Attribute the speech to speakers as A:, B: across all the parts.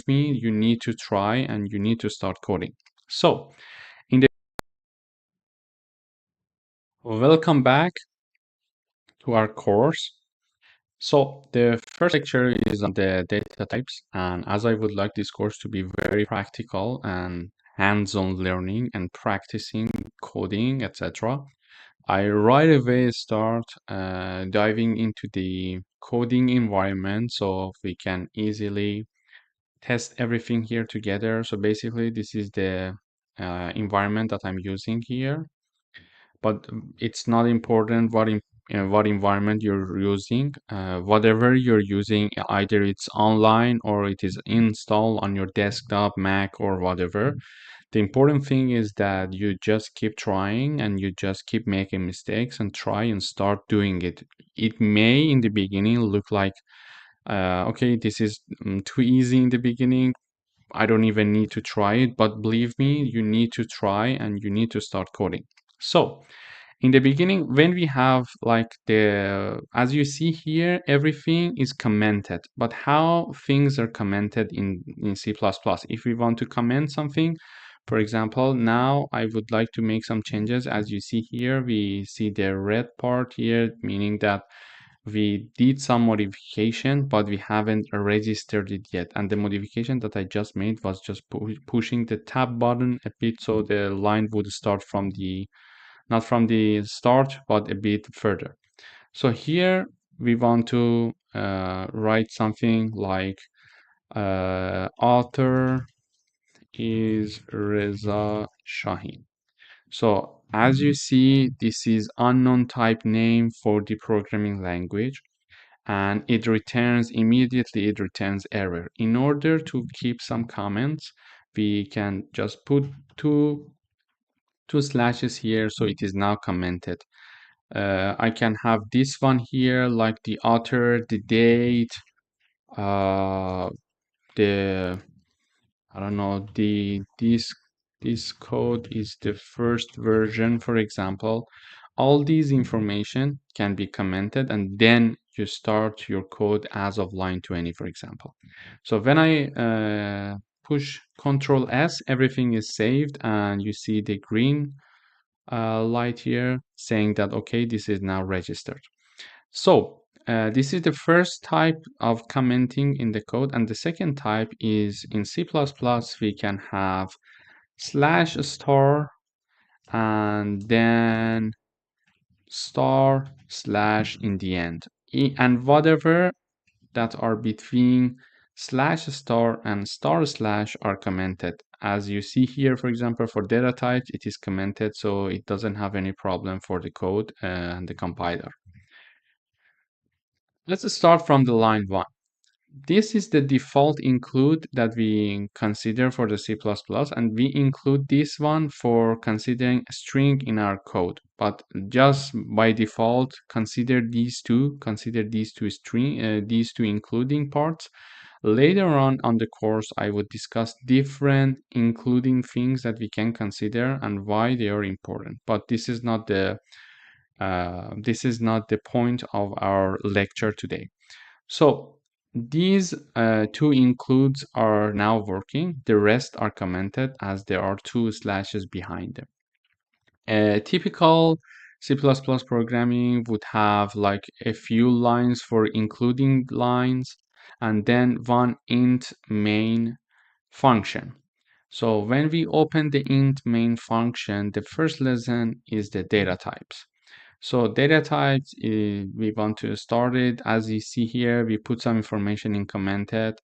A: me, you need to try and you need to start coding. So in the welcome back to our course. So the first lecture is on the data types, and as I would like this course to be very practical and hands-on learning and practicing coding, etc., I right away start diving into the coding environment so we can easily test everything here together. So basically, this is the environment that I'm using here, but it's not important what environment you're using. Whatever you're using, either it's online or it is installed on your desktop, Mac, or whatever. The important thing is that you just keep trying and you just keep making mistakes and try and start doing it. It may in the beginning look like, okay, this is too easy in the beginning. I don't even need to try it, but believe me, you need to try and you need to start coding. So in the beginning, when we have like as you see here, everything is commented, but how things are commented in C++. If we want to comment something, for example, now I would like to make some changes. As you see here, we see the red part here, meaning that we did some modification, but we haven't registered it yet. And the modification that I just made was just pushing the tab button a bit so the line would start from not from the start, but a bit further. So here we want to write something like author is Reza Shahin. So as you see, this is unknown type name for the programming language, and it returns immediately, it returns error. In order to keep some comments, we can just put two slashes here, so it is now commented. I can have this one here, like the author, the date, the I don't know, this code is the first version, for example. All these information can be commented, and then you start your code as of line 20, for example. So when I push Control S, everything is saved, and you see the green light here saying that, okay, this is now registered. So this is the first type of commenting in the code. And the second type is in C++, we can have /* and then */ in the end. And whatever that are between /* and */ are commented. As you see here, for example, for data types, it is commented, so it doesn't have any problem for the code and the compiler. Let's start from the line 1. This is the default include that we consider for the C++, and we include this one for considering a string in our code. But just by default, consider these two these two including parts. Later on the course, I would discuss different including things that we can consider and why they are important. But this is not the point of our lecture today. So these two includes are now working. The rest are commented as there are two slashes behind them. Typical C++ programming would have like a few lines for including lines and then one int main function. So when we open the int main function, the first lesson is the data types. So data types, we want to start it. As you see here, we put some information in commented,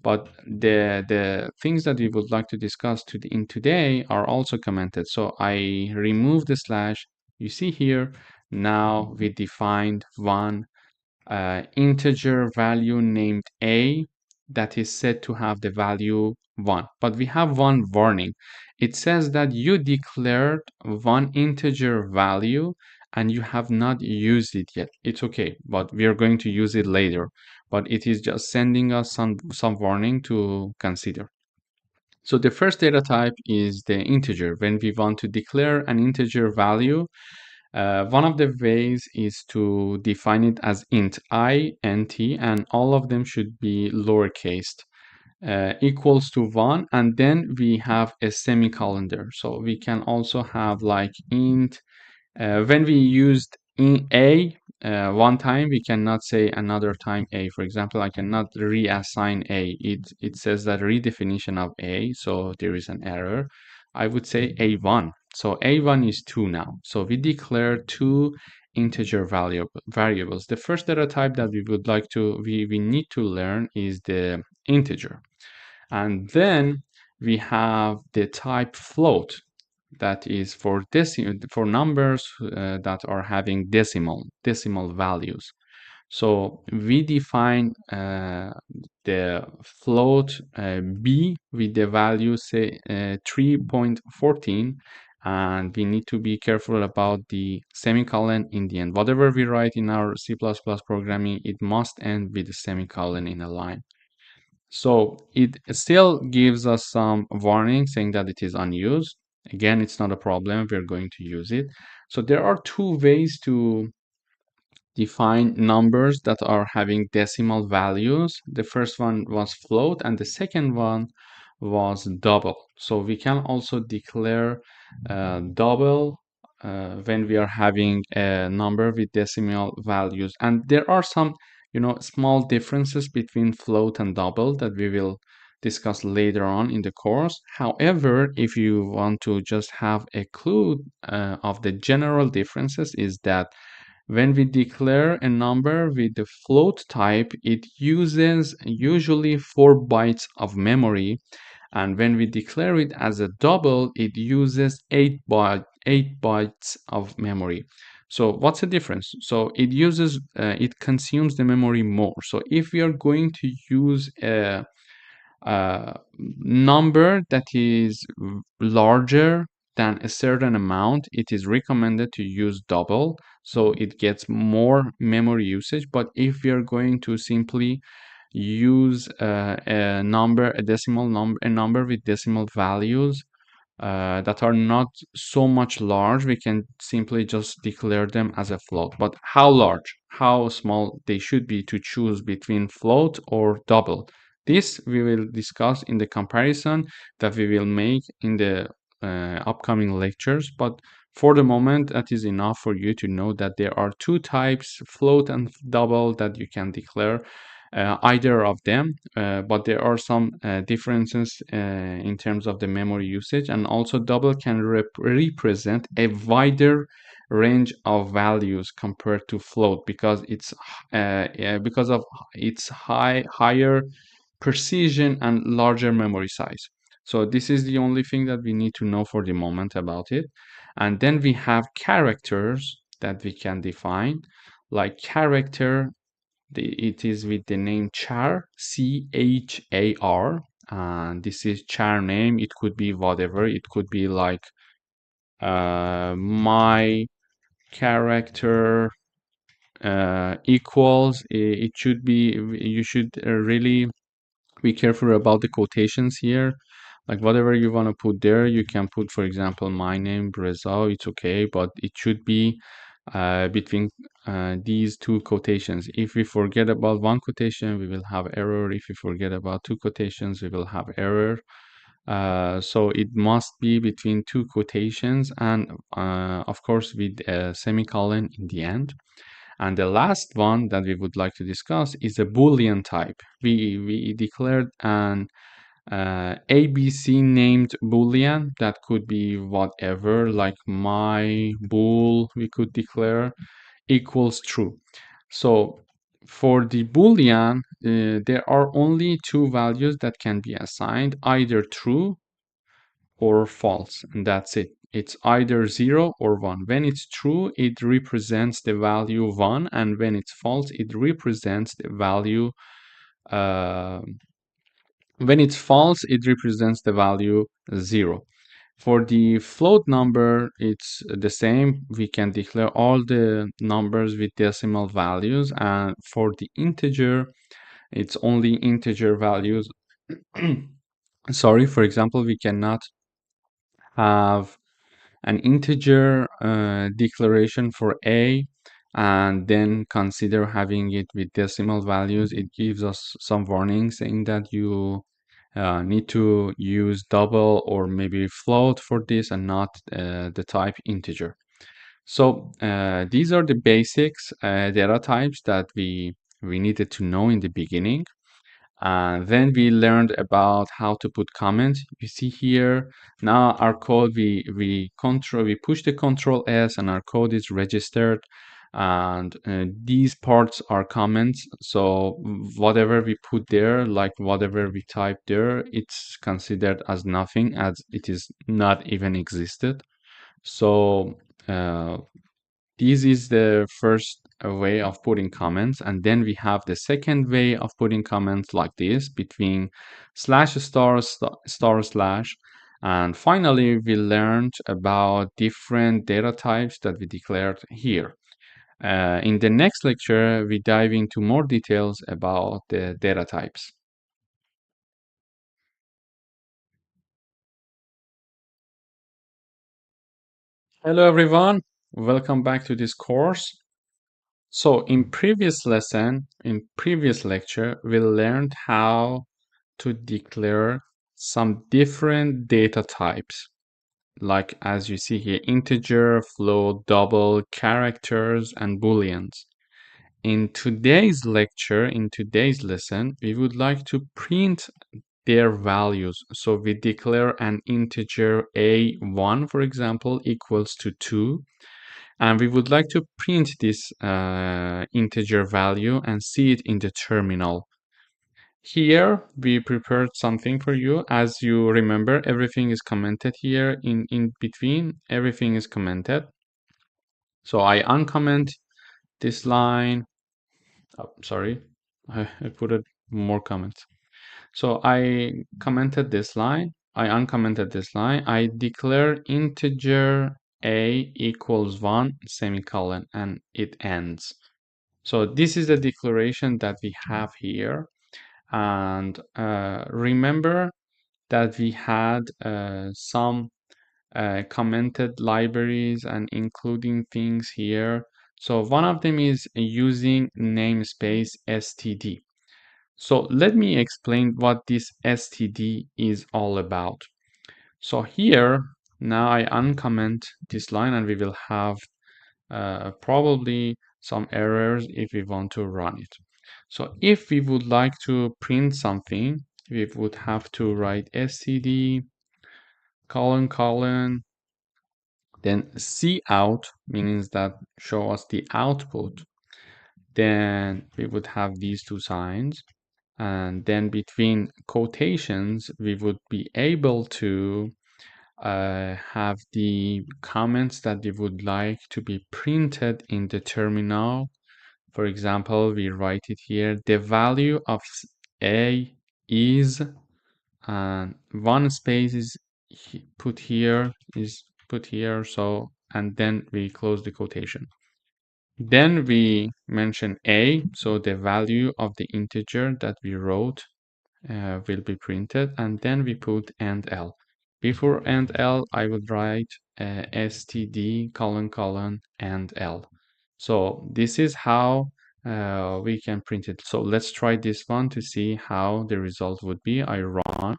A: but the things that we would like to discuss in today are also commented. So I remove the slash. You see here, now we defined one integer value named a that is said to have the value 1. But we have one warning. It says that you declared one integer value and you have not used it yet. It's okay, but we are going to use it later. But it is just sending us some warning to consider. So the first data type is the integer. When we want to declare an integer value, one of the ways is to define it as int I, nt, and all of them should be lowercase. equals to 1, and then we have a semicolon there. So we can also have like int. When we used in a one time, we cannot say another time a. For example, I cannot reassign a. It says that redefinition of a, so there is an error. I would say a1. So a1 is 2 now. So we declare two integer variables. The first data type that we need to learn is the integer. And then we have the type float, that is for numbers that are having decimal values. So we define the float b with the value say 3.14, and we need to be careful about the semicolon in the end. Whatever we write in our C++ programming, it must end with a semicolon in a line. So it still gives us some warning saying that it is unused. Again, it's not a problem. We're going to use it. So there are two ways to define numbers that are having decimal values. The first one was float, and the second one was double. So we can also declare double when we are having a number with decimal values. And there are some, small differences between float and double that we will discuss later on in the course. However, if you want to just have a clue of the general differences, is that when we declare a number with the float type, it uses usually 4 bytes of memory, and when we declare it as a double, it uses 8 bytes of memory. So what's the difference? So it consumes the memory more. So if we are going to use a number that is larger than a certain amount, it is recommended to use double, so it gets more memory usage. But if we are going to simply use a number with decimal values that are not so much large, we can simply just declare them as a float. But how large, how small they should be to choose between float or double, this we will discuss in the comparison that we will make in the upcoming lectures. But for the moment, that is enough for you to know that there are two types, float and double, that you can declare either of them, but there are some differences in terms of the memory usage. And also double can represent a wider range of values compared to float, because because of its higher precision and larger memory size. So this is the only thing that we need to know for the moment about it. And then we have characters that we can define, like character. It is with the name char, char, and this is char name. It could be whatever. It could be like my character equals. It should be. You should really be careful about the quotations here. Like whatever you want to put there, you can put, for example, my name, Reza. It's okay, but it should be between these two quotations. If we forget about one quotation, we will have error. If we forget about two quotations, we will have error. So it must be between two quotations, and of course with a semicolon in the end. And the last one that we would like to discuss is a Boolean type. We declared an ABC named Boolean that could be whatever, like my bool, we could declare equals true. So for the Boolean, there are only two values that can be assigned, either true or false, and that's it. It's either 0 or 1. When it's true, it represents the value 1, and when it's false, it represents the value when it's false, it represents the value 0. For the float number, it's the same. We can declare all the numbers with decimal values, and for the integer, it's only integer values. Sorry, for example, we cannot have an integer declaration for a and then consider having it with decimal values. It gives us some warning saying that you need to use double or maybe float for this and not the type integer. So these are the basics data types that we needed to know in the beginning. Then we learned about how to put comments. You see here now our code we push the Control S and our code is registered, and these parts are comments. So whatever we put there, like whatever we type there, it's considered as nothing, as it is not even existed. So uh, this is the first way of putting comments, and then we have the second way of putting comments like this between slash star slash. And finally, we learned about different data types that we declared here. In the next lecture, we dive into more details about the data types. Hello, everyone. Welcome back to this course. So in previous lecture, we learned how to declare some different data types, like as you see here, integer, float, double, characters, and booleans. In today's lecture, in today's lesson, we would like to print their values. So we declare an integer a1, for example, equals to 2. And we would like to print this integer value and see it in the terminal. Here we prepared something for you. As you remember, everything is commented here in between. Everything is commented. So I uncomment this line. Oh, sorry, I put it more comments. So I commented this line. I uncommented this line. I declare integer a equals 1 semicolon, and it ends. So this is the declaration that we have here. And remember that we had some commented libraries and including things here. So one of them is using namespace std. So let me explain what this std is all about. So here, now I uncomment this line and we will have probably some errors if we want to run it. So if we would like to print something, we would have to write std colon, then cout, means that show us the output. Then we would have these two signs. And then between quotations, we would be able to have the comments that we would like to be printed in the terminal. For example, we write it here, the value of a is, and one space is put here, so, and then we close the quotation. Then we mention a, so the value of the integer that we wrote will be printed, and then we put end l. Before end l, I would write std colon end l. So this is how we can print it. So let's try this one to see how the result would be. I run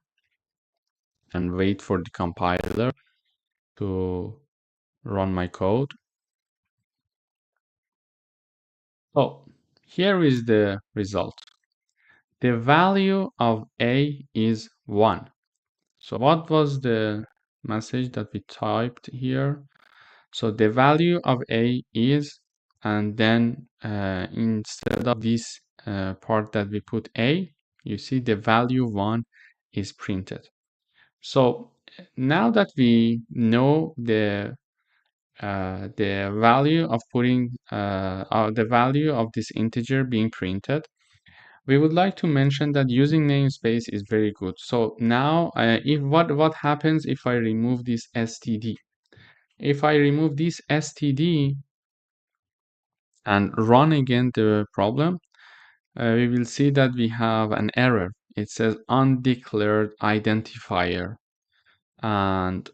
A: and wait for the compiler to run my code. Oh, here is the result. The value of a is 1. So what was the message that we typed here? So the value of a is, and then instead of this part that we put a, you see the value 1 is printed. So now that we know the value of putting the value of this integer being printed, we would like to mention that using namespace is very good. So now, if what happens if I remove this std? If I remove this std and run again the problem, we will see that we have an error. It says undeclared identifier, and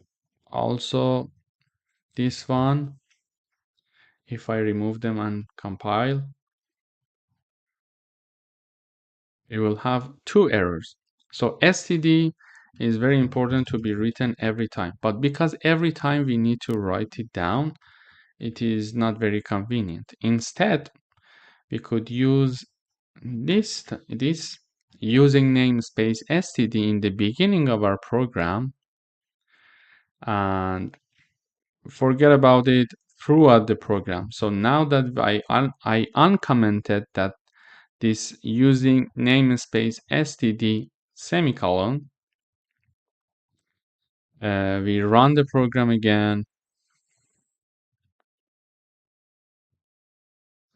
A: also this one. If I remove them and compile, we will have two errors. So std is very important to be written every time, but because every time we need to write it down, it is not very convenient. Instead, we could use this using namespace std in the beginning of our program and forget about it throughout the program. So now that I uncommented that this using namespace std semicolon, we run the program again.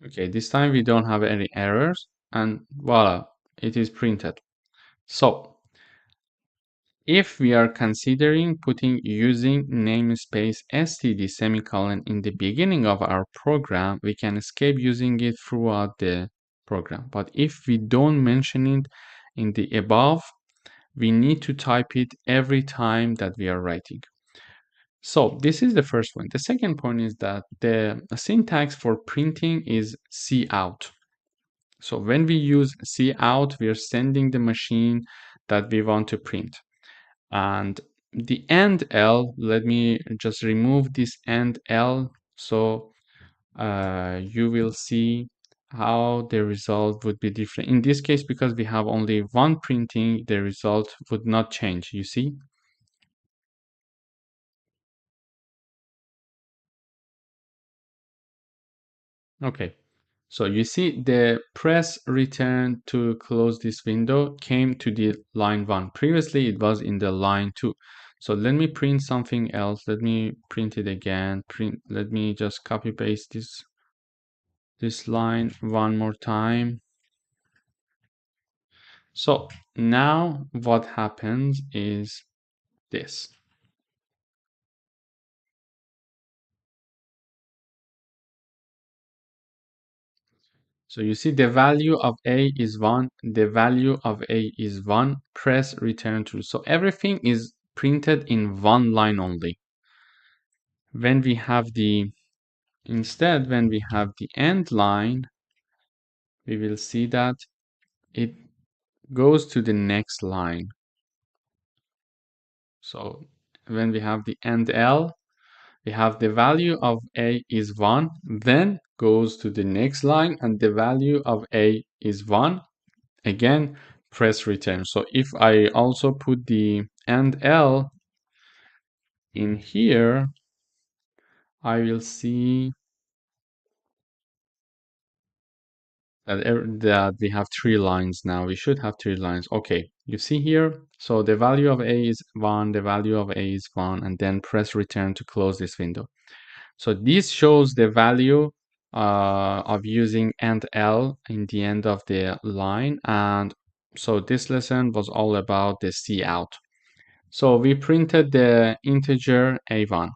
A: Okay, this time we don't have any errors, and voila, it is printed. So if we are considering putting using namespace std semicolon in the beginning of our program, we can escape using it throughout the program. But if we don't mention it in the above, we need to type it every time that we are writing. So this is the first one. The second point is that the syntax for printing is cout. So when we use cout, we are sending the machine that we want to print. And the end L, let me just remove this end L so you will see how the result would be different. In this case, because we have only one printing, the result would not change, you see? Okay, so you see the press return to close this window came to the line 1. Previously, it was in the line 2. So let me print something else. Let me print it again. Let me just copy paste this line one more time. So now what happens is this. So you see the value of A is 1, the value of A is 1, press return true. So everything is printed in one line only. When we have instead, when we have the end line, we will see that it goes to the next line. So when we have the end L, we have the value of A is 1, then goes to the next line, and the value of A is 1, again press return. So if I also put the end L in here, I will see that we have 3 lines now. We should have 3 lines. Okay, you see here, so the value of A is 1, the value of A is 1, and then press return to close this window. So this shows the value of using end L in the end of the line. And so this lesson was all about the cout. So we printed the integer A1.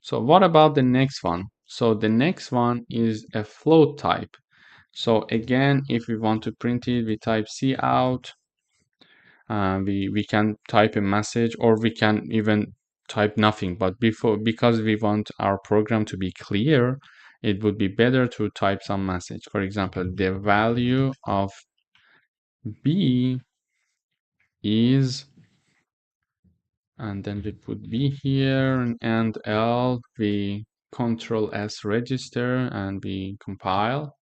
A: So what about the next one? So the next one is a float type. So again, if we want to print it, we type cout. We can type a message, or we can even type nothing. But because we want our program to be clear, it would be better to type some message. For example, the value of B is, and then we put B here, and L, we Control S register, and we compile.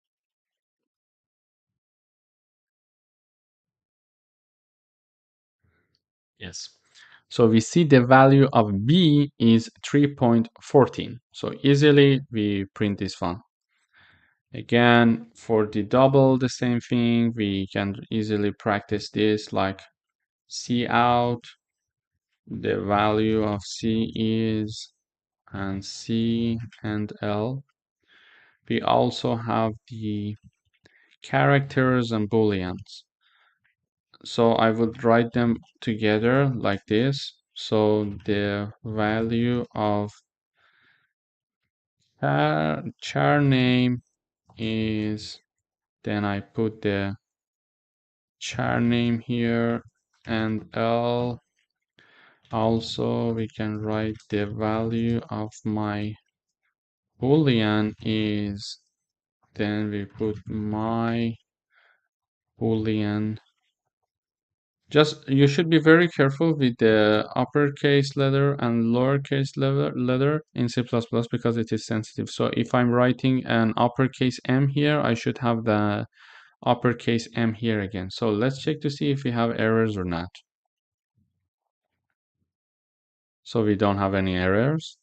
A: Yes. So we see the value of B is 3.14. So easily we print this one. Again, for the double, the same thing. We can easily practice this, like cout, the value of C is, and C and L. We also have the characters and booleans. So I would write them together like this. So the value of char name is, then I put the char name here, and L. Also, we can write the value of my boolean is, then we put my boolean Just you should be very careful with the uppercase letter and lowercase letter in C++ because it is sensitive. So if I'm writing an uppercase M here, I should have the uppercase M here again. So let's check to see if we have errors or not. So we don't have any errors.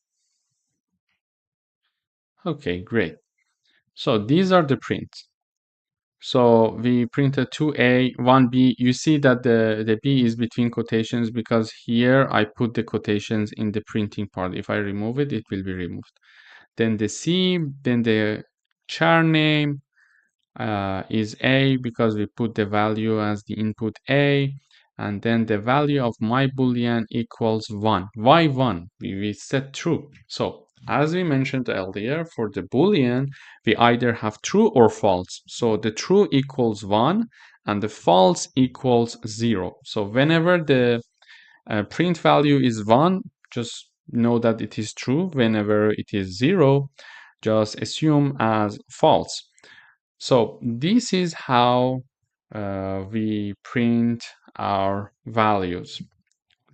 A: Okay, great. So these are the prints. So we printed 2A, 1B. You see that the B is between quotations because here I put the quotations in the printing part. If I remove it, it will be removed. Then the C, then the char name is A because we put the value as the input A. And then the value of my Boolean equals 1. Why 1? We set true. So as we mentioned earlier, for the Boolean, we either have true or false. So the true equals 1 and the false equals 0. So whenever the print value is 1, just know that it is true. Whenever it is 0, just assume as false. So this is how we print our values.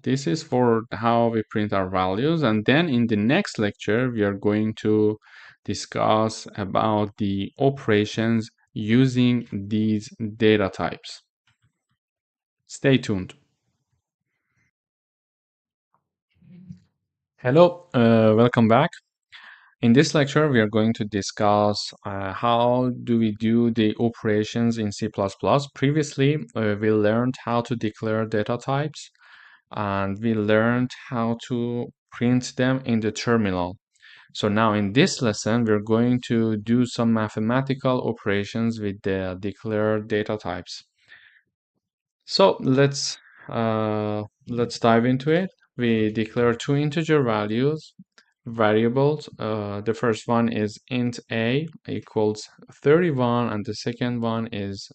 A: This is for how we print our values. And then in the next lecture, we are going to discuss about the operations using these data types. Stay tuned. Hello, welcome back. In this lecture, we are going to discuss how do we do the operations in C++. Previously, we learned how to declare data types, and we learned how to print them in the terminal. So now in this lesson, we're going to do some mathematical operations with the declared data types. So let's dive into it. We declare two integer variables. The first one is int a equals 31, and the second one is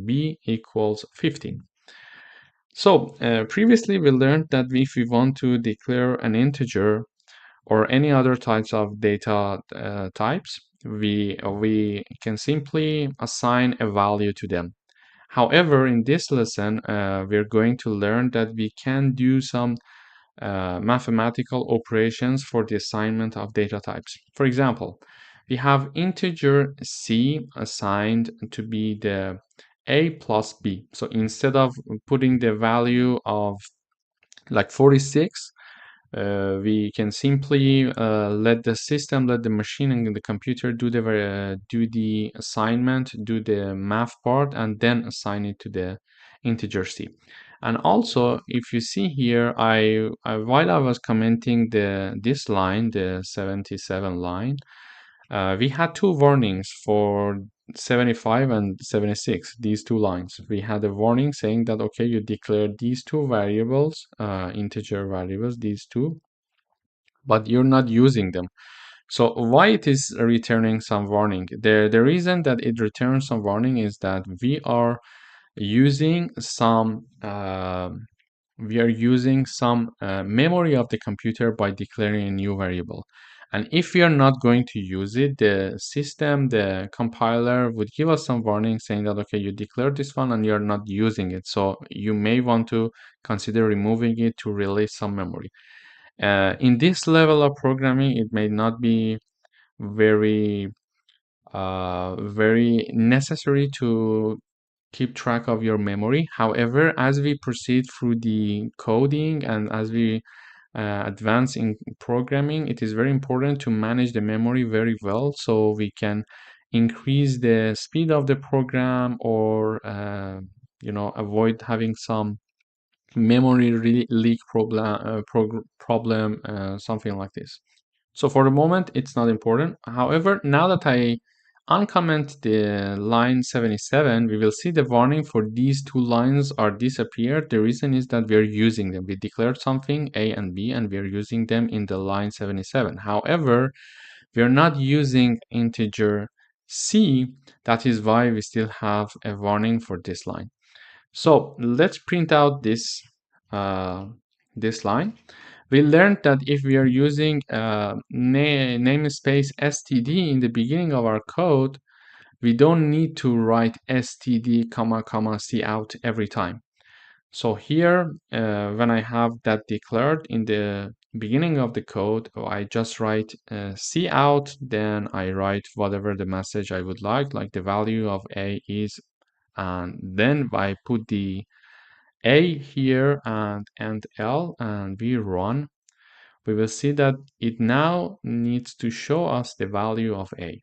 A: b equals 15. So previously we learned that if we want to declare an integer or any other types of data types, we can simply assign a value to them. However, in this lesson, we're going to learn that we can do some mathematical operations for the assignment of data types. For example, we have integer c assigned to be the a plus b. So instead of putting the value of like 46, we can simply let the machine and the computer do the assignment, do the math part, and then assign it to the integer c. And also, if you see here, while I was commenting this line, the 77 line, we had two warnings for 75 and 76, these two lines. We had a warning saying that, okay, you declare these two variables, integer variables, these two, but you're not using them. So why it is returning some warning? The reason that it returns some warning is that we are using some memory of the computer by declaring a new variable. And if we are not going to use it, the system, the compiler would give us some warning saying that, okay, you declared this one and you're not using it. So you may want to consider removing it to release some memory. In this level of programming, it may not be very very necessary to keep track of your memory. However, as we proceed through the coding and as we advance in programming, it is very important to manage the memory very well so we can increase the speed of the program or avoid having some memory leak problem, something like this. So for the moment, it's not important. However, now that I uncomment the line 77, we will see the warning for these two lines are disappeared. The reason is that we are using them. We declared something, A and B, and we are using them in the line 77. However, we are not using integer C. That is why we still have a warning for this line. So let's print out this line. We learned that if we are using namespace std in the beginning of our code, we don't need to write std comma comma cout every time. So here, when I have that declared in the beginning of the code, I just write C out, then I write whatever the message I would like the value of A is, and then I put the A here and L, and we run. We will see that it now needs to show us the value of A.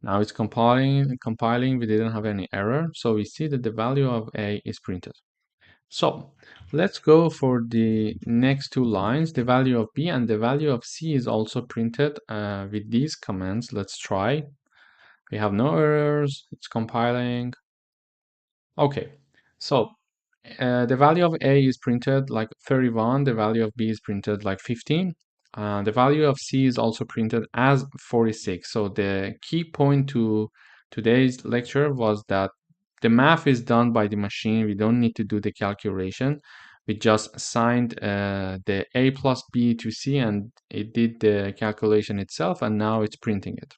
A: Now it's compiling, we didn't have any error, so we see that the value of A is printed. So let's go for the next two lines. The value of B and the value of C is also printed with these commands. Let's try. We have no errors. It's compiling. Okay, so the value of A is printed like 31. The value of B is printed like 15. The value of C is also printed as 46. So the key point to today's lecture was that the math is done by the machine. We don't need to do the calculation. We just assigned the A plus B to C and it did the calculation itself, and now it's printing it.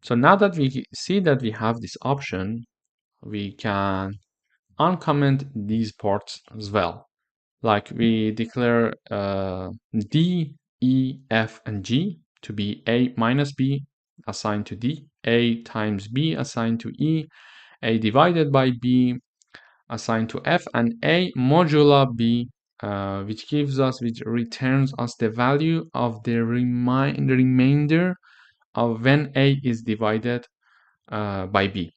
A: So now that we see that we have this option, we can uncomment these parts as well. Like we declare D, E, F, and G to be A minus B assigned to D, A times B assigned to E, A divided by B assigned to F, and A modulo B, which returns us the value of the remainder of when A is divided by B.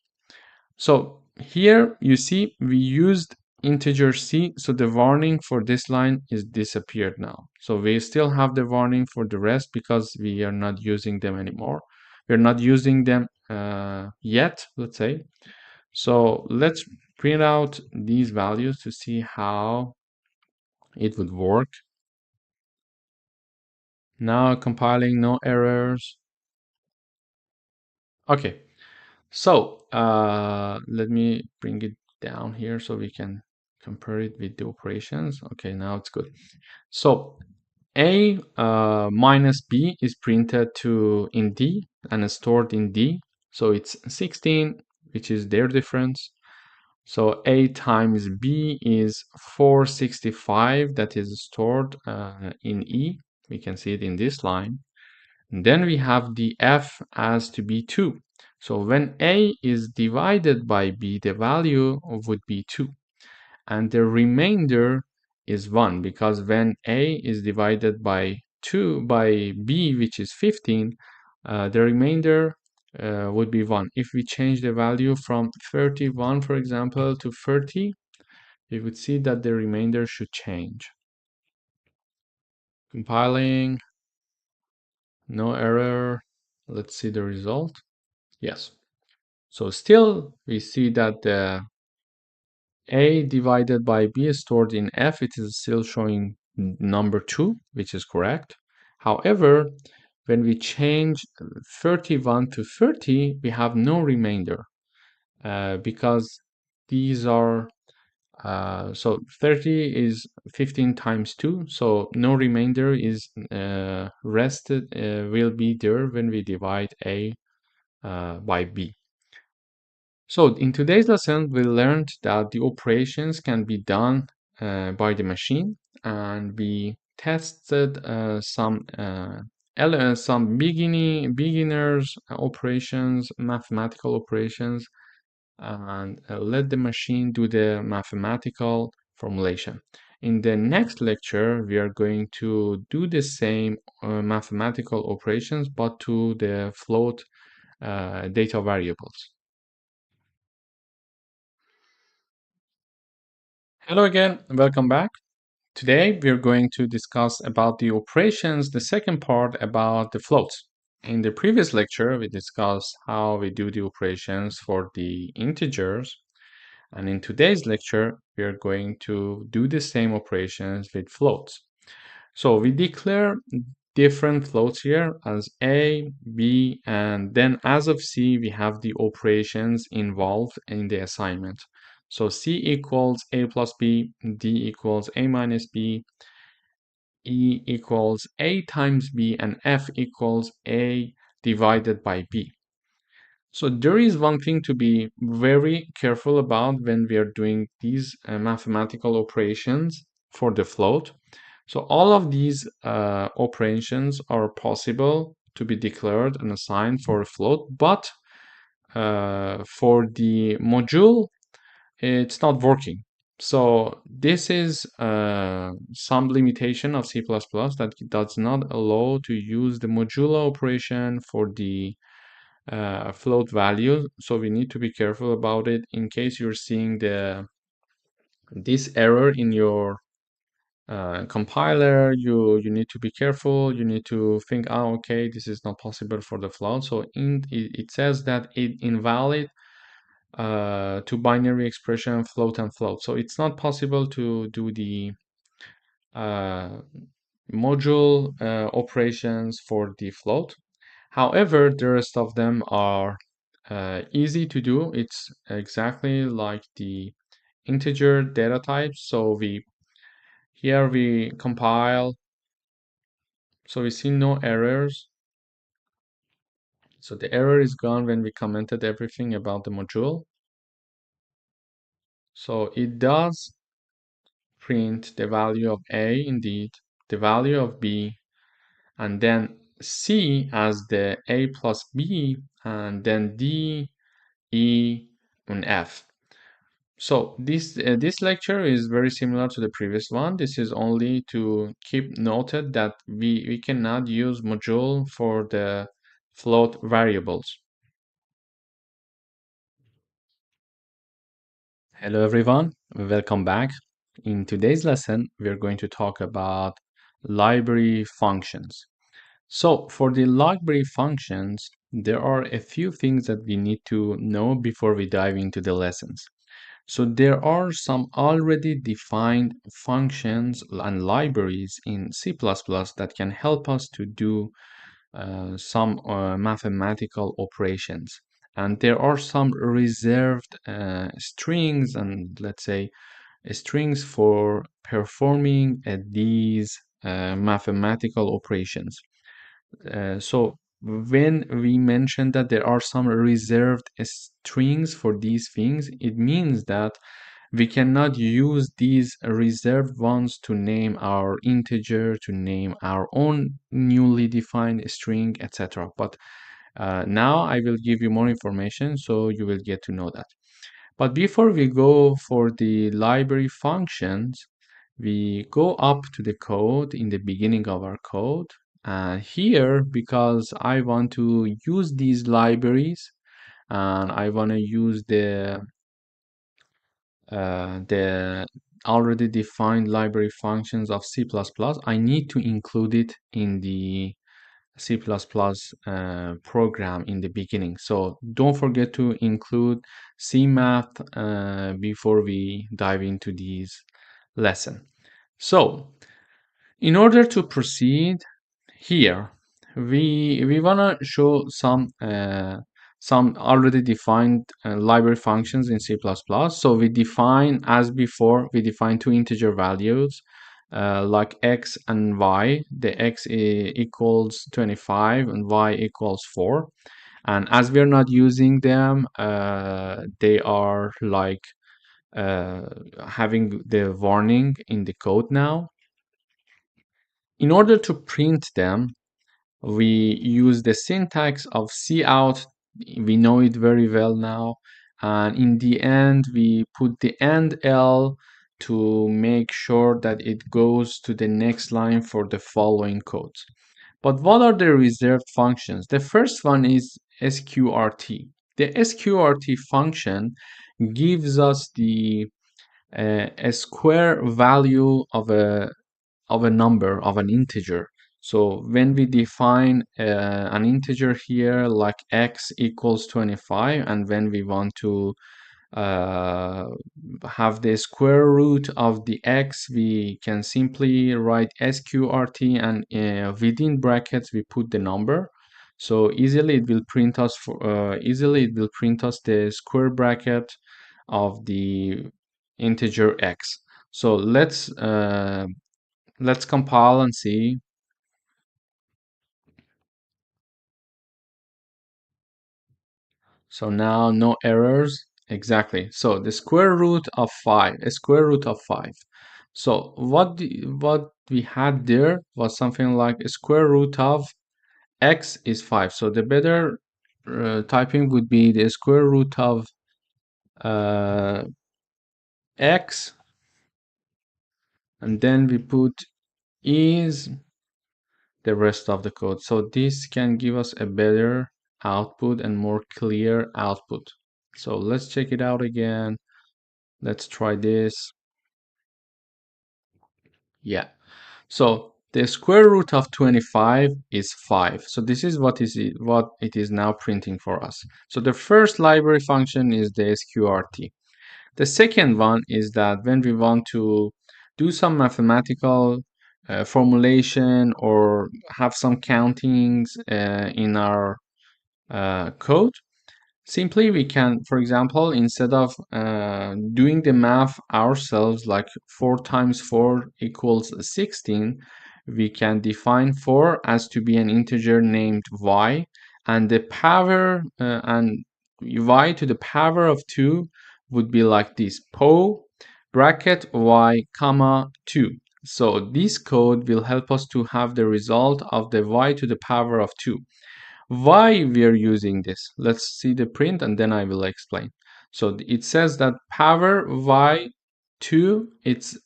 A: So here you see we used integer C, so the warning for this line is disappeared now. So we still have the warning for the rest because we are not using them anymore. We're not using them yet, let's say. So let's print out these values to see how it would work. Now compiling, no errors. Okay, so let me bring it down here so we can compare it with the operations. Okay, now it's good. So A minus B is printed in D and stored in D. So it's 16, which is their difference. So A times B is 465, that is stored in E. We can see it in this line. And then we have the F as to be 2. So when A is divided by B, the value would be 2. And the remainder is 1, because when A is divided by B, which is 15, the remainder would be 1. If we change the value from 31, for example, to 30, we would see that the remainder should change. Compiling, no error. Let's see the result. Yes. So still we see that the A divided by B is stored in F. It is still showing number 2, which is correct. However, when we change 31 to 30, we have no remainder because these are so 30 is 15 times 2, so no remainder is rested will be there when we divide A by B. So in today's lesson, we learned that the operations can be done by the machine, and we tested some beginners operations, mathematical operations, and let the machine do the mathematical formulation. In the next lecture, we are going to do the same mathematical operations, but to the float data variables. Hello again, welcome back. Today we're going to discuss about the operations, the second part about the floats. In the previous lecture, we discussed how we do the operations for the integers. And in today's lecture, we are going to do the same operations with floats. So we declare different floats here as A, B, and then as of C, we have the operations involved in the assignment. So C equals A plus B, D equals A minus B, E equals A times B, and F equals A divided by B. So there is one thing to be very careful about when we are doing these mathematical operations for the float. So all of these operations are possible to be declared and assigned for a float, but for the module, it's not working. So this is some limitation of C++ that does not allow to use the modulo operation for the float value. So we need to be careful about it. In case you're seeing this error in your compiler, you need to be careful. You need to think, oh, okay, this is not possible for the float. So it says that it invalid to binary expression float and float. So it's not possible to do the uh, module operations for the float. However, the rest of them are easy to do. It's exactly like the integer data types. So here we compile, so we see no errors. So the error is gone when we commented everything about the module. So it does print the value of A indeed, the value of B, and then C as the A plus B, and then D, E, and F. So this lecture is very similar to the previous one. This is only to keep noted that we cannot use module for the float variables. Hello everyone, welcome back. In today's lesson, we're going to talk about library functions. So for the library functions, there are a few things that we need to know before we dive into the lessons. So there are some already defined functions and libraries in C++ that can help us to do some mathematical operations. And there are some reserved strings and let's say strings for performing these mathematical operations. So when we mention that there are some reserved strings for these things, it means that we cannot use these reserved ones to name our integer, to name our own newly defined string, etc. But now I will give you more information so you will get to know that. But before we go for the library functions, we go up to the code in the beginning of our code. And here, because I want to use these libraries and I want to use the already defined library functions of C++, I need to include it in the C++ program in the beginning. So don't forget to include CMath before we dive into these lesson. So in order to proceed here, we wanna show some already defined library functions in C++. So we define, as before, we define two integer values like x and y. The x equals 25 and y equals 4. And as we are not using them, they are like having the warning in the code now. In order to print them, we use the syntax of cout. We know it very well now. And in the end, we put the end L to make sure that it goes to the next line for the following codes. But what are the reserved functions? The first one is sqrt. The sqrt function gives us the a square value of a number, of an integer. So when we define an integer here like x equals 25, and when we want to uh, have the square root of the x, we can simply write sqrt, and within brackets we put the number. So easily it will print us the square bracket of the integer x. So let's compile and see. So now no errors. Exactly. So the square root of 5, a square root of 5. So what we had there was something like a square root of x is 5. So the better typing would be the square root of x, and then we put is the rest of the code. So this can give us a better output and more clear output. So let's check it out again. Let's try this. Yeah. So the square root of 25 is 5. So this is what it is now printing for us. So the first library function is the sqrt. The second one is that when we want to do some mathematical formulation or have some countings in our code, simply we can, for example, instead of doing the math ourselves, like 4 times 4 equals 16, we can define 4 as to be an integer named y, and the power and y to the power of 2 would be like this: po bracket y comma 2. So this code will help us to have the result of the y to the power of 2. Why we are using this? Let's see the print and then I will explain. So it says that power y2 is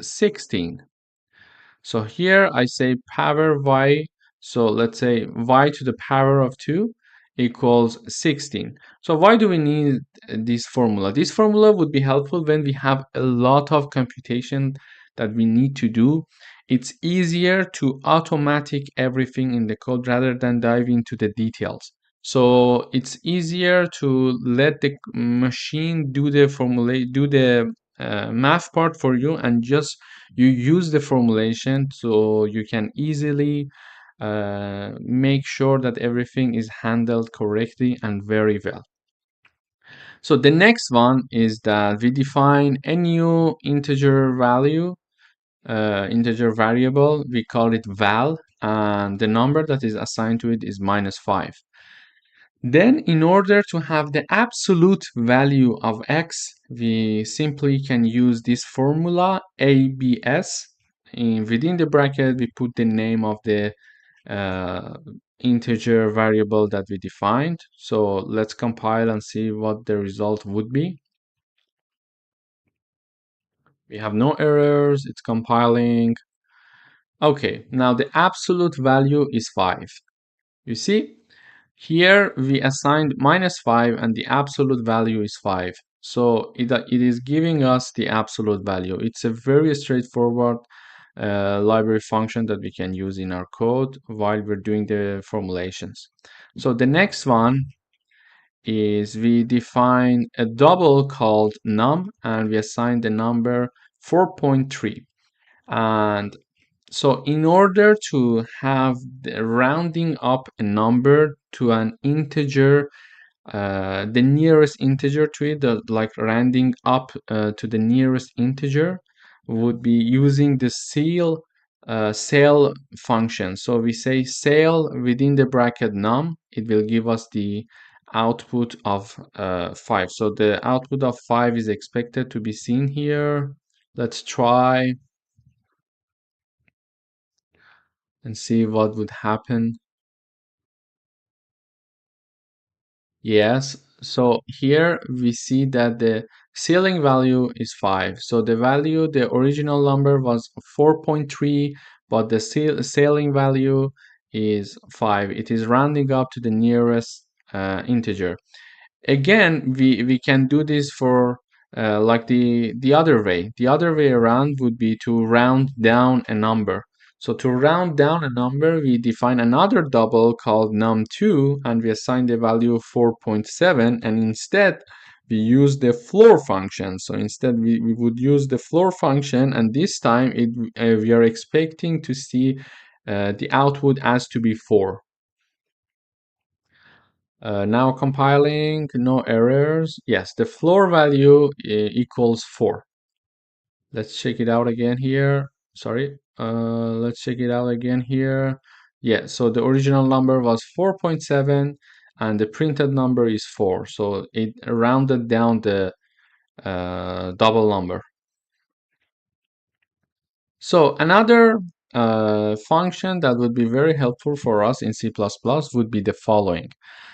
A: 16. So here I say power y, so let's say y to the power of 2 equals 16. So why do we need this formula? This formula would be helpful when we have a lot of computation that we need to do. It's easier to automatic everything in the code rather than dive into the details. So it's easier to let the machine do the formula, do the math part for you, and just you use the formulation so you can easily make sure that everything is handled correctly and very well. So the next one is that we define a new integer value, integer variable. We call it val, and the number that is assigned to it is -5. Then in order to have the absolute value of x, we simply can use this formula abs. Within the bracket, we put the name of the integer variable that we defined. So let's compile and see what the result would be. We have no errors, it's compiling. Okay, now the absolute value is 5. You see? Here we assigned -5 and the absolute value is 5. So it is giving us the absolute value. It's a very straightforward library function that we can use in our code while we're doing the formulations. So the next one is we define a double called num, and we assign the number 4.3. And so in order to have the rounding up a number to an integer, the nearest integer to it, like rounding up to the nearest integer, would be using the cell function. So we say cell within the bracket num, it will give us the output of 5. So the output of 5 is expected to be seen here. Let's try and see what would happen. Yes, so here we see that the ceiling value is 5. So the value, the original number was 4.3, but the ceiling value is 5. It is rounding up to the nearest integer. Again, we can do this for like the other way. The other way around would be to round down a number. So to round down a number, we define another double called num2, and we assign the value 4.7, and instead we use the floor function. So instead we would use the floor function, and this time we are expecting to see the output as to be 4. Now compiling, no errors. Yes, the floor value equals 4. Let's check it out again here. Sorry. Let's check it out again here. Yeah, so the original number was 4.7 and the printed number is 4. So it rounded down the double number. So another function that would be very helpful for us in C++ would be the following.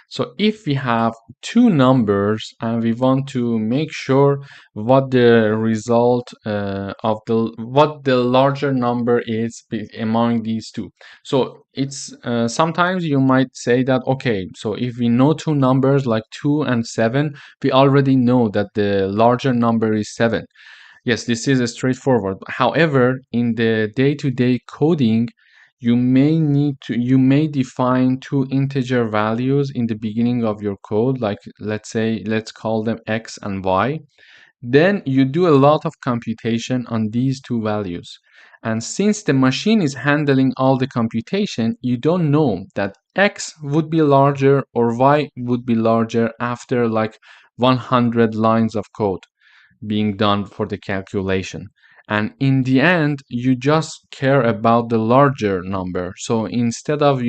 A: So if we have two numbers and we want to make sure what the result of what the larger number is among these two. So it's sometimes you might say that, okay, so if we know two numbers like 2 and 7, we already know that the larger number is 7. Yes, this is straightforward. However, in the day-to-day coding, you may define two integer values in the beginning of your code, like let's call them x and y. Then you do a lot of computation on these two values. And since the machine is handling all the computation, you don't know that x would be larger or y would be larger after like 100 lines of code being done for the calculation. And in the end, you just care about the larger number. So instead of,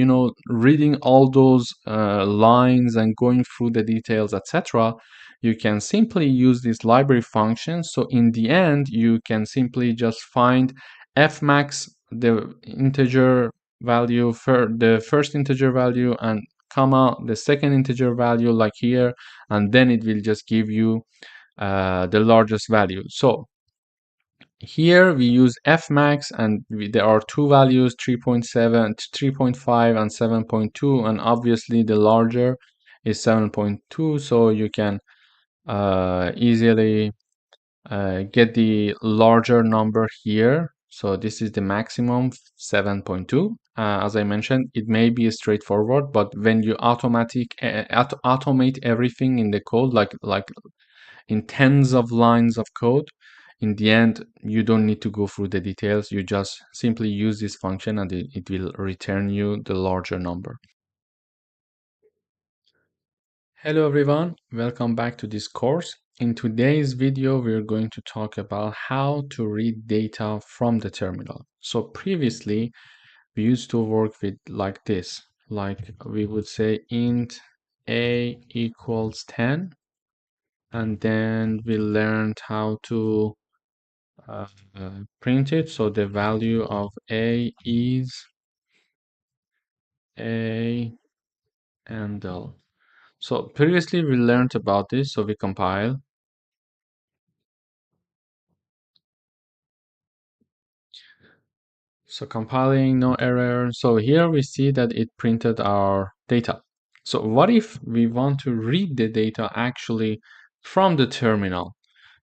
A: reading all those lines and going through the details, etc., you can simply use this library function. So in the end, you can simply just find fmax, the integer value for the first integer value, and comma the second integer value like here, and then it will just give you the largest value. So here we use fmax, and there are two values, 3.7, 3.5 and 7.2, and obviously the larger is 7.2, so you can easily get the larger number here. So this is the maximum, 7.2. As I mentioned, it may be straightforward, but when you automate everything in the code, like in tens of lines of code, in the end, you don't need to go through the details. You just simply use this function and it will return you the larger number. Hello everyone, welcome back to this course. In today's video, we're going to talk about how to read data from the terminal. So previously, we used to work with like this, like we would say int a equals 10, and then we learned how to print it. So the value of a is a and l. So previously we learned about this, so we compile. So compiling, no error. So here we see that it printed our data. So what if we want to read the data actually from the terminal?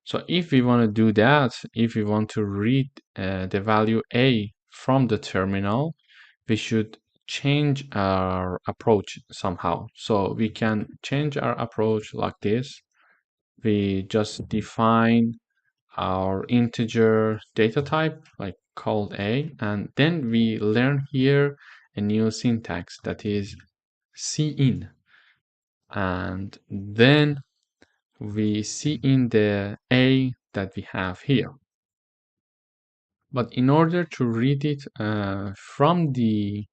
A: So if we want to do that, if we want to read the value a from the terminal, we should change our approach somehow. So we can change our approach like this. We just define our integer data type, like called a, and then we learn here a new syntax that is cin, and then we see in the a that we have here. But in order to read it from the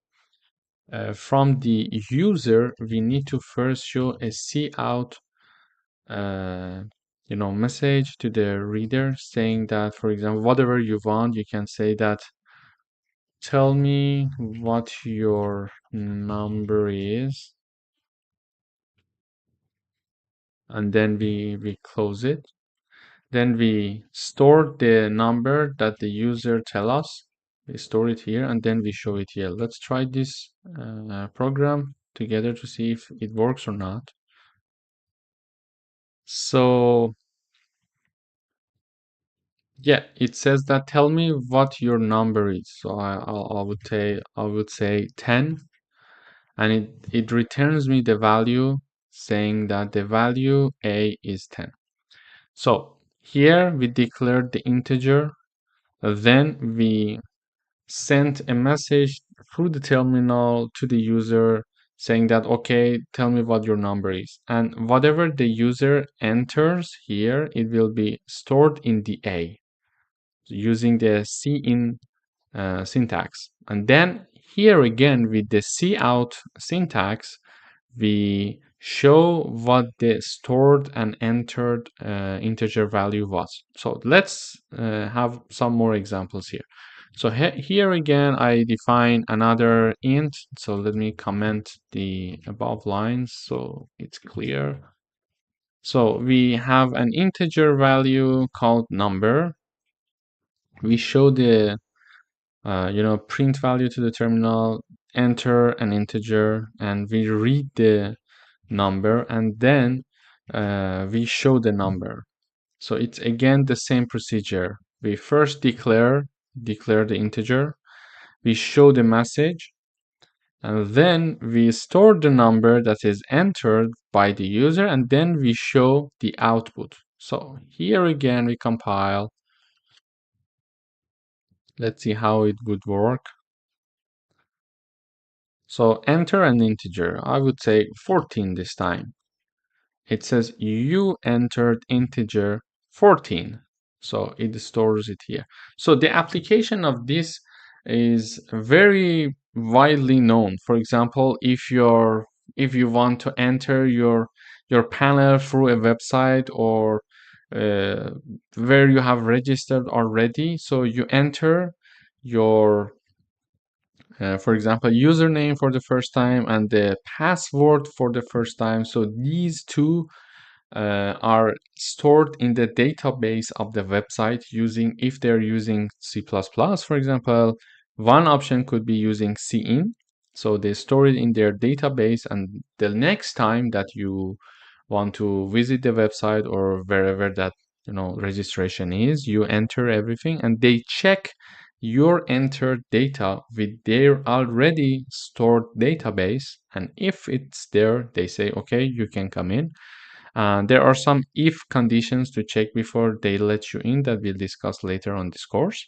A: user, we need to first show a cout message to the reader saying that, for example, whatever you want, you can say that tell me what your number is, and then we close it. Then we store the number that the user tell us. We store it here, and then we show it here. Let's try this program together to see if it works or not. So yeah, it says that tell me what your number is. So I would say 10, and it returns me the value saying that the value a is 10. So here we declared the integer, then we sent a message through the terminal to the user saying that, okay, tell me what your number is. And whatever the user enters here, it will be stored in the A using the cin syntax. And then here again with the cout syntax, we show what the stored and entered integer value was. So let's have some more examples here. So here again, I define another int. So let me comment the above lines so it's clear. So we have an integer value called number. We show the print value to the terminal, enter an integer, and we read the number, and then we show the number. So it's again the same procedure. We first declare the integer, we show the message, and then we store the number that is entered by the user, and then we show the output. So here again we compile. Let's see how it would work. So enter an integer. I would say 14 this time. It says you entered integer 14. So it stores it here. So the application of this is very widely known. For example, if you want to enter your panel through a website or where you have registered already, so you enter your for example, username for the first time and the password for the first time. So these two are stored in the database of the website if they're using C++, for example, one option could be using cin. So they store it in their database, and the next time that you want to visit the website or wherever that registration is, you enter everything and they check your entered data with their already stored database, and if it's there, they say okay, you can come in. There are some if conditions to check before they let you in that we'll discuss later on this course.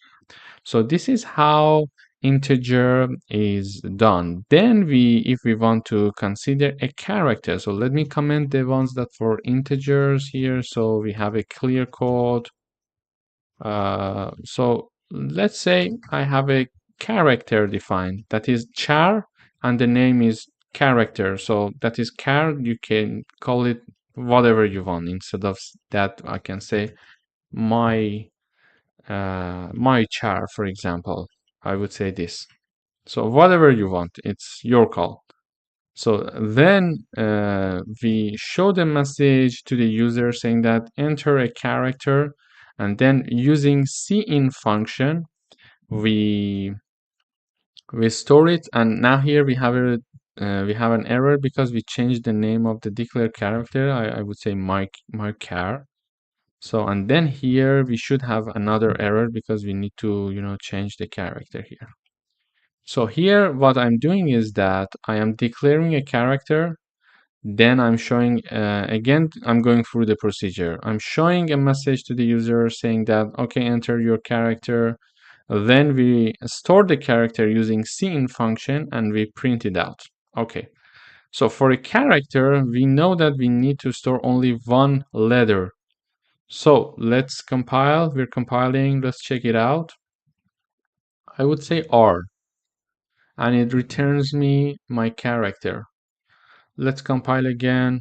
A: So this is how integer is done. Then if we want to consider a character, so let me comment the ones that for integers here. So we have a clear code. So let's say I have a character defined that is char and the name is character. So that is char. You can call it whatever you want. Instead of that, I can say my char, for example. I would say this. So whatever you want, it's your call. So then we show the message to the user saying that enter a character, and then using cin function, we store it. And now here we have an error because we changed the name of the declared character. I would say my char. So and then here we should have another error because we need to change the character here. So here what I'm doing is that I am declaring a character, then I'm showing again I'm going through the procedure. I'm showing a message to the user saying that okay, enter your character. Then we store the character using cin function and we print it out. Okay. So for a character, we know that we need to store only one letter. So let's compile. We're compiling. Let's check it out. I would say R. And it returns me my character. Let's compile again.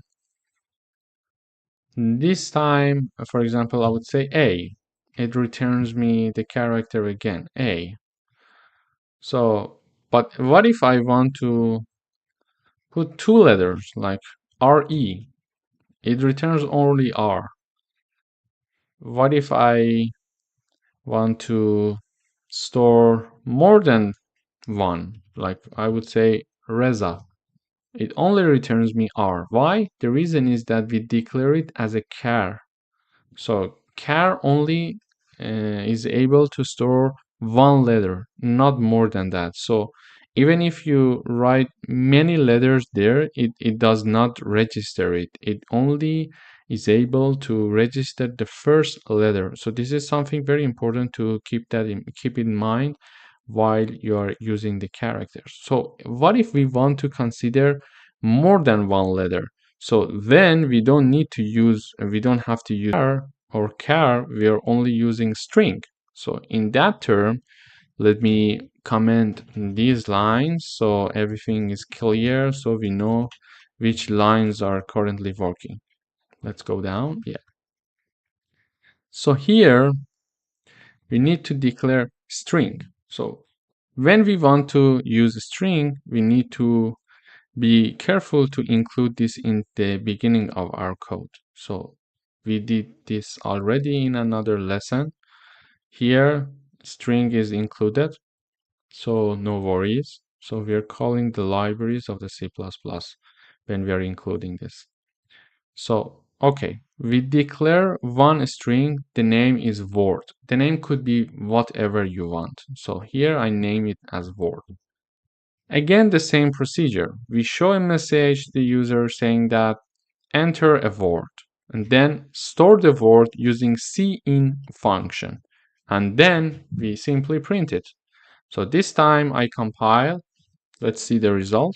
A: This time, for example, I would say A. It returns me the character again, A. So, but what if I want to put two letters like RE? It returns only R. What if I want to store more than one? Like I would say Reza. It only returns me R. Why? The reason is that we declare it as a char. So char only is able to store one letter, not more than that. So even if you write many letters there, it does not register it. It only is able to register the first letter. So this is something very important to keep in mind while you are using the characters. So what if we want to consider more than one letter? So then we don't have to use char or char, we are only using string. So in that term, let me comment these lines so everything is clear, so we know which lines are currently working. Let's go down. Yeah. So here we need to declare string. So when we want to use a string, we need to be careful to include this in the beginning of our code. So we did this already in another lesson. Here, string is included, so no worries. So we are calling the libraries of the C++ when we are including this. So, okay, we declare one string, the name is word. The name could be whatever you want. So here I name it as word. Again, the same procedure. We show a message to the user saying that enter a word, and then store the word using cin function. And then we simply print it. So this time I compile. Let's see the result.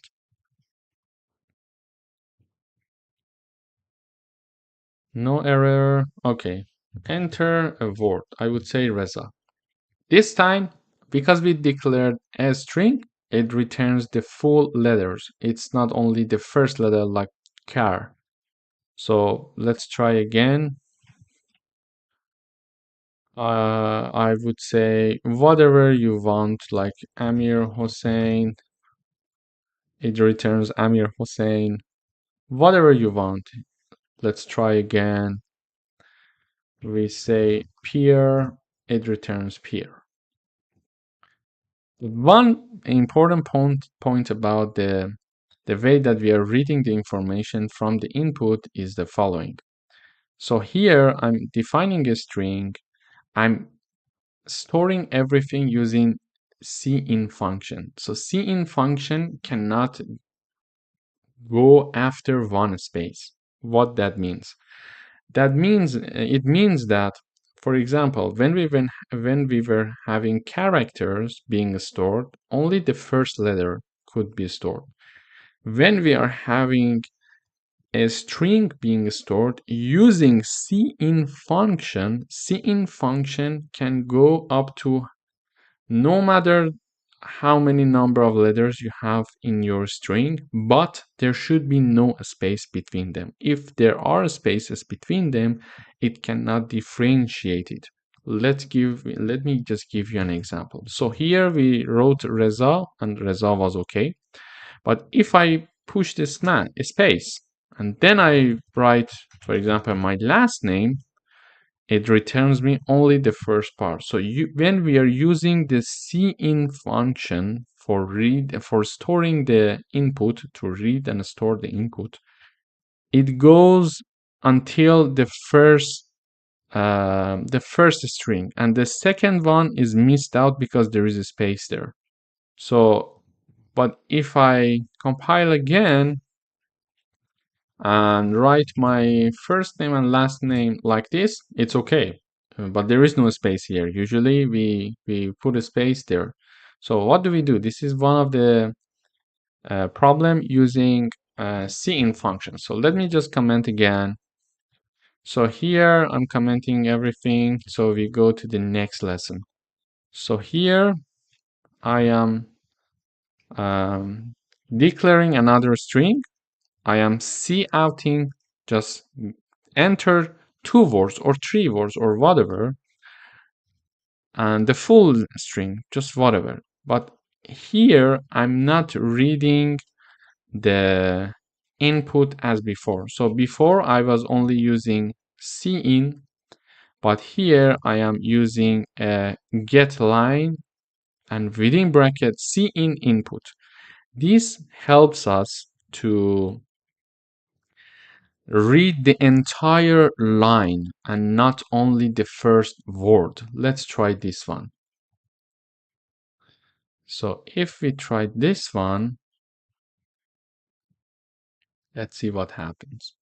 A: No error. Okay. Enter a word. I would say Reza. This time, because we declared a string, it returns the full letters. It's not only the first letter like car. So let's try again. I would say whatever you want, like Amir Hossein. It returns Amir Hossein. Whatever you want. Let's try again. We say peer. It returns peer. One important point about the way that we are reading the information from the input is the following. So here I'm defining a string. I'm storing everything using cin function. So cin function cannot go after one space. What that means? That means it means that, for example, when we were having characters being stored, only the first letter could be stored. When we are having a string being stored using cin function can go up to no matter how many number of letters you have in your string, but there should be no space between them. If there are spaces between them, it cannot differentiate it. Let me just give you an example. So here we wrote Reza and Reza was okay. But if I push this space and then I write, for example, my last name, it returns me only the first part. So when we are using the cin function for storing the input, to read and store the input, it goes until the first string, and the second one is missed out because there is a space there. So, but if I compile again and write my first name and last name like this, it's okay. But there is no space here. Usually we put a space there. So what do we do? This is one of the problem using cin function. So let me just comment again. So here I'm commenting everything. So we go to the next lesson. So here I am declaring another string. I am couting, just enter 2 words or 3 words or whatever, and the full string, just whatever. But here I'm not reading the input as before. So before I was only using cin, but here I am using a get line and within bracket cin input. This helps us to read the entire line and not only the first word. Let's try this one. So if we try this one, let's see what happens.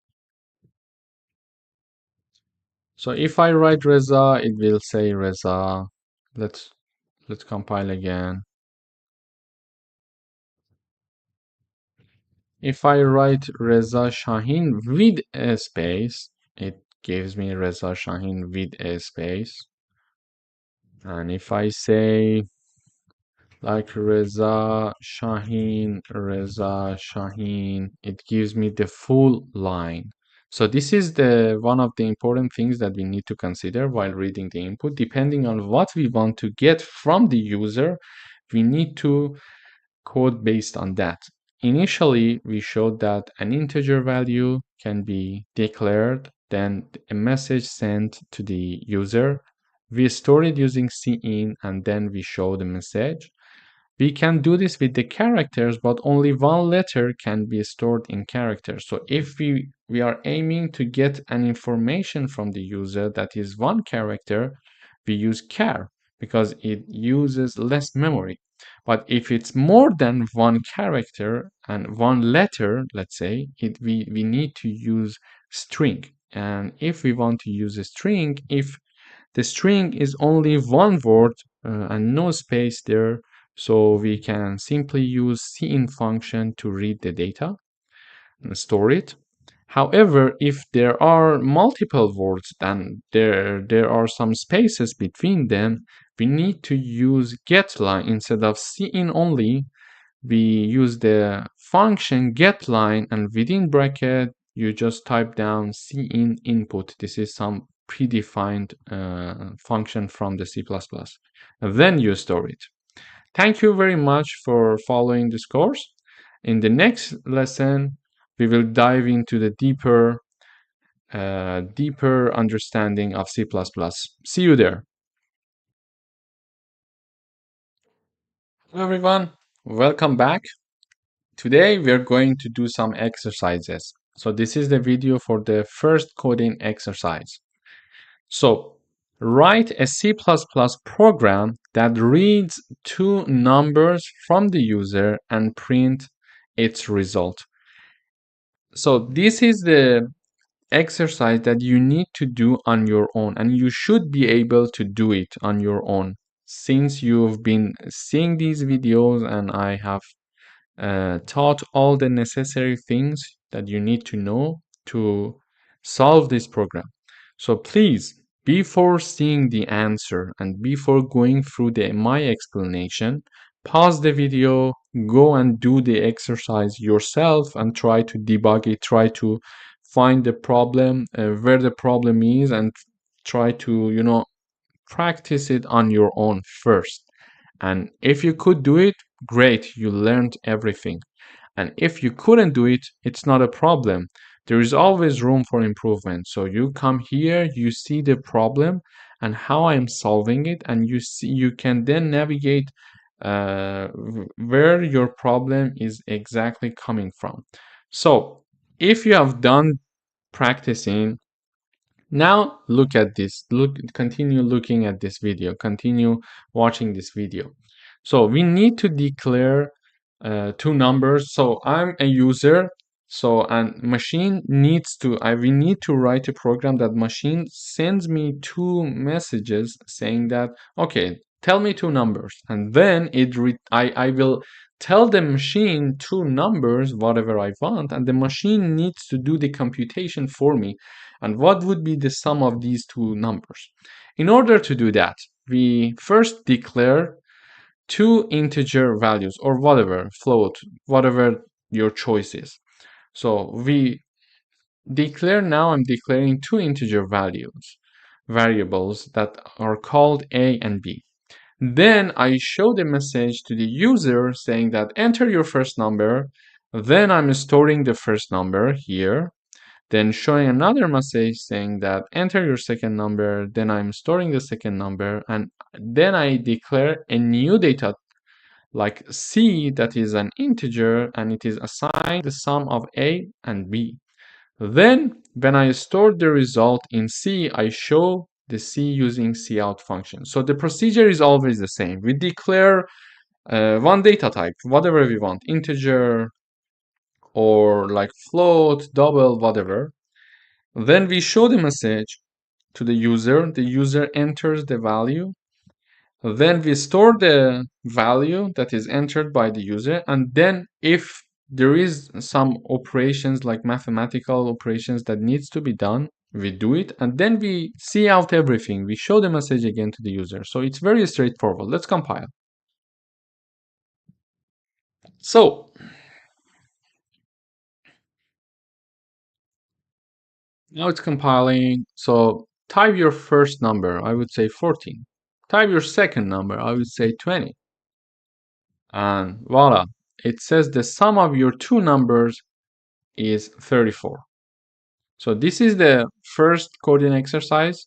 A: So if I write Reza, it will say Reza. Let's compile again. If I write Reza Shahin with a space, it gives me Reza Shahin with a space. And if I say like Reza Shaheen, it gives me the full line. So this is the one of the important things that we need to consider while reading the input. Depending on what we want to get from the user, we need to code based on that. Initially, we showed that an integer value can be declared, then a message sent to the user. We store it using cin, and then we show the message. We can do this with the characters, but only one letter can be stored in characters. So if we are aiming to get an information from the user that is one character, we use char because it uses less memory. But if it's more than one character and one letter, let's say, we need to use string. And if we want to use a string, if the string is only one word and no space there, so we can simply use cin function to read the data and store it. However, if there are multiple words and there are some spaces between them, we need to use getLine instead of cin only. We use the function getLine, and within bracket you just type down cin input. This is some predefined function from the C++. And then you store it. Thank you very much for following this course. In the next lesson, we will dive into the deeper understanding of C++. See you there. Hello everyone, welcome back. Today we are going to do some exercises. So this is the video for the first coding exercise. So write a C++ program that reads two numbers from the user and print its result. So this is the exercise that you need to do on your own, and you should be able to do it on your own since you've been seeing these videos and I have taught all the necessary things that you need to know to solve this program. So please, before seeing the answer and before going through my explanation, pause the video, go and do the exercise yourself and try to debug it, try to find the problem, where the problem is, and try to, practice it on your own first. And if you could do it, great, you learned everything. And if you couldn't do it, it's not a problem. There is always room for improvement. So you come here, you see the problem and how I'm solving it, and you can then navigate where your problem is exactly coming from. So if you have done practicing, now look at this, continue looking at this video, continue watching this video. So we need to declare two numbers. So I'm a user, so and machine needs to, we need to write a program that machine sends me two messages saying that, okay, tell me two numbers, and then I will tell the machine two numbers, whatever I want, and the machine needs to do the computation for me. And what would be the sum of these two numbers? In order to do that, we first declare two integer values or whatever, float, whatever your choice is. So we declare, now I'm declaring two integer variables that are called a and b. Then I show the message to the user saying that enter your first number. Then I'm storing the first number here. Then showing another message saying that enter your second number. Then I'm storing the second number. And then I declare a new data like c that is an integer, and it is assigned the sum of a and b. Then when I store the result in C, I show the C using cout function. So the procedure is always the same. We declare one data type, whatever we want, integer or like float, double, whatever. Then we show the message to the user enters the value. Then we store the value that is entered by the user, and then if there is some operations like mathematical operations that needs to be done, we do it, and then we cout everything. We show the message again to the user. So it's very straightforward. Let's compile. So now it's compiling. So type your first number, I would say 14. Type your second number, I would say 20. And voila, it says the sum of your two numbers is 34. So this is the first coding exercise.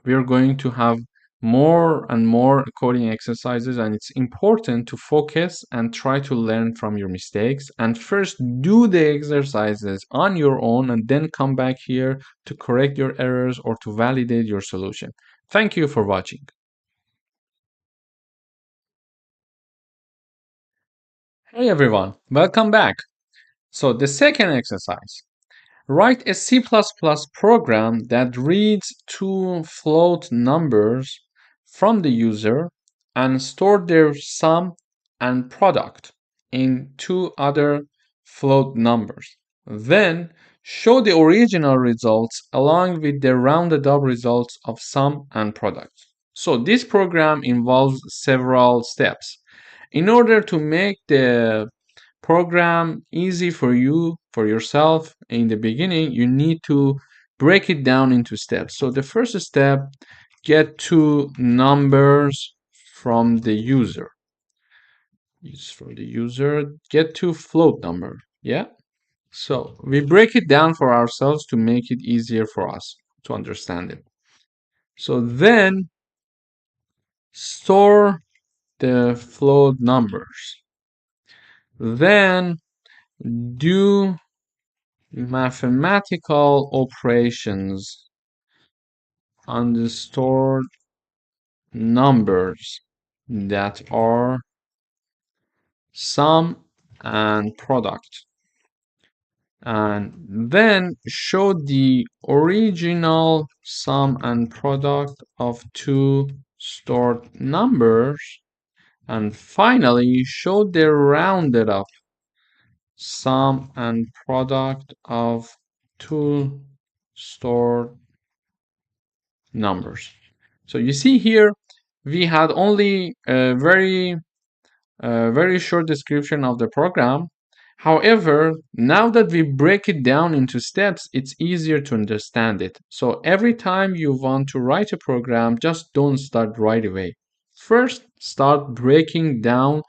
A: We're going to have more and more coding exercises, and it's important to focus and try to learn from your mistakes and first do the exercises on your own and then come back here to correct your errors or to validate your solution. Thank you for watching. Hey everyone, welcome back. So the second exercise. Write a C++ program that reads two float numbers from the user and store their sum and product in two other float numbers. Then show the original results along with the rounded up results of sum and product. So this program involves several steps. In order to make the program easy for you, for yourself in the beginning, you need to break it down into steps. So the first step, get two numbers from the user. Use for the user, get two float number. Yeah. So we break it down for ourselves to make it easier for us to understand it. So then store the float numbers. Then do mathematical operations on the stored numbers that are sum and product, and then show the original sum and product of two stored numbers, and finally show the rounded up sum and product of two stored numbers. So you see here, we had only a very short description of the program. However, now that we break it down into steps, it's easier to understand it. So every time you want to write a program, just don't start right away. First, start breaking down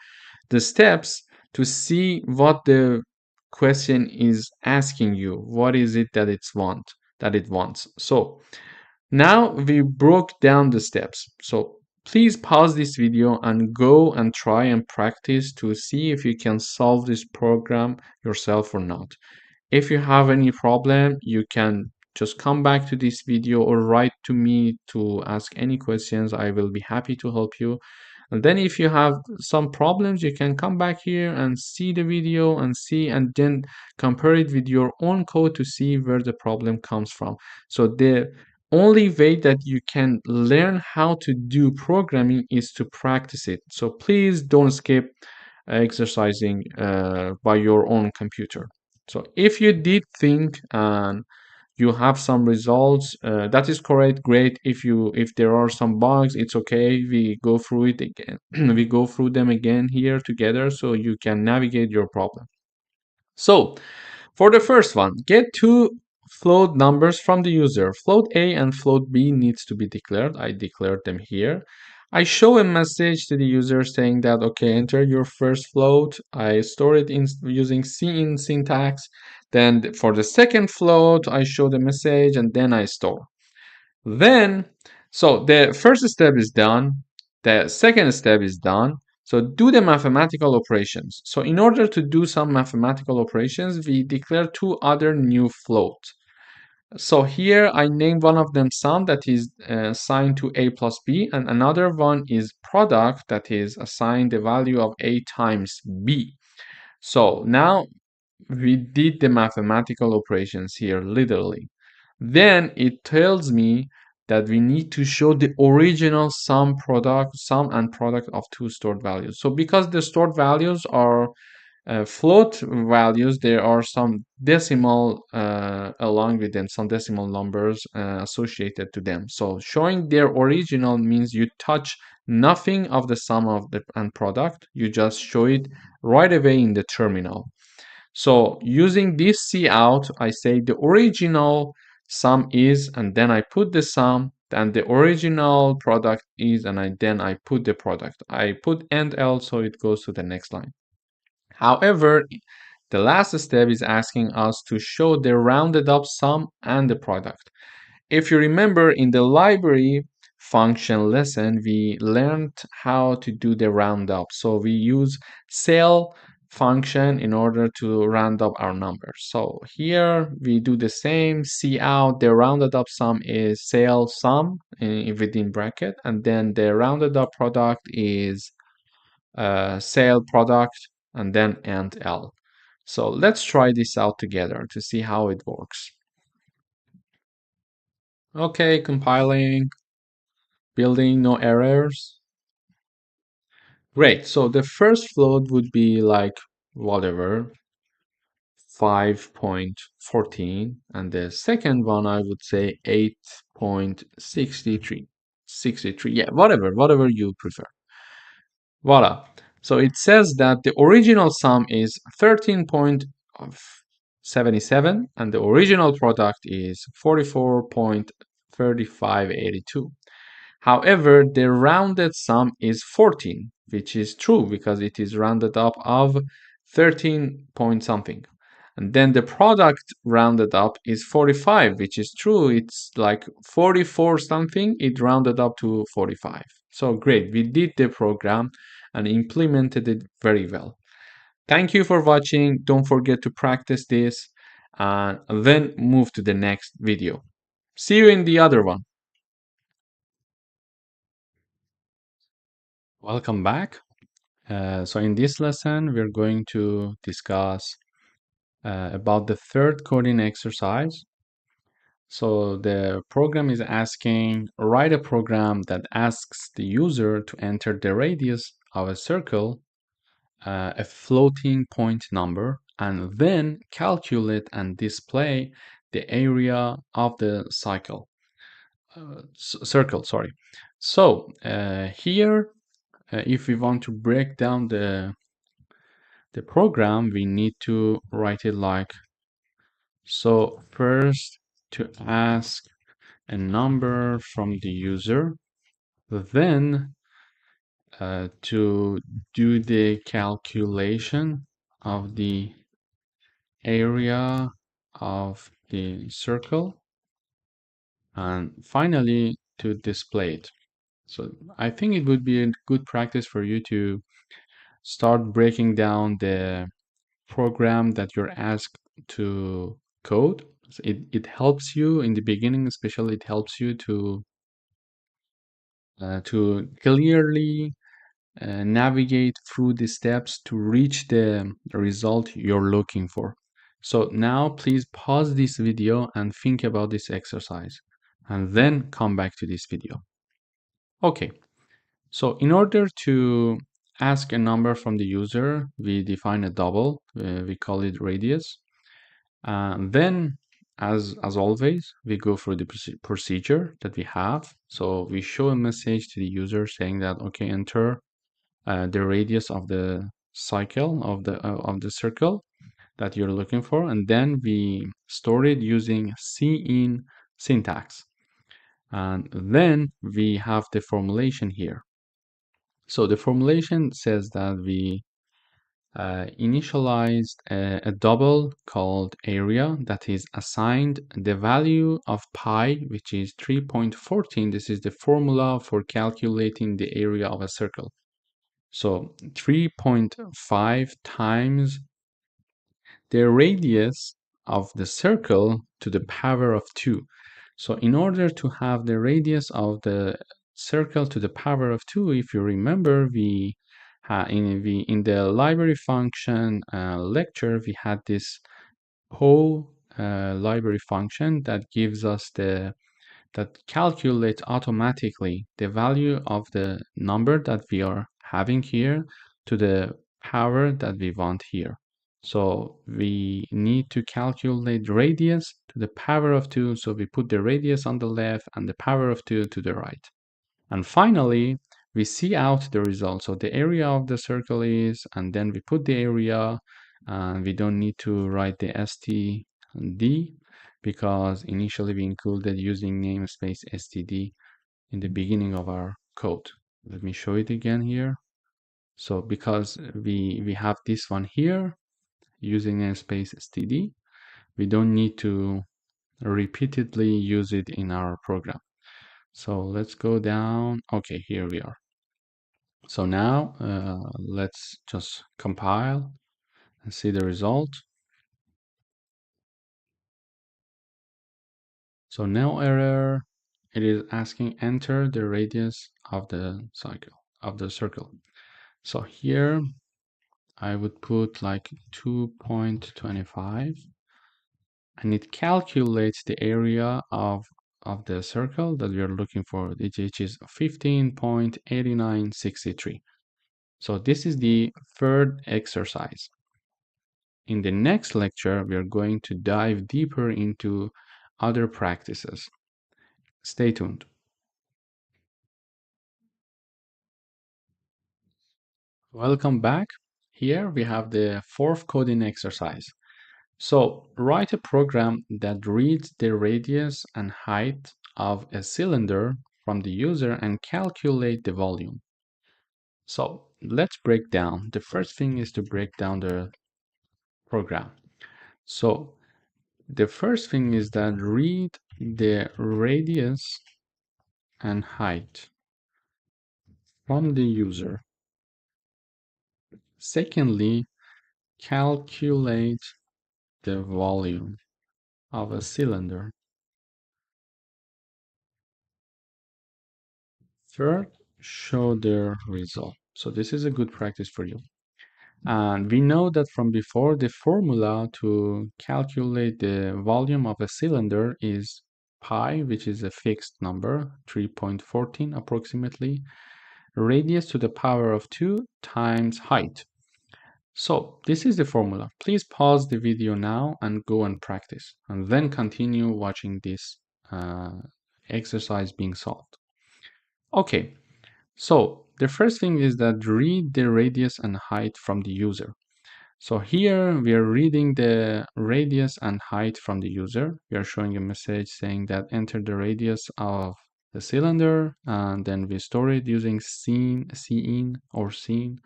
A: the steps to see what the question is asking you. What is it that it wants? So now we broke down the steps. So please pause this video and go and try and practice to see if you can solve this program yourself or not. If you have any problem, you can just come back to this video or write to me to ask any questions. I will be happy to help you. And then if you have some problems, you can come back here and see the video and see, and then compare it with your own code to see where the problem comes from. So the only way that you can learn how to do programming is to practice it. So please don't skip exercising by your own computer. So if you did think and you have some results, that is correct, great. If there are some bugs, it's okay, we go through it again. We go through them again here together so you can navigate your problem. So for the first one, get two float numbers from the user. Float A and float B needs to be declared. I declared them here. I show a message to the user saying that, okay, enter your first float. I store it in using cin syntax. Then for the second float, I show the message and then I store. Then, so the first step is done. The second step is done. So do the mathematical operations. So in order to do some mathematical operations, we declare two other new floats. So here I name one of them sum, that is assigned to a plus b, and another one is product, that is assigned the value of a times b. So now we did the mathematical operations here literally. Then it tells me that we need to show the original sum and product of two stored values. So because the stored values are float values, there are some decimal along with them, some decimal numbers associated to them. So showing their original means you touch nothing of the sum of the and product. You just show it right away in the terminal. So using this cout, I say the original sum is, and then I put the sum, and the original product is, and then I put the product. I put end L so it goes to the next line. However, the last step is asking us to show the rounded up sum and the product. If you remember in the library function lesson, we learned how to do the round up. So we use cell function in order to round up our numbers. So here we do the same, cout, the rounded up sum is cell sum within bracket, and then the rounded up product is sale product, and then end L. So let's try this out together to see how it works. Okay, compiling, building, no errors. Great, so the first float would be like whatever, 5.14, and the second one I would say 8.63. 63, yeah, whatever you prefer. Voila. So it says that the original sum is 13.77 and the original product is 44.3582. However, the rounded sum is 14, which is true because it is rounded up of 13 point something. And then the product rounded up is 45, which is true. It's like 44 something. It rounded up to 45. So great. We did the program and implemented it very well. Thank you for watching. Don't forget to practice this and then move to the next video. See you in the other one. Welcome back. So in this lesson, we're going to discuss about the third coding exercise. So the program is asking, write a program that asks the user to enter the radius of a circle, a floating point number, and then calculate and display the area of the circle. Sorry. So here, if we want to break down the program, we need to write it like so. First, to ask a number from the user, then to do the calculation of the area of the circle, and finally to display it. So I think it would be a good practice for you to start breaking down the program that you're asked to code. So it helps you in the beginning, especially it helps you to clearly navigate through the steps to reach the result you're looking for. So now please pause this video and think about this exercise and then come back to this video. Okay, so in order to ask a number from the user, we define a double, we call it radius. Then, as always, we go through the procedure that we have. So we show a message to the user saying that, okay, enter the radius of the cycle of the circle that you're looking for, and then we store it using cin syntax. And then we have the formulation here. So the formulation says that we initialized a double called area that is assigned the value of pi, which is 3.14. This is the formula for calculating the area of a circle. So 3.5 times the radius of the circle to the power of 2. So in order to have the radius of the circle to the power of 2, if you remember, we in the library function lecture, we had this whole library function that gives us that calculates automatically the value of the number that we are having here to the power that we want here. So we need to calculate radius to the power of 2. So we put the radius on the left and the power of 2 to the right. And finally, we see out the result. So the area of the circle is, and then we put the area, and we don't need to write the std because initially we included using namespace std in the beginning of our code. Let me show it again here. So because we have this one here using namespace std, we don't need to repeatedly use it in our program. So let's go down. Okay, here we are. So now let's just compile and see the result. So no error. It is asking enter the radius of the circle. So here I would put like 2.25, and it calculates the area of the circle that we are looking for, which is 15.8963. So this is the third exercise. In the next lecture, we are going to dive deeper into other practices. Stay tuned. Welcome back. Here we have the fourth coding exercise. So write a program that reads the radius and height of a cylinder from the user and calculate the volume. So let's break down. The first thing is to break down the program. So the first thing is that read the radius and height from the user. Secondly, calculate the volume of a cylinder. Third, show the result. So this is a good practice for you. And we know that from before, the formula to calculate the volume of a cylinder is pi, which is a fixed number, 3.14 approximately, radius to the power of 2 times height. So this is the formula. Please pause the video now and go and practice, and then continue watching this exercise being solved. Okay, so the first thing is that read the radius and height from the user. So here we are reading the radius and height from the user. We are showing a message saying that enter the radius of the cylinder, and then we store it using cin or scene.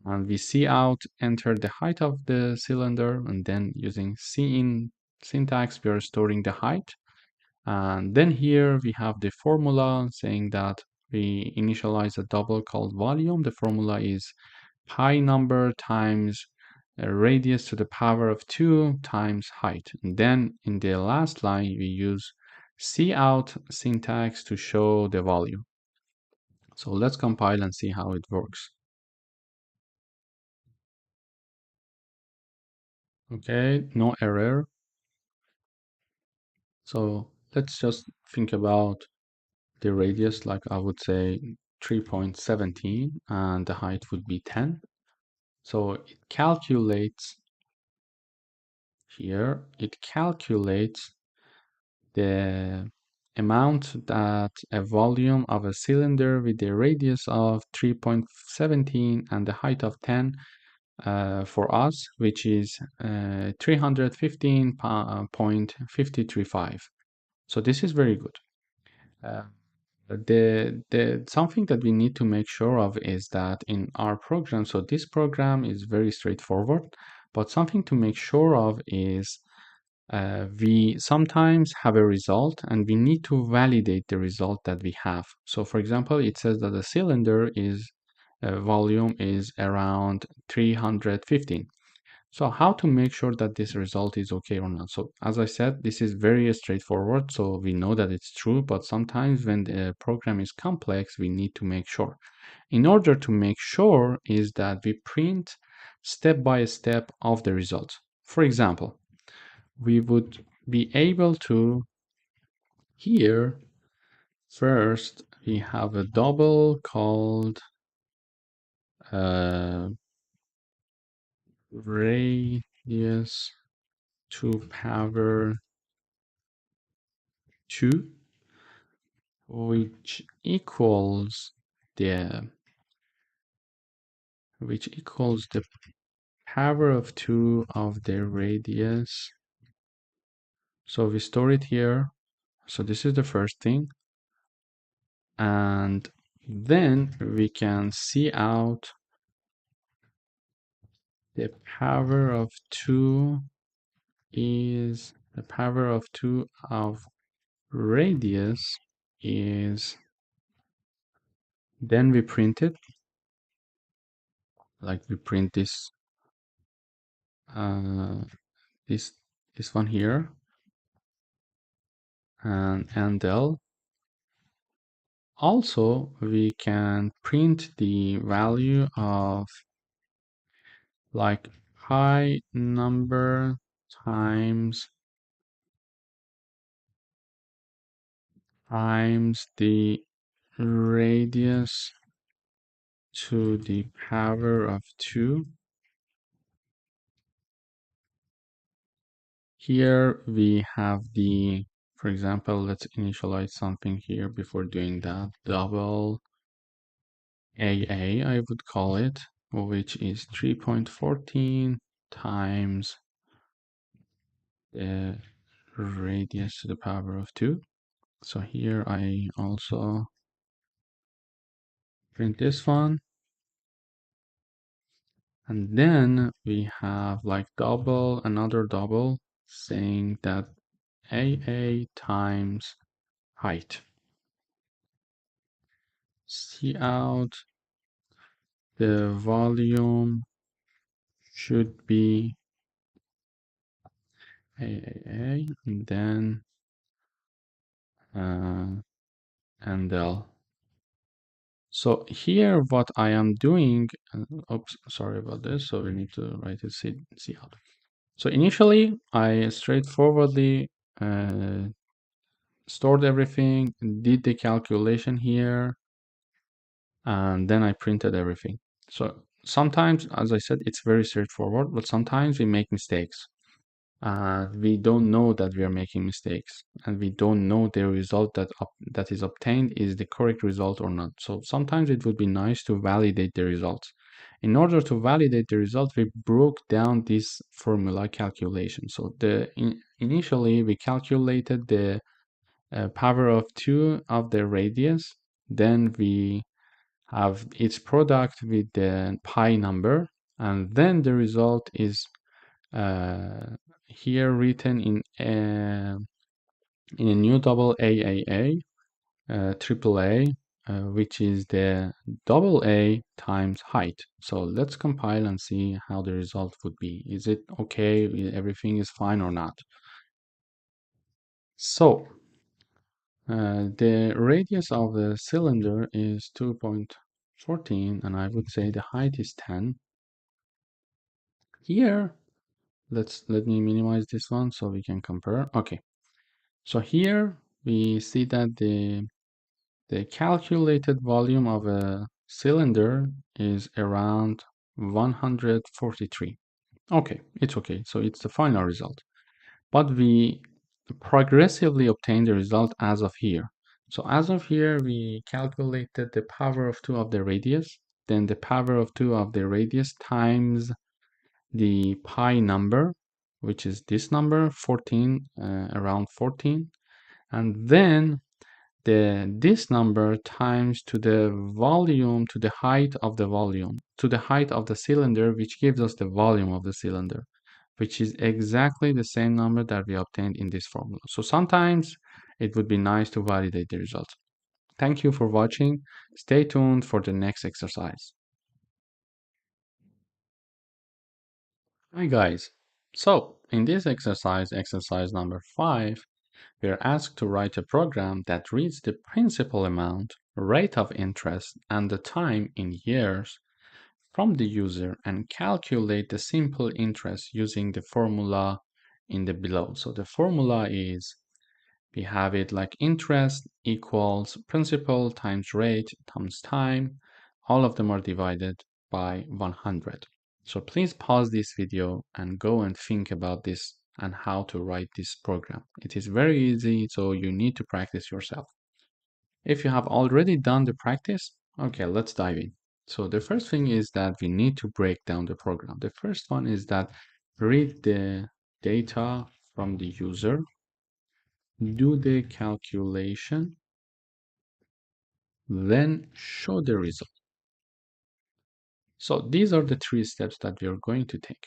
A: And we see out enter the height of the cylinder, and then using cin syntax we are storing the height. And then here we have the formula saying that we initialize a double called volume. The formula is pi number times radius to the power of 2 times height. And then in the last line we use cout syntax to show the volume. So let's compile and see how it works. Okay, no error. So let's just think about the radius, like I would say 3.17, and the height would be 10. So it calculates here, it calculates the amount that a volume of a cylinder with a radius of 3.17 and the height of 10 for us, which is 315.535. So this is very good. The something that we need to make sure of is that in our program, so this program is very straightforward, but something to make sure of is we sometimes have a result and we need to validate the result that we have. So for example, it says that the cylinder is volume is around 315. So how to make sure that this result is okay or not? So as I said, this is very straightforward. So we know that it's true, but sometimes when the program is complex, we need to make sure. In order to make sure is that we print step by step of the results. For example, we would be able to here first we have a double called radius to power 2, which equals the power of 2 of the radius. So we store it here. So this is the first thing. And then we can see out the power of 2 is the power of 2 of radius is, then we print it, like we print this this one here, and del. Also we can print the value of like high number times the radius to the power of 2. Here we have the, for example, let's initialize something here before doing that. Double AA, I would call it, which is 3.14 times the radius to the power of 2. So here I also print this one. And then we have like double, another double, saying that AA times height. See out the volume should be AAA, and then and L. So here what I am doing, oops, sorry about this. So we need to write it see out. So initially I straightforwardly stored everything, did the calculation here, and then I printed everything. So sometimes, as I said, it's very straightforward, but sometimes we make mistakes. We don't know that we are making mistakes, and we don't know the result that is obtained is the correct result or not. So sometimes it would be nice to validate the results. In order to validate the result, we broke down this formula calculation. So initially we calculated the power of 2 of the radius. Then we have its product with the pi number, and then the result is here written in a new double AAA, triple A, which is the double A times height. So let's compile and see how the result would be. Is it okay? Everything is fine or not? So the radius of the cylinder is 2.14, and I would say the height is 10. Here, let me minimize this one so we can compare. Okay, so here we see that the calculated volume of a cylinder is around 143. Okay, it's okay. So it's the final result. But we progressively obtain the result as of here. So as of here, we calculated the power of 2 of the radius, then the power of 2 of the radius times the pi number, which is this number, 14, around 14, and then this number times to the volume, to the height of the volume, to the height of the cylinder, which gives us the volume of the cylinder, which is exactly the same number that we obtained in this formula. So sometimes it would be nice to validate the results. Thank you for watching. Stay tuned for the next exercise. Hi guys. So in this exercise number 5, we are asked to write a program that reads the principal amount, rate of interest, and the time in years from the user and calculate the simple interest using the formula in the below. So the formula is, we have it like interest equals principal times rate times time. All of them are divided by 100. So please pause this video and go and think about this and how to write this program. It is very easy, so you need to practice yourself. If you have already done the practice, okay, let's dive in. So the first thing is that we need to break down the program. The first one is that read the data from the user, do the calculation, then show the result. So these are the three steps that we are going to take.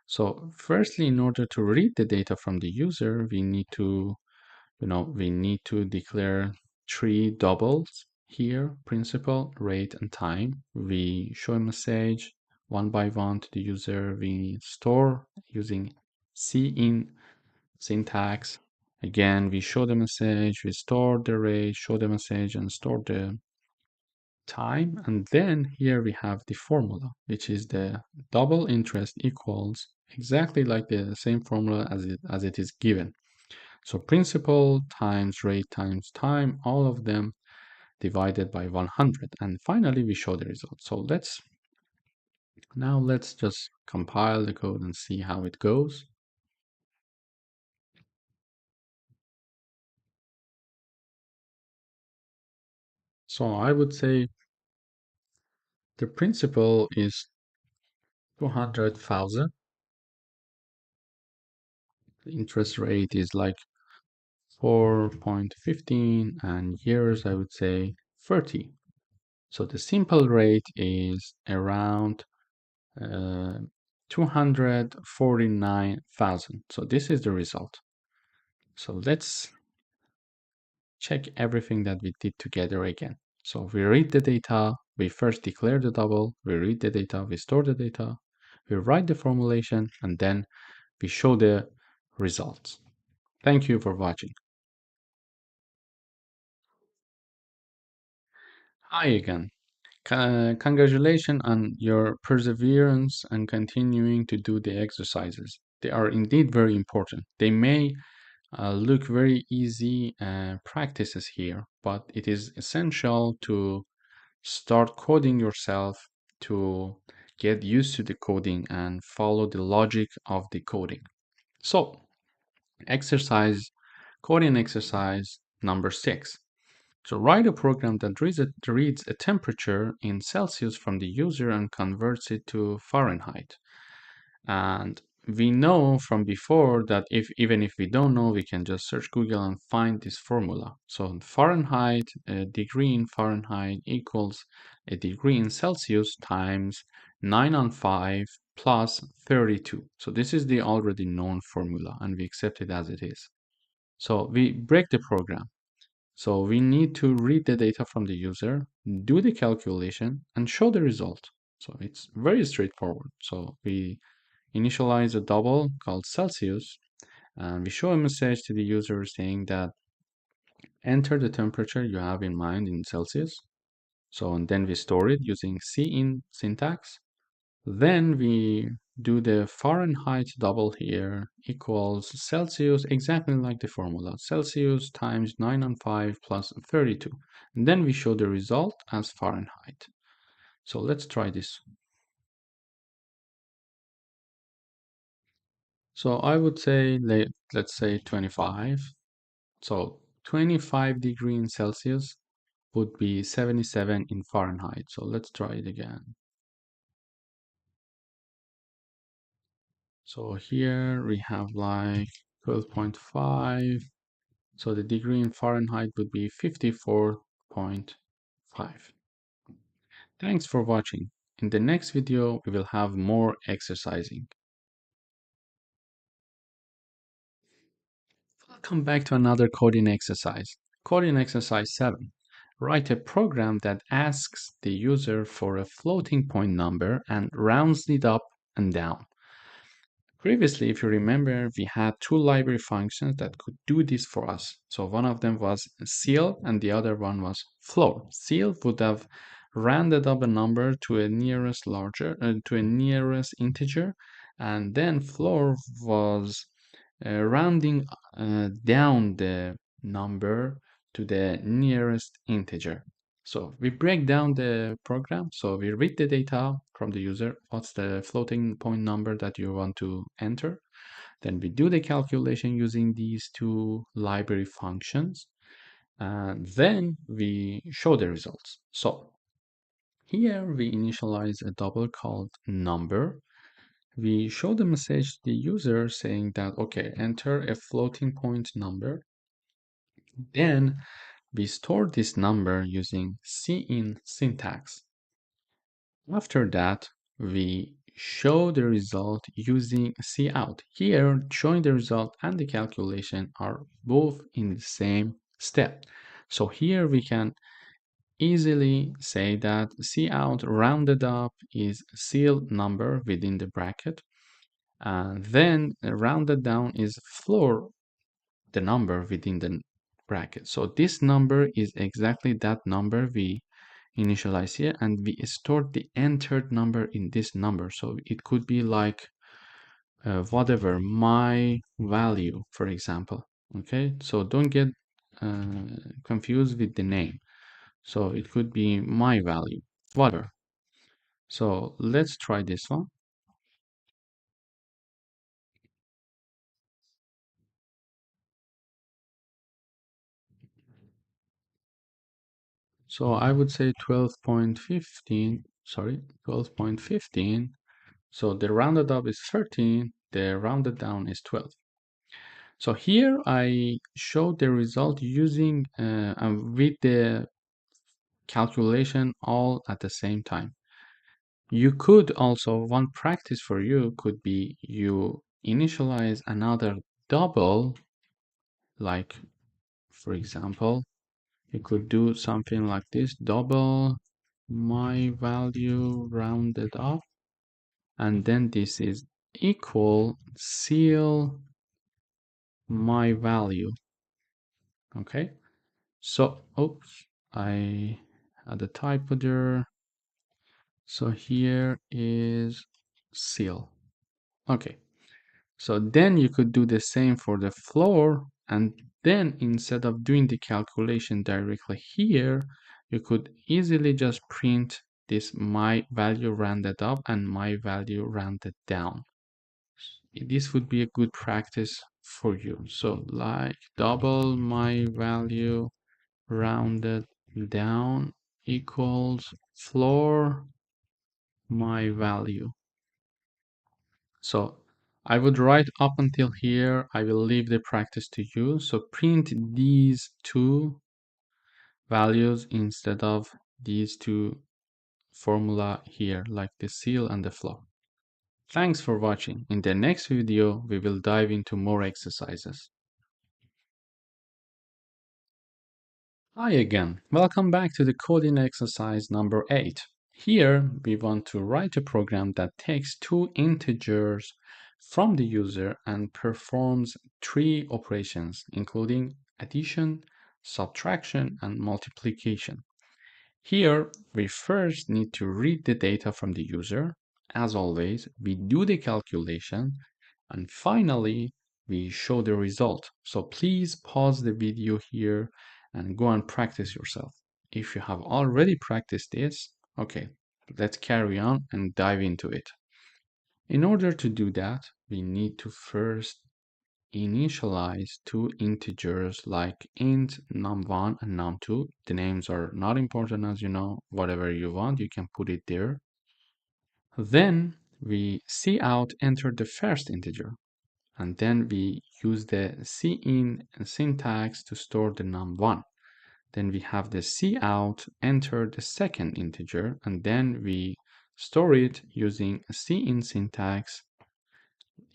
A: So firstly, in order to read the data from the user, we need to declare three doubles here: principal, rate, and time. We show a message one by one to the user. We store using cin syntax. Again, we show the message, we store the rate, show the message, and store the time. And then here we have the formula, which is the double interest equals exactly like the same formula as it is given. So principal times rate times time, all of them divided by 100. And finally, we show the result. So let's just compile the code and see how it goes. So I would say the principal is 200,000. The interest rate is like 4.15, and years, I would say 30. So the simple rate is around 249,000. So this is the result. So let's check everything that we did together again. So we read the data, we first declare the double, we read the data, we store the data, we write the formulation, and then we show the results. Thank you for watching. Hi again. Congratulations on your perseverance and continuing to do the exercises. They are indeed very important. They may look very easy practices here, but it is essential to start coding yourself, to get used to the coding and follow the logic of the coding. So, coding exercise number 6. So write a program that reads a temperature in Celsius from the user and converts it to Fahrenheit. And we know from before that even if we don't know, we can just search Google and find this formula. So Fahrenheit, a degree in Fahrenheit equals a degree in Celsius times 9 on 5 plus 32. So this is the already known formula, and we accept it as it is. So we break the program. So we need to read the data from the user, do the calculation, and show the result. So it's very straightforward. So we initialize a double called Celsius, and we show a message to the user saying that enter the temperature you have in mind in Celsius. So and then we store it using cin syntax. Then we do the Fahrenheit double here equals Celsius, exactly like the formula. Celsius times 9 on 5 plus 32. And then we show the result as Fahrenheit. So let's try this. So I would say, let's say 25. So 25 degree in Celsius would be 77 in Fahrenheit. So let's try it again. So here we have like 12.5. So the degree in Fahrenheit would be 54.5. Thanks for watching. In the next video, we will have more exercising. Welcome back to another coding exercise. Coding exercise 7. Write a program that asks the user for a floating point number and rounds it up and down. Previously, if you remember, we had two library functions that could do this for us. So one of them was ceil and the other one was floor. Ceil would have rounded up a number to a nearest integer, and then floor was rounding down the number to the nearest integer. So we break down the program. So we read the data from the user. What's the floating point number that you want to enter? Then we do the calculation using these two library functions. And then we show the results. So here we initialize a double called number. We show the message to the user saying that, okay, enter a floating point number. Then we store this number using cin syntax. After that, we show the result using cout. Here, showing the result and the calculation are both in the same step. So here we can easily say that cout rounded up is ceil number within the bracket, and then rounded down is floor, the number within the bracket. So this number is exactly that number we initialize here, and we store the entered number in this number. So it could be like whatever, my value, for example. Okay, so don't get confused with the name. So it could be my value, whatever. So let's try this one. So I would say 12.15, sorry, 12.15. So the rounded up is 13, the rounded down is 12. So here I show the result using and with the calculation all at the same time. You could also, one practice for you could be you initialize another double, like for example, you could do something like this, double my value rounded up, and then this is equal ceil my value. Okay, so oops, I had a typo there. So here is ceil. Okay, so then you could do the same for the floor, and then instead of doing the calculation directly here, you could easily just print this my value rounded up and my value rounded down. This would be a good practice for you. So like double my value rounded down equals floor my value. So I would write up until here. I will leave the practice to you. So print these two values instead of these two formula here, like the ceil and the floor. Thanks for watching. In the next video, we will dive into more exercises. Hi again. Welcome back to the coding exercise number 8. Here, we want to write a program that takes two integers from the user and performs three operations, including addition, subtraction, and multiplication. Here, we first need to read the data from the user. As always, we do the calculation, and finally, we show the result. So please pause the video here and go and practice yourself. If you have already practiced this, okay, let's carry on and dive into it. In order to do that, we need to first initialize two integers like int num1 and num2. The names are not important, as you know. Whatever you want, you can put it there. Then we cout enter the first integer, and then we use the cin syntax to store the num1. Then we have the cout enter the second integer, and then we store it using cin syntax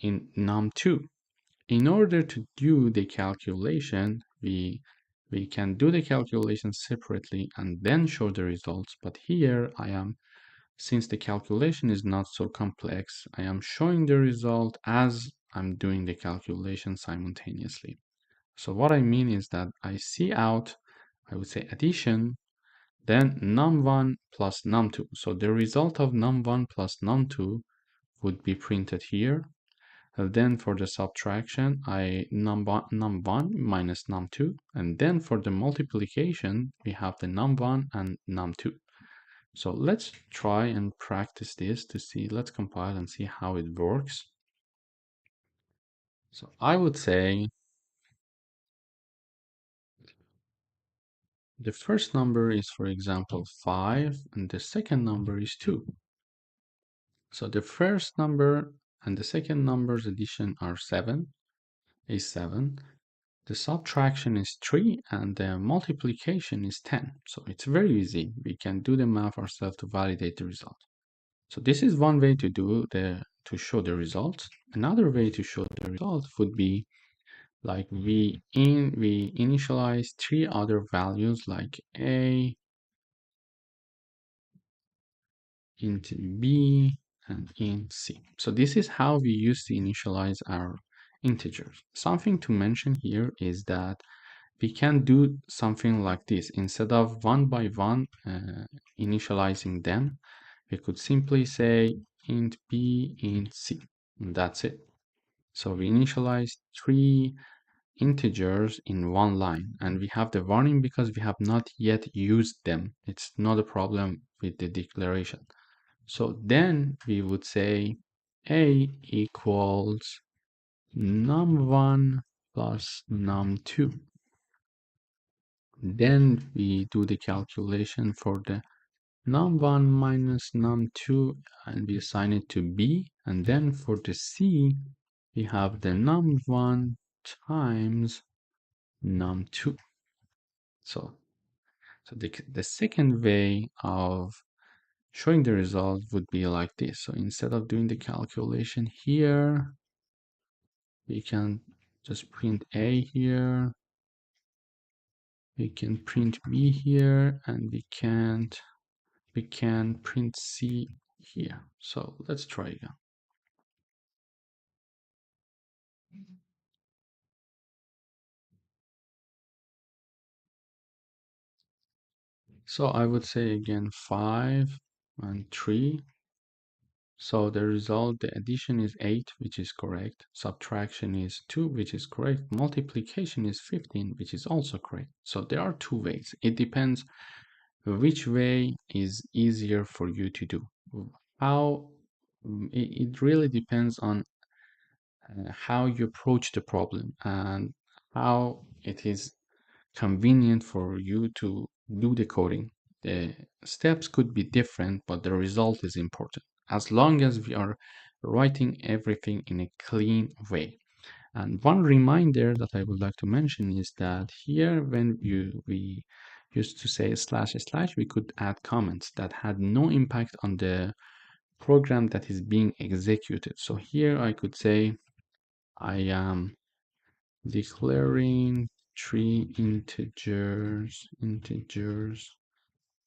A: in num2. In order to do the calculation, we can do the calculation separately and then show the results. But here since the calculation is not so complex, I am showing the result as I'm doing the calculation simultaneously. So what I mean is that I cout, I would say addition, then num1 plus num2. So the result of num1 plus num2 would be printed here. Then for the subtraction, I num1 minus num2. And then for the multiplication, we have the num1 and num2. So let's try and practice this to see. Let's compile and see how it works. So I would say the first number is, for example, 5, and the second number is 2. So the first number and the second number's addition are 7, is 7. The subtraction is 3, and the multiplication is 10. So it's very easy. We can do the math ourselves to validate the result. So this is one way to show the result. Another way to show the result would be like we initialize 3 other values like a, int b, and int c. So this is how we used to initialize our integers. Something to mention here is that we can do something like this. Instead of one by one initializing them, we could simply say int b, int c, and that's it. So we initialize 3 integers in one line, and we have the warning because we have not yet used them. It's not a problem with the declaration. So then we would say a equals num1 plus num2. Then we do the calculation for the num1 minus num2, and we assign it to b. And then for the c, we have the num1 times num2. So the second way of showing the result would be like this. So instead of doing the calculation here, we can just print a here, we can print b here, and we can print c here. So let's try again. So I would say again 5 and 3. So the result, the addition is 8, which is correct. Subtraction is 2, which is correct. Multiplication is 15, which is also correct. So there are two ways. It depends which way is easier for you to do. How it really depends on how you approach the problem and how it is convenient for you to do the coding. The steps could be different, but the result is important. As long as we are writing everything in a clean way. And one reminder that I would like to mention is that here, when we used to say slash slash, we could add comments that had no impact on the program that is being executed. So here I could say I am declaring 3 integers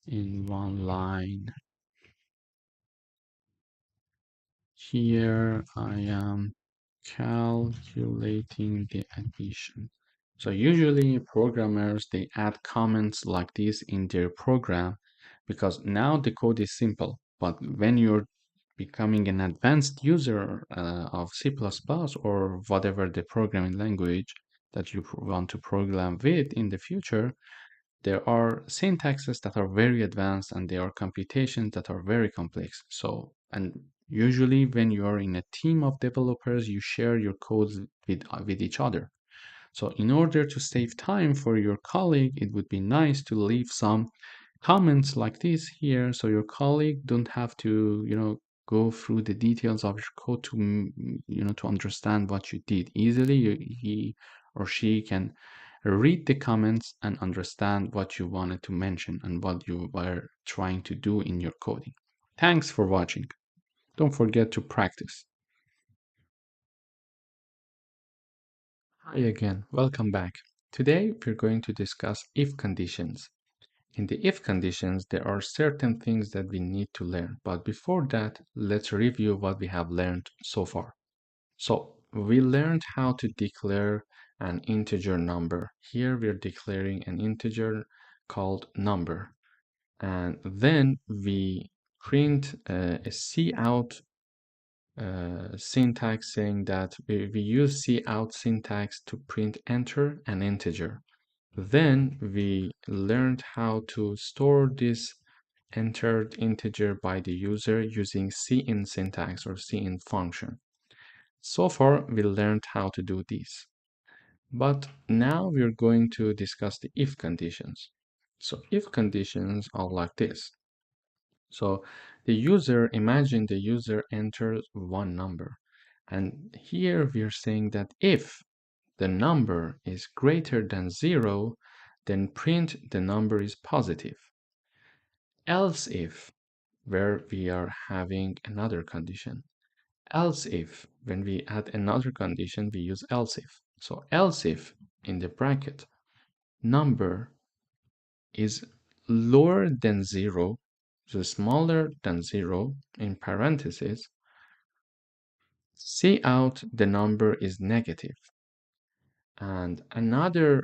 A: in one line. Here I am calculating the addition. So usually programmers, they add comments like this in their program because now the code is simple. But when you're becoming an advanced user of C++ or whatever the programming language that you want to program with in the future, there are syntaxes that are very advanced and there are computations that are very complex. So, and usually when you are in a team of developers, you share your codes with each other. So in order to save time for your colleague, it would be nice to leave some comments like this here so your colleague don't have to, go through the details of your code to, to understand what you did easily. He or she can read the comments and understand what you wanted to mention and what you were trying to do in your coding. Thanks for watching. Don't forget to practice. Hi again, welcome back. Today we're going to discuss if conditions. In the if conditions, there are certain things that we need to learn. But before that, let's review what we have learned so far. So we learned how to declare an integer number. Here we're declaring an integer called number. And then we print a cout syntax saying that we use cout syntax to print enter an integer. Then we learned how to store this entered integer by the user using cin syntax or cin function. So far, we learned how to do this. But now we're going to discuss the if conditions. So if conditions are like this. So imagine the user enters one number. And here we're saying that if the number is greater than 0, then print the number is positive. Else if, where we are having another condition. Else if, when we add another condition, we use else if. So else if, in the bracket, number is lower than 0, so smaller than 0, in parentheses, cout the number is negative. And another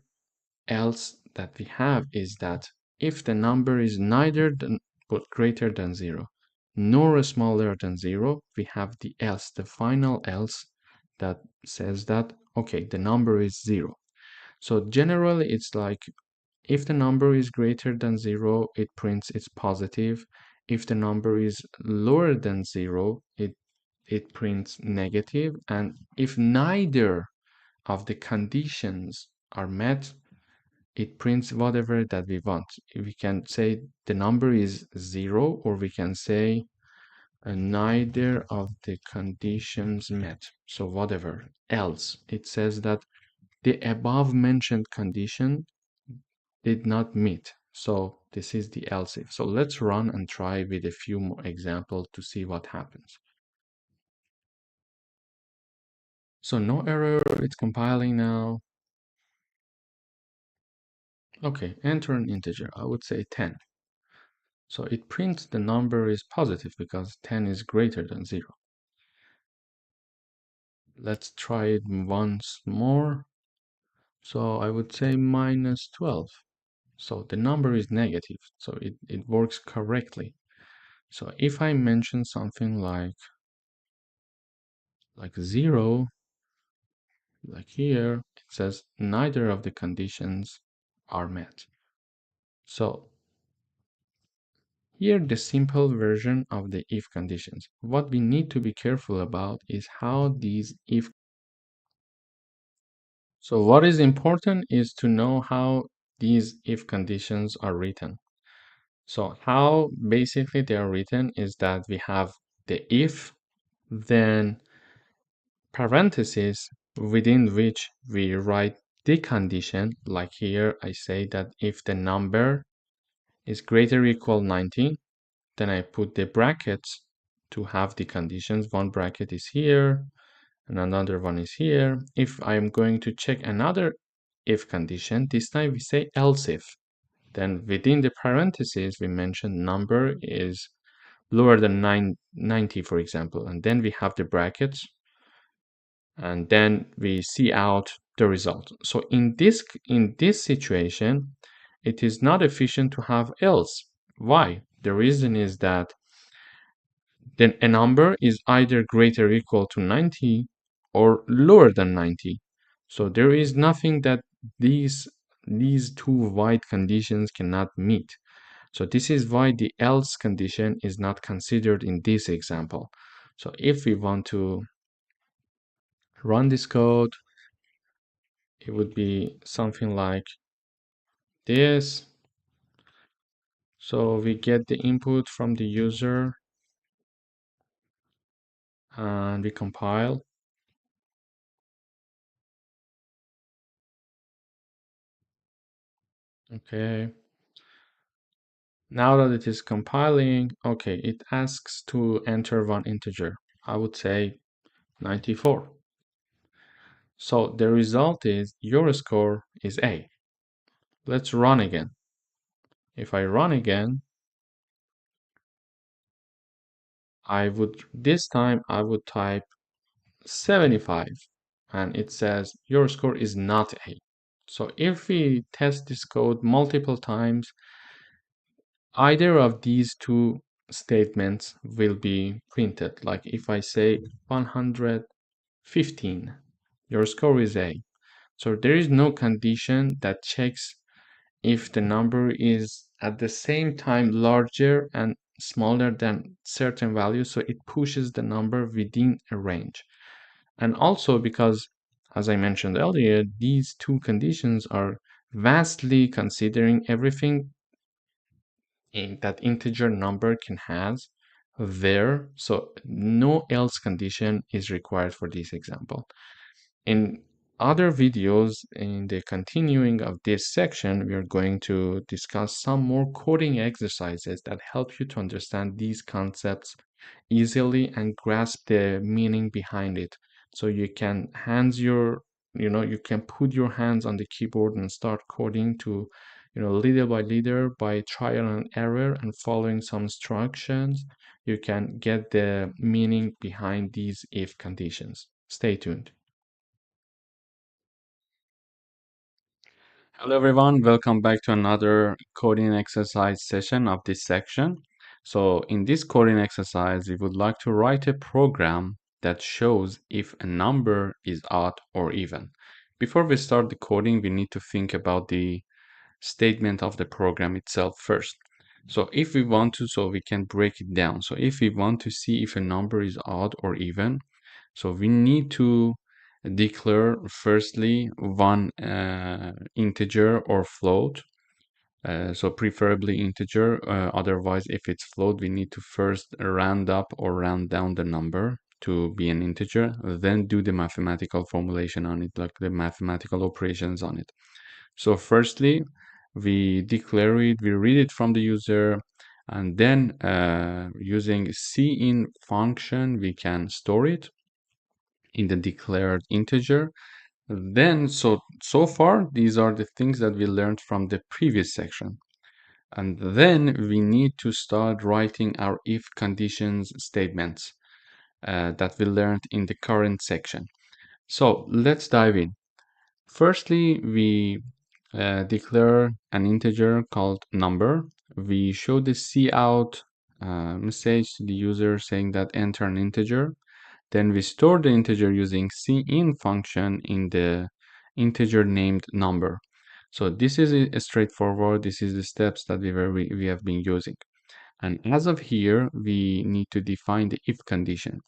A: else that we have is that if the number is neither than but greater than 0 nor smaller than 0, we have the else, the final else that says that, okay, the number is 0. So generally it's like if the number is greater than 0, it prints it's positive. If the number is lower than 0, it prints negative. And if neither of the conditions are met, it prints whatever that we want. We can say the number is 0, or we can say neither of the conditions met. So whatever else, it says that the above mentioned condition did not meet. So this is the else if. So let's run and try with a few more examples to see what happens. So no error, it's compiling now. Okay, enter an integer. I would say 10. So it prints the number is positive because 10 is greater than 0. Let's try it once more. So I would say minus 12. So the number is negative, so it works correctly. So if I mention something like 0, like here, it says neither of the conditions are met. So here the simple version of the if conditions. What we need to be careful about is how these if. So what is important is to know how these if conditions are written. So how basically they are written is that we have the if, then parentheses within which we write the condition. Like here I say that if the number is greater or equal 90, then I put the brackets to have the conditions. One bracket is here and another one is here. If I'm going to check another if condition, this time we say else if. Then within the parentheses, we mention number is lower than 90, for example, and then we have the brackets, and then we cout the result. So in this situation, it is not efficient to have else. Why? The reason is that then a number is either greater or equal to 90 or lower than 90. So there is nothing that these two void conditions cannot meet. So this is why the else condition is not considered in this example. So if we want to run this code, it would be something like this. So we get the input from the user and we compile. Okay. Now that it is compiling, okay, it asks to enter one integer. I would say 94. So the result is your score is A. Let's run again. If I run again, this time I would type 75 and it says your score is not A. So if we test this code multiple times, either of these two statements will be printed. Like if I say 115, your score is A. So there is no condition that checks if the number is at the same time larger and smaller than certain value, so it pushes the number within a range. And also because, as I mentioned earlier, these two conditions are vastly considering everything that integer number can has there, so no else condition is required for this example. In other videos, in the continuing of this section, we are going to discuss some more coding exercises that help you to understand these concepts easily and grasp the meaning behind it. So you can you can put your hands on the keyboard and start coding to, little by little, by trial and error and following some instructions, you can get the meaning behind these if conditions. Stay tuned. Hello everyone, welcome back to another coding exercise session of this section. So in this coding exercise, we would like to write a program that shows if a number is odd or even. Before we start the coding, we need to think about the statement of the program itself first. So if we want to, so we can break it down. So if we want to see if a number is odd or even, so we need to declare firstly one integer or float. So preferably integer. Otherwise, if it's float, we need to first round up or round down the number to be an integer, then do the mathematical formulation on it, like the mathematical operations on it. So firstly, we declare it, we read it from the user, and then using cin function, we can store it in the declared integer. Then, so far, these are the things that we learned from the previous section. And then we need to start writing our if conditions statements that we learned in the current section. So let's dive in. Firstly, we declare an integer called number. We show the cout message to the user saying that enter an integer. Then we store the integer using cin function in the integer named number. So this is straightforward. This is the steps that we have been using. And as of here, we need to define the if condition.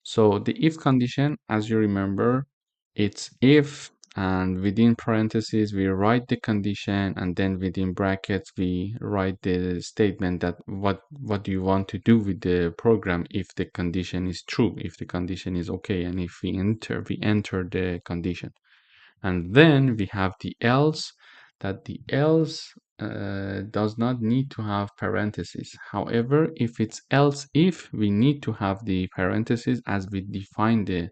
A: So the if condition, as you remember, it's if, and within parentheses, we write the condition, and then within brackets, we write the statement that what do you want to do with the program if the condition is true, if the condition is okay, and if we enter the condition. And then we have the else, that the else does not need to have parentheses. However, if it's else if, we need to have the parentheses as we define the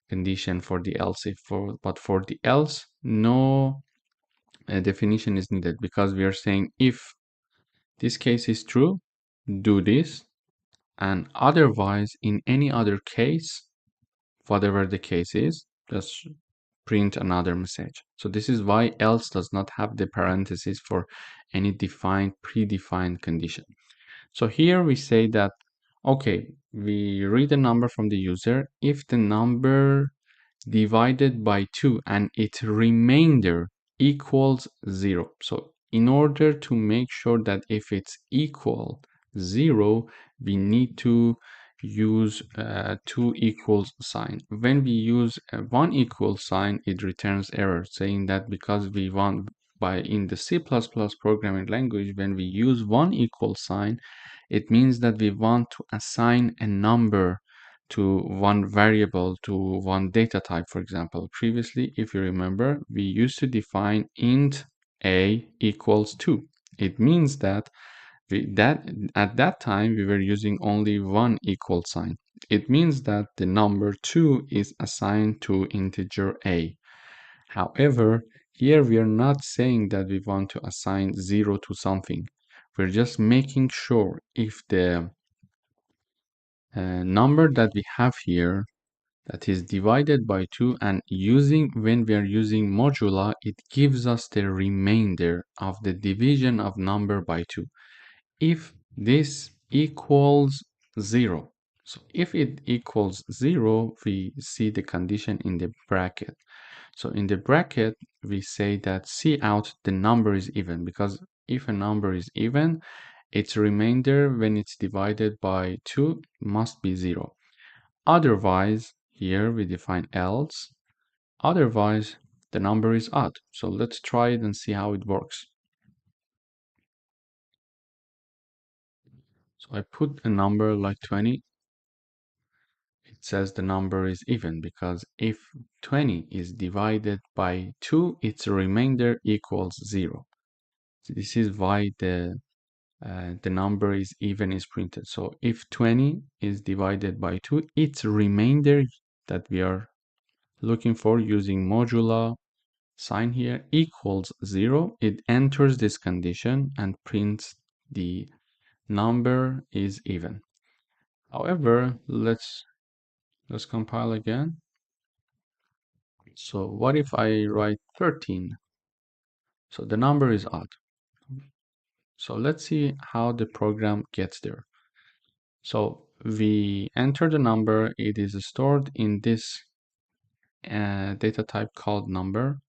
A: condition for the else if. But for the else, no definition is needed, because we are saying if this case is true, do this, and otherwise, in any other case, whatever the case is, just print another message. So this is why else does not have the parentheses for any predefined condition. So here we say that, okay, we read the number from the user. If the number divided by 2 and its remainder equals 0. So in order to make sure that if it's equal 0, we need to use 2 equals sign. When we use 1 equal sign, it returns error, saying that because we want in the C++ programming language, when we use 1 equal sign, it means that we want to assign a number to one variable, to one data type, for example. Previously, if you remember, we used to define int a equals 2. It means that at that time we were using only one equal sign. It means that the number 2 is assigned to integer a. However, here we are not saying that we want to assign 0 to something. We're just making sure if the number that we have here, that is divided by 2, and when we are using modula, it gives us the remainder of the division of number by 2. If this equals 0. So if it equals 0, we see the condition in the bracket. So in the bracket, we say that see out the number is even, because if a number is even, its remainder when it's divided by 2 must be 0. Otherwise, here we define else. Otherwise, the number is odd. So let's try it and see how it works. So I put a number like 20. It says the number is even because if 20 is divided by 2, its remainder equals 0. So this is why the number is even is printed. So if 20 is divided by 2, its remainder that we are looking for using modulo sign here equals 0. It enters this condition and prints the number is even. However, let's compile again. So what if I write 13? So the number is odd. So let's see how the program gets there. So we enter the number, it is stored in this data type called number.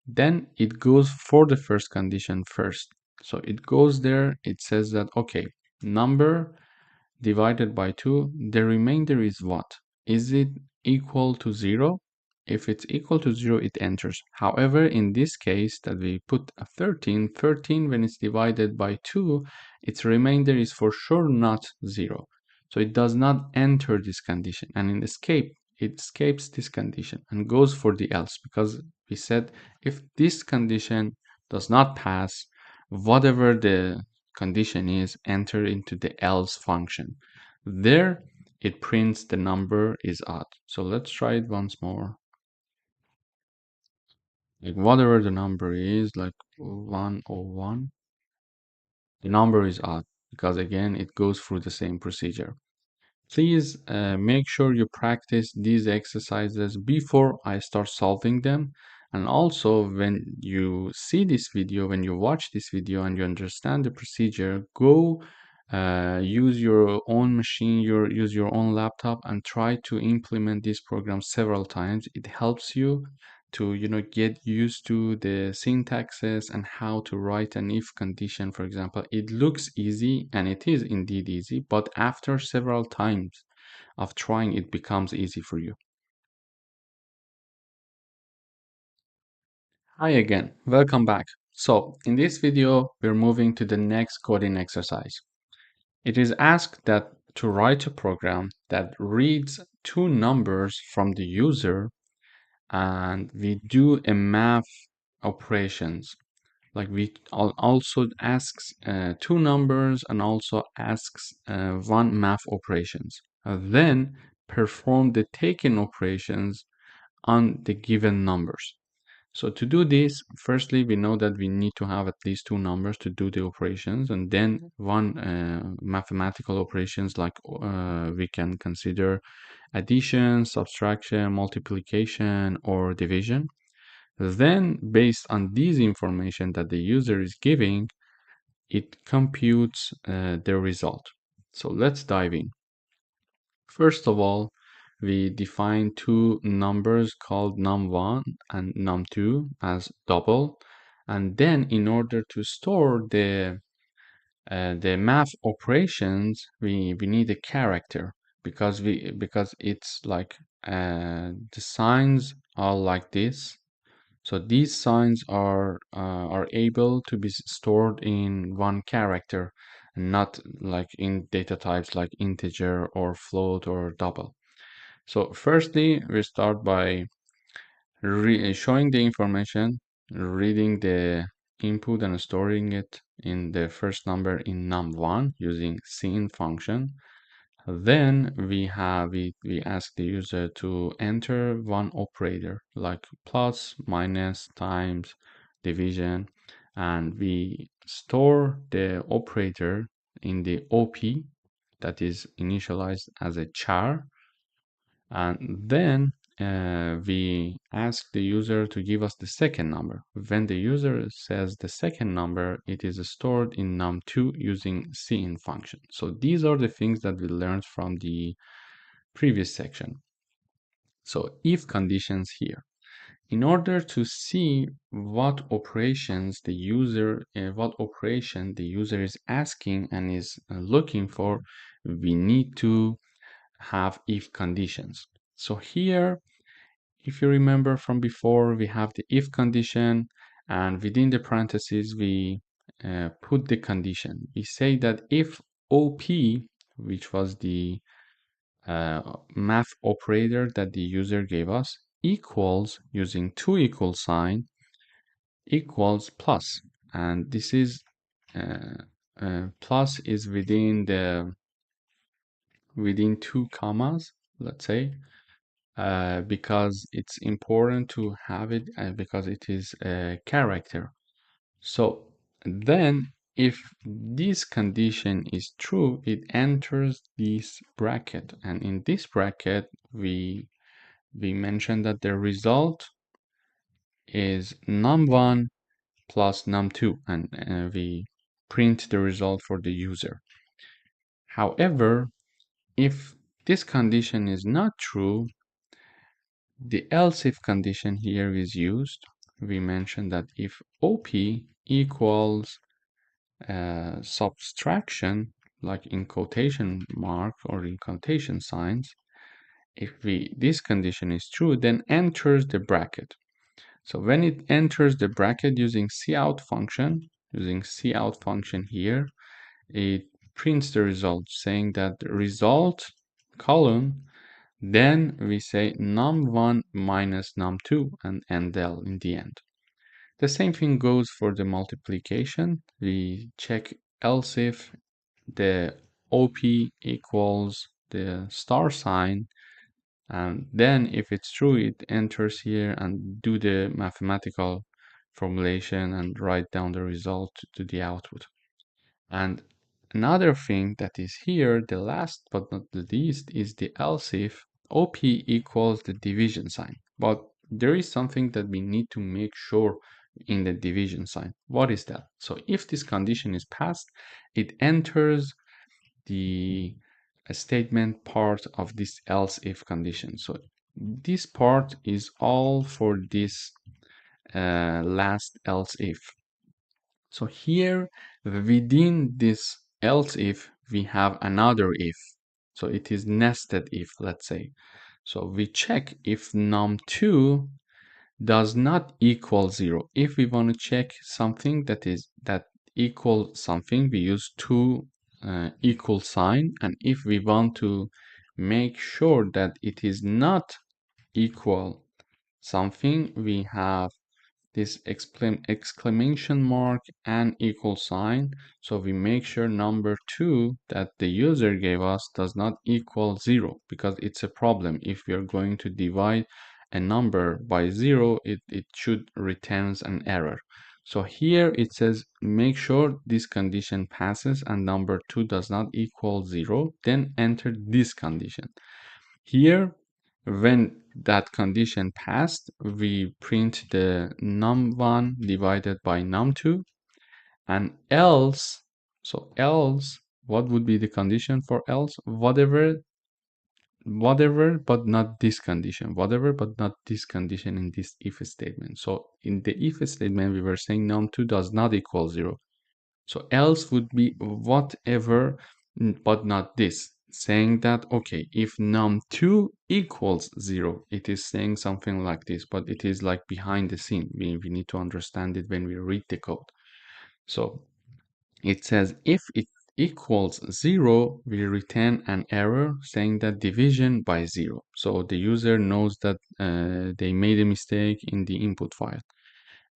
A: Then it goes for the first condition first. So it goes there, it says that, okay, number divided by 2, the remainder is what? Is it equal to 0? If it's equal to 0, it enters. However, in this case that we put a 13, 13 when it's divided by 2, its remainder is for sure not 0. So it does not enter this condition. And in escape, it escapes this condition and goes for the else, because we said if this condition does not pass, whatever the condition is, enter into the else function. There, it prints the number is odd. So let's try it once more. Like whatever the number is, like 101, the number is odd because again, it goes through the same procedure. Please make sure you practice these exercises before I start solving them. And also when you see this video, when you watch this video and you understand the procedure, go use your own machine, use your own laptop and try to implement this program several times. It helps you to get used to the syntaxes and how to write an if condition, for example. It looks easy and it is indeed easy, but after several times of trying, it becomes easy for you. Hi again, welcome back. So in this video, we're moving to the next coding exercise. It is asked that to write a program that reads two numbers from the user and we do a math operations. Like we also asks two numbers and also asks one math operations. Then perform the taken operations on the given numbers. So to do this, firstly, we know that we need to have at least two numbers to do the operations, and then one mathematical operations like we can consider addition, subtraction, multiplication, or division. Then, based on these information that the user is giving, it computes the result. So let's dive in. First of all, we define two numbers called num1 and num2 as double. And then in order to store the math operations, we need a character because it's like the signs are like this. So these signs are able to be stored in one character, not like in data types like integer or float or double. So firstly, we start by showing the information, reading the input and storing it in the first number in num1 using scene function. Then we ask the user to enter one operator like plus, minus, times, division, and we store the operator in the OP that is initialized as a char, and then we ask the user to give us the second number. When the user says the second number, it is stored in num2 using cin function. So these are the things that we learned from the previous section. So if conditions here. In order to see what operation the user is asking and is looking for, we need to have if conditions. So here, if you remember from before, we have the if condition, and within the parentheses, we put the condition. We say that if OP, which was the math operator that the user gave us, equals, using two equal sign, equals plus, and this is plus is within two commas, let's say, because it's important to have it, because it is a character. So then if this condition is true, it enters this bracket, and in this bracket we mentioned that the result is num1 plus num2, and we print the result for the user. However, if this condition is not true, the else if condition here is used. We mentioned that if OP equals subtraction, like in quotation mark or in quotation signs, if this condition is true, then enters the bracket. So when it enters the bracket using cout function, here, it prints the result saying that the result column, then we say num1 minus num2 and endl in the end. The same thing goes for the multiplication. We check else if the OP equals the star sign, and then if it's true, it enters here and do the mathematical formulation and write down the result to the output. And another thing that is here, the last but not the least, is the else if OP equals the division sign. But there is something that we need to make sure in the division sign. What is that? So if this condition is passed, it enters the statement part of this else if condition. So this part is all for this last else if. So here within this else if, we have another if. So it is nested if, let's say. So we check if num2 does not equal 0. If we want to check something that equals something, we use two equal sign, and if we want to make sure that it is not equal something, we have this exclamation mark and equal sign. So we make sure number 2 that the user gave us does not equal 0, because it's a problem. If we are going to divide a number by 0, it should returns an error. So here it says make sure this condition passes and number 2 does not equal 0, then enter this condition. Here, when that condition passed, we print the num1 divided by num2, and else, so else, what would be the condition for else? Whatever but not this condition, whatever but not this condition in this if statement. So in the if statement, we were saying num2 does not equal 0. So else would be whatever but not this, saying that, okay, if num2 equals 0, it is saying something like this, but it is like behind the scene. We need to understand it when we read the code. So it says if it equals 0, we return an error saying that division by 0. So the user knows that they made a mistake in the input file.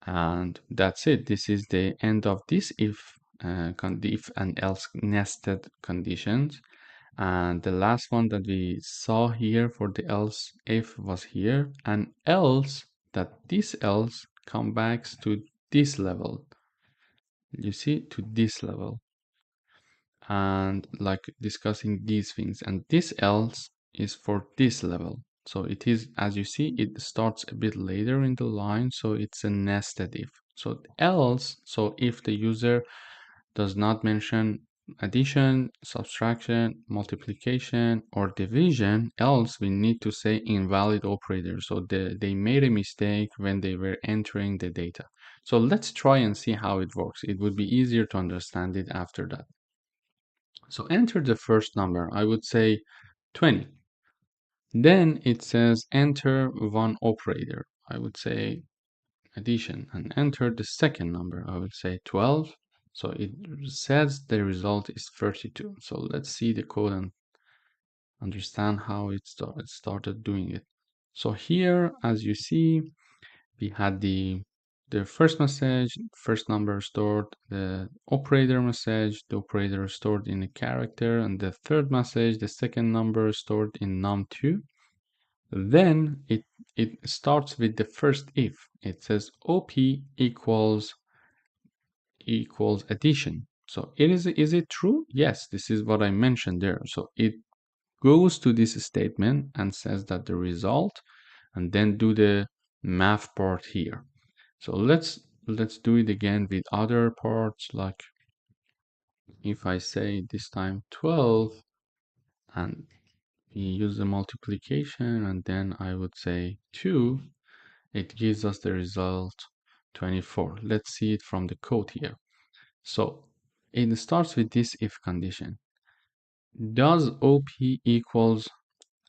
A: And that's it. This is the end of this if and else nested conditions. And the last one that we saw here for the else if was here, and else, that this else comes back to this level. You see, to this level, and like discussing these things, and this else is for this level. So it is, as you see, it starts a bit later in the line, so it's a nested if. So else, so if the user does not mention addition, subtraction, multiplication, or division, else we need to say invalid operator. So they made a mistake when they were entering the data. So let's try and see how it works. It would be easier to understand it after that. So enter the first number. I would say 20. Then it says enter one operator. I would say addition, and enter the second number. I would say 12. So it says the result is 32. So let's see the code and understand how it started doing it. So here, as you see, we had the first message, first number stored, the operator message, the operator stored in a character, and the third message, the second number stored in num2. Then it starts with the first if. It says op equals addition. So is it true? Yes, this is what I mentioned there. So it goes to this statement and says that the result, and then do the math part here. So let's do it again with other parts, like if I say this time 12 and we use the multiplication, and then I would say 2, it gives us the result 24. Let's see it from the code here. So it starts with this if condition. Does OP equals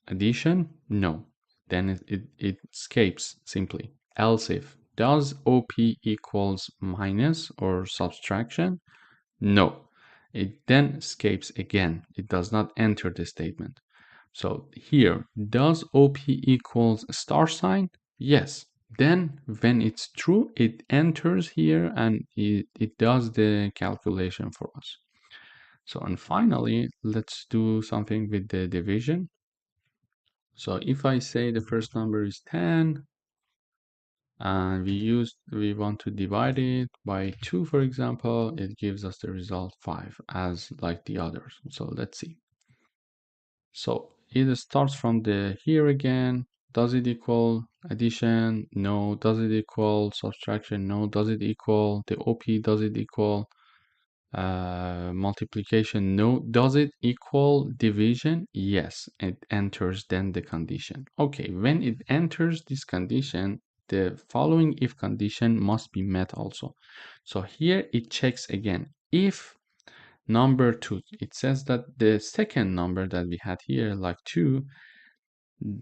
A: addition? No. Then it escapes simply. Else if. Does OP equals minus or subtraction? No. It then escapes again. It does not enter the statement. So here, does OP equals star sign? Yes. Then when it's true, it enters here and it does the calculation for us. So, and finally, let's do something with the division. So if I say the first number is 10, and we want to divide it by 2, for example, it gives us the result 5 as like the others. So let's see. So it starts from the here again. Does it equal addition? No. Does it equal subtraction? No. Does it equal the OP? Does it equal multiplication? No. Does it equal division? Yes. It enters then the condition. Okay, when it enters this condition, the following if condition must be met also. So here it checks again. If number 2, it says that the second number that we had here, like 2,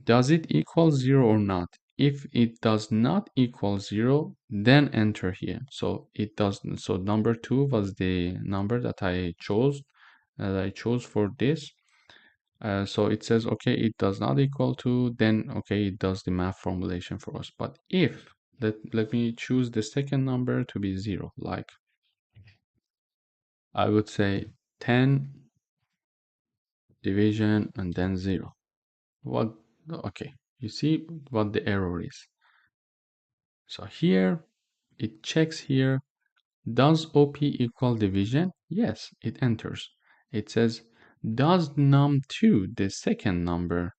A: does it equal 0 or not? If it does not equal 0, then enter here. So it doesn't. So number 2 was the number that I chose for this. So it says, okay, it does not equal to, then okay, it does the math formulation for us. But if, let me choose the second number to be 0, like I would say 10 division and then 0. What? Okay, you see what the error is. So here it checks here, does OP equal division? Yes, it enters. It says, does num2, the second number,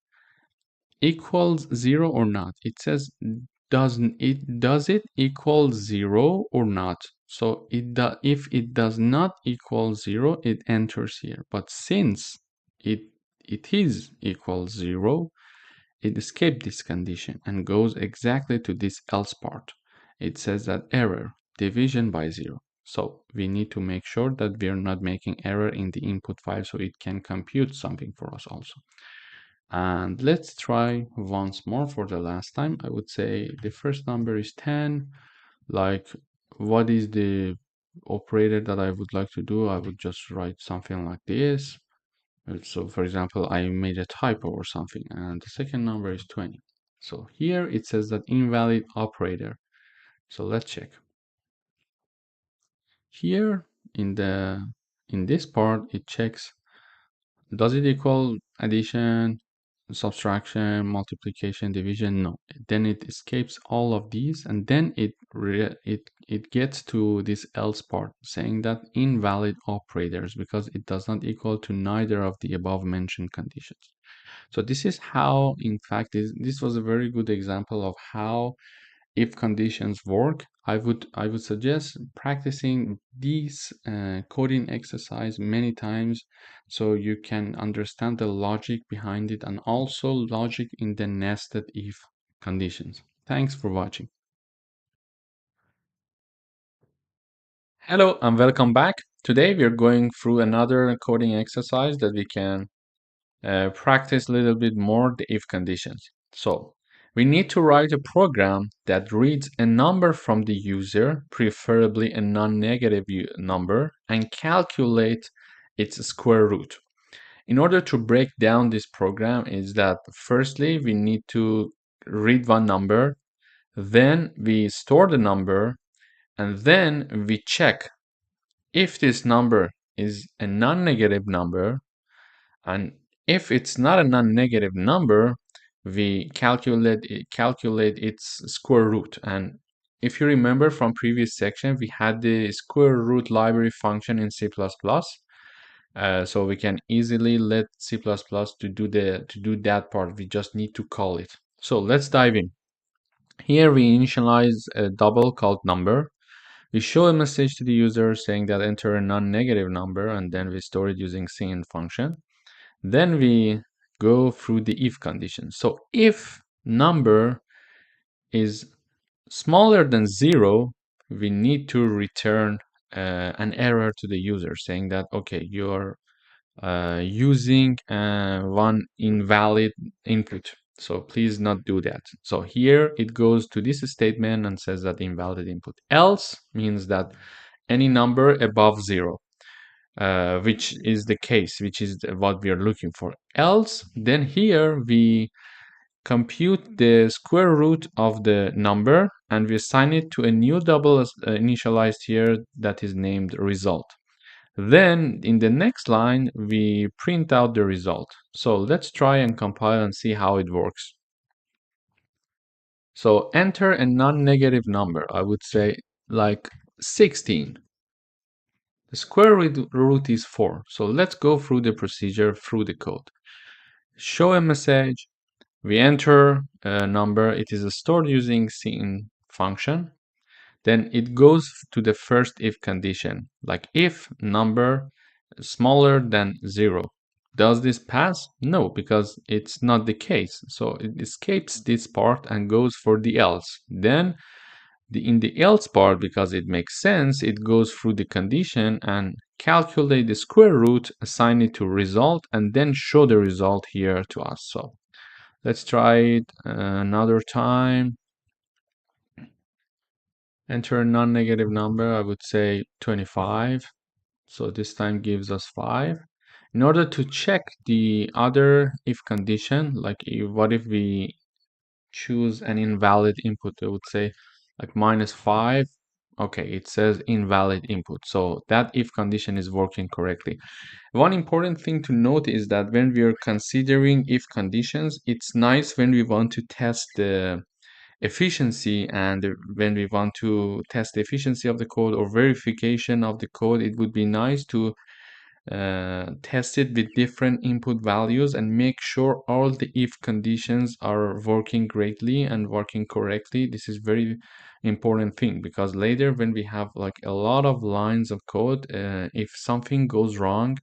A: equals 0 or not? It says, does it equal 0 or not? So if it does not equal 0, it enters here. But since it is equal 0, it escaped this condition and goes exactly to this else part. It says that error, division by 0. So we need to make sure that we are not making error in the input file, so it can compute something for us also. And let's try once more for the last time. I would say the first number is 10. Like, what is the operator that I would like to do? I would just write something like this. So for example, I made a typo or something, and the second number is 20. So here it says that invalid operator. So let's check. Here in this part, it checks, does it equal addition, subtraction, multiplication, division? No. Then it escapes all of these, and then it gets to this else part, saying that invalid operators, because it does not equal to neither of the above mentioned conditions. So this is how, in fact, this was a very good example of how if conditions work. I would suggest practicing these coding exercise many times so you can understand the logic behind it and also logic in the nested if conditions. Thanks for watching. Hello and welcome back. Today we are going through another coding exercise that we can practice a little bit more the if conditions. So we need to write a program that reads a number from the user, preferably a non-negative number, and calculate its square root. In order to break down this program is that firstly we need to read one number, then we store the number, and then we check if this number is a non-negative number, and if it's not a non-negative number, we calculate its square root. And if you remember from previous section, we had the square root library function in C++. So we can easily let C++ to do that part. We just need to call it. So let's dive in. Here we initialize a double called number. We show a message to the user saying that enter a non-negative number, and then we store it using cin function. Then we go through the if condition. So if number is smaller than 0, we need to return an error to the user saying that, okay, you're using one invalid input. So please not do that. So here it goes to this statement and says that invalid input. Else means that any number above 0. Which is the case, which is what we are looking for. Else, then here we compute the square root of the number and we assign it to a new double initialized here that is named result. Then in the next line, we print out the result. So let's try and compile and see how it works. So enter a non-negative number. I would say like 16. The square root is 4. So let's go through the procedure through the code. Show a message. We enter a number. It is stored using cin function. Then it goes to the first if condition, like if number smaller than 0. Does this pass? No, because it's not the case. So it escapes this part and goes for the else. Then in the else part, because it makes sense, it goes through the condition and calculate the square root, assign it to result, and then show the result here to us. So let's try it another time. Enter a non-negative number, I would say 25. So this time gives us 5. In order to check the other if condition, like what if we choose an invalid input, I would say like -5. Okay, it says invalid input. So that if condition is working correctly. One important thing to note is that when we are considering if conditions, it's nice when we want to test the efficiency and when we want to test the efficiency of the code or verification of the code, it would be nice to test it with different input values and make sure all the if conditions are working greatly and working correctly. This is very important thing because later when we have like a lot of lines of code, if something goes wrong,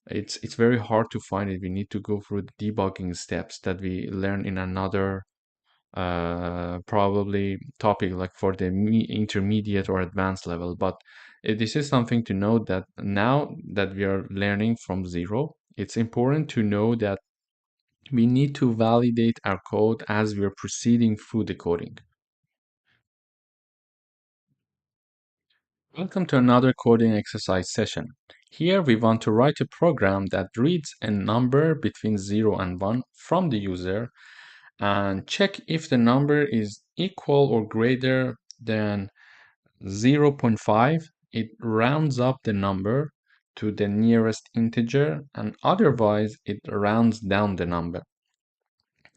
A: it's very hard to find it. We need to go through the debugging steps that we learn in another probably topic like for the intermediate or advanced level. But this is something to note that now that we are learning from 0, it's important to know that we need to validate our code as we are proceeding through the coding. Welcome to another coding exercise session. Here we want to write a program that reads a number between 0 and 1 from the user and check if the number is equal or greater than 0.5. It rounds up the number to the nearest integer, and otherwise it rounds down the number.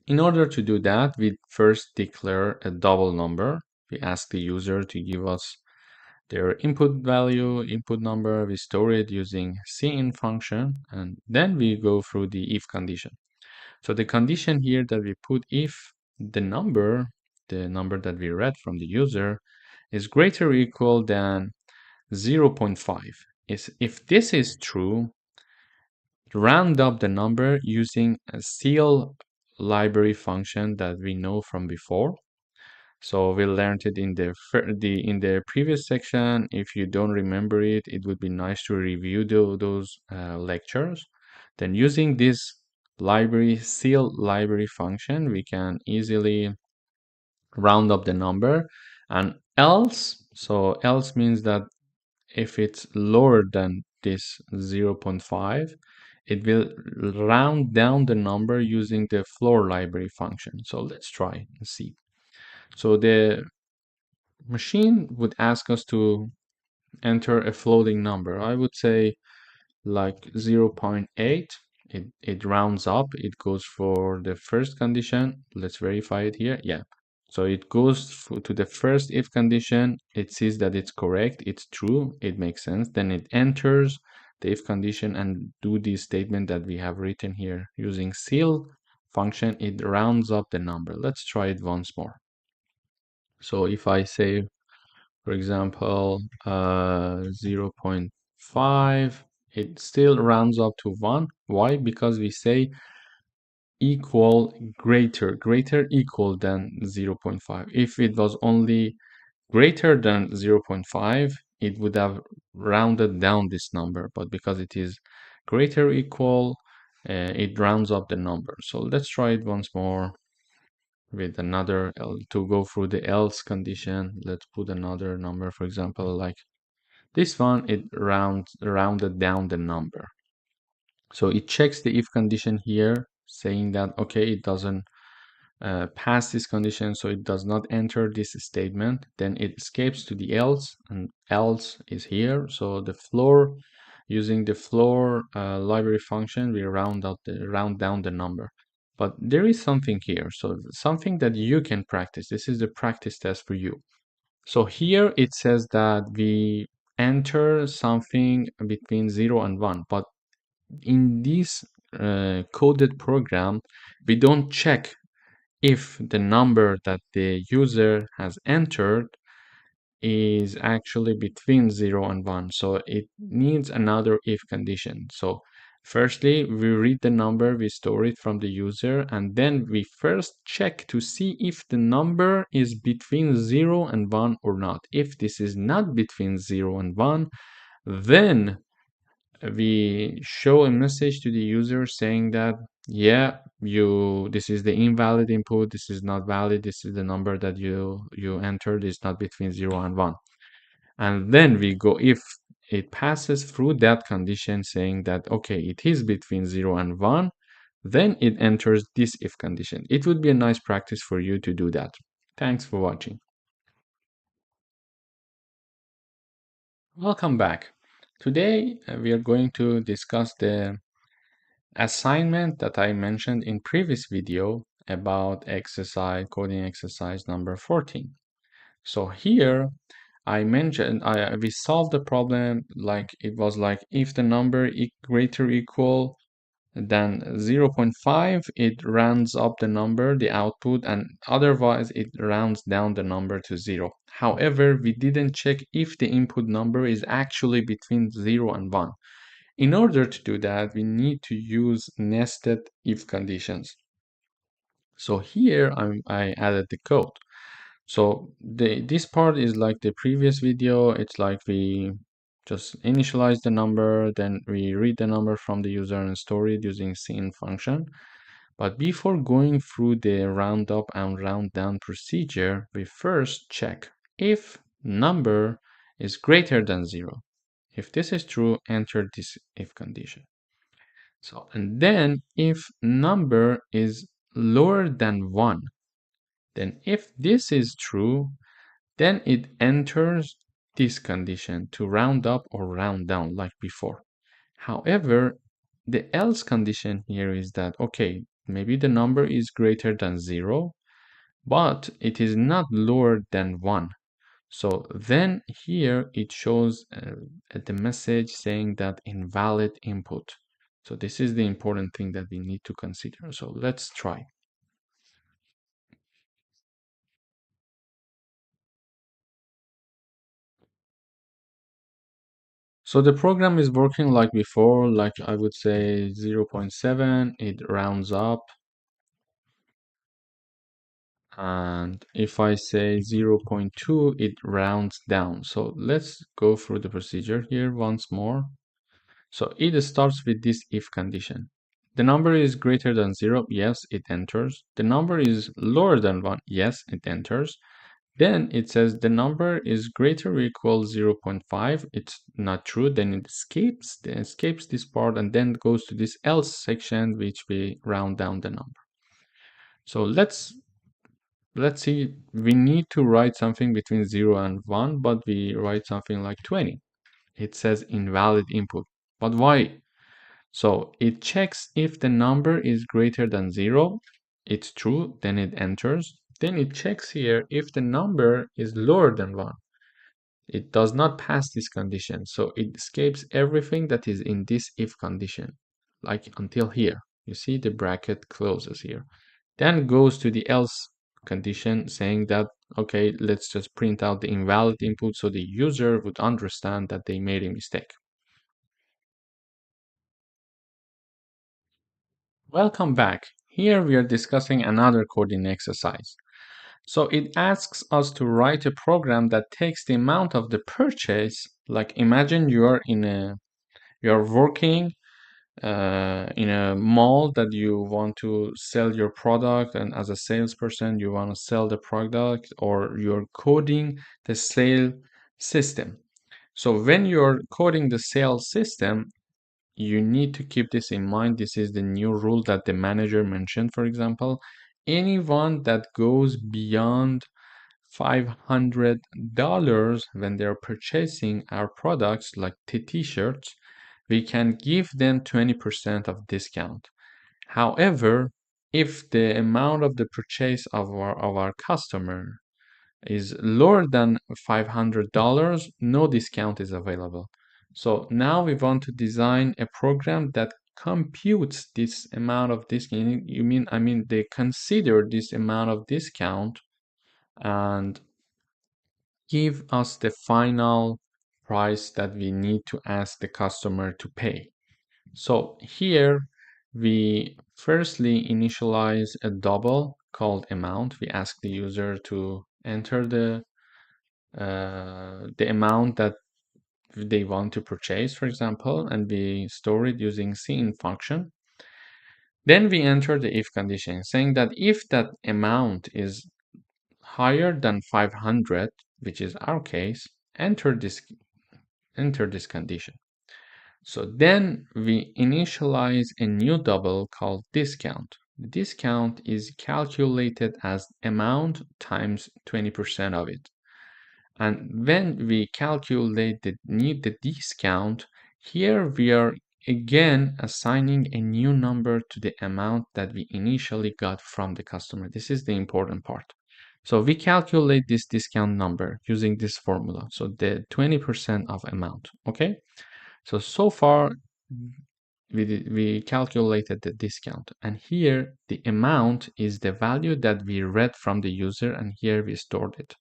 A: In order to do that, we first declare a double number. We ask the user to give us their input value, input number. We store it using cin function, and then we go through the if condition. So the condition here that we put, if the number that we read from the user is greater or equal than 0.5, is if this is true, round up the number using a seal library function that we know from before. So we learned it in the previous section. If you don't remember it, it would be nice to review those lectures. Then using this seal library function, we can easily round up the number. And else, so else means that if it's lower than this 0.5, it will round down the number using the floor library function. So let's try and see. So the machine would ask us to enter a floating number. I would say like 0.8. It rounds up. It goes for the first condition. Let's verify it here. Yeah. So it goes to the first if condition. It sees that it's correct. It's true. It makes sense. Then it enters the if condition and do the statement that we have written here. Using seal function, it rounds up the number. Let's try it once more. So if I say, for example, 0.5, it still rounds up to 1. Why? Because we say equal, greater equal than 0.5. If it was only greater than 0.5, it would have rounded down this number. But because it is greater equal, it rounds up the number. So let's try it once more with another to go through the else condition. Let's put another number, for example, like this one. It rounded down the number. So it checks the if condition here, saying that okay, it doesn't pass this condition, so it does not enter this statement. Then it escapes to the else, and else is here. So the floor, using the floor library function, we round down the number. But there is something here, so something that you can practice. This is the practice test for you. So here it says that we enter something between 0 and 1, but in this coded program, we don't check if the number that the user has entered is actually between 0 and 1. So it needs another if condition. So firstly, we read the number, we store it from the user, and then we first check to see if the number is between 0 and 1 or not. If this is not between 0 and 1, then we show a message to the user saying that, yeah, this is the invalid input, this is not valid, this is the number that you entered is not between 0 and 1. And then we go, if it passes through that condition saying that okay, it is between 0 and 1, then it enters this if condition. It would be a nice practice for you to do that. Thanks for watching. Welcome back. Today we are going to discuss the assignment that I mentioned in previous video about coding exercise number 14. So here I mentioned we solved the problem like it was like if the number greater equal than 0.5, it rounds up the number, the output, and otherwise it rounds down the number to 0. However, we didn't check if the input number is actually between 0 and 1. In order to do that, we need to use nested if conditions. So here I added the code. So this part is like the previous video. It's like we just initialize the number, then we read the number from the user and store it using scene function. But before going through the round up and round down procedure, we first check if number is greater than 0. If this is true, enter this if condition. So, and then if number is lower than 1, then if this is true, then it enters this condition to round up or round down like before. However, the else condition here is that, okay, maybe the number is greater than 0, but it is not lower than 1. So then here it shows the message saying that invalid input. So this is the important thing that we need to consider. So let's try. So the program is working like before, like I would say 0.7, it rounds up. And if I say 0.2, it rounds down. So let's go through the procedure here once more. So it starts with this if condition. The number is greater than 0, yes, it enters. The number is lower than 1, yes, it enters. Then it says the number is greater or equal 0.5. It's not true. Then it escapes this part and then goes to this else section, which we round down the number. So let's see. We need to write something between 0 and 1, but we write something like 20. It says invalid input. But why? So it checks if the number is greater than 0. It's true, then it enters. Then it checks here if the number is lower than 1. It does not pass this condition, so it escapes everything that is in this if condition, like until here. You see the bracket closes here. Then goes to the else condition saying that, okay, let's just print out the invalid input so the user would understand that they made a mistake. Welcome back. Here we are discussing another coding exercise. So it asks us to write a program that takes the amount of the purchase, like imagine you're working in a mall that you want to sell your product, and as a salesperson you want to sell the product, or you're coding the sale system. So when you're coding the sales system, you need to keep this in mind. This is the new rule that the manager mentioned. For example, anyone that goes beyond $500 when they're purchasing our products like t-shirts, we can give them 20% of discount. However, if the amount of the purchase of our customer is lower than $500, no discount is available. So now we want to design a program that computes this amount of discount. I mean they consider this amount of discount and give us the final price that we need to ask the customer to pay. So here we firstly initialize a double called amount. We ask the user to enter the amount that they want to purchase, for example, and we store it using cin function. Then we enter the if condition saying that if that amount is higher than 500, which is our case, enter this condition. So then we initialize a new double called discount. The discount is calculated as amount times 20% of it. And when we calculate the discount, here we are again assigning a new number to the amount that we initially got from the customer. This is the important part. So we calculate this discount number using this formula. So the 20% of amount, okay? So far we calculated the discount, and here the amount is the value that we read from the user, and here we stored it.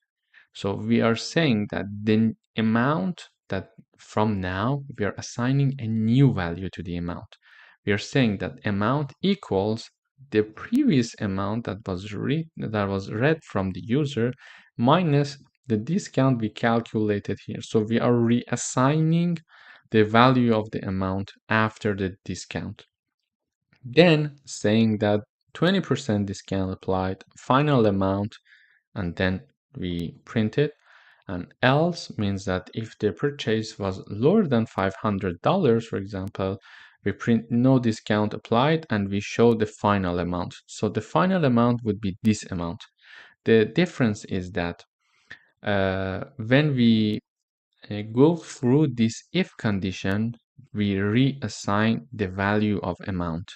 A: So we are saying that the amount that from now we are assigning a new value to the amount. We are saying that amount equals the previous amount that was read from the user minus the discount we calculated here. So we are reassigning the value of the amount after the discount. Then saying that 20% discount applied, final amount, and then we print it. And else means that if the purchase was lower than $500, for example, we print no discount applied and we show the final amount. So the final amount would be this amount. The difference is that when we go through this if condition, we reassign the value of amount.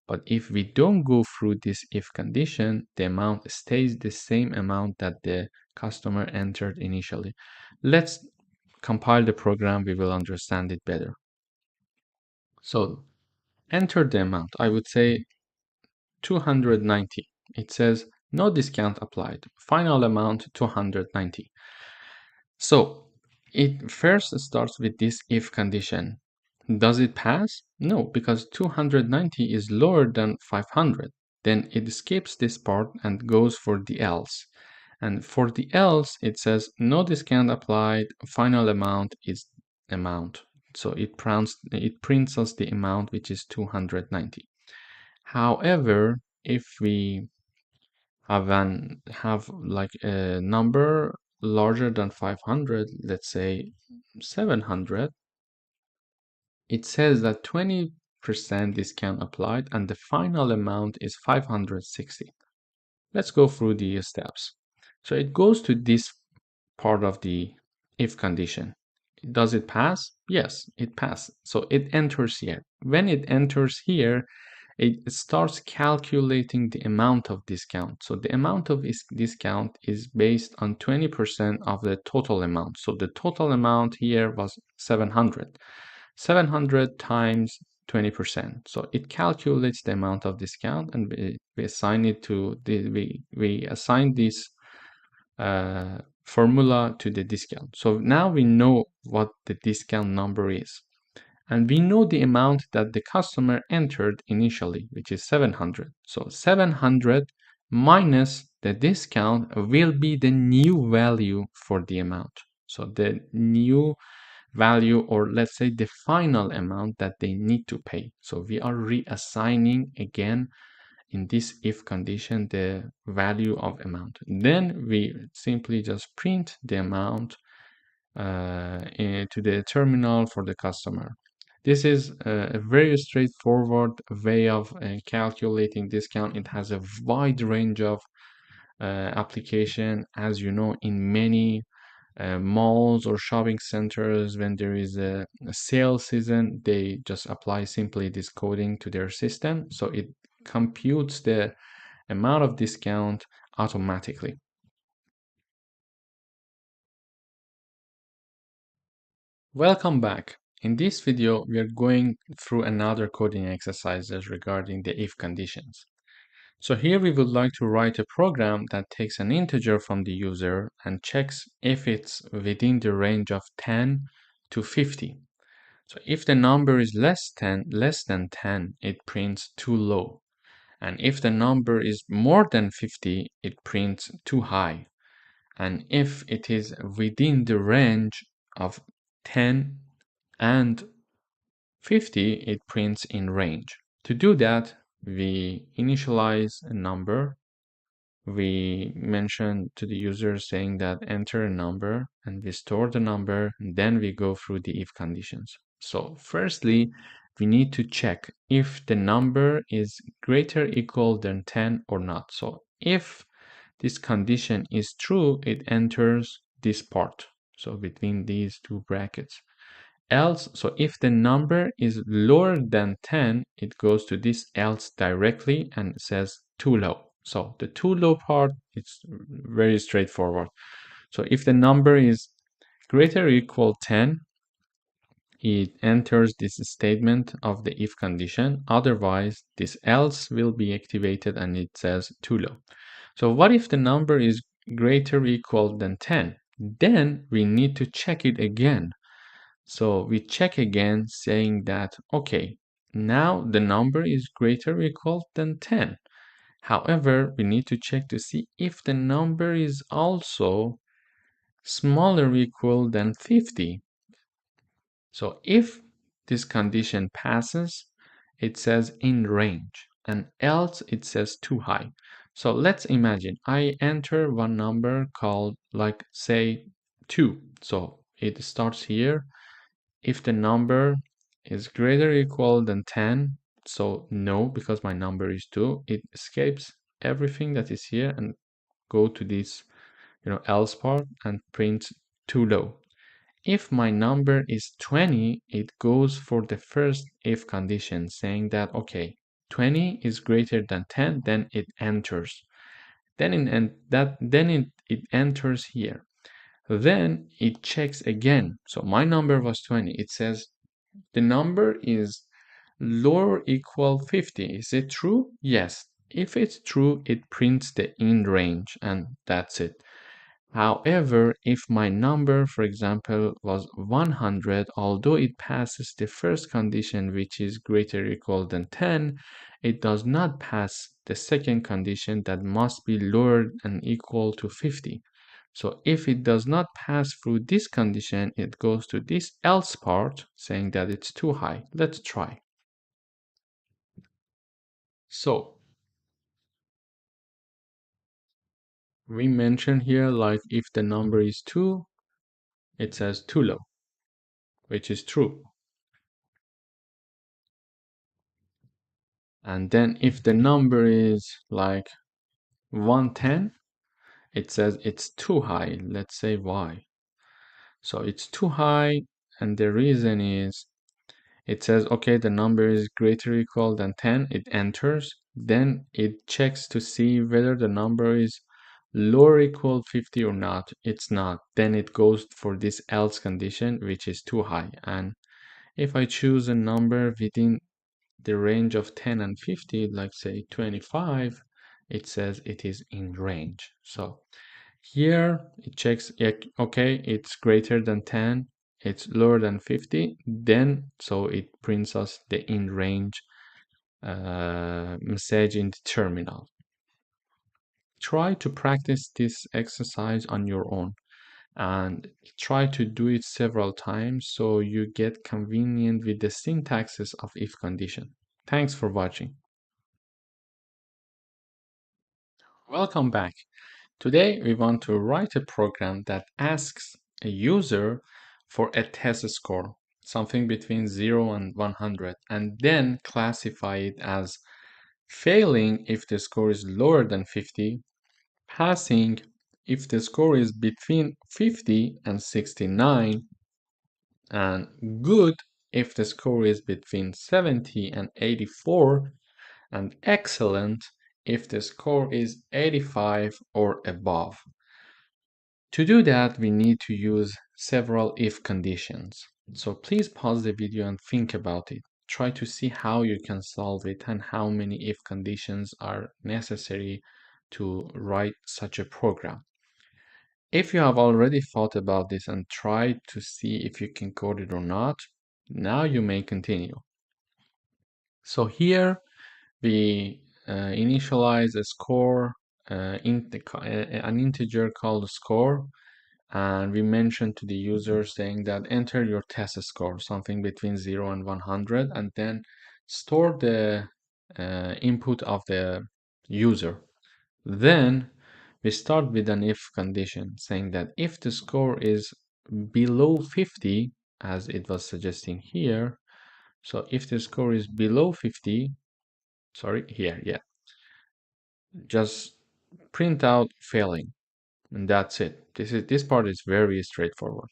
A: But if we don't go through this if condition, the amount stays the same amount that the customer entered initially. Let's compile the program, we will understand it better. So enter the amount. I would say 290. It says no discount applied. Final amount 290. So it first starts with this if condition. Does it pass? No, because 290 is lower than 500. Then it skips this part and goes for the else. And for the else, it says no discount applied. Final amount is amount. So it prints us the amount, which is 290. However, if we have like a number larger than 500, let's say 700, it says that 20% discount applied and the final amount is 560. Let's go through the steps. So it goes to this part of the if condition. Does it pass? Yes, it passes. So it enters here. When it enters here, it starts calculating the amount of discount. So the amount of discount is based on 20% of the total amount. So the total amount here was 700. 700 times 20%. So it calculates the amount of discount, and we assign it to we assign this formula to the discount. So now we know what the discount number is. And we know the amount that the customer entered initially, which is 700. So 700 minus the discount will be the new value for the amount. So the new value, or let's say the final amount that they need to pay. So we are reassigning again in this if condition the value of amount. Then we simply just print the amount to the terminal for the customer. This is a very straightforward way of calculating discount. It has a wide range of application. As you know, in many malls or shopping centers, when there is a sale season, they just apply simply this coding to their system. So it computes the amount of discount automatically. Welcome back. In this video, we are going through another coding exercises regarding the if conditions. So here we would like to write a program that takes an integer from the user and checks if it's within the range of 10 to 50. So if the number is less than 10, it prints too low. And if the number is more than 50, it prints too high. And if it is within the range of 10 and 50, it prints in range. To do that, we initialize a number. We mention to the user saying that enter a number, and we store the number, and then we go through the if conditions. So firstly, we need to check if the number is greater equal than 10 or not. So if this condition is true, it enters this part. So between these two brackets. Else, so if the number is lower than 10, it goes to this else directly and says too low. So the too low part, it's very straightforward. So if the number is greater or equal 10, it enters this statement of the if condition. Otherwise, this else will be activated and it says too low. So what if the number is greater or equal than 10? Then we need to check it again. So we check again saying that, okay, now the number is greater or equal than 10. However, we need to check to see if the number is also smaller or equal than 50. So if this condition passes, it says in range, and else it says too high. So let's imagine I enter one number called, like, say 2. So it starts here. If the number is greater or equal than 10, so no, because my number is 2, it escapes everything that is here and go to this, else part and print too low. If my number is 20, it goes for the first if condition, saying that, okay, 20 is greater than 10, then it enters. Then it enters here. Then it checks again. So my number was 20. It says the number is lower equal 50. Is it true? Yes. If it's true, it prints the in range and that's it. However, if my number, for example, was 100, although it passes the first condition, which is greater or equal than 10, it does not pass the second condition that must be lower than equal to 50. So if it does not pass through this condition, it goes to this else part saying that it's too high. Let's try. So we mentioned here, like if the number is 2, it says too low, which is true. And then if the number is like 110, it says it's too high. Let's say why. So it's too high, and the reason is it says, okay, the number is greater or equal than 10. It enters. Then it checks to see whether the number is lower or equal 50 or not. It's not. Then it goes for this else condition, which is too high. And if I choose a number within the range of 10 and 50, like say 25, it says it is in range. So here it checks, okay, it's greater than 10, it's lower than 50, then so it prints us the in range message in the terminal. Try to practice this exercise on your own and try to do it several times so you get convenient with the syntaxes of if condition. Thanks for watching. Welcome back. Today we want to write a program that asks a user for a test score, something between 0 and 100, and then classify it as failing if the score is lower than 50, passing if the score is between 50 and 69, and good if the score is between 70 and 84, and excellent if the score is 85 or above. To do that, we need to use several if conditions. So please pause the video and think about it. Try to see how you can solve it and how many if conditions are necessary to write such a program. If you have already thought about this and tried to see if you can code it or not, now you may continue. So here we initialize a score, an integer called score, and we mentioned to the user saying that enter your test score, something between 0 and 100, and then store the input of the user. Then we start with an if condition saying that if the score is below 50, as it was suggesting here, so if the score is below 50, sorry, here, yeah, just print out failing, and that's it. This part is very straightforward.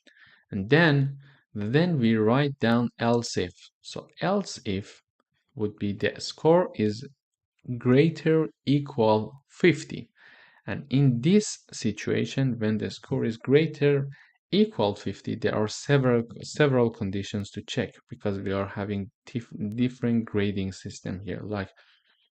A: And then we write down else if. So else if would be the score is greater equal 50. And in this situation, when the score is greater equal 50, there are several conditions to check because we are having different grading system here. Like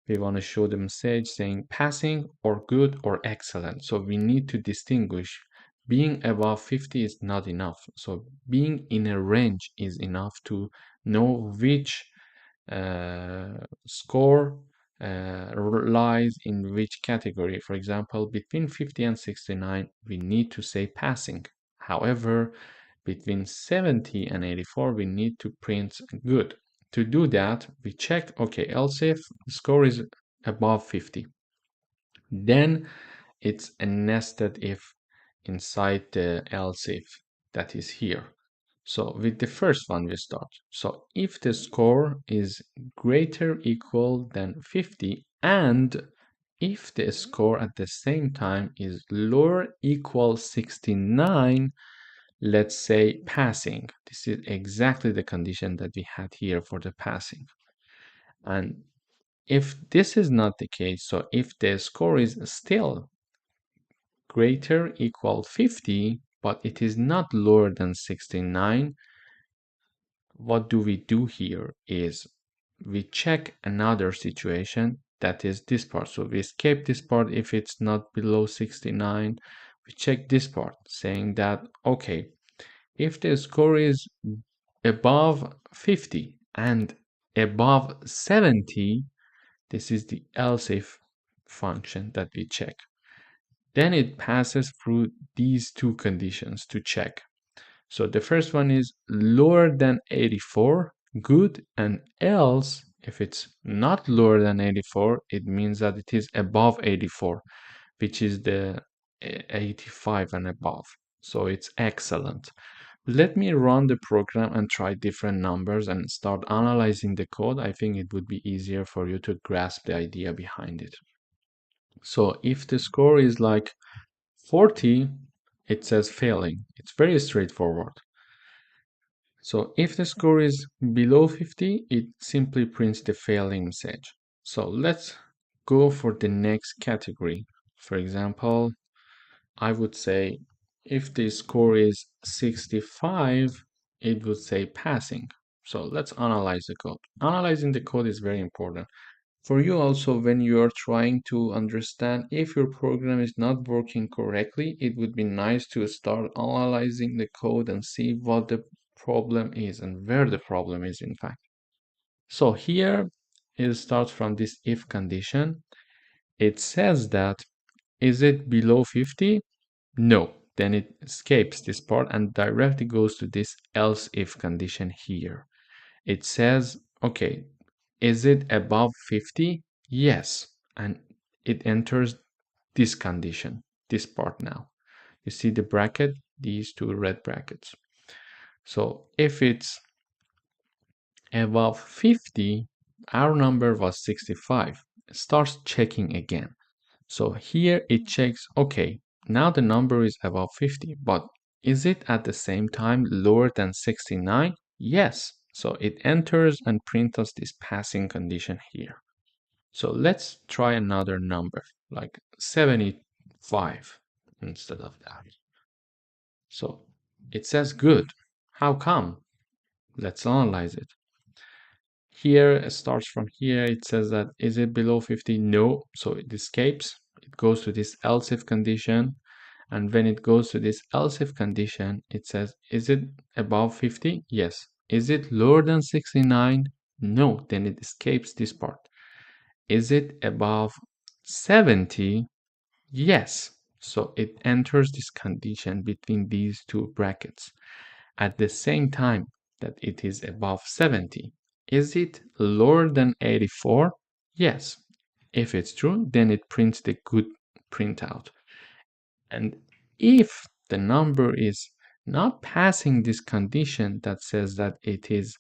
A: we want to show the message saying passing or good or excellent. So we need to distinguish. Being above 50 is not enough. So being in a range is enough to know which score lies in which category. For example, between 50 and 69, we need to say passing. However, between 70 and 84, we need to print good. To do that, we check, okay, else if the score is above 50. Then it's a nested if inside the else if that is here. So with the first one we start. So if the score is greater equal than 50 and if the score at the same time is lower equal 69, let's say passing. This is exactly the condition that we had here for the passing. And if this is not the case, so if the score is still greater equal 50, but it is not lower than 69, what do we do here is we check another situation, that is this part. So we escape this part if it's not below 69. We check this part saying that, okay, if the score is above 50 and above 70, this is the else if function that we check. Then it passes through these two conditions to check. So the first one is lower than 84, good, and else, if it's not lower than 84, it means that it is above 84, which is the 85 and above. So it's excellent. Let me run the program and try different numbers and start analyzing the code. I think it would be easier for you to grasp the idea behind it. So if the score is like 40, it says failing. It's very straightforward. So if the score is below 50, it simply prints the failing message. So let's go for the next category. For example, I would say if the score is 65, it would say passing. So let's analyze the code. Analyzing the code is very important. For you also, when you are trying to understand if your program is not working correctly, it would be nice to start analyzing the code and see what the problem is and where the problem is, in fact. So here it starts from this if condition. It says that, is it below 50? No. Then it escapes this part and directly goes to this else if condition here. It says, okay, is it above 50? Yes. And it enters this condition, this part now. You see the bracket, these two red brackets. So if it's above 50, our number was 65. It starts checking again. So here it checks, okay, now the number is above 50, but is it at the same time lower than 69? Yes. So it enters and prints us this passing condition here. So let's try another number, like 75 instead of that. So it says good. How come? Let's analyze it. Here it starts from here. It says that, is it below 50? No. So it escapes. It goes to this else if condition. And when it goes to this else if condition, it says, is it above 50? Yes. Is it lower than 69? No. Then it escapes this part. Is it above 70? Yes. So it enters this condition between these two brackets. At the same time that it is above 70. Is it lower than 84? Yes. If it's true, then it prints the good printout. And if the number is not passing this condition that says that it is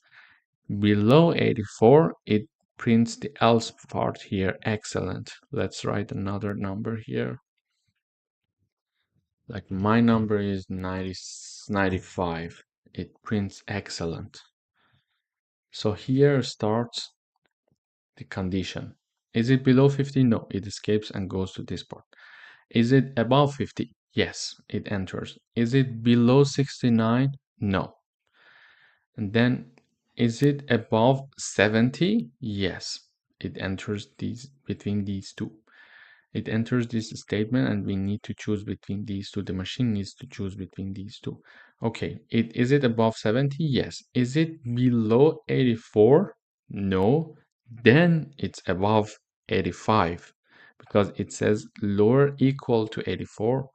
A: below 84, it prints the else part here. Excellent. Let's write another number here. Like my number is 95. It prints excellent. So here starts the condition. Is it below 50? No, it escapes and goes to this part. Is it above 50? Yes, it enters. Is it below 69? No. And then, is it above 70? Yes, it enters these between these two. It enters this statement and we need to choose between these two. The machine needs to choose between these two. Okay, is it above 70? Yes. Is it below 84? No. Then it's above 85 because it says lower equal to 84.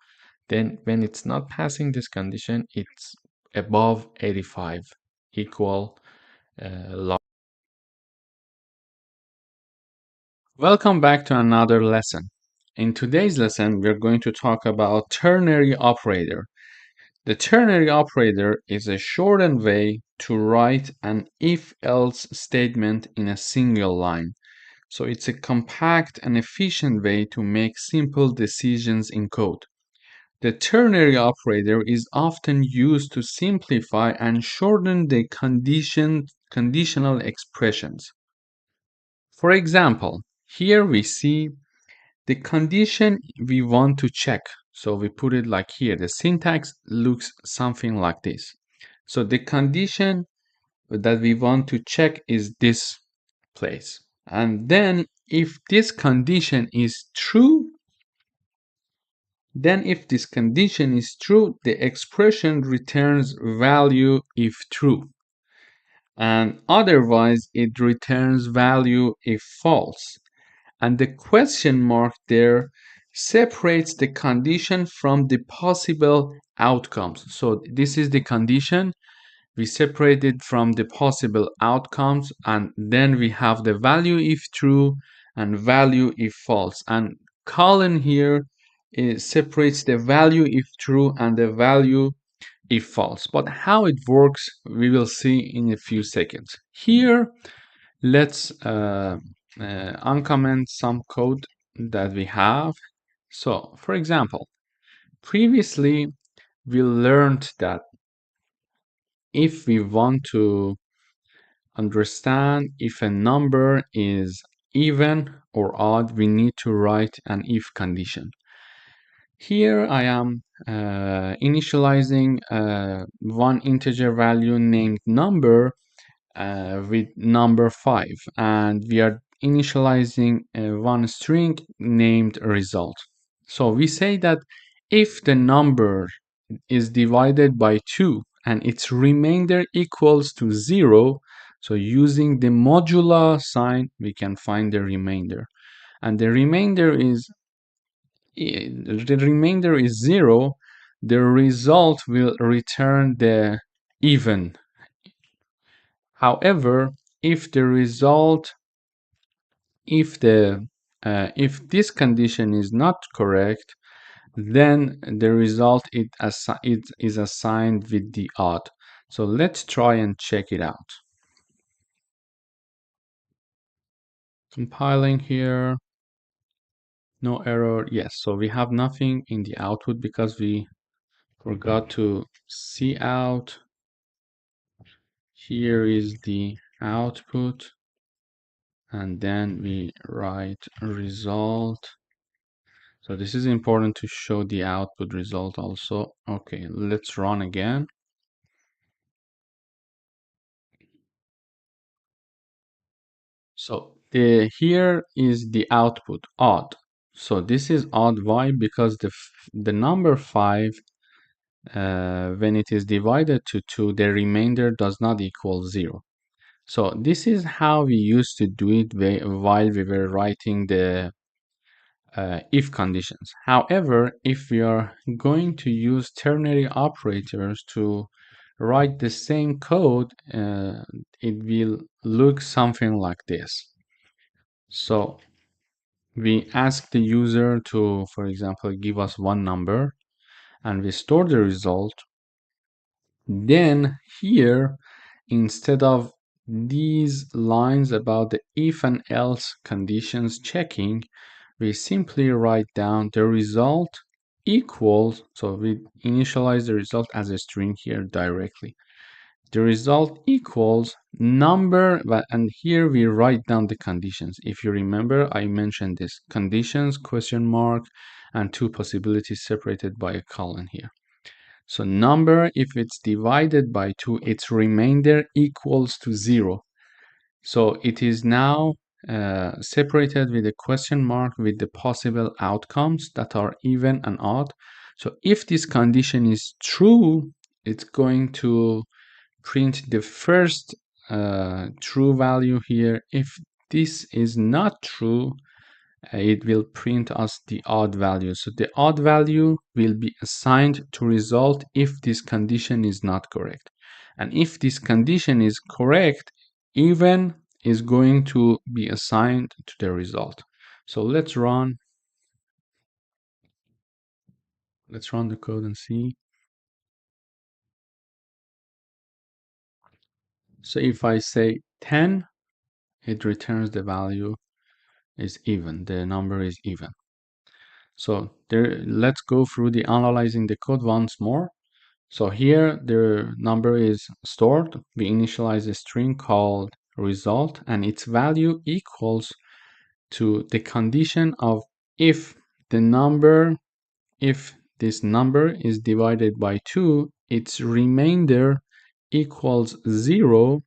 A: Then when it's not passing this condition, it's above 85 equal large. Welcome back to another lesson. In today's lesson, we're going to talk about ternary operator. The ternary operator is a shortened way to write an if-else statement in a single line. So it's a compact and efficient way to make simple decisions in code. The ternary operator is often used to simplify and shorten the conditional expressions. For example, here we see the condition we want to check. So we put it like here. The syntax looks something like this. So the condition that we want to check is this place. And then if this condition is true, the expression returns value if true. And otherwise, it returns value if false. And the question mark there separates the condition from the possible outcomes. So this is the condition. We separate it from the possible outcomes, and then we have the value if true and value if false. And colon here separates the value if true and the value if false. But how it works, we will see in a few seconds. Here, let's uncomment some code that we have. So, for example, previously we learned that if we want to understand if a number is even or odd, we need to write an if condition. Here I am initializing one integer value named number with number 5, and we are initializing one string named result. So we say that if the number is divided by 2 and its remainder equals to 0, so using the modulo sign we can find the remainder, and the remainder is 0, the result will return the even. However, if this condition is not correct, then the result it is assigned with the odd. So let's try and check it out. Compiling here, no error. Yes, so we have nothing in the output because we forgot to see out. Here is the output, and then we write result. So this is important to show the output result also. Okay, let's run again. So here is the output odd. So this is odd. Why? Because the number 5, when it is divided to 2, the remainder does not equal 0. So this is how we used to do it while we were writing the if conditions. However, if we are going to use ternary operators to write the same code, it will look something like this. So we ask the user to, for example, give us one number, and we store the result. Then here, instead of these lines about the if and else conditions checking, we simply write down the result equals, so we initialize the result as a string here directly. The result equals number, and here we write down the conditions. If you remember, I mentioned this conditions, question mark, and two possibilities separated by a colon here. So number, if it's divided by 2, its remainder equals to 0. So it is now separated with a question mark with the possible outcomes that are even and odd. So if this condition is true, it's going to print the first true value here. If this is not true, it will print us the odd value. So the odd value will be assigned to result if this condition is not correct. And if this condition is correct, even is going to be assigned to the result. So let's run the code and see. So if I say 10, it returns the value is even, the number is even. So let's go through the analyzing the code once more. So here the number is stored. We initialize a string called result, and its value equals to the condition of if this number is divided by 2, its remainder equals 0.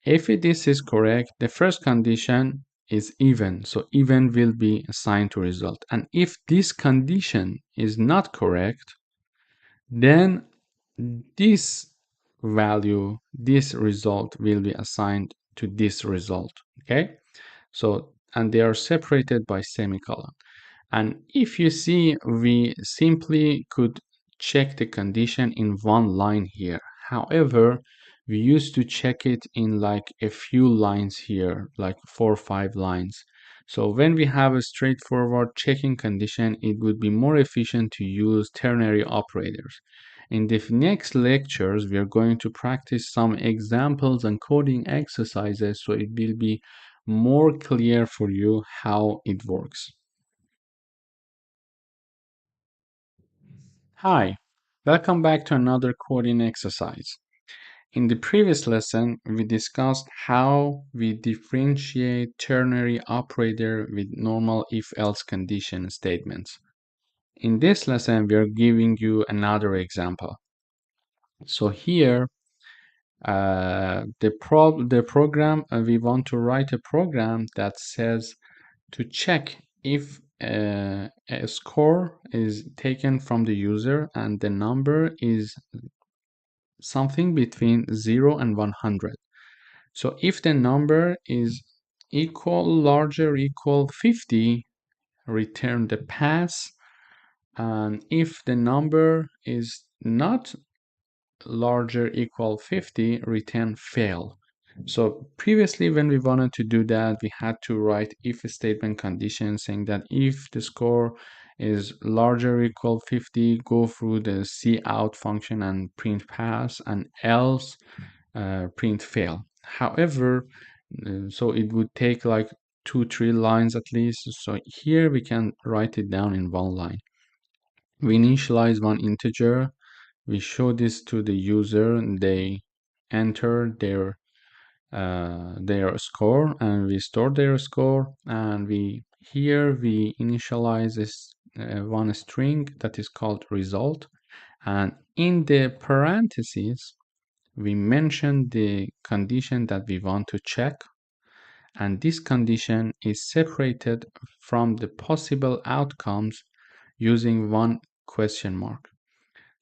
A: If this is correct, the first condition is even, so even will be assigned to result. And if this condition is not correct, then this value, this result will be assigned to this result. Okay, so and they are separated by semicolon. And if you see, we simply could check the condition in one line here. However, we used to check it in like a few lines here, like 4 or 5 lines. So when we have a straightforward checking condition, it would be more efficient to use ternary operators. In the next lectures, we are going to practice some examples and coding exercises, so it will be more clear for you how it works. Hi, welcome back to another coding exercise. In the previous lesson, we discussed how we differentiate ternary operator with normal if-else condition statements. In this lesson, we are giving you another example. So here, the program, we want to write a program that says to check if a score is taken from the user and the number is something between 0 and 100. So if the number is larger, equal 50, return the pass. And if the number is not larger, equal 50, return fail. So previously, when we wanted to do that, we had to write if statement condition saying that if the score is larger, equal 50, go through the cout function and print pass, and else print fail. However, so it would take like 2-3 lines at least. So here we can write it down in one line. We initialize one integer. We show this to the user, and they enter their score, and we store their score. And we initialize this one string that is called result, and in the parentheses we mention the condition that we want to check, and this condition is separated from the possible outcomes using one question mark.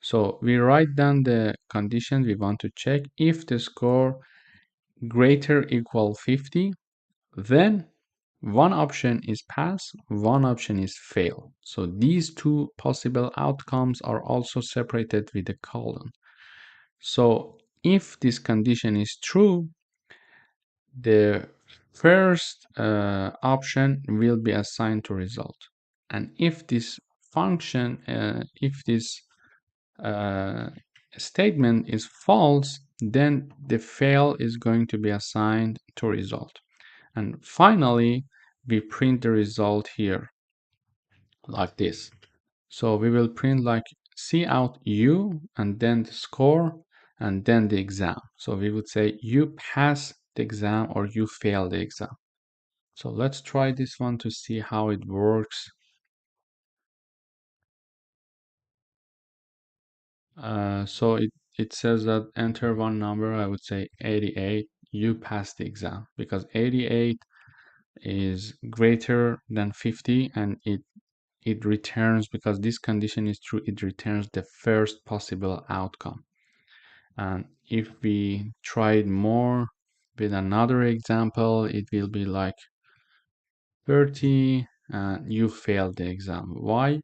A: So we write down the condition we want to check. If the score greater equal 50, then one option is pass, one option is fail. So these two possible outcomes are also separated with a colon. So if this condition is true, the first option will be assigned to result. And if this function, if this statement is false, then the fail is going to be assigned to result. And finally, we print the result here like this. So we will print like cout u and then the score and then the exam. So we would say you pass the exam or you fail the exam. So let's try this one to see how it works. So it says that enter one number. I would say 88. You pass the exam because 88 is greater than 50, and it returns, because this condition is true, it returns the first possible outcome. And if we try it more with another example, it will be like 30 and you failed the exam. Why?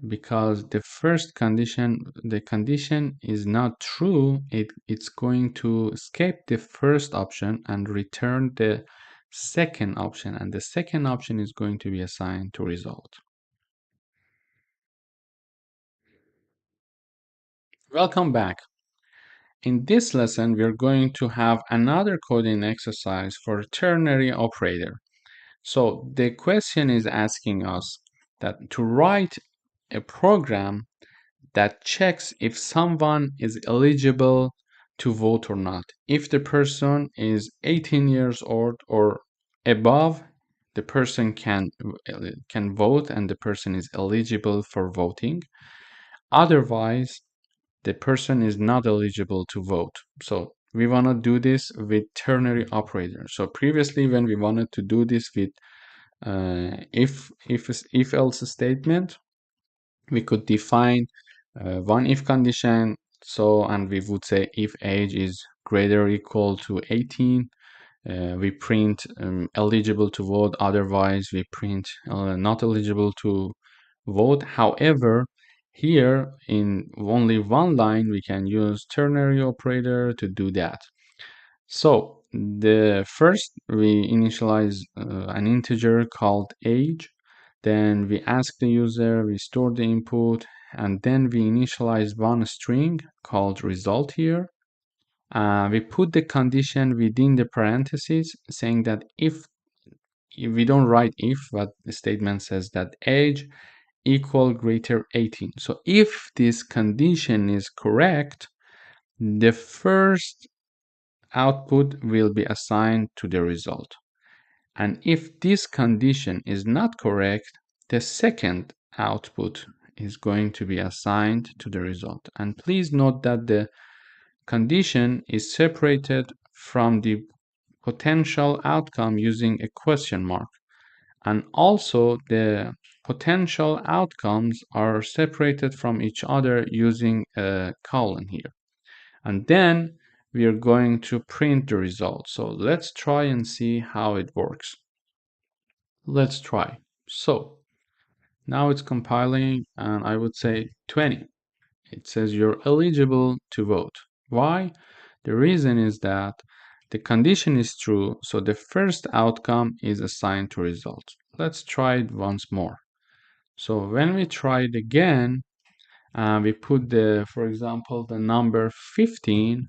A: Because the first condition, the condition is not true. It's going to escape the first option and return the second option, and the second option is going to be assigned to result. Welcome back. In this lesson, we're going to have another coding exercise for ternary operator. So the question is asking us that to write a program that checks if someone is eligible to vote or not. If the person is 18 years old or above, the person can vote and the person is eligible for voting. Otherwise, the person is not eligible to vote. So we want to do this with ternary operator. So previously, when we wanted to do this with if else statement, we could define one if condition. So, and we would say if age is greater or equal to 18, we print eligible to vote. Otherwise, we print not eligible to vote. However, here in only one line, we can use ternary operator to do that. So the first we initialize an integer called age, then we ask the user, we store the input, and then we initialize one string called result here. We put the condition within the parentheses saying that if we don't write if, but the statement says that age equal greater 18. So if this condition is correct, the first output will be assigned to the result. And if this condition is not correct, the second output is going to be assigned to the result. And please note that the condition is separated from the potential outcome using a question mark. And also the potential outcomes are separated from each other using a colon here. And then we are going to print the result. So let's try and see how it works. Let's try. So now it's compiling, and I would say 20. It says you're eligible to vote. Why? The reason is that the condition is true, so the first outcome is assigned to result. Let's try it once more. So when we try it again, we put for example, the number 15,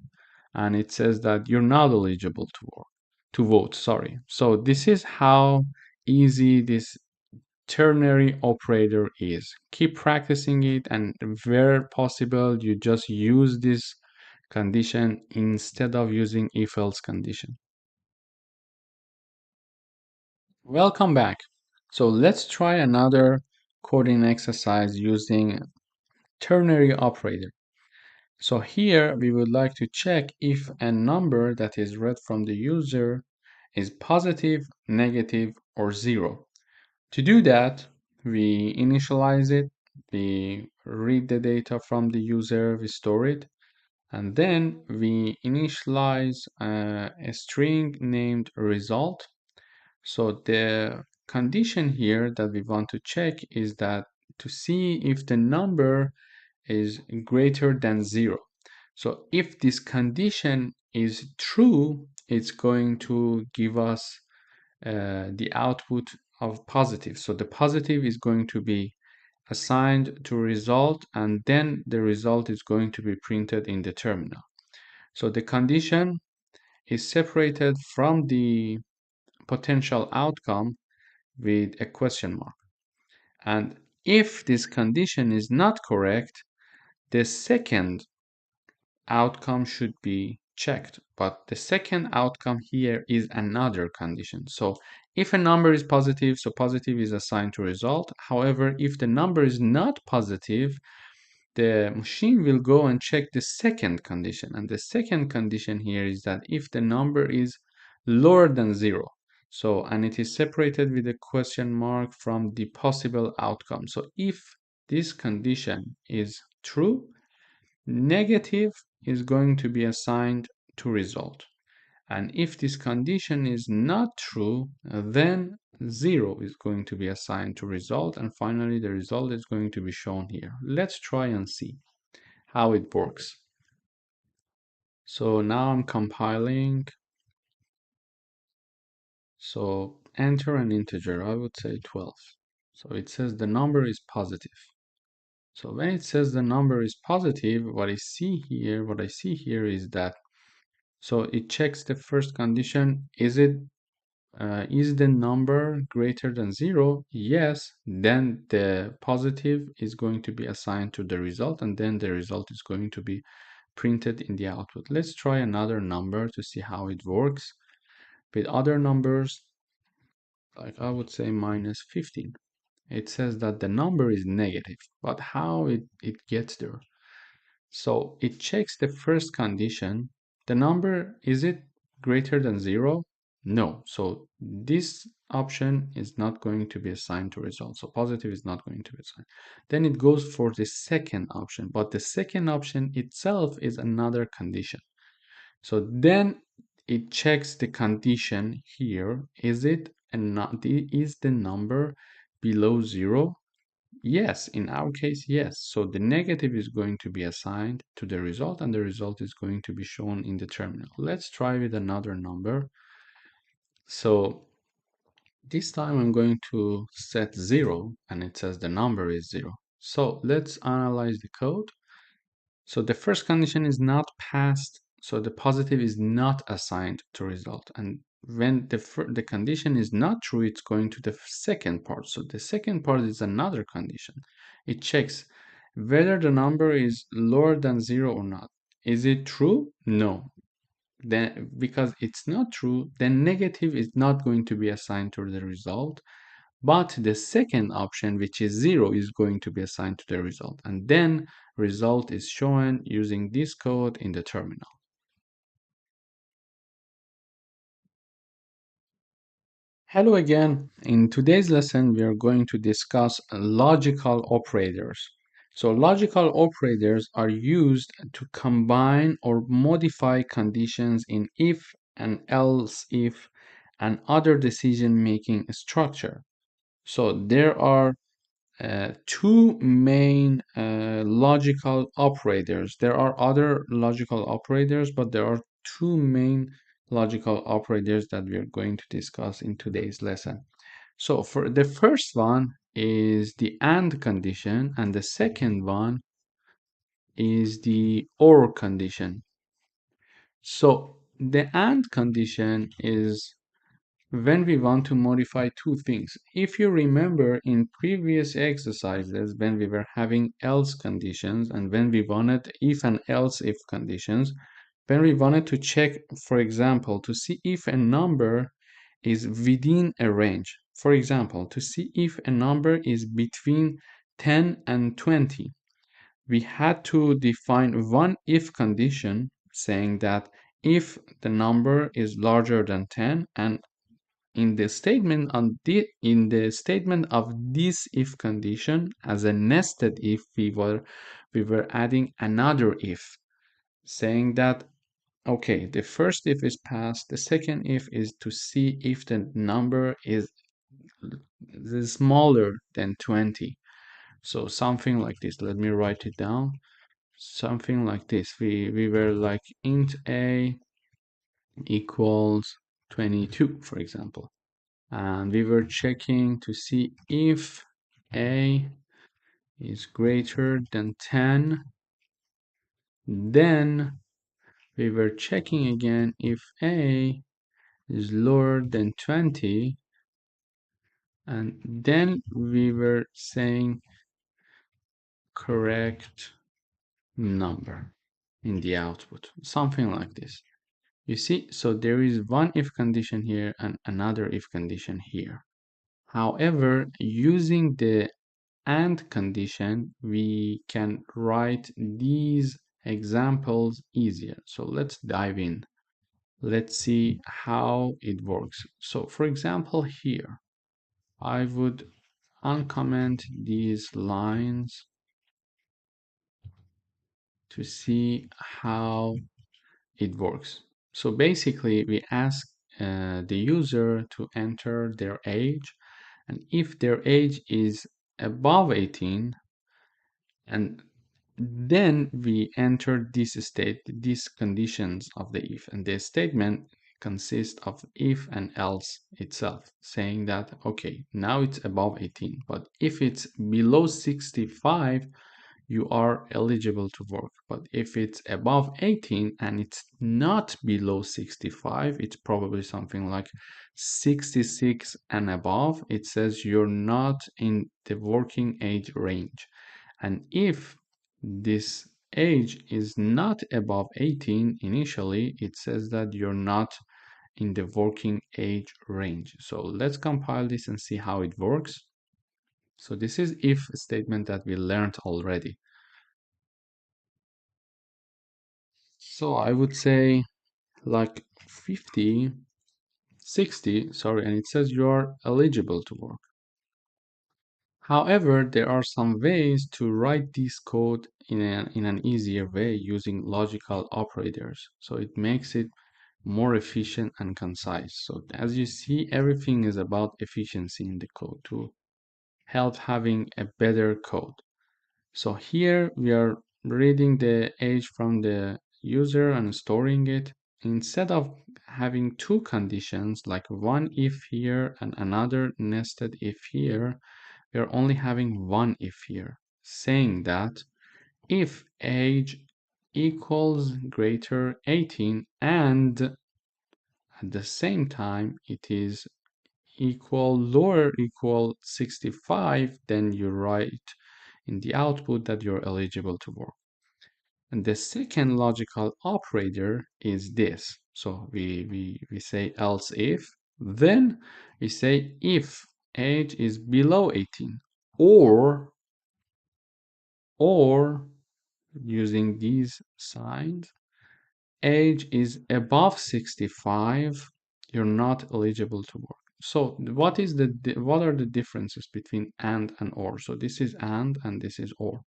A: and it says that you're not eligible to vote. Sorry. So this is how easy this ternary operator is. Keep practicing it, and where possible, you just use this condition instead of using if-else condition. Welcome back. So let's try another coding exercise using ternary operator. So here we would like to check if a number that is read from the user is positive, negative, or zero. To do that, we initialize it, we read the data from the user, we store it, and then we initialize a string named result. So the condition here that we want to check is that to see if the number is greater than zero. So if this condition is true, it's going to give us the output of positive. So the positive is going to be assigned to result, and then the result is going to be printed in the terminal. So the condition is separated from the potential outcome with a question mark. And if this condition is not correct, the second outcome should be checked. But the second outcome here is another condition. So if a number is positive, so positive is assigned to result. However, if the number is not positive, the machine will go and check the second condition. And the second condition here is that if the number is lower than zero, so, and it is separated with a question mark from the possible outcome. So if this condition is true, negative is going to be assigned to result. And if this condition is not true, then 0 is going to be assigned to result. And finally, the result is going to be shown here. Let's try and see how it works. So now I'm compiling. So enter an integer, I would say 12. So it says the number is positive. So when it says the number is positive, what I see here is that, so it checks the first condition. Is the number greater than 0? Yes. Then the positive is going to be assigned to the result, and then the result is going to be printed in the output. Let's try another number to see how it works. With other numbers, like I would say minus 15. It says that the number is negative, but how it gets there? So it checks the first condition, The number, is it greater than 0? No. So this option is not going to be assigned to result. So positive is not going to be assigned. Then it goes for the second option, but the second option itself is another condition. So then it checks the condition here. Is the number below 0? Yes, in our case, yes. So the negative is going to be assigned to the result, and the result is going to be shown in the terminal. Let's try with another number. So this time I'm going to set 0, and it says the number is 0. So let's analyze the code. So the first condition is not passed, so the positive is not assigned to result. And when the condition is not true, it's going to the second part. So the second part is another condition. It checks whether the number is lower than 0 or not. Is it true? No. Then, because it's not true, then negative is not going to be assigned to the result. But the second option, which is 0, is going to be assigned to the result. And then result is shown using this code in the terminal. Hello again. In today's lesson, we are going to discuss logical operators. So logical operators are used to combine or modify conditions in if and else if and other decision-making structure. So there are two main logical operators. There are other logical operators, but there are two main logical operators that we are going to discuss in today's lesson. So for the first one is the AND condition, and the second one is the OR condition. So the AND condition is when we want to modify two things. If you remember in previous exercises, when we were having else conditions and when we wanted if and else if conditions, when we wanted to check, for example, to see if a number is within a range. For example, to see if a number is between 10 and 20, we had to define one if condition saying that if the number is larger than 10, and in the statement of this if condition, as a nested if, we were adding another if, saying that okay, the first if is passed, the second if is to see if the number is smaller than 20. So something like this. Let me write it down. Something like this. We were like int a equals 22, for example. And we were checking to see if a is greater than 10. Then we were checking again if a is lower than 20, and then we were saying correct number in the output, something like this. You see, so there is one if condition here and another if condition here. However, using the AND condition, we can write these examples easier. So let's dive in. Let's see how it works. So for example, here, I would uncomment these lines to see how it works. So basically, we ask the user to enter their age, and if their age is above 18, and then we enter these conditions of the if, and the statement consists of if and else itself, saying that okay, now it's above 18, but if it's below 65, you are eligible to work. But if it's above 18 and it's not below 65, it's probably something like 66 and above, it says you're not in the working age range. And if this age is not above 18 initially, it says that you're not in the working age range. So let's compile this and see how it works. So this is if statement that we learned already. So I would say like 50, 60, sorry, and it says you're eligible to work. However, there are some ways to write this code in an easier way using logical operators. So it makes it more efficient and concise. So as you see, everything is about efficiency in the code to help having a better code. So here we are reading the age from the user and storing it. Instead of having two conditions, like one if here and another nested if here, we are only having one if here, saying that if age equals greater 18 and at the same time it is lower equal 65, then you write in the output that you're eligible to work. And the second logical operator is this. So we say else if, then we say if age is below 18 or using these signs, age is above 65, you're not eligible to work. So what are the differences between and or? So this is and this is or.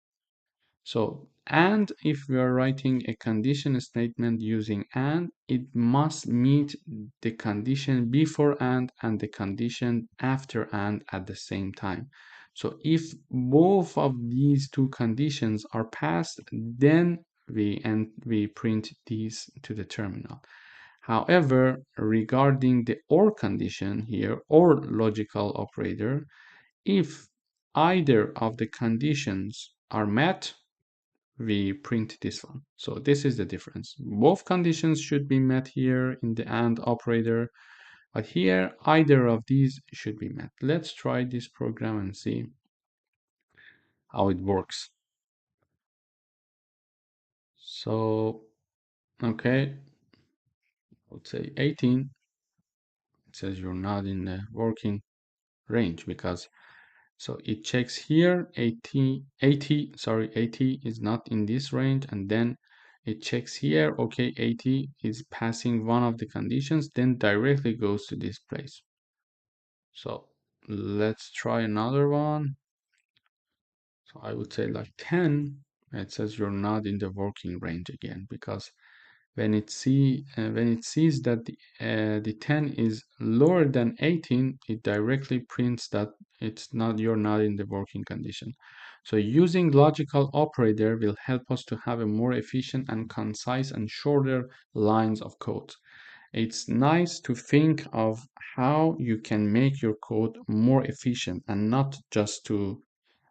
A: So and if we are writing a condition statement using and, it must meet the condition before and the condition after and at the same time. So if both of these two conditions are passed, then we print these to the terminal. However, regarding the or condition here, or logical operator, if either of the conditions are met, we print this one. So this is the difference. Both conditions should be met here in the AND operator, but here either of these should be met. Let's try this program and see how it works. So, okay, I would say 18. It says you're not in the working range because so it checks here 80 is not in this range, and then it checks here, okay, 80 is passing one of the conditions, then directly goes to this place. So let's try another one. So I would say like 10. It says you're not in the working range again, because when it sees that the 10 is lower than 18, it directly prints that you're not in the working condition. So using logical operator will help us to have a more efficient and concise and shorter lines of code. It's nice to think of how you can make your code more efficient, and not just to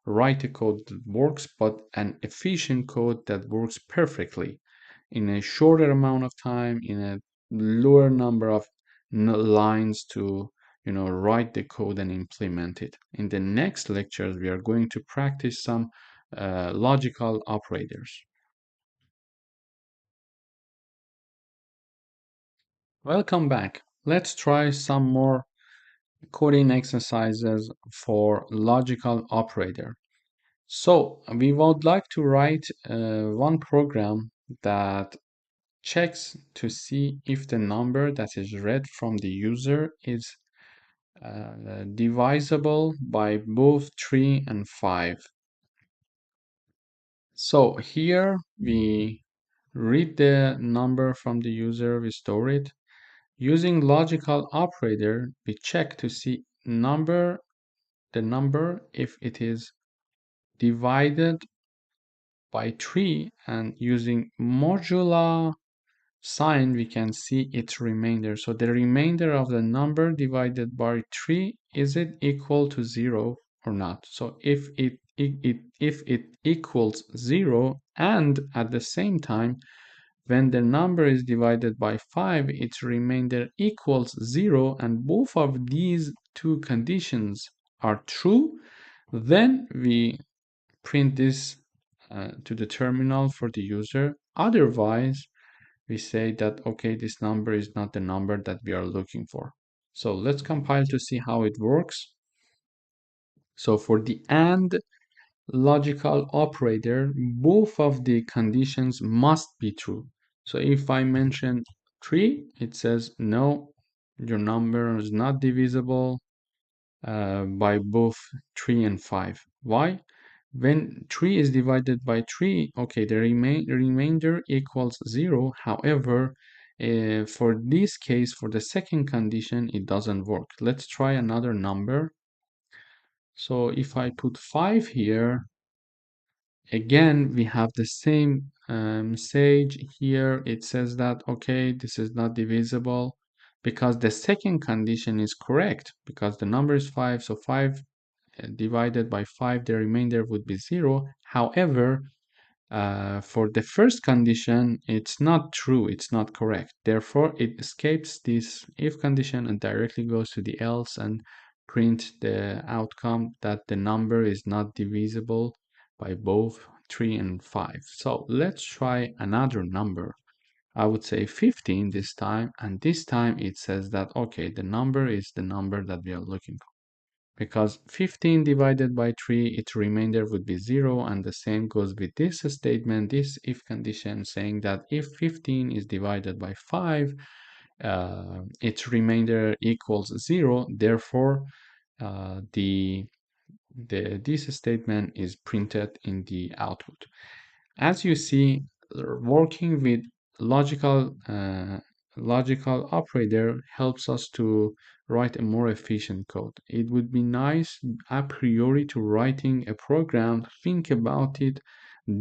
A: write a code that works, but an efficient code that works perfectly in a shorter amount of time, in a lower number of lines to write the code and implement it. In the next lectures, we are going to practice some logical operators. Welcome back. Let's try some more coding exercises for logical operator. So we would like to write one program that checks to see if the number that is read from the user is divisible by both 3 and 5. So here we read the number from the user, we store it. Using logical operator, we check to see the number if it is divided by 3, and using modular sign we can see its remainder. So the remainder of the number divided by 3, is it equal to 0 or not? So if it equals 0, and at the same time when the number is divided by 5, its remainder equals 0, and both of these two conditions are true, then we print this to the terminal for the user. Otherwise, we say that, okay, this number is not the number that we are looking for. So let's compile to see how it works. So for the AND logical operator, both of the conditions must be true. So if I mention 3, it says no, your number is not divisible by both 3 and 5. Why? When 3 is divided by 3, okay, the remainder equals 0. However, for this case, for the second condition, it doesn't work. Let's try another number. So if I put 5 here, again, we have the same message here. It says that, okay, this is not divisible because the second condition is correct because the number is 5. So 5 divided by 5, the remainder would be 0. However, for the first condition, it's not true, it's not correct. Therefore, it escapes this if condition and directly goes to the else and print the outcome that the number is not divisible by both 3 and 5. So let's try another number. I would say 15 this time, and this time it says that, okay, the number is the number that we are looking for. Because 15 divided by 3, its remainder would be 0, and the same goes with this statement, this if condition, saying that if 15 is divided by 5, its remainder equals 0. Therefore, this statement is printed in the output. As you see, working with logical operator helps us to write a more efficient code. It would be nice a priori to writing a program, think about it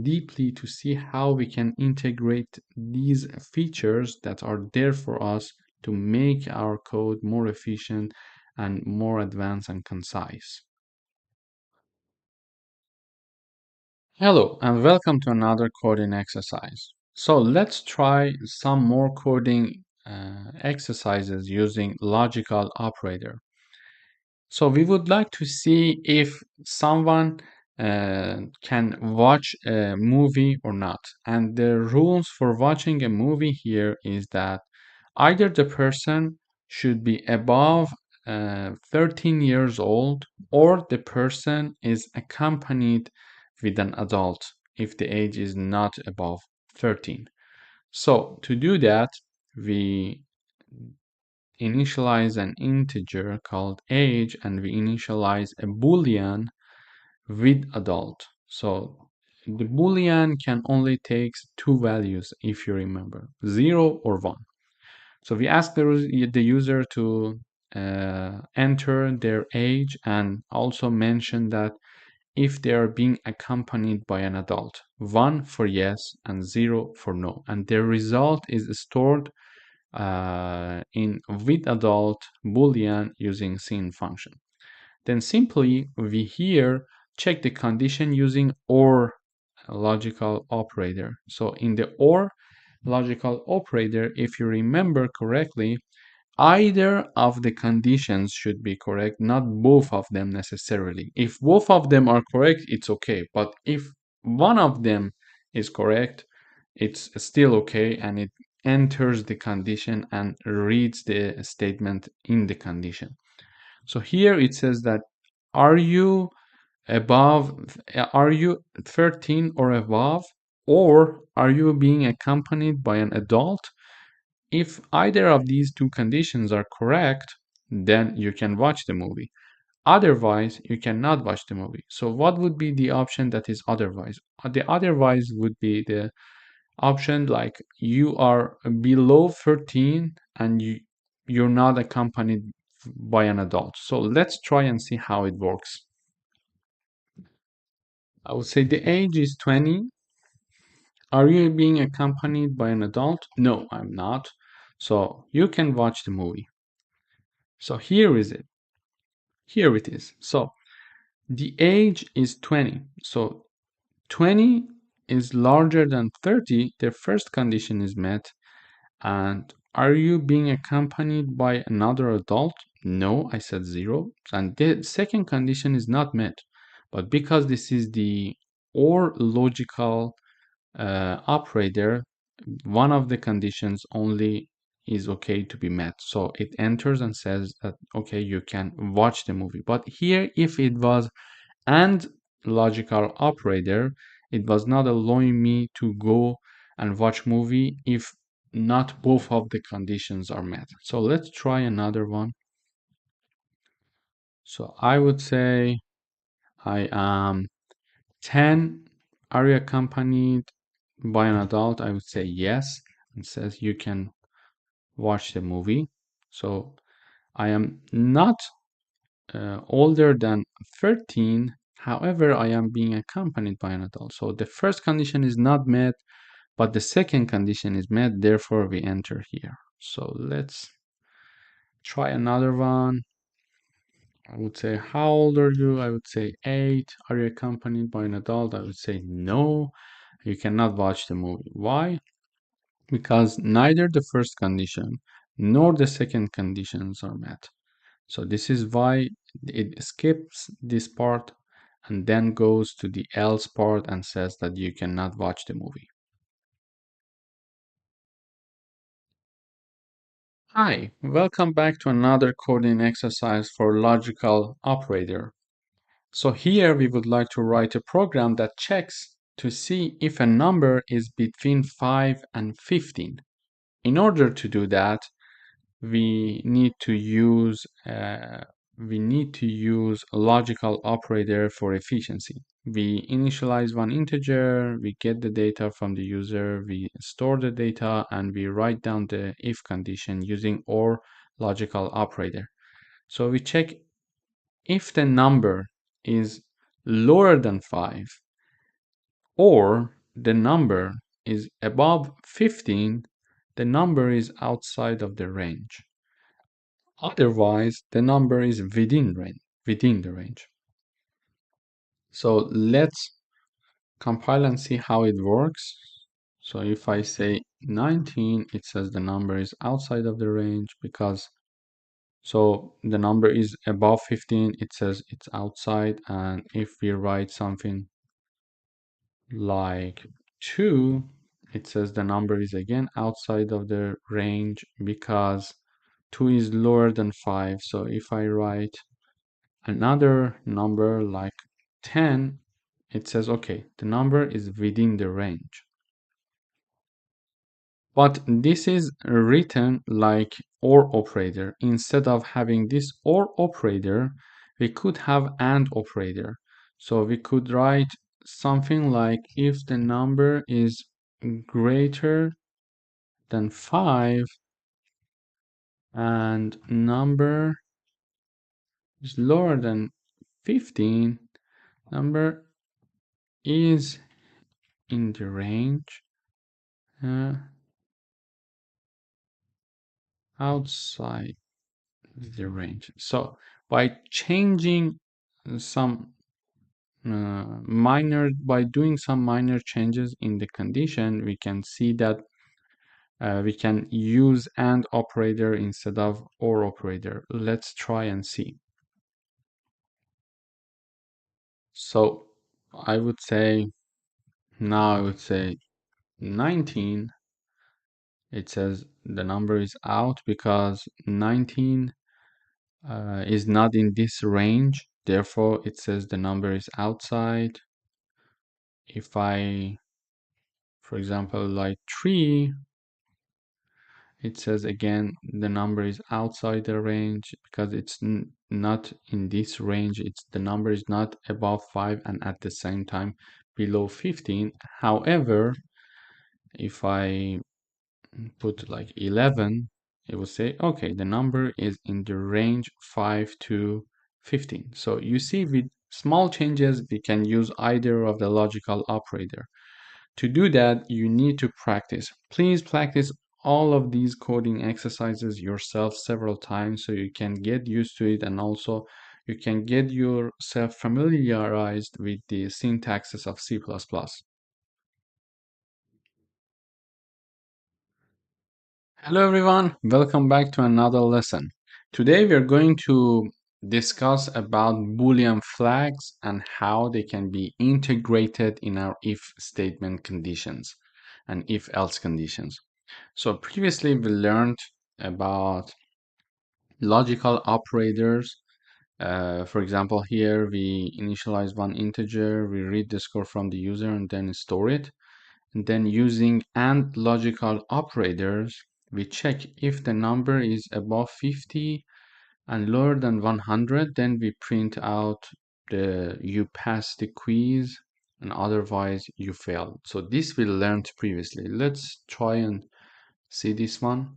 A: deeply to see how we can integrate these features that are there for us to make our code more efficient and more advanced and concise. Hello and welcome to another coding exercise. So let's try some more coding exercises using logical operator. So we would like to see if someone can watch a movie or not. And the rules for watching a movie here is that either the person should be above 13 years old or the person is accompanied with an adult if the age is not above 13. So to do that, we initialize an integer called age and we initialize a boolean with adult. So the boolean can only take two values if you remember, 0 or 1. So we ask the user to enter their age and also mention that if they are being accompanied by an adult, 1 for yes and 0 for no. And the result is stored in with adult boolean using scene function. Then simply we here check the condition using OR logical operator. So in the OR logical operator, if you remember correctly, either of the conditions should be correct, not both of them necessarily. If both of them are correct, it's okay. But if one of them is correct, it's still okay and it enters the condition and reads the statement in the condition. So here it says that are you 13 or above, or are you being accompanied by an adult? If either of these two conditions are correct, then you can watch the movie. Otherwise, you cannot watch the movie. So what would be the option that is otherwise? The otherwise would be the option like you are below 13 and you're not accompanied by an adult. So let's try and see how it works. I would say the age is 20. Are you being accompanied by an adult? No, I'm not. So you can watch the movie. So here is it. Here it is. So the age is 20. So 20 is larger than 30. The first condition is met. And are you being accompanied by another adult? No, I said 0. And the second condition is not met. But because this is the OR logical operator, one of the conditions only is okay to be met. So it enters and says that, okay, you can watch the movie. But here, if it was AND logical operator, it was not allowing me to go and watch movie if not both of the conditions are met. So let's try another one. So I would say I am 10. Are you accompanied by an adult? I would say yes. It says you can watch the movie. So I am not older than 13. However, I am being accompanied by an adult. So the first condition is not met, but the second condition is met. Therefore, we enter here. So let's try another one. I would say, how old are you? I would say 8. Are you accompanied by an adult? I would say no. You cannot watch the movie. Why? Because neither the first condition nor the second conditions are met. So this is why it skips this part and then goes to the else part and says that you cannot watch the movie. Hi, welcome back to another coding exercise for logical operator. So here we would like to write a program that checks to see if a number is between 5 and 15. In order to do that, we need to use a logical operator for efficiency. We initialize one integer, we get the data from the user, we store the data, and we write down the if condition using OR logical operator. So we check if the number is lower than 5 or the number is above 15, the number is outside of the range. Otherwise, the number is within the range. So let's compile and see how it works. So if I say 19, it says the number is outside of the range because so the number is above 15, it says it's outside. And if we write something like 2, it says the number is again outside of the range because 2 is lower than 5. So if I write another number like 10, it says, okay, the number is within the range. But this is written like OR operator. Instead of having this OR operator, we could have AND operator. So we could write something like if the number is greater than 5 and number is lower than 15, number is in the range outside the range. So by changing some by doing some minor changes in the condition, we can see that we can use AND operator instead of OR operator. Let's try and see. So I would say, now I would say 19. It says the number is out because 19 is not in this range. Therefore, it says the number is outside. If I, for example, like 3, it says again the number is outside the range because it's not in this range. It's the number is not above 5 and at the same time below 15. However, if I put like 11, it will say, okay, the number is in the range 5 to 15. So you see, with small changes, we can use either of the logical operator. To do that, you need to practice. Please practice all of these coding exercises yourself several times so you can get used to it, and also you can get yourself familiarized with the syntaxes of C++. Hello everyone, welcome back to another lesson. Today we are going to discuss about Boolean flags and how they can be integrated in our if statement conditions and if else conditions. So previously we learned about logical operators. For example, here we initialize one integer, we read the score from the user and then store it. And then using AND logical operators, we check if the number is above 50 and lower than 100, then we print out the you passed the quiz and otherwise you failed. So this we learned previously. Let's try and see this one.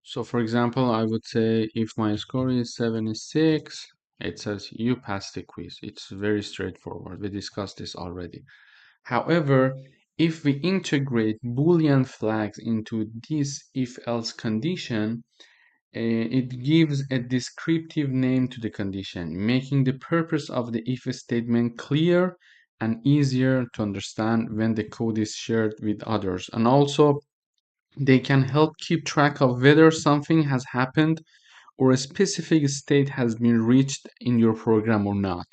A: So for example, I would say if my score is 76, it says you passed the quiz. It's very straightforward. We discussed this already. However, if we integrate Boolean flags into this if-else condition, it gives a descriptive name to the condition, making the purpose of the if statement clear and easier to understand when the code is shared with others. And also, they can help keep track of whether something has happened or a specific state has been reached in your program or not.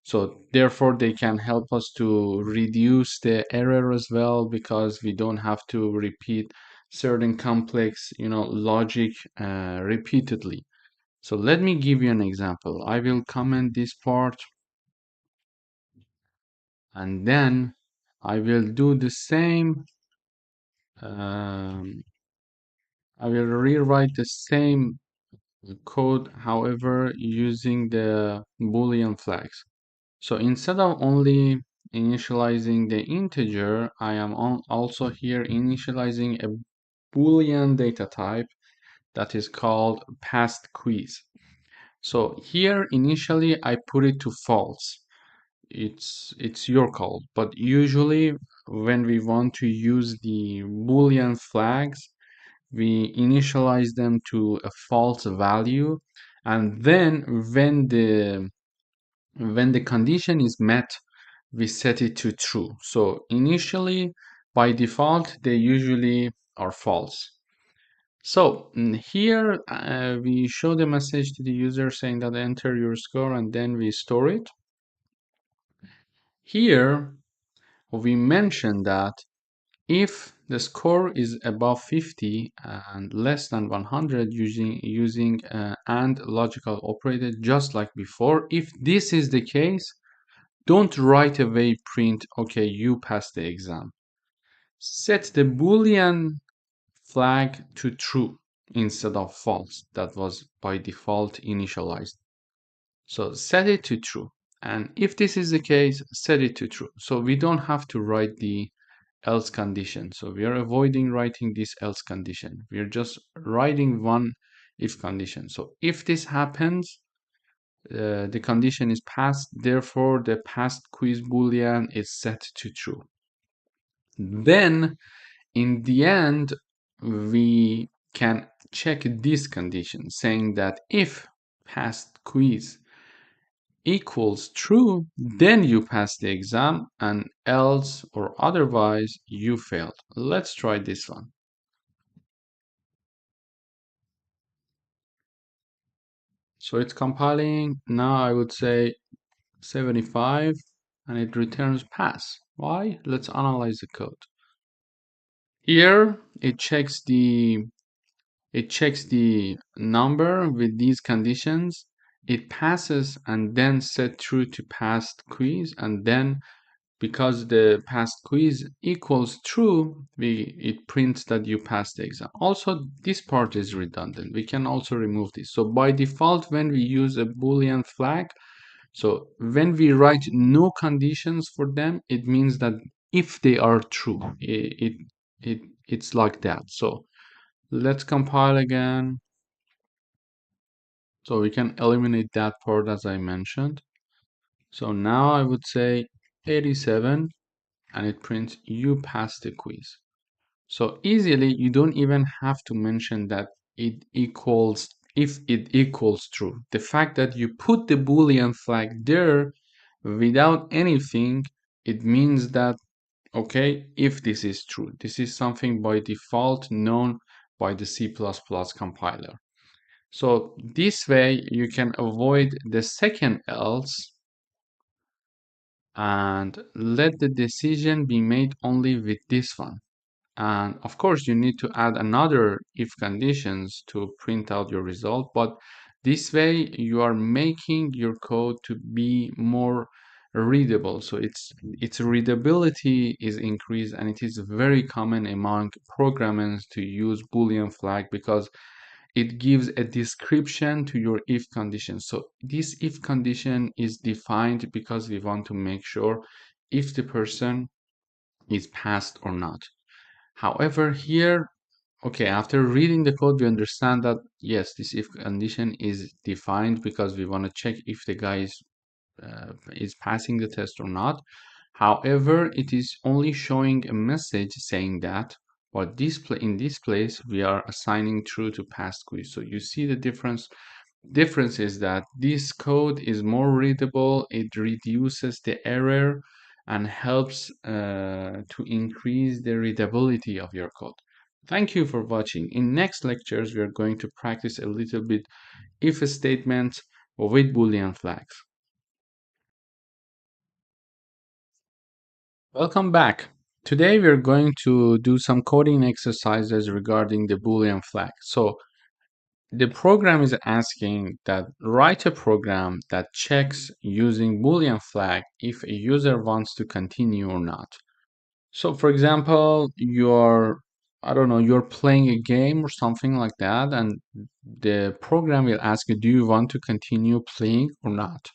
A: So therefore, they can help us to reduce the error as well, because we don't have to repeat certain complex, logic repeatedly. So let me give you an example. I will comment this part and then I will do the same. I will rewrite the same code, however, using the Boolean flags. So instead of only initializing the integer, I am also here initializing a Boolean data type that is called passed quiz. So here initially I put it to false. It's your call, but usually when we want to use the Boolean flags, we initialize them to a false value, and then when the condition is met, we set it to true. So initially, by default, they usually are false. So here we show the message to the user saying that enter your score, and then we store it. Here we mention that if the score is above 50 and less than 100, using AND logical operator just like before, if this is the case, don't right away print, okay, you passed the exam. Set the Boolean flag to true instead of false. That was by default initialized. So set it to true. And if this is the case, set it to true. So we don't have to write the else condition. So we are avoiding writing this else condition. We are just writing one if condition. So if this happens, the condition is passed, therefore the passed quiz boolean is set to true. Then in the end, we can check this condition saying that if passed quiz equals true, then you pass the exam, and else or otherwise you failed. Let's try this one. So it's compiling. Now I would say 75 and it returns pass. Why? Let's analyze the code. Here it checks the number with these conditions. It passes and then set true to passed quiz, and then because the passed quiz equals true, it prints that you passed the exam. Also, this part is redundant. We can also remove this. So by default, when we use a Boolean flag, so when we write no conditions for them, it means that if they are true, it's like that. So let's compile again. So we can eliminate that part as I mentioned. So now I would say 87 and it prints you passed the quiz. So easily, you don't even have to mention that it equals, if it equals true. The fact that you put the Boolean flag there without anything, it means that, okay, if this is true, this is something by default known by the C++ compiler. So this way you can avoid the second else and let the decision be made only with this one. And of course, you need to add another if conditions to print out your result. But this way, you are making your code to be more readable. So its readability is increased, and it is very common among programmers to use Boolean flag because it gives a description to your if condition. So this if condition is defined because we want to make sure if the person is passed or not. However, here, okay, after reading the code, we understand that yes, this if condition is defined because we want to check if the guy is passing the test or not. However, it is only showing a message saying that, but in this place, we are assigning true to past quiz. So you see the difference is that this code is more readable, it reduces the error and helps to increase the readability of your code. Thank you for watching. In next lectures, we are going to practice a little bit if statements with Boolean flags. Welcome back. Today we are going to do some coding exercises regarding the Boolean flag. So the program is asking that write a program that checks using Boolean flag if a user wants to continue or not. So for example, I don't know, you're playing a game or something like that, and the program will ask you, do you want to continue playing or not?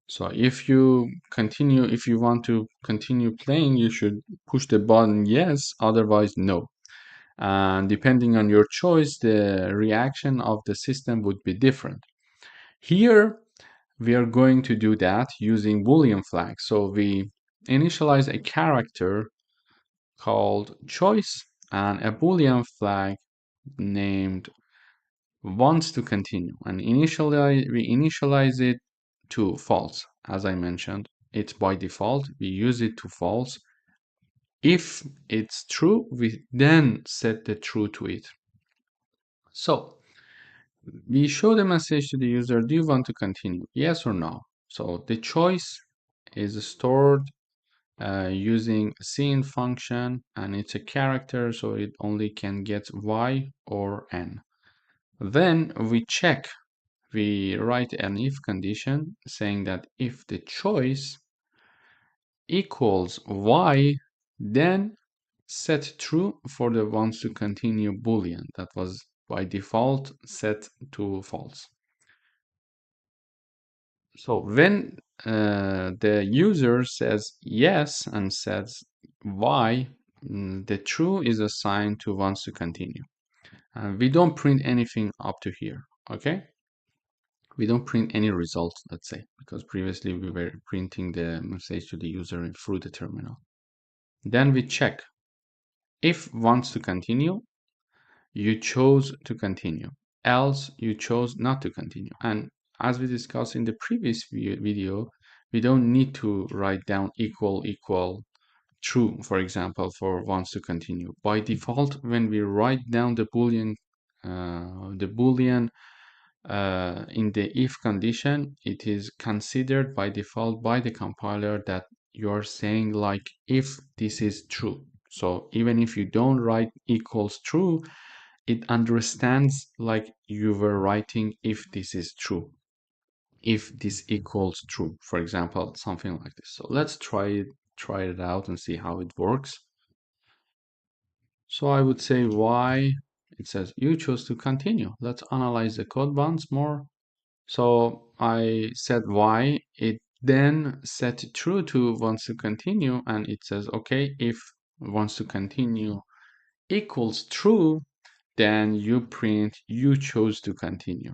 A: So if you want to continue playing, you should push the button yes, otherwise no. And depending on your choice, the reaction of the system would be different. Here, we are going to do that using Boolean flag. So we initialize a character called choice and a Boolean flag named wants to continue. And we initialize it to false. As I mentioned, it's by default. We use it to false. If it's true, we then set the true to it. So we show the message to the user, do you want to continue? Yes or no? So the choice is stored using scene function, and it's a character, so it only can get y or n. Then we write an if condition saying that if the choice equals y, then set true for the wants to continue boolean that was by default set to false. So when the user says yes and says y, the true is assigned to wants to continue. And we don't print anything up to here, okay? We don't print any results, let's say, because previously we were printing the message to the user through the terminal. Then we check if wants to continue, you chose to continue, else you chose not to continue. And as we discussed in the previous video, we don't need to write down equal true, for example, for wants to continue. By default, when we write down the Boolean in the if condition, it is considered by default by the compiler that you're saying like if this is true. So even if you don't write equals true, it understands like you were writing if this is true, if this equals true, for example, something like this. So let's try it out and see how it works. So I would say y, it says you chose to continue. Let's analyze the code once more. So I said y, it then set true to wants to continue, and it says, okay, if wants to continue equals true, then you print you chose to continue.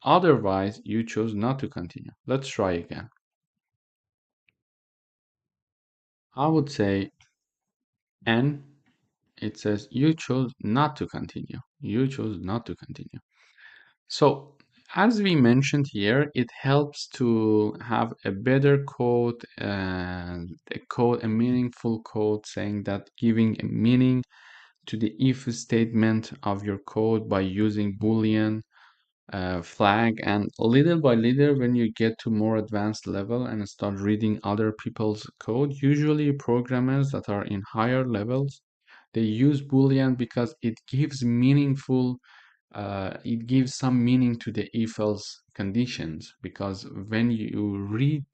A: Otherwise, you chose not to continue. Let's try again. I would say n, it says you chose not to continue. You chose not to continue. So as we mentioned here, it helps to have a better code and a meaningful code saying that giving a meaning to the if statement of your code by using Boolean flag. And little by little, when you get to more advanced level and start reading other people's code, usually programmers that are in higher levels, they use Boolean because it gives it gives some meaning to the if else conditions, because when you read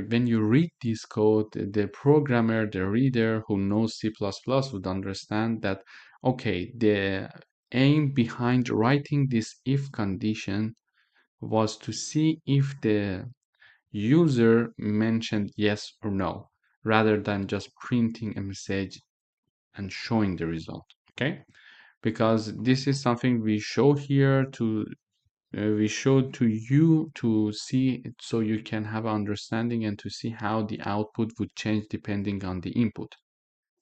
A: when you read this code, the programmer, the reader who knows C++ would understand that, okay, the aim behind writing this if condition was to see if the user mentioned yes or no, rather than just printing a message and showing the result, okay? Because this is something we show here to we showed to you to see it so you can have understanding and to see how the output would change depending on the input.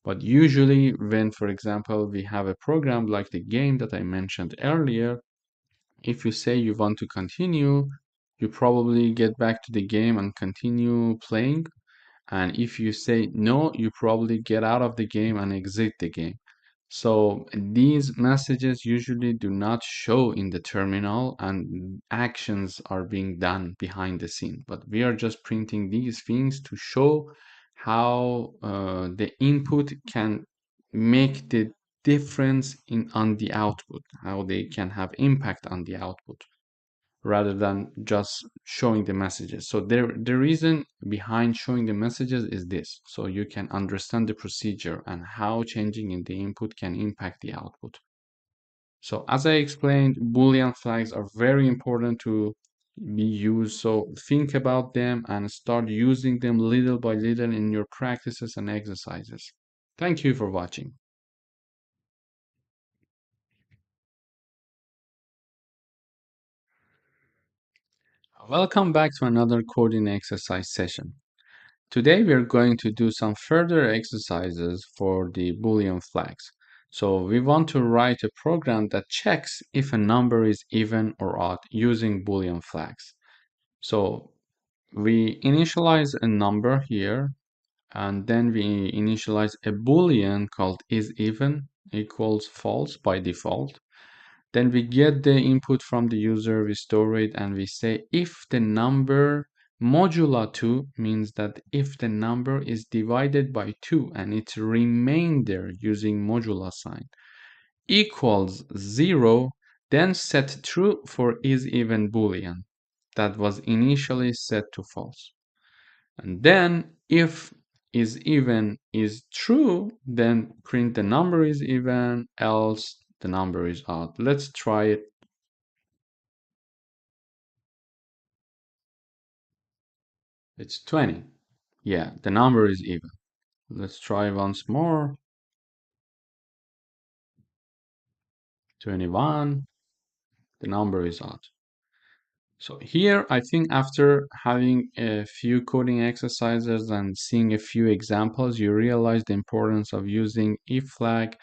A: But usually when, for example, we have a program like the game that I mentioned earlier, if you say you want to continue, you probably get back to the game and continue playing. And if you say no, you probably get out of the game and exit the game. So these messages usually do not show in the terminal and actions are being done behind the scene. But we are just printing these things to show how the input can make the difference in on the output, how they can have impact on the output rather than just showing the messages. So the reason behind showing the messages is this, so you can understand the procedure and how changing in the input can impact the output. So as I explained, Boolean flags are very important to be used. So think about them and start using them little by little in your practices and exercises. Thank you for watching. Welcome back to another coding exercise session. Today we are going to do some further exercises for the Boolean flags. So we want to write a program that checks if a number is even or odd using Boolean flags. So we initialize a number here, and then we initialize a Boolean called isEven equals false by default. Then we get the input from the user, we store it, and we say if the number modulo 2 means that if the number is divided by 2 and its remainder using modulo sign equals 0, then set true for isEven Boolean that was initially set to false. And then if isEven is true, then print the number is even, else the number is odd. Let's try it. It's 20. Yeah, the number is even. Let's try once more. 21. The number is odd. So here, I think after having a few coding exercises and seeing a few examples, you realize the importance of using if flag,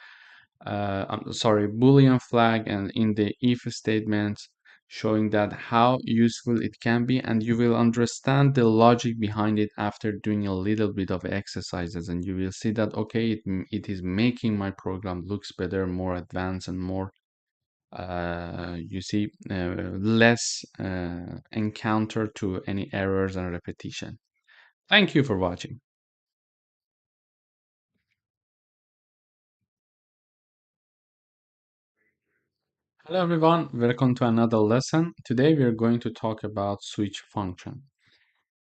A: Boolean flag, and in the if statements, showing that how useful it can be, and you will understand the logic behind it after doing a little bit of exercises, and you will see that okay, it is making my program looks better, more advanced, and more less encounter to any errors and repetition. Thank you for watching. Hello everyone, welcome to another lesson. Today we are going to talk about switch function.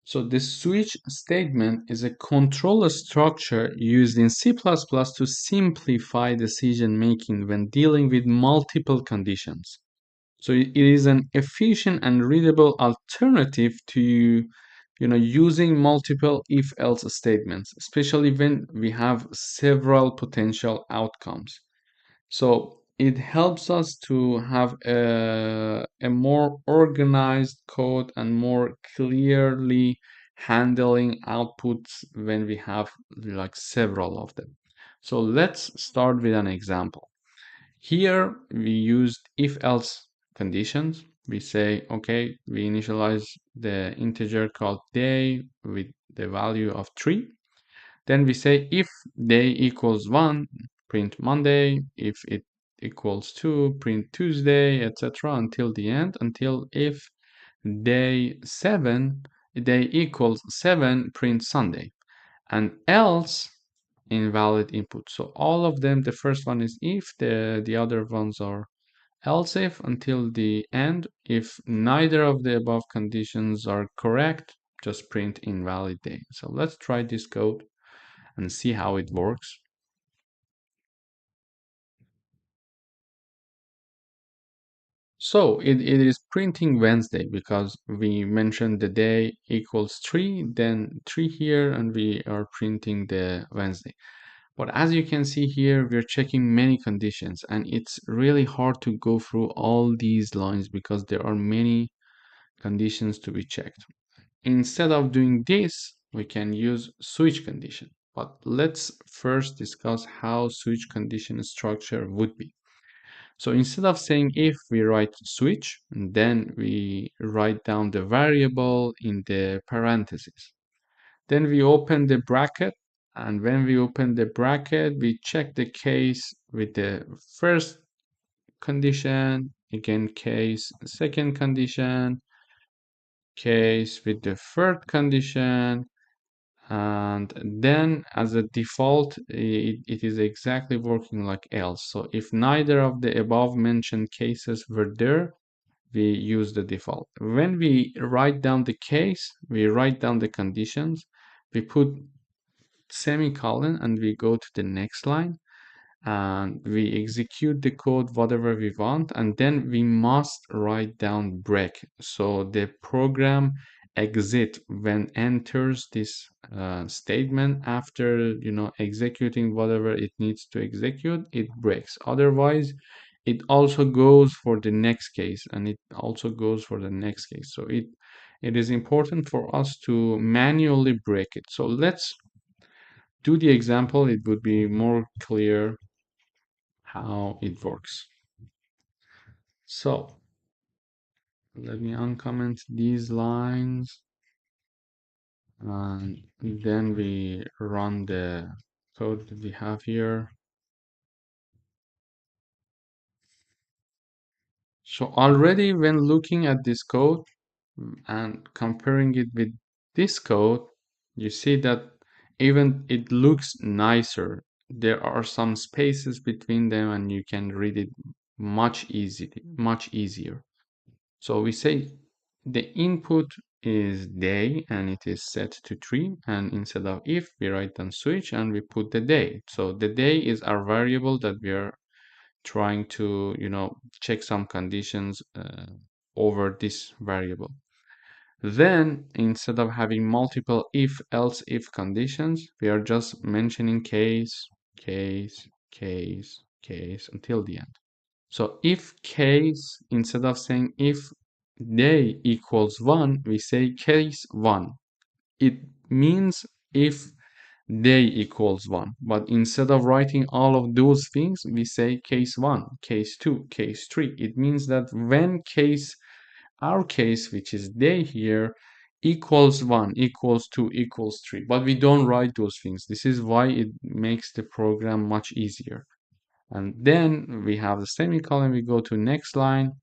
A: So the switch statement is a control structure used in C++ to simplify decision making when dealing with multiple conditions. So it is an efficient and readable alternative to using multiple if-else statements, especially when we have several potential outcomes. So it helps us to have a more organized code and more clearly handling outputs when we have like several of them. So let's start with an example. Here we used if-else conditions. We say, okay, we initialize the integer called day with the value of 3. Then we say if day equals 1, print Monday. If it equals 2, print Tuesday, etc. until the end, until if day equals 7, print Sunday. And else invalid input. So all of them, the first one is if, the other ones are else if until the end. If neither of the above conditions are correct, just print invalid day. So let's try this code and see how it works. So it is printing Wednesday because we mentioned the day equals 3, then 3 here, and we are printing the Wednesday. But as you can see here, we're checking many conditions, and it's really hard to go through all these lines because there are many conditions to be checked. Instead of doing this, we can use switch condition. But let's first discuss how switch condition structure would be. So instead of saying if, we write switch, and then we write down the variable in the parentheses. Then we open the bracket, and when we open the bracket, we check the case with the first condition, again case, second condition, case with the third condition, and then as a default, it is exactly working like else. So if neither of the above mentioned cases were there, we use the default. When we write down the case, we write down the conditions, we put semicolon, and we go to the next line, and we execute the code whatever we want, and then we must write down break. So the program exit when enters this statement after executing whatever it needs to execute, it breaks. Otherwise, it also goes for the next case, and it also goes for the next case. So it is important for us to manually break it. So let's do the example. It would be more clear how it works. So let me uncomment these lines, and then we run the code that we have here. So already when looking at this code and comparing it with this code, you see that even it looks nicer. There are some spaces between them, and you can read it much easier. So we say the input is day, and it is set to 3, and instead of if, we write down switch, and we put the day. So the day is our variable that we are trying to check some conditions over this variable. Then instead of having multiple if else if conditions, we are just mentioning case, case, case, case until the end. So if case, instead of saying if day equals 1, we say case 1. It means if day equals 1. But instead of writing all of those things, we say case 1, case 2, case 3. It means that when our case, which is day here, equals 1, equals 2, equals 3. But we don't write those things. This is why it makes the program much easier. And then we have the semicolon, we go to next line,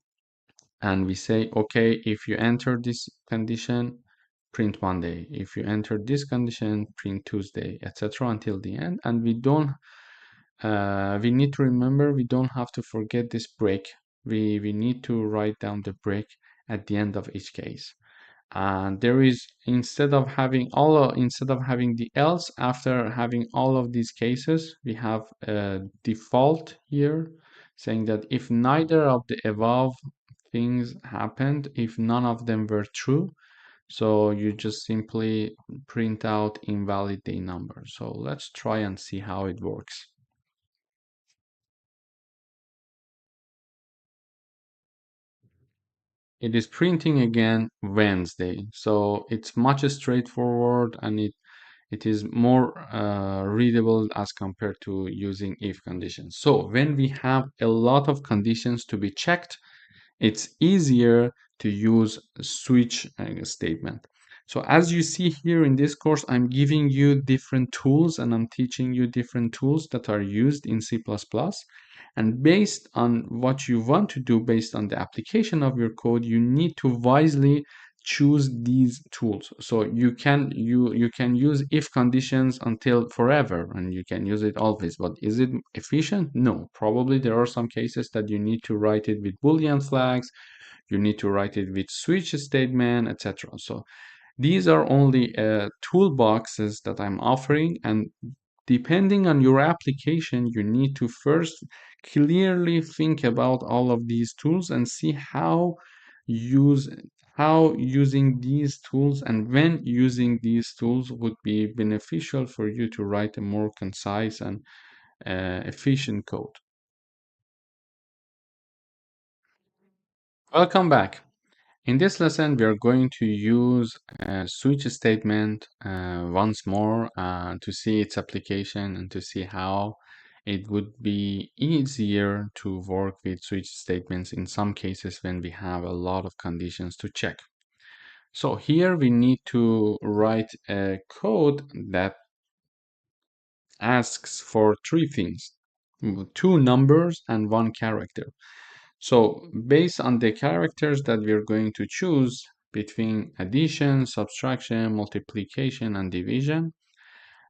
A: and we say, okay, if you enter this condition, print Monday. If you enter this condition, print Tuesday, etc. until the end. And we need to remember, we don't have to forget this break. We need to write down the break at the end of each case. And there is, instead of having the else after having all of these cases, we have a default here saying that if neither of the above things happened, if none of them were true, so you just simply print out invalid day number. So let's try and see how it works. It is printing again Wednesday, so it's much straightforward, and it is more readable as compared to using if conditions. So when we have a lot of conditions to be checked, it's easier to use a switch statement. So as you see here in this course, I'm giving you different tools, and I'm teaching you different tools that are used in C++. And based on what you want to do, based on the application of your code, you need to wisely choose these tools. So you can use if conditions until forever, and you can use it always. But is it efficient? No. Probably there are some cases that you need to write it with Boolean flags, you need to write it with switch statement, etc. So These are only toolboxes that I'm offering, and depending on your application, you need to first clearly think about all of these tools and see use how using these tools and when using these tools would be beneficial for you to write a more concise and efficient code. Welcome back. In this lesson, we are going to use a switch statement once more to see its application and to see how it would be easier to work with switch statements in some cases when we have a lot of conditions to check. So here we need to write a code that asks for three things, two numbers and one character. So based on the characters that we're going to choose between addition, subtraction, multiplication, and division,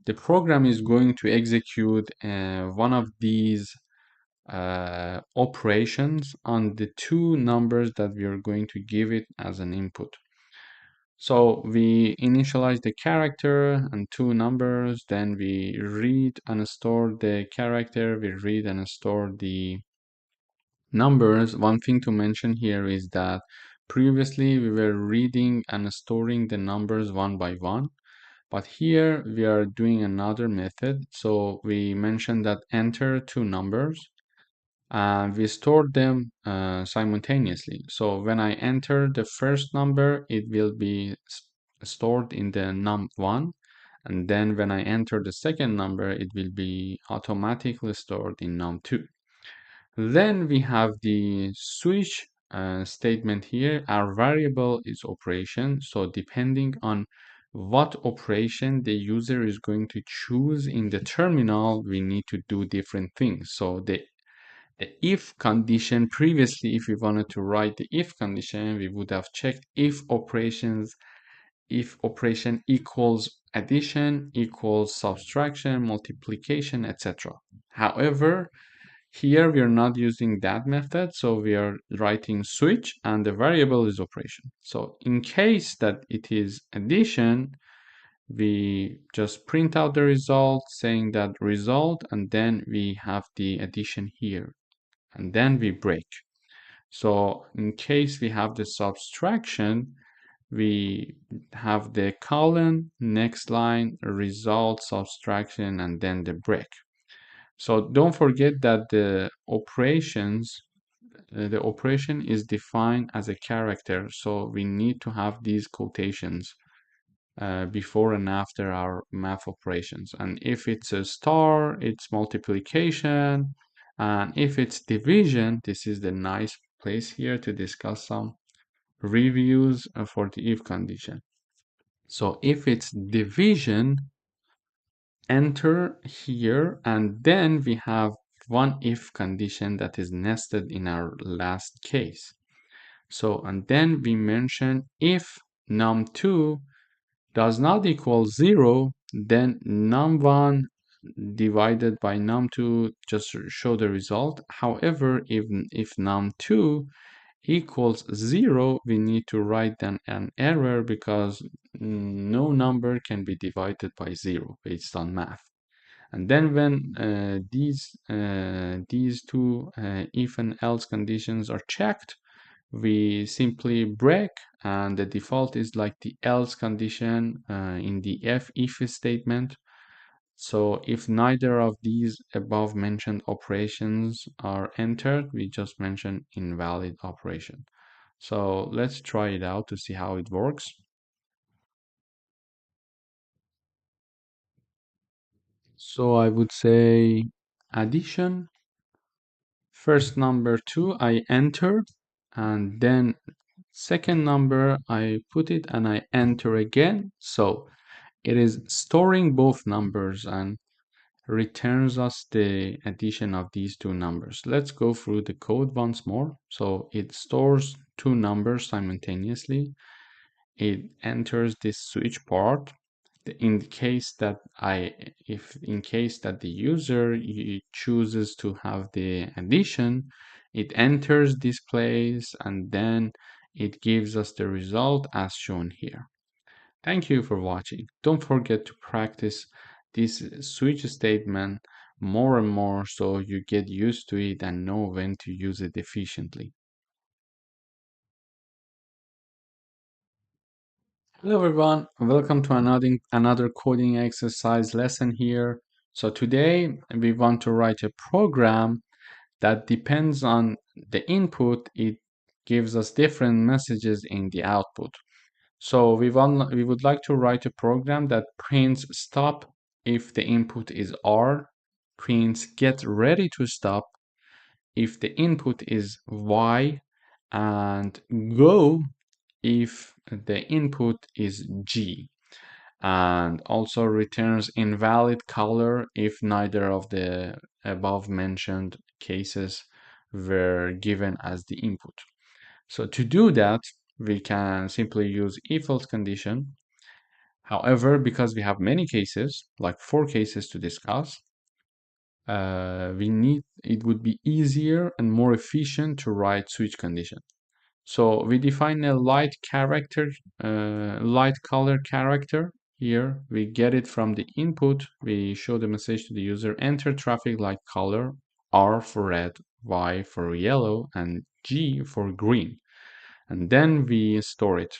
A: the program is going to execute one of these operations on the two numbers that we are going to give it as an input. So we initialize the character and two numbers, then we read and store the character, we read and store the numbers. One thing to mention here is that previously we were reading and storing the numbers one by one, but here we are doing another method. So we mentioned that enter two numbers and we stored them simultaneously. So when I enter the first number, it will be stored in the num1, and then when I enter the second number, it will be automatically stored in num2. Then we have the switch statement here. Our variable is operation. So depending on what operation the user is going to choose in the terminal, we need to do different things. So the if condition previously, if we wanted to write the if condition, we would have checked if operation equals addition, equals subtraction, multiplication, etc. However, here we are not using that method, so we are writing switch and the variable is operation. So in case that it is addition, we just print out the result saying that result, and then we have the addition here, and then we break. So in case we have the subtraction, we have the colon, next line, result, subtraction, and then the break. So don't forget that the operation is defined as a character, so we need to have these quotations before and after our math operations. And if it's a star, it's multiplication. And if it's division, this is the nice place here to discuss some reviews for the if condition. So if it's division, enter here, and then we have one if condition that is nested in our last case. So, and then we mention if num2 does not equal 0, then num1 divided by num2 just show the result. However, if num2 equals 0, we need to write then an error because no number can be divided by 0 based on math. And then when these two if and else conditions are checked, we simply break, and the default is like the else condition in the if statement. So if neither of these above mentioned operations are entered, we just mention invalid operation. So let's try it out to see how it works. So I would say addition, first number 2 I enter, and then second number I put it and I enter again. So it is storing both numbers and returns us the addition of these two numbers. Let's go through the code once more. So it stores two numbers simultaneously. It enters this switch part. In case that in case that the user chooses to have the addition, it enters this place and then it gives us the result as shown here. Thank you for watching. Don't forget to practice this switch statement more and more so you get used to it and know when to use it efficiently. Hello everyone, welcome to another coding exercise lesson here. So today we want to write a program that depends on the input. It gives us different messages in the output. So we would like to write a program that prints stop if the input is R, prints get ready to stop if the input is Y, and go if the input is G, and also returns invalid color if neither of the above mentioned cases were given as the input. So to do that, we can simply use if else condition. However, because we have many cases, like 4 cases to discuss, it would be easier and more efficient to write switch condition. So we define a light color character here. We get it from the input. We show the message to the user, enter traffic light color, R for red, Y for yellow, and G for green. And then we store it.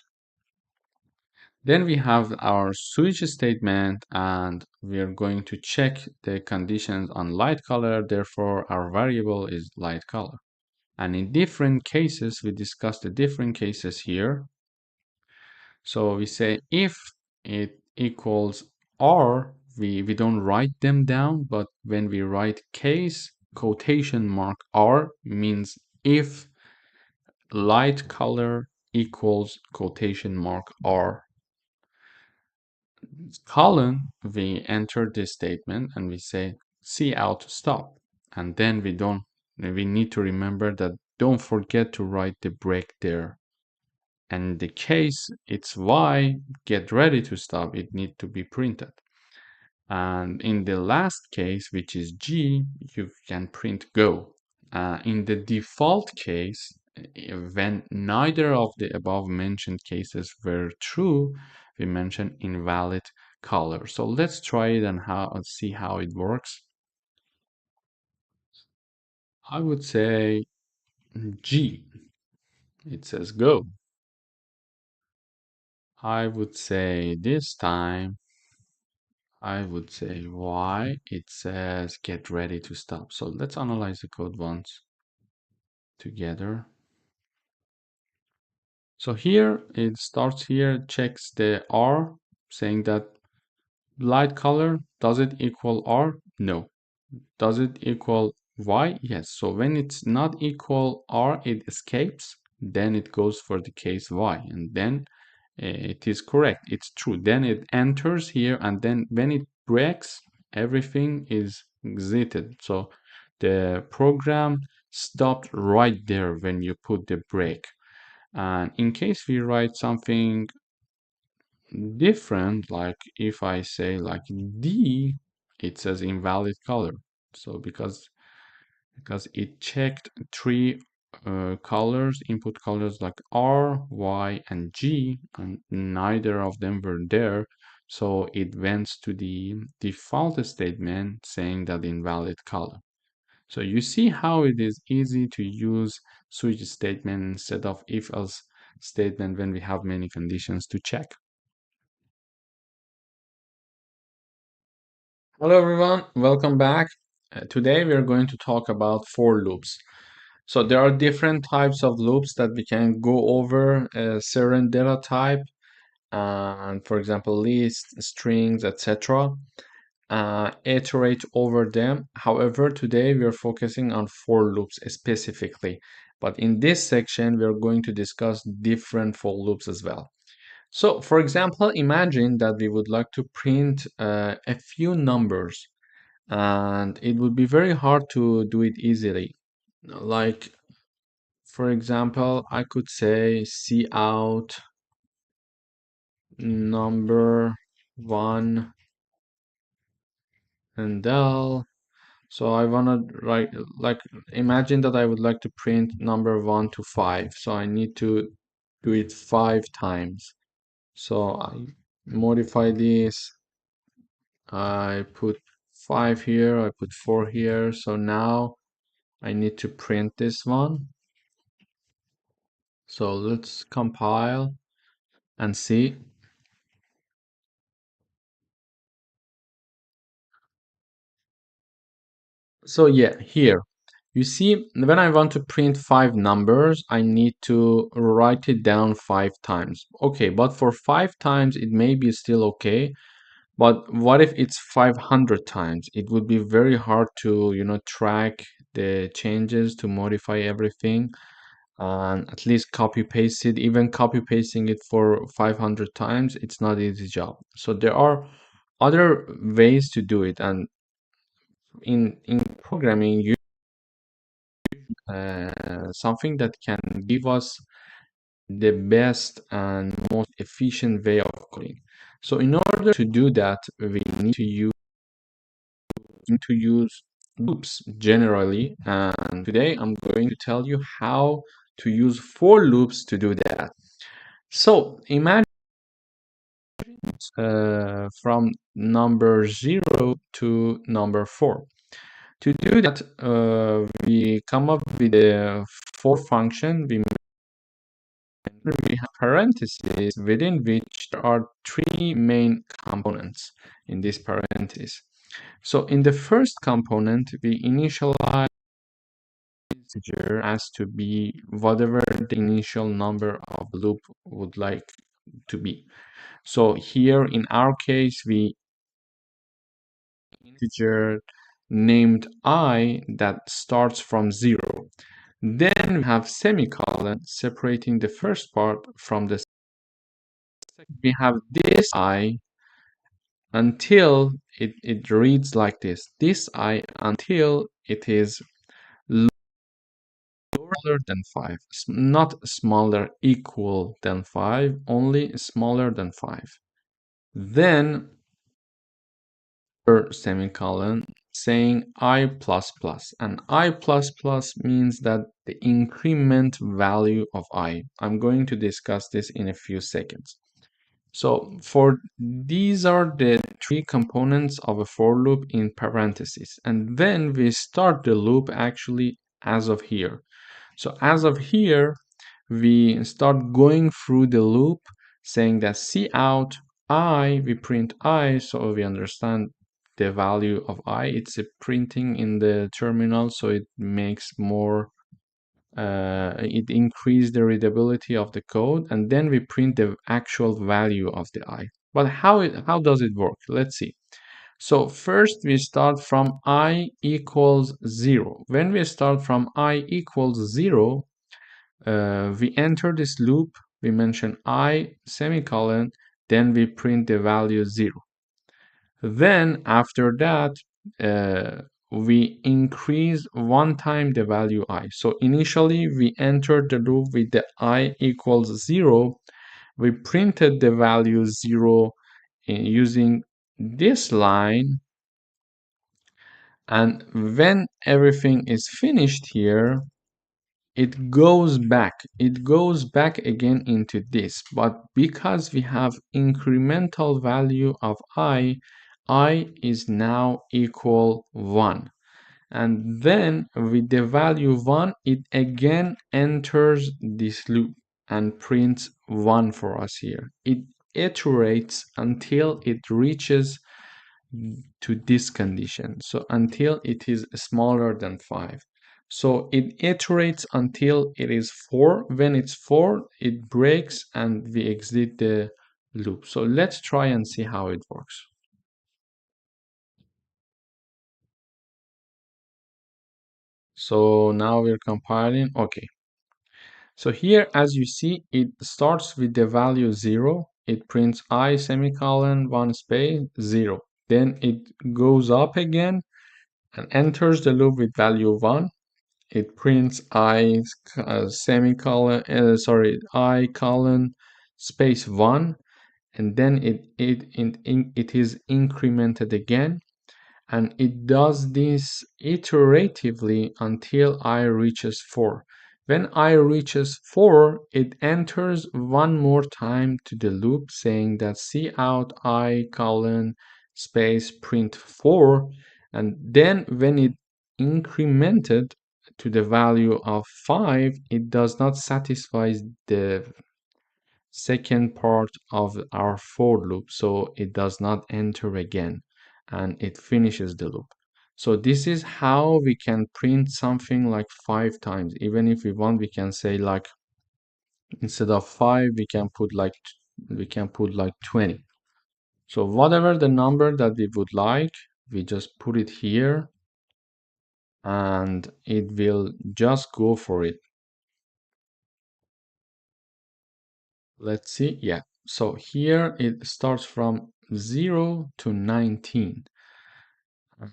A: Then we have our switch statement, and we are going to check the conditions on light color. Therefore, our variable is light color. And in different cases, we discuss the different cases here. So we say if it equals R, we don't write them down, but when we write case, quotation mark R means if light color equals quotation mark R. Colon, we enter this statement and we say cout stop. And then we need to remember that don't forget to write the break there. And in the case it's Y, get ready to stop, it need to be printed. And in the last case, which is G, you can print go. In the default case, when neither of the above mentioned cases were true, we mention invalid color. So let's try it and see how it works. I would say G. It says go. I would say this time, I would say Y. It says get ready to stop. So let's analyze the code once together. So here it starts here, checks the R, saying that light color, does it equal R? No. Does it equal Y? Yes. So when it's not equal R, it escapes. Then it goes for the case Y, and then it is correct. It's true. Then it enters here, and then when it breaks, everything is exited. So the program stopped right there when you put the break. And in case we write something different, like if I say like D, it says invalid color. So because it checked 3 input colors like R, Y, and G, and neither of them were there. So it went to the default statement saying that invalid color. So you see how it is easy to use switch statement instead of if else statement when we have many conditions to check. Hello everyone, welcome back. Today we are going to talk about for loops. So there are different types of loops that we can go over, certain data type, and for example lists, strings, etc. Iterate over them. However, today we are focusing on for loops specifically. But in this section, we are going to discuss different for loops as well. So, for example, imagine that we would like to print a few numbers, and it would be very hard to do it easily. Like, for example, I could say cout number 1 and del. So I want to write, like, imagine that I would like to print number 1 to 5. So I need to do it 5 times. So modify this. I put 5 here, I put 4 here. So now I need to print this one. So let's compile and see. So yeah, here you see when I want to print 5 numbers, I need to write it down 5 times. Okay, but for 5 times it may be still okay. But what if it's 500 times? It would be very hard to, track the changes, to modify everything, and at least copy paste it. Even copy pasting it for 500 times, it's not easy job. So there are other ways to do it. And in programming, you something that can give us the best and most efficient way of coding. So in order to do that, we need to use loops generally, and today I'm going to tell you how to use for loops to do that. So imagine from number 0 to number 4. To do that, we come up with a for function. We have parentheses within which there are 3 main components in this parenthesis. So in the first component, we initialize integer as to be whatever the initial number of loop would like to be. So here in our case, we integer named I that starts from 0. Then we have semicolon separating the first part from the second. We have this I until it reads like this I until it is smaller than 5, not smaller equal than 5, only smaller than 5. Then semicolon saying I++, and I++ means that the increment value of I. I'm going to discuss this in a few seconds. So for these are the 3 components of a for loop in parentheses, and then we start the loop actually as of here. So as of here, we start going through the loop saying that cout I, we print I, so we understand the value of I. It's a printing in the terminal, so it makes more, it increases the readability of the code, and then we print the actual value of the I. But how does it work? Let's see. So first we start from I equals 0. When we start from I equals 0, we enter this loop, we mention I semicolon, then we print the value 0. Then after that, we increase 1 time the value I. So initially we entered the loop with the I equals 0. We printed the value 0 using this line. And when everything is finished here, it goes back again into this, but because we have incremental value of I is now equal 1, and then with the value 1 it again enters this loop and prints 1 for us here. It iterates until it reaches to this condition, so until it is smaller than 5. So it iterates until it is 4. When it's 4, it breaks and we exit the loop. So let's try and see how it works. So now we're compiling. Okay. So here, as you see, it starts with the value 0. It prints I semicolon 1 space 0. Then it goes up again and enters the loop with value 1. It prints I semicolon, I colon space 1, and then it is incremented again, and it does this iteratively until I reaches 4. When I reaches 4, it enters one more time to the loop saying that cout I colon space print 4, and then when it incremented to the value of 5, it does not satisfy the second part of our for loop, so it does not enter again and it finishes the loop. So this is how we can print something like 5 times. Even if we want, we can say like instead of 5 we can put like 20. So whatever the number that we would like, we just put it here and it will just go for it. Let's see. Yeah. So here it starts from 0 to 19.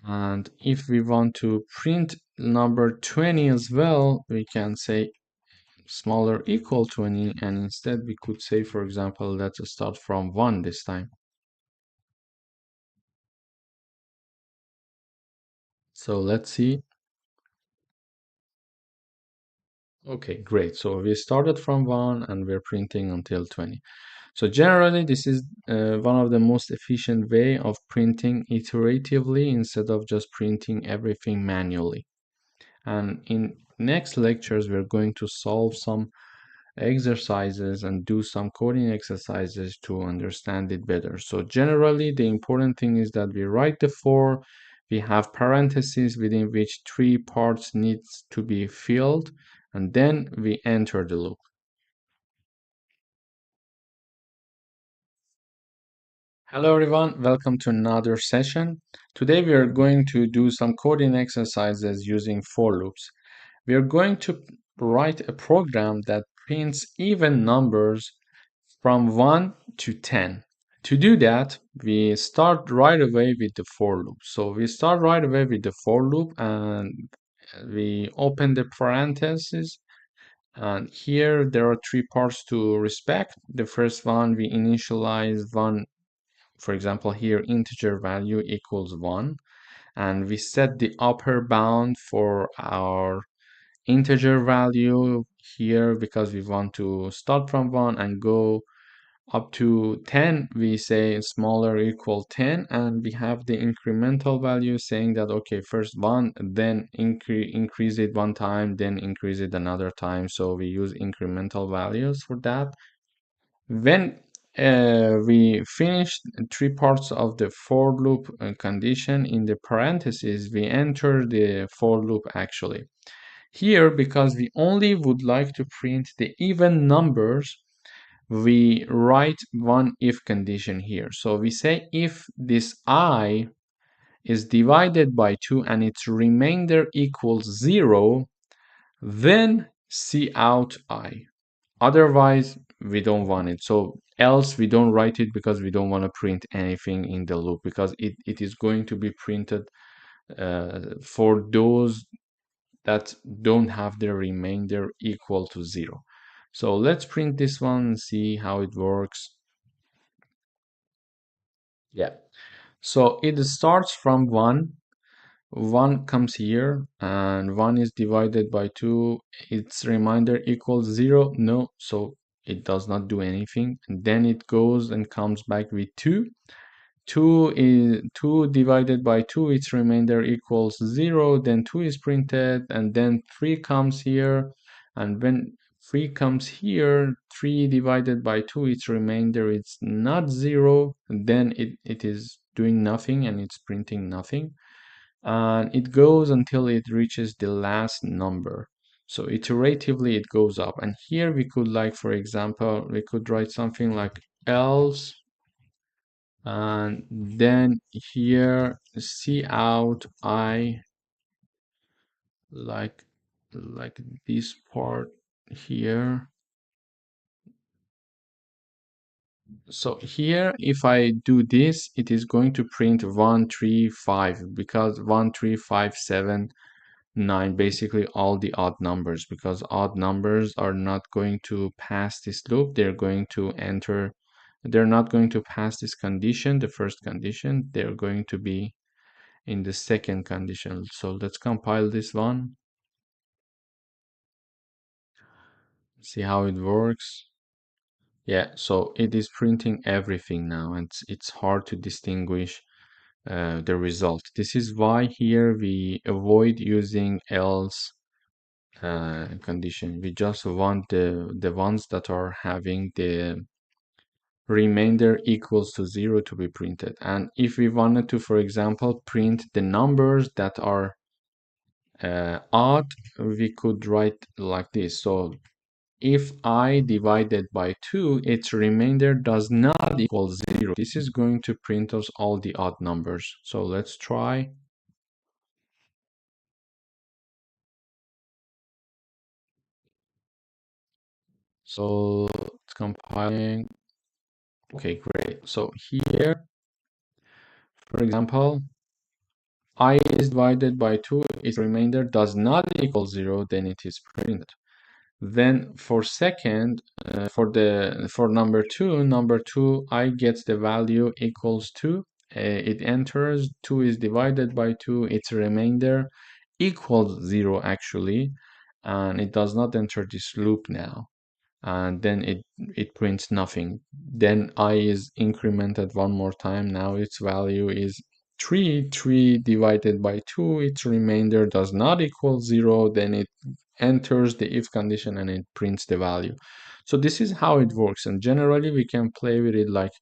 A: And if we want to print number 20 as well, we can say smaller equal 20, and instead we could say, for example, let's start from 1 this time. So let's see. Okay, great. So we started from 1 and we're printing until 20. So generally, this is one of the most efficient way of printing iteratively instead of just printing everything manually. And in next lectures, we're going to solve some exercises and do some coding exercises to understand it better. So generally, the important thing is that we write the for, we have parentheses within which 3 parts needs to be filled, and then we enter the loop. Hello everyone, welcome to another session. Today we are going to do some coding exercises using for loops. We are going to write a program that prints even numbers from 1 to 10. To do that, we start right away with the for loop. So we start right away with the for loop and we open the parentheses. And here there are 3 parts to respect. The first one, we initialize one, for example, here integer value equals 1. And we set the upper bound for our integer value here because we want to start from 1 and go up to 10. We say smaller equal 10, and we have the incremental value saying that okay, first 1, then increase it 1 time, then increase it another time. So we use incremental values for that. When we finish 3 parts of the for loop condition in the parentheses, we enter the for loop actually. Here, because we only would like to print the even numbers, we write one if condition here. So we say if this I is divided by 2 and its remainder equals 0, then cout I. Otherwise, we don't want it. So else we don't write it because we don't want to print anything in the loop because it is going to be printed for those that don't have the remainder equal to 0. So let's print this one and see how it works. Yeah. So it starts from 1. 1 comes here and 1 is divided by 2. Its remainder equals 0. No, so it does not do anything. And then it goes and comes back with 2. 2 divided by 2, its remainder equals 0. Then 2 is printed, and then 3 comes here. And when 3 comes here, 3 divided by 2, its remainder is not 0. And then it is doing nothing and it's printing nothing. And it goes until it reaches the last number. So iteratively it goes up. And here we could, like, for example, we could write something like else, and then here cout I, like this part here. So here, if I do this, it is going to print 1 3 5 because 1 3 5 7 9, basically all the odd numbers, because odd numbers are not going to pass this loop. They're not going to pass this condition, the first condition. They're going to be in the second condition. So let's compile this one. See how it works? Yeah, so it is printing everything now, and it's hard to distinguish the result. This is why here we avoid using else condition. We just want the ones that are having the remainder equals to 0 to be printed. And if we wanted to, for example, print the numbers that are odd, we could write like this. So if I divided by 2, its remainder does not equal 0. This is going to print us all the odd numbers. So let's try. So it's compiling. Okay, great. So here, for example, I is divided by 2, its remainder does not equal 0, then it is printed. Then for second, for number two, I gets the value equals 2. It enters 2 is divided by 2, its remainder equals 0 actually, and it does not enter this loop now. And then it prints nothing. Then I is incremented one more time. Now its value is 3. 3 divided by 2, its remainder does not equal 0. Then it enters the if condition and it prints the value. So this is how it works, and generally we can play with it like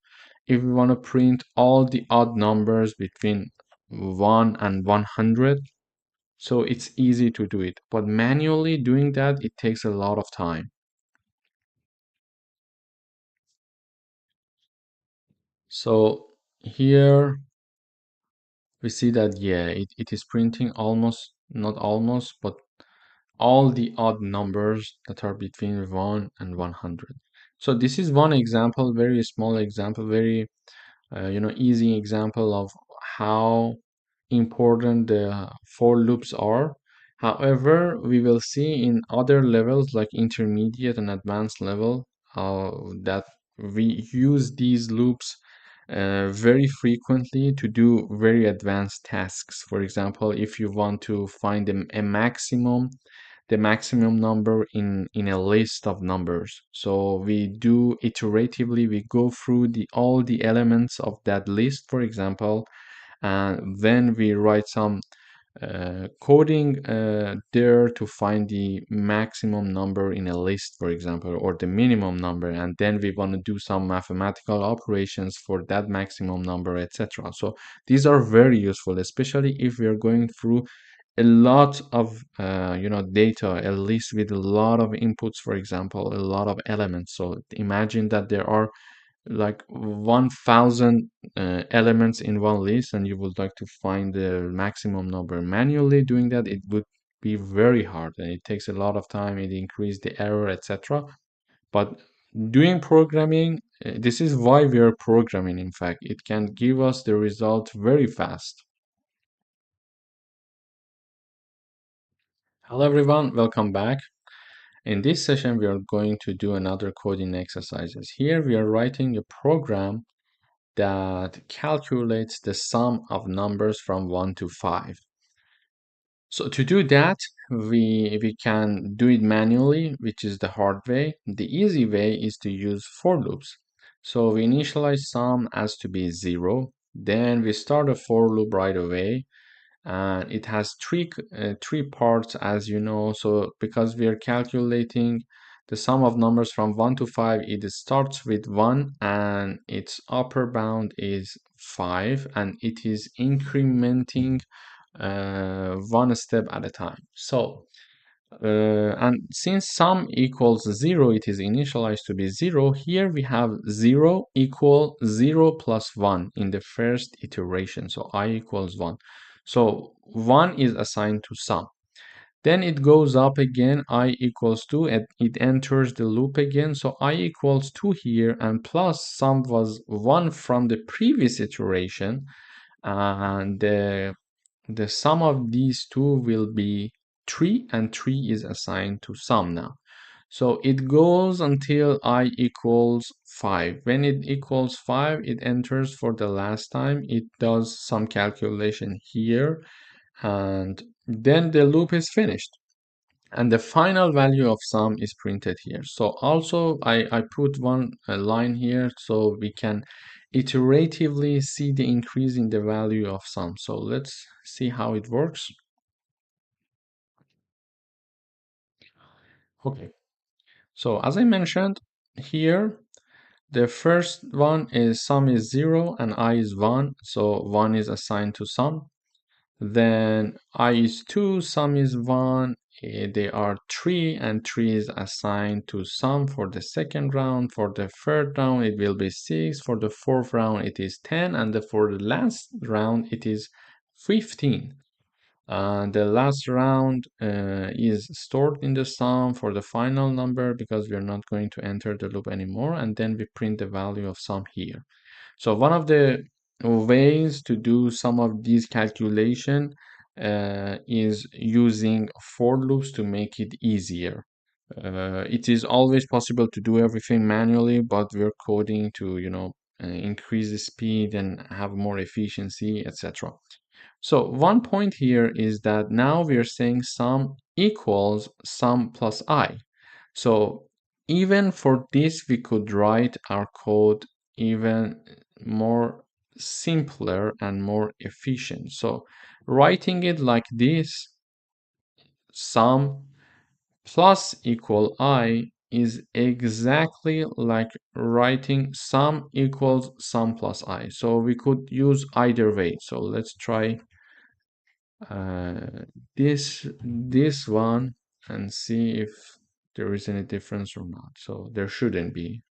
A: if we want to print all the odd numbers between 1 and 100, so it's easy to do it, but manually doing that, it takes a lot of time. So here we see that, yeah, it is printing almost, not almost, but all the odd numbers that are between 1 and 100. So this is one example, very small example, very easy example of how important the for loops are. However, we will see in other levels like intermediate and advanced level that we use these loops very frequently to do very advanced tasks. For example, if you want to find a maximum, the maximum number in a list of numbers. So we do iteratively, we go through all the elements of that list, for example, and then we write some coding there to find the maximum number in a list, for example, or the minimum number, and then we want to do some mathematical operations for that maximum number, etc. So these are very useful, especially if we are going through a lot of data, a list with a lot of inputs, for example, a lot of elements. So imagine that there are like 1000 elements in one list and you would like to find the maximum number. Manually doing that, it would be very hard and it takes a lot of time, it increases the error, etc. But doing programming, this is why we are programming. In fact, it can give us the result very fast. Hello everyone, welcome back. In this session we are going to do another coding exercises. Here we are writing a program that calculates the sum of numbers from 1 to 5. So to do that, we can do it manually, which is the hard way. The easy way is to use for loops. So we initialize sum as to be 0. Then we start a for loop right away. And it has three parts, as you know. So because we are calculating the sum of numbers from 1 to 5, it starts with 1 and its upper bound is 5, and it is incrementing one step at a time. So and since sum equals 0, it is initialized to be 0. Here we have 0 equal 0 plus 1 in the first iteration. So I equals 1. So 1 is assigned to sum. Then it goes up again, I equals 2, and it enters the loop again. So I equals 2 here, and plus sum was 1 from the previous iteration. And the sum of these two will be 3, and 3 is assigned to sum now. So it goes until I equals 5. When it equals 5, it enters for the last time. It does some calculation here, and then the loop is finished. and the final value of sum is printed here. So also I put one line here so we can iteratively see the increase in the value of sum. So let's see how it works. Okay, so as I mentioned here, the first one is sum is 0 and I is 1, so 1 is assigned to sum. Then I is 2, sum is 1, they are 3, and 3 is assigned to sum for the second round. For the third round, it will be 6. For the fourth round, it is 10. And for the last round, it is 15. The last round is stored in the sum for the final number because we're not going to enter the loop anymore. And then we print the value of sum here. So one of the ways to do some of these calculation is using for loops to make it easier. It is always possible to do everything manually, but we're coding to, increase the speed and have more efficiency, etc. So one point here is that now we are saying sum equals sum plus I. So even for this, we could write our code even more simpler and more efficient. So writing it like this, sum plus equal I is exactly like writing sum equals sum plus I. So we could use either way. So let's try uh, this one and see if there is any difference or not. So there shouldn't be.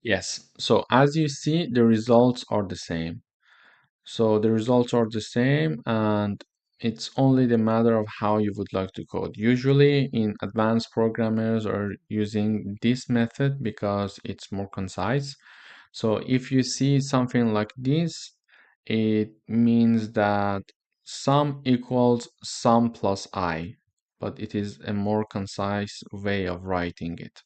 A: Yes, so as you see, the results are the same. So the results are the same, and it's only the matter of how you would like to code. Usually in advanced programmers are using this method because it's more concise. So if you see something like this, it means that sum equals sum plus I, but it is a more concise way of writing it.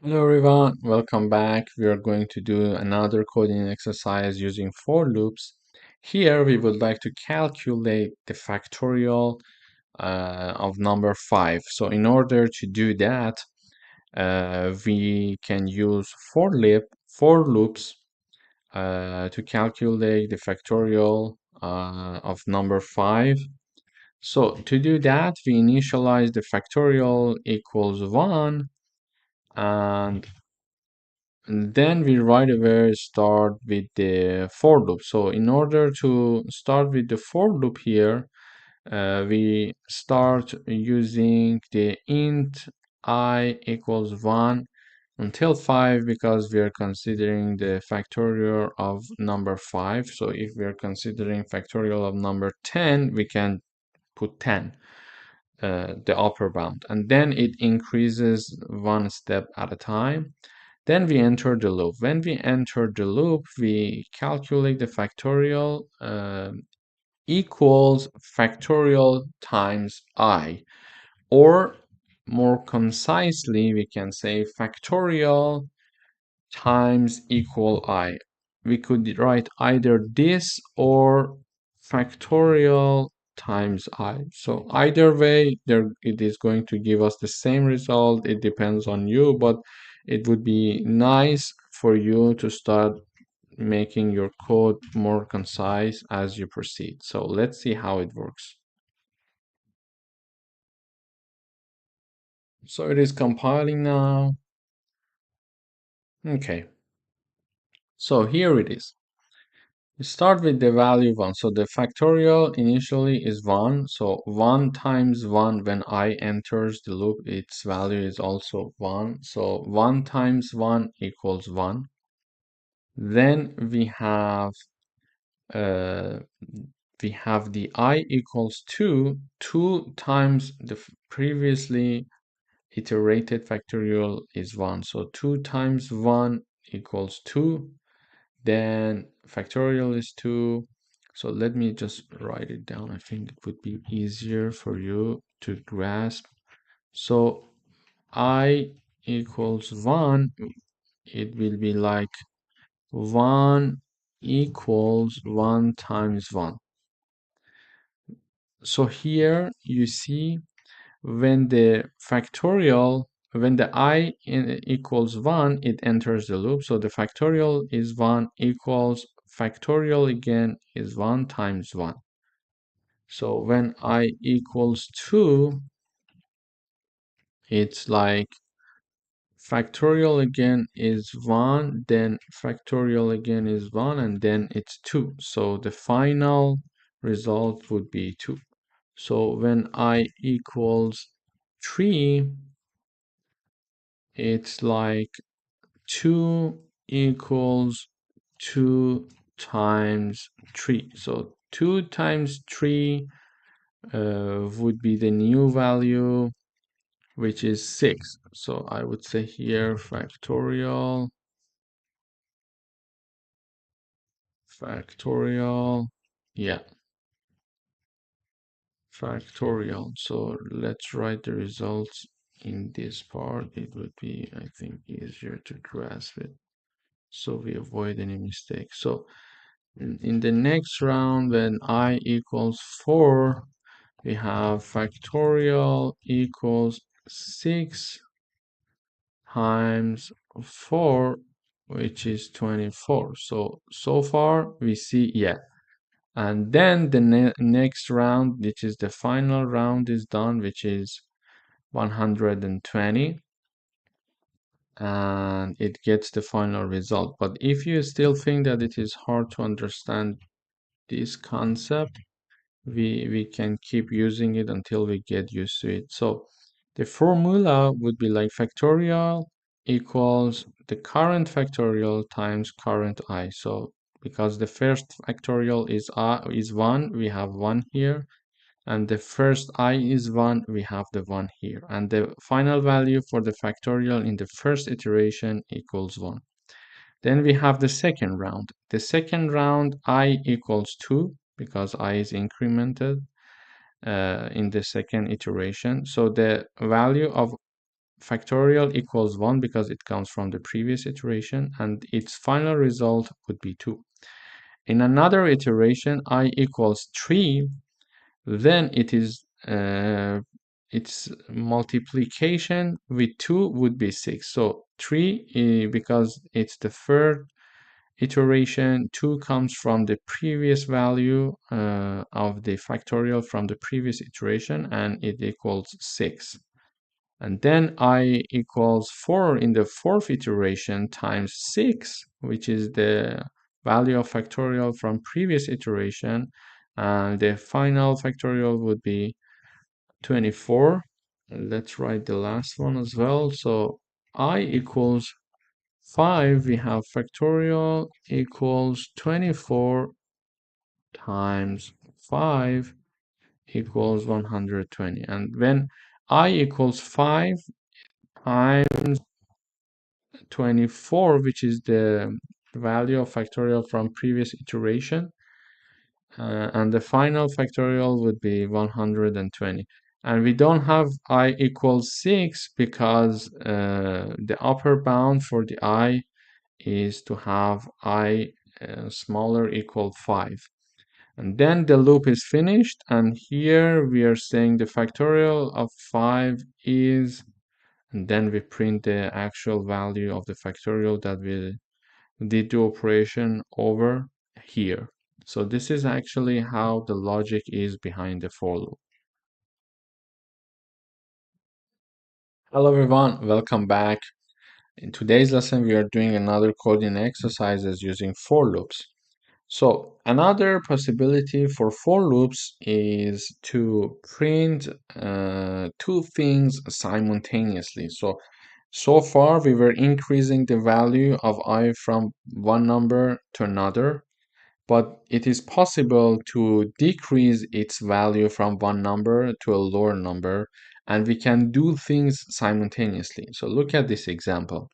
A: Hello everyone, welcome back. We are going to do another coding exercise using for loops. Here we would like to calculate the factorial of number 5. So in order to do that, we can use for loops to calculate the factorial of number 5. So to do that, we initialize the factorial equals 1, and then we right away start with the for loop. So in order to start with the for loop here, we start using the int I equals 1 until 5 because we are considering the factorial of number 5. So if we are considering factorial of number 10, we can put 10, the upper bound, and then it increases one step at a time. Then we enter the loop. When we enter the loop, we calculate the factorial equals factorial times I, or more concisely, we can say factorial times equal I. We could write either this or factorial times I. So either way, there it is going to give us the same result. It depends on you, but it would be nice for you to start making your code more concise as you proceed. So let's see how it works. So it is compiling now. Okay, so here it is. We start with the value 1. So the factorial initially is 1. So 1 times 1, when I enters the loop, its value is also 1. So 1 times 1 equals 1. Then uh, we have the I equals 2. 2 times the previously iterated factorial is 1. So 2 times 1 equals 2. Then factorial is 2. So let me just write it down. I think it would be easier for you to grasp. So I equals 1, it will be like 1 equals 1 times 1. So here you see when the factorial, when the I equals 1, it enters the loop. So the factorial is 1 equals factorial again is 1 times 1. So when I equals 2, it's like factorial again is 1, then factorial again is 1, and then it's 2. So the final result would be 2. So when I equals 3, it's like 2 equals 2 times 3. So 2 times 3 would be the new value, which is 6. So I would say here factorial, yeah, factorial. So let's write the results in this part. It would be, I think, easier to grasp it, so we avoid any mistakes. So in the next round, when I equals 4, we have factorial equals 6 times 4, which is 24. So far we see, yeah. And then the next round, which is the final round, is done, which is 120. And it gets the final result. But if you still think that it is hard to understand this concept, we can keep using it until we get used to it. So the formula would be like factorial equals the current factorial times current I. So because the first factorial is 1, we have 1 here, and the first I is 1, we have the 1 here, and the final value for the factorial in the first iteration equals 1. Then we have the second round. The second round, I equals 2, because I is incremented in the second iteration. So the value of factorial equals 1 because it comes from the previous iteration, and its final result would be 2. In another iteration, I equals 3, then it is its multiplication with 2 would be 6. So 3, because it's the third iteration, 2 comes from the previous value of the factorial from the previous iteration, and it equals 6. And then I equals 4 in the fourth iteration times 6, which is the value of factorial from previous iteration, and the final factorial would be 24. Let's write the last one as well. So I equals 5, we have factorial equals 24 times 5 equals 120. And when I equals 5 times 24, which is the value of factorial from previous iteration, and the final factorial would be 120. And we don't have I equals 6 because the upper bound for the I is to have I smaller equal 5. And then the loop is finished, and here we are saying the factorial of 5 is, and then we print the actual value of the factorial that we did the operation over here. So this is actually how the logic is behind the for loop. Hello everyone, welcome back. In today's lesson, we are doing another coding exercises using for loops. So another possibility for for loops is to print two things simultaneously. So far we were increasing the value of I from one number to another, but it is possible to decrease its value from one number to a lower number, and we can do things simultaneously. So look at this example.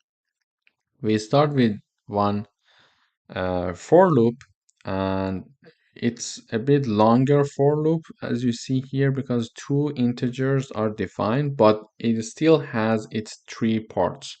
A: We start with one for loop, and it's a bit longer for loop as you see here because two integers are defined, but it still has its three parts.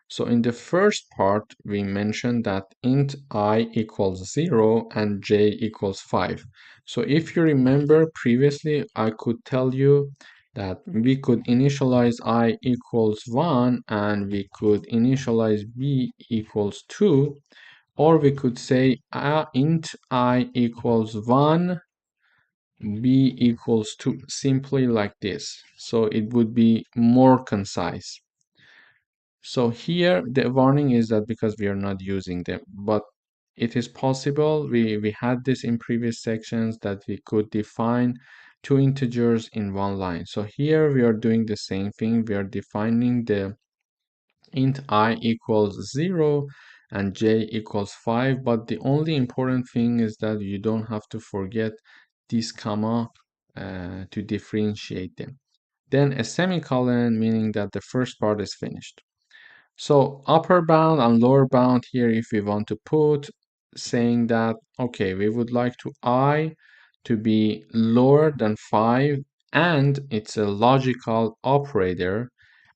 A: So in the first part, we mentioned that int I equals 0 and j equals 5. So if you remember previously, I could tell you that we could initialize I equals 1 and we could initialize b equals 2, or we could say int I equals 1, b equals 2, simply like this. So it would be more concise. So here the warning is that because we are not using them, but it is possible, we had this in previous sections, that we could define two integers in one line. So here we are doing the same thing. We are defining the int I equals 0 and j equals 5, but the only important thing is that you don't have to forget this comma to differentiate them. Then a semicolon, meaning that the first part is finished. So upper bound and lower bound here, if we want to put, saying that, okay, we would like to I to be lower than 5 and it's a logical operator,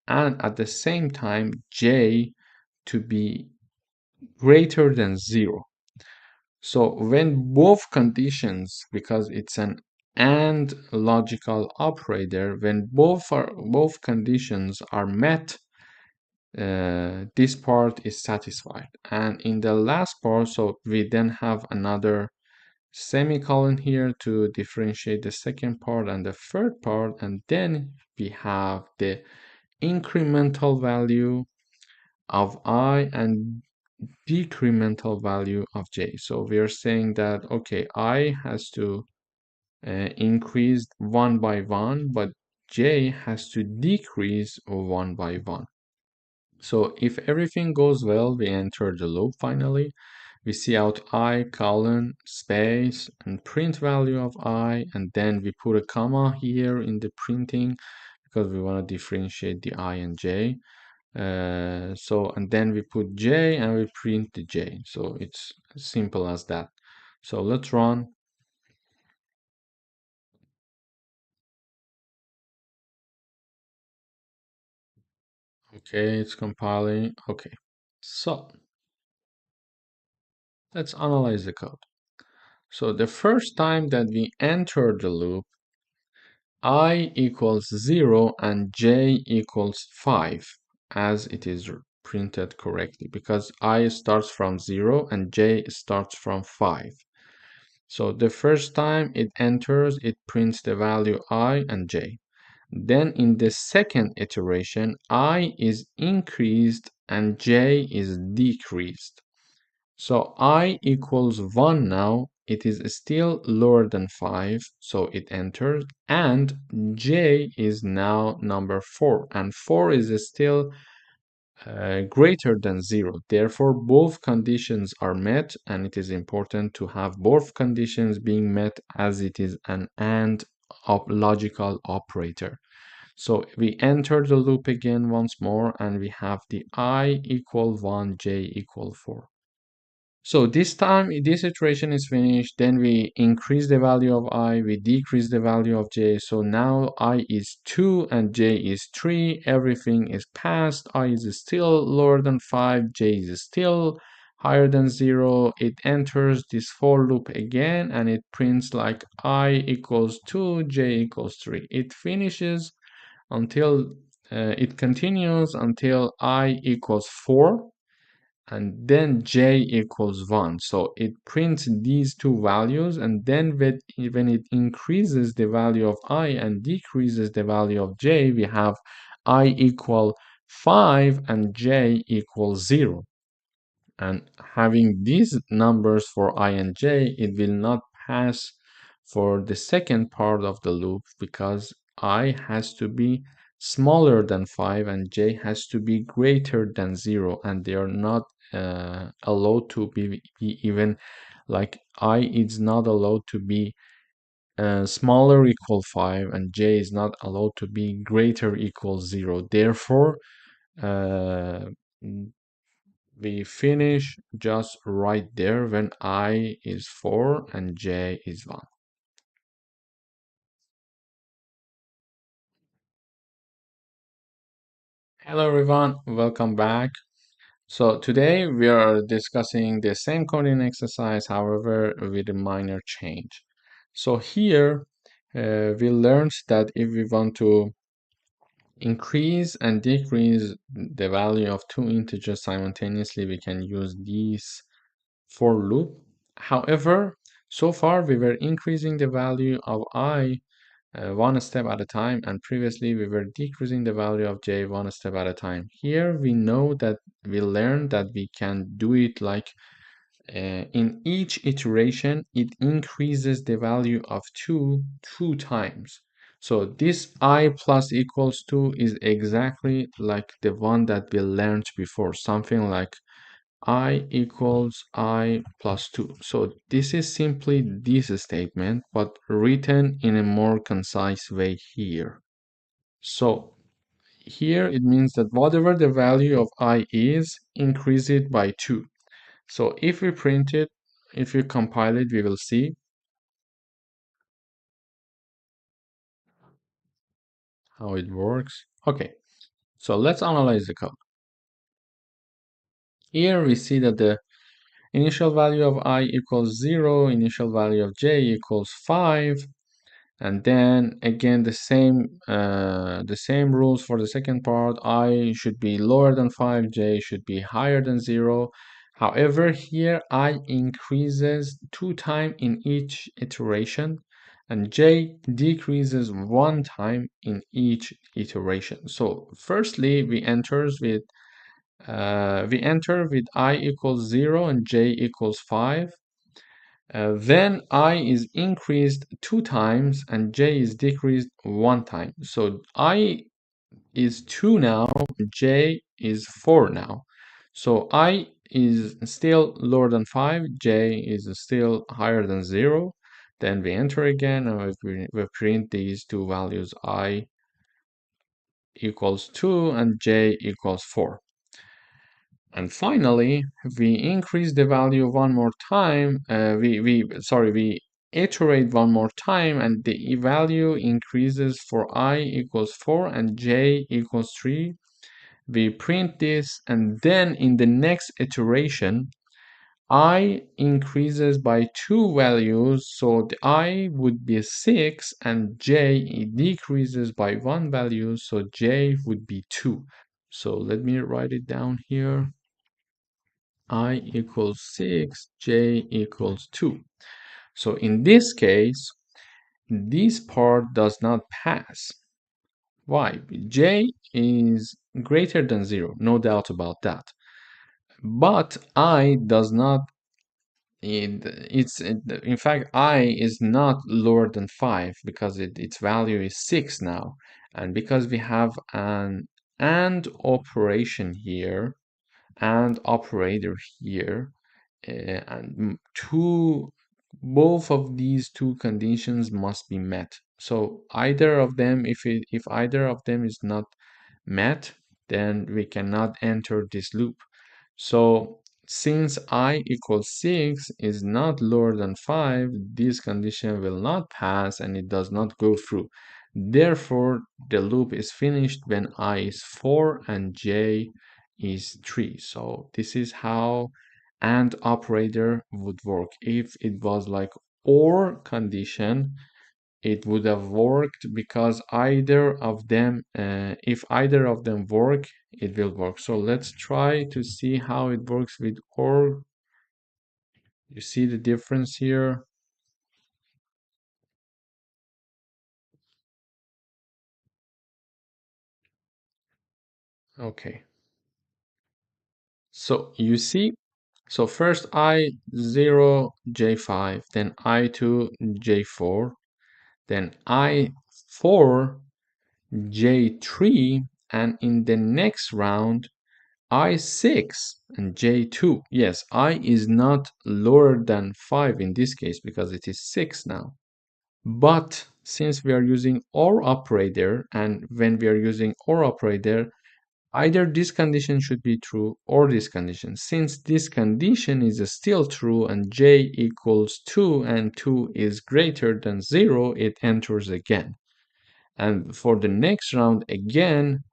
A: and at the same time j to be greater than 0. So when both conditions, because it's an AND logical operator, when both conditions are met, this part is satisfied. And in the last part, so we then have another semicolon here to differentiate the second part and the third part, and then we have the incremental value of I and decremental value of j. So we are saying that, okay, I has to increase one by one, but j has to decrease one by one. So if everything goes well, we enter the loop finally. We see out I colon space and print value of I, and then we put a comma here in the printing because we want to differentiate the I and j. And then we put j and we print the j. So it's as simple as that. So let's run. Okay, it's compiling. Okay, so let's analyze the code. So the first time that we enter the loop, I equals 0 and j equals 5, as it is printed correctly, because I starts from 0 and j starts from 5. So the first time it enters, it prints the value I and j. Then in the second iteration, I is increased and j is decreased. So I equals 1 now, it is still lower than 5, so it enters, and j is now number 4, and 4 is still greater than 0. Therefore, both conditions are met, and it is important to have both conditions being met, as it is an AND logical operator. So we enter the loop again once more, and we have the I equal 1, j equal 4. So this time, this iteration is finished. Then we increase the value of I, we decrease the value of j. So now I is 2 and j is 3. Everything is passed. I is still lower than 5, j is still higher than 0. It enters this for loop again, and it prints like I equals 2, j equals 3. It finishes until it continues until I equals 4. And then j equals 1. So it prints these two values, and then when it increases the value of I and decreases the value of j, we have I equal 5 and j equals 0. And having these numbers for I and j, it will not pass for the second part of the loop, because I has to be smaller than 5 and j has to be greater than 0, and they are not allowed to be even, like I is not allowed to be smaller equal 5 and j is not allowed to be greater equal 0. Therefore, uh, we finish just right there when I is 4 and j is 1. Hello everyone, welcome back. So today we are discussing the same coding exercise, however, with a minor change. So here we learned that if we want to increase and decrease the value of two integers simultaneously, we can use this for loop. However, so far we were increasing the value of I one step at a time, and previously we were decreasing the value of j one step at a time. Here we know that we learned that we can do it like in each iteration it increases the value of two times. So this I plus equals 2 is exactly like the one that we learned before, something like I equals I plus 2. So this is simply this statement, but written in a more concise way here. So here it means that whatever the value of I is, increase it by 2. So if we print it, if we compile it, we will see how it works. Okay, so let's analyze the code. Here we see that the initial value of I equals 0, initial value of j equals 5, and then again the same rules for the second part. I should be lower than 5, j should be higher than 0. However, here I increases 2 times in each iteration and j decreases 1 time in each iteration. So firstly we enter with I equals 0 and j equals 5. Then I is increased 2 times and j is decreased 1 time. So I is 2 now, j is 4 now. So I is still lower than 5, j is still higher than 0. Then we enter again and we print these two values, I equals 2 and j equals 4. And finally, we increase the value one more time. We iterate one more time, and the value increases for I equals 4 and j equals 3. We print this, and then in the next iteration, I increases by 2 values, so the I would be 6, and j decreases by 1 value, so j would be 2. So let me write it down here. I equals 6, j equals 2. So in this case, this part does not pass. Why? J is greater than 0, no doubt about that. But I does not, in fact, I is not lower than 5 because its value is 6 now. And because we have an AND operation here, and operator here, and both of these two conditions must be met. So either of them, if either of them is not met, then we cannot enter this loop. So since I equals 6 is not lower than 5, this condition will not pass and it does not go through. Therefore, the loop is finished when I is 4 and j is 3. So this is how AND operator would work. If it was like OR condition, it would have worked because either of them, if either of them work, it will work. So let's try to see how it works with OR. You see the difference here? Okay. So you see, so first I0, J5, then I2, J4, then I4, J3, and in the next round, I6 and J2. Yes, I is not lower than 5 in this case because it is 6 now. But since we are using OR operator, and when we are using OR operator, either this condition should be true or this condition. Since this condition is still true and j equals 2 and 2 is greater than 0, it enters again. And for the next round again,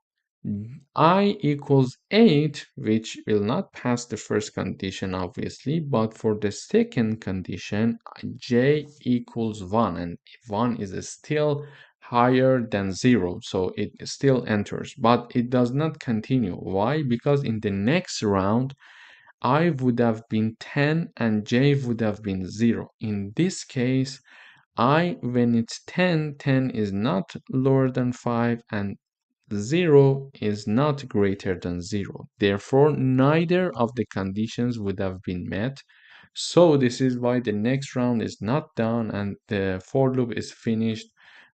A: I equals 8, which will not pass the first condition, obviously, but for the second condition, j equals 1, and 1 is still higher than 0, so it still enters, but it does not continue. Why? Because in the next round, I would have been 10 and j would have been 0. In this case, when it's 10, 10 is not lower than 5, and 0 is not greater than 0. Therefore, neither of the conditions would have been met. So this is why the next round is not done and the for loop is finished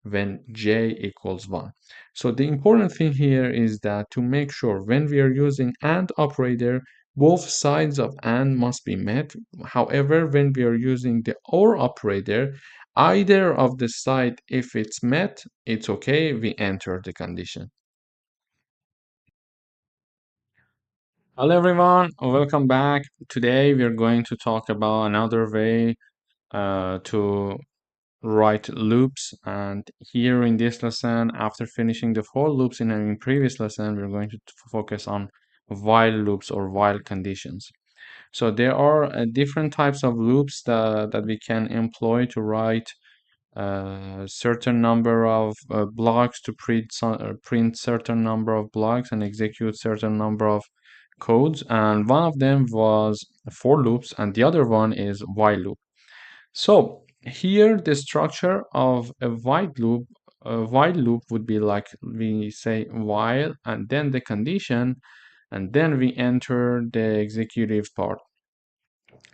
A: when j equals 1. So the important thing here is that to make sure when we are using AND operator, both sides of AND must be met. However, when we are using the OR operator, either of the side, if it's met, it's okay, we enter the condition. Hello everyone, welcome back. Today we are going to talk about another way to write loops. And here in this lesson, after finishing the for loops in a previous lesson, we're going to focus on while loops or while conditions. So there are different types of loops that we can employ to write certain number of blocks to print certain number of blocks and execute certain number of codes, and one of them was for loops and the other one is while loop. So here the structure of a while loop would be like we say while and then the condition and then we enter the executive part,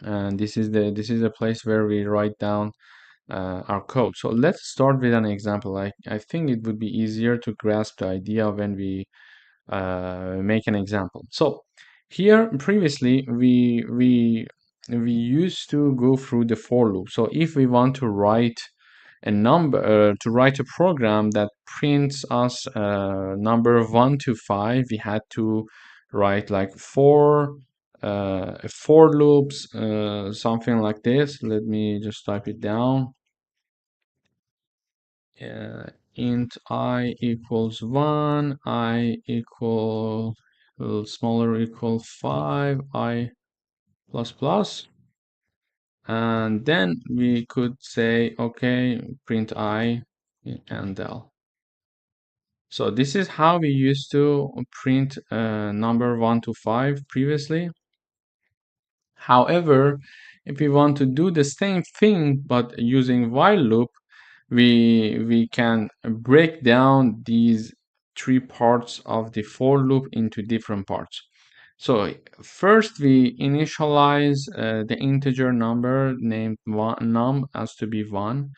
A: and this is a place where we write down our code. So let's start with an example. I think it would be easier to grasp the idea when we make an example. So here previously we used to go through the for loop. So if we want to write a number to write a program that prints us number 1 to 5, we had to write like for loops, something like this. Let me just type it down. Int I equals 1, I equal smaller equal 5, I plus plus, and then we could say okay, print I and L. So this is how we used to print number 1 to 5 previously. However, if we want to do the same thing but using while loop, we can break down these three parts of the for loop into different parts. So first we initialize the integer number named num as to be 1,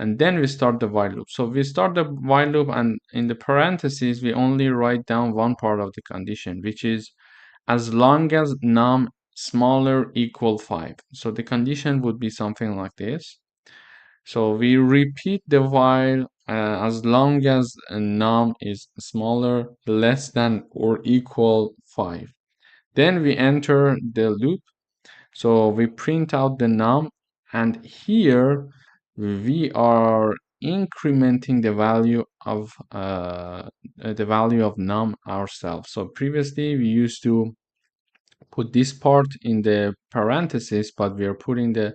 A: and then we start the while loop. So we start the while loop, and in the parentheses we only write down one part of the condition, which is as long as num smaller equal 5. So the condition would be something like this. So we repeat the while as long as num is smaller, less than or equal 5. Then we enter the loop. So we print out the num, and here we are incrementing the value of num ourselves. So previously we used to put this part in the parentheses, but we are putting the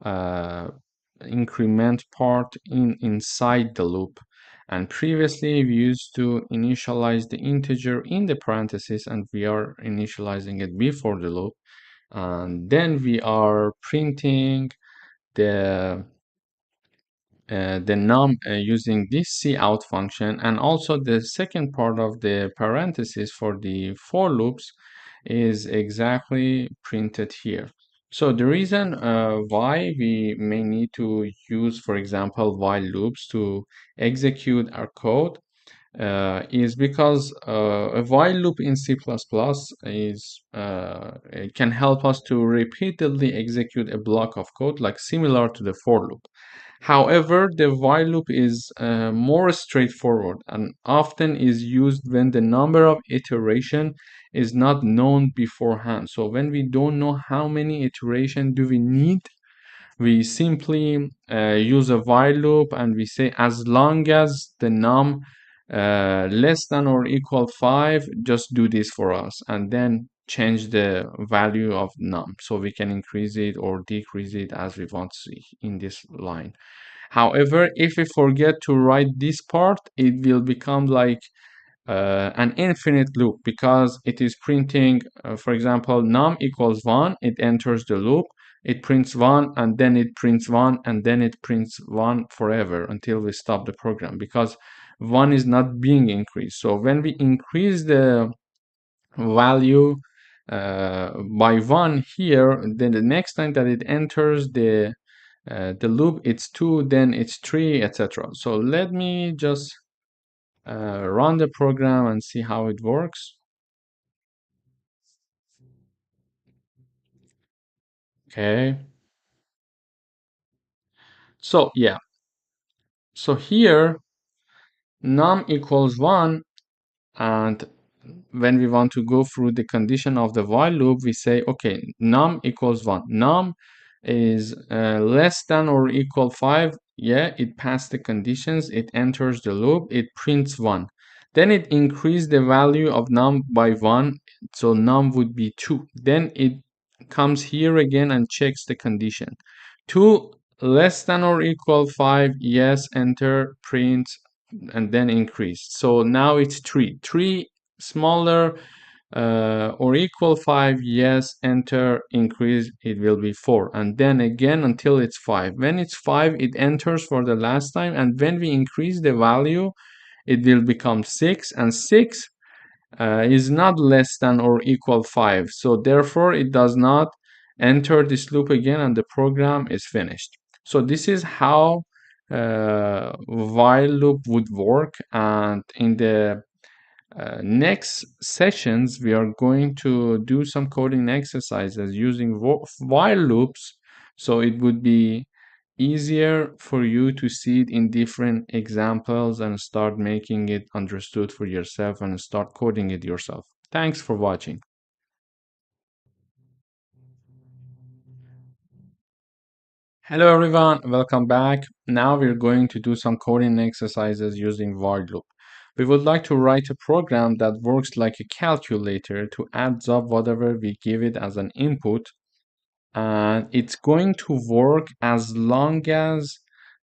A: uh, increment part inside the loop. And previously we used to initialize the integer in the parentheses, and we are initializing it before the loop. And then we are printing the num using this cout function, and also the second part of the parenthesis for the for loops is exactly printed here. So the reason why we may need to use, for example, while loops to execute our code is because a while loop in C++ it can help us to repeatedly execute a block of code like similar to the for loop. However, the while loop is more straightforward and often is used when the number of iteration is not known beforehand. So when we don't know how many iteration do we need, we simply use a while loop and we say as long as the num less than or equal 5, just do this for us, and then change the value of num, so we can increase it or decrease it as we want to see in this line. However, if we forget to write this part, it will become like an infinite loop, because it is printing, for example, num equals 1, it enters the loop, it prints 1, and then it prints 1, and then it prints 1 forever until we stop the program, because 1 is not being increased. So when we increase the value by 1 here, then the next time that it enters the loop, it's 2, then it's 3, etc. So let me just run the program and see how it works. Okay. So yeah. So here num equals 1, and when we want to go through the condition of the while loop, we say, okay, num equals 1. Num is less than or equal 5. Yeah, it passed the conditions, it enters the loop, it prints 1. Then it increased the value of num by 1, so num would be 2. Then it comes here again and checks the condition. 2 less than or equal 5, yes, enter, print, and then increase. So now it's 3. 3 smaller or equal 5, yes, enter, increase, it will be 4, and then again until it's 5. When it's 5, it enters for the last time, and when we increase the value, it will become 6, and 6 is not less than or equal 5, so therefore it does not enter this loop again, and the program is finished. So this is how while loop would work, and in the next sessions we are going to do some coding exercises using while loops, so it would be easier for you to see it in different examples and start making it understood for yourself and start coding it yourself. Thanks for watching. Hello everyone, welcome back. Now we're going to do some coding exercises using while loop. We would like to write a program that works like a calculator to adds up whatever we give it as an input, and it's going to work as long as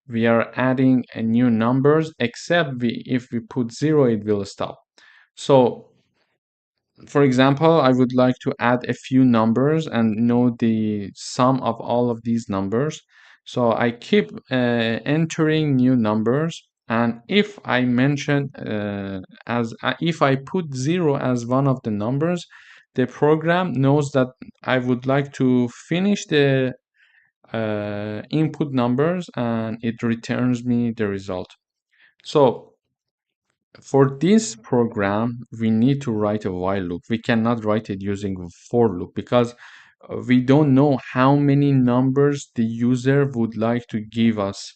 A: we are adding a new numbers, except if we put 0, it will stop. So for example, I would like to add a few numbers and know the sum of all of these numbers. So I keep entering new numbers, and if I mention if I put 0 as one of the numbers, the program knows that I would like to finish the input numbers, and it returns me the result. So for this program, we need to write a while loop. We cannot write it using for loop, because we don't know how many numbers the user would like to give us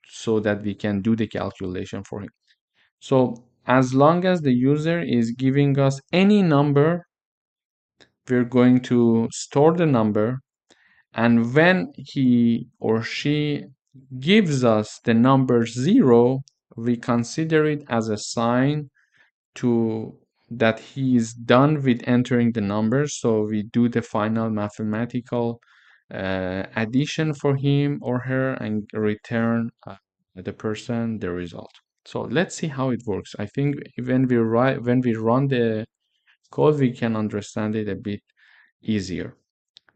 A: so that we can do the calculation for him. So as long as the user is giving us any number, we're going to store the number, and when he or she gives us the number 0, we consider it as a sign to that he is done with entering the numbers. So we do the final mathematical addition for him or her and return the person the result. So let's see how it works. I think when we run the code, we can understand it a bit easier.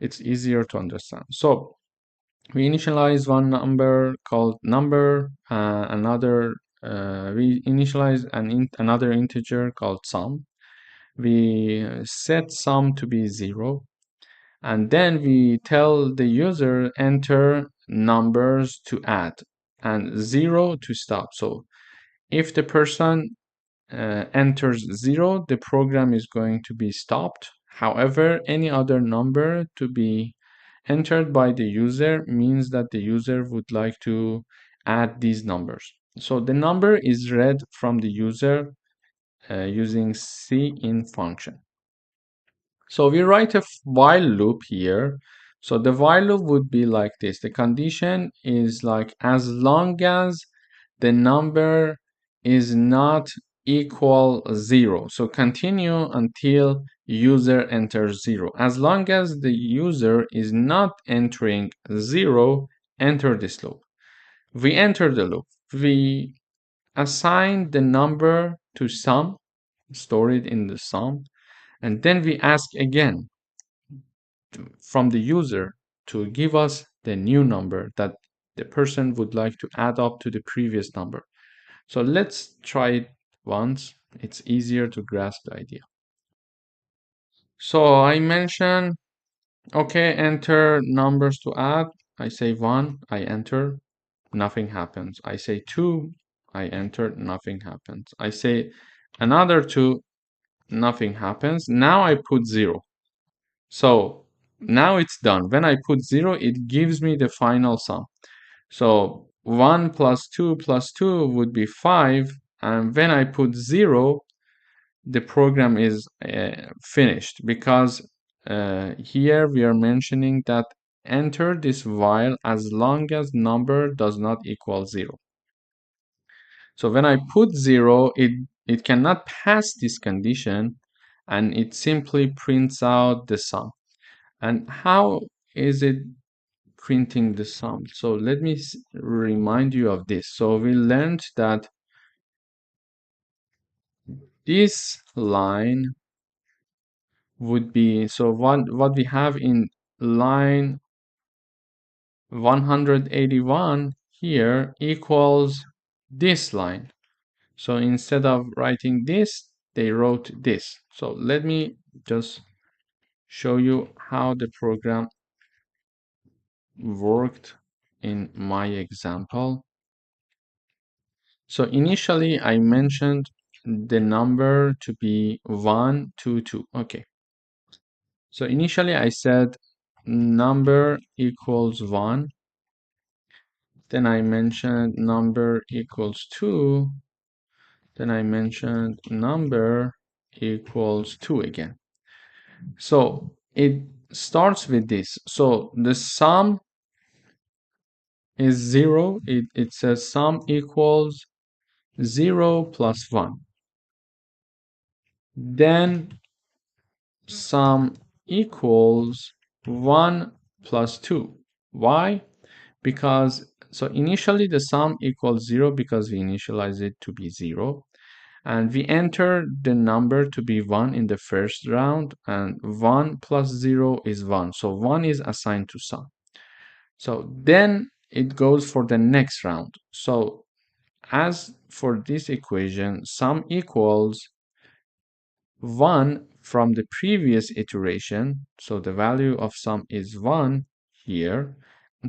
A: It's easier to understand. So we initialize one number called number, we initialize another integer called sum. We set sum to be 0, and then we tell the user enter numbers to add and 0 to stop. So if the person enters 0, the program is going to be stopped. However, any other number to be entered by the user means that the user would like to add these numbers. So the number is read from the user using cin function. So we write a while loop here. So the while loop would be like this. The condition is like as long as the number is not equal 0. So continue until user enters 0. As long as the user is not entering 0, enter this loop. We enter the loop. We assign the number to sum, store it in the sum, and then we ask again from the user to give us the new number that the person would like to add up to the previous number. So let's try it once. It's easier to grasp the idea. So I mentioned, okay, enter numbers to add. I say 1, I enter, nothing happens. I say 2, I enter, nothing happens. I say another 2, nothing happens. Now I put 0. So now it's done. When I put 0, it gives me the final sum. So 1 plus 2 plus 2 would be 5. And when I put 0, the program is finished, because here we are mentioning that enter this while as long as number does not equal 0. So when I put 0, it cannot pass this condition, and it simply prints out the sum. And how is it printing the sum? So let me remind you of this. So we learned that this line would be, so what we have in line 181 here equals this line. So instead of writing this, they wrote this. So let me just show you how the program worked in my example. So initially I mentioned the number to be 1, 2, 2. Okay. So initially I said number equals 1. Then I mentioned number equals 2. Then I mentioned number equals 2 again. So it starts with this. So the sum is 0. It says sum equals 0 plus 1. Then sum equals 1 plus 2. Why? Because, so initially the sum equals 0 because we initialize it to be 0. And we enter the number to be 1 in the first round, and 1 plus 0 is 1. So 1 is assigned to sum. So then it goes for the next round. So as for this equation, sum equals 1 from the previous iteration. So the value of sum is 1 here,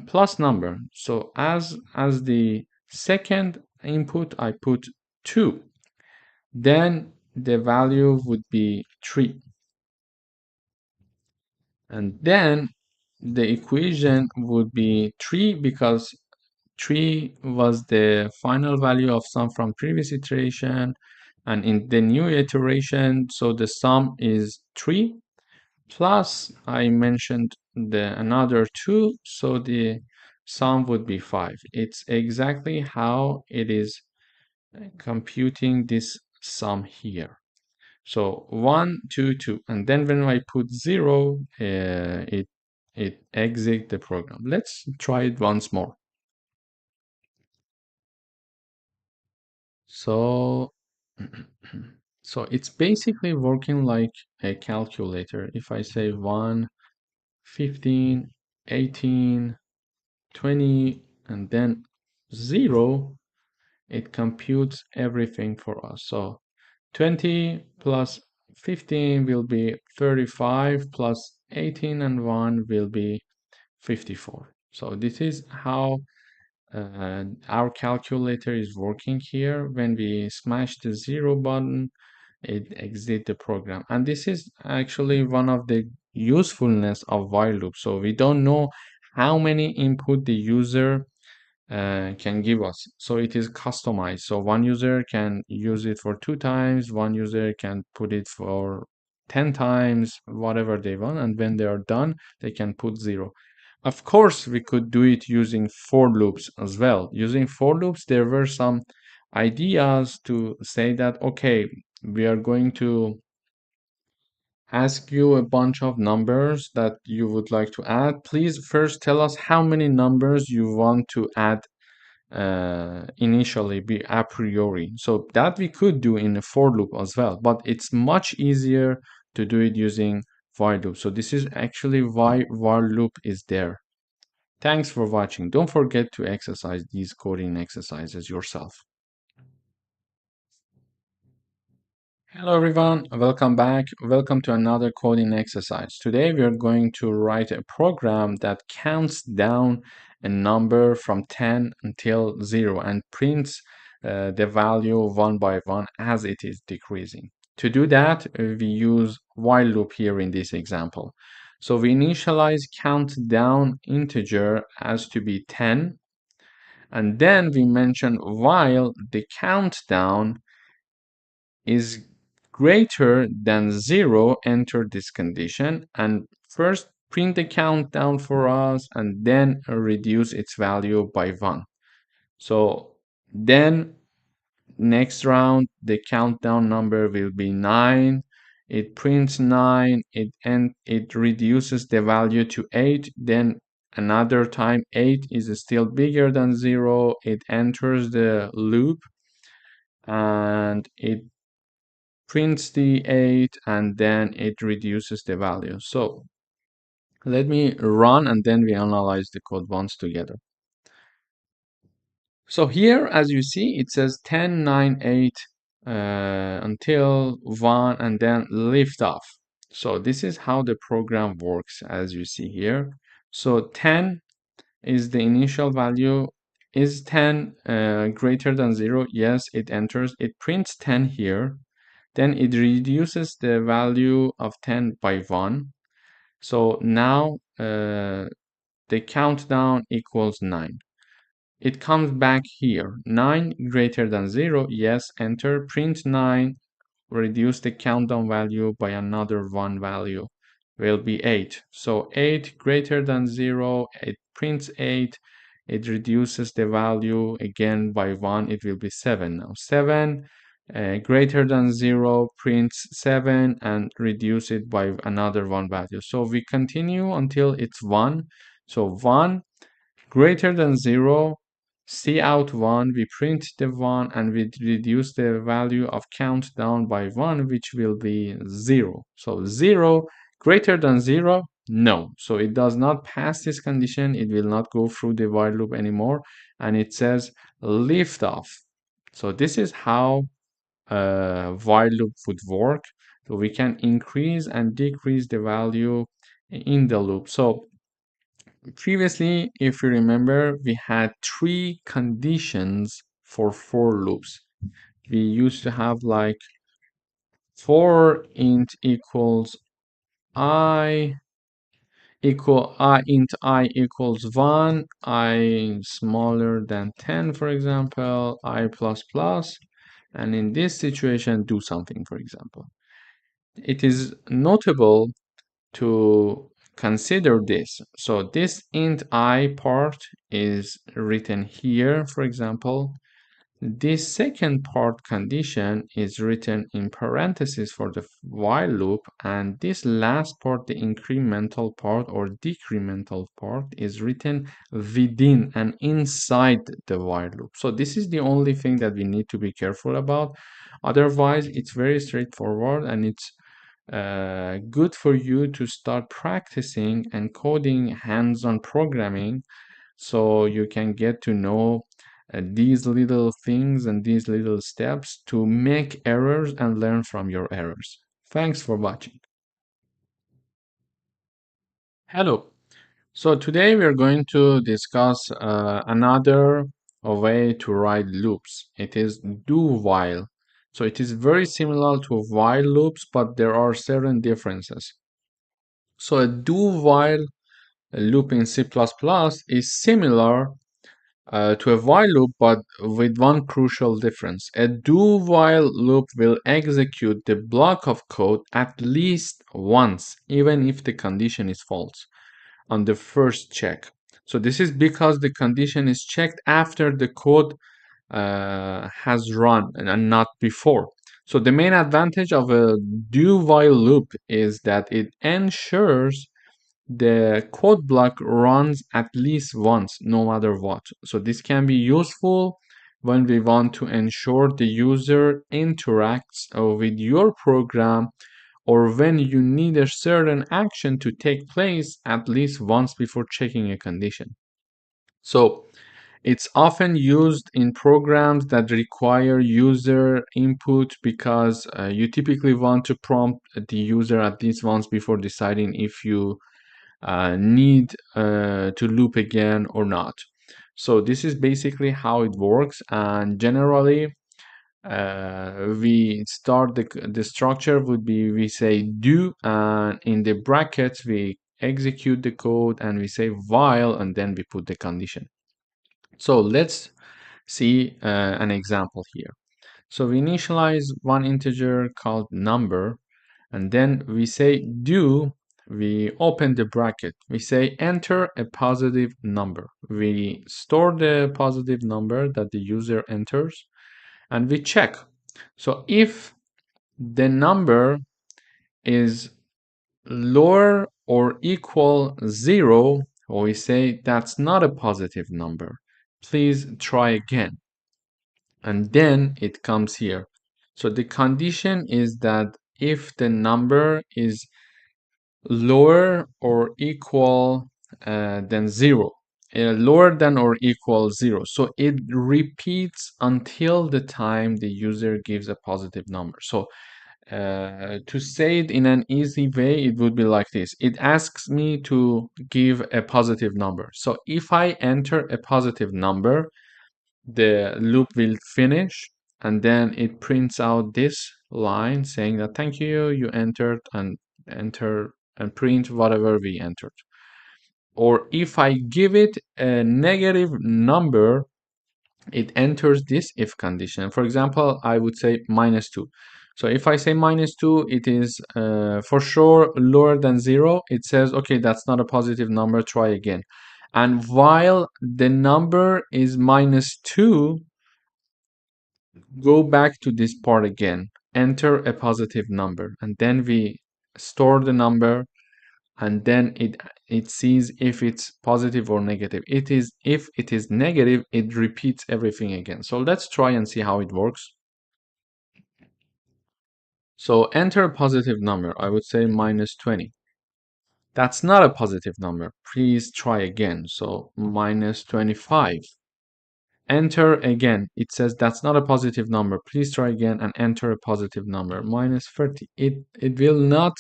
A: plus number. So as the second input, I put 2. Then the value would be 3. And then the equation would be 3 because 3 was the final value of sum from previous iteration. And in the new iteration, so the sum is 3 plus I mentioned the another 2, so the sum would be 5. It's exactly how it is computing this sum here. So 1, 2, 2, and then when I put 0, it exits the program. Let's try it once more. So so it's basically working like a calculator. If I say 1, 15, 18, 20, and then 0, it computes everything for us. So 20 plus 15 will be 35, plus 18 and 1 will be 54. So this is how our calculator is working here. When we smash the 0 button, it exits the program. And this is actually one of the usefulness of while loop. So we don't know how many input the user can give us. So it is customized. So one user can use it for 2 times, one user can put it for 10 times, whatever they want. And when they are done, they can put 0. Of course, we could do it using for loops as well. Using for loops, there were some ideas to say that, okay, we are going to ask you a bunch of numbers that you would like to add. Please first tell us how many numbers you want to add initially, be a priori. So that we could do in a for loop as well, but it's much easier to do it using while loop. So this is actually why while loop is there. Thanks for watching. Don't forget to exercise these coding exercises yourself. Hello everyone, welcome back. Welcome to another coding exercise. Today we are going to write a program that counts down a number from 10 until 0 and prints the value one by one as it is decreasing. To do that, we use while loop here in this example. So we initialize countdown integer as to be 10, and then we mention while the countdown is greater than 0, enter this condition, and first print the countdown for us and then reduce its value by 1. So then next round the countdown number will be 9. It prints 9, it reduces the value to 8, then another time 8 is still bigger than 0, it enters the loop and it prints the 8 and then it reduces the value. So let me run and then we analyze the code once together. So here, as you see, it says 10, 9, 8 until 1 and then lift off. So this is how the program works, as you see here. So 10 is the initial value. Is 10 greater than 0? Yes, it enters. It prints 10 here. Then it reduces the value of 10 by 1. So now the countdown equals 9. It comes back here. 9 greater than 0. Yes, enter. Print 9. Reduce the countdown value by another 1 value. Will be 8. So 8 greater than 0. It prints 8. It reduces the value again by 1. It will be 7 now. 7 greater than 0, prints 7 and reduce it by another 1 value. So we continue until it's 1. So 1 greater than 0, see out 1, we print the 1 and we reduce the value of countdown by 1, which will be 0. So 0 greater than 0, no. So it does not pass this condition. It will not go through the while loop anymore. And it says lift off. So this is how while loop would work. So we can increase and decrease the value in the loop. So previously, if you remember, we had 3 conditions for loops. We used to have like for int equals I int I equals 1, I smaller than 10, for example, I plus plus, and in this situation, do something, for example. It is notable to consider this. So this int I part is written here, for example. This second part condition is written in parentheses for the while loop, and this last part, the incremental part or decremental part, is written within and inside the while loop. So this is the only thing that we need to be careful about. Otherwise, it's very straightforward and it's good for you to start practicing and coding hands-on programming so you can get to know these little things and these little steps to make errors and learn from your errors. Thanks for watching. Hello. So today we are going to discuss another way to write loops. It is do while. So it is very similar to while loops, but there are certain differences. So a do while loop in C++ is similar to a while loop, but with one crucial difference. A do while loop will execute the block of code at least once, even if the condition is false, on the first check. So this is because the condition is checked after the code has run and not before. So the main advantage of a do while loop is that it ensures the code block runs at least once, no matter what. So this can be useful when we want to ensure the user interacts with your program, or when you need a certain action to take place at least once before checking a condition. So it's often used in programs that require user input because you typically want to prompt the user at least once before deciding if you need to loop again or not. So this is basically how it works, and generally we start the structure would be, we say do, and in the brackets we execute the code and we say while, and then we put the condition. So let's see an example here. So we initialize one integer called number, and then we say do, we open the bracket, we say enter a positive number. We store the positive number that the user enters, and we check. So if the number is lower or equal 0, we say that's not a positive number. Please try again. And then it comes here. So the condition is that if the number is lower or equal than 0, lower than or equal 0. So it repeats until the time the user gives a positive number. So to say it in an easy way, it would be like this. It asks me to give a positive number. So if I enter a positive number, the loop will finish, and then it prints out this line saying that thank you, you entered, and enter and print whatever we entered. Or if I give it a negative number, it enters this if condition. For example, I would say -2. So if I say -2, it is for sure lower than 0. It says, okay, that's not a positive number, try again. And while the number is -2, go back to this part again, enter a positive number, and then we store the number, and then it sees if it's positive or negative. If it is negative, it repeats everything again. So let's try and see how it works. So enter a positive number. I would say -20. That's not a positive number. Please try again. So -25. Enter again. It says that's not a positive number. Please try again and enter a positive number. -30. It will not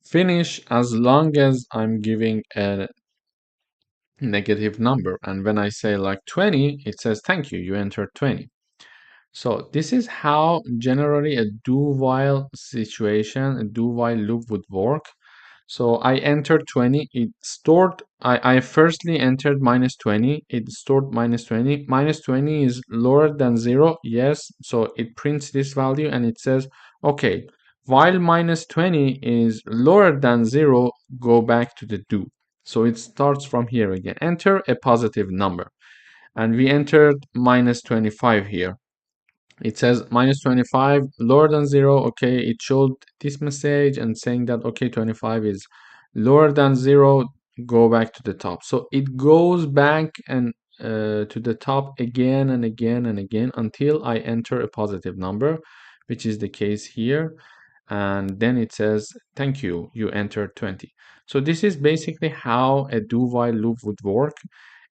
A: finish as long as I'm giving a negative number. And when I say like 20, it says thank you, you entered 20. So this is how generally a do-while situation, a do-while loop would work. So I entered 20, it stored, I firstly entered -20, it stored -20. -20 is lower than 0, yes, so it prints this value and it says, okay, while -20 is lower than 0, go back to the do. So it starts from here again, enter a positive number. And we entered -25 here. It says -25 lower than 0. Okay, it showed this message and saying that okay, 25 is lower than 0, go back to the top. So it goes back and to the top again and again and again until I enter a positive number, which is the case here. And then it says thank you, you entered 20. So this is basically how a do-while loop would work.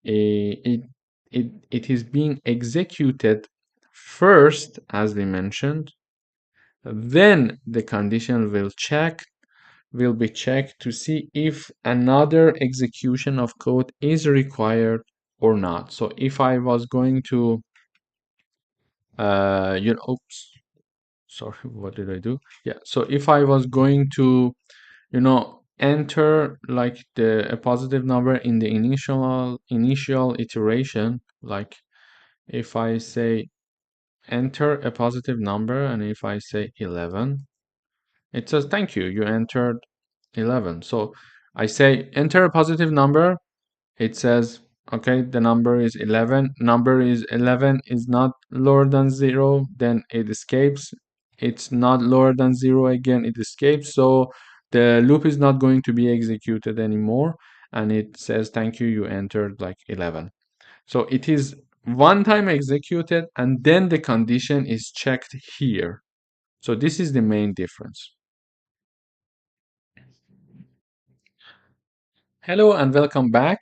A: It is being executed first, as we mentioned, then the condition will be checked to see if another execution of code is required or not. So if I was going to oops, sorry, what did I do? Yeah, so if I was going to enter like a positive number in the initial iteration, like if I say enter a positive number, and if I say 11, it says thank you, you entered 11. So I say enter a positive number, it says Okay, the number is 11. Number is 11 is not lower than 0, then it escapes. It's not lower than 0 again, it escapes. So the loop is not going to be executed anymore. And it says, thank you, you entered like 11. So it is one time executed and then the condition is checked here. So this is the main difference. Hello and welcome back.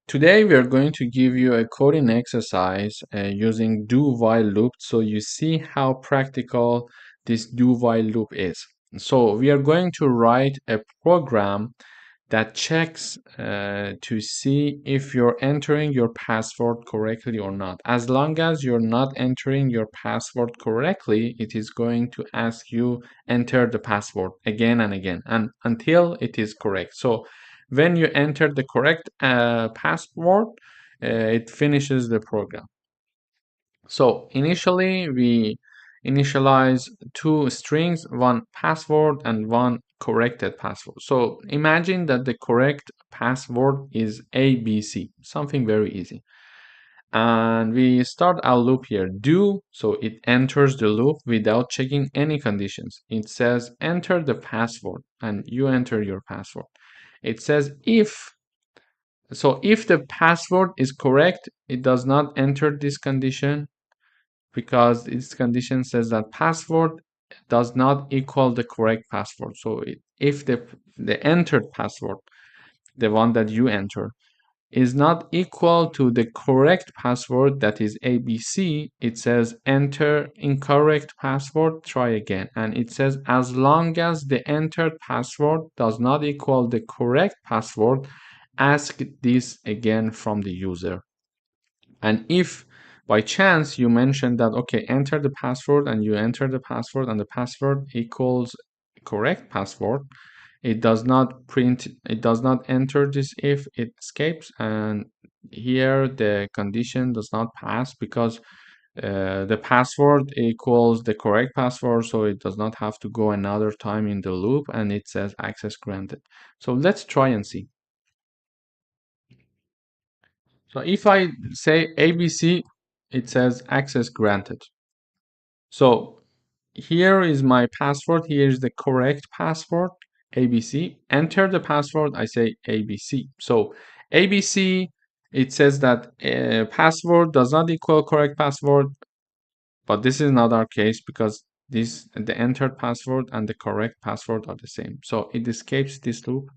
A: Today we are going to give you a coding exercise using do-while loop so you see how practical this do-while loop is. So we are going to write a program that checks to see if you're entering your password correctly or not. As long as you're not entering your password correctly, it is going to ask you enter the password again and again and until it is correct. So when you enter the correct password, it finishes the program. So initially we initialize two strings, one password and one corrected password. So imagine that the correct password is ABC, something very easy. And we start our loop here, do, so it enters the loop without checking any conditions. It says enter the password and you enter your password. It says if the password is correct, it does not enter this condition because this condition says that password does not equal the correct password. So if the entered password, the one that you enter, is not equal to the correct password that is ABC, it says enter incorrect password, try again. And it says as long as the entered password does not equal the correct password, ask this again from the user. And if by chance you mention that, okay, enter the password and you enter the password and the password equals correct password, it does not enter this if, it escapes. And here the condition does not pass because the password equals the correct password, so it does not have to go another time in the loop, and it says access granted. So let's try and see. So if I say ABC, it says access granted. So here is my password. Here is the correct password, ABC. Enter the password. I say ABC. So ABC, it says that password does not equal correct password, but this is not our case because the entered password and the correct password are the same. So it escapes this loop.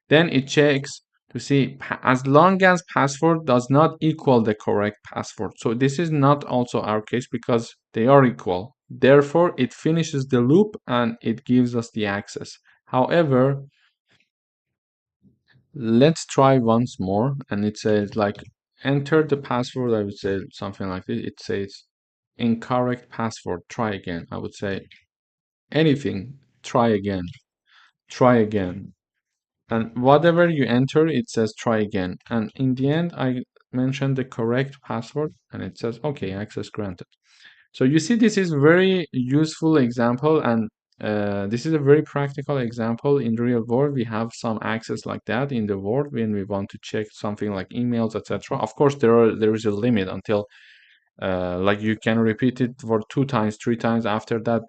A: Then it checks to see as long as password does not equal the correct password. So this is not also our case because they are equal. Therefore, it finishes the loop and it gives us the access. However, let's try once more. And it says like enter the password. I would say something like this. It says incorrect password. Try again. I would say anything. Try again. Try again. And whatever you enter, it says try again. And in the end, I mentioned the correct password and it says, okay, access granted. So you see, this is very useful example. And this is a very practical example in the real world. We have some access like that in the world when we want to check something like emails, etc. Of course, there is a limit until like you can repeat it for 2 times, 3 times. After that,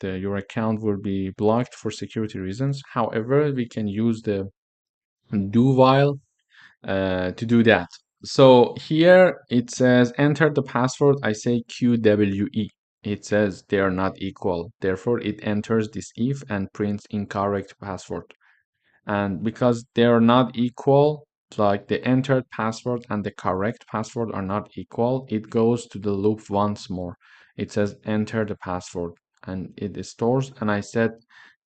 A: your account will be blocked for security reasons. However, we can use the do while to do that. So here it says enter the password. I say QWE. It says they are not equal. Therefore, it enters this if and prints incorrect password. And because they are not equal, like the entered password and the correct password are not equal, it goes to the loop once more. It says enter the password and it stores. And I said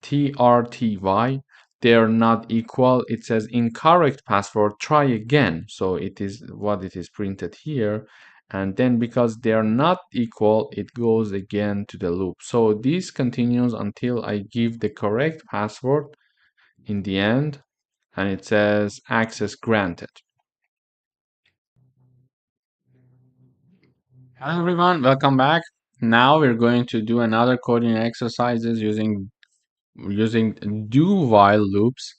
A: TRTY, they are not equal. It says incorrect password, try again. So it is what it is printed here. And then because they are not equal, it goes again to the loop. So this continues until I give the correct password in the end, and it says access granted. Hello everyone, welcome back. Now we're going to do another coding exercises using do while loops.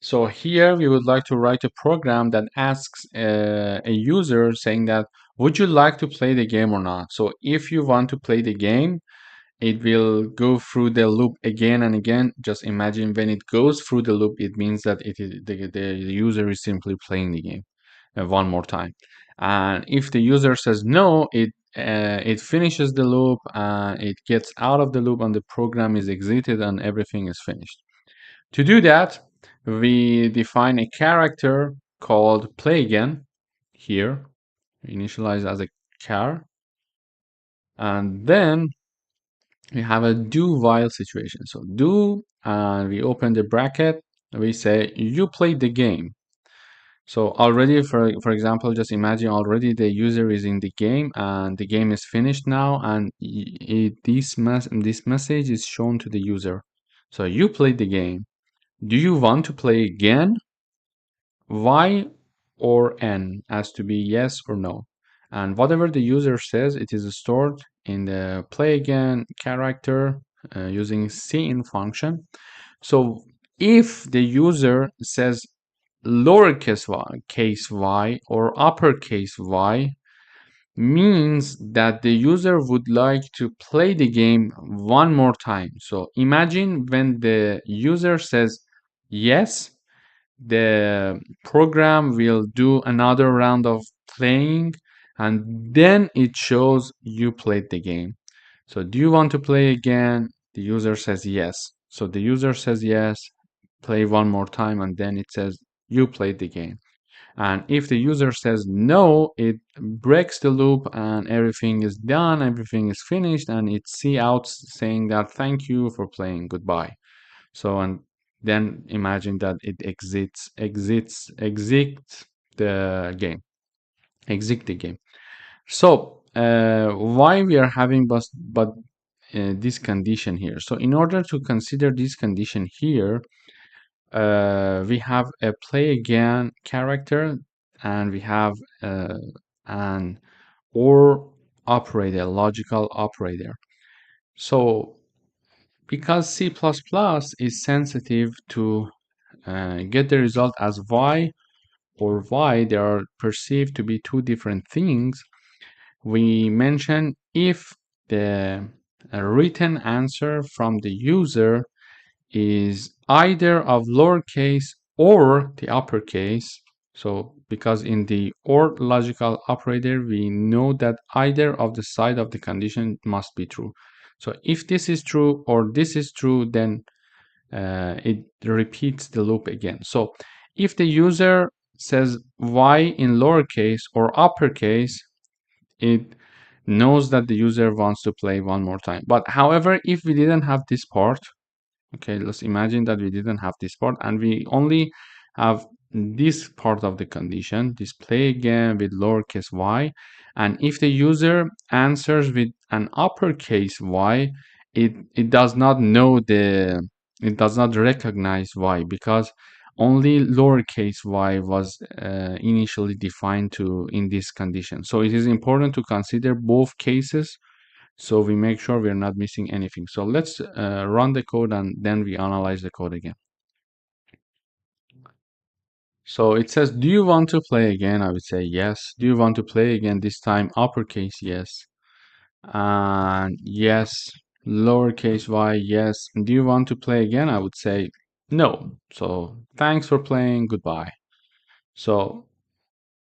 A: So here we would like to write a program that asks a user saying that, would you like to play the game or not? So if you want to play the game, it will go through the loop again and again. Just imagine when it goes through the loop, it means that the user is simply playing the game one more time. And if the user says no, it finishes the loop and it gets out of the loop and the program is exited and everything is finished. To do that, we define a character called play again here, initialize as a char, and then we have a do while situation. So do, and we open the bracket, we say you played the game. So already, for example, just imagine already the user is in the game and the game is finished now, and this message is shown to the user. So you played the game. Do you want to play again? Y or N has to be yes or no. And whatever the user says, it is stored in the play again character using cin function. So if the user says lowercase y or uppercase y, means that the user would like to play the game one more time. So imagine when the user says yes, the program will do another round of playing and then it shows you played the game. So do you want to play again? The user says yes. So the user says yes, play one more time, and then it says you played the game. And if the user says no, it breaks the loop and everything is done, everything is finished, and it see out saying that thank you for playing, goodbye. So, and then imagine that it exits the game, exit the game. So, why we are having but this condition here? So, in order to consider this condition here, we have a play again character, and we have an or operator, logical operator. So, because C++ is sensitive to get the result as y or y, they are perceived to be two different things. We mention if the written answer from the user is either of lowercase or the uppercase. So because in the or logical operator, we know that either of the side of the condition must be true. So if this is true or this is true, then it repeats the loop again. So if the user says y in lowercase or uppercase, it knows that the user wants to play one more time. But however, if we didn't have this part, okay, let's imagine that we didn't have this part and we only have this part of the condition, this play again with lowercase y. And if the user answers with an uppercase y, it does not know it does not recognize y because only lowercase y was initially defined to in this condition. So it is important to consider both cases so we make sure we're not missing anything. So let's run the code and then we analyze the code again. So it says, do you want to play again? I would say yes. Do you want to play again? This time uppercase yes. And yes, lowercase y yes. Do you want to play again? I would say no. So thanks for playing, goodbye. So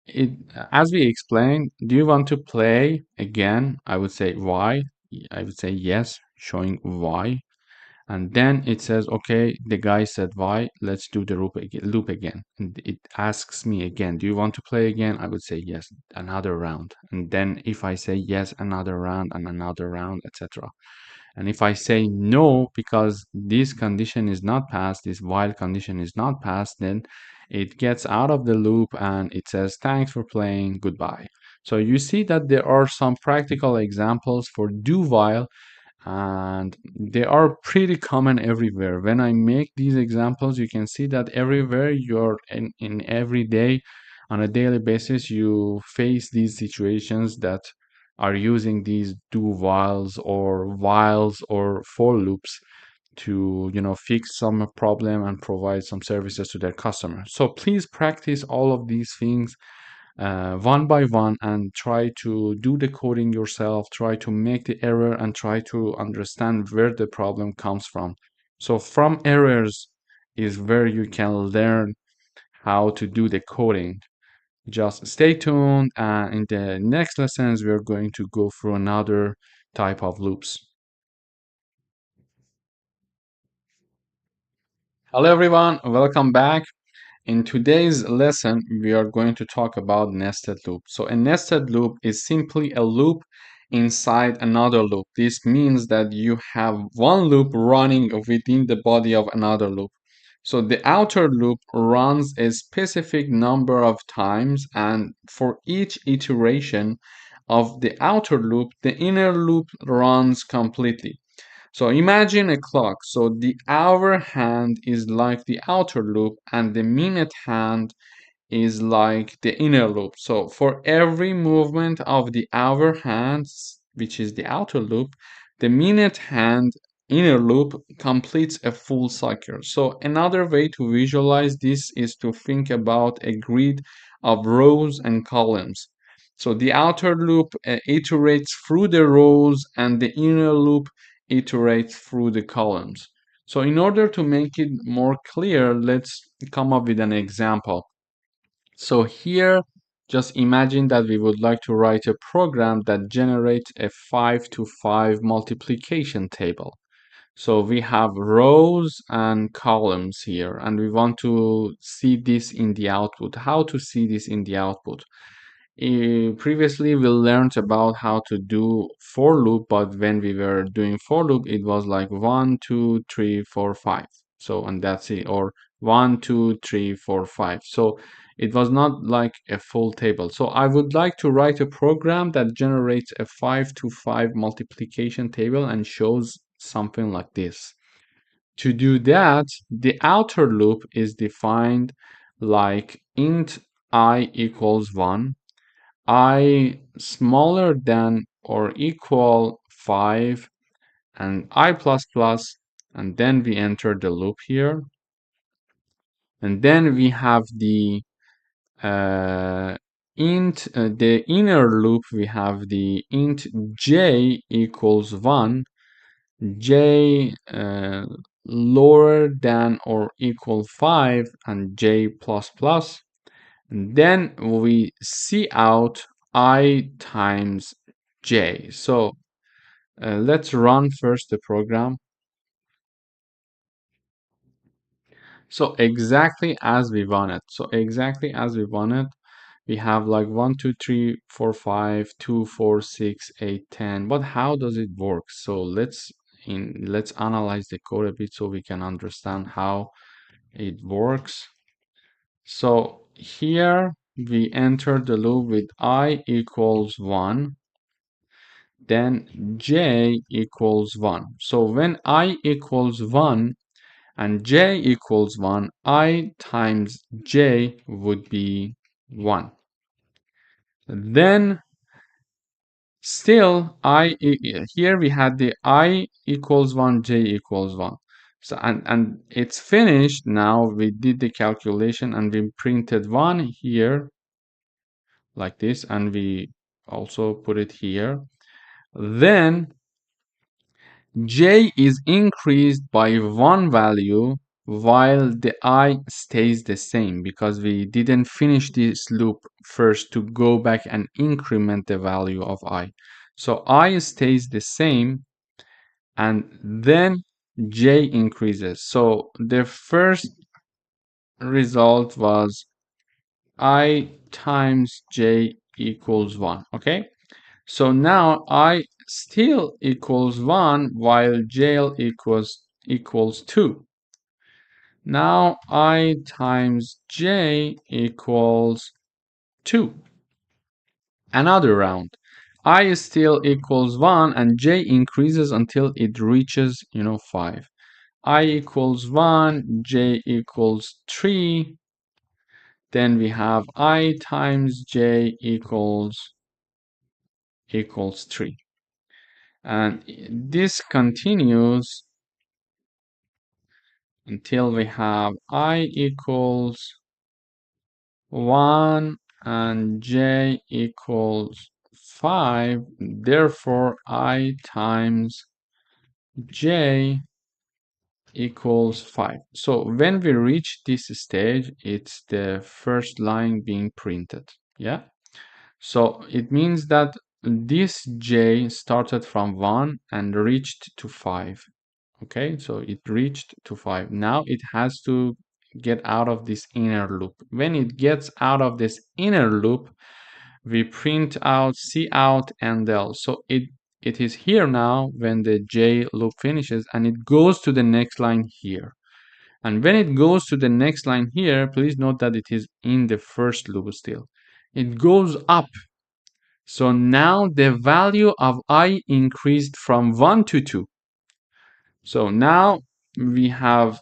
A: it, as we explained, do you want to play again? I would say y. I would say yes, showing y. And then it says, okay, the guy said y, let's do the loop again. And it asks me again, do you want to play again? I would say yes, another round. And then if I say yes, another round and another round, etc. And if I say no, because this condition is not passed, this while condition is not passed, then it gets out of the loop and it says, thanks for playing, goodbye. So you see that there are some practical examples for do while, and they are pretty common everywhere. When I make these examples, you can see that everywhere you're in every day, on a daily basis, you face these situations that are using these do whiles or for loops to fix some problem and provide some services to their customers. So please practice all of these things one by one and try to do the coding yourself, try to make the error and try to understand where the problem comes from. So from errors is where you can learn how to do the coding. Just stay tuned, and in the next lessons we're going to go through another type of loops. Hello everyone, welcome back. In today's lesson, we are going to talk about nested loop. So a nested loop is simply a loop inside another loop. This means that you have one loop running within the body of another loop. So the outer loop runs a specific number of times, and for each iteration of the outer loop, the inner loop runs completely. So imagine a clock. So the hour hand is like the outer loop and the minute hand is like the inner loop. So for every movement of the hour hands, which is the outer loop, the minute hand inner loop completes a full cycle. So another way to visualize this is to think about a grid of rows and columns. So the outer loop iterates through the rows and the inner loop iterates through the columns. So in order to make it more clear, let's come up with an example. So here, just imagine that we would like to write a program that generates a 5 to 5 multiplication table. So we have rows and columns here, and we want to see this in the output. How to see this in the output? Previously, we learned about how to do for loop, but when we were doing for loop, it was like 1, 2, 3, 4, 5. So, and that's it, or 1, 2, 3, 4, 5. So it was not like a full table. So I would like to write a program that generates a 5 to 5 multiplication table and shows something like this. To do that, the outer loop is defined like int I equals 1, I smaller than or equal 5, and I plus plus, and then we enter the loop here. And then we have the the inner loop, we have the int j equals 1, j lower than or equal 5, and j plus plus. And then we see out I times j. So let's run first the program. So exactly as we want it. So exactly as we want it, we have like 1, 2, 3, 4, 5, 2, 4, 6, 8, 10. But how does it work? So let's analyze the code a bit so we can understand how it works. So here we enter the loop with I equals 1, then j equals 1. So when I equals 1 and j equals 1, I times j would be 1. Then still here we had the I equals 1, j equals 1. So and it's finished now. We did the calculation and we printed 1 here like this, and we also put it here. Then j is increased by 1 value while the I stays the same, because we didn't finish this loop first to go back and increment the value of I. So I stays the same and then j increases. So the first result was I times j equals 1. Okay, so now I still equals 1 while j equals 2. Now I times j equals 2. Another round. I still equals 1 and j increases until it reaches 5. I equals 1, j equals 3. Then we have I times j equals 3. And this continues until we have I equals 1 and j equals 5. Therefore, I times j equals 5. So when we reach this stage, it's the first line being printed. Yeah. So it means that this j started from 1 and reached to 5. Okay, so it reached to 5. Now it has to get out of this inner loop. When it gets out of this inner loop, we print out cout and l. So it is here now when the j loop finishes, and it goes to the next line here. And when it goes to the next line here, please note that it is in the first loop still. It goes up. So now the value of I increased from 1 to 2. So now we have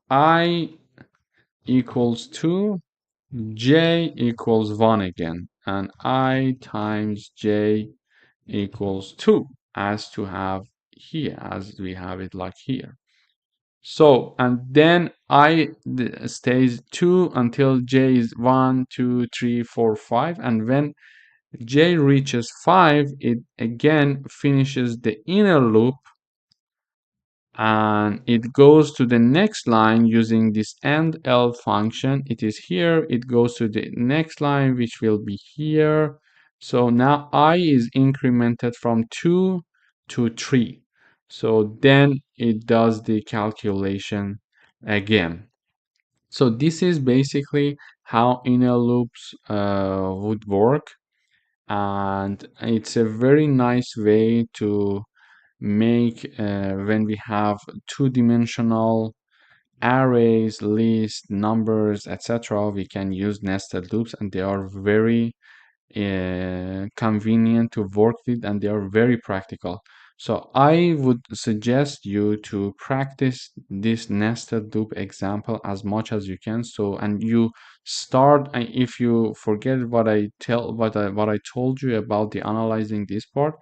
A: I equals 2, j equals 1 again, and I times j equals 2 as to have here, as we have it like here. So, and then I stays 2 until j is 1, 2, 3, 4, 5, and when j reaches 5, it again finishes the inner loop and it goes to the next line using this end-l function. It is here, it goes to the next line, which will be here. So now I is incremented from 2 to 3. So then it does the calculation again. So this is basically how inner loops would work, and it's a very nice way to make when we have two-dimensional arrays, lists, numbers, etc. We can use nested loops, and they are very convenient to work with, and they are very practical. So I would suggest you to practice this nested loop example as much as you can. So, and you start, if you forget what I told you about the analyzing this part,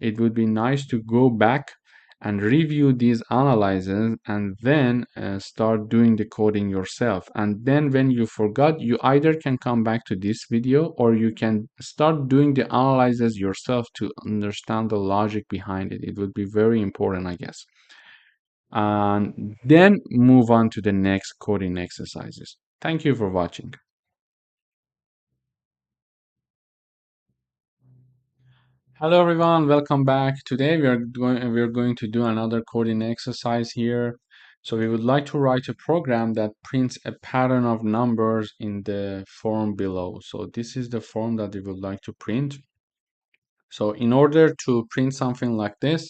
A: it would be nice to go back and review these analyzes and then start doing the coding yourself. And then when you forgot, you either can come back to this video or you can start doing the analyzes yourself to understand the logic behind it. It would be very important, I guess. And then move on to the next coding exercises. Thank you for watching. Hello everyone, welcome back. Today we're going to do another coding exercise here. So we would like to write a program that prints a pattern of numbers in the form below. So this is the form that we would like to print. So in order to print something like this,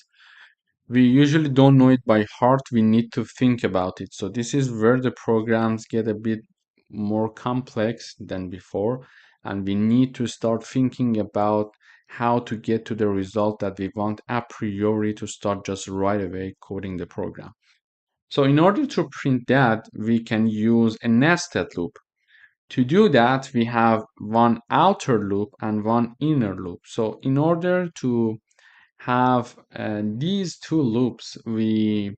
A: we usually don't know it by heart. We need to think about it. So this is where the programs get a bit more complex than before, and we need to start thinking about how to get to the result that we want a priori to start just right away coding the program. So in order to print that, we can use a nested loop. To do that, we have one outer loop and one inner loop. So in order to have these two loops, we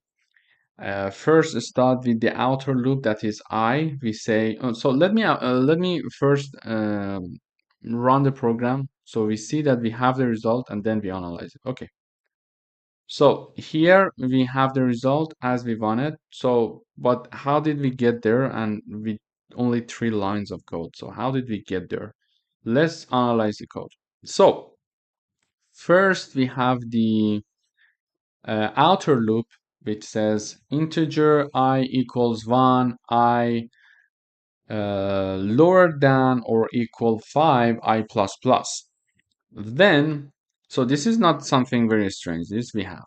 A: first start with the outer loop, that is I. We say, so let me first run the program so we see that we have the result and then we analyze it. Okay. So here we have the result as we wanted. So, but how did we get there? And we only 3 lines of code. So how did we get there? Let's analyze the code. So first we have the outer loop, which says integer I equals 1, I lower than or equal 5, I plus plus. Then, so this is not something very strange. This we have.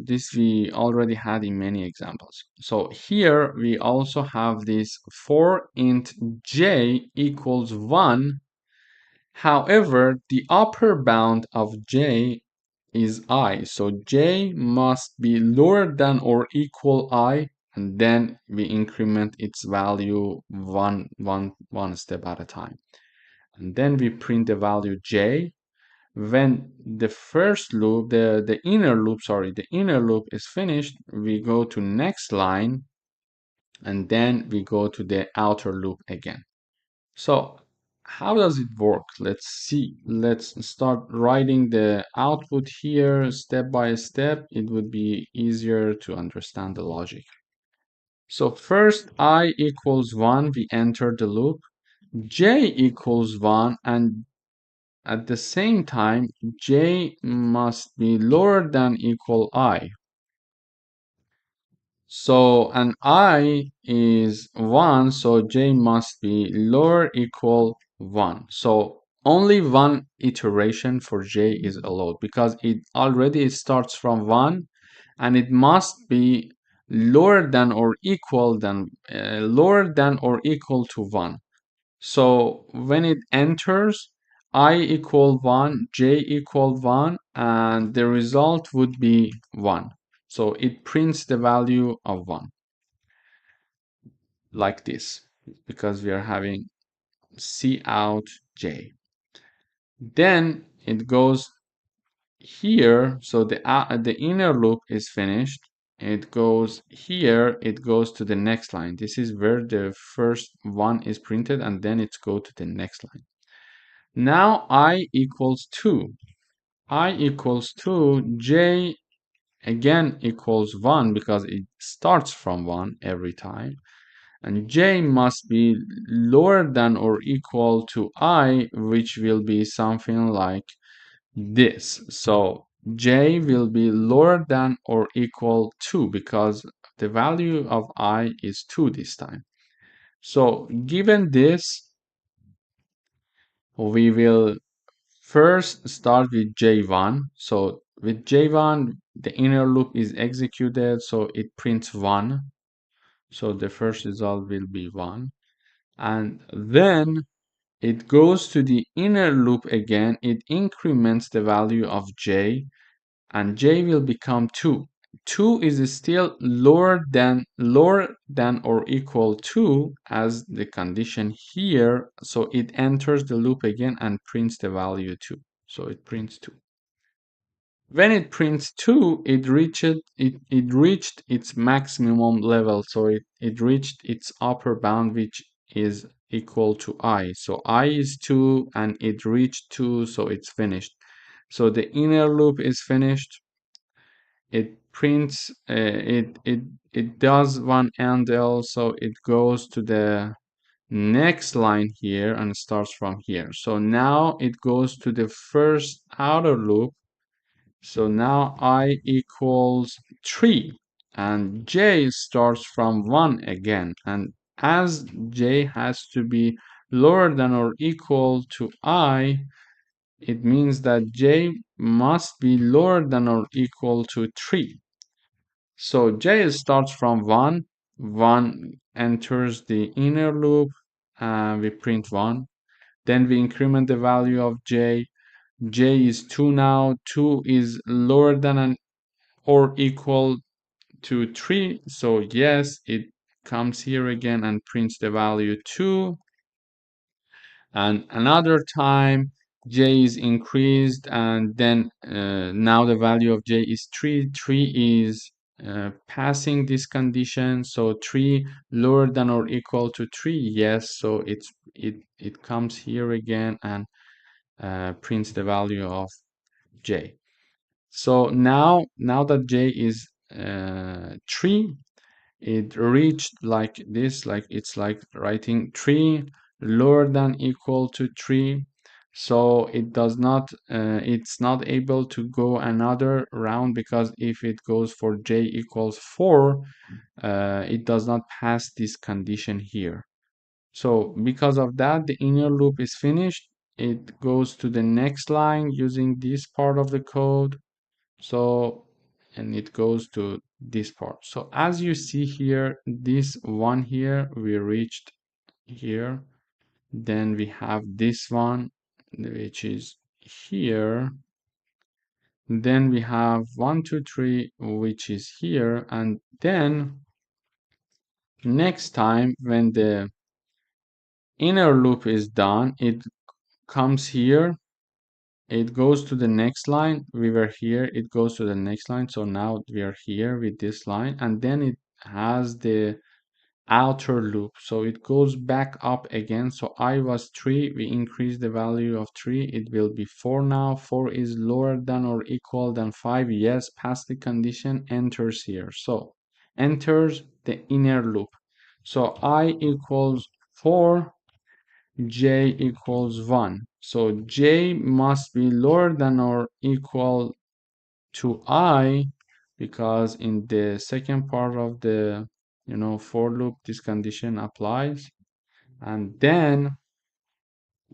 A: This we already had in many examples. So here we also have this for int j equals 1. However, the upper bound of j is I. So j must be lower than or equal I, and then we increment its value one step at a time. And then we print the value j. When the first loop, the inner loop, sorry, the inner loop is finished, we go to next line, and then we go to the outer loop again. So how does it work? Let's see. Let's start writing the output here step by step. It would be easier to understand the logic. So first I equals 1, we enter the loop. J equals 1, and at the same time, j must be lower than equal I. So, and I is 1, so j must be lower equal 1. So only one iteration for j is allowed because it already starts from 1 and it must be lower than or equal to 1. So when it enters I equal 1, j equal 1, and the result would be 1. So it prints the value of 1 like this because we are having cout j. Then it goes here, so the inner loop is finished. It goes here, it goes to the next line. This is where the first one is printed, and then it's go to the next line. Now I equals 2. I equals 2, j again equals 1 because it starts from 1 every time. And j must be lower than or equal to I, which will be something like this. So j will be lower than or equal to because the value of I is 2 this time. So given this, we will first start with j1. So with j1, the inner loop is executed, so it prints 1. So the first result will be 1. And then it goes to the inner loop again. It increments the value of j, and j will become 2. 2 is still lower than or equal to as the condition here, so it enters the loop again and prints the value 2. So it prints 2. When it prints 2, it reached its maximum level, so it reached its upper bound, which is equal to I. So I is 2 and it reached 2, so it's finished. So the inner loop is finished. It prints it does one endl, so it goes to the next line here and starts from here. So now it goes to the first outer loop. So now I equals 3 and j starts from 1 again, and as j has to be lower than or equal to I, it means that j must be lower than or equal to 3. So j starts from 1, 1 enters the inner loop, and we print 1. Then we increment the value of j. J is 2 now. 2 is lower than or equal to 3. So yes, it comes here again and prints the value 2. And another time j is increased, and then now the value of j is 3. 3 is passing this condition, so 3 lower than or equal to 3, yes, so it comes here again and prints the value of j. So now that j is 3, it reached like this, like it's like writing 3 lower than equal to 3. So it does not it's not able to go another round, because if it goes for j equals 4, it does not pass this condition here. So because of that, the inner loop is finished. It goes to the next line using this part of the code. So, and it goes to this part. So as you see here, this one here, we reached here. Then we have this one, which is here. Then we have 1, 2, 3, which is here. And then next time when the inner loop is done, it comes here it goes to the next line. We were here, it goes to the next line. So now we are here with this line, and then it has the outer loop. So it goes back up again. So I was 3, we increase the value of 3, it will be 4 now. 4 is lower than or equal than 5. Yes, pass the condition, enters here. So enters the inner loop. So I equals 4, j equals 1. So j must be lower than or equal to I, because in the second part of the for loop this condition applies, and then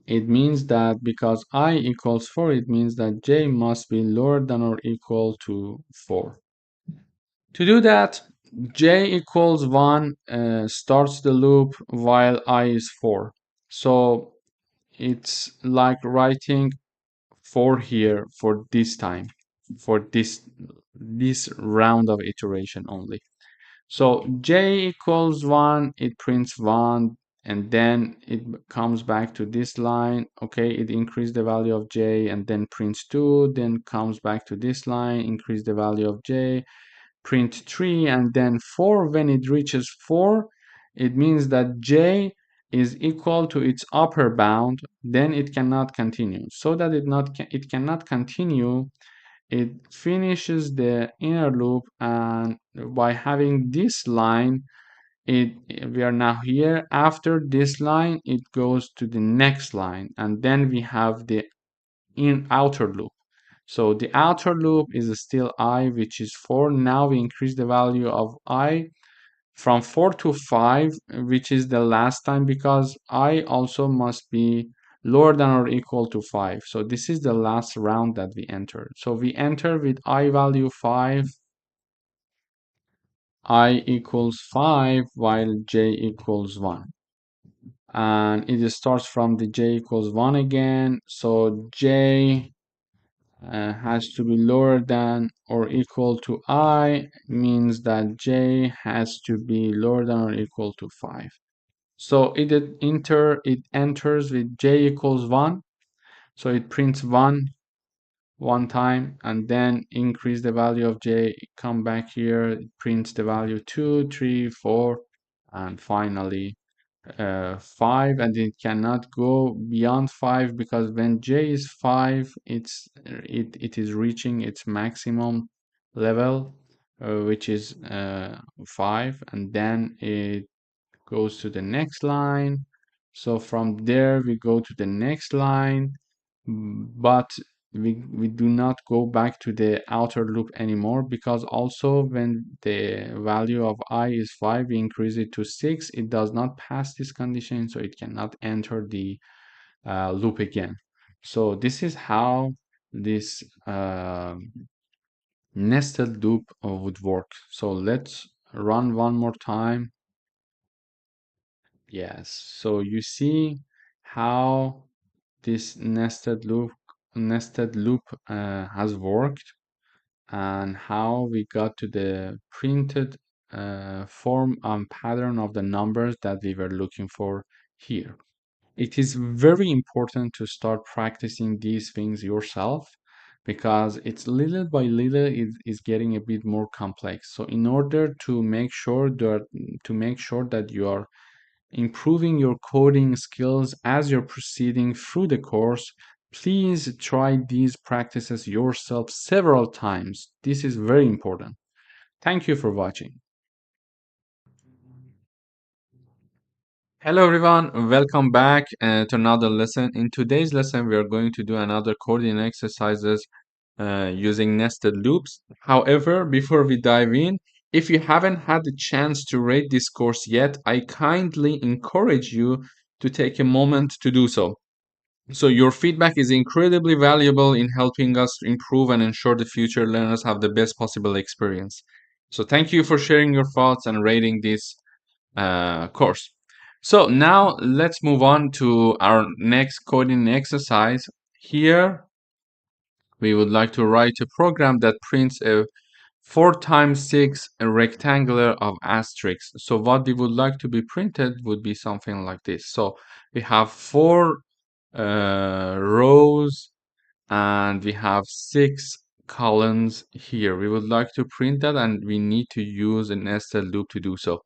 A: it means that because I equals 4, it means that j must be lower than or equal to 4. To do that, j equals 1 starts the loop while I is 4. So it's like writing 4 here for this time, for this round of iteration only. So j equals 1, it prints 1, and then it comes back to this line. Okay, it increased the value of j, and then prints 2, then comes back to this line, increase the value of j, print 3, and then 4. When it reaches 4, it means that j is equal to its upper bound, then it cannot continue. So that it cannot continue, it finishes the inner loop, and by having this line, we are now here. After this line, it goes to the next line, and then we have the outer loop. So the outer loop is still I, which is 4. Now we increase the value of I from 4 to 5, which is the last time, because I also must be lower than or equal to 5. So this is the last round that we entered. So we enter with I value 5, I equals 5, while j equals 1. And it starts from the j equals 1 again. So j has to be lower than or equal to I, means that j has to be lower than or equal to 5. So it enters with j equals 1. So it prints 1 one time, and then increase the value of j, come back here, it prints the value 2, 3, 4, and finally 5, and it cannot go beyond 5, because when j is 5, it is reaching its maximum level, which is 5, and then it goes to the next line. So from there we go to the next line, but we do not go back to the outer loop anymore, because also when the value of I is 5, we increase it to 6. It does not pass this condition, so it cannot enter the loop again. So this is how this nested loop would work. So let's run one more time. Yes, so you see how this nested loop has worked, and how we got to the printed form and pattern of the numbers that we were looking for here. It is very important to start practicing these things yourself, because it's little by little it is getting a bit more complex. So in order to make sure that you are improving your coding skills as you're proceeding through the course, please try these practices yourself several times. This is very important. Thank you for watching. Hello everyone, welcome back to another lesson. In today's lesson, we are going to do another coding exercises using nested loops. However, before we dive in, if you haven't had the chance to rate this course yet, I kindly encourage you to take a moment to do so. So your feedback is incredibly valuable in helping us improve and ensure the future learners have the best possible experience. So thank you for sharing your thoughts and rating this course. So now let's move on to our next coding exercise. Here we would like to write a program that prints a 4 times 6 a rectangular of asterisks. So what we would like to be printed would be something like this. So we have 4 rows and we have 6 columns here. We would like to print that, and we need to use a nested loop to do so.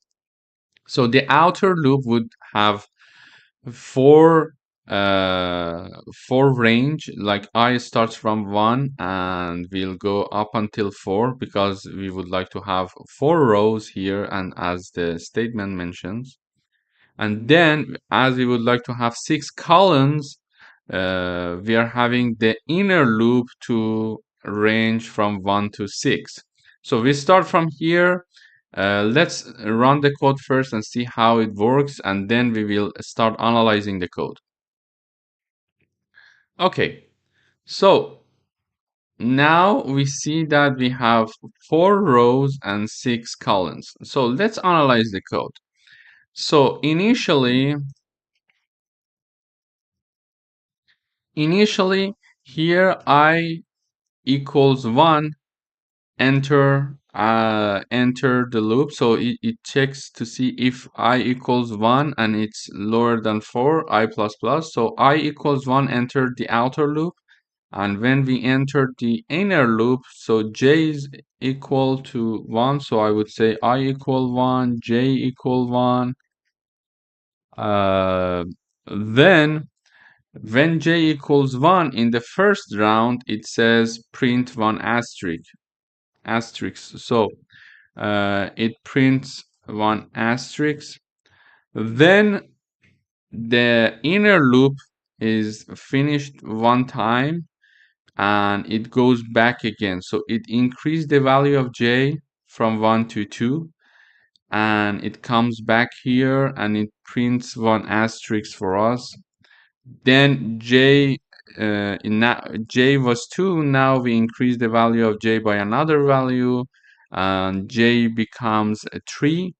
A: So the outer loop would have four range, like I starts from 1 and we'll go up until 4 because we would like to have 4 rows here, and as the statement mentions. And then as we would like to have 6 columns, we are having the inner loop to range from 1 to 6. So we start from here. Let's run the code first and see how it works, and then we will start analyzing the code. Okay, so now we see that we have 4 rows and 6 columns. So let's analyze the code. So initially here I equals 1, enter the loop. So it checks to see if I equals 1 and it's lower than 4, I plus plus. So I equals 1, enter the outer loop. And when we enter the inner loop, so j is equal to 1. So I would say I equal 1, j equal 1. Then when j equals 1 in the first round, it says print 1 asterisk. So it prints 1 asterisk. Then the inner loop is finished one time and it goes back again. So it increased the value of j from 1 to 2, and it comes back here and it prints 1 asterisk for us. Then j was 2. Now we increase the value of j by another value, and j becomes 3.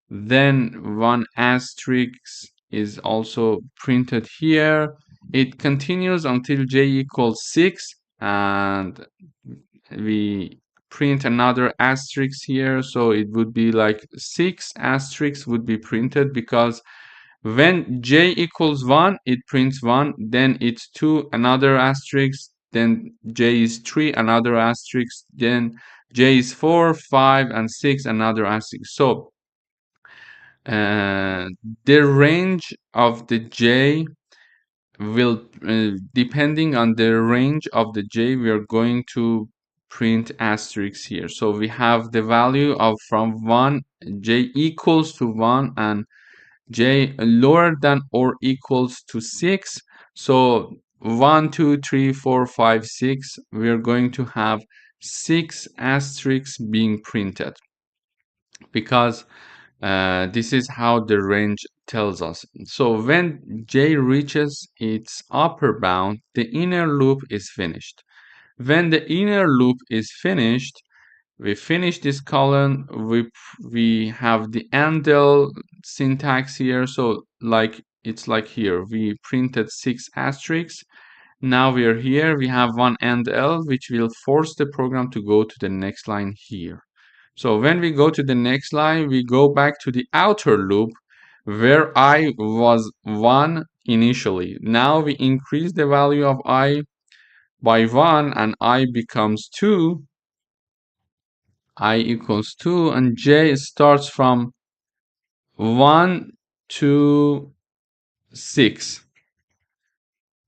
A: Then 1 asterisk is also printed here. It continues until j equals 6, and we print another asterisk here. So it would be like 6 asterisks would be printed, because when j equals 1, it prints 1, then it's 2, another asterisk, then j is 3, another asterisk, then j is 4, 5, and 6, another asterisk. So the range of the j will, depending on the range of the j, we are going to print asterisks here. So we have the value of from 1, j equals to 1, and j lower than or equals to 6. So 1, 2, 3, 4, 5, 6, we are going to have 6 asterisks being printed, because this is how the range tells us. So when j reaches its upper bound, the inner loop is finished. When the inner loop is finished, we finish this column. We have the endl syntax here. So like it's like here, we printed 6 asterisks. Now we are here. We have one endl, which will force the program to go to the next line here. So when we go to the next line, we go back to the outer loop where I was 1 initially. Now we increase the value of I by 1, and I becomes 2. I equals 2, and j starts from 1 to 6.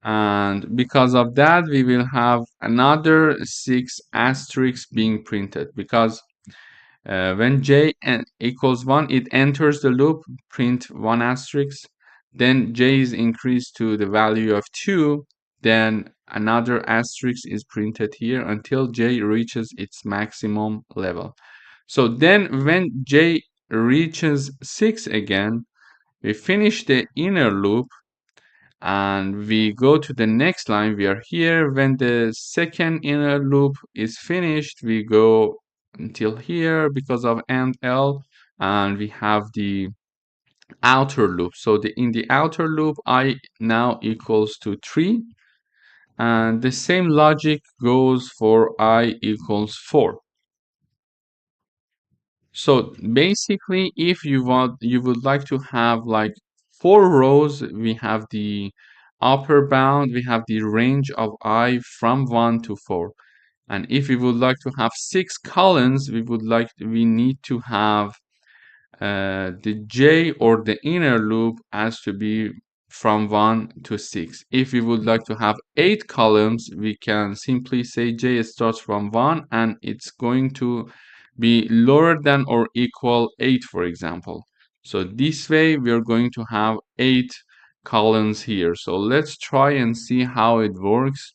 A: And because of that, we will have another 6 asterisks being printed, because when j equals 1, it enters the loop, print 1 asterisk. Then j is increased to the value of 2. Then another asterisk is printed here until j reaches its maximum level. So then when j reaches 6 again, we finish the inner loop and we go to the next line. We are here. When the second inner loop is finished, we go until here because of endl, and we have the outer loop. So in the outer loop, I now equals to 3, and the same logic goes for I equals 4. So basically, if you would like to have like 4 rows, we have the upper bound, we have the range of I from 1 to 4. And if we would like to have 6 columns, we need to have the J or the inner loop has to be from 1 to 6. If we would like to have 8 columns, we can simply say J starts from 1 and it's going to be lower than or equal 8, for example. So this way we are going to have 8 columns here. So let's try and see how it works.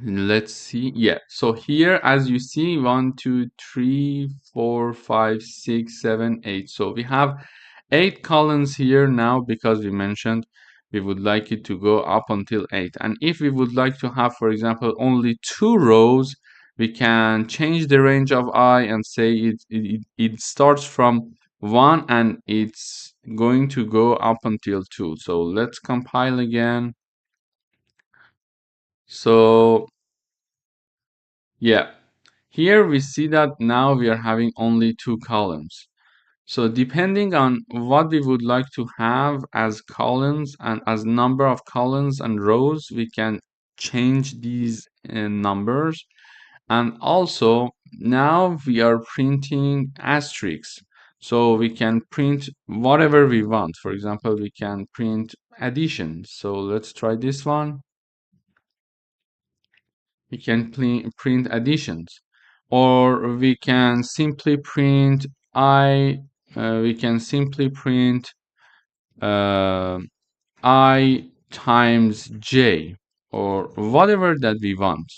A: Let's see. Yeah. So here, as you see, 1, 2, 3, 4, 5, 6, 7, 8. So we have 8 columns here now because we mentioned we would like it to go up until 8. And if we would like to have, for example, only 2 rows, we can change the range of I and say it starts from 1 and it's going to go up until 2. So let's compile again. So yeah, here we see that now we are having only 2 columns. So depending on what we would like to have as columns and as number of columns and rows, we can change these numbers. And also now we are printing asterisks. So we can print whatever we want. For example, we can print addition. So let's try this one. We can print additions, or we can simply print we can simply print I times j, or whatever that we want.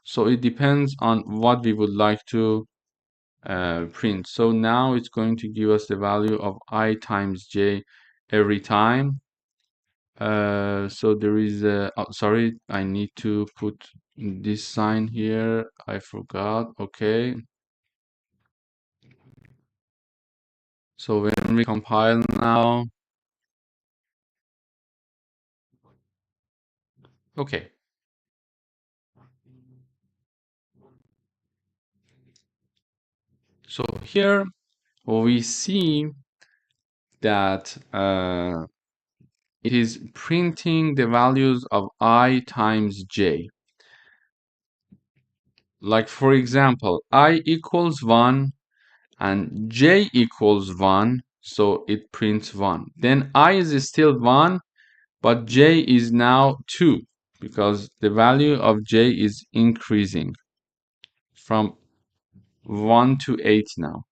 A: So it depends on what we would like to print. So now it's going to give us the value of I times j every time. So there is a, oh, sorry, I need to put this sign here. I forgot. Okay. So when we compile now, okay. So here we see that it is printing the values of I times j. Like for example, I equals 1 and j equals 1, so it prints 1. Then I is still 1, but j is now 2 because the value of j is increasing from 1 to 8 now.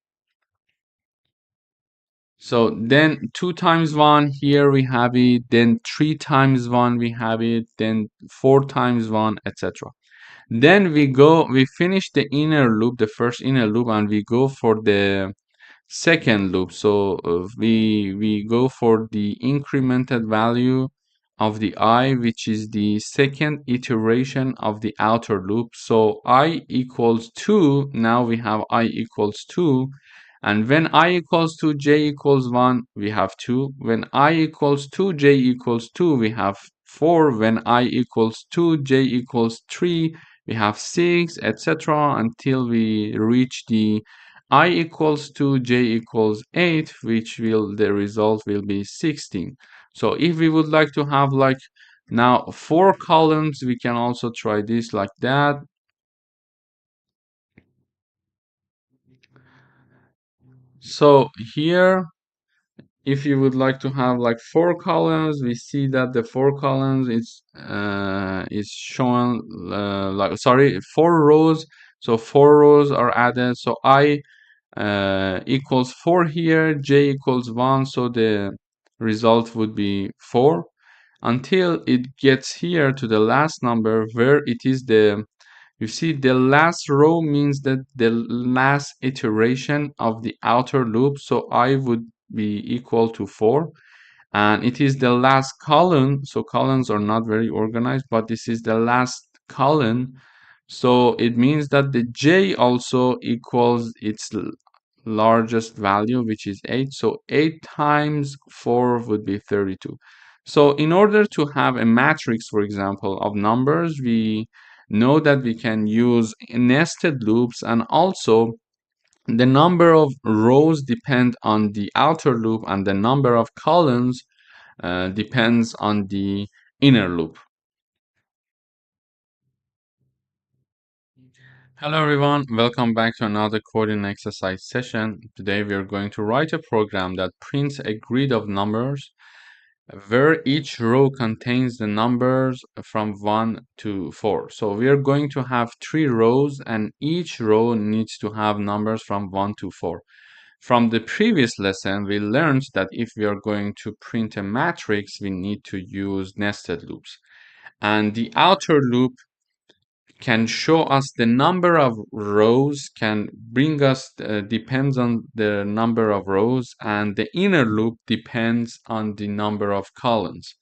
A: So then 2 times 1, here we have it, then 3 times 1 we have it, then 4 times 1, etc. Then we finish the inner loop, the first inner loop, and we go for the second loop. So we go for the incremented value of the I, which is the second iteration of the outer loop. So I equals 2, now we have I equals 2, and when I equals 2, j equals 1, we have 2. When I equals 2, j equals 2, we have 4. When I equals 2, j equals 3, we have 6, etc. until we reach the I equals 2, j equals 8, which the result will be 16. So if we would like to have like now 4 columns, we can also try this like that. So here, if you would like to have like 4 columns, we see that the 4 columns is shown like, sorry, 4 rows. So 4 rows are added. So I equals 4 here, j equals 1, so the result would be 4 until it gets here to the last number where it is you see the last row means that the last iteration of the outer loop, so I would be equal to 4, and it is the last column, so columns are not very organized, but this is the last column, so it means that the j also equals its largest value, which is 8. So 8 times 4 would be 32. So in order to have a matrix, for example, of numbers, we know that we can use nested loops, and also the number of rows depend on the outer loop and the number of columns depends on the inner loop. Hello everyone, welcome back to another coding exercise session. Today we are going to write a program that prints a grid of numbers where each row contains the numbers from 1 to 4. So we are going to have 3 rows and each row needs to have numbers from 1 to 4. From the previous lesson, we learned that if we are going to print a matrix, we need to use nested loops. And the outer loop can show us the number of rows, can bring us, depends on the number of rows, and the inner loop depends on the number of columns.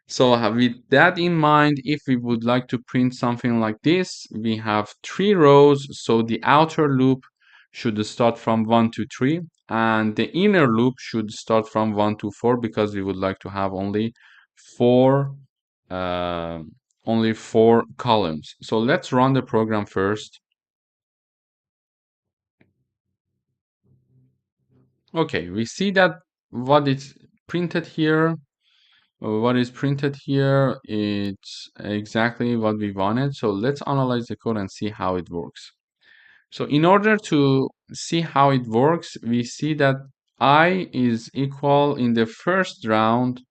A: So with that in mind, if we would like to print something like this, we have 3 rows, so the outer loop should start from 1 to 3, and the inner loop should start from 1 to 4 because we would like to have four uh, only 4 columns. So let's run the program first. Okay, we see that what is printed here, it's exactly what we wanted. So let's analyze the code and see how it works. So in order to see how it works, we see that I is equal in the first round,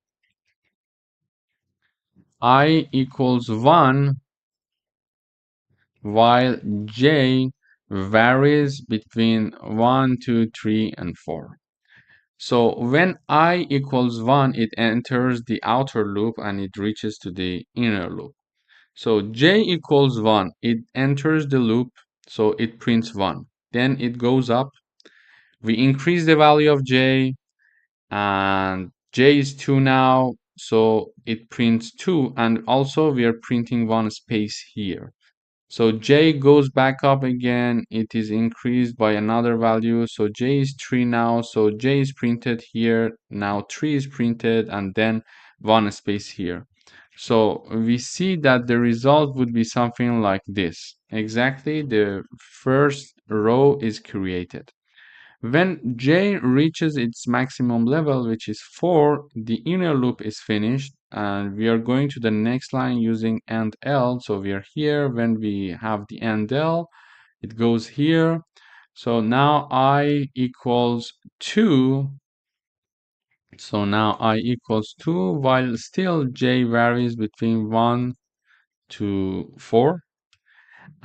A: I equals 1, while j varies between 1, 2, 3, and 4. So when I equals 1, it enters the outer loop and it reaches to the inner loop. So j equals 1, it enters the loop, so it prints 1. Then it goes up. We increase the value of j, and j is 2 now, so it prints 2, and also we are printing one space here. So j goes back up again, it is increased by another value, so j is 3 now, so j is printed here, now 3 is printed, and then one space here. So we see that the result would be something like this. Exactly, the first row is created. When j reaches its maximum level, which is 4, the inner loop is finished, and we are going to the next line using end L. So we are here. When we have the end L, it goes here. So now I equals 2. So now I equals 2, while still j varies between 1 to 4.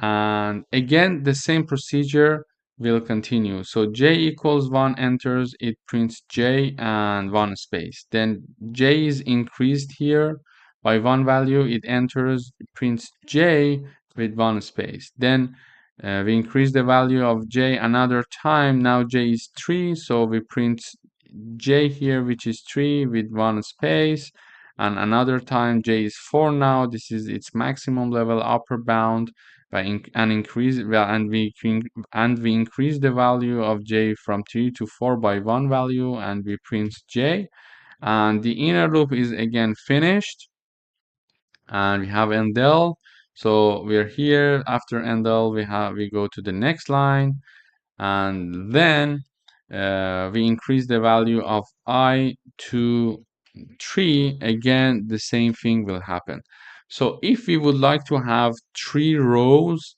A: And again, the same procedure will continue. So j equals 1 enters, it prints j and 1 space. Then j is increased here by 1 value, it enters, it prints j with 1 space. Then we increase the value of j another time. Now j is 3, so we print j here, which is 3 with 1 space. And another time j is 4 now. This is its maximum level upper bound. And we increase the value of j from 3 to 4 by 1 value, and we print j, and the inner loop is again finished, and we have endl. So we're here. After endl, we go to the next line, and then we increase the value of I to 3. Again, the same thing will happen. So if we would like to have 3 rows,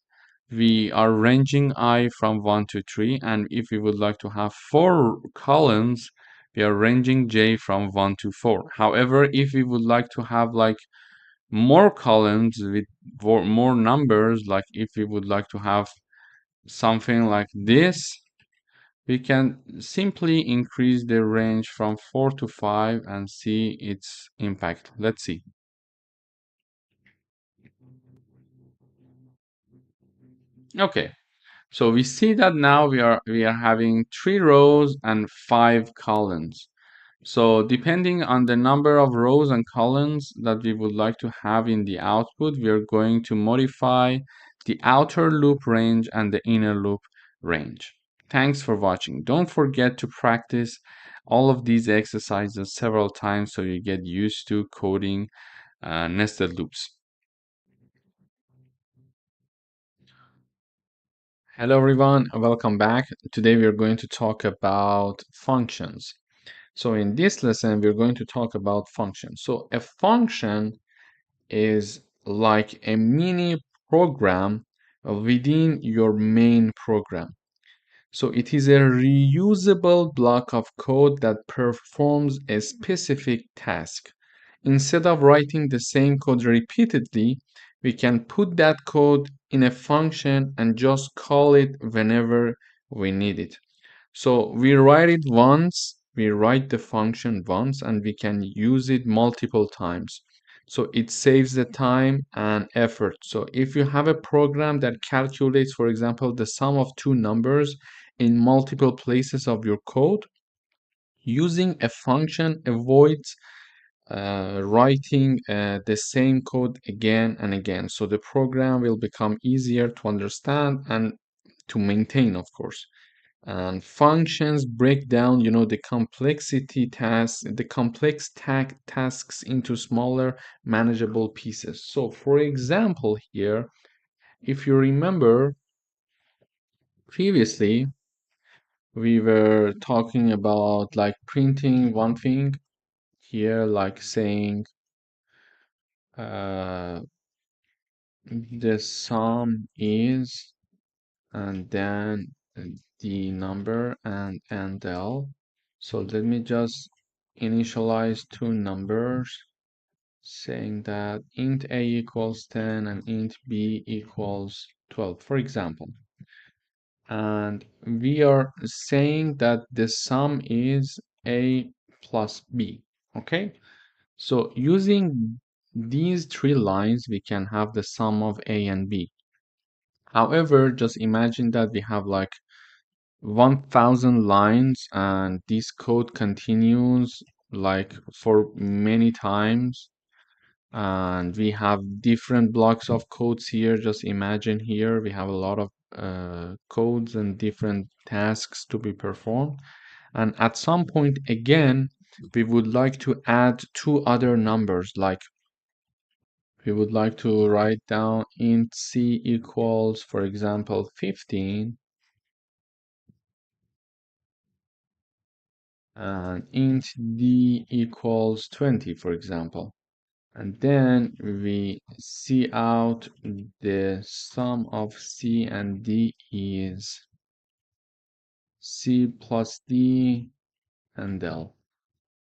A: we are ranging I from 1 to 3, and if we would like to have 4 columns, we are ranging j from 1 to 4. However, if we would like to have like more columns with more numbers, like if we would like to have something like this, we can simply increase the range from 4 to 5 and see its impact. Let's see. Okay, so we see that now we are having 3 rows and 5 columns. So depending on the number of rows and columns that we would like to have in the output, we are going to modify the outer loop range and the inner loop range. Thanks for watching. Don't forget to practice all of these exercises several times so you get used to coding nested loops. Hello everyone, welcome back. Today we are going to talk about functions. So in this lesson, we're going to talk about functions. So a function is like a mini program within your main program. So it is a reusable block of code that performs a specific task. Instead of writing the same code repeatedly, we can put that code in a function and just call it whenever we need it. So we write it once, we write the function once, and we can use it multiple times. So it saves the time and effort. So if you have a program that calculates, for example, the sum of two numbers in multiple places of your code, using a function avoids writing the same code again and again. So the program will become easier to understand and to maintain, of course. And functions break down, the complexity tasks, the complex tasks into smaller, manageable pieces. So for example, here, if you remember previously, we were talking about like printing one thing here, like saying uh, the sum is, and then the number and L. So let me just initialize two numbers saying that int a equals 10 and int b equals 12, for example. And we are saying that the sum is a plus b, okay? So using these three lines, we can have the sum of a and b. However, just imagine that we have like 1000 lines and this code continues like for many times, and we have different blocks of codes here. Just imagine here we have a lot of codes and different tasks to be performed, and at some point again we would like to add two other numbers, like we would like to write down int c equals, for example, 15, and int d equals 20, for example. And then we see out the sum of c and d is c plus d and L.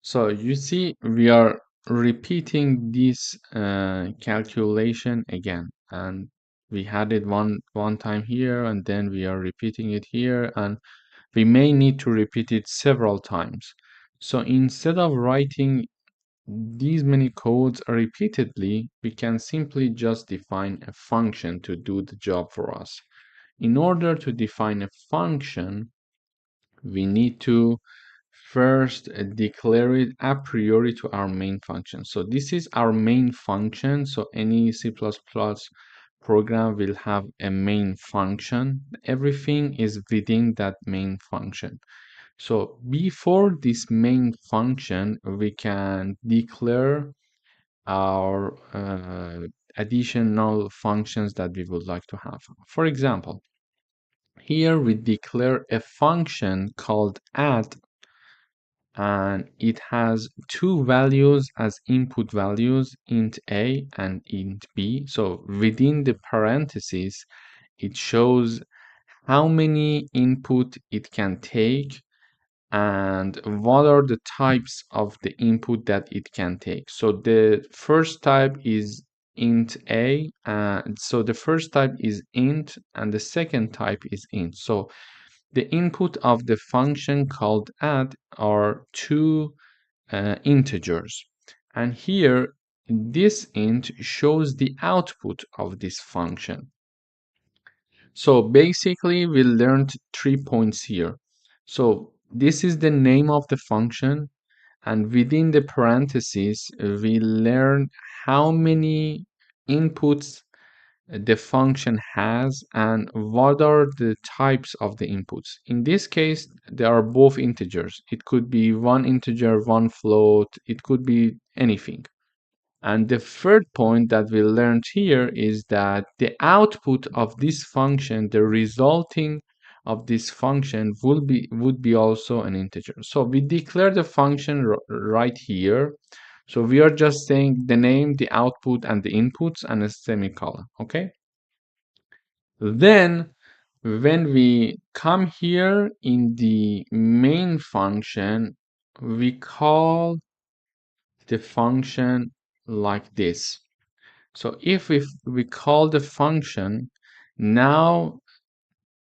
A: So you see, we are repeating this calculation again, and we had it one time here, and then we are repeating it here, and we may need to repeat it several times. So instead of writing these many codes repeatedly, we can simply just define a function to do the job for us. In order to define a function, we need to first declare it a priori to our main function. So this is our main function. So any C++ program will have a main function. Everything is within that main function. So before this main function, we can declare our additional functions that we would like to have. For example, here we declare a function called add, and it has two values as input values, int a and int b. So within the parentheses, it shows how many input it can take and what are the types of the input that it can take. So the first type is int a, so the first type is int and the second type is int. So the input of the function called add are two integers, and here this int shows the output of this function. So basically we learned 3 points here. So this is the name of the function, and within the parentheses we learn how many inputs the function has and what are the types of the inputs. In this case, they are both integers. It could be one integer, one float, it could be anything. And the third point that we learned here is that the output of this function, the resulting of this function would be also an integer. So we declare the function right here. So we are just saying the name, the output, and the inputs, and a semicolon, okay? Then when we come here in the main function, we call the function like this. So if we call the function, now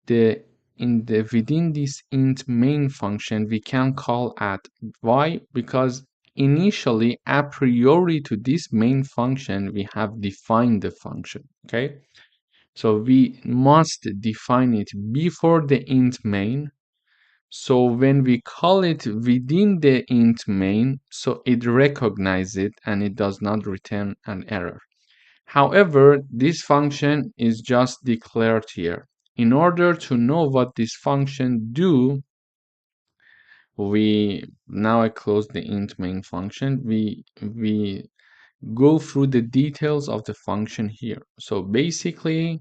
A: within this int main function, we can call add. Why? Because initially, a priori to this main function, we have defined the function, okay? So we must define it before the int main. So when we call it within the int main, so it recognizes it and it does not return an error. However, this function is just declared here. In order to know what this function do, now I close the int main function. We go through the details of the function here. So basically,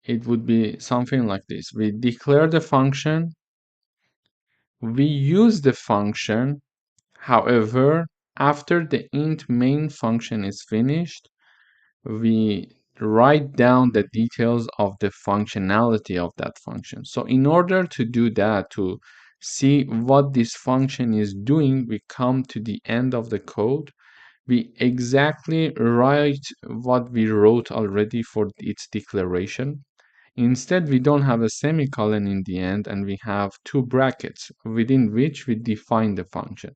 A: it would be something like this. We declare the function, we use the function. However, after the int main function is finished, we write down the details of the functionality of that function. So in order to do that, to see what this function is doing, we come to the end of the code. We exactly write what we wrote already for its declaration. Instead, we don't have a semicolon in the end, and we have two brackets within which we define the function.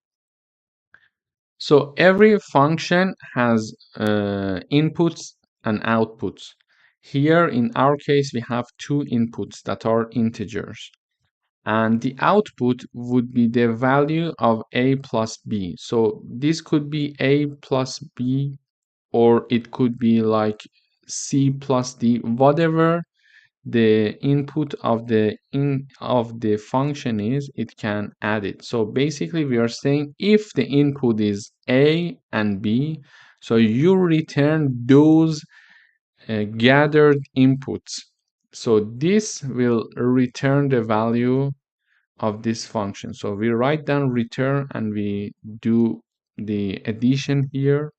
A: So every function has inputs and outputs. Here in our case, we have two inputs that are integers. And the output would be the value of a plus b. So this could be a plus b, or it could be like c plus d, whatever the input of the function is, it can add it. So basically we are saying if the input is a and b, so you return those gathered inputs. So this will return the value of this function. So we write down return and we do the addition here.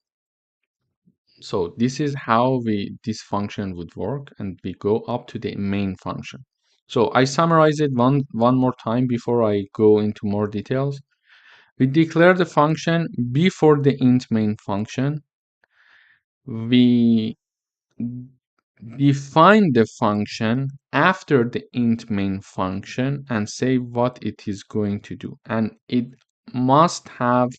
A: So this is how this function would work, and we go up to the main function. So I summarize it one more time before I go into more details. We declare the function before the int main function. We define the function after the int main function and say what it is going to do. And it must have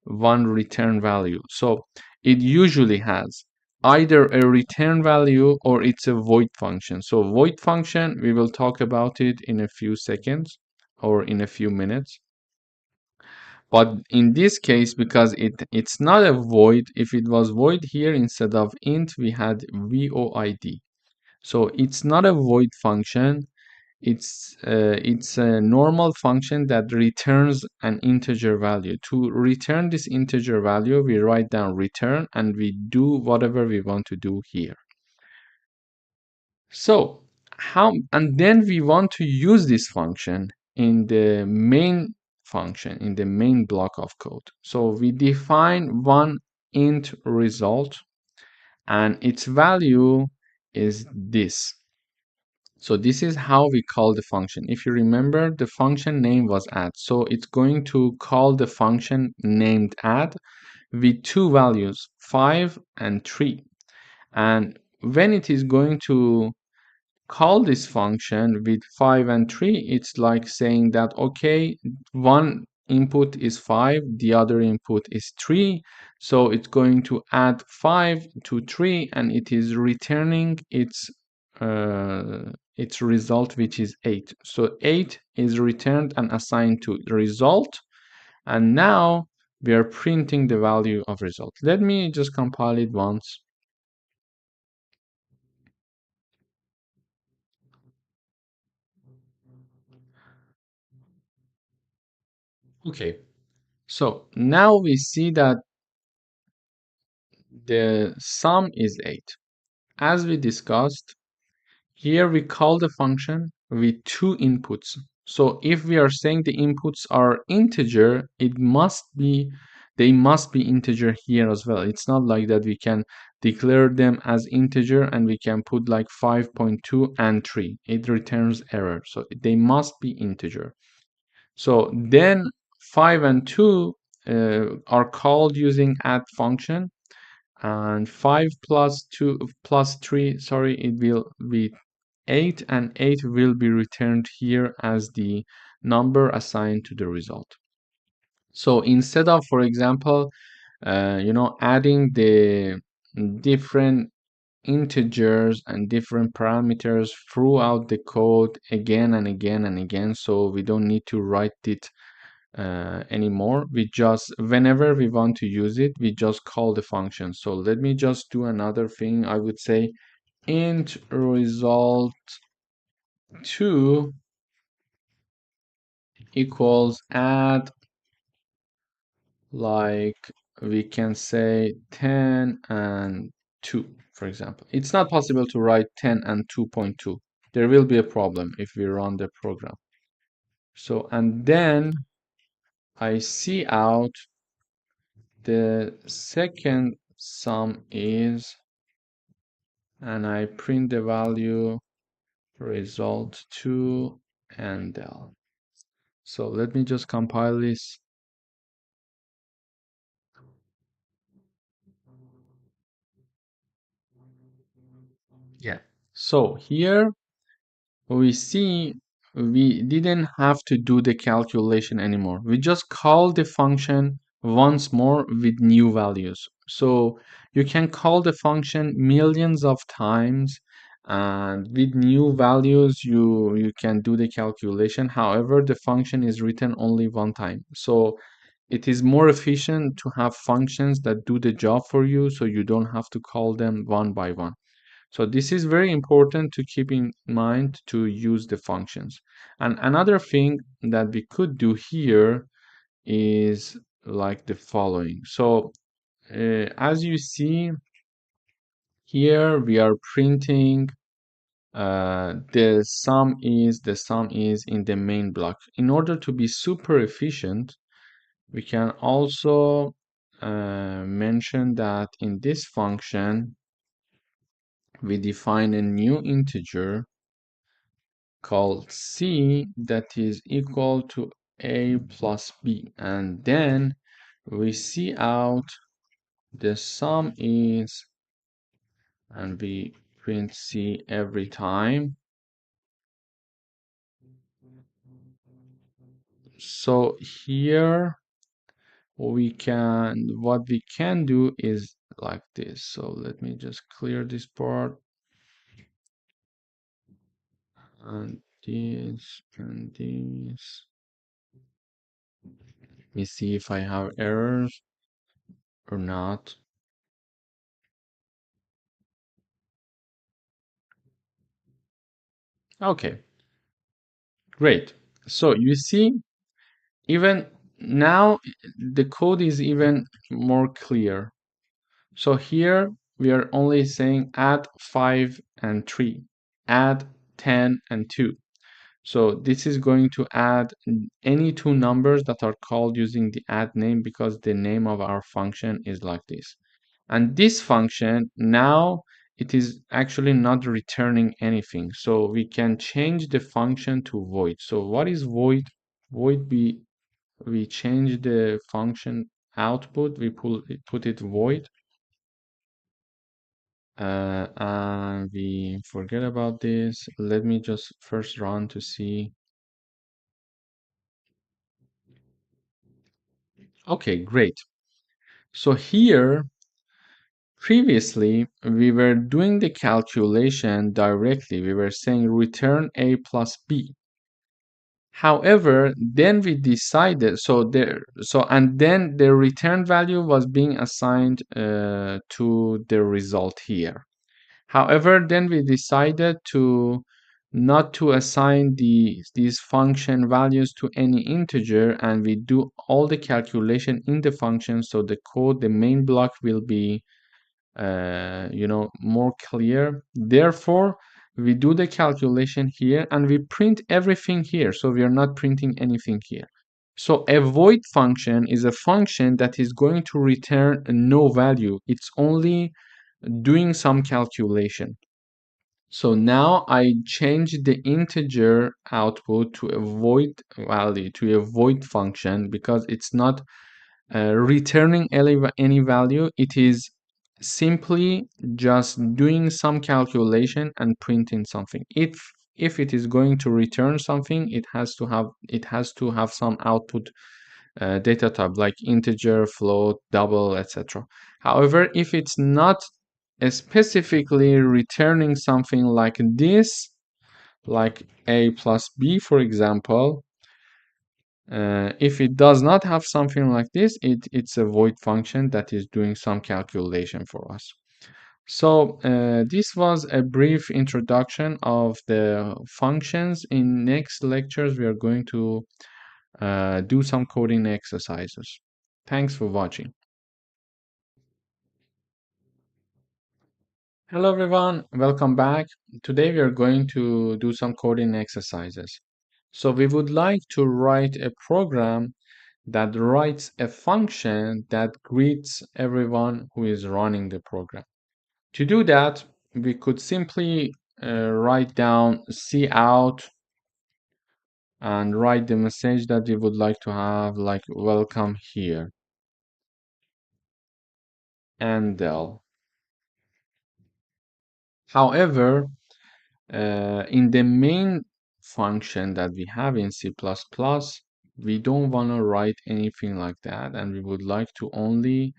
A: one return value. So it usually has either a return value or it's a void function. So void function, we will talk about it in a few seconds or in a few minutes. But in this case, because it's not a void, if it was void here, instead of int, we had void. So it's not a void function. It's a normal function that returns an integer value. To return this integer value, we write down return and we do whatever we want to do here. So and then we want to use this function in the main function, in the main block of code. So we define one int result and its value is this. So this is how we call the function. If you remember, the function name was add. So it's going to call the function named add with two values, 5 and 3. And when it is going to call this function with 5 and 3, it's like saying that, okay, one input is 5, the other input is 3. So it's going to add 5 to 3 and it is returning its result, which is 8. So 8 is returned and assigned to the result. And now we are printing the value of result. Let me just compile it once. Okay, so now we see that the sum is 8. As we discussed, here we call the function with two inputs. So if we are saying the inputs are integer, it must be they must be integer here as well. It's not like that we can declare them as integer and we can put like 5.2 and 3. It returns error. So they must be integer. So then 5 and 2 are called using add function, and 5 plus 2 plus 3, sorry, it will be 8, and 8 will be returned here as the number assigned to the result. So instead of, for example, adding the different integers and different parameters throughout the code again and again and again, so we don't need to write it anymore. We just, whenever we want to use it, we just call the function. So let me just do another thing. I would say int result 2 equals add, like we can say 10 and 2, for example. It's not possible to write 10 and 2.2. There will be a problem if we run the program. So, and then I see out the second sum is, and I print the value result 2 and del. So let me just compile this. Yeah. So here we see we didn't have to do the calculation anymore. We just call the function once more with new values. So you can call the function millions of times, and with new values you can do the calculation. However, the function is written only one time. So it is more efficient to have functions that do the job for you, so you don't have to call them one by one. So this is very important to keep in mind to use the functions. And another thing that we could do here is like the following. So as you see here, we are printing the sum is in the main block. In order to be super efficient, we can also mention that in this function we define a new integer called c that is equal to a plus b, and then we see out the sum is, and we print c every time. So here what we can do is like this. So let me just clear this part, and this and this. Let me see if I have errors or not. Okay, great. So you see, even now the code is even more clear. So here we are only saying add 5 and 3, add 10 and 2. So this is going to add any two numbers that are called using the add name, because the name of our function is like this. And this function now, it is actually not returning anything. So we can change the function to void. So what is void? Void, we change the function output, we put it void, and we forget about this. Let me just first run to see. Okay, great. So here, previously, we were doing the calculation directly. We were saying return a plus b. However, then we decided, and then the return value was being assigned to the result here. However, then we decided to not to assign these function values to any integer, and we do all the calculation in the function, so the code, the main block will be more clear. Therefore, we do the calculation here and we print everything here, so we are not printing anything here. So a void function is a function that is going to return no value. It's only doing some calculation. So now I change the integer output to a void value, to a void function, because it's not returning any value. It is simply just doing some calculation and printing something. If it is going to return something, it has to have some output data type like integer, float, double, etc. However, if it's not specifically returning something like this, like a plus b, for example, if it does not have something like this, it's a void function that is doing some calculation for us. So this was a brief introduction of the functions. In next lectures, we are going to do some coding exercises. Thanks for watching. Hello everyone, welcome back. Today we are going to do some coding exercises. So we would like to write a program that writes a function that greets everyone who is running the program. To do that, we could simply write down cout and write the message that we would like to have, like welcome here, and del. However, in the main function that we have in C++, we don't want to write anything like that, and we would like to only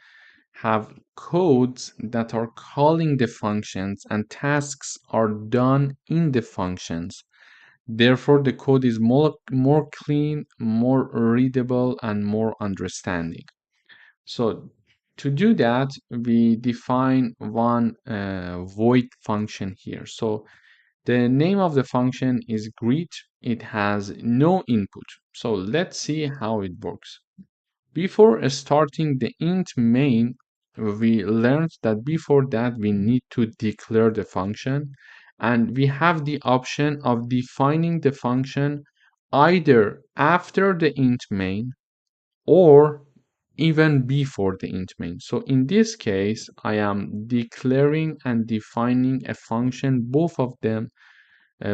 A: have codes that are calling the functions and tasks are done in the functions. Therefore, the code is more clean, more readable, and more understanding. So to do that, we define one void function here. So the name of the function is greet. It has no input. So let's see how it works. Before starting the int main, we learned that before that we need to declare the function, and we have the option of defining the function either after the int main or even before the int main. So in this case, I am declaring and defining a function, both of them,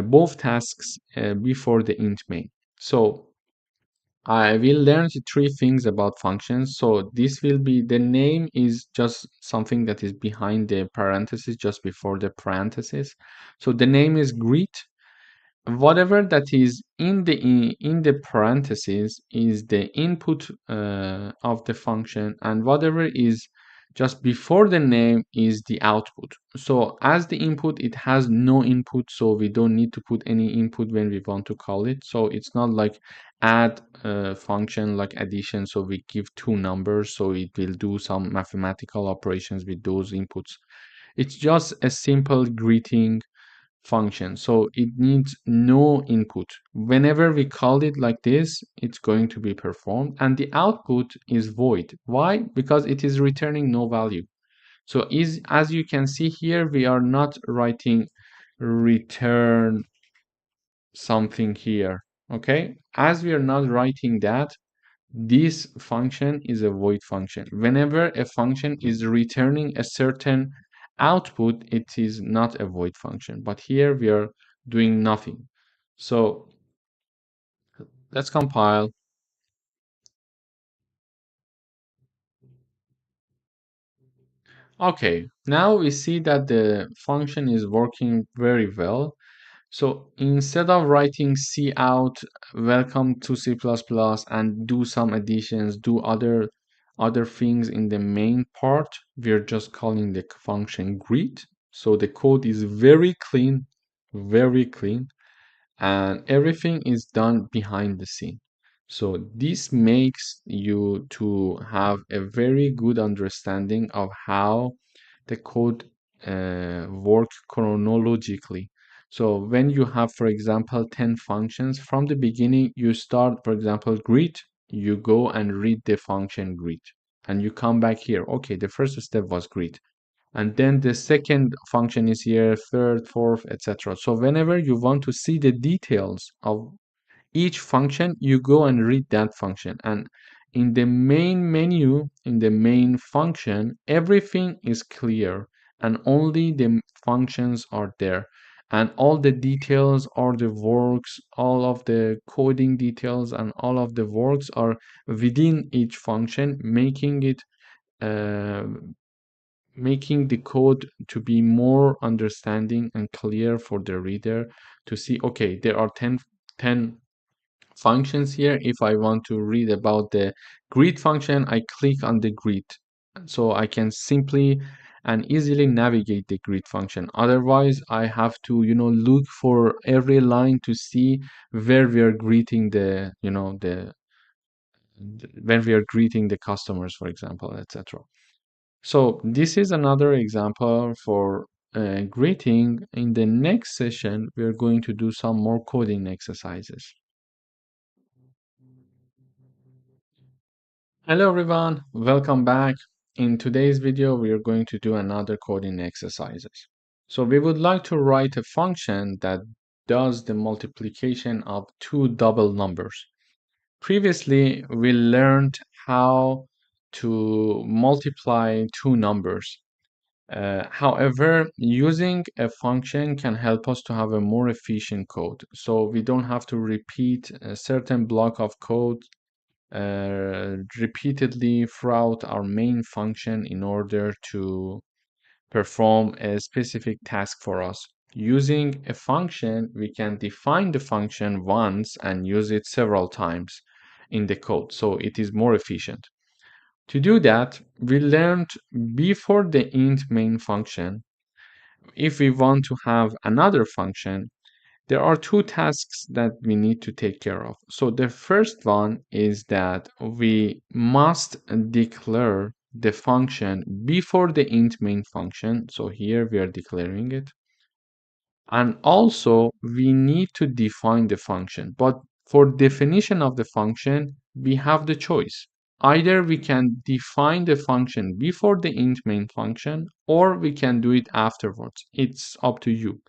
A: both tasks before the int main. So I will learn three things about functions. So this will be, the name is just something that is behind the parenthesis, just before the parenthesis. So the name is greet. Whatever that is in the parentheses is the input of the function, and whatever is just before the name is the output. So as the input, it has no input, so we don't need to put any input when we want to call it. So it's not like add function like addition, so we give two numbers, so it will do some mathematical operations with those inputs. It's just a simple greeting function, so it needs no input. Whenever we call it like this, it's going to be performed, and the output is void. Why? Because it is returning no value. So as you can see here, we are not writing return something here. Okay, as we are not writing that, this function is a void function. Whenever a function is returning a certain output, it is not a void function. But here we are doing nothing. So let's compile. Okay, now we see that the function is working very well. So instead of writing cout welcome to C++ and do some additions, do other things in the main part, we're just calling the function greet. So the code is very clean, and everything is done behind the scene. So this makes you to have a very good understanding of how the code work chronologically. So when you have, for example, 10 functions, from the beginning, you start, for example, greet, you go and read the function greet, and you come back here. Okay, the first step was greet. And then the second function is here, third, fourth, etc. So whenever you want to see the details of each function, you go and read that function. And in the main menu, in the main function, everything is clear and only the functions are there. And all the details or the works, all of the coding details and all of the works are within each function, uh, making the code to be more understanding and clear for the reader to see, okay, there are 10 functions here. If I want to read about the greet function, I click on the greet. So I can simply and easily navigate the greet function. Otherwise, I have to, look for every line to see where we are greeting when we are greeting the customers, for example, etc. So this is another example for greeting. In the next session, we are going to do some more coding exercises. Hello everyone, welcome back. In today's video, we are going to do another coding exercises. So we would like to write a function that does the multiplication of two double numbers. Previously, we learned how to multiply two numbers. However, using a function can help us to have a more efficient code. So we don't have to repeat a certain block of code repeatedly throughout our main function in order to perform a specific task for us. Using a function, we can define the function once and use it several times in the code, so it is more efficient. To do that, we learned before the int main function, if we want to have another function, there are two tasks that we need to take care of. So the first one is that we must declare the function before the int main function. So here we are declaring it. And also we need to define the function. But for definition of the function, we have the choice. Either we can define the function before the int main function, or we can do it afterwards. It's up to you.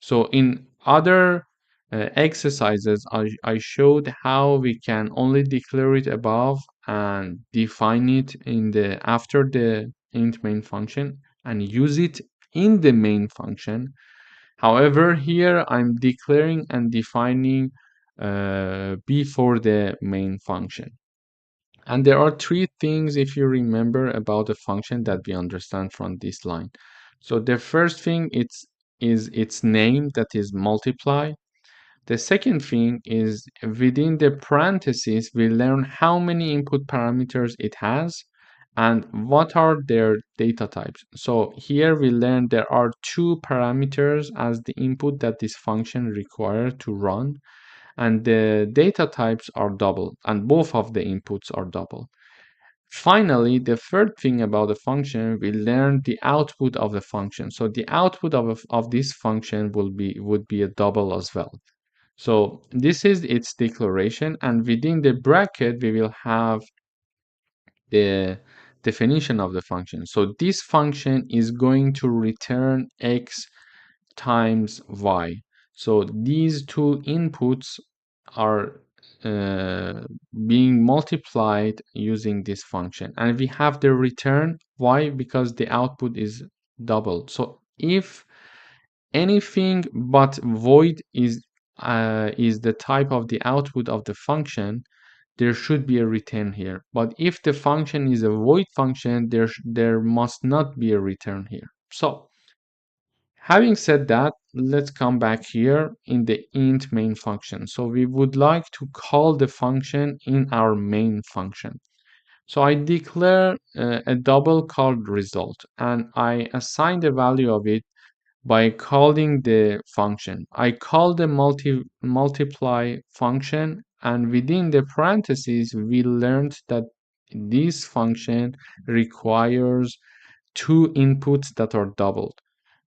A: So in other exercises, I showed how we can only declare it above and define it after the int main function and use it in the main function. However, here I'm declaring and defining before the main function. And there are three things, if you remember, about a function that we understand from this line. So the first thing is its name, that is multiply. The second thing is within the parentheses, we learn how many input parameters it has and what are their data types. So here we learn there are two parameters as the input that this function requires to run, and the data types are double, and both of the inputs are double. Finally, the third thing about the function, we learned the output of the function. So the output of this function would be a double as well. So this is its declaration, and within the bracket, we will have the definition of the function. So this function is going to return x times y. So these two inputs are being multiplied using this function. And we have the return. Why? Because the output is double. So if anything but void is the type of the output of the function, there should be a return here. But if the function is a void function, there must not be a return here. So having said that, let's come back here in the int main function. So we would like to call the function in our main function. So I declare a double called result, and I assign the value of it by calling the function. I call the multiply function, and within the parentheses, we learned that this function requires two inputs that are doubled.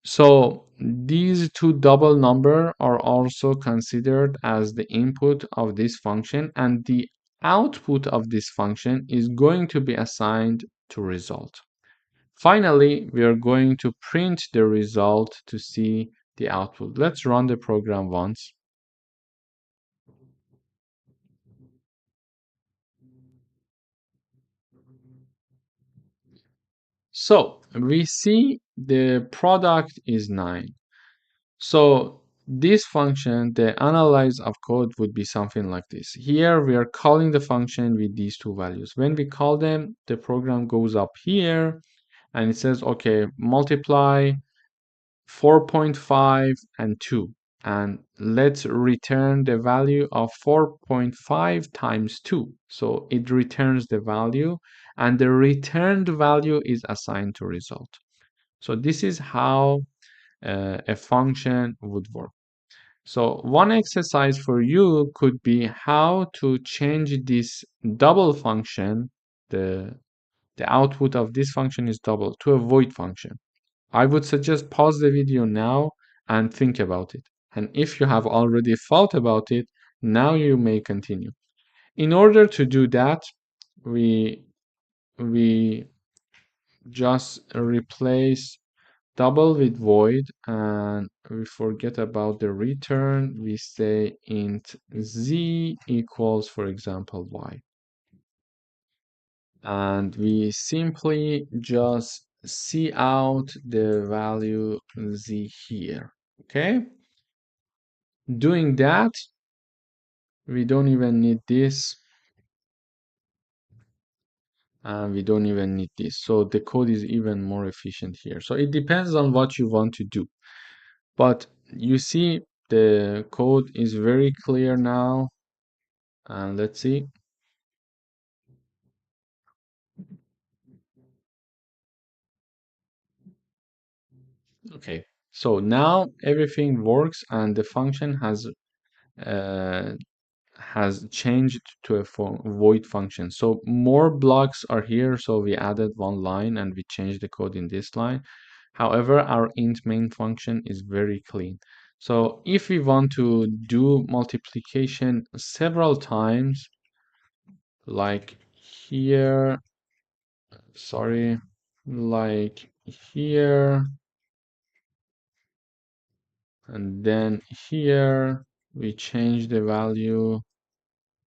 A: So these two double number are also considered as the input of this function, and the output of this function is going to be assigned to result. Finally, we are going to print the result to see the output. Let's run the program once. So we see the product is 9. So this function, the analyze of code would be something like this. Here we are calling the function with these two values. When we call them, the program goes up here and it says, okay, multiply 4.5 and 2. And let's return the value of 4.5 times 2. So it returns the value and the returned value is assigned to result. So this is how a function would work. So one exercise for you could be how to change this double function, the output of this function is double, to a void function. I would suggest pause the video now and think about it. And if you have already thought about it, now you may continue. In order to do that, we just replace double with void and we forget about the return. We say int z equals, for example, y. And we simply just see out the value z here. Okay? Doing that, we don't even need this. And we don't even need this. So the code is even more efficient here. So it depends on what you want to do. But you see the code is very clear now. And let's see. Okay. So now everything works and the function uh, has changed to a void function. So more blocks are here. So we added one line and we changed the code in this line. However, our int main function is very clean. So if we want to do multiplication several times, like here, sorry, like here, and then here, we change the value,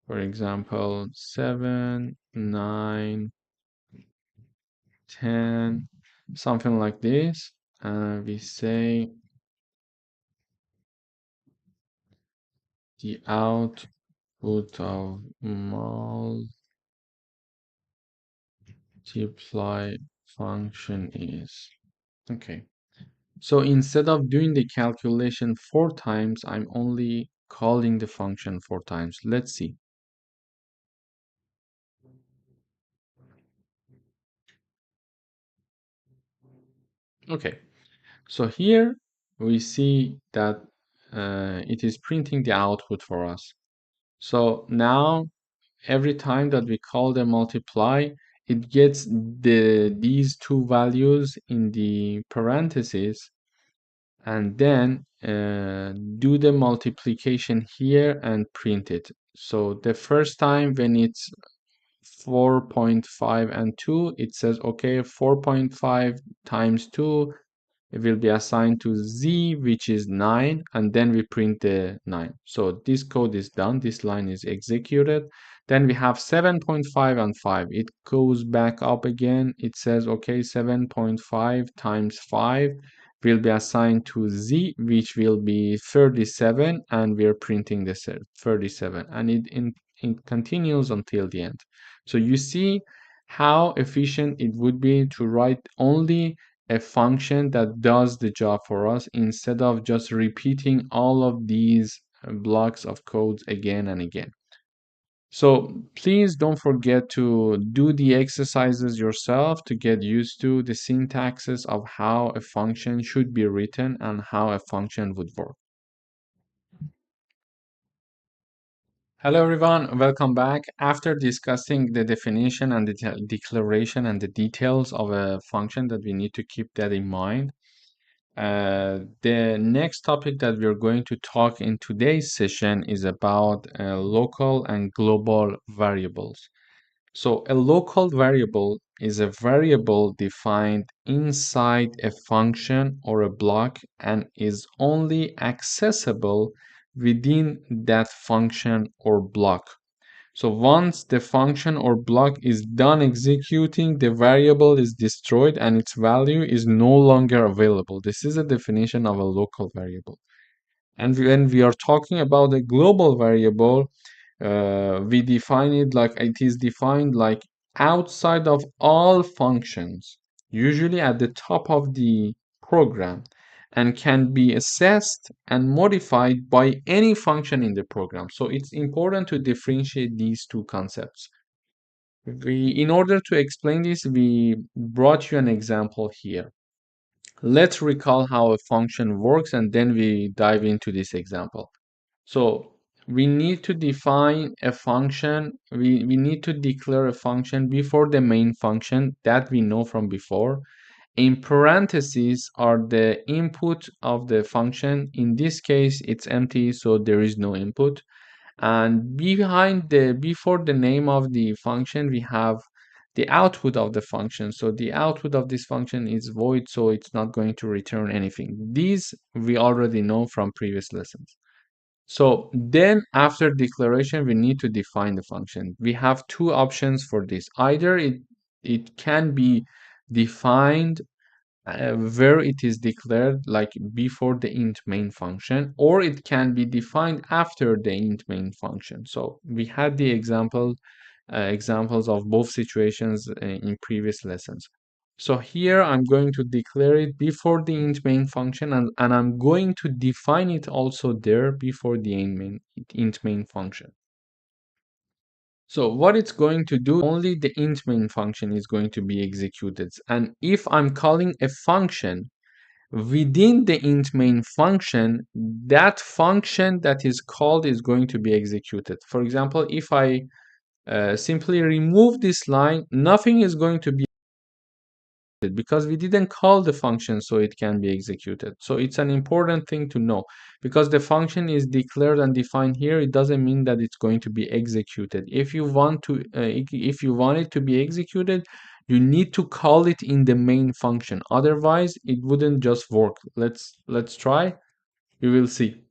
A: for example, 7, 9, 10, something like this. And we say the output of multiply function is. Okay. So instead of doing the calculation 4 times, I'm only calling the function 4 times. Let's see. Okay. So here we see that it is printing the output for us. So now every time that we call the multiply, it gets these two values in the parentheses and then do the multiplication here and print it. So the first time when it's 4.5 and 2, it says, okay, 4.5 times 2, it will be assigned to z, which is 9, and then we print the 9. So this code is done. This line is executed. Then we have 7.5 and 5. It goes back up again. It says, okay, 7.5 times 5 will be assigned to z, which will be 37, and we're printing the 37. And it continues until the end. So you see how efficient it would be to write only a function that does the job for us instead of just repeating all of these blocks of codes again and again. So please don't forget to do the exercises yourself to get used to the syntaxes of how a function should be written and how a function would work. Hello everyone, welcome back. After discussing the definition and the declaration and the details of a function that we need to keep that in mind, the next topic that we're going to talk in today's session is about local and global variables. So a local variable is a variable defined inside a function or a block and is only accessible within that function or block. So once the function or block is done executing, the variable is destroyed and its value is no longer available. This is a definition of a local variable. And when we are talking about a global variable, we define it like it is defined like outside of all functions, usually at the top of the program, and can be assessed and modified by any function in the program. So it's important to differentiate these two concepts. In order to explain this, we brought you an example here. Let's recall how a function works and then we dive into this example. So we need to define a function, we need to declare a function before the main function that we know from before. In parentheses are the input of the function. In this case, it's empty, so there is no input. And before the name of the function, we have the output of the function. So the output of this function is void, so it's not going to return anything. These we already know from previous lessons. So then after declaration, we need to define the function. We have two options for this. Either it can be defined where it is declared, like before the int main function, or it can be defined after the int main function. So we had the examples of both situations in previous lessons. So here I'm going to declare it before the int main function, and I'm going to define it also there before the int main function. So what it's going to do, only the int main function is going to be executed. And if I'm calling a function within the int main function, that function that is called is going to be executed. For example, if I simply remove this line, nothing is going to be because we didn't call the function so it can be executed. So it's an important thing to know. Because the function is declared and defined here, it doesn't mean that it's going to be executed. If you want it to be executed, you need to call it in the main function. Otherwise, it wouldn't just work. Let's try. We will see.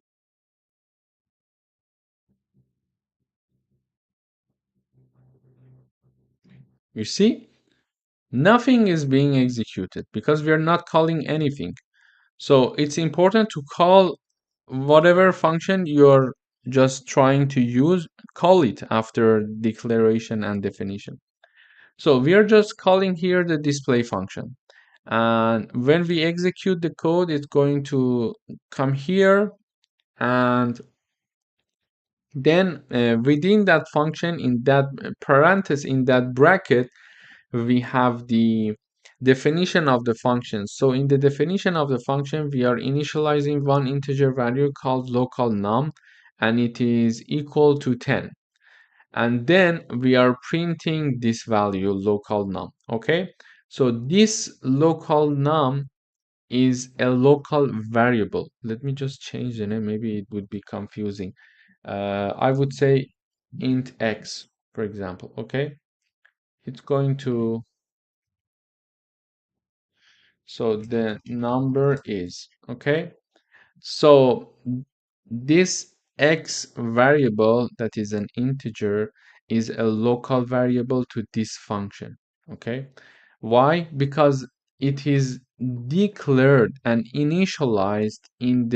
A: You see, nothing is being executed because we are not calling anything. So it's important to call whatever function you're just trying to use, call it after declaration and definition. So we are just calling here the display function. And when we execute the code, it's going to come here. And then within that function, in that parenthesis, in that bracket, we have the definition of the function. So in the definition of the function, we are initializing one integer value called local num, and it is equal to 10. And then we are printing this value, local num. Okay, so this local num is a local variable. Let me just change the name, maybe it would be confusing. I would say int x, for example. Okay, it's going to, so the number is, okay, so this x variable that is an integer is a local variable to this function. Okay, why? Because it is declared and initialized in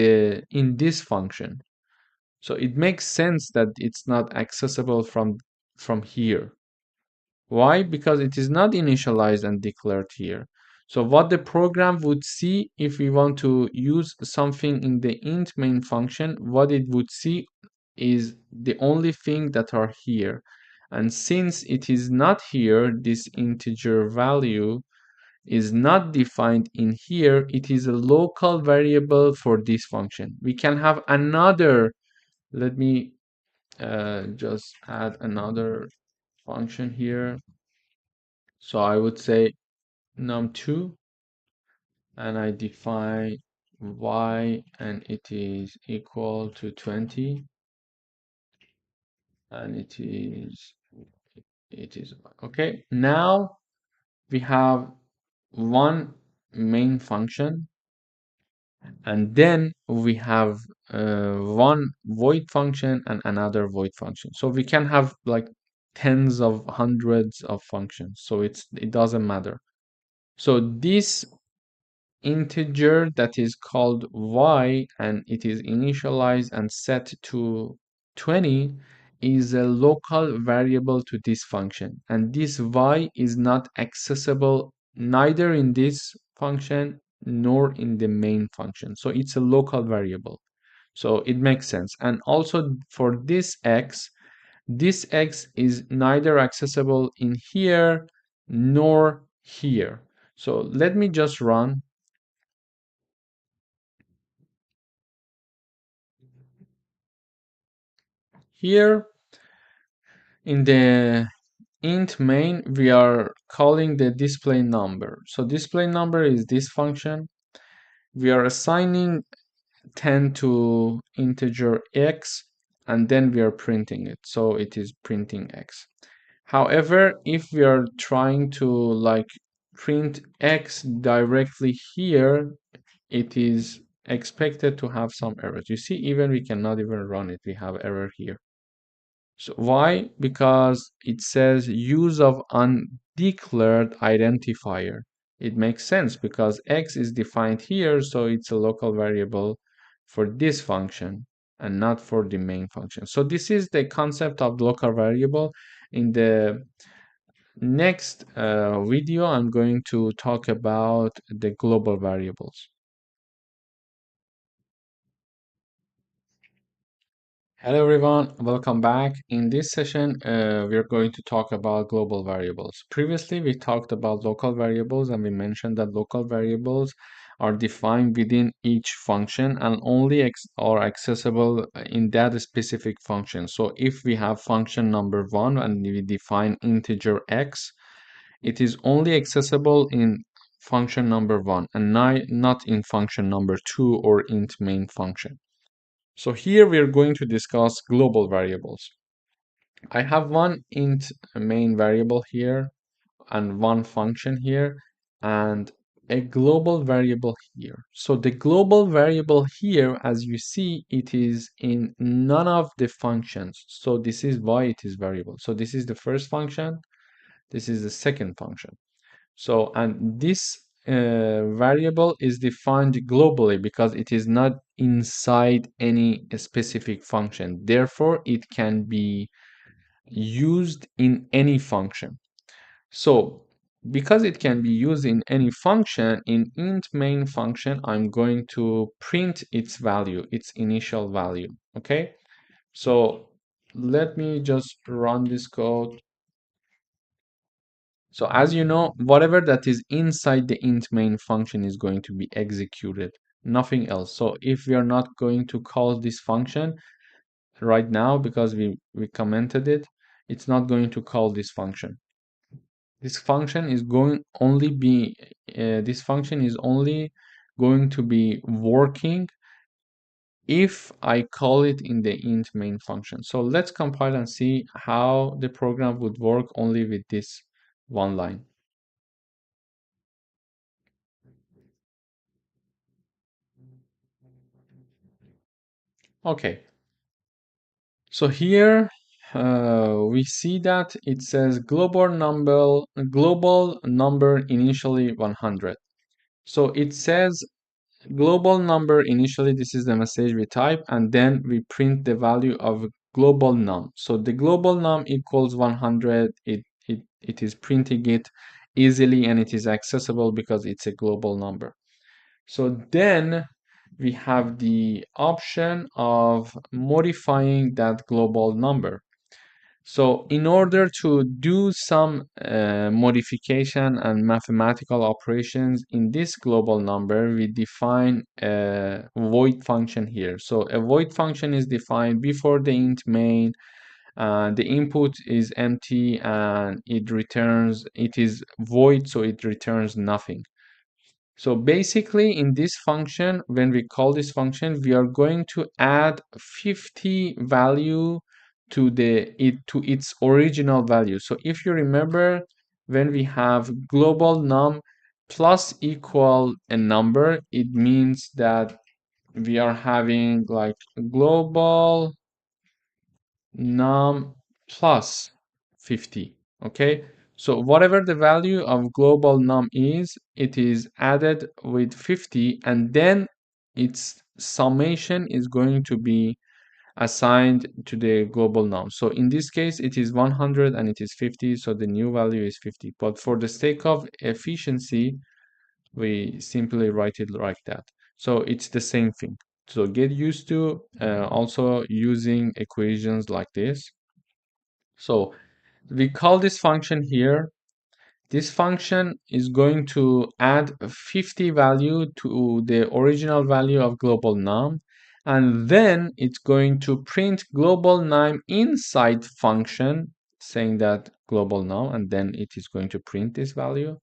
A: this function, so it makes sense that it's not accessible from here. Why? Because it is not initialized and declared here. So what the program would see if we want to use something in the int main function, what it would see is the only thing that are here. And since it is not here, this integer value is not defined in here, it is a local variable for this function. We can have another, let me just add another function here. So I would say num2, and I define y and it is equal to 20, and it is okay. Now we have one main function, and then we have one void function and another void function. So we can have like tens of hundreds of functions, so it doesn't matter. So this integer that is called y, and it is initialized and set to 20, is a local variable to this function, and this y is not accessible neither in this function nor in the main function, so it's a local variable. So it makes sense. And also for this x is neither accessible in here nor here. So let me just run. Here in the int main, we are calling the display number. So display number is this function. We are assigning 10 to integer x, and then we are printing it. So it is printing x. However, if we are trying to like print x directly here, it is expected to have some errors. You see, even we cannot even run it. We have error here. So why? Because it says use of undeclared identifier. It makes sense because x is defined here, so it's a local variable for this function and not for the main function. So this is the concept of local variable. In the next video, I'm going to talk about the global variables. Hello everyone, welcome back. In this session, we're going to talk about global variables. Previously, we talked about local variables, and we mentioned that local variables are defined within each function and only are accessible in that specific function. So if we have function number 1 and we define integer x, it is only accessible in function number 1 and not in function number 2 or int main function. So here we are going to discuss global variables. I have one int main variable here and one function here and a global variable here. So the global variable here, as you see, it is in none of the functions. So this is why it is variable. So this is the first function. This is the second function. So, and this variable is defined globally because it is not inside any specific function. Therefore, it can be used in any function. So, because it can be used in any function, in int main function, I'm going to print its value, its initial value. Okay. So let me just run this code. So as you know, whatever that is inside the int main function is going to be executed, nothing else. So if we are not going to call this function right now because we commented it, it's not going to call this function. This function is this function is only going to be working if I call it in the int main function. So let's compile and see how the program would work only with this one line. Okay, so here we see that it says global number initially 100. So it says global number initially, this is the message we type, and then we print the value of global num. So the global num equals 100. It is printing it easily and it is accessible because it's a global number. So then we have the option of modifying that global number. So in order to do some modification and mathematical operations in this global number, we define a void function here. So a void function is defined before the int main. The input is empty and it is void, so it returns nothing. So basically in this function, when we call this function, we are going to add 50 value to its original value. So if you remember, when we have global num plus equal a number, it means that we are having like global num plus 50. Okay, so whatever the value of global num is, it is added with 50, and then its summation is going to be assigned to the global num. So in this case, it is 100 and it is 50, so the new value is 50. But for the sake of efficiency, we simply write it like that. So it's the same thing. So get used to also using equations like this. So we call this function here. This function is going to add 50 value to the original value of global num, and then it's going to print global num inside function, saying that global num, and then it is going to print this value.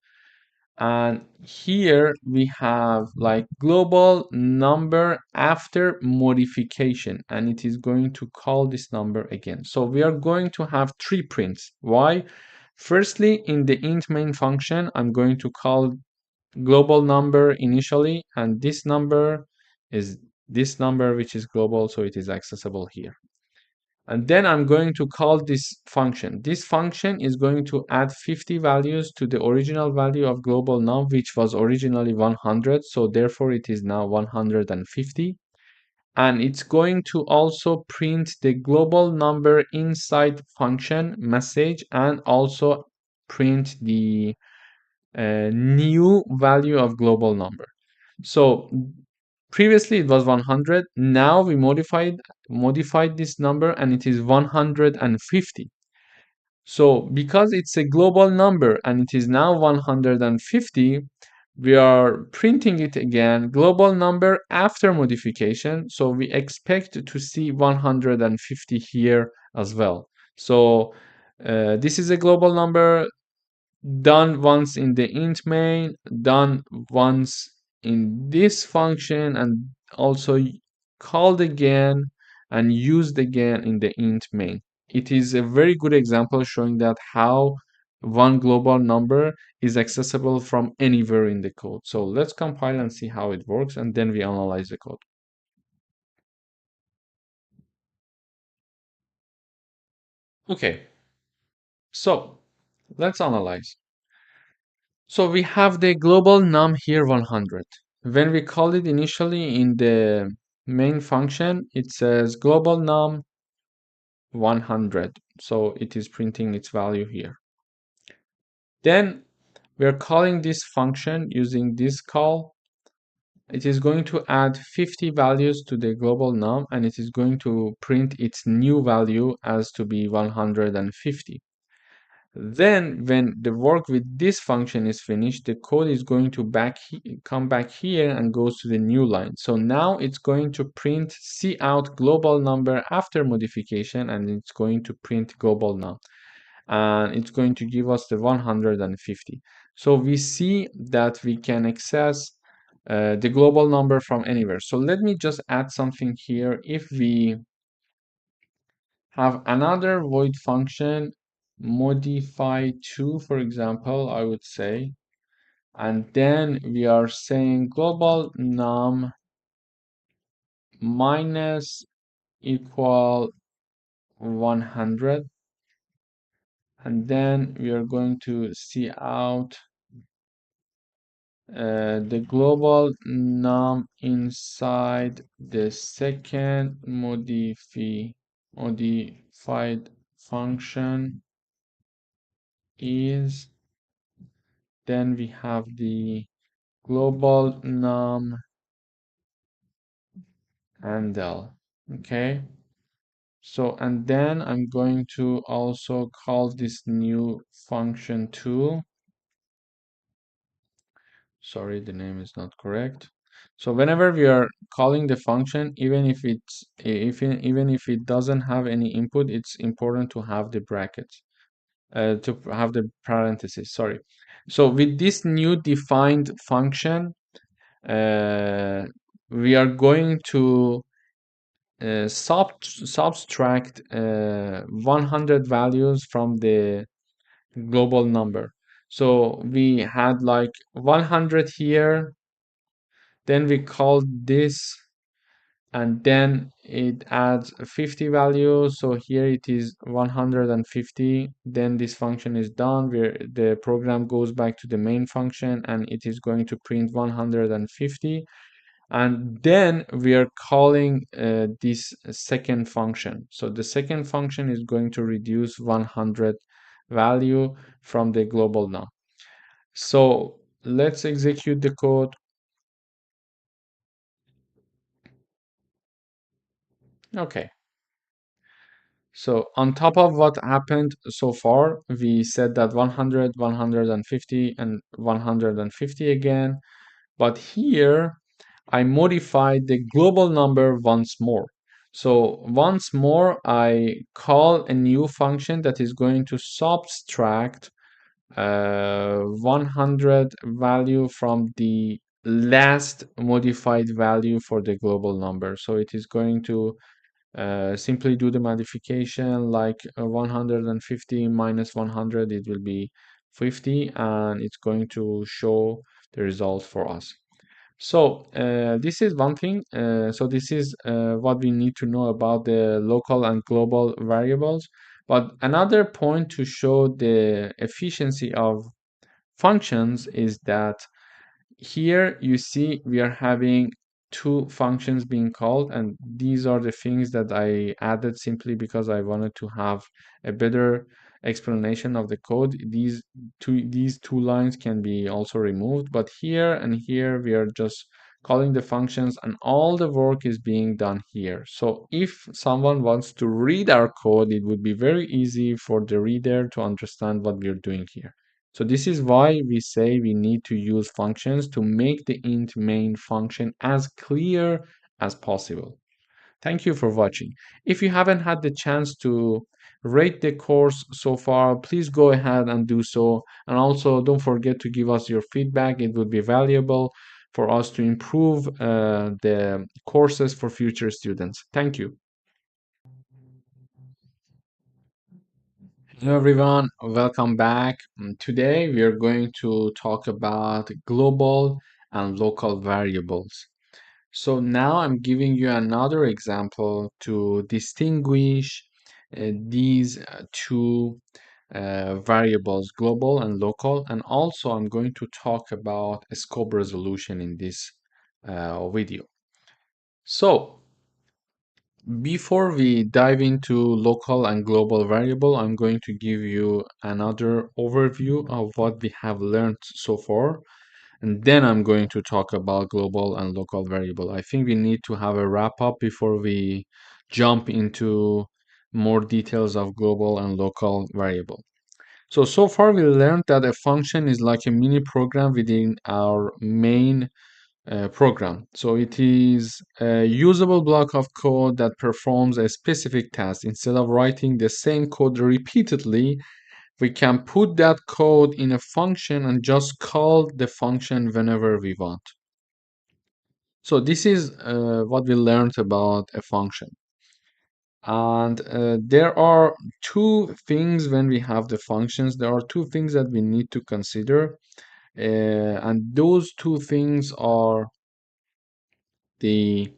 A: And here we have like global number after modification, and it is going to call this number again. So we are going to have three prints. Why? Firstly, in the int main function, I'm going to call global number initially, and this number is this number which is global, so it is accessible here. And then I'm going to call this function. This function is going to add 50 values to the original value of global num, which was originally 100. So therefore it is now 150. And it's going to also print the global number inside function message, and also print the new value of global number. So previously it was 100. Now we modified this number, and it is 150. So because it's a global number and it is now 150, we are printing it again, global number after modification. So we expect to see 150 here as well. So this is a global number done once in the int main, done once in this function, and also called again and used again in the int main. It is a very good example showing that how one global number is accessible from anywhere in the code. So let's compile and see how it works, and then we analyze the code. Okay, so let's analyze. So we have the global num here 100. When we call it initially in the main function, it says global num 100. So it is printing its value here. Then we are calling this function using this call. It is going to add 50 values to the global num, and it is going to print its new value as to be 150. Then when the work with this function is finished, the code is going to come back here and goes to the new line. So now it's going to print cout global number after modification, and it's going to print global num. And it's going to give us the 150. So we see that we can access the global number from anywhere. So let me just add something here. If we have another void function, modify to, for example, I would say, and then we are saying global num minus equal 100, and then we are going to cout the global num inside the second modified function is, then we have the global num handle. Okay, so and then I'm going to also call this new function tool. Sorry, the name is not correct. So whenever we are calling the function, even if it doesn't have any input, it's important to have the brackets, to have the parentheses. Sorry. So with this new defined function, we are going to subtract 100 values from the global number. So we had like 100 here, then we called this and then it adds 50 values. So here it is 150. Then this function is done, where the program goes back to the main function and it is going to print 150. And then we are calling this second function. So the second function is going to reduce 100 value from the global num. So let's execute the code. Okay. So on top of what happened so far, we said that 100, 150, and 150 again. But here I modified the global number once more. So once more, I call a new function that is going to subtract 100 value from the last modified value for the global number. So it is going to simply do the modification like 150 minus 100, it will be 50, and it's going to show the result for us. So this is one thing. So this is what we need to know about the local and global variables. But another point to show the efficiency of functions is that here you see we are having two functions being called, and these are the things that I added simply because I wanted to have a better explanation of the code. These two lines can be also removed, but here and here we are just calling the functions and all the work is being done here. So if someone wants to read our code, it would be very easy for the reader to understand what we're doing here. So this is why we say we need to use functions to make the int main function as clear as possible. Thank you for watching. If you haven't had the chance to rate the course so far, please go ahead and do so. And also don't forget to give us your feedback. It would be valuable for us to improve the courses for future students. Thank you. Hello everyone, welcome back. Today we are going to talk about global and local variables. So now I'm giving you another example to distinguish these two variables, global and local, and also I'm going to talk about a scope resolution in this video. So before we dive into local and global variable, I'm going to give you another overview of what we have learned so far, and then I'm going to talk about global and local variable. I think we need to have a wrap up before we jump into more details of global and local variable. So far we learned that a function is like a mini program within our main program. So it is a usable block of code that performs a specific task. Instead of writing the same code repeatedly, we can put that code in a function and just call the function whenever we want. So this is what we learned about a function. And there are two things when we have the functions. There are two things that we need to consider. And those two things are the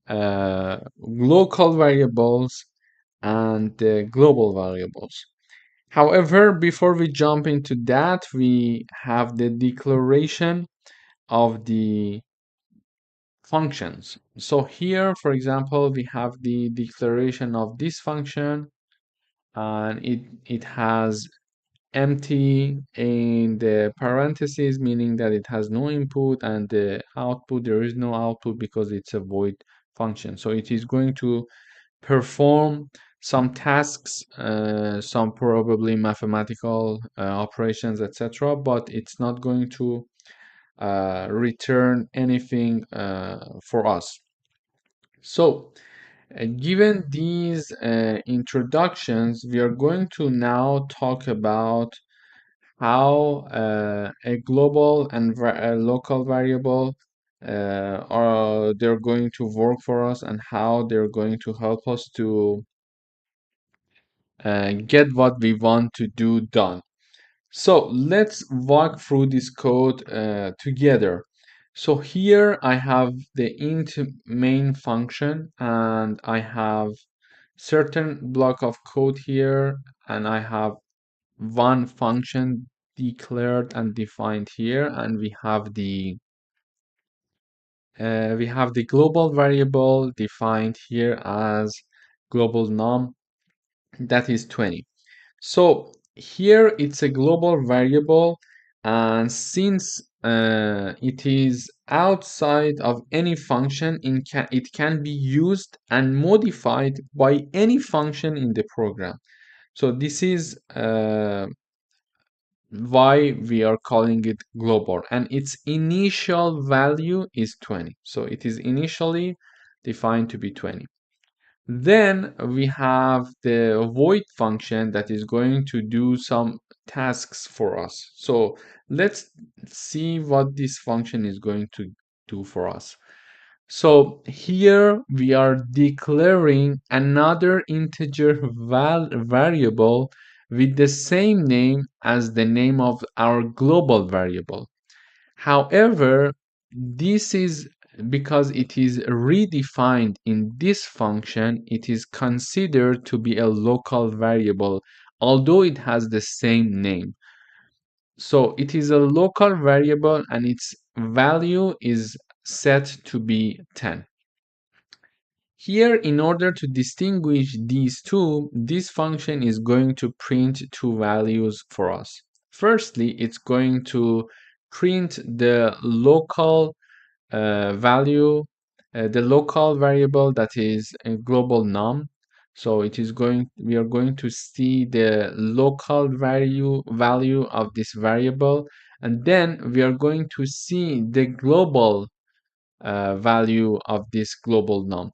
A: local variables and the global variables. However, before we jump into that, we have the declaration of the functions. So here, for example, we have the declaration of this function, and it has empty in the parentheses, meaning that it has no input, and the output, there is no output because it's a void function. So it is going to perform some tasks, some probably mathematical operations, etc., but it's not going to return anything for us. So given these introductions, we are going to now talk about how a global and a local variable are they're going to work for us, and how they're going to help us to get what we want to do done. So let's walk through this code together. So here I have the int main function, and I have certain block of code here, and I have one function declared and defined here, and we have the global variable defined here as global num, that is 20. So here it's a global variable, and since it is outside of any function, it can be used and modified by any function in the program. So this is why we are calling it global, and its initial value is 20. So it is initially defined to be 20. Then we have the void function that is going to do some tasks for us. So let's see what this function is going to do for us. So here we are declaring another integer variable with the same name as the name of our global variable. However, this is because it is redefined in this function, it is considered to be a local variable, although it has the same name. So it is a local variable and its value is set to be 10. Here, in order to distinguish these two, this function is going to print two values for us. Firstly, it's going to print the local value, the local variable that is a global num. So we are going to see the local value of this variable, and then we are going to see the global value of this global num.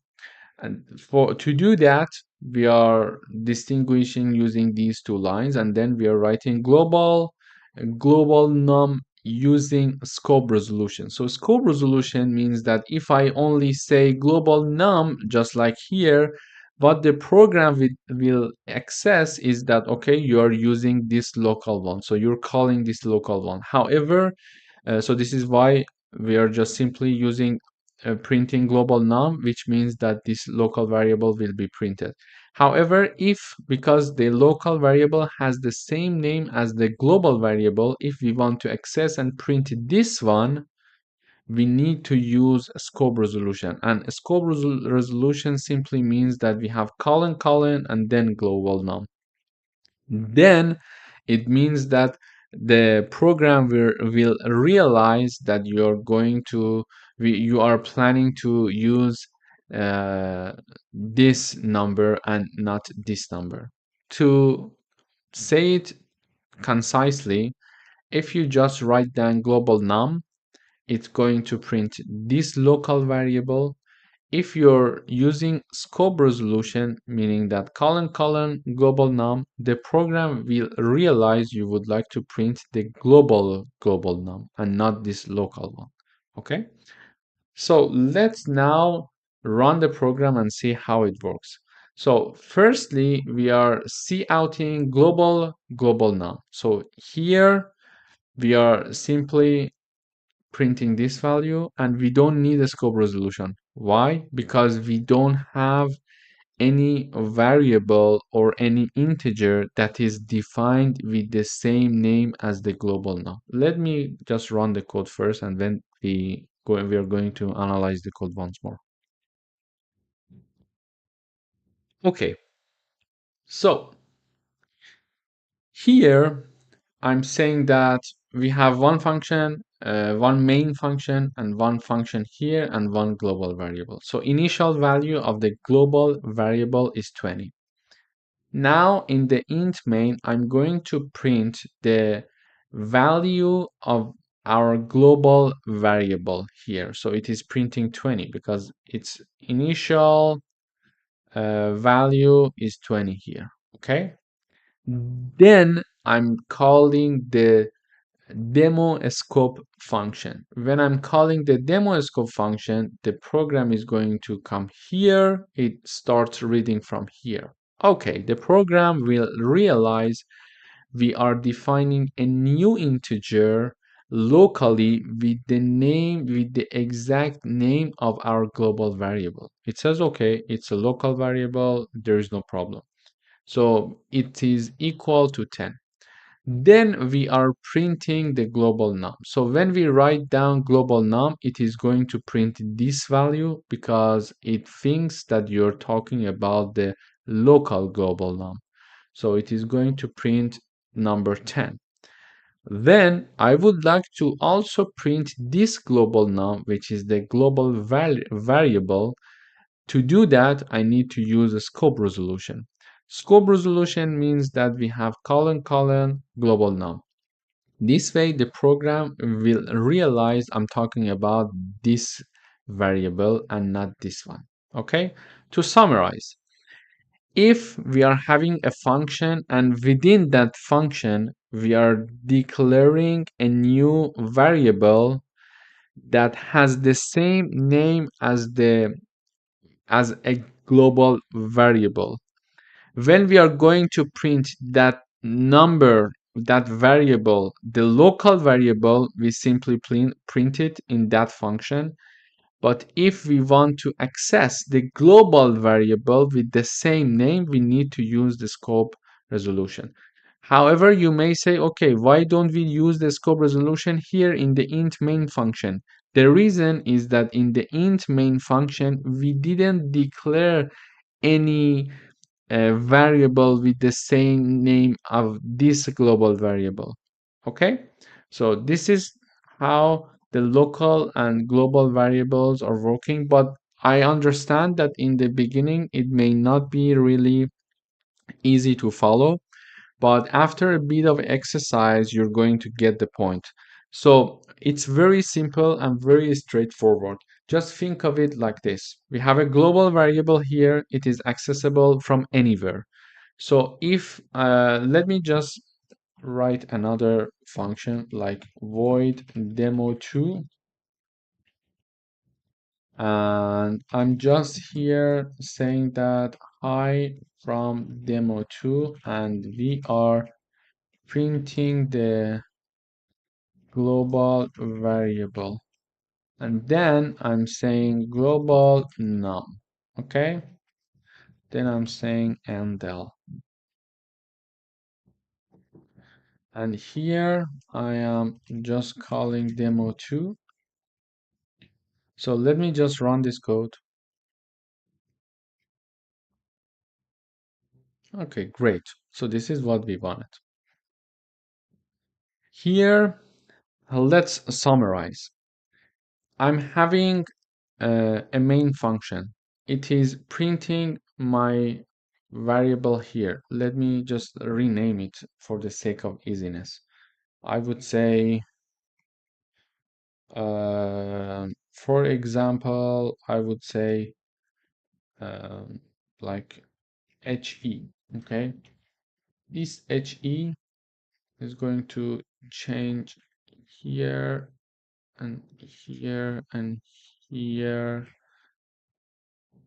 A: And to do that, we are distinguishing using these two lines, and then we are writing global num using scope resolution. So scope resolution means that if I only say global num, just like here, what the program will access is that, okay, you are using this local one. So you're calling this local one. However, so this is why we are just simply using printing global num, which means that this local variable will be printed. However, because the local variable has the same name as the global variable, if we want to access and print this one, we need to use scope resolution. And scope resolution simply means that we have colon and then global num. Then it means that the program will realize that you are planning to use this number and not this number. To say it concisely, if you just write down global num, it's going to print this local variable. If you're using scope resolution, meaning that colon global num, the program will realize you would like to print the global num and not this local one. Okay? So let's now run the program and see how it works. So firstly, we are couting global num. So here we are simply printing this value, and we don't need a scope resolution. Why? Because we don't have any variable or any integer that is defined with the same name as the global num. Let me just run the code first, and then we are going to analyze the code once more. Okay, so here I'm saying that we have one function, one main function, and one function here, and one global variable. So initial value of the global variable is 20. Now in the int main, I'm going to print the value of our global variable here. So it is printing 20 because its initial value is 20 here. Okay. Then I'm calling the demo scope function. When I'm calling the demo scope function, the program is going to come here. It starts reading from here. Okay, the program will realize we are defining a new integer locally with the exact name of our global variable. It says, okay, it's a local variable, there is no problem. So it is equal to 10. Then we are printing the global num. So when we write down global num, it is going to print this value because it thinks that you're talking about the local global num. So it is going to print number 10. Then I would like to also print this global num, which is the global variable. To do that, I need to use a scope resolution. Scope resolution means that we have colon global num. This way, the program will realize I'm talking about this variable and not this one. Okay? To summarize, if we are having a function and within that function, we are declaring a new variable that has the same name as a global variable. When we are going to print that number, that variable, the local variable, we simply print it in that function. But if we want to access the global variable with the same name, we need to use the scope resolution. However, you may say, okay, why don't we use the scope resolution here in the int main function? The reason is that in the int main function, we didn't declare any variable with the same name of this global variable. Okay, so this is how the local and global variables are working, but I understand that in the beginning it may not be really easy to follow, but after a bit of exercise you're going to get the point. So it's very simple and very straightforward. Just think of it like this: we have a global variable here, it is accessible from anywhere. So if let me just write another function like void demo2, and I'm just here saying that hi from demo2, and we are printing the global variable, and then I'm saying global num. Okay, then I'm saying endl, and here I am just calling demo2. So let me just run this code. Okay, great. So this is what we wanted. Here, let's summarize. I'm having a main function. It is printing my variable here. Let me just rename it for the sake of easiness. I would say, for example, I would say like HE, okay? This HE is going to change here and here and here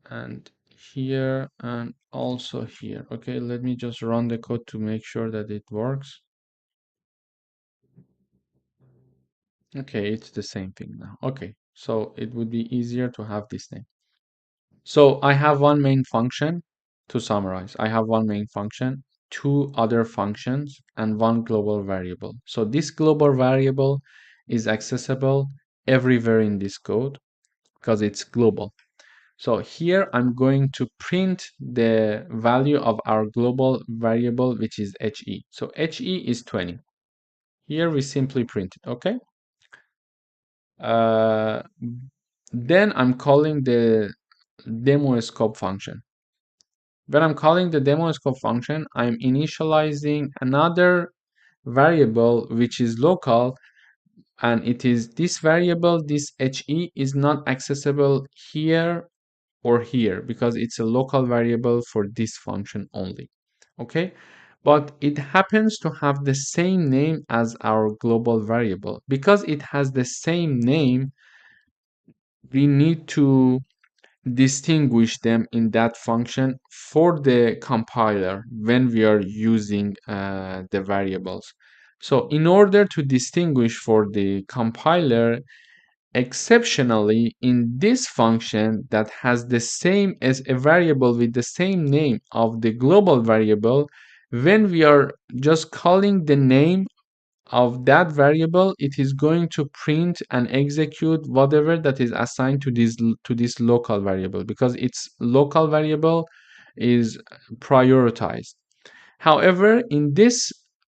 A: and here and also here. Okay, let me just run the code to make sure that it works. Okay, it's the same thing now. Okay, so it would be easier to have this thing. So I have one main function. To summarize, I have one main function, two other functions, and one global variable. So this global variable is accessible everywhere in this code because it's global. So here I'm going to print the value of our global variable, which is HE. So HE is 20. Here we simply print it, okay? Uh, then I'm calling the demo scope function. When I'm calling the demo scope function, I'm initializing another variable which is local, and it is this variable, this HE is not accessible here or here because it's a local variable for this function only. Okay, but it happens to have the same name as our global variable. Because it has the same name, we need to distinguish them in that function for the compiler when we are using the variables. So in order to distinguish for the compiler, exceptionally in this function that has the same as a variable with the same name of the global variable, when we are just calling the name of that variable, it is going to print and execute whatever that is assigned to this local variable, because its local variable is prioritized. However, in this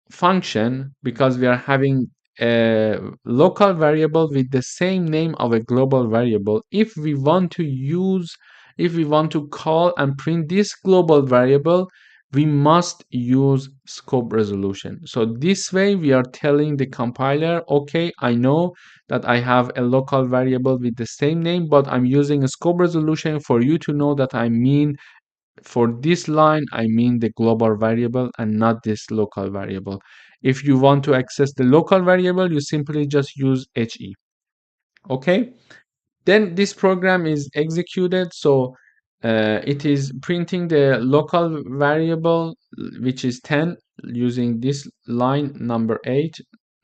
A: function, because we are having a local variable with the same name of a global variable, if we want to call and print this global variable, we must use scope resolution. So this way we are telling the compiler, okay, I know that I have a local variable with the same name, but I'm using a scope resolution for you to know that I mean, for this line, I mean the global variable and not this local variable. If you want to access the local variable, you simply just use HE. Okay? Then this program is executed. So it is printing the local variable, which is 10, using this line number 8.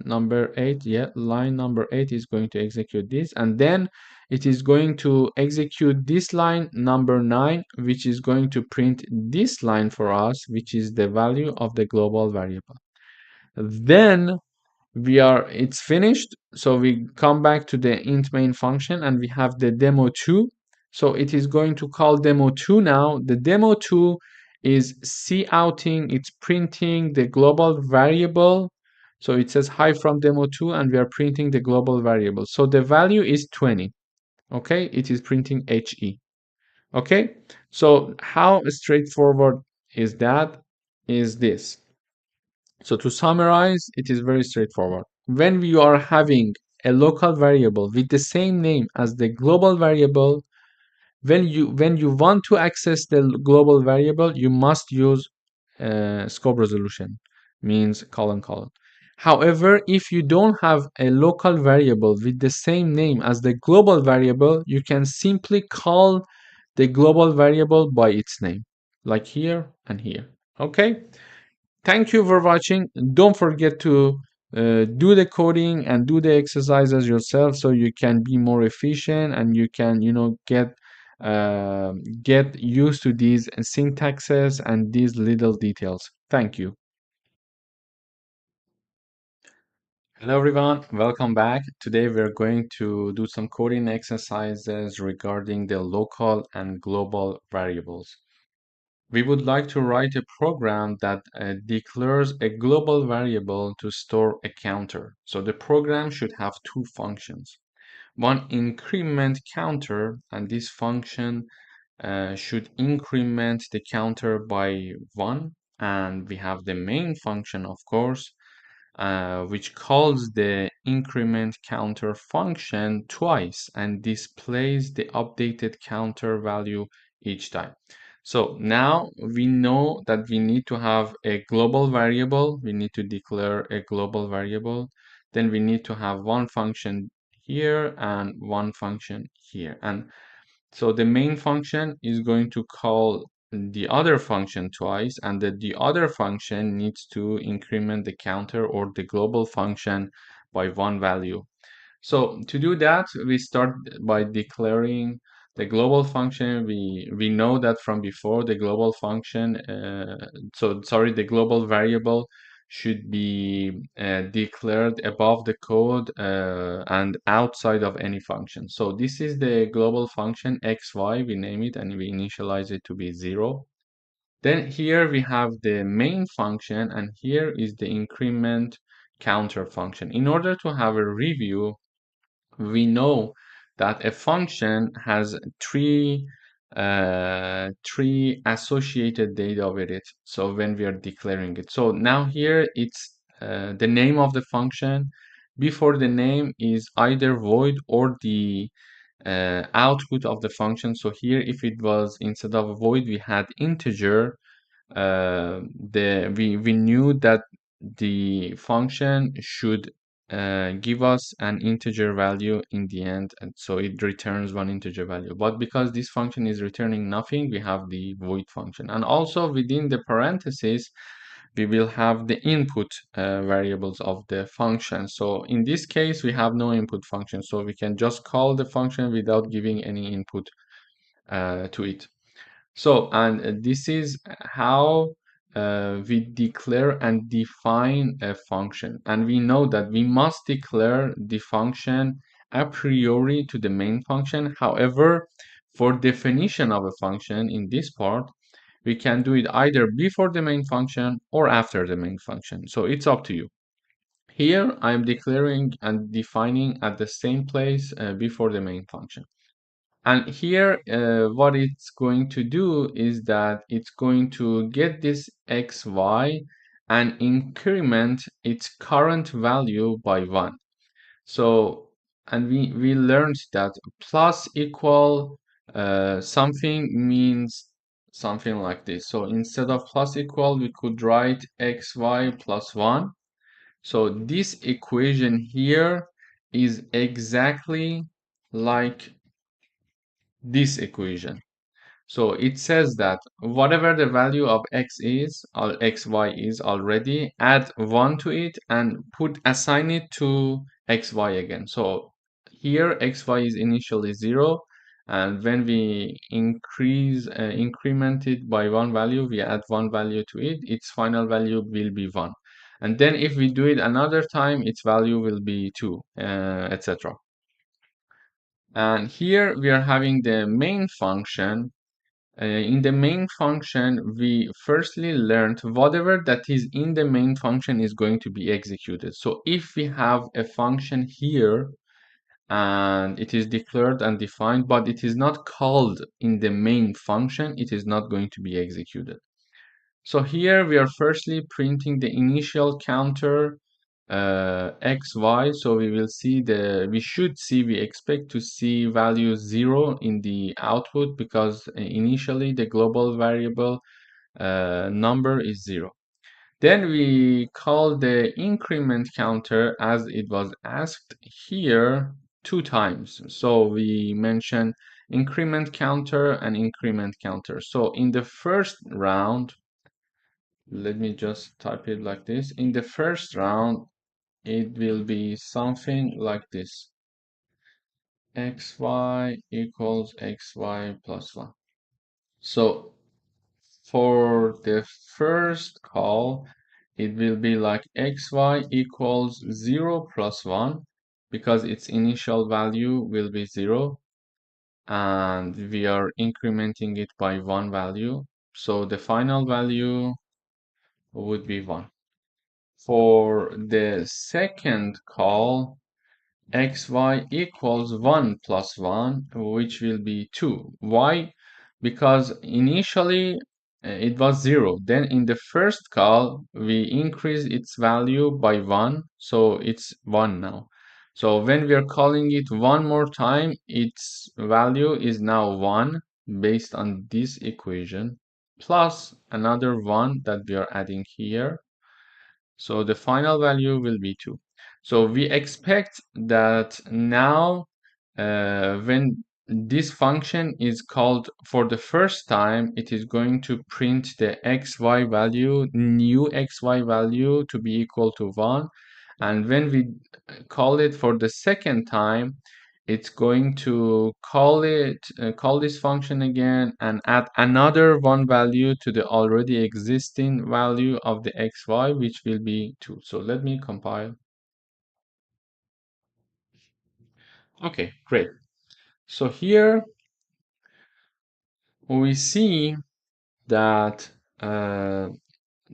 A: Line number 8 is going to execute this, and then it is going to execute this line number 9, which is going to print this line for us, which is the value of the global variable. Then it's finished. So we come back to the int main function and we have the demo2. So it is going to call demo2 now. The demo2 is couting, it's printing the global variable. So it says hi from demo2 and we are printing the global variable. So the value is 20. Okay, it is printing HE. Okay, so how straightforward is that? Is this. So to summarize, it is very straightforward. When we are having a local variable with the same name as the global variable, when you want to access the global variable, you must use scope resolution, means : colon. However, if you don't have a local variable with the same name as the global variable, you can simply call the global variable by its name, like here and here. Okay? Thank you for watching. Don't forget to do the coding and do the exercises yourself, so you can be more efficient and you can, get used to these syntaxes and these little details. Thank you. Hello everyone, welcome back. Today we're going to do some coding exercises regarding the local and global variables. We would like to write a program that declares a global variable to store a counter. So the program should have two functions. One increment counter, and this function should increment the counter by 1. And we have the main function, of course, which calls the increment counter function twice and displays the updated counter value each time. So now we know that we need to have a global variable. We need to declare a global variable. Then we need to have one function here and one function here. And so the main function is going to call the other function twice, and the other function needs to increment the counter or the global function by 1 value. So to do that, we start by declaring the global function. We know that from before, the global function, the global variable should be declared above the code and outside of any function. So this is the global function xy, we name it and we initialize it to be 0. Then here we have the main function, and here is the increment counter function. In order to have a review, we know that a function has three associated data with it. So when we are declaring it, so now here it's the name of the function. Before the name is either void or the output of the function. So here, if it was instead of void we had integer, we knew that the function should give us an integer value in the end, and so it returns one integer value. But because this function is returning nothing, we have the void function. And also within the parentheses, we will have the input variables of the function. So in this case, we have no input function, so we can just call the function without giving any input to it. So, and this is how we declare and define a function. And we know that we must declare the function a priori to the main function. However, for definition of a function in this part, we can do it either before the main function or after the main function. So it's up to you. Here, I'm declaring and defining at the same place before the main function. And here, what it's going to do is that it's going to get this xy and increment its current value by 1. So, and we learned that plus equal something means something like this. So instead of plus equal, we could write xy plus 1. So this equation here is exactly like this equation. So it says that whatever the value of x is, or xy is already, add 1 to it and assign it to xy again. So here xy is initially 0, and when we increment it by one value, we add one value to it, its final value will be 1. And then if we do it another time, its value will be 2, etc. And here we are having the main function. In the main function, we firstly learned whatever that is in the main function is going to be executed. So if we have a function here and it is declared and defined, but it is not called in the main function, it is not going to be executed. So here we are firstly printing the initial counter xy. So we expect to see value 0 in the output because initially the global variable number is 0. Then we call the increment counter as it was asked here 2 times. So we mention increment counter and increment counter. So in the first round, let me just type it like this. In the first round, it will be something like this. xy equals xy plus 1. So for the first call, it will be like xy equals 0 plus 1 because its initial value will be 0 and we are incrementing it by one value. So the final value would be 1. For the second call, xy equals 1 plus 1, which will be 2. Why? Because initially it was 0. Then in the first call, we increase its value by 1, so it's 1 now. So when we are calling it one more time, its value is now 1 based on this equation, plus another 1 that we are adding here. So the final value will be 2. So we expect that now when this function is called for the first time, it is going to print the xy value, new xy value to be equal to 1. And when we call it for the second time, it's going to call this function again and add another one value to the already existing value of the xy, which will be 2. So let me compile. Okay, great. So here we see that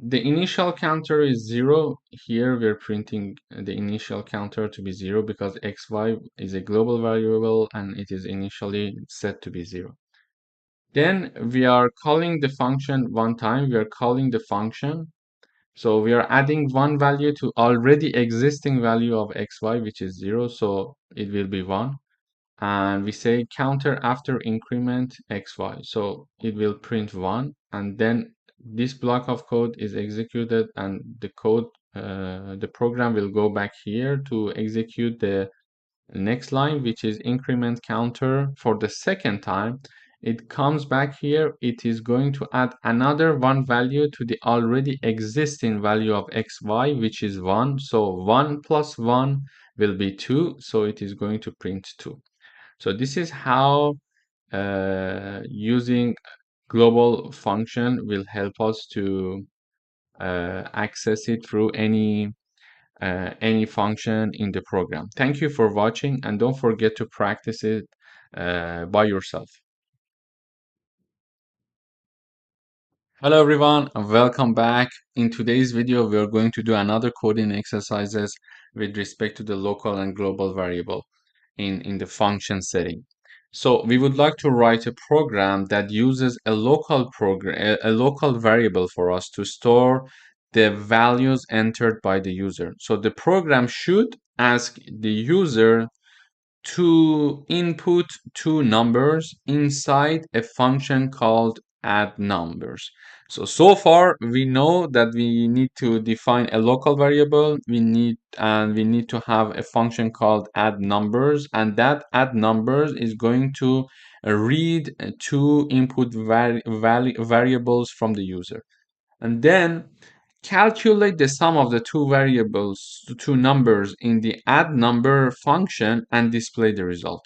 A: the initial counter is 0. Here we're printing the initial counter to be 0 because xy is a global variable and it is initially set to be 0. Then we are calling the function one time. We are calling the function. So we are adding one value to already existing value of xy, which is 0. So it will be 1. And we say counter after increment xy. So it will print 1. And then this block of code is executed and the program will go back here to execute the next line, which is increment counter for the second time. it comes back here, it is going to add another one value to the already existing value of xy, which is 1. So 1 plus 1 will be 2, so it is going to print 2. So this is how using global function will help us to access it through any function in the program. Thank you for watching, and don't forget to practice it by yourself. Hello everyone, and welcome back. In today's video, we are going to do another coding exercises with respect to the local and global variable in the function setting. So we would like to write a program that uses a local program, a local variable for us to store the values entered by the user. So the program should ask the user to input two numbers inside a function called add numbers. So far we know that we need to define a local variable, we need to have a function called add numbers, and that add numbers is going to read two input variables from the user, and then calculate the sum of the two variables, two numbers in the add number function, and display the result.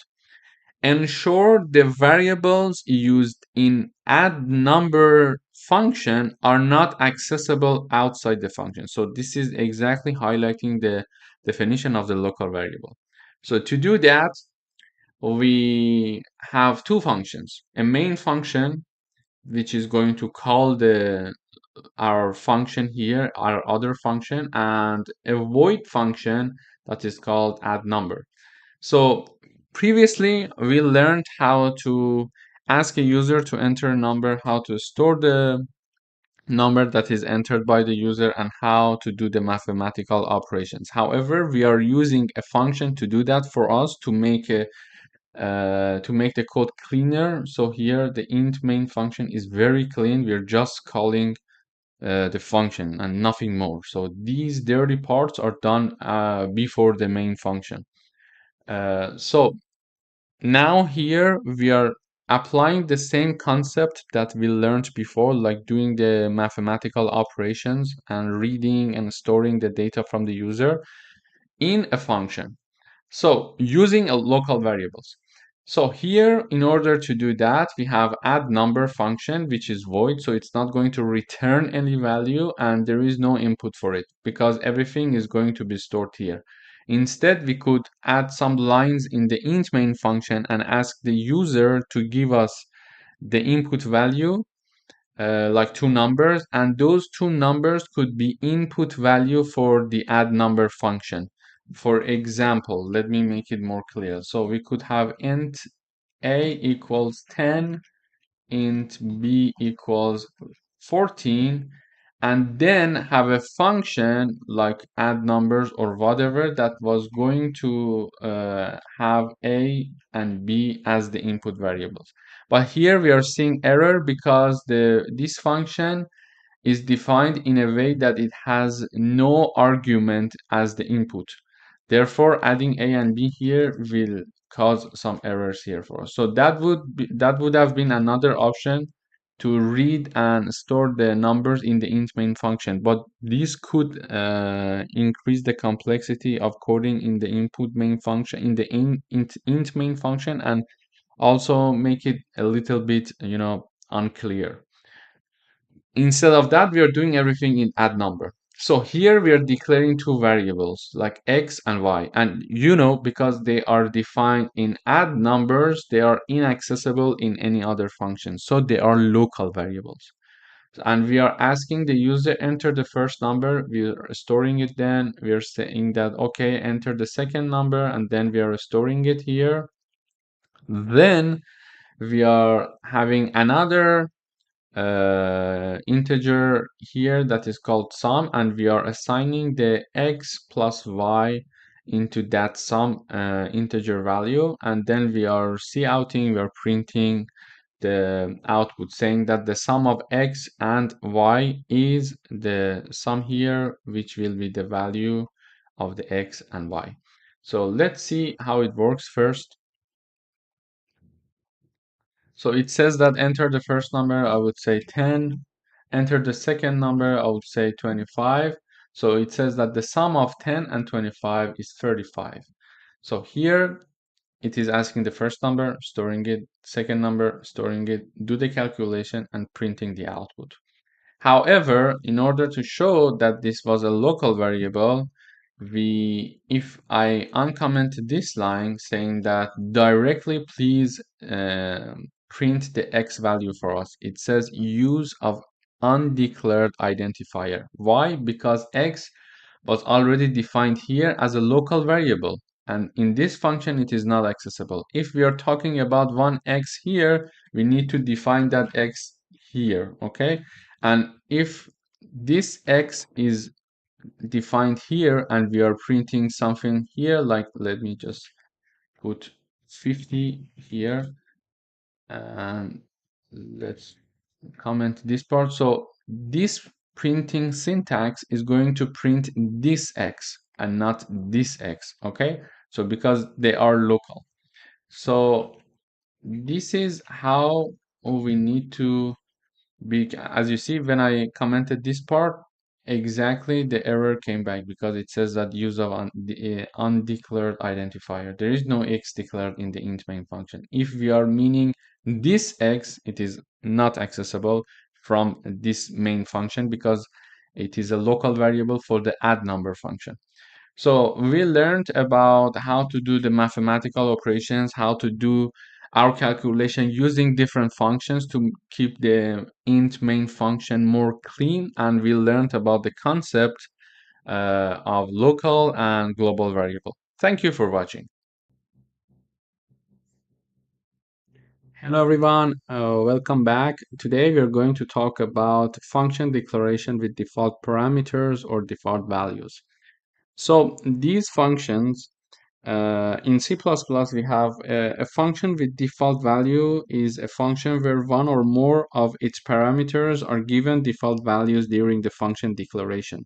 A: Ensure the variables used in add number function are not accessible outside the function. So this is exactly highlighting the definition of the local variable. So to do that, we have two functions: a main function, which is going to call our function here, our other function, and a void function that is called add number. So previously we learned how to ask a user to enter a number, how to store the number that is entered by the user, and how to do the mathematical operations. However, we are using a function to do that for us, to make the code cleaner. So here the int main function is very clean. We're just calling the function and nothing more. So these dirty parts are done before the main function. So now here we are applying the same concept that we learned before, like doing the mathematical operations and reading and storing the data from the user in a function. So using a local variables. So here, in order to do that, we have add number function, which is void. So it's not going to return any value, and there is no input for it because everything is going to be stored here. Instead, we could add some lines in the int main function and ask the user to give us the input value, like two numbers, and those two numbers could be input value for the add number function. For example, let me make it more clear. So we could have int a equals 10, int b equals 14, and then have a function like add numbers or whatever that was going to have a and b as the input variables. But here we are seeing error because this function is defined in a way that it has no argument as the input. Therefore, adding a and b here will cause some errors here for us. So that would have been another option, to read and store the numbers in the int main function. But this could increase the complexity of coding in the input main function, in the int main function, and also make it a little bit, unclear. Instead of that, we are doing everything in add number. So here we are declaring two variables like x and y, and because they are defined in add numbers, they are inaccessible in any other function, so they are local variables. And we are asking the user enter the first number, we are storing it, then we are saying that okay, enter the second number, and then we are storing it here. Then we are having another integer here that is called sum, and we are assigning the x plus y into that sum integer value, and then we are counting, we are printing the output saying that the sum of x and y is the sum here, which will be the value of the x and y. So let's see how it works first. So it says that enter the first number, I would say 10. Enter the second number, I would say 25. So it says that the sum of 10 and 25 is 35. So here it is asking the first number, storing it, second number, storing it, do the calculation and printing the output. However, in order to show that this was a local variable, if I uncomment this line saying that directly please print the x value for us, it says use of undeclared identifier. Why? Because x was already defined here as a local variable, and in this function it is not accessible. If we are talking about one x here, we need to define that x here, okay? And if this x is defined here and we are printing something here, like let me just put 50 here and let's comment this part. So this printing syntax is going to print this x and not this x, okay? So because they are local. So this is how we need to be. As you see, when I commented this part, exactly the error came back because it says that use of undeclared identifier. There is no x declared in the int main function. If we are meaning this x, it is not accessible from this main function because it is a local variable for the add number function. So we learned about how to do the mathematical operations, how to do our calculation using different functions to keep the int main function more clean, and we learned about the concept of local and global variable. Thank you for watching. Hello everyone, welcome back. Today we are going to talk about function declaration with default parameters or default values. So these functions in C++, we have a function with default value is a function where one or more of its parameters are given default values during the function declaration.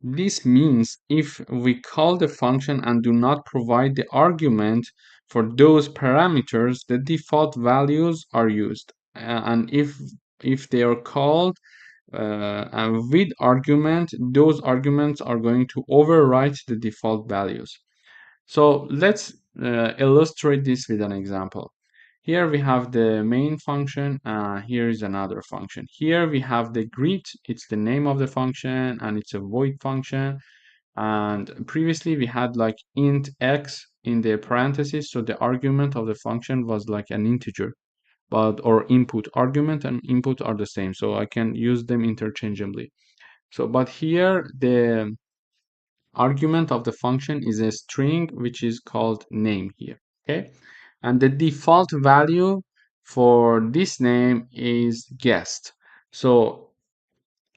A: This means if we call the function and do not provide the argument for those parameters, the default values are used. And if they are called with argument, those arguments are going to overwrite the default values. So let's illustrate this with an example. Here we have the main function, here is another function. Here we have the greet, it's the name of the function and it's a void function. And previously we had like int x in the parentheses, so the argument of the function was like an integer, but or input argument and input are the same, so I can use them interchangeably. So but here the argument of the function is a string which is called name here, okay? And the default value for this name is guest. So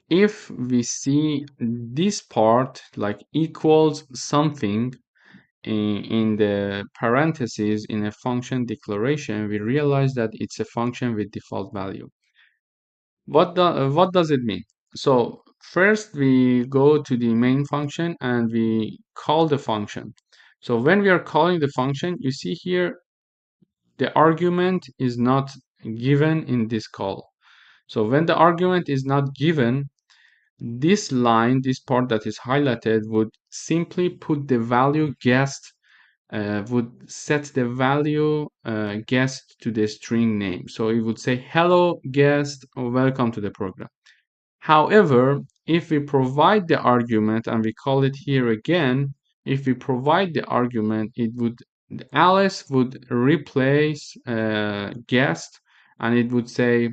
A: if we see this part like equals something in the parentheses in a function declaration, we realize that it's a function with default value. What does it mean? So first we go to the main function and we call the function. So when we are calling the function, you see here the argument is not given in this call. So when the argument is not given, this line, this part that is highlighted, would simply put the value guessed, would set the value guessed to the string name. So it would say, hello guest, welcome to the program. However, if we provide the argument and we call it here again, if we provide the argument, Alice would replace guest and it would say,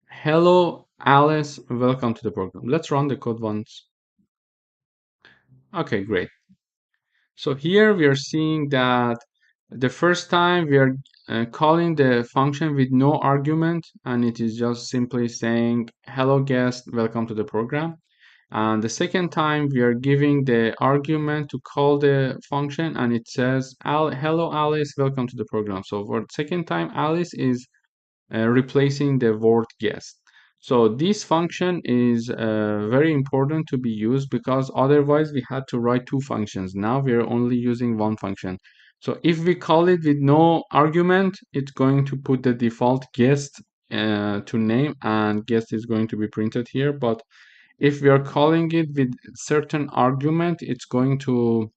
A: hello Alice, welcome to the program. Let's run the code once. Okay, great. So here we are seeing that the first time we are calling the function with no argument, and it is just simply saying, hello guest, welcome to the program. And the second time we are giving the argument to call the function and it says, hello Alice, welcome to the program. So for the second time, Alice is replacing the word guest. So this function is very important to be used because otherwise we had to write two functions. Now we are only using one function. So if we call it with no argument, it's going to put the default guest to name, and guest is going to be printed here. But if we are calling it with certain argument, it's going to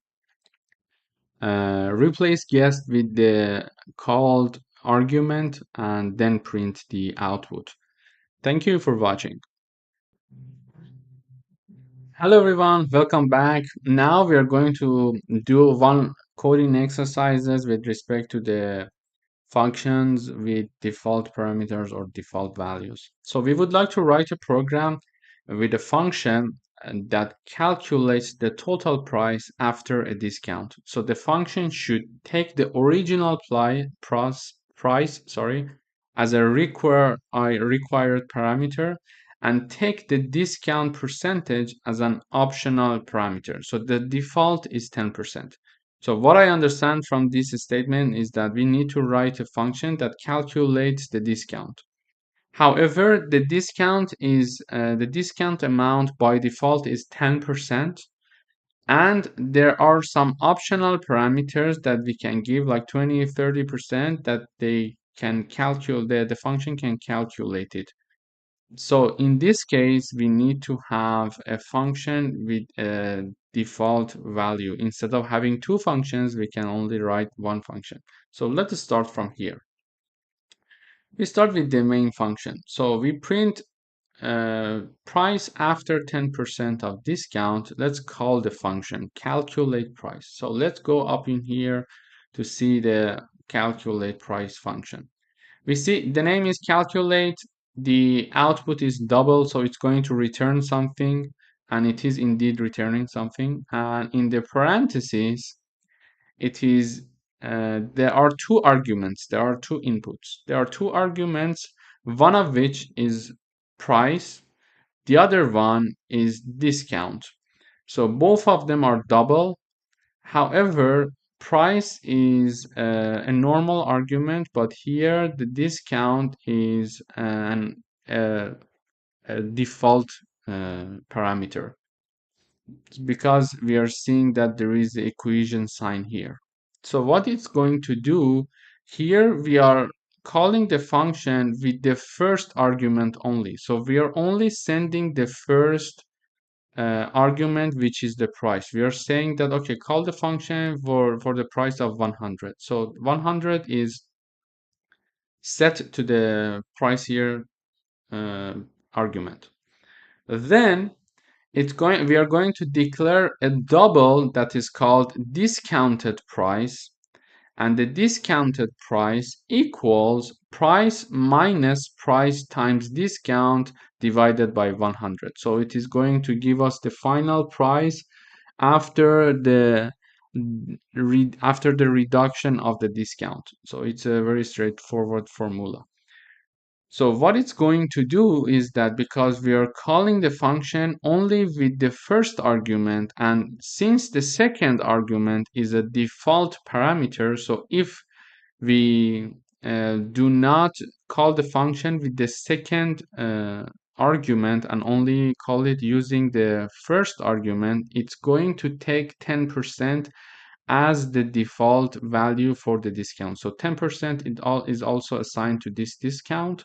A: replace guest with the called argument and then print the output. Thank you for watching. Hello everyone, welcome back. Now we are going to do one coding exercises with respect to the functions with default parameters or default values. So we would like to write a program with a function that calculates the total price after a discount. So the function should take the original price as a required parameter and take the discount percentage as an optional parameter. So the default is 10%. So what I understand from this statement is that we need to write a function that calculates the discount. However, the discount amount by default is 10%, and there are some optional parameters that we can give, like 20, 30%, that they can calculate, the function can calculate it. So in this case, we need to have a function with a default value. Instead of having two functions, we can only write one function. So let's start from here. We start with the main function. So we print price after 10% of discount. Let's call the function calculate price. So let's go up in here to see the calculate price function. We see the name is calculate, the output is double, so it's going to return something, and it is indeed returning something. And in the parentheses, it is there are two arguments, there are two inputs. There are two arguments, one of which is price, the other one is discount. So both of them are double. However, price is a normal argument, but here the discount is a default parameter, because we are seeing that there is the equation sign here. So what it's going to do, here we are calling the function with the first argument only. So we are only sending the first argument, which is the price. We are saying that, okay, call the function for the price of 100. So 100 is set to the price here argument. Then we are going to declare a double that is called discounted price, and the discounted price equals price minus price times discount divided by 100. So it is going to give us the final price after the reduction of the discount. So it's a very straightforward formula. So what it's going to do is that, because we are calling the function only with the first argument, and since the second argument is a default parameter, so if we do not call the function with the second argument and only call it using the first argument, it's going to take 10% as the default value for the discount. So 10% is also assigned to this discount,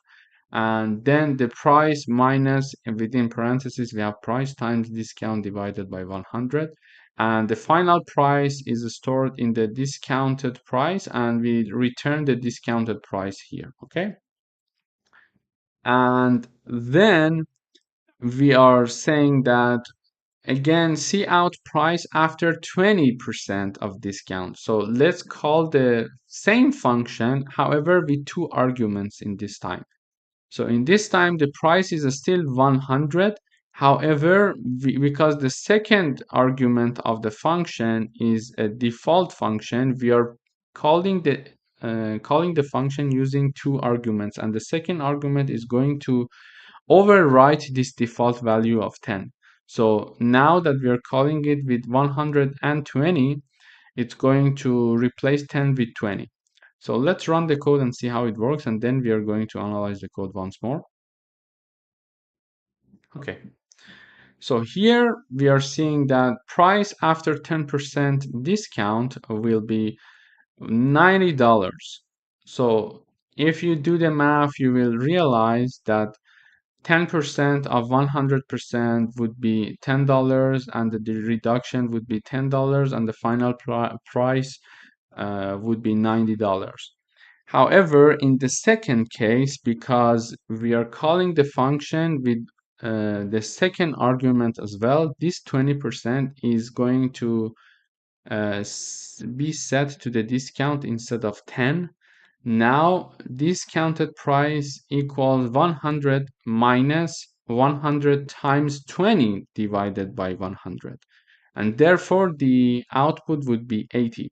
A: and then the price minus, within parentheses we have price times discount divided by 100, and the final price is stored in the discounted price, and we return the discounted price here. Okay, and then we are saying that, again, see out price after 20% of discount. So let's call the same function, however with two arguments in this time. So in this time, the price is still 100. However, because the second argument of the function is a default function, we are calling the function using two arguments, and the second argument is going to overwrite this default value of 10. So now that we are calling it with 120, it's going to replace 10 with 20. So let's run the code and see how it works, and then we are going to analyze the code once more. Okay. So here we are seeing that price after 10% discount will be $90. So if you do the math, you will realize that 10% of 100% would be $10, and the reduction would be $10, and the final price would be $90. However, in the second case, because we are calling the function with the second argument as well, this 20% is going to be set to the discount instead of 10. Now, discounted price equals 100 minus 100 times 20 divided by 100. And therefore, the output would be 80.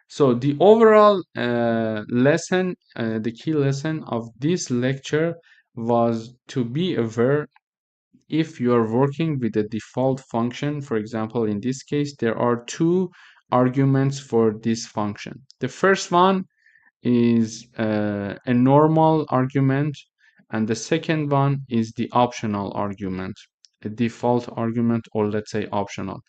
A: So the overall lesson, the key lesson of this lecture was to be aware if you are working with a default function. For example, in this case, there are two arguments for this function. The first one is a normal argument, and the second one is the optional argument, a default argument, or let's say optional.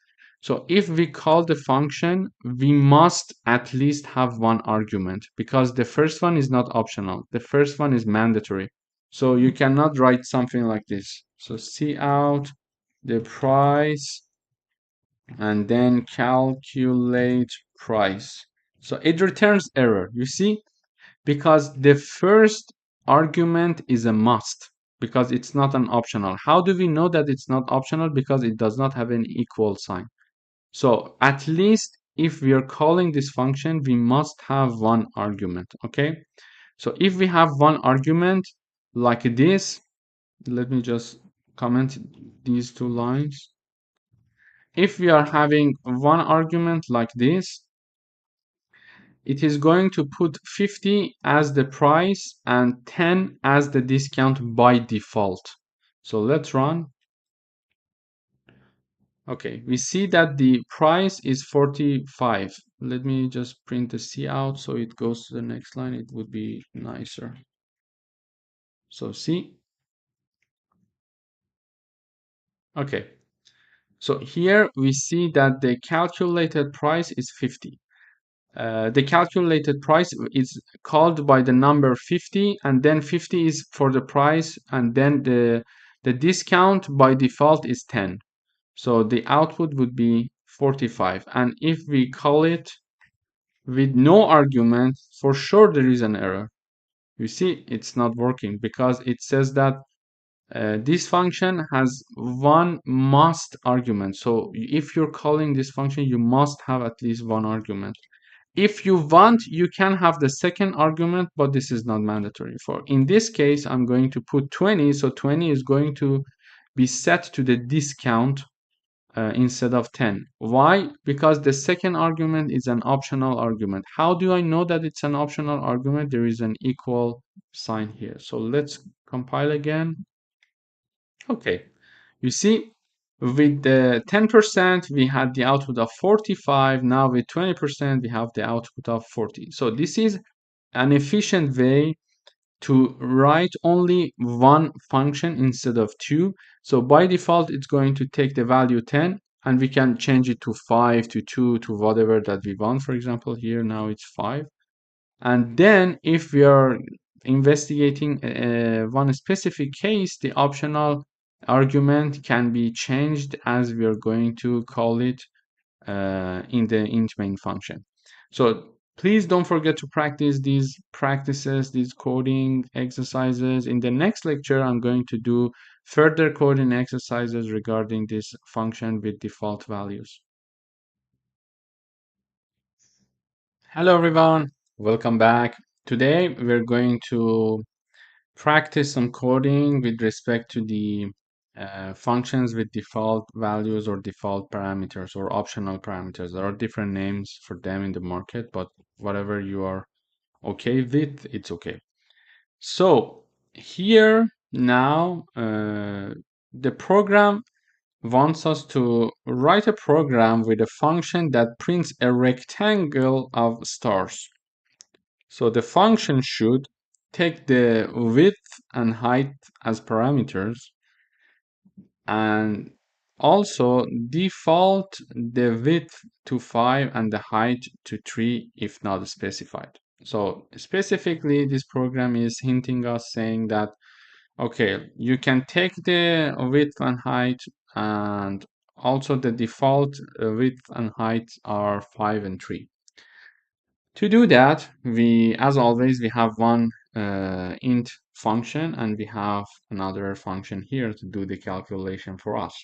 A: So if we call the function, we must at least have one argument, because the first one is not optional. The first one is mandatory. So you cannot write something like this. So cout the price and then calculate price. So it returns error. You see, because the first argument is a must, because it's not an optional. How do we know that it's not optional? Because it does not have an equal sign. So at least if we are calling this function, we must have one argument, okay? So if we have one argument like this, let me just comment these two lines. If we are having one argument like this, it is going to put 50 as the price and 10 as the discount by default. So let's run. Okay, we see that the price is 45. Let me just print the cout so it goes to the next line. It would be nicer. So see. Okay. So here we see that the calculated price is 50. The calculated price is called by the number 50, and then 50 is for the price, and then the discount by default is 10. So the output would be 45. And if we call it with no argument, for sure there is an error. You see, it's not working because it says that this function has one must argument. So if you're calling this function, you must have at least one argument. If you want, you can have the second argument, but this is not mandatory. For in this case, I'm going to put 20. So 20 is going to be set to the discount instead of 10. Why? Because the second argument is an optional argument. How do I know that it's an optional argument? There is an equal sign here. So let's compile again. Okay, you see, with the 10%, we had the output of 45. Now with 20%, we have the output of 40. So this is an efficient way to write only one function instead of two. So by default, it's going to take the value 10, and we can change it to 5, to 2, to whatever that we want. For example, here now it's 5. And then if we are investigating one specific case, the optional argument can be changed as we are going to call it in the int main function. So please don't forget to practice these practices, these coding exercises. In the next lecture, I'm going to do further coding exercises regarding this function with default values. Hello everyone, welcome back. Today we're going to practice some coding with respect to the functions with default values or default parameters or optional parameters. There are different names for them in the market, but whatever you are okay with, it's okay. So here now the program wants us to write a program with a function that prints a rectangle of stars. So the function should take the width and height as parameters and Also, default the width to 5 and the height to 3 if not specified. So specifically, this program is hinting us saying that, okay, you can take the width and height, and also the default width and height are 5 and 3. To do that, as always, we have one int function, and we have another function here to do the calculation for us.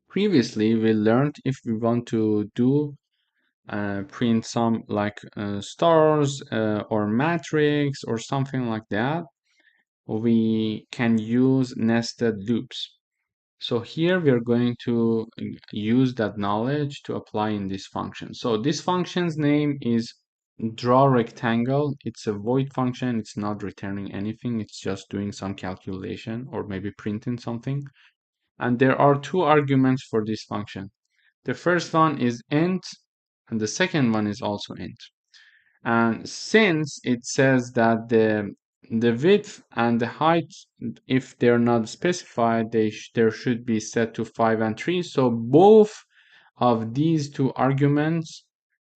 A: Previously, we learned if we want to do print some like stars or matrix or something like that, we can use nested loops. So here we are going to use that knowledge to apply in this function. So this function's name is draw rectangle. It's a void function. It's not returning anything. It's just doing some calculation or maybe printing something. And there are two arguments for this function. The first one is int, and the second one is also int. And since it says that the width and the height, if they're not specified, there should be set to 5 and 3. So both of these two arguments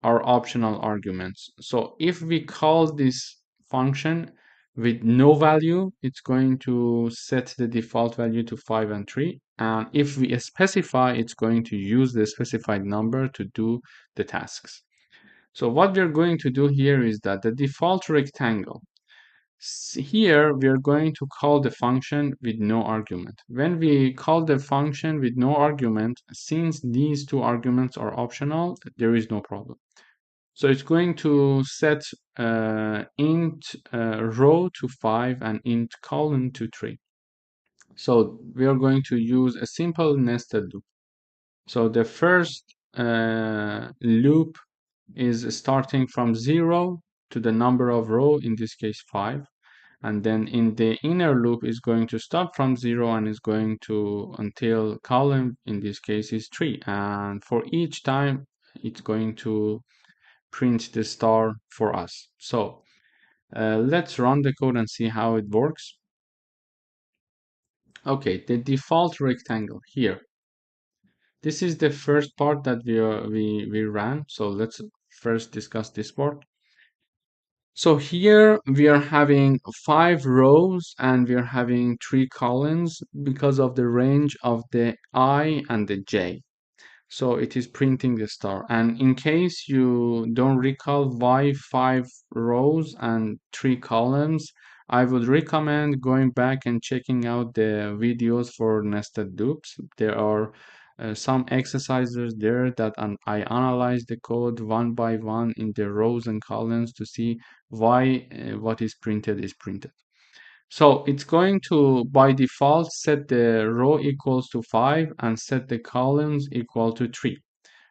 A: are optional arguments. So if we call this function with no value, it's going to set the default value to 5 and 3. And if we specify, it's going to use the specified number to do the tasks. So what we're going to do here is that the default rectangle, here we are going to call the function with no argument. When we call the function with no argument, since these two arguments are optional, there is no problem. So it's going to set int row to 5 and int column to 3. So we are going to use a simple nested loop. So the first loop is starting from 0 to the number of row, in this case 5. And then in the inner loop is going to start from 0 and is going to until column, in this case is 3. And for each time, it's going to print the star for us. So let's run the code and see how it works. Okay, the default rectangle here. This is the first part that we ran. So let's first discuss this part. So here we are having 5 rows and we are having 3 columns because of the range of the I and the J. So it is printing the star. And in case you don't recall why 5 rows and 3 columns, I would recommend going back and checking out the videos for nested loops. There are some exercises there that I analyze the code one by one in the rows and columns to see why what is printed is printed. So it's going to, by default, set the row equals to 5 and set the columns equal to 3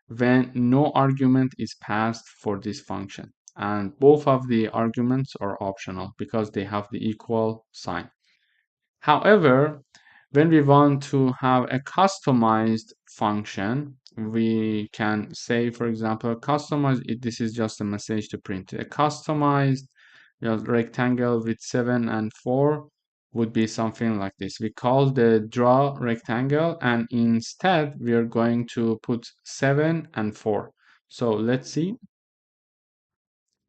A: when no argument is passed for this function. And both of the arguments are optional because they have the equal sign. However, when we want to have a customized function, we can say, for example, customize it. This is just a message to print. A customized rectangle with 7 and 4 would be something like this. We call the draw rectangle, and instead we are going to put 7 and 4. So let's see.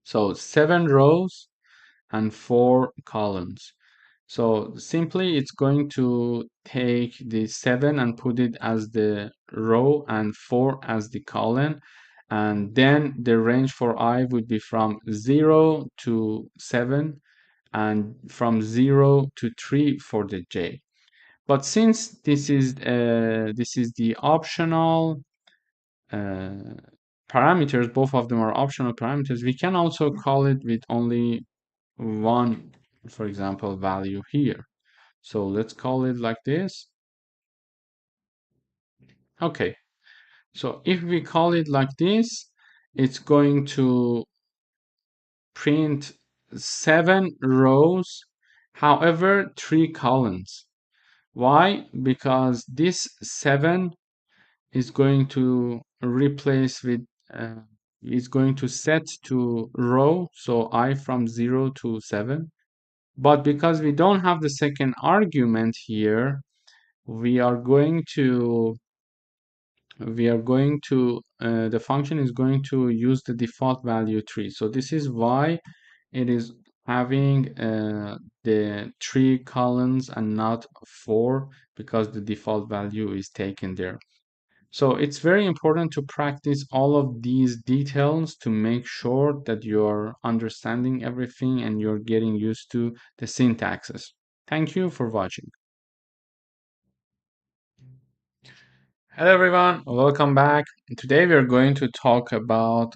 A: So 7 rows and 4 columns. So simply it's going to take the 7 and put it as the row and 4 as the column. And then the range for I would be from 0 to 7 and from 0 to 3 for the J. But since this is the optional parameters, both of them are optional parameters, we can also call it with only one, for example, value here. So let's call it like this. Okay, so if we call it like this, it's going to print 7 rows, however, 3 columns. Why? Because this 7 is going to replace with, is going to set to row, so I from 0 to 7. But because we don't have the second argument here, we are going to the function is going to use the default value 3. So this is why it is having the 3 columns and not 4, because the default value is taken there. So it's very important to practice all of these details to make sure that you're understanding everything and you're getting used to the syntaxes. Thank you for watching. Hello everyone, welcome back. Today we are going to talk about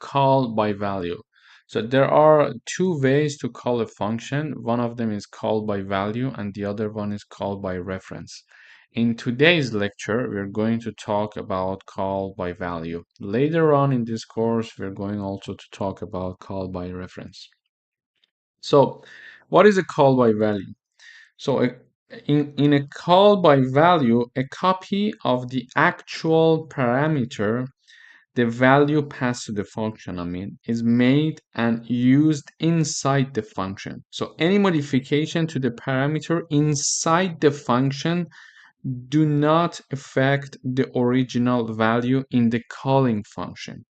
A: call by value. So there are two ways to call a function. One of them is call by value and the other one is call by reference. In today's lecture, we're going to talk about call by value. Later on in this course, we're going also to talk about call by reference. So what is a call by value? So in a call by value, a copy of the actual parameter, the value passed to the function, is made and used inside the function. So any modification to the parameter inside the function do not affect the original value in the calling function.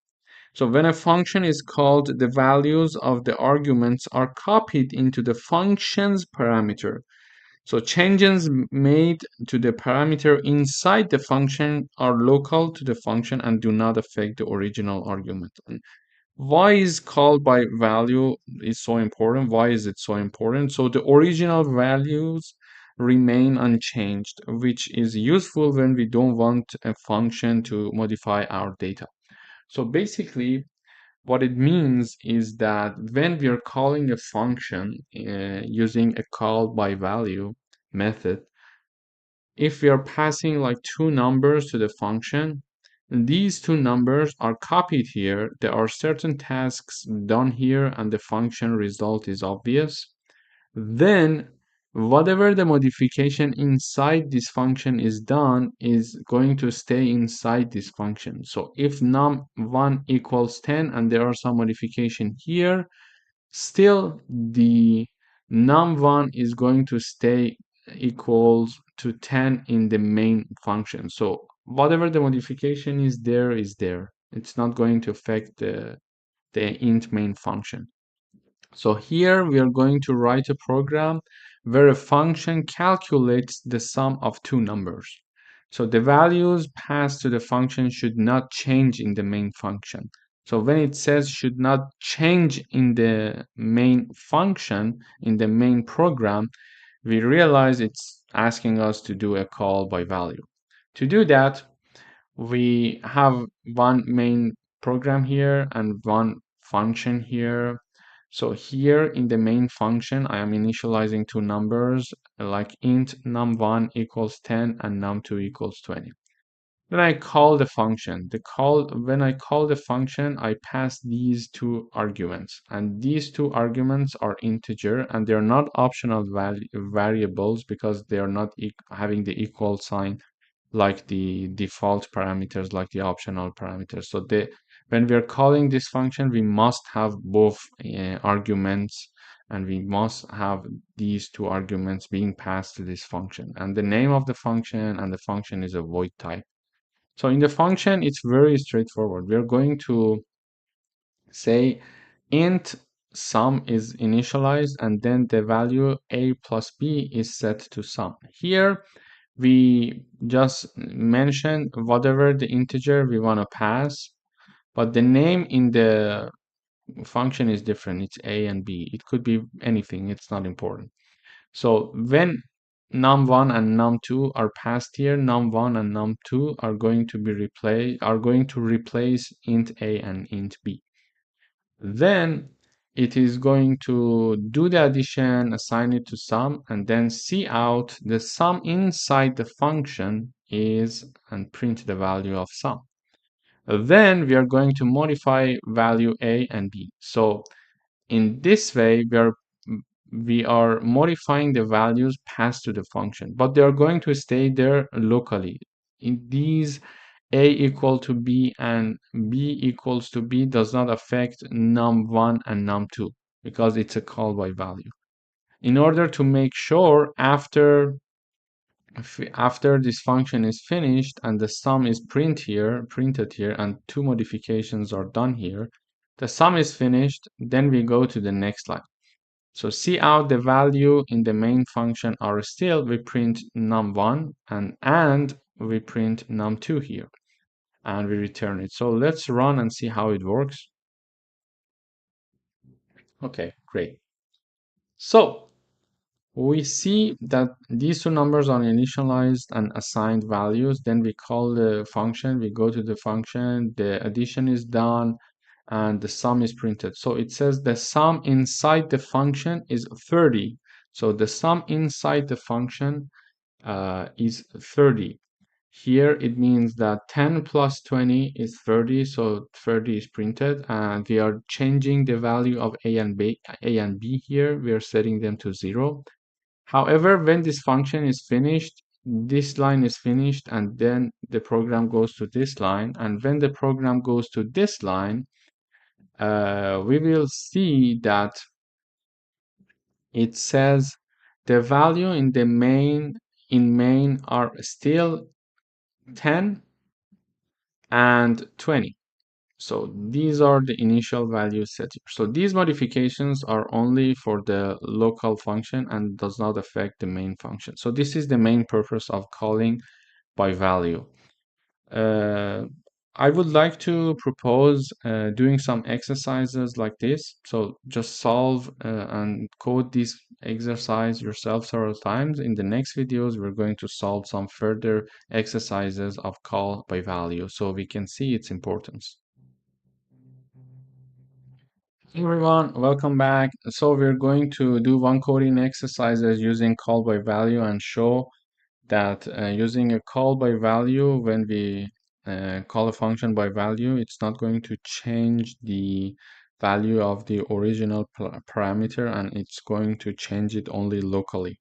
A: So when a function is called, the values of the arguments are copied into the function's parameter. So changes made to the parameter inside the function are local to the function and do not affect the original argument. And why is call by value is so important? Why is it so important? So the original values remain unchanged, which is useful when we don't want a function to modify our data. So basically, what it means is that when we are calling a function using a call by value method, if we are passing like two numbers to the function, these two numbers are copied here. There are certain tasks done here and the function result is obvious. Then whatever the modification inside this function is done is going to stay inside this function. So if num1 equals 10 and there are some modification here, still the num1 is going to stay equals to 10 in the main function. So whatever the modification is there. It's not going to affect the int main function. So here we are going to write a program where a function calculates the sum of two numbers. So the values passed to the function should not change in the main function. So when it says should not change in the main function, in the main program, we realize it's asking us to do a call by value. To do that, we have one main program here and one function here. So here in the main function, I am initializing two numbers like int num1 equals 10 and num2 equals 20. Then I call the function. When I call the function, I pass these two arguments, and these two arguments are integer and they're not optional variables because they are not having the equal sign like the default parameters, like the optional parameters. So when we are calling this function, we must have both arguments, and we must have these two arguments being passed to this function. And the name of the function and the function is a void type. So in the function, it's very straightforward. We are going to say int sum is initialized and then the value a plus b is set to sum. Here we just mention whatever the integer we want to pass, but the name in the function is different. It's a and b. It could be anything. It's not important. So when num1 and num2 are passed here, num1 and num2 are going to replace int a and int b. Then it is going to do the addition, assign it to sum, and then see out the sum inside the function is, and print the value of sum. Then we are going to modify value a and b. So in this way, we are modifying the values passed to the function, but they are going to stay there locally. In these a equal to b and b equals to b does not affect num1 and num2 because it's a call by value. In order to make sure after after this function is finished and the sum is printed here, and two modifications are done here, the sum is finished, then we go to the next line. So see out the value in the main function are still, we print num1 and we print num2 here, and we return it. So let's run and see how it works. Okay, great. So we see that these two numbers are initialized and assigned values. Then we call the function, we go to the function, the addition is done, and the sum is printed. So it says the sum inside the function is 30. So the sum inside the function is 30. Here it means that 10 plus 20 is 30, so 30 is printed, and we are changing the value of a and b here. We are setting them to 0. However, when this function is finished, this line is finished, and then the program goes to this line. And when the program goes to this line, we will see that it says the value in the main are still 10 and 20. So these are the initial values set here. So these modifications are only for the local function and does not affect the main function. So this is the main purpose of calling by value. I would like to propose doing some exercises like this. So just solve and code this exercise yourself several times. In the next videos, we're going to solve some further exercises of call by value so we can see its importance. Hey everyone, welcome back. So we're going to do one coding exercises using call by value and show that using a call by value, when we call a function by value, it's not going to change the value of the original parameter, and it's going to change it only locally.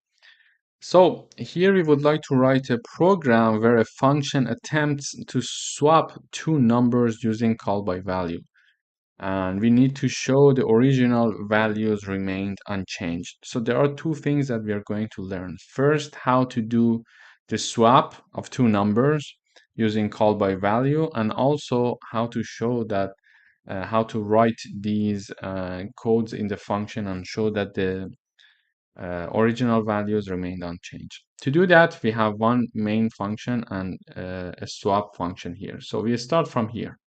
A: So here we would like to write a program where a function attempts to swap two numbers using call by value. And we need to show the original values remained unchanged. So there are two things that we are going to learn. First, how to do the swap of two numbers using call by value, and also how to show that how to write these codes in the function and show that the original values remained unchanged. To do that, we have one main function and a swap function here. So we start from here.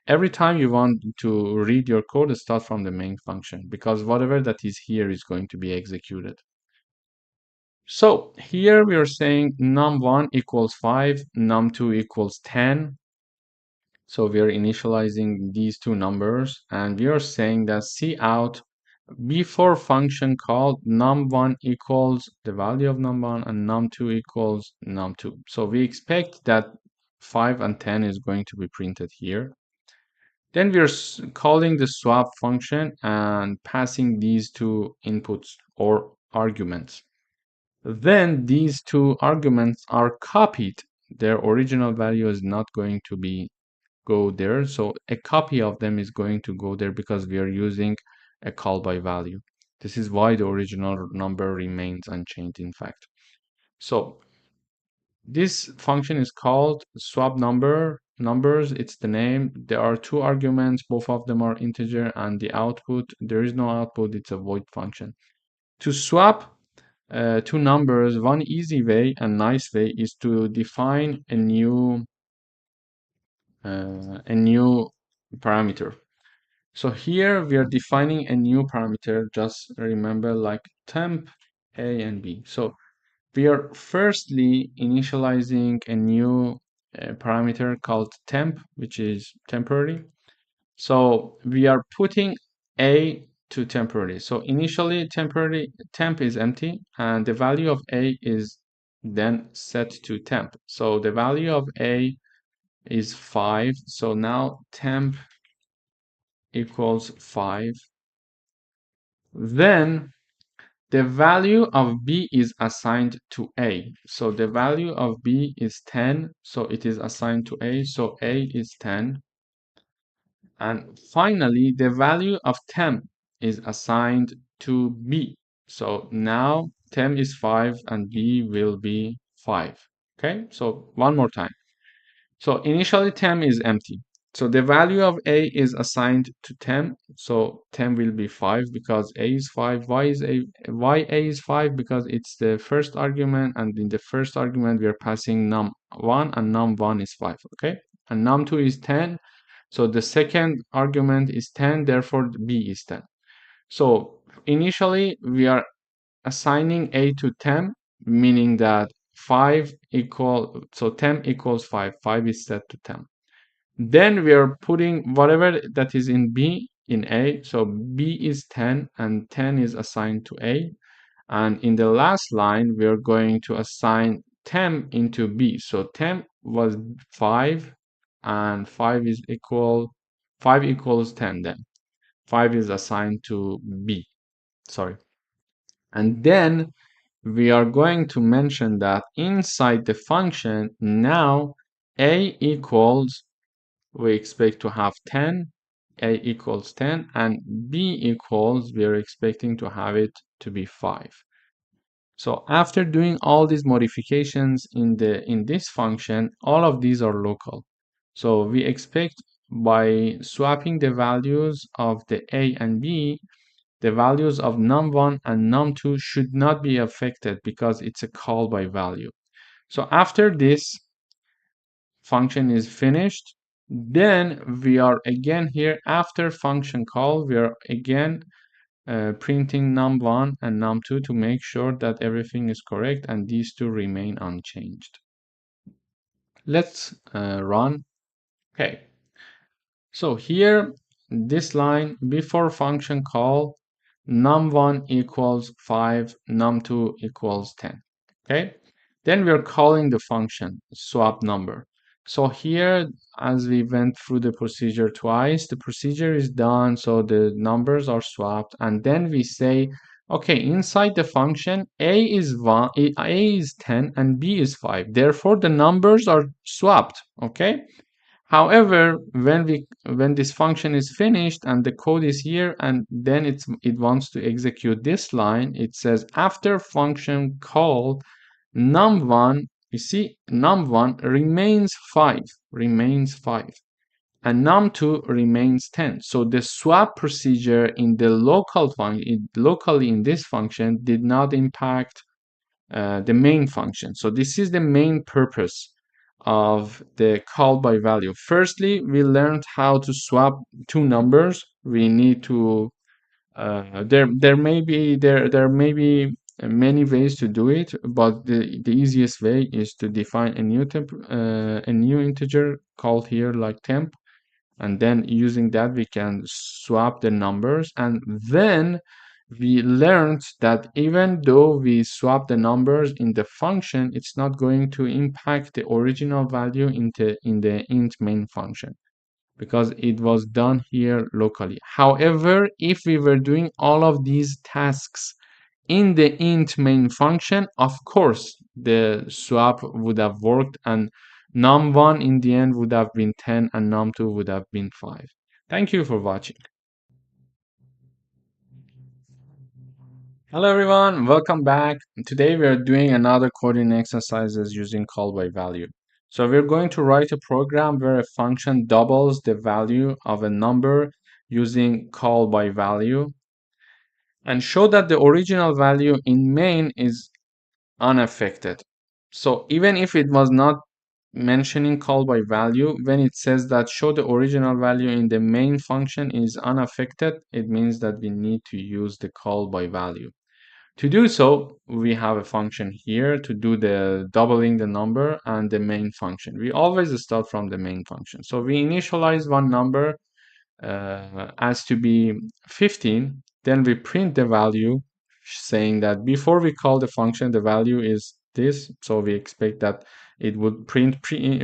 A: Every time you want to read your code, start from the main function, because whatever that is here is going to be executed. So here we are saying num1 equals 5, num2 equals 10. So we are initializing these two numbers, and we are saying that cout before function called num1 equals the value of num1 and num2 equals num2. So we expect that 5 and 10 is going to be printed here. Then we're calling the swap function and passing these two inputs or arguments. Then these two arguments are copied. Their original value is not going to go there. So a copy of them is going to go there because we are using a call by value. This is why the original number remains unchanged, in fact. So this function is called swap numbers. It's the name. There are two arguments. Both of them are integer, and the output, there is no output. It's a void function. To swap two numbers, one easy way and nice way is to define a new parameter. So here we are defining a new parameter. Just remember, like temp a and b. So we are firstly initializing a new parameter called temp, which is temporary. So we are putting a to temporary. So initially temporary temp is empty, and the value of a is then set to temp. So the value of a is 5. So now temp equals 5. Then the value of b is assigned to a. So the value of b is 10. So it is assigned to a. So a is 10. And finally, the value of temp is assigned to b. So now temp is 5 and b will be 5. Okay, so one more time. So initially temp is empty. So the value of a is assigned to temp. So temp will be 5 because a is 5. Why a is 5? Because it's the first argument, and in the first argument we are passing num1, and num1 is 5. Okay, and num2 is 10. So the second argument is 10, therefore b is 10. So initially we are assigning a to temp, meaning that 5 equal, so temp equals 5. 5 is set to temp. Then we are putting whatever that is in b in a. So b is 10 and 10 is assigned to a. And in the last line, we are going to assign temp into b. So temp was 5 and 5 equals 10 then. 5 is assigned to b. Sorry. And then we are going to mention that inside the function, now a equals, we expect to have 10, a equals 10, and b equals, we are expecting to have it to be 5. So after doing all these modifications in this function, all of these are local. So we expect by swapping the values of the a and b, the values of num1 and num2 should not be affected because it's a call by value. So after this function is finished, then we are again here after function call, we are again printing num1 and num2 to make sure that everything is correct and these two remain unchanged. Let's run. Okay. So here, this line before function call, num1 equals 5, num2 equals 10. Okay. Then we are calling the function swap number. So here, as we went through the procedure twice, the procedure is done, so the numbers are swapped, and then we say, okay, inside the function, a is 10 and b is 5. Therefore, the numbers are swapped. Okay. However, when this function is finished and the code is here, and then it wants to execute this line, it says after function call num1, you see num1 remains 5, and num2 remains 10. So the swap procedure in the locally in this function did not impact the main function. So this is the main purpose of the call by value. Firstly, we learned how to swap two numbers. We need to there may be many ways to do it, but the easiest way is to define a new integer called here like temp, and then using that we can swap the numbers. And then we learned that even though we swap the numbers in the function, it's not going to impact the original value in the int main function because it was done here locally. However, if we were doing all of these tasks in the int main function, of course the swap would have worked, and num1 in the end would have been 10 and num2 would have been 5. Thank you for watching. Hello everyone, welcome back. Today we are doing another coding exercises using call by value. So we're going to write a program where a function doubles the value of a number using call by value and show that the original value in main is unaffected. So even if it was not mentioning call by value, when it says that show the original value in the main function is unaffected, it means that we need to use the call by value. To do so, we have a function here to do the doubling the number and the main function. We always start from the main function. So we initialize one number as to be 15, then we print the value saying that before we call the function, the value is this. So we expect that it would print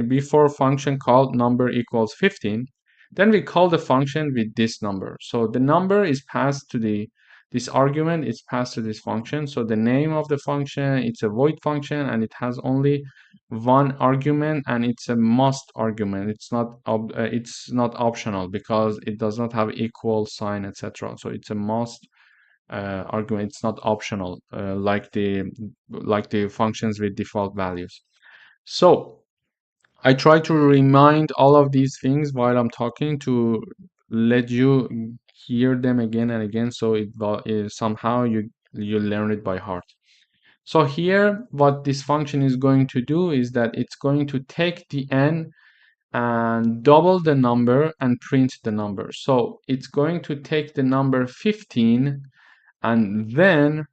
A: before function called number equals 15. Then we call the function with this number. So the number is passed to this argument is passed to this function. So the name of the function, it's a void function and it has only one argument and it's a must argument. It's not optional because it does not have equal sign, etc. So it's a must argument. It's not optional, like the functions with default values. So I try to remind all of these things while I'm talking to let you hear them again and again, so somehow you learn it by heart. So here, what this function is going to do is that it's going to take the n and double the number and print the number. So it's going to take the number 15, and then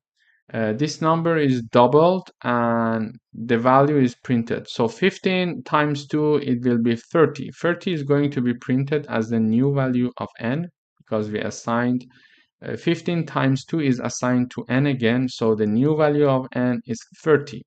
A: this number is doubled and the value is printed. So 15 times 2, it will be 30. 30 is going to be printed as the new value of n, because we assigned 15 times 2 is assigned to n again, so the new value of n is 30.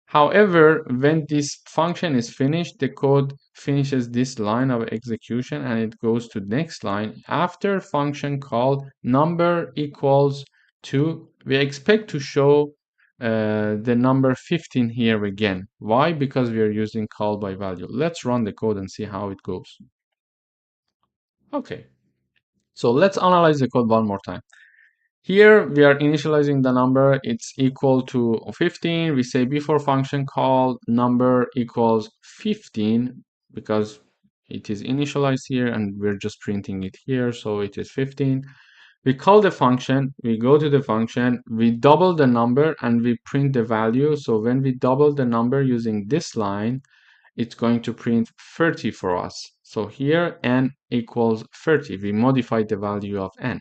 A: However, when this function is finished, the code finishes this line of execution and it goes to the next line. After function called number equals 2, we expect to show the number 15 here again. Why? Because we are using call by value. Let's run the code and see how it goes. Okay, so let's analyze the code one more time. Here we are initializing the number, it's equal to 15. We say before function call number equals 15 because it is initialized here and we're just printing it here, so it is 15. We call the function, we go to the function, we double the number and we print the value. So when we double the number using this line, it's going to print 30 for us. So here n equals 30. We modify the value of n.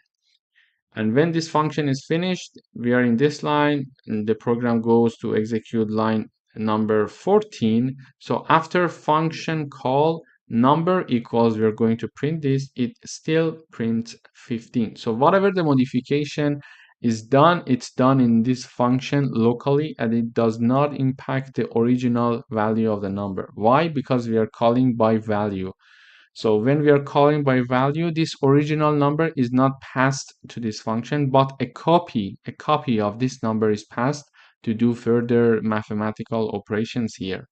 A: And when this function is finished, we are in this line, and the program goes to execute line number 14. So after function call number equals, we're going to print this, it still prints 15. So whatever the modification is done, it's done in this function locally, and it does not impact the original value of the number. Why? Because we are calling by value. So when we are calling by value, this original number is not passed to this function, but a copy of this number is passed to do further mathematical operations here.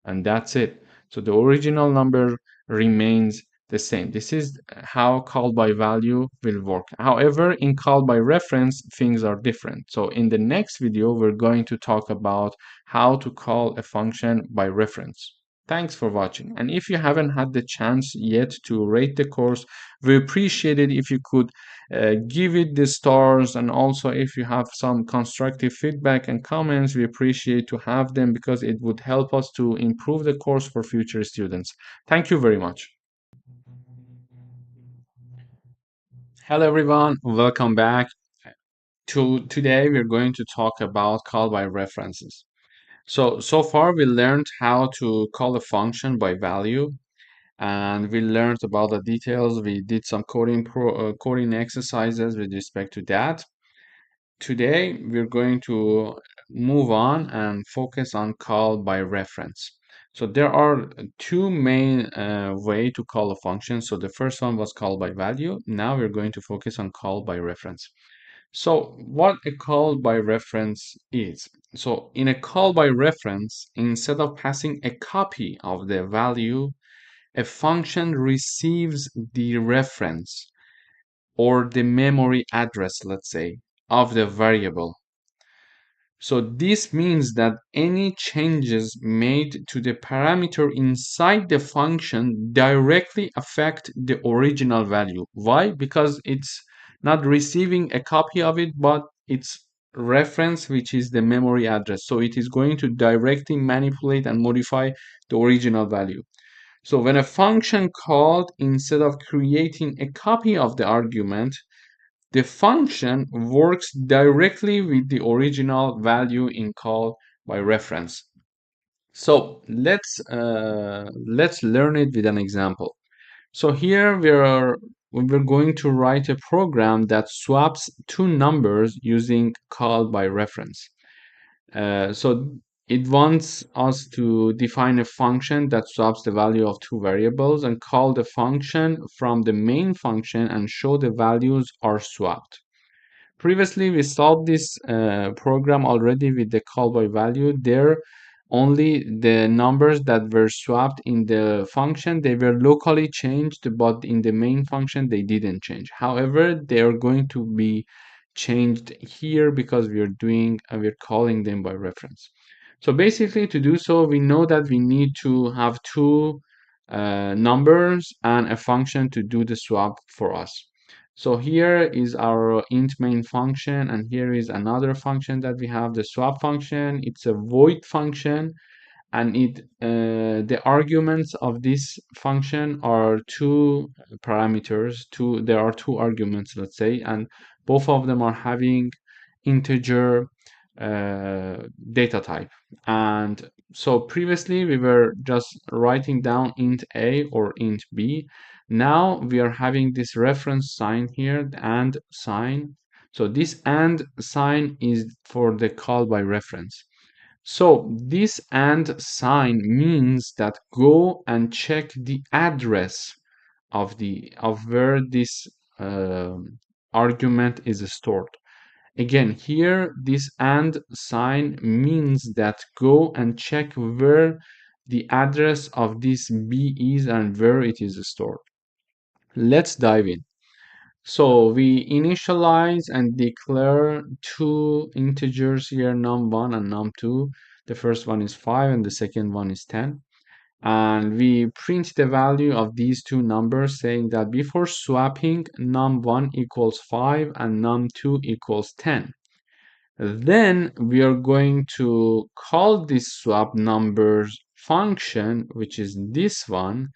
A: And that's it. So the original number remains the same. This is how call by value will work. However, in call by reference, things are different. So in the next video, we're going to talk about how to call a function by reference. Thanks for watching. And if you haven't had the chance yet to rate the course, we appreciate it if you could give it the stars. And also if you have some constructive feedback and comments, we appreciate to have them because it would help us to improve the course for future students. Thank you very much. Hello everyone, welcome back. Today we're going to talk about call by references. So far we learned how to call a function by value, and we learned about the details. We did some coding exercises with respect to that. Today we're going to move on and focus on call by reference. So there are two main way to call a function. So the first one was call by value. Now we're going to focus on call by reference. So what a call by reference is. So in a call by reference, instead of passing a copy of the value, a function receives the reference or the memory address, let's say, of the variable. So this means that any changes made to the parameter inside the function directly affect the original value. Why? Because it's not receiving a copy of it, but its reference, which is the memory address. So it is going to directly manipulate and modify the original value. So when a function called, instead of creating a copy of the argument, the function works directly with the original value in call by reference. So let's learn it with an example. So here we're going to write a program that swaps two numbers using call by reference. So it wants us to define a function that swaps the value of two variables and call the function from the main function and show the values are swapped. Previously, we solved this program already with the call by value. There, only the numbers that were swapped in the function, they were locally changed, but in the main function, they didn't change. However, they are going to be changed here because we're calling them by reference. So basically, to do so, we know that we need to have two numbers and a function to do the swap for us. So here is our int main function, and here is another function that we have, the swap function. It's a void function, and the arguments of this function are two parameters. There are two arguments, let's say, and both of them are having integer data type. And so previously we were just writing down int a or int b. Now we are having this reference sign here, the and sign. So this and sign is for the call by reference. So this and sign means that go and check the address of where this argument is stored. Again, here this and sign means that go and check where the address of this B is and where it is stored. Let's dive in. So we initialize and declare two integers here, num1 and num2. The first one is 5 and the second one is 10. And we print the value of these two numbers, saying that before swapping, num1 equals 5 and num2 equals 10. Then we are going to call this swap numbers function, which is this one,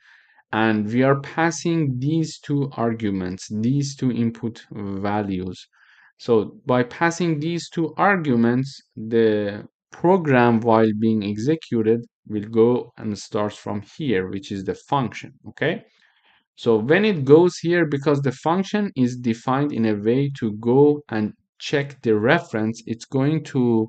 A: and we are passing these two arguments, these two input values. So by passing these two arguments, the program, while being executed, will go and starts from here, which is the function. Okay, so when it goes here, because the function is defined in a way to go and check the reference, it's going to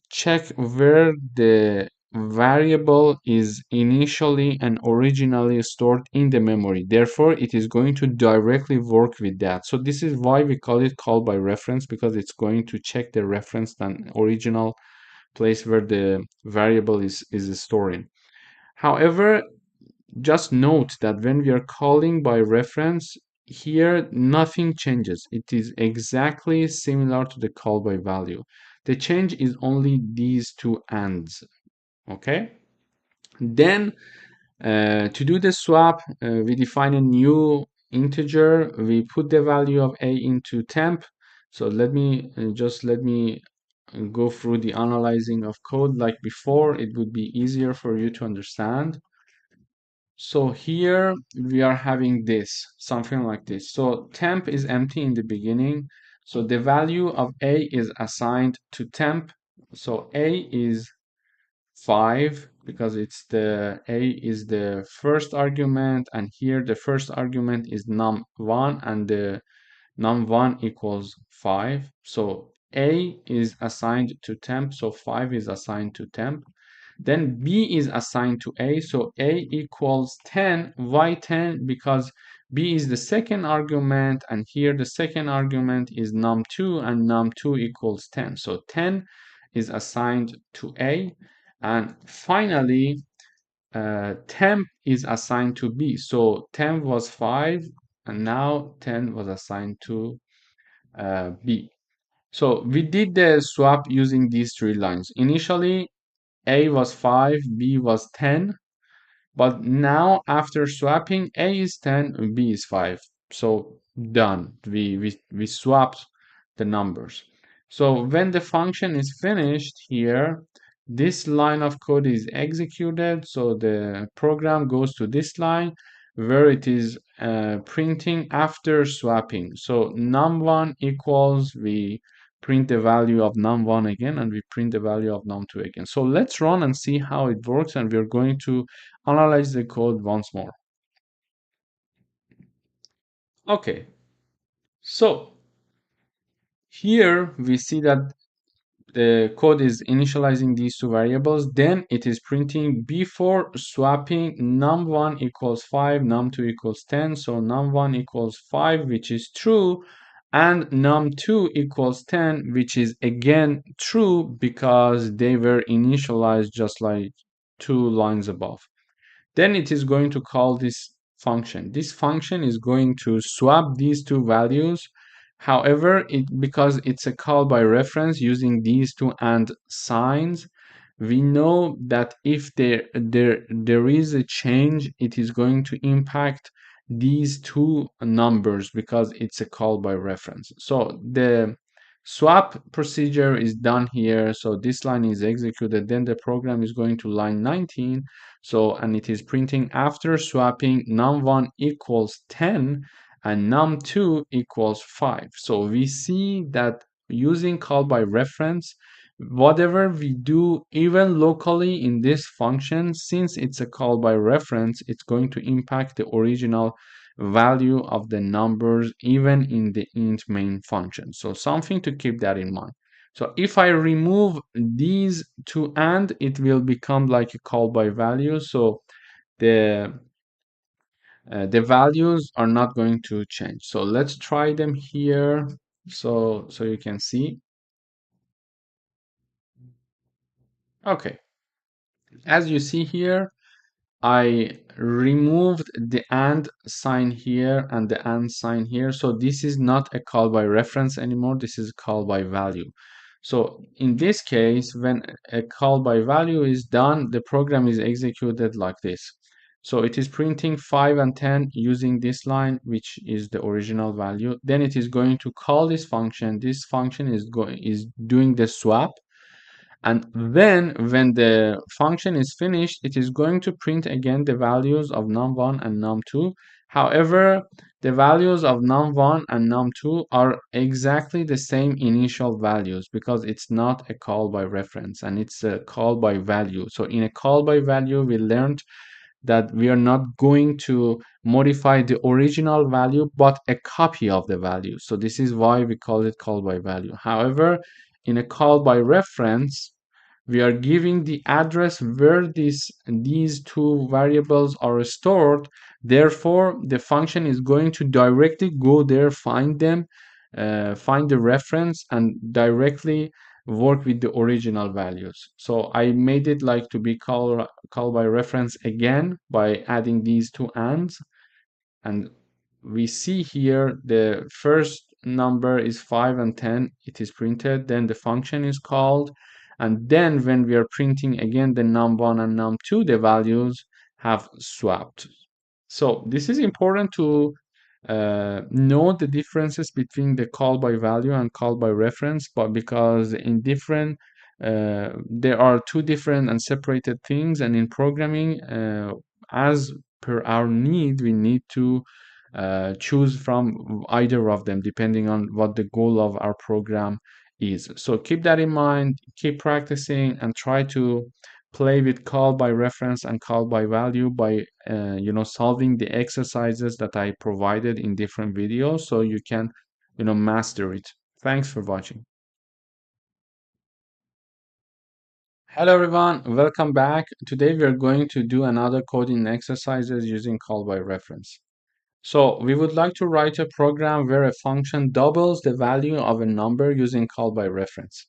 A: check where the variable is initially and originally stored in the memory. Therefore, it is going to directly work with that. So this is why we call it call by reference, because it's going to check the reference and original place where the variable is storing. However, just note that when we are calling by reference, here nothing changes. It is exactly similar to the call by value. The change is only these two ands. Okay, then to do the swap, we define a new integer. We put the value of a into temp. So let me go through the analyzing of code like before. It would be easier for you to understand. So here we are having this, something like this. So temp is empty in the beginning. So the value of a is assigned to temp. So a is 5 because a is the first argument, and here the first argument is num1 and the num1 equals 5. So a is assigned to temp, so 5 is assigned to temp. Then b is assigned to a, so a equals 10. Why 10? Because b is the second argument, and here the second argument is num2, and num2 equals 10. So 10 is assigned to a. And finally, temp is assigned to b. So temp was 5, and now 10 was assigned to b. So we did the swap using these three lines. Initially, a was 5, b was 10, but now after swapping, a is 10, b is 5. So done. We swapped the numbers. So when the function is finished here, this line of code is executed. So the program goes to this line where it is printing after swapping. So num1 equals, we print the value of num1 again, and we print the value of num2 again. So let's run and see how it works, and we're going to analyze the code once more. Okay, so here we see that the code is initializing these two variables, then it is printing before swapping num1 equals 5, num2 equals 10. So num1 equals 5, which is true, and num2 equals 10, which is again true because they were initialized just like two lines above. Then it is going to call this function. This function is going to swap these two values However, because it's a call by reference using these two and signs, we know that if there is a change, it is going to impact these two numbers because it's a call by reference. So the swap procedure is done here. So this line is executed, then the program is going to line 19. So, and it is printing after swapping num1 equals 10 and num2 equals 5. So we see that using call by reference, whatever we do, even locally in this function, since it's a call by reference, it's going to impact the original value of the numbers even in the int main function. So something to keep that in mind. So if I remove these two and, it will become like a call by value. So the values are not going to change. So let's try them here. So you can see. Okay. As you see here, I removed the and sign here and the and sign here. So this is not a call by reference anymore. This is a call by value. So in this case, when a call by value is done, the program is executed like this. So it is printing 5 and 10 using this line, which is the original value. Then it is going to call this function. This function is doing the swap. And then when the function is finished, it is going to print again the values of num1 and num2. However, the values of num1 and num2 are exactly the same initial values because it's not a call by reference and it's a call by value. So in a call by value, we learned that we are not going to modify the original value, but a copy of the value. So this is why we call it call by value. However, in a call by reference, we are giving the address where these two variables are stored. Therefore, the function is going to directly go there, find them, find the reference, and directly work with the original values. So I made it like to be call by reference again by adding these two ands. And we see here the first number is 5 and 10. It is printed. Then the function is called. And then when we are printing again the num1 and num2, the values have swapped. So this is important to know the differences between the call by value and call by reference, but because in different there are two different and separated things, and in programming, as per our need, we need to choose from either of them depending on what the goal of our program is. So keep that in mind, keep practicing, and try to play with call by reference and call by value by solving the exercises that I provided in different videos so you can master it. Thanks for watching. Hello everyone, welcome back. Today we are going to do another coding exercises using call by reference. So we would like to write a program where a function doubles the value of a number using call by reference.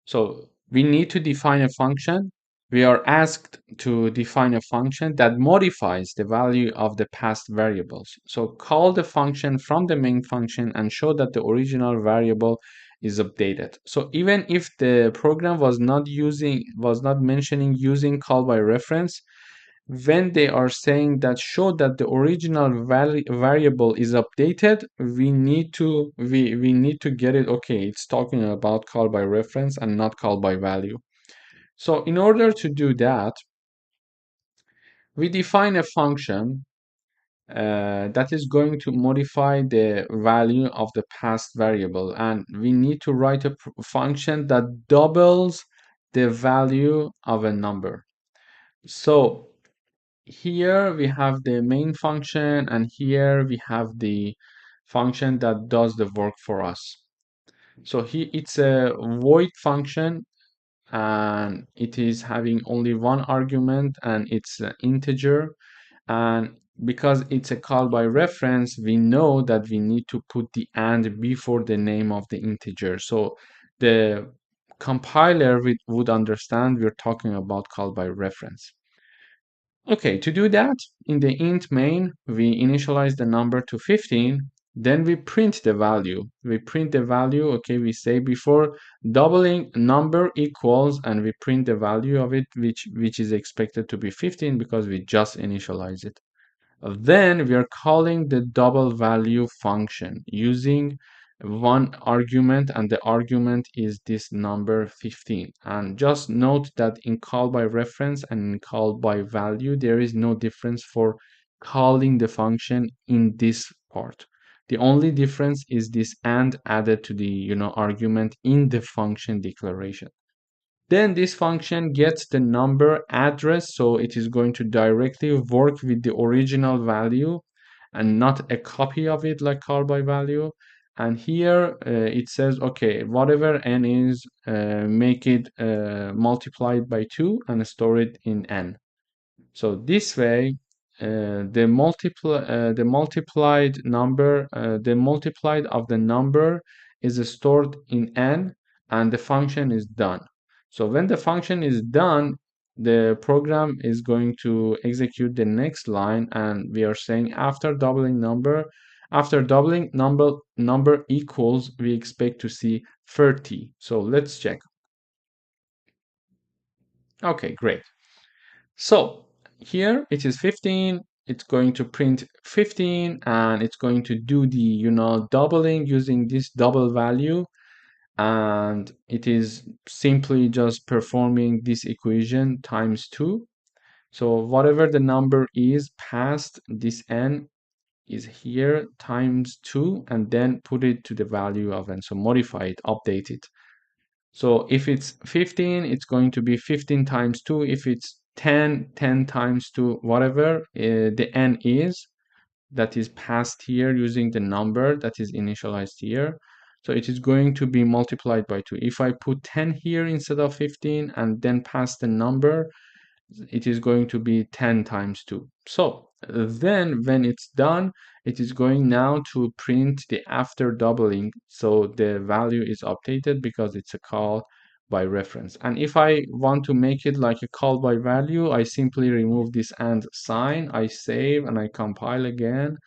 A: So we need to define a function. We are asked to define a function that modifies the value of the past variables. So call the function from the main function and show that the original variable is updated. So even if the program was not mentioning using call by reference, when they are saying that show that the original variable is updated, we need to get it. Okay, it's talking about call by reference and not call by value. So in order to do that, we define a function that is going to modify the value of the past variable, and we need to write a function that doubles the value of a number. So here we have the main function, and here we have the function that does the work for us. So here it's a void function, and it is having only one argument, and it's an integer. And because it's a call by reference, we know that we need to put the and before the name of the integer. So the compiler would understand we're talking about call by reference. Okay, to do that, in the int main, we initialize the number to 15. Then we print the value. Okay, we say before doubling number equals, and we print the value of it, which is expected to be 15 because we just initialize it. Then we are calling the double value function using one argument, and the argument is this number 15. And just note that in call by reference and in call by value, there is no difference for calling the function in this part. The only difference is this and added to the argument in the function declaration. Then this function gets the number address, so it is going to directly work with the original value and not a copy of it like call by value. And here it says, okay, whatever n is, make it multiplied by 2 and store it in n. So this way, the multiplied of the number is stored in n, and the function is done. So when the function is done, the program is going to execute the next line, and we are saying after doubling number equals, we expect to see 30. So let's check. Okay, great. So here it is 15. It's going to print 15, and it's going to do the doubling using this double value, and it is simply just performing this equation times 2. So whatever the number is past this n is here times 2, and then put it to the value of n. So modify it, update it. So if it's 15, it's going to be 15 times 2. If it's 10, 10 times 2, whatever the n is, that is passed here using the number that is initialized here. So it is going to be multiplied by 2. If I put 10 here instead of 15 and then pass the number, it is going to be 10 times 2. So then when it's done, it is going now to print the after doubling. So the value is updated because it's a call by reference. And if I want to make it like a call by value, I simply remove this and sign, I save, and I compile again.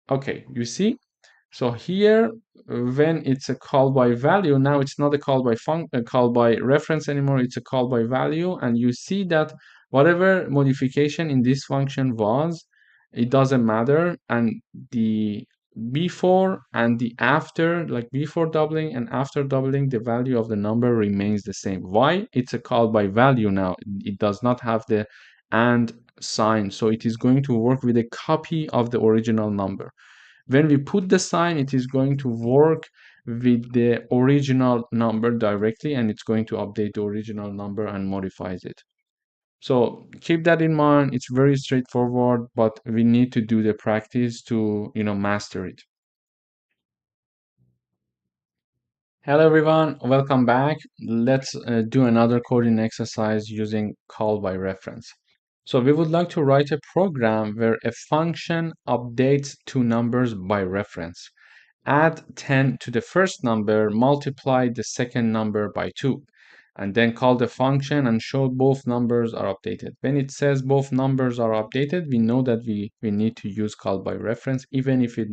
A: Okay, you see? So here, when it's a call by value, now it's not a call by reference anymore. It's a call by value, and you see that whatever modification in this function was, it doesn't matter, and the before and the after, like before doubling and after doubling, the value of the number remains the same. Why? It's a call by value now. It does not have the and sign, so it is going to work with a copy of the original number. When we put the sign, it is going to work with the original number directly, and it's going to update the original number and modifies it. So keep that in mind. It's very straightforward, but we need to do the practice to master it. Hello everyone, welcome back. Let's do another coding exercise using call by reference. So we would like to write a program where a function updates two numbers by reference. Add 10 to the first number, multiply the second number by 2, and then call the function and show both numbers are updated. When it says both numbers are updated, we know that we need to use call by reference, even if it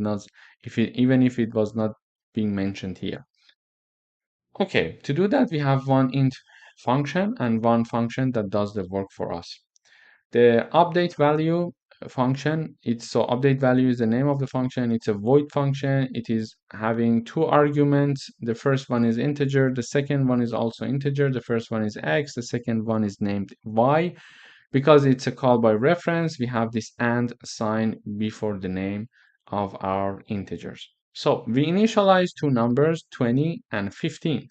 A: was not being mentioned here. Okay, to do that, we have one int function and one function that does the work for us. The update value function, update value is the name of the function. It's a void function. It is having two arguments. The first one is integer. The second one is also integer. The first one is x. The second one is named y. Because it's a call by reference, we have this and sign before the name of our integers. So we initialize two numbers, 20 and 15.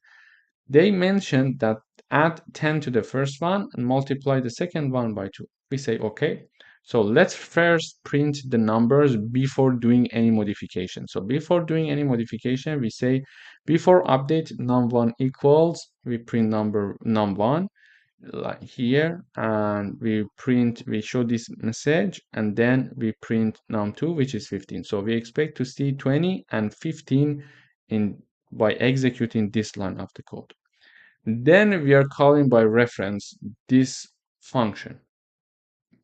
A: They mentioned that add 10 to the first one and multiply the second one by 2. We say, okay. So let's first print the numbers before doing any modification. So before doing any modification, we say before update num1 equals, we print number num1 like here, and we show this message, and then we print num2, which is 15. So we expect to see 20 and 15 by executing this line of the code. Then we are calling by reference this function.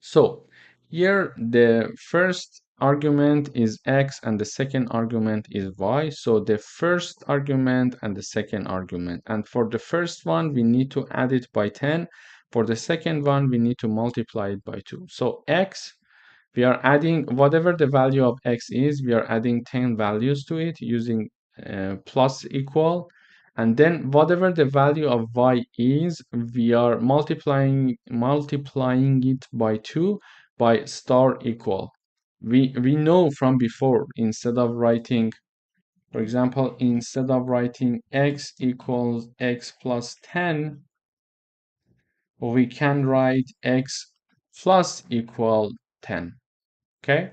A: So here the first argument is x and the second argument is y. So the first argument and the second argument. And for the first one, we need to add it by 10. For the second one, we need to multiply it by 2. So x, we are adding whatever the value of x is, we are adding 10 values to it using plus equal. And then whatever the value of y is, we are multiplying it by 2 by star equal. We know from before, instead of writing, for example, instead of writing x equals x plus 10, we can write x plus equal 10. Okay,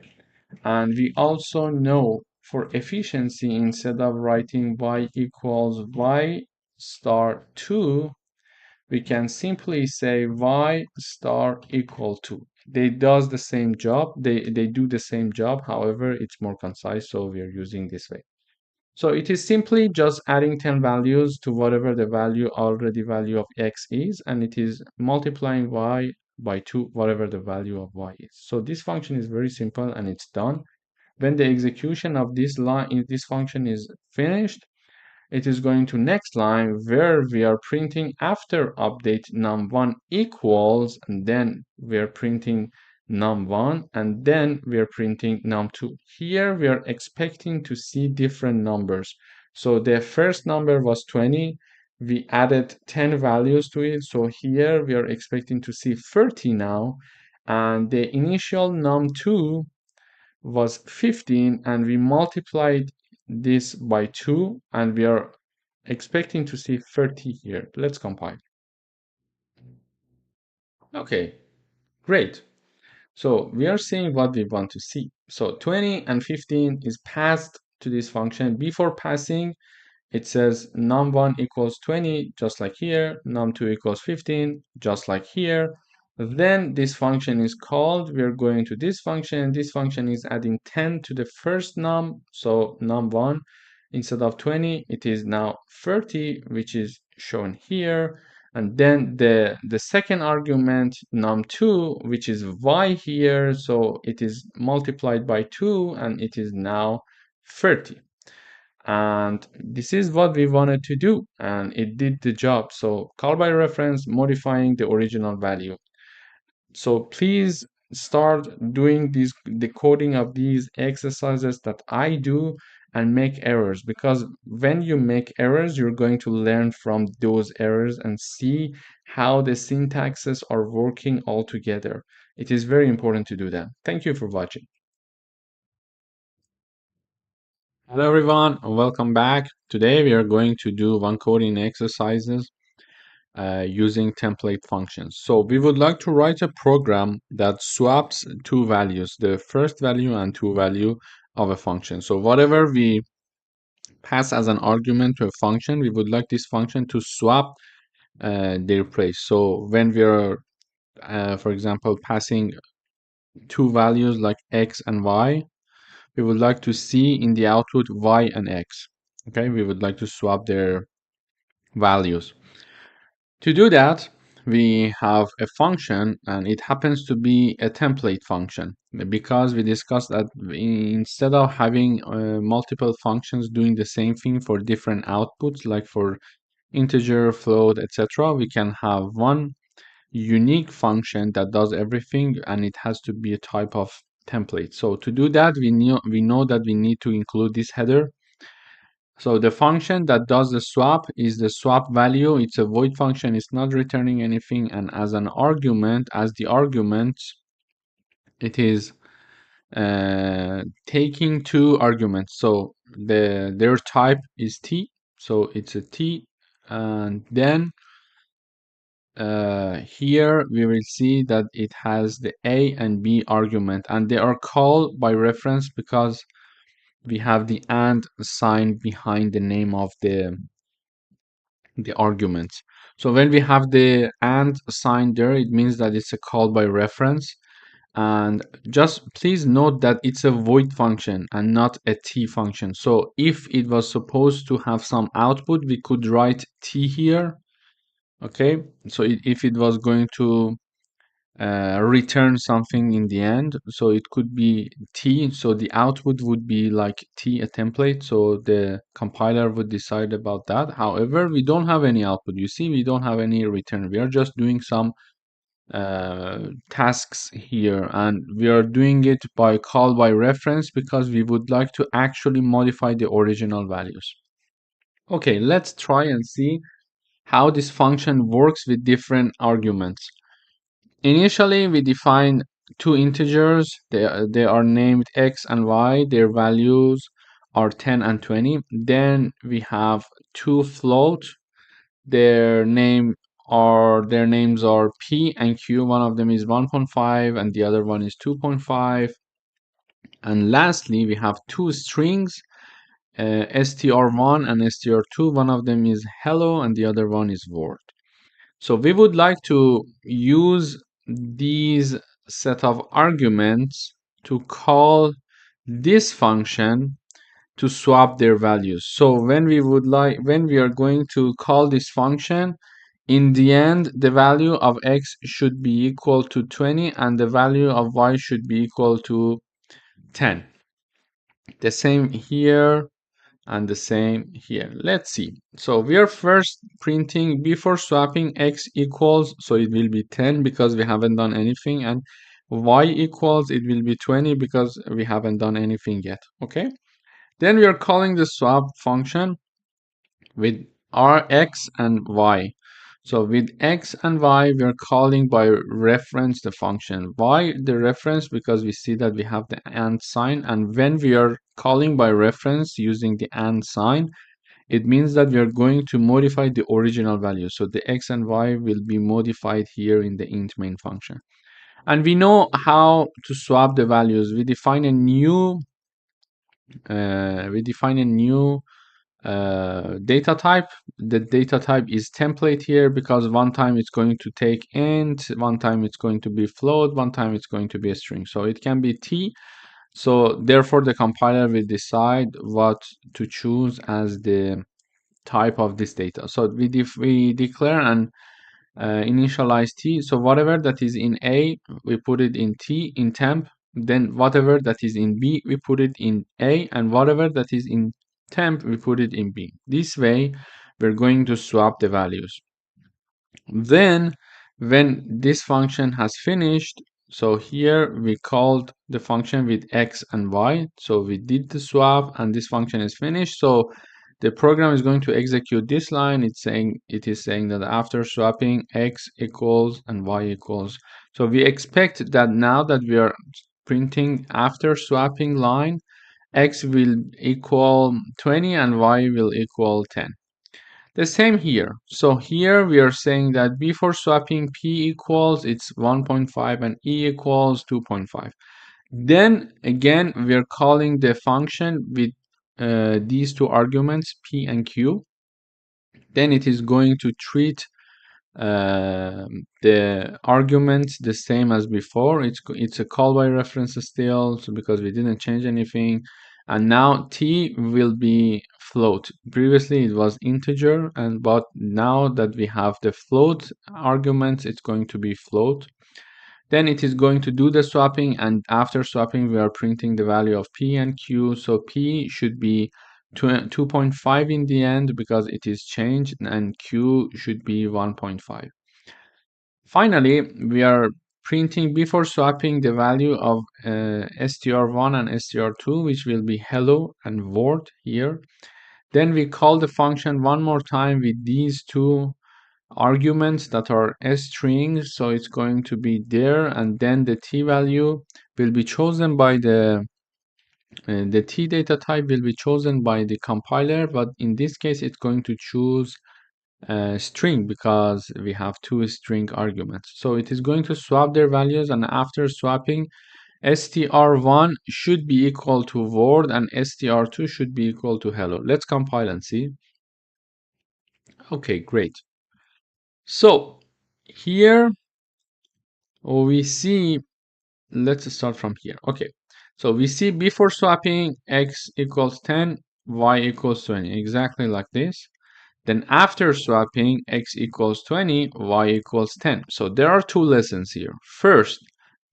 A: and we also know for efficiency, instead of writing y equals y star 2, we can simply say y star equal to. They does the same job, they do the same job, however it's more concise, so we are using this way. So it is simply just adding 10 values to whatever the value of x is, and it is multiplying y by 2, whatever the value of y is. So this function is very simple and it's done. When the execution of this line, this function is finished, it is going to next line where we are printing after update num1 equals, and then we are printing num1, and then we are printing num2. Here we are expecting to see different numbers. So the first number was 20. We added 10 values to it. So here we are expecting to see 30 now. And the initial num2 was 15, and we multiplied this by 2, and we are expecting to see 30 here. Let's compile. Okay, great. So we are seeing what we want to see. So 20 and 15 is passed to this function. Before passing, it says num1 equals 20, just like here, num2 equals 15, just like here. Then this function is called, we are going to this function is adding 10 to the first num, so num1, instead of 20, it is now 30, which is shown here. And then the second argument, num2, which is y here, so it is multiplied by 2, and it is now 30. And this is what we wanted to do, and it did the job. So call by reference, modifying the original value. So please start doing the coding of these exercises that I do, and make errors, because when you make errors, you're going to learn from those errors and see how the syntaxes are working all together. It is very important to do that. Thank you for watching. Hello everyone, welcome back. Today we are going to do one coding exercises using template functions. So we would like to write a program that swaps two values, the first value and two value of a function. So whatever we pass as an argument to a function, we would like this function to swap their place. So when we are, for example, passing two values like x and y, we would like to see in the output y and x. Okay, we would like to swap their values. To do that, we have a function, and it happens to be a template function, because we discussed that instead of having multiple functions doing the same thing for different outputs, like for integer, float, etc., we can have one unique function that does everything, and it has to be a type of template. So to do that, we know that we need to include this header. So the function that does the swap is the swap value. It's a void function. It's not returning anything. And as an argument, as the argument, it is taking two arguments. So their type is t. So it's a t. And then here we will see that it has the a and b argument. And they are called by reference because we have the and sign behind the name of the arguments. So when we have the and sign there, it means that it's a call by reference. And just please note that it's a void function and not a t function. So if it was supposed to have some output, we could write t here. Okay, so if it was going to return something in the end. So it could be T, so the output would be like T, a template, so the compiler would decide about that. However, we don't have any output. You see, we don't have any return. We are just doing some tasks here, and we are doing it by call by reference because we would like to actually modify the original values. Okay, let's try and see how this function works with different arguments. Initially, we define two integers. They are named x and y. Their values are 10 and 20. Then we have two float. Their names are p and q. One of them is 1.5 and the other one is 2.5. And lastly, we have two strings, str1 and str2. One of them is hello and the other one is word. So we would like to use these set of arguments to call this function to swap their values. So when we are going to call this function, in the end, the value of x should be equal to 20 and the value of y should be equal to 10. The same here and the same here. Let's see. So we are first printing before swapping x equals, so it will be 10 because we haven't done anything, and y equals, it will be 20 because we haven't done anything yet. Okay. Then we are calling the swap function with our x and y. So with x and y, we are calling by reference the function. Why the reference? Because we see that we have the and sign, and when we are calling by reference using the and sign, it means that we are going to modify the original value. So the x and y will be modified here in the int main function. And we know how to swap the values. We define a new data type. The data type is template here because one time it's going to take int, one time it's going to be float, one time it's going to be a string. So it can be T. So therefore the compiler will decide what to choose as the type of this data. So we declare and initialize T. So whatever that is in A, we put it in T, in temp. Then whatever that is in B, we put it in A, and whatever that is in temp, we put it in B. This way, we're going to swap the values. Then, when this function has finished, so here we called the function with x and y. So we did the swap, and this function is finished. So the program is going to execute this line. It is saying that after swapping x equals and y equals. So we expect that now that we are printing after swapping line, x will equal 20 and y will equal 10. The same here. So here we are saying that before swapping p equals, it's 1.5 and e equals 2.5. Then again, we are calling the function with these two arguments, p and q. Then it is going to treat the arguments the same as before. It's a call by reference still, so because we didn't change anything. And now t will be float. Previously it was integer, but now that we have the float arguments, it's going to be float. Then it is going to do the swapping, and after swapping we are printing the value of p and q. So p should be 2.5 in the end because it is changed, and q should be 1.5. Finally, we are printing before swapping the value of str1 and str2, which will be hello and word here. Then we call the function one more time with these two arguments that are strings, so it's going to be there, and then the t value will be chosen by the t data type will be chosen by the compiler, but in this case it's going to choose string because we have two string arguments. So it is going to swap their values, and after swapping, str1 should be equal to word and str2 should be equal to hello. Let's compile and see. Okay, great. So here we see, let's start from here. Okay, so we see before swapping x equals 10, y equals 20, exactly like this. Then after swapping, x equals 20, y equals 10. So there are two lessons here. First,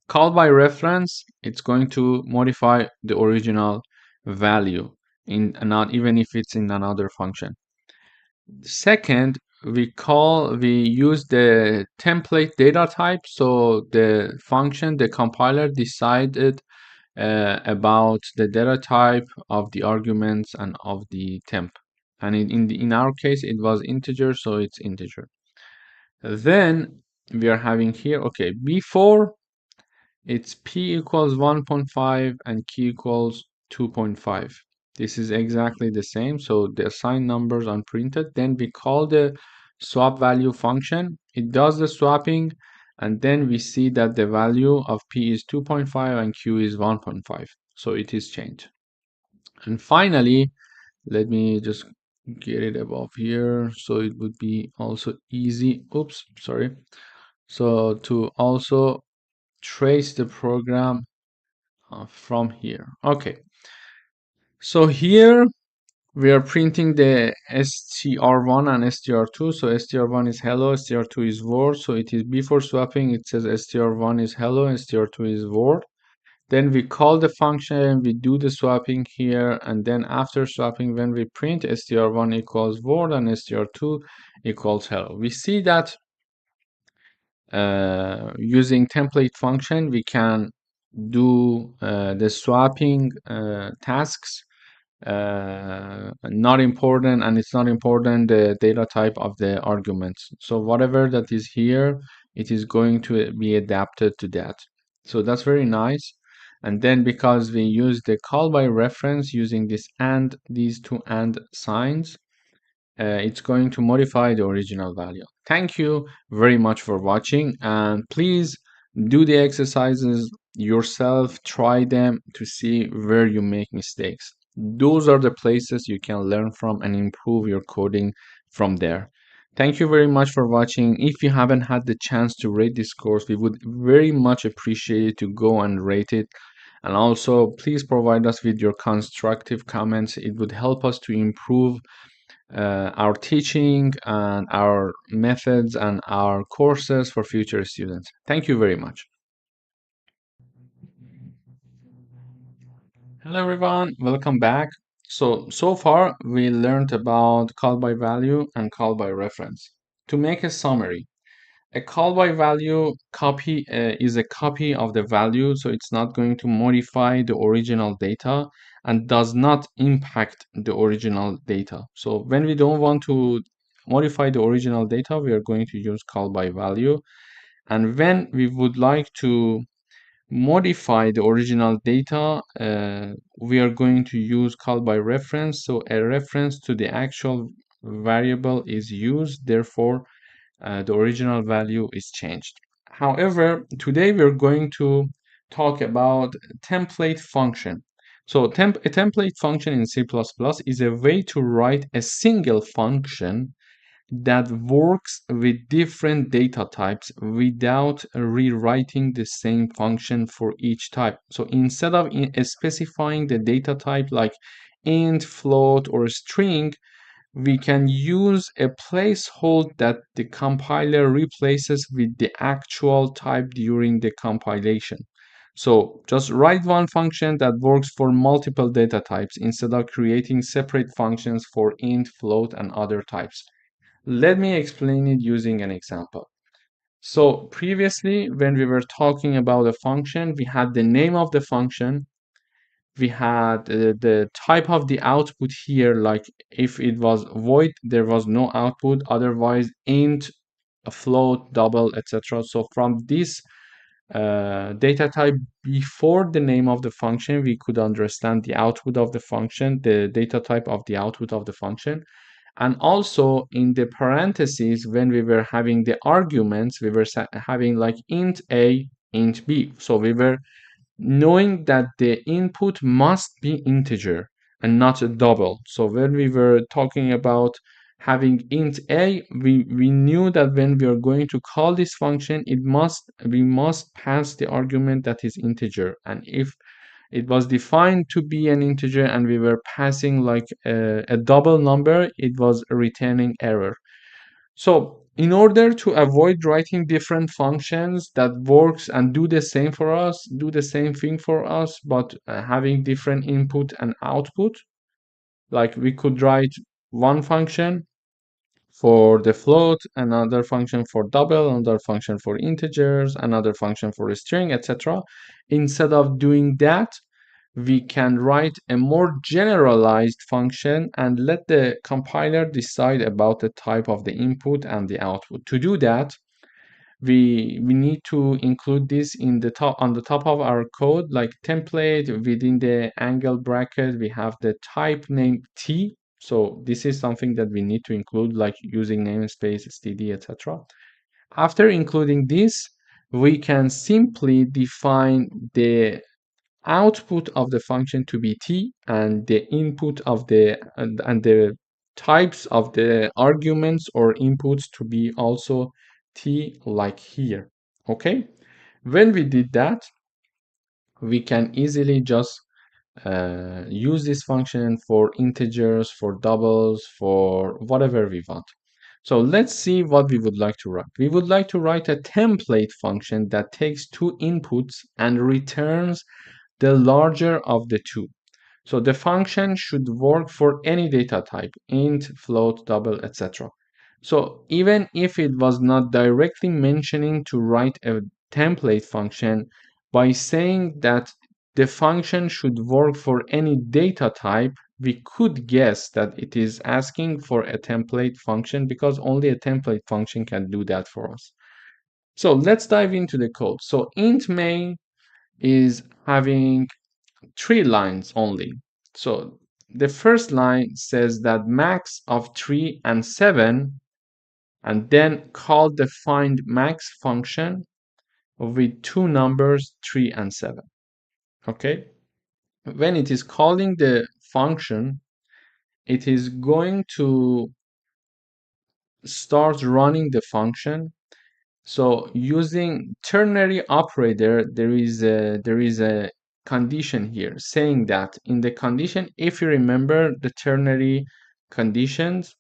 A: call by reference, it's going to modify the original value in not even if it's in another function. Second, we use the template data type. So the function, the compiler decided about the data type of the arguments and of the temp. And in our case, it was integer, so it's integer. Then we are having here, okay, before it's p equals 1.5 and q equals 2.5. This is exactly the same. So the assigned numbers unprinted. Then we call the swap value function. It does the swapping. And then we see that the value of p is 2.5 and q is 1.5. So it is changed. And finally, let me just get it above here so it would be also easy. Oops, sorry. So to also trace the program from here. Okay. So here we are printing the str1 and str2. So str1 is hello, str2 is word. So it is before swapping, it says str1 is hello and str2 is word. Then we call the function, we do the swapping here, and then after swapping, when we print str1 equals word and str2 equals hello. We see that using template function, we can do the swapping tasks. Not important, and it's not important the data type of the arguments. So whatever that is here, it is going to be adapted to that. So that's very nice. And then because we use the call by reference using this and these two and signs, it's going to modify the original value. Thank you very much for watching, and please do the exercises yourself, try them to see where you make mistakes. Those are the places you can learn from and improve your coding from there. Thank you very much for watching. If you haven't had the chance to rate this course, we would very much appreciate it to go and rate it. And also, please provide us with your constructive comments. It would help us to improve our teaching and our methods and our courses for future students. Thank you very much. Hello everyone, welcome back. So far we learned about call by value and call by reference. To make a summary, a call by value copy is a copy of the value, so it's not going to modify the original data and does not impact the original data. So when we don't want to modify the original data, we are going to use call by value. And when we would like to modify the original data, we are going to use call by reference. So a reference to the actual variable is used, therefore the original value is changed. However, today we're going to talk about template function. So a template function in C++ is a way to write a single function that works with different data types without rewriting the same function for each type. So instead of specifying the data type like int, float, or string, we can use a placeholder that the compiler replaces with the actual type during the compilation. So just write one function that works for multiple data types instead of creating separate functions for int, float, and other types. Let me explain it using an example. So previously, when we were talking about a function, we had the name of the function, we had the type of the output here, like if it was void, there was no output, otherwise int, a float, double, etc. So from this data type before the name of the function, we could understand the output of the function, the data type of the output of the function. And also in the parentheses, when we were having the arguments, we were having like int a, int b. So we were knowing that the input must be integer and not a double. So when we were talking about having int a, we knew that when we are going to call this function, we must pass the argument that is integer. And if it was defined to be an integer and we were passing like a double number, it was returning error. So in order to avoid writing different functions that works and do the same for us, do the same thing for us, but having different input and output, like we could write one function for the float, another function for double, another function for integers, another function for a string, etc. Instead of doing that, we can write a more generalized function and let the compiler decide about the type of the input and the output. To do that, we need to include this in the top on the top of our code, like template. Within the angle bracket we have the type name t. So this is something that we need to include, like using namespace std, etc. After including this, we can simply define the output of the function to be t and the input of the and the types of the arguments or inputs to be also t, like here. Okay, when we did that, we can easily just use this function for integers, for doubles, for whatever we want. So let's see what we would like to write. We would like to write a template function that takes two inputs and returns the larger of the two. So the function should work for any data type, int, float, double, etc. So even if it was not directly mentioning to write a template function, by saying that the function should work for any data type, we could guess that it is asking for a template function, because only a template function can do that for us. So let's dive into the code. So int main is having 3 lines only. So the first line says that max of 3 and 7, and then call the find max function with two numbers 3 and 7. Okay, when it is calling the function, it is going to start running the function. So using ternary operator, there is a condition here saying that in the condition, if you remember the ternary conditions,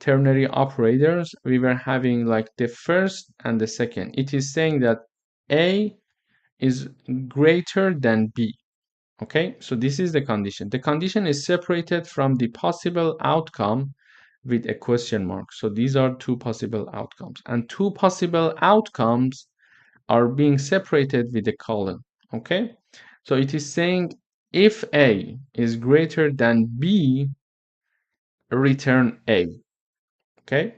A: ternary operators, we were having like the first and the second. It is saying that A is greater than B. Okay, so this is the condition. The condition is separated from the possible outcome with a question mark. So these are two possible outcomes, and two possible outcomes are being separated with a colon. Okay, so it is saying if A is greater than B, return A. Okay,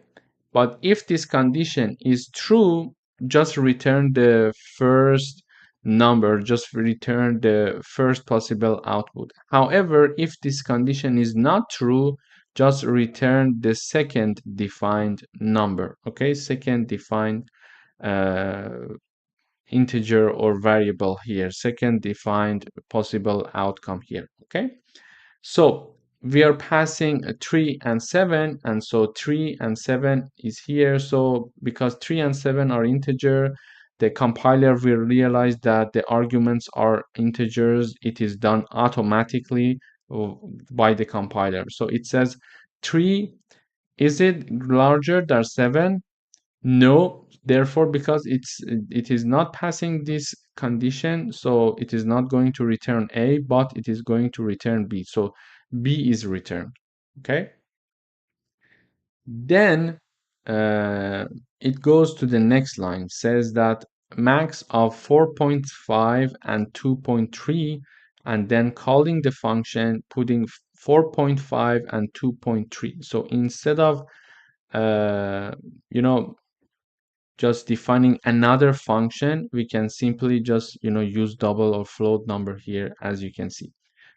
A: but if this condition is true, just return the first number, just return the first possible output. However, if this condition is not true, just return the second defined number. Okay, second defined uh, integer or variable here, second defined possible outcome here. Okay, so we are passing 3 and 7, and so 3 and 7 is here. So because 3 and 7 are integer, the compiler will realize that the arguments are integers. It is done automatically by the compiler. So it says 3, is it larger than 7? No, therefore, because it is not passing this condition, so it is not going to return A, but it is going to return B. So B is returned. Okay. Then it goes to the next line, says that max of 4.5 and 2.3, and then calling the function, putting 4.5 and 2.3. So instead of you know, just defining another function, we can simply just use double or float number here, as you can see.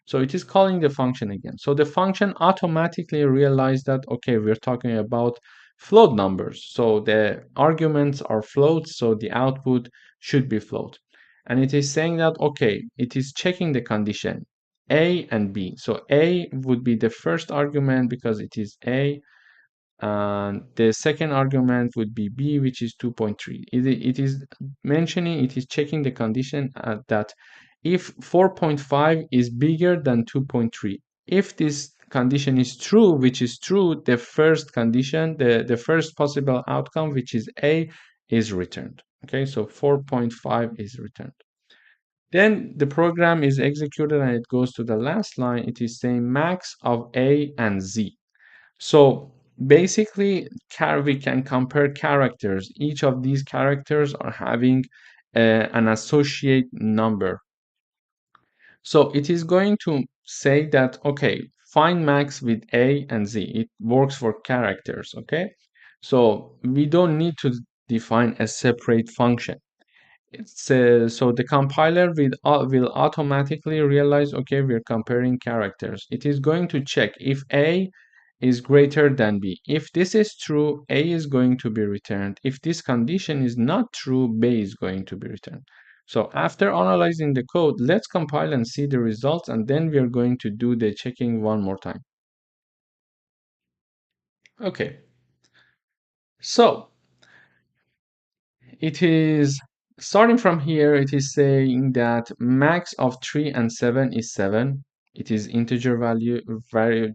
A: So it is calling the function again. So the function automatically realized that, okay, we're talking about float numbers, so the arguments are floats, so the output should be float. And it is saying that, okay, it is checking the condition A and B. So A would be the first argument because it is A, and the second argument would be B, which is 2.3. It is mentioning, it is checking the condition that
B: if 4.5 is bigger than 2.3. If this condition is true, which is true, the first condition, the first possible outcome, which is A, is returned. Okay, so 4.5 is returned. Then the program is executed and it goes to the last line. It is saying max of A and Z. So basically, we can compare characters. Each of these characters are having an associate number. So it is going to say that, okay, find max with A and Z. It works for characters, okay? So we don't need to define a separate function. So the compiler will automatically realize, okay, we're comparing characters. It is going to check if A is greater than B. If this is true, A is going to be returned. If this condition is not true, B is going to be returned. So after analyzing the code, let's compile and see the results, and then we are going to do the checking one more time. Okay. So it is starting from here, it is saying that max of 3 and 7 is 7. It is integer value,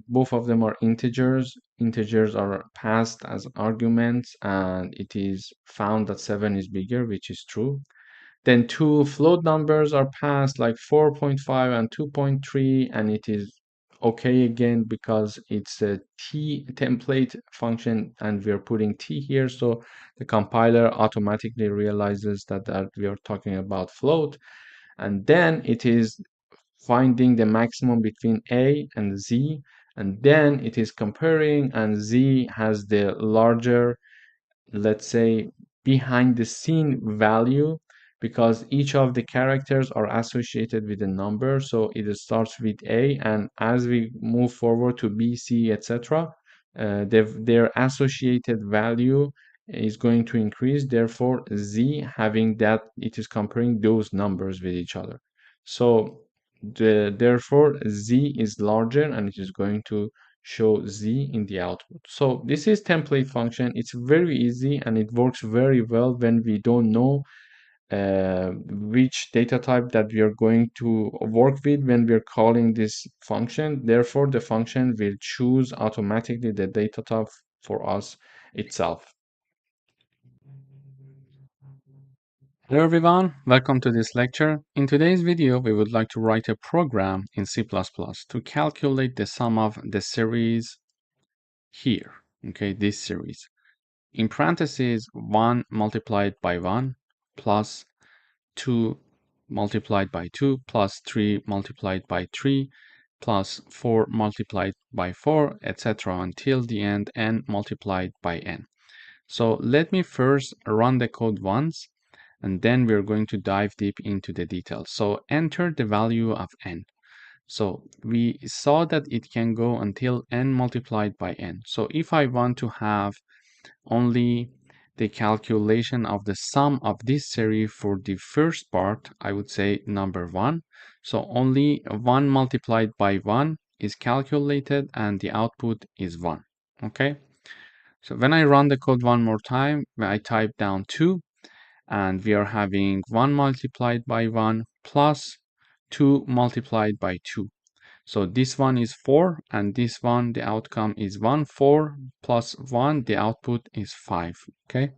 B: both of them are integers. Integers are passed as arguments, and it is found that 7 is bigger, which is true. Then two float numbers are passed, like 4.5 and 2.3, and it is okay again because it's a t template function and we're putting t here, so the compiler automatically realizes that we are talking about float. And then it is finding the maximum between A and Z, and then it is comparing, and Z has the larger, let's say, behind the scene value, because each of the characters are associated with a number. So it starts with A, and as we move forward to B, C, etc., their associated value is going to increase. Therefore, Z having that, it is comparing those numbers with each other. So therefore Z is larger, and it is going to show Z in the output. So this is template function. It's very easy and it works very well when we don't know which data type that we are going to work with when we're calling this function. Therefore, the function will choose automatically the data type for us itself.
A: Hello everyone, welcome to this lecture. In today's video, we would like to write a program in C++ to calculate the sum of the series here, okay, this series. In parentheses, 1 multiplied by 1 plus 2 multiplied by 2 plus 3 multiplied by 3 plus 4 multiplied by 4, etc. until the end, n multiplied by n. So let me first run the code once, and then we're going to dive deep into the details. So enter the value of n. So we saw that it can go until n multiplied by n. So if I want to have only the calculation of the sum of this series for the first part, I would say number 1. So only 1 multiplied by 1 is calculated and the output is 1. Okay. So when I run the code one more time, when I type down 2, and we are having 1 multiplied by 1 plus 2 multiplied by 2. So this one is 4, and this one, the outcome is 1. 4 plus 1, the output is 5. Okay.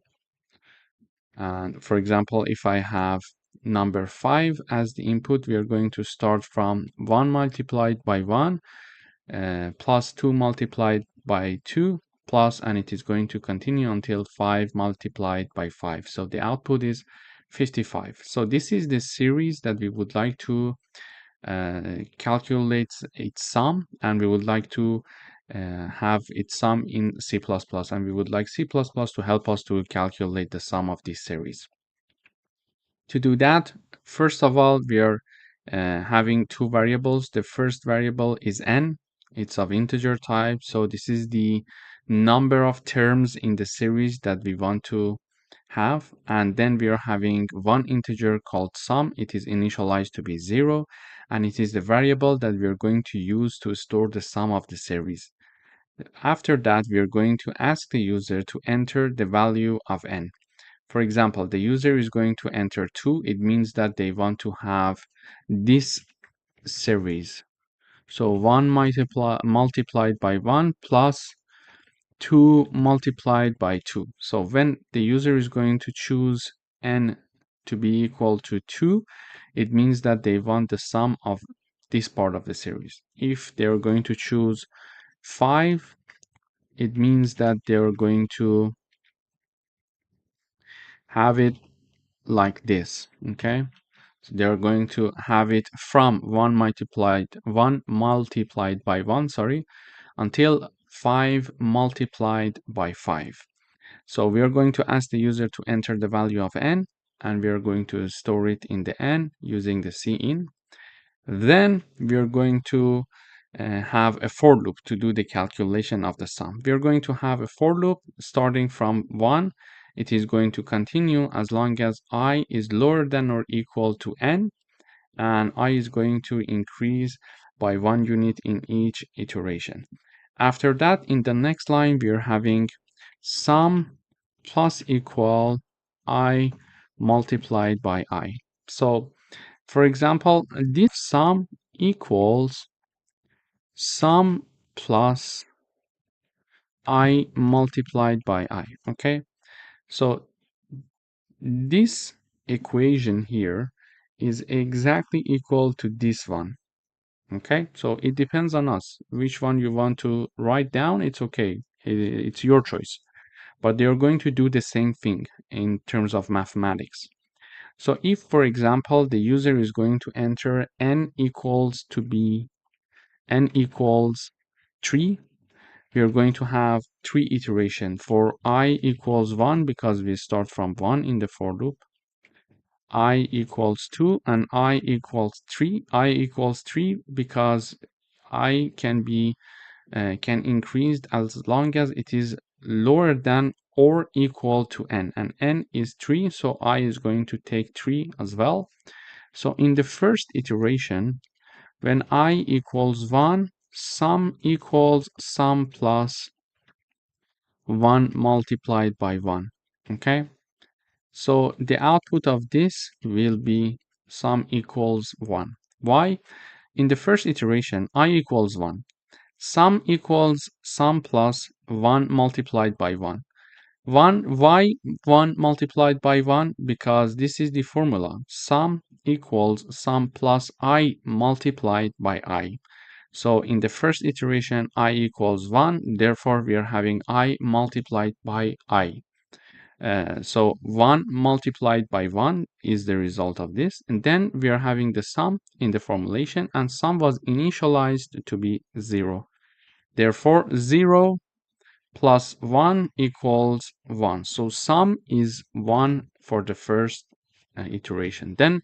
A: And for example, if I have number 5 as the input, we are going to start from 1 multiplied by 1 plus 2 multiplied by 2 plus, and it is going to continue until 5 multiplied by 5. So the output is 55. So this is the series that we would like to calculate its sum, and we would like to have its sum in C++, and we would like C++ to help us to calculate the sum of this series. To do that, first of all, we are having two variables. The first variable is n. It's of integer type, so this is the number of terms in the series that we want to have. And then we are having one integer called sum. It is initialized to be 0, and it is the variable that we are going to use to store the sum of the series. After that, we are going to ask the user to enter the value of n. For example, the user is going to enter 2. It means that they want to have this series. So 1 multiplied by 1 plus 2 multiplied by 2. So when the user is going to choose n to be equal to 2, it means that they want the sum of this part of the series. If they're going to choose 5, it means that they're going to have it like this, okay? So they're going to have it from 1 multiplied by 1, sorry, until 5 multiplied by 5. So we are going to ask the user to enter the value of n, and we are going to store it in the n using the cin. Then we are going to have a for loop to do the calculation of the sum. We are going to have a for loop starting from 1. It is going to continue as long as I is lower than or equal to n, and I is going to increase by 1 unit in each iteration. After that, in the next line, we are having sum plus equal I multiplied by I. So, for example, this sum equals sum plus I multiplied by I, okay? So this equation here is exactly equal to this one, okay? So it depends on us. Which one you want to write down, it's okay. It's your choice. But they're going to do the same thing in terms of mathematics. So if, for example, the user is going to enter n equals 3, we are going to have 3 iterations for I equals 1 because we start from 1 in the for loop, I equals 2, and I equals 3. I equals 3 because I can increase as long as it is lower than or equal to n, and n is 3, so I is going to take 3 as well. So in the first iteration, when I equals 1, sum equals sum plus 1 multiplied by 1, okay? So the output of this will be sum equals 1. Why? In the first iteration, I equals 1. Sum equals sum plus 1 multiplied by 1. Why 1 multiplied by 1? Because this is the formula. Sum equals sum plus I multiplied by I. So in the first iteration, I equals 1. Therefore, we are having I multiplied by I. So 1 multiplied by 1 is the result of this. And then we are having the sum in the formulation, and sum was initialized to be 0. Therefore, 0 plus 1 equals 1. So sum is 1 for the first iteration. Then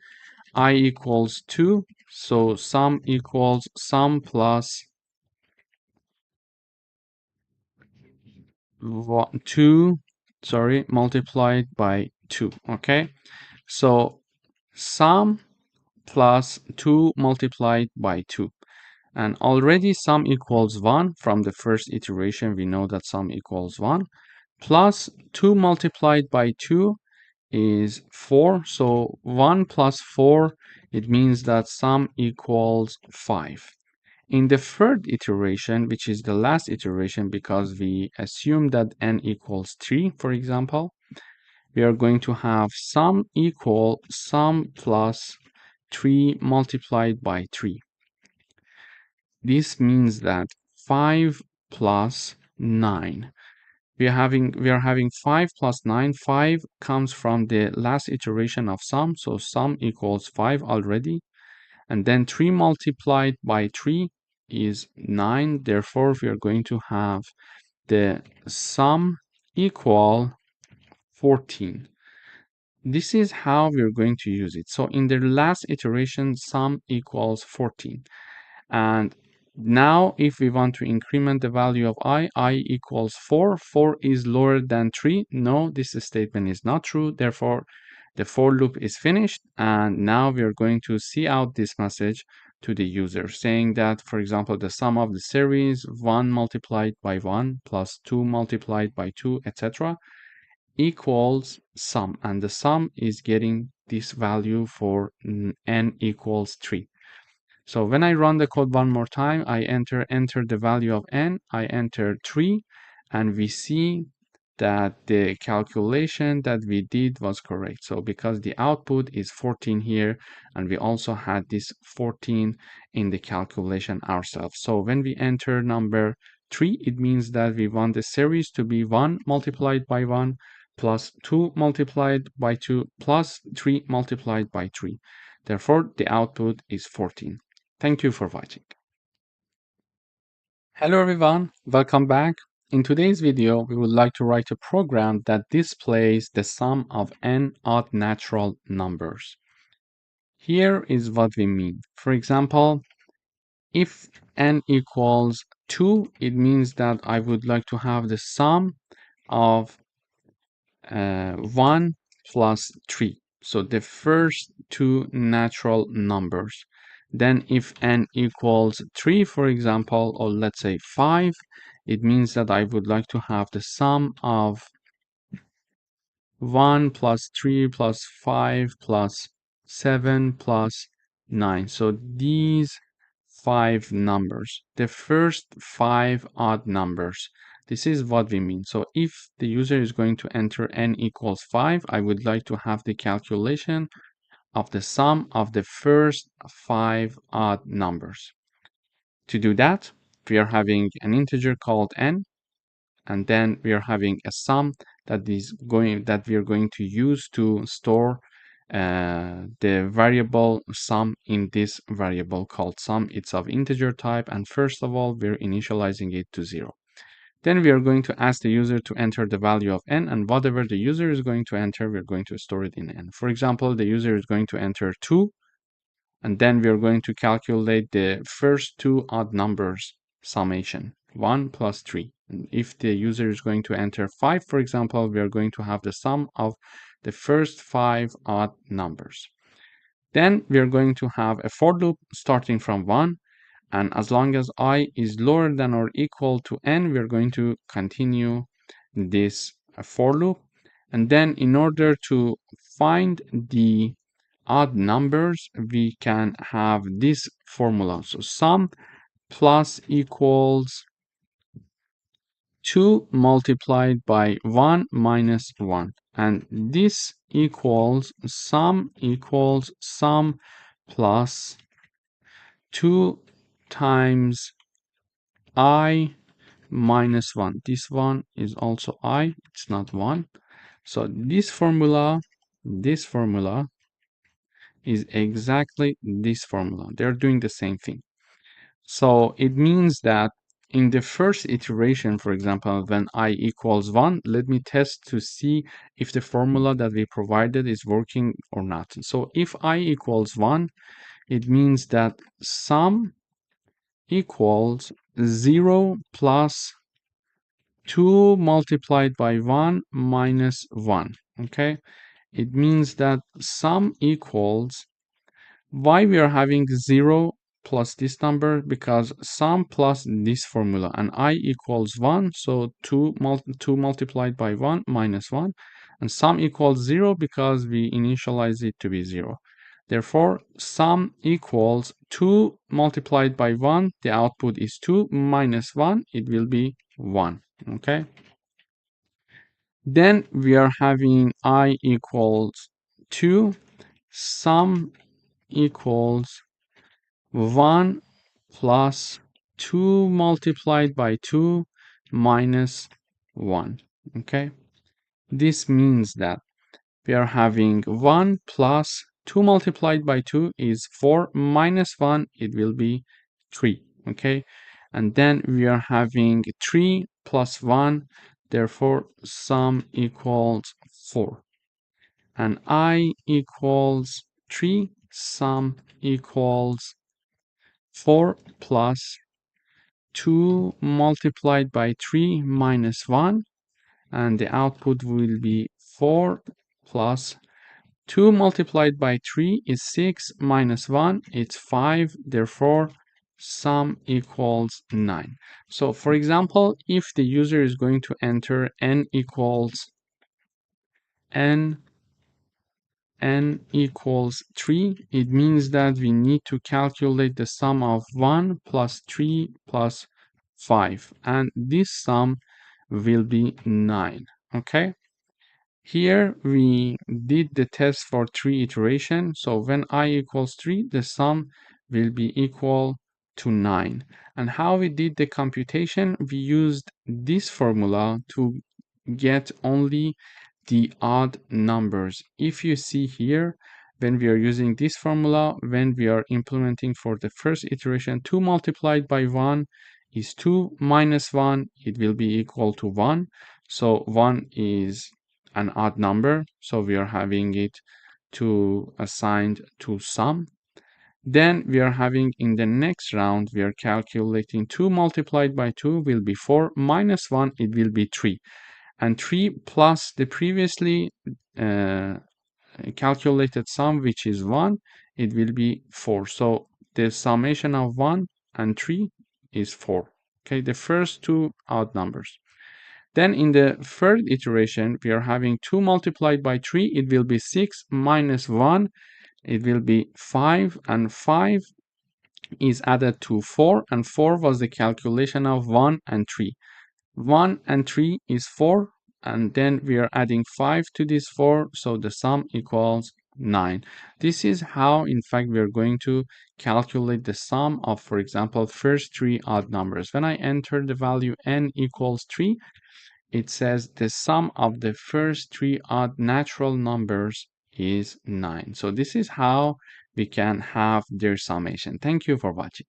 A: I equals 2. So sum equals sum plus 2, sorry, multiplied by 2. Okay. So sum plus 2 multiplied by 2. And already sum equals 1 from the first iteration. We know that sum equals 1. Plus 2 multiplied by 2 is 4. So 1 plus 4, it means that sum equals 5. In the third iteration, which is the last iteration because we assume that n equals 3, for example, we are going to have sum equal sum plus 3 multiplied by 3. This means that 5 plus 9. We are having 5 plus 9. 5 comes from the last iteration of sum, so sum equals 5 already. And then 3 multiplied by 3 is 9. Therefore, we are going to have the sum equal 14. This is how we're going to use it. So in the last iteration, sum equals 14. And now if we want to increment the value of I equals 4. 4 is lower than 3. No, this statement is not true. Therefore, the for loop is finished. And now we are going to see out this message to the user saying that, for example, the sum of the series 1 multiplied by 1 plus 2 multiplied by 2, etc. equals sum, and the sum is getting this value for n equals 3. So when I run the code one more time, I enter the value of n, I enter 3, and we see that the calculation that we did was correct. So because the output is 14 here, and we also had this 14 in the calculation ourselves. So when we enter number 3, it means that we want the series to be 1 multiplied by 1 plus 2 multiplied by 2 plus 3 multiplied by 3. Therefore, the output is 14. Thank you for watching. Hello everyone, welcome back. In today's video, we would like to write a program that displays the sum of n odd natural numbers. Here is what we mean. For example, if n equals 2, it means that I would like to have the sum of 1 plus 3. So the first two natural numbers. Then if n equals 3, for example, or let's say 5, it means that I would like to have the sum of 1 plus 3 plus 5 plus 7 plus 9. So these 5 numbers, the first 5 odd numbers. This is what we mean. So if the user is going to enter n equals 5, I would like to have the calculation of the sum of the first 5 odd numbers. To do that, we are having an integer called n, and then we are having a sum that we are going to use to store the variable sum in this variable called sum. It's of integer type, and first of all, we're initializing it to 0. Then we are going to ask the user to enter the value of n, and whatever the user is going to enter, we're going to store it in n. For example, the user is going to enter 2, and then we are going to calculate the first two odd numbers summation, 1 plus 3. And if the user is going to enter 5, for example, we are going to have the sum of the first 5 odd numbers. Then we are going to have a for loop starting from 1, and as long as I is lower than or equal to n, we are going to continue this for loop. And then in order to find the odd numbers, we can have this formula. So sum plus equals 2 multiplied by 1 minus 1. And this equals sum plus 2 times I minus 1. This one is also I, it's not 1. So this formula is exactly this formula. They're doing the same thing. So it means that in the first iteration, for example, when I equals 1, let me test to see if the formula that we provided is working or not. So if I equals 1, it means that sum equals 0 plus 2 multiplied by 1 minus 1. Okay, it means that sum equals, why we are having 0 plus this number? Because sum plus this formula, and I equals 1, so 2 multiplied by 1 minus 1, and sum equals 0 because we initialize it to be 0. Therefore, sum equals 2 multiplied by 1, the output is 2, minus 1, it will be 1. Okay. Then we are having I equals 2, sum equals 1 plus 2 multiplied by 2 minus 1. Okay. This means that we are having 1 plus 2 multiplied by 2 is 4 minus 1, it will be 3. Okay. And then we are having 3 plus 1, therefore sum equals 4. And I equals 3, sum equals 4 plus 2 multiplied by 3 minus 1, and the output will be 4 plus 2 multiplied by 3 is 6 minus 1, it's 5, therefore sum equals 9. So for example, if the user is going to enter n equals n equals 3, it means that we need to calculate the sum of 1 plus 3 plus 5, and this sum will be 9. Okay, here we did the test for 3 iterations, so when I equals 3, the sum will be equal to 9. And how we did the computation, we used this formula to get only the odd numbers. If you see here, when we are using this formula, when we are implementing for the first iteration, 2 multiplied by 1 is 2 minus 1, it will be equal to 1. So 1 is an odd number, so we are having it to assigned to sum. Then we are having in the next round, we are calculating 2 multiplied by 2 will be 4 minus 1, it will be 3. And 3 plus the previously calculated sum, which is 1, it will be 4. So the summation of 1 and 3 is 4. Okay, the first two odd numbers. Then in the third iteration, we are having 2 multiplied by 3, it will be 6 minus 1, it will be 5, and 5 is added to 4, and 4 was the calculation of 1 and 3. 1 and 3 is 4, and then we are adding 5 to this 4, so the sum equals 9. This is how, in fact, we are going to calculate the sum of, for example, first 3 odd numbers. When I enter the value n equals 3, it says the sum of the first 3 odd natural numbers is 9. So this is how we can have their summation. Thank you for watching.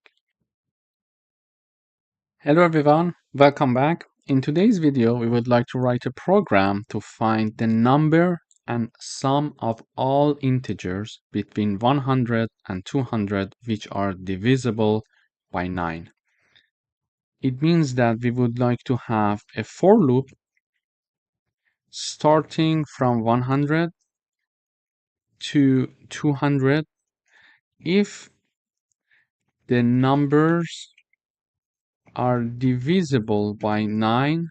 A: Hello everyone, welcome back. In today's video, we would like to write a program to find the number and sum of all integers between 100 and 200 which are divisible by 9. It means that we would like to have a for loop starting from 100 to 200 if the numbers are divisible by 9.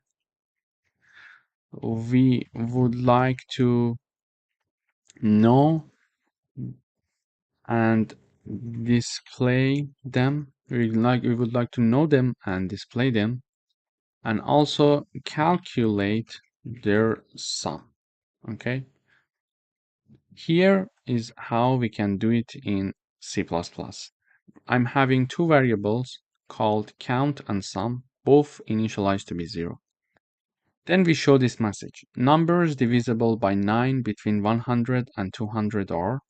A: We would like to know and display them. We would like to know them and display them, and also calculate their sum. Okay, here is how we can do it in C++. I'm having two variables called count and sum, both initialized to be 0. Then we show this message: numbers divisible by 9 between 100 and 200 are.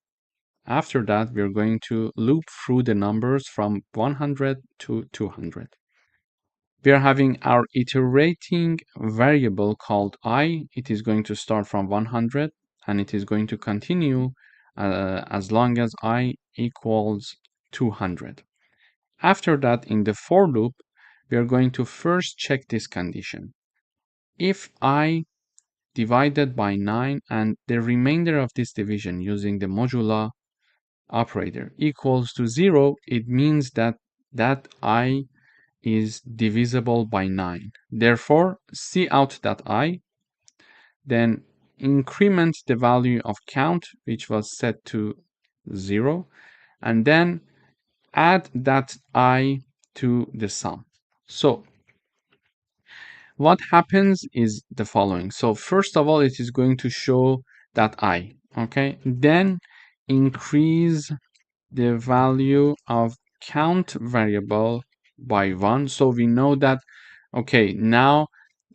A: After that, we're going to loop through the numbers from 100 to 200. We are having our iterating variable called I. It is going to start from 100 and it is going to continue as long as I equals 200. After that, in the for loop, we are going to first check this condition. If I divided by 9 and the remainder of this division using the modulo operator equals to 0, it means that I is divisible by 9. Therefore, see out that I, then increment the value of count, which was set to 0, and then add that I to the sum. So what happens is the following. So first of all, it is going to show that I, okay? Then increase the value of count variable by 1. So we know that, okay, now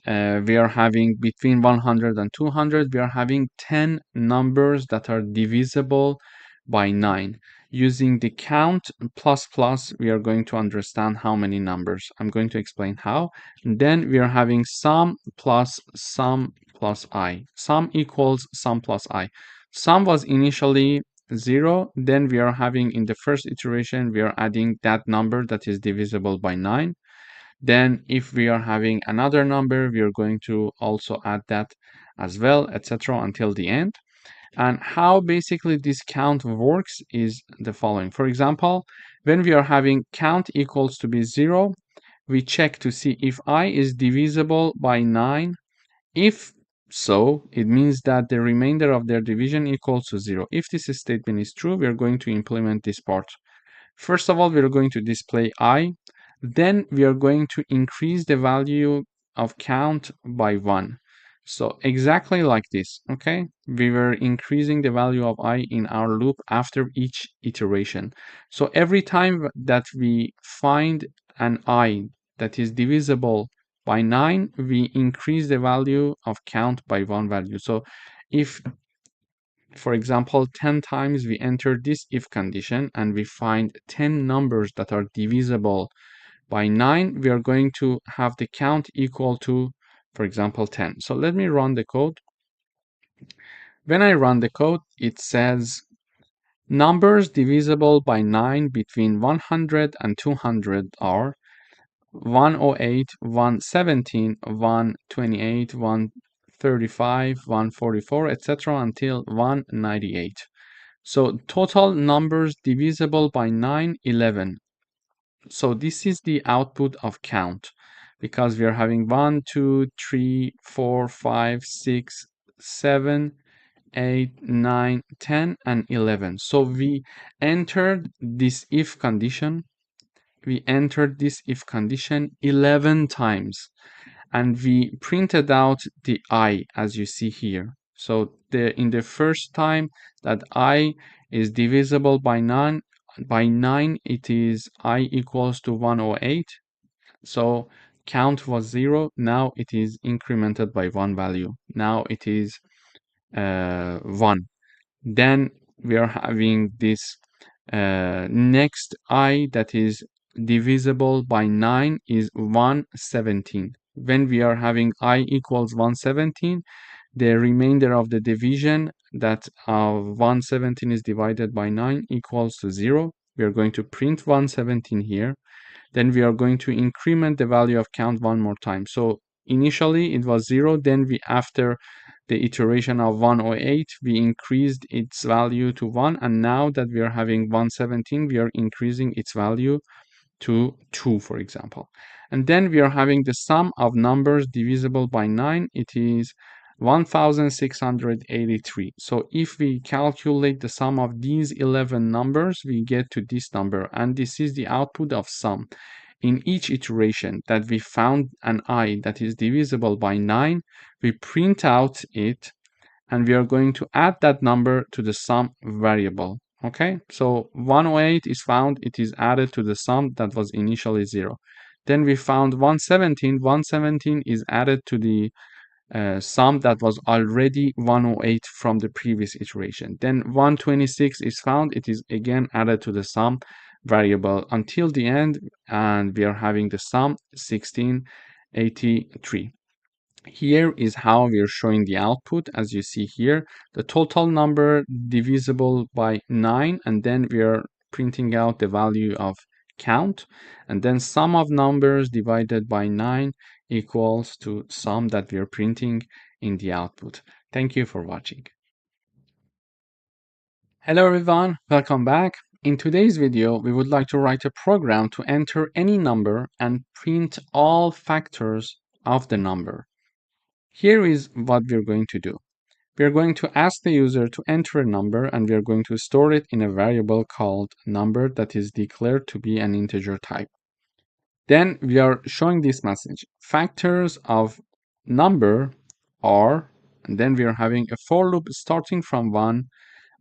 A: we are having between 100 and 200, we are having 10 numbers that are divisible by 9. Using the count plus plus, we are going to understand how many numbers. I'm going to explain how. And then we are having sum plus I. Sum equals sum plus I. Sum was initially 0. Then we are having in the first iteration, we are adding that number that is divisible by 9. Then if we are having another number, we are going to also add that as well, etc. until the end. And how basically this count works is the following. For example, when we are having count equals to be 0, we check to see if I is divisible by 9. If
B: So it means that the remainder of their division equals to 0. If this statement is true, we are going to implement this part. First of all, we are going to display I. Then we are going to increase the value of count by 1. So exactly like this, okay? We were increasing the value of I in our loop after each iteration. So every time that we find an I that is divisible by 9, we increase the value of count by 1 value. So if, for example, 10 times we enter this if condition and we find 10 numbers that are divisible by 9, we are going to have the count equal to, for example, 10. So let me run the code. When I run the code, it says numbers divisible by 9 between 100 and 200 are 108, 117, 128, 135, 144, etc. until 198. So total numbers divisible by 9, 11. So this is the output of count because we are having 1, 2, 3, 4, 5, 6, 7, 8, 9, 10, and 11. So we entered this if condition. We entered this if condition 11 times and we printed out the I as you see here. So in the first time that I is divisible by 9, it is I equals to 108. So count was 0. Now it is incremented by 1 value. Now it is 1. Then we are having this next I that is divisible by 9 is 117. When we are having I equals 117, the remainder of the division that 117 is divided by 9 equals to 0. We are going to print 117 here. Then we are going to increment the value of count one more time. So initially it was 0. Then after the iteration of 108, we increased its value to 1. And now that we are having 117, we are increasing its value to 2, for example. And then we are having the sum of numbers divisible by 9. It is 1683. So if we calculate the sum of these 11 numbers, we get to this number. And this is the output of sum. In each iteration that we found an I that is divisible by 9, we print out it and we are going to add that number to the sum variable. Okay, so 108 is found, it is added to the sum that was initially 0. Then we found 117, 117 is added to the sum that was already 108 from the previous iteration. Then 126 is found, it is again added to the sum variable until the end, and we are having the sum 1683. Here is how we are showing the output. As you see here, the total number divisible by 9, and then we are printing out the value of count, and then sum of numbers divided by 9 equals to sum that we are printing in the output. Thank you for watching. Hello everyone, welcome back. In today's video, we would like to write a program to enter any number and print all factors of the number. Here is what we're going to do. We're going to ask the user to enter a number and we're going to store it in a variable called number that is declared to be an integer type. Then we are showing this message. Factors of number are, and then we are having a for loop starting from 1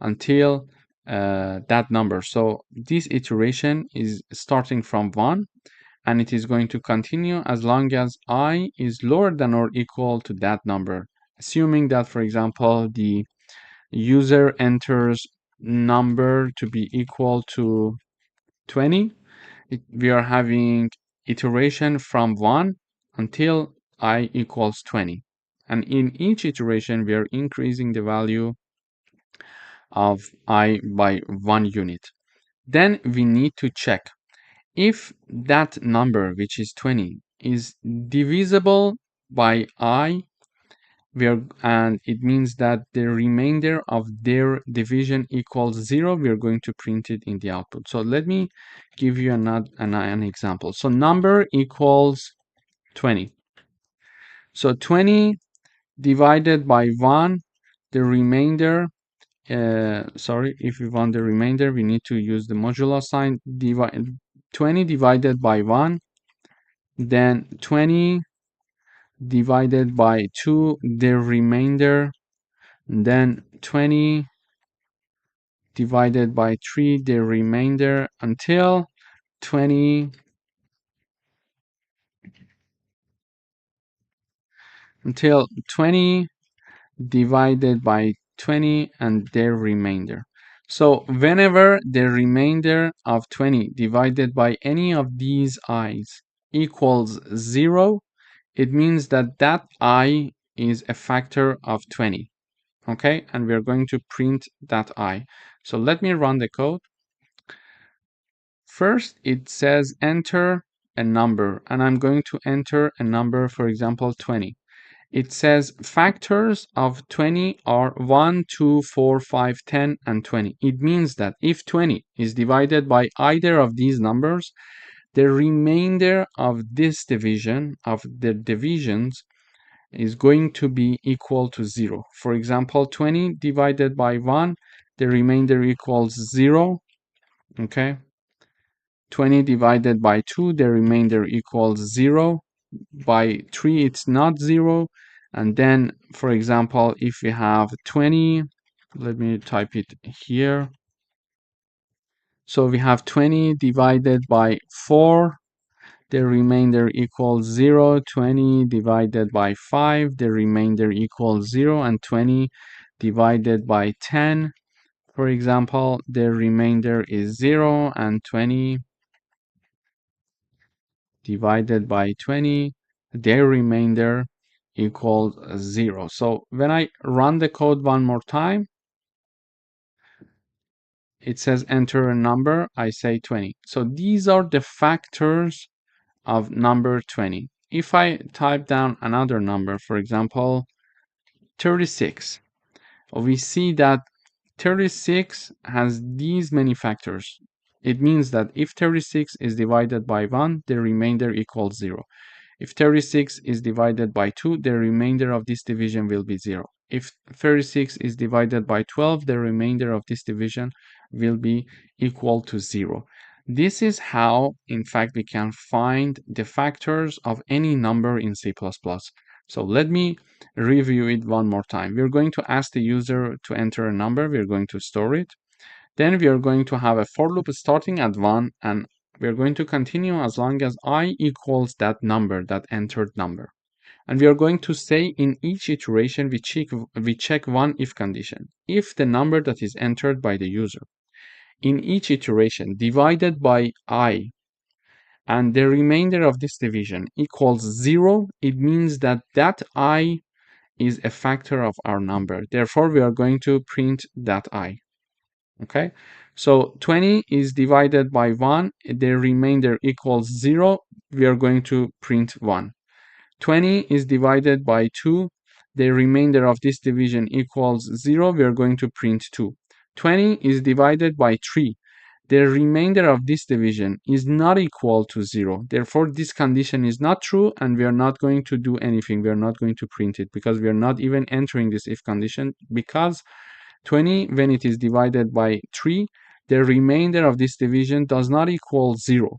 B: until that number. So this iteration is starting from 1 and it is going to continue as long as I is lower than or equal to that number. Assuming that, for example, the user enters number to be equal to 20, we are having iteration from 1 until I equals 20. And in each iteration, we are increasing the value of I by 1 unit. Then we need to check if that number, which is 20, is divisible by I, and it means that the remainder of their division equals 0, we're going to print it in the output. So let me give you an example. So number equals 20. So 20
A: divided by 1, the remainder, sorry, if we want the remainder, we need to use the modulo sign, 20 divided by 1, then 20 divided by 2, the remainder, then 20 divided by 3, the remainder, until 20 divided by 20 and their remainder. So whenever the remainder of 20 divided by any of these i's equals 0, it means that that I is a factor of 20. Okay, and we're going to print that I. So let me run the code. First, it says enter a number, and I'm going to enter a number, for example, 20. It says factors of 20 are 1, 2, 4, 5, 10, and 20. It means that if 20 is divided by either of these numbers, the remainder of this division, of the divisions, is going to be equal to 0. For example, 20 divided by 1, the remainder equals 0. Okay. 20 divided by 2, the remainder equals 0. By 3, it's not 0. And then, for example, if we have 20, let me type it here. So we have 20 divided by 4, the remainder equals 0. 20 divided by 5, the remainder equals 0. And 20 divided by 10, for example, the remainder is 0. And 20 divided by 20, their remainder equals 0. So when I run the code one more time, it says enter a number, I say 20. So these are the factors of number 20. If I type down another number, for example, 36, we see that 36 has these many factors. It means that if 36 is divided by 1, the remainder equals 0. If 36 is divided by 2, the remainder of this division will be 0. If 36 is divided by 12, the remainder of this division will be equal to 0. This is how, in fact, we can find the factors of any number in C++. So let me review it one more time. We're going to ask the user to enter a number. We're going to store it. Then we are going to have a for loop starting at 1, and we're going to continue as long as I equals that number, that entered number. And we are going to say in each iteration, we check one if condition. If the number that is entered by the user in each iteration divided by I and the remainder of this division equals 0, it means that that I is a factor of our number. Therefore, we are going to print that I. Okay, so 20 is divided by 1, the remainder equals 0, we are going to print 1. 20 is divided by 2, the remainder of this division equals 0, we are going to print 2. 20 is divided by 3, the remainder of this division is not equal to 0. Therefore, this condition is not true, and we are not going to do anything. We are not going to print it because we are not even entering this if condition, because 20, when it is divided by 3, the remainder of this division does not equal 0.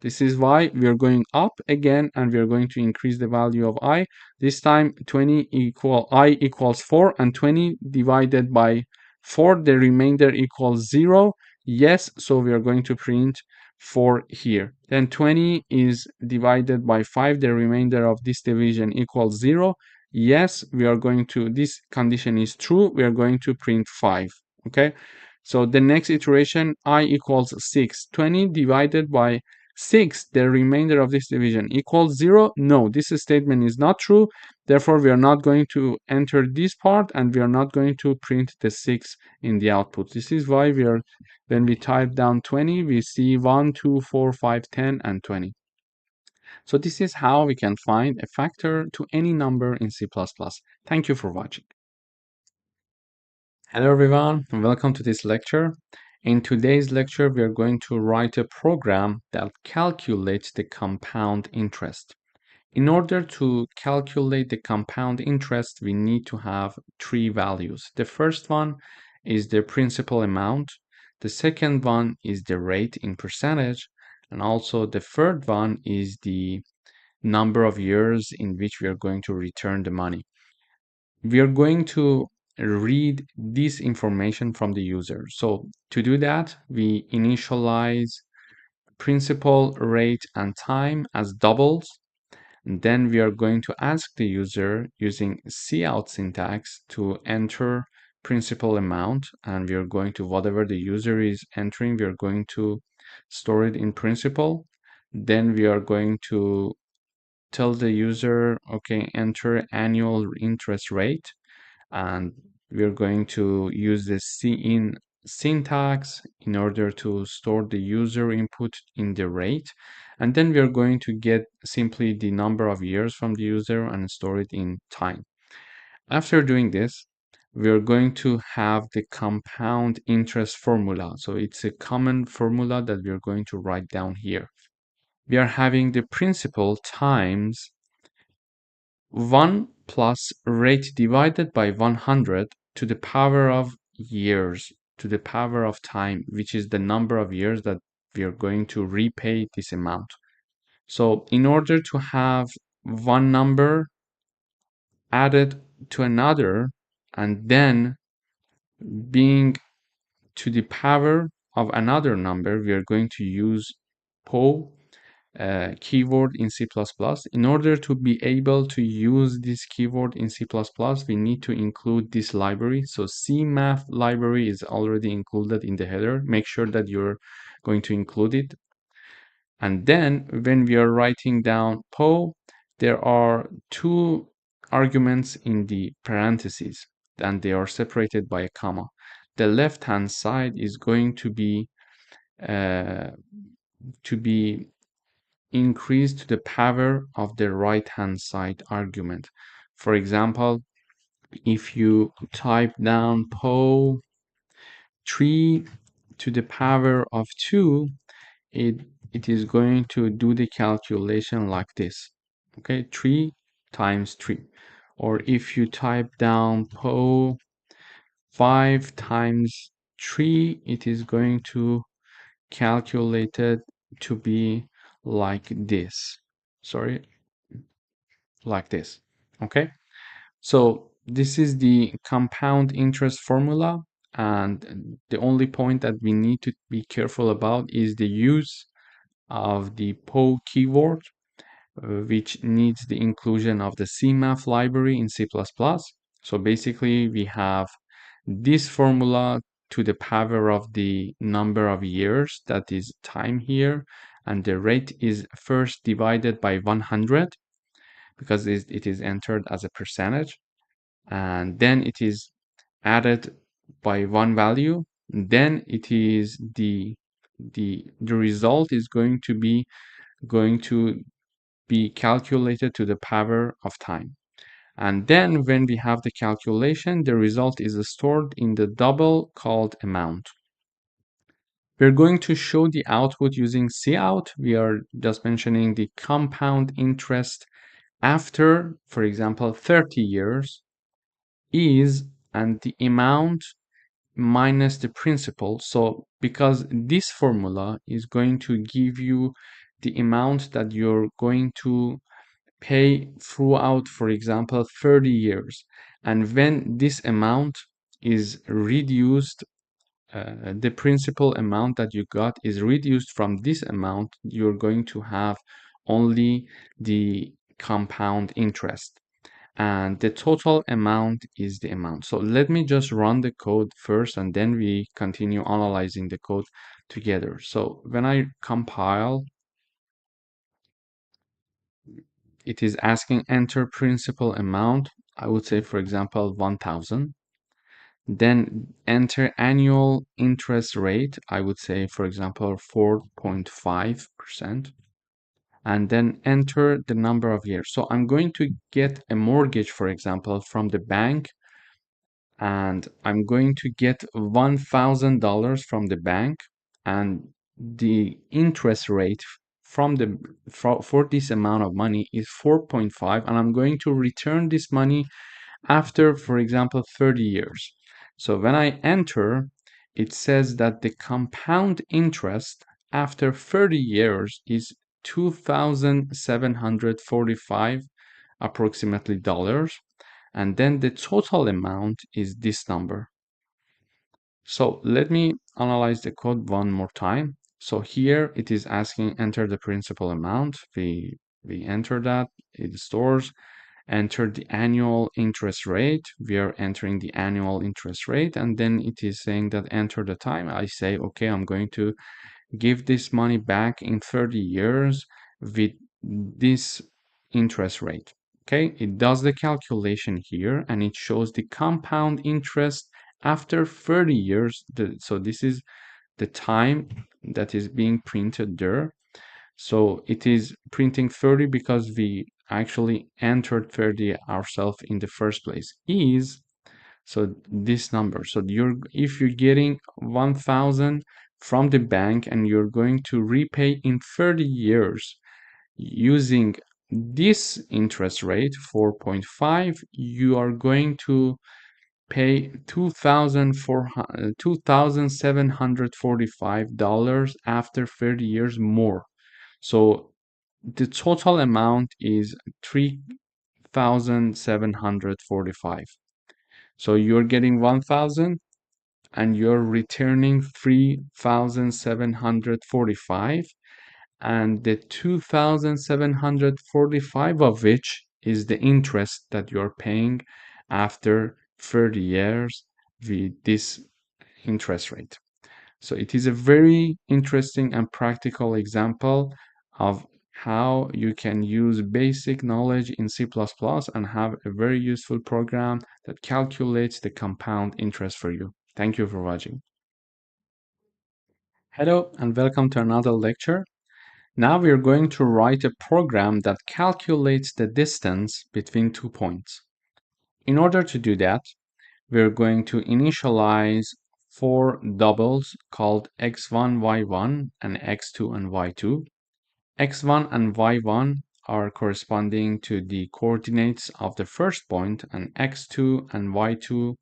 A: This is why we are going up again, and we are going to increase the value of I. This time I equals 4, and 20 divided by 4, the remainder equals 0. Yes, so we are going to print 4 here. Then 20 is divided by 5, the remainder of this division equals 0. Yes, we are going to, this condition is true, we are going to print 5. Okay, so the next iteration, I equals 6. 20 divided by 6, the remainder of this division equals 0. No, this statement is not true. Therefore, we are not going to enter this part, and we are not going to print the 6 in the output. This is why we are, when we type down 20, we see 1, 2, 4, 5, 10, and 20. So this is how we can find a factor to any number in C++. Thank you for watching. Hello everyone, and welcome to this lecture. In today's lecture, we are going to write a program that calculates the compound interest. in order to calculate the compound interest, we need to have three values. The first one is the principal amount. The second one is the rate in percentage. And also the third one is the number of years in which we are going to return the money. We are going to read this information from the user. So to do that, we initialize principal, rate, and time as doubles. And then we are going to ask the user using cout syntax to enter principal amount, and we are going to, whatever the user is entering, we are going to store it in principal. Then we are going to tell the user, okay, enter annual interest rate, and we're going to use the cin syntax in order to store the user input in the rate. And then we're going to get simply the number of years from the user and store it in time. After doing this, we're going to have the compound interest formula. So it's a common formula that we're going to write down here. We are having the principal times 1 plus rate divided by 100 to the power of years, to the power of time, which is the number of years that we are going to repay this amount. So in order to have one number added to another and then being to the power of another number, we are going to use po keyword in C++. In order to be able to use this keyword in C++, we need to include this library. So CMath library is already included in the header. Make sure that you're going to include it. And then when we are writing down po, there are two arguments in the parentheses, and they are separated by a comma. The left-hand side is going to be increased to the power of the right-hand side argument. For example, if you type down po 3 to the power of 2, it is going to do the calculation like this. Okay, 3 times 3. Or if you type down po 5 times 3, it is going to calculate it to be like this. Sorry, like this. Okay, so this is the compound interest formula, and the only point that we need to be careful about is the use of the po keyword, which needs the inclusion of the CMath library in C++. So basically we have this formula to the power of the number of years, that is time here, and the rate is first divided by 100 because it is entered as a percentage, and then it is added by one value. Then it is the result is going to be calculated to the power of time. And then when we have the calculation, the result is stored in the double called amount. We're going to show the output using cout. We are just mentioning the compound interest after, for example, 30 years is, and the amount minus the principal. So because this formula is going to give you the amount that you're going to pay throughout, for example, 30 years. And when this amount is reduced, the principal amount that you got is reduced from this amount, you're going to have only the compound interest. And the total amount is the amount. So let me just run the code first, and then we continue analyzing the code together. So when I compile, it is asking enter principal amount. I would say, for example, 1000. Then enter annual interest rate. I would say, for example, 4.5%. And then enter the number of years. So I'm going to get a mortgage, for example, from the bank, and I'm going to get $1,000 from the bank, and the interest rate for this amount of money is 4.5, and I'm going to return this money after, for example, 30 years. So when I enter, it says that the compound interest after 30 years is 2,745 approximately dollars, and then the total amount is this number. So let me analyze the code one more time. So here it is asking enter the principal amount. We enter that, it stores. Enter the annual interest rate. We are entering the annual interest rate, and then it is saying that enter the time. I say, okay, I'm going to give this money back in 30 years with this interest rate. Okay, it does the calculation here and it shows the compound interest after 30 years. So this is the time that is being printed there. So it is printing 30 because we actually entered 30 ourselves in the first place. Is so this number. So if you're getting 1,000 from the bank and you're going to repay in 30 years using this interest rate 4.5, you are going to pay $2,745 after 30 years more. So the total amount is 3,745. So you're getting 1,000 and you're returning 3,745, and the 2,745 of which is the interest that you're paying after 30 years with this interest rate. So it is a very interesting and practical example of how you can use basic knowledge in C++ and have a very useful program that calculates the compound interest for you. Thank you for watching. Hello and welcome to another lecture. Now we are going to write a program that calculates the distance between 2 points. In order to do that, we're going to initialize 4 doubles called x1, y1, and x2 and y2. x1 and y1 are corresponding to the coordinates of the first point, and x2 and y2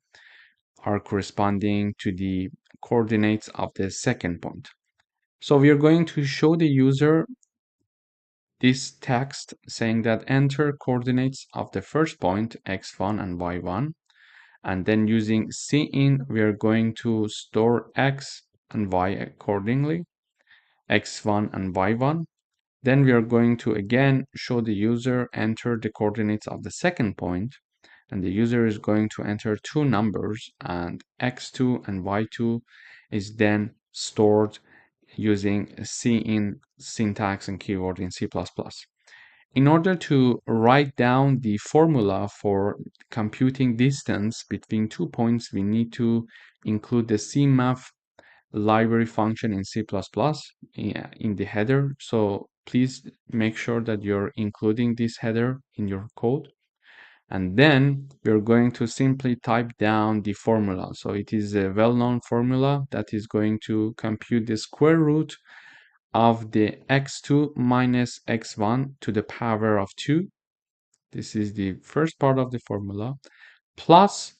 A: are corresponding to the coordinates of the second point. So we are going to show the user this text saying that enter coordinates of the first point, x1 and y1. And then using cin, we are going to store x and y accordingly, x1 and y1. Then we are going to again show the user enter the coordinates of the second point, and the user is going to enter two numbers, and x2 and y2 is then stored using cin syntax and keyword in C++. In order to write down the formula for computing distance between 2 points, we need to include the CMAF library function in C++ in the header. So please make sure that you're including this header in your code. And then we're going to simply type down the formula. So it is a well-known formula that is going to compute the square root of the x2 minus x1 to the power of 2. This is the first part of the formula, plus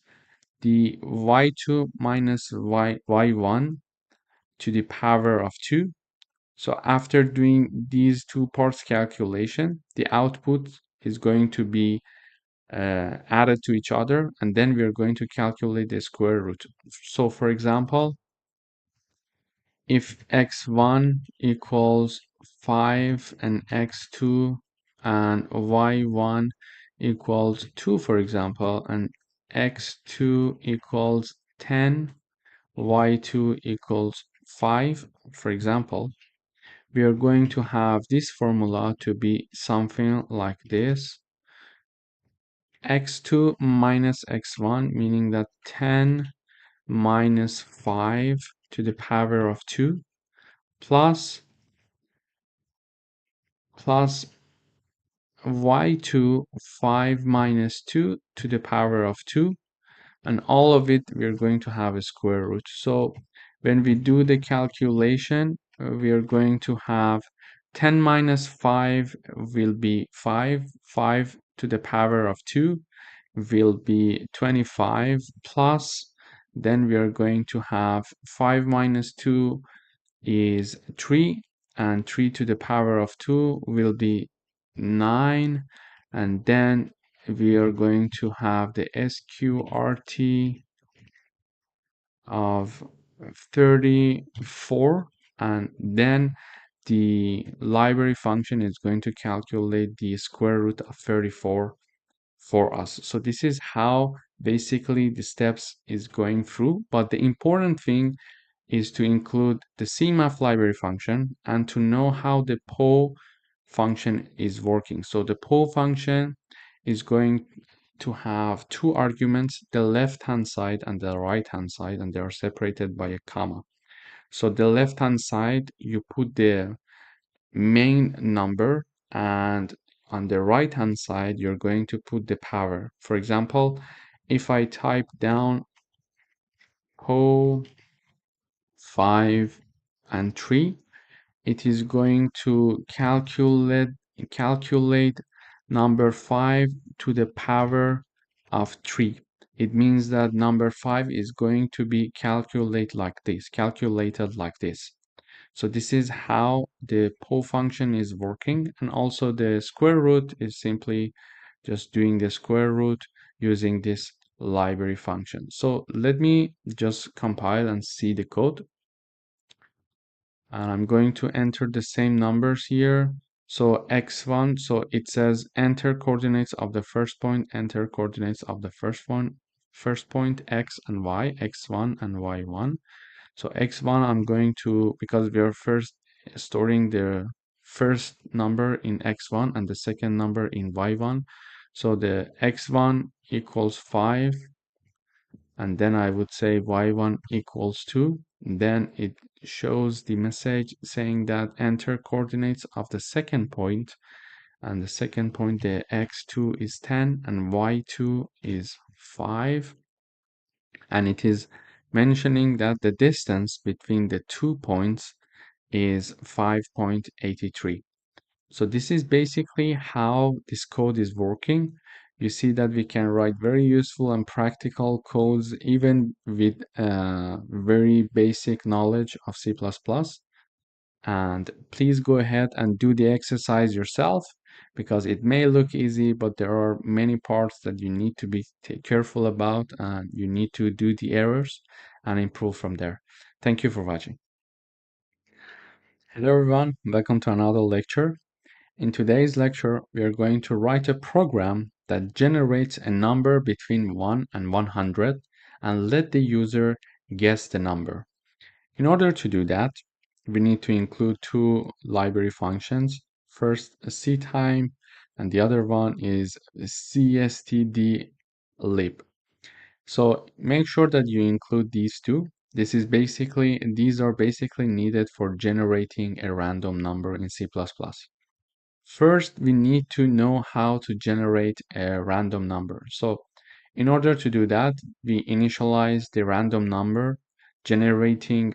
A: the y2 minus y1 to the power of 2. So after doing these two parts calculation, the output is going to be added to each other, and then we are going to calculate the square root. So for example, if x1 equals 5 and x2 and y1 equals 2, for example, and x2 equals 10, y2 equals 5, for example, we are going to have this formula to be something like this. x2 minus x1, meaning that 10 minus 5 to the power of 2 plus y2 5 minus 2 to the power of 2, and all of it we're going to have a square root. So when we do the calculation, we are going to have
B: 10 minus 5 will be 5. 5 to the power of 2 will be 25 plus. Then we are going to have 5 minus 2 is 3, and 3 to the power of 2 will be 9, and then we are going to have the sqrt of 34, and then the library function is going to calculate the square root of 34 for us. So this is how basically the steps is going through, but the important thing is to include the CMAF library function and to know how the poll function is working. So the poll function is going to have two arguments, the left-hand side and the right-hand side, and they are separated by a comma. So the left-hand side, you put the main number, and on the right-hand side, you're going to put the power. For example, if I type down poll 5 and 3, it is going to calculate number 5 to the power of 3. It means that number 5 is going to be calculated like this. So this is how the poll function is working, and also the square root is simply just doing the square root using this library function. So let me just compile and see the code. And I'm going to enter the same numbers here. So x1, so it says enter coordinates of the first point, enter coordinates of the first point, x and y, x1 and y1. So x1, I'm going to, because we are first storing the first number in x1 and the second number in y1. So the x1 equals 5, and then I would say y1 equals 2. Then it shows the message saying that enter coordinates of the second point, and the second point, the x2 is 10 and y2 is 5, and it is mentioning that the distance between the 2 points is 5.83. So this is basically how this code is working. You see that we can write very useful and practical codes even with very basic knowledge of C++. And please go ahead and do the exercise yourself, because it may look easy, but there are many parts that you need to be careful about, and you need to do the errors and improve from there. Thank you for watching. Hello everyone, welcome to another lecture. In today's lecture, we are going to write a program that generates a number between 1 and 100 and let the user guess the number. In order to do that, we need to include two library functions. First, a ctime, and the other one is cstdlib. So make sure that you include these two. These are basically needed for generating a random number in C++. First, we need to know how to generate a random number. So in order to do that, we initialize the random number, generating,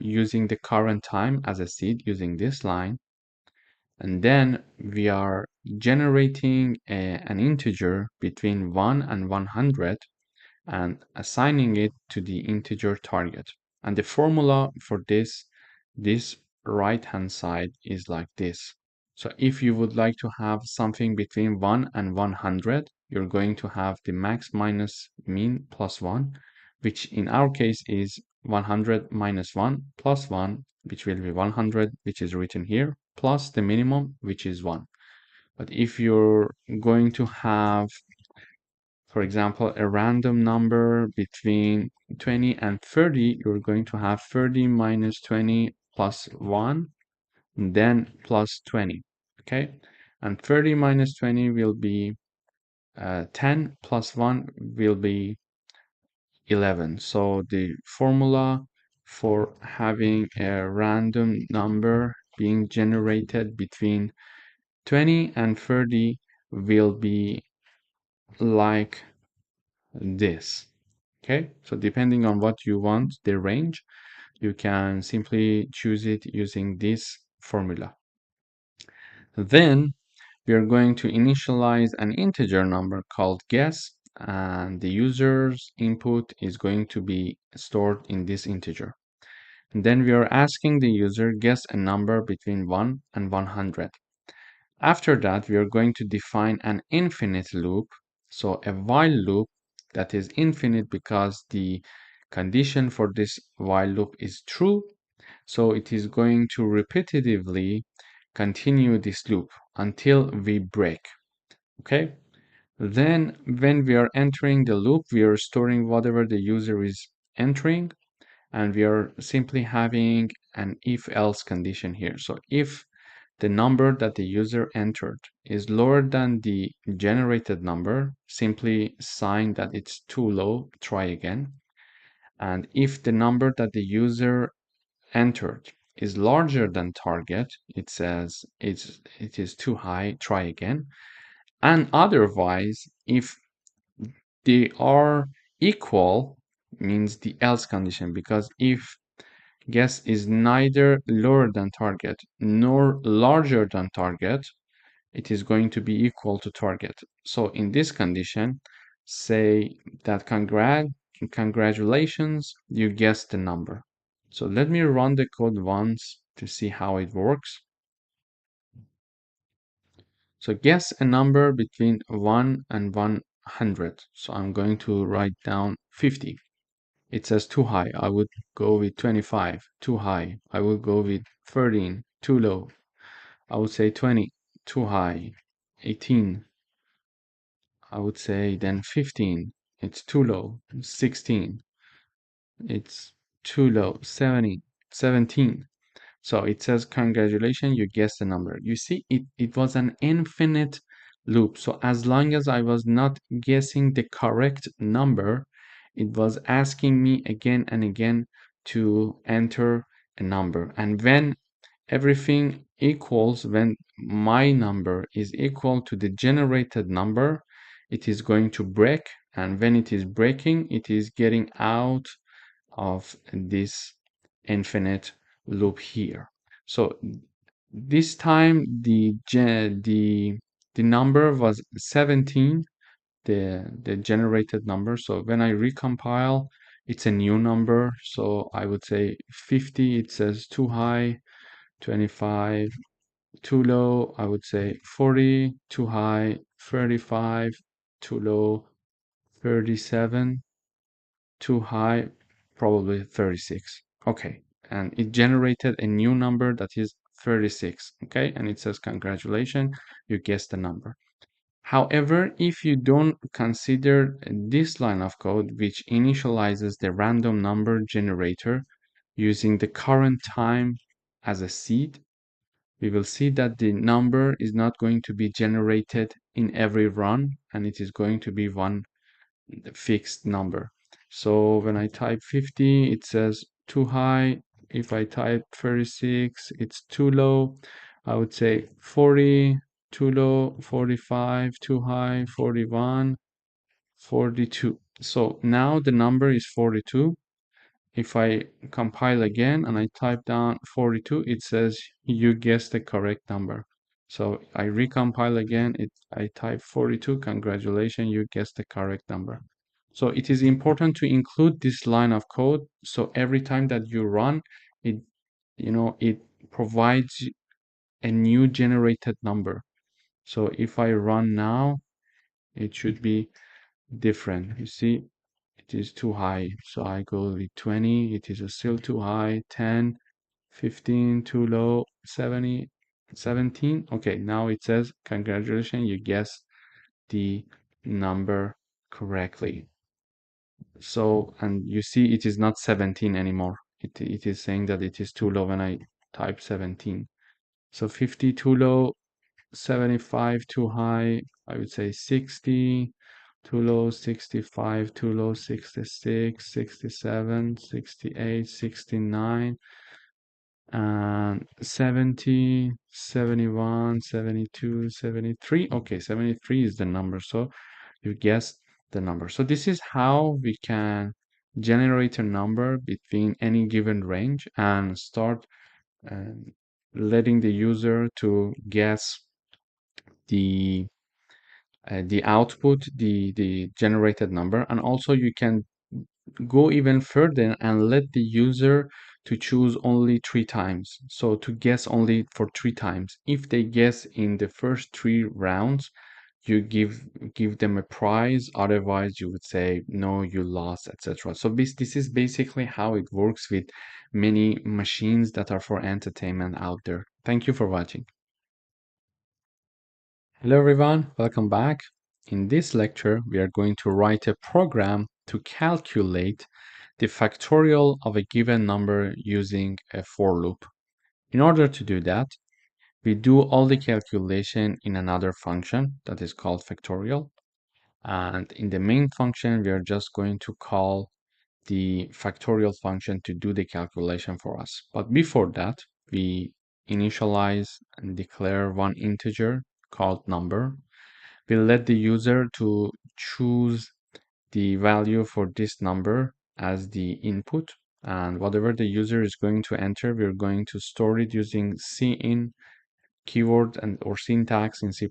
B: using the current time as a seed using this line. And then we are generating an integer between 1 and 100 and assigning it to the integer target. And the formula for this right-hand side is like this. So if you would like to have something between 1 and 100, you're going to have the max minus min plus 1, which in our case is 100 minus 1 plus 1, which will be 100, which is written here, plus the minimum, which is 1. But if you're going to have, for example, a random number between 20 and 30, you're going to have 30 minus 20 plus 1, and then plus 20, okay? And 30 minus 20 will be 10 plus 1 will be 11. So the formula for having a random number being generated between 20 and 30 will be like this. Okay, so depending on what you want, the range, you can simply choose it using this
A: formula. Then we are going to initialize an integer number called guess, and the user's input is going to be stored in this integer. And then we are asking the user guess a number between 1 and 100. After that, we are going to define an infinite loop, so a while loop that is infinite because the condition for this while loop is true. So it is going to repetitively continue this loop until we break. Okay? Then when we are entering the loop, we are storing whatever the user is entering, and we are simply having an if-else condition here. So if the number that the user entered is lower than the generated number, simply sign that it's too low, try again. And if the number that the user entered is larger than target, it says it is too high, try again. And otherwise, if they are equal, means the else condition, because if guess is neither lower than target nor larger than target, it is going to be equal to target. So in this condition, say that congratulations, you guessed the number. So let me run the code once to see how it works. So guess a number between 1 and 100. So I'm going to write down 50. It says too high. I would go with 25. Too high. I would go with 13. Too low. I would say 20. Too high. 18. I would say then 15. It's too low. 16. It's too low. 17. So it says, congratulations, you guessed the number. You see, it was an infinite loop. So as long as I was not guessing the correct number, it was asking me again and again to enter a number. And when everything equals, when my number is equal to the generated number, it is going to break. And when it is breaking, it is getting out of this infinite loop here. So this time the number was 17, the generated number. So when I recompile, it's a new number. So I would say 50, it says too high, 25, too low. I would say 40, too high, 35, too low, 37, too high, probably 36. Okay, and it generated a new number that is 36. Okay, and it says congratulations, you guessed the number. However, if you don't consider this line of code, which initializes the random number generator using the current time as a seed, we will see that the number is not going to be generated in every run, and it is going to be one fixed number. So when I type 50, it says too high. If I type 36, it's too low. I would say 40, too low, 45, too high, 41, 42. So now the number is 42. If I compile again and I type down 42, it says you guessed the correct number. So I recompile again, I type 42, congratulations, you guessed the correct number. So it is important to include this line of code. So every time that you run, it it provides a new generated number. So if I run now, it should be different. You see, it is too high. So I go with 20, it is still too high, 10, 15, too low, 70, 17. Okay, now it says, congratulations, you guessed the number correctly. So, and you see it is not 17 anymore. It is saying that it is too low when I type 17. So 50 too low, 75 too high, I would say 60 too low, 65 too low, 66, 67, 68, 69, and 70, 71, 72, 73. Okay, 73 is the number. So you guessed the number. So this is how we can generate a number between any given range and start um, letting the user to guess the output, the generated number. And also you can go even further and let the user to choose only 3 times. So to guess only for 3 times. If they guess in the first 3 rounds, you give them a prize. Otherwise, you would say no, you lost, etc. So this is basically how it works with many machines that are for entertainment out there. Thank you for watching. Hello everyone, welcome back. In this lecture, we are going to write a program to calculate the factorial of a given number using a for loop. In order to do that, we do all the calculation in another function that is called factorial. And in the main function, we are just going to call the factorial function to do the calculation for us. But before that, we initialize and declare one integer called number. We'll let the user to choose the value for this number as the input, and whatever the user is going to enter, we're going to store it using cin keyword and or syntax in C++.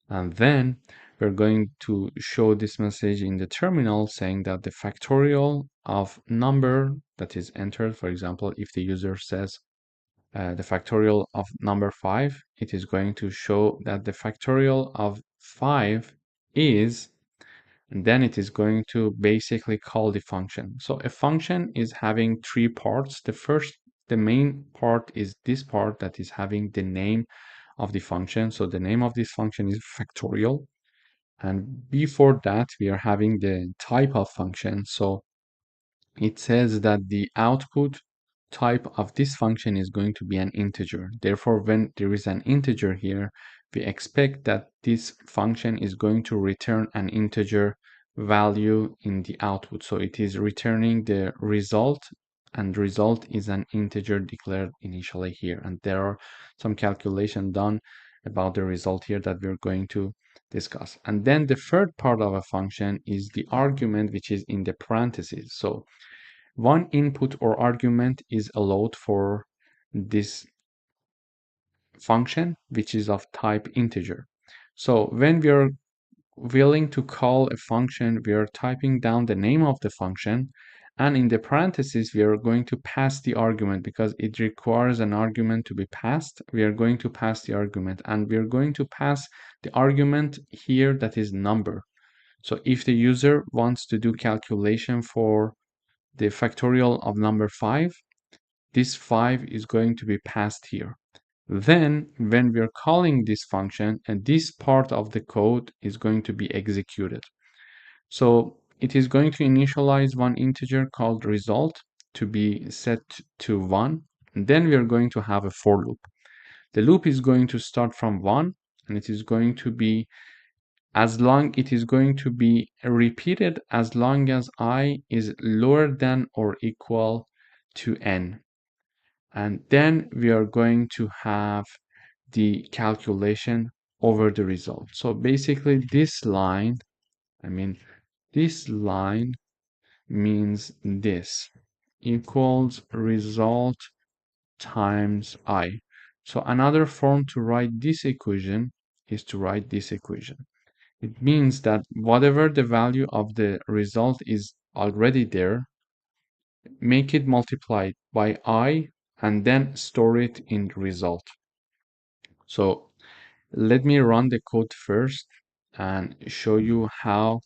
A: And then we're going to show this message in the terminal saying that the factorial of number that is entered, for example, if the user says the factorial of number 5, it is going to show that the factorial of 5 is, and then it is going to basically call the function. So a function is having 3 parts. The main part is this part that is having the name of the function. So the name of this function is factorial. And before that, we are having the type of function. So it says that the output type of this function is going to be an integer. Therefore, when there is an integer here, we expect that this function is going to return an integer value in the output. So it is returning the result, and result is an integer declared initially here. And there are some calculation done about the result here that we're going to discuss. And then the third part of a function is the argument, which is in the parentheses. So one input or argument is allowed for this function, which is of type integer. So when we are willing to call a function, we are typing down the name of the function, and in the parentheses, we are going to pass the argument because it requires an argument to be passed. We are going to pass the argument, and we are going to pass the argument here that is number. So if the user wants to do calculation for the factorial of number 5, this 5 is going to be passed here. Then, when we're calling this function, and this part of the code is going to be executed. So it is going to initialize one integer called result to be set to 1. And then we are going to have a for loop. The loop is going to start from 1, and it is going to be repeated as long as I is lower than or equal to n. And then we are going to have the calculation over the result. So basically this line means this equals result times I. So another form to write this equation is to write this equation. It means that whatever the value of the result is already there, make it multiplied by I and then store it in the result. So let me run the code first and show you how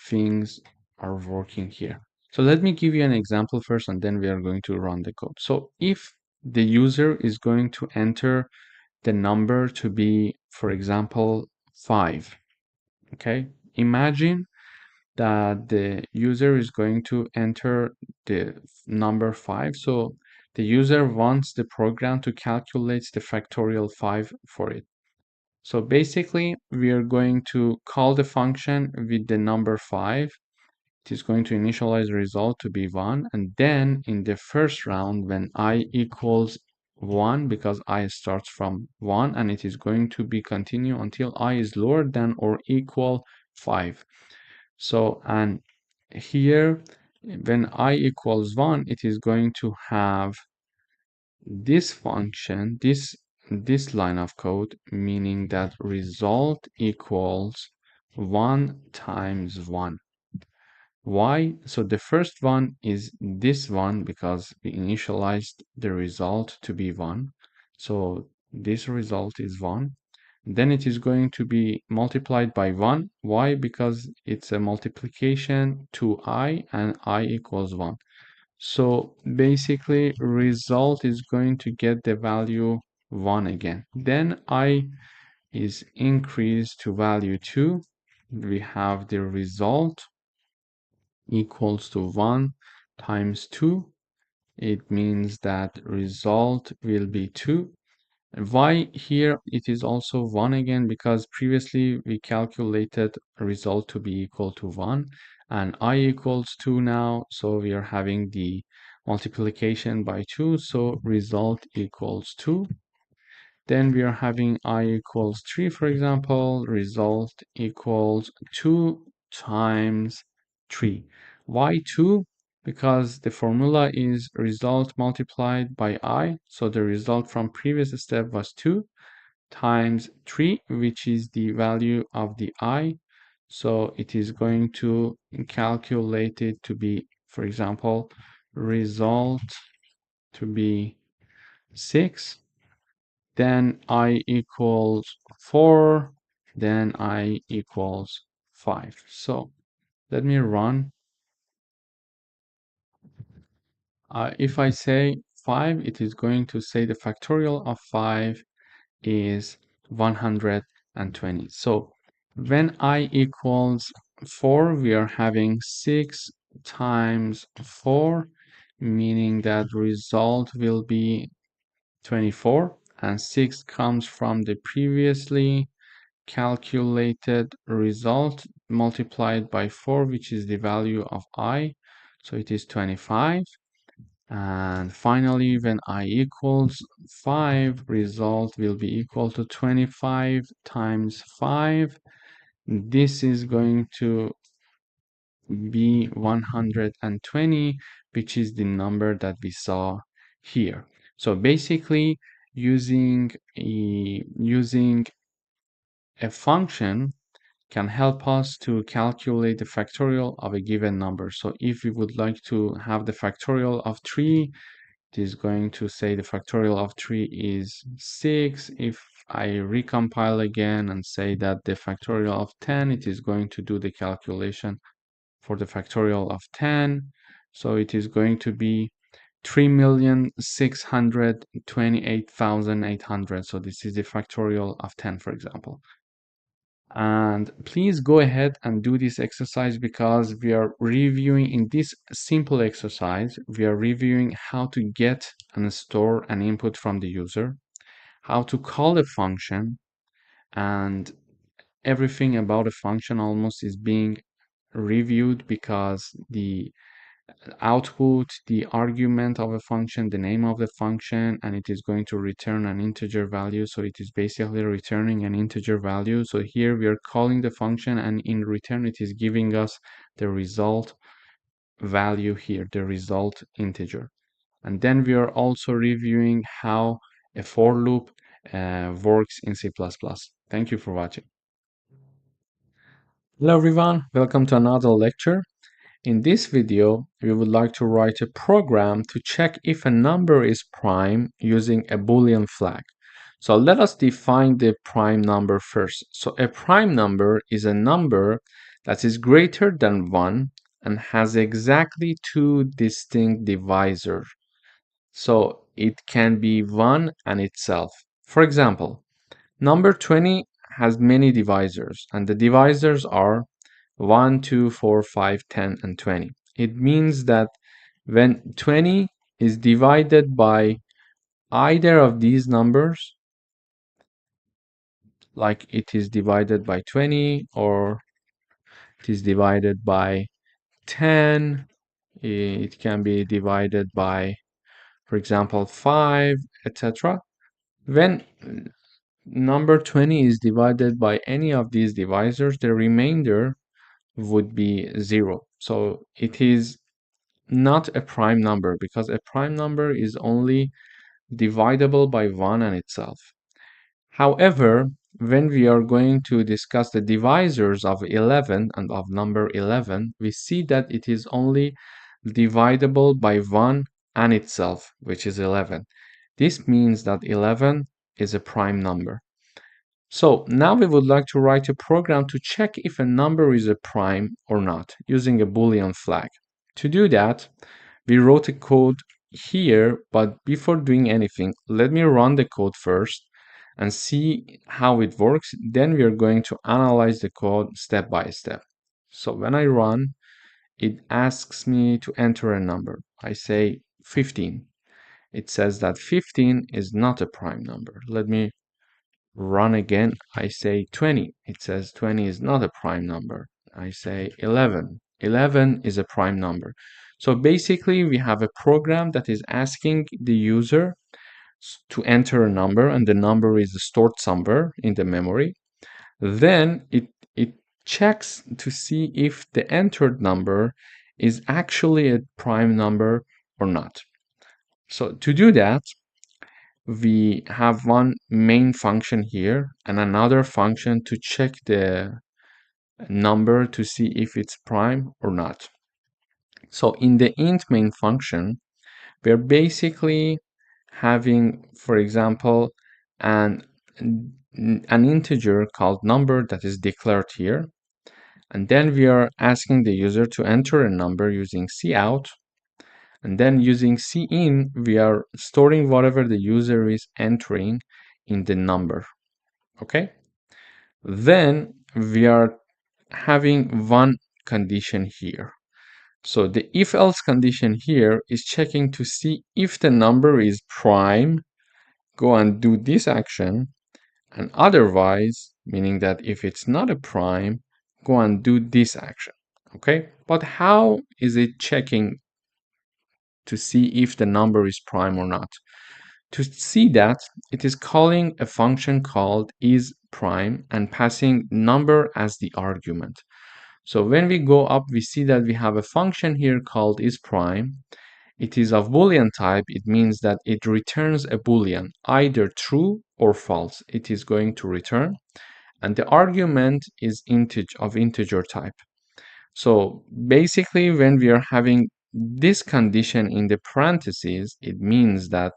A: things are working here. So let me give you an example first, and then we are going to run the code. So if the user is going to enter the number to be, for example, 5, okay? Imagine that the user is going to enter the number 5. So the user wants the program to calculate the factorial 5 for it. So basically, we are going to call the function with the number 5. It is going to initialize the result to be 1. And then in the first round, when I equals 1, because I starts from 1, and it is going to be continue until I is lower than or equal 5. So, and here, when I equals 1, it is going to have this function, this line of code, meaning that result equals 1 times 1. Why? So the first one is this one because we initialized the result to be 1. So this result is 1. Then it is going to be multiplied by 1. Why? Because it's a multiplication to I and I equals 1. So basically result is going to get the value 1 again. Then I is increased to value 2. We have the result equals to 1 times 2. It means that result will be 2. Why here it is also 1 again? Because previously we calculated result to be equal to 1 and I equals 2 now. So we are having the multiplication by 2. So result equals 2. Then we are having I equals 3, for example, result equals 2 times 3. Why 2? Because the formula is result multiplied by I. So the result from previous step was 2 times 3, which is the value of the I. So it is going to calculate it to be, for example, result to be 6. Then I equals 4, then I equals 5. So let me run. If I say 5, it is going to say the factorial of 5 is 120. So when I equals 4, we are having 6 times 4, meaning that result will be 24, and 6 comes from the previously calculated result multiplied by 4, which is the value of I. So it is 25. And finally, when I equals 5, result will be equal to 25 times 5. This is going to be 120, which is the number that we saw here. So basically, using a function can help us to calculate the factorial of a given number. So if we would like to have the factorial of 3, it is going to say the factorial of 3 is 6. If I recompile again and say that the factorial of 10, it is going to do the calculation for the factorial of 10. So it is going to be 3,628,800. So this is the factorial of 10, for example. And please go ahead and do this exercise because we are reviewing in this simple exercise, we are reviewing how to get and store an input from the user, how to call a function, and everything about a function almost is being reviewed because the output, the argument of a function, the name of the function, and it is going to return an integer value. So it is basically returning an integer value. So here we are calling the function, and in return it is giving us the result value here, the result integer. And then we are also reviewing how a for loop works in C++. Thank you for watching. Hello everyone, welcome to another lecture. In this video, we would like to write a program to check if a number is prime using a Boolean flag. So let us define the prime number first. So a prime number is a number that is greater than 1 and has exactly 2 distinct divisors. So it can be 1 and itself. For example, number 20 has many divisors, and the divisors are 1, 2, 4, 5, 10, and 20. It means that when 20 is divided by either of these numbers, like it is divided by 20 or it is divided by 10, it can be divided by, for example, 5, etc. When number 20 is divided by any of these divisors, the remainder would be 0. So it is not a prime number because a prime number is only
B: divisible by 1 and itself. However, when we are going to discuss the divisors of 11 and of number 11, we see that it is only divisible by 1 and itself, which is 11. This means that 11 is a prime number. So now we would like to write a program to check if a number is a prime or not using a Boolean flag. To do that, we wrote a code here, but before doing anything, let me run the code first and see how it works. Then we are going to analyze the code step by step. So when I run, it asks me to enter a number. I say 15. It says that 15 is not a prime number. Let me run again. I say 20. It says 20 is not a prime number. I say 11. 11 is a prime number. So basically, we have a program that is asking the user to enter a number, and the number is stored somewhere in the memory. Then it checks to see if the entered number is actually a prime number or not. So to do that, we have one main function here and another function to check the number to see if it's prime or not. So in the int main function, we're basically having, for example, an integer called number that is declared here. And then we are asking the user to enter a number using cout. And then using cin, we are storing whatever the user is entering in the number. Okay? Then we are having one condition here. So the if-else condition here is checking to see if the number is prime, go and do this action, and otherwise, meaning that if it's not a prime, go and do this action. Okay? But how is it checking to see if the number is prime or not? To see that, it is calling a function called isPrime and passing number as the argument. So when we go up, we see that we have a function here called isPrime. It is of Boolean type. It means that it returns a Boolean, either true or false. It is going to return. And the argument is integer type. So basically, when we are having this condition in the parentheses, it means that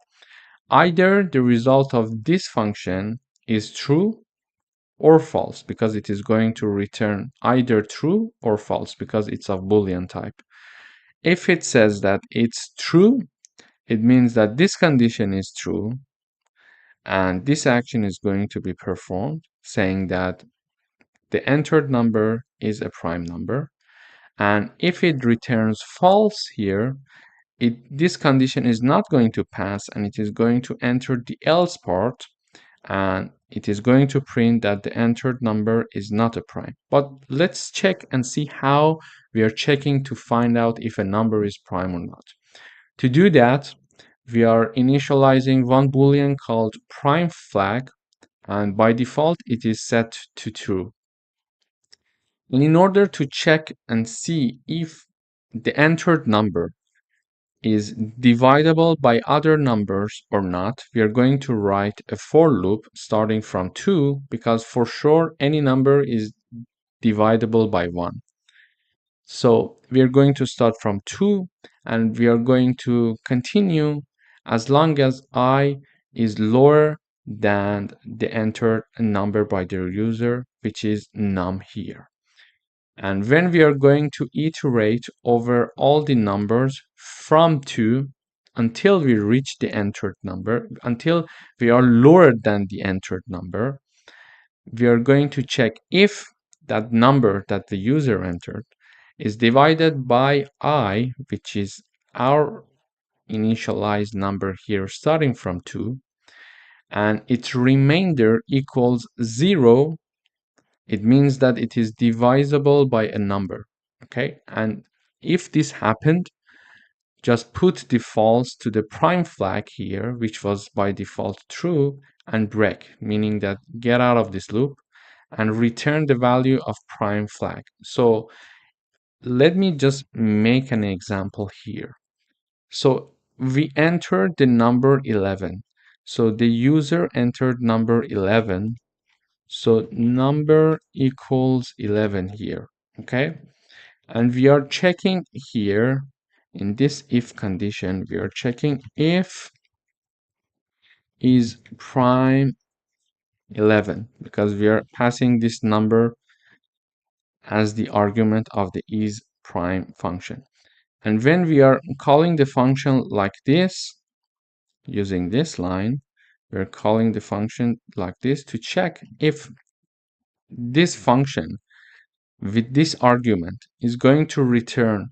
B: either the result of this function is true or false, because it is going to return either true or false because it's of Boolean type. If it says that it's true, it means that this condition is true and this action is going to be performed, saying that the entered number is a prime number. And if it returns false here, this condition is not going to pass and it is going to enter the else part, and it is going to print that the entered number is not a prime. But let's check and see how we are checking to find out if a number is prime or not. To do that, we are initializing one Boolean called prime flag, and by default it is set to true. And in order to check and see if the entered number is divisible by other numbers or not, we are going to write a for loop starting from 2, because for sure any number is divisible by 1. So we are going to start from 2 and we are going to continue as long as I is lower than the entered number by the user, which is num here. And when we are going to iterate over all the numbers from 2 until we reach the entered number, until we are lower than the entered number, we are going to check if that number that the user entered is divided by I, which is our initialized number here starting from 2, and its remainder equals 0. It means that it is divisible by a number, okay? And if this happened, just put the false to the prime flag here, which was by default true, and break, meaning that get out of this loop and return the value of prime flag. So let me just make an example here. So we entered the number 11. So the user entered number 11. So number equals 11 here, okay? And we are checking here in this if condition, we are checking if is prime 11 because we are passing this number as the argument of the is prime function. And when we are calling the function like this, using this line, we're calling the function like this to check if this function with this argument is going to return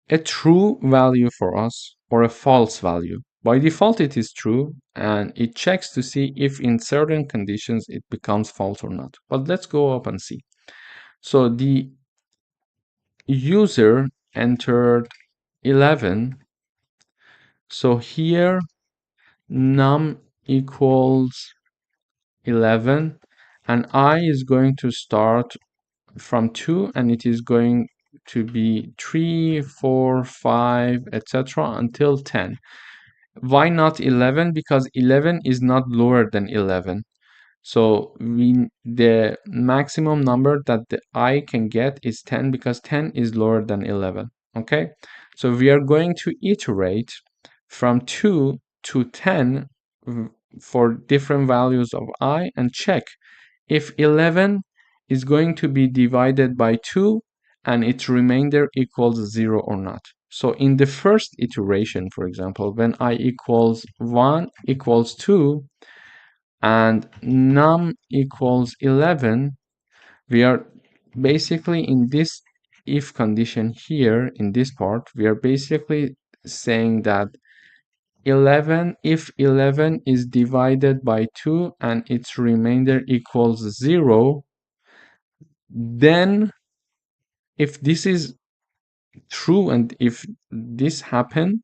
B: a true value for us or a false value. By default, it is true, and it checks to see if in certain conditions it becomes false or not. But let's go up and see. So the user entered 11. So here num equals 11, and I is going to start from 2, and it is going to be 3, 4, 5, etc. until 10. Why not 11? Because 11 is not lower than 11. So the maximum number that the I can get is 10 because 10 is lower than 11. Okay, so we are going to iterate from 2 to 10 for different values of I and check if 11 is going to be divided by 2 and its remainder equals 0 or not. So in the first iteration, for example, when I equals 1 equals 2 and num equals 11, we are basically in this if condition here, in this part, we are basically saying that 11, if 11 is divided by 2 and its remainder equals 0, then if this is true and if this happen,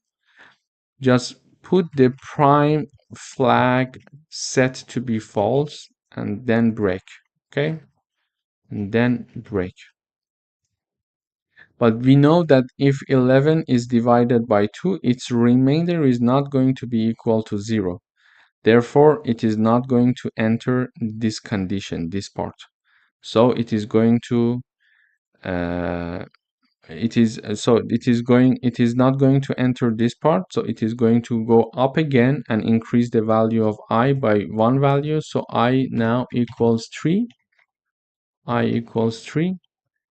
B: just put the prime flag set to be false and then break, okay? And then break. But we know that if 11 is divided by 2, its remainder is not going to be equal to 0. Therefore, it is not going to enter this condition, this part. So it is going to it is not going to enter this part, so it is going to go up again and increase the value of I by one value. So I now equals 3. I equals 3,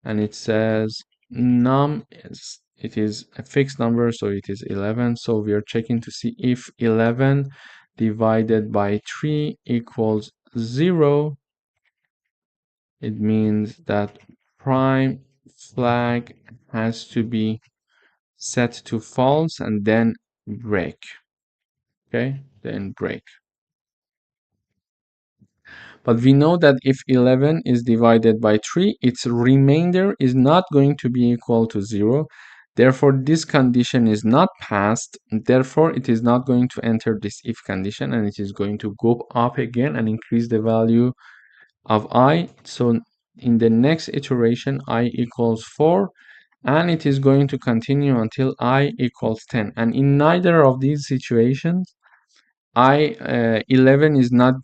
B: and it says num is, it is a fixed number, so it is 11. So we are checking to see if 11 divided by 3 equals 0. It means that prime flag has to be set to false and then break. Okay, then break. But we know that if 11 is divided by 3, its remainder is not going to be equal to 0. Therefore, this condition is not passed. Therefore, it is not going to enter this if condition, and it is going to go up again and increase the value of I. So in the next iteration, I equals 4, and it is going to continue until I equals 10. And in neither of these situations, 11 is not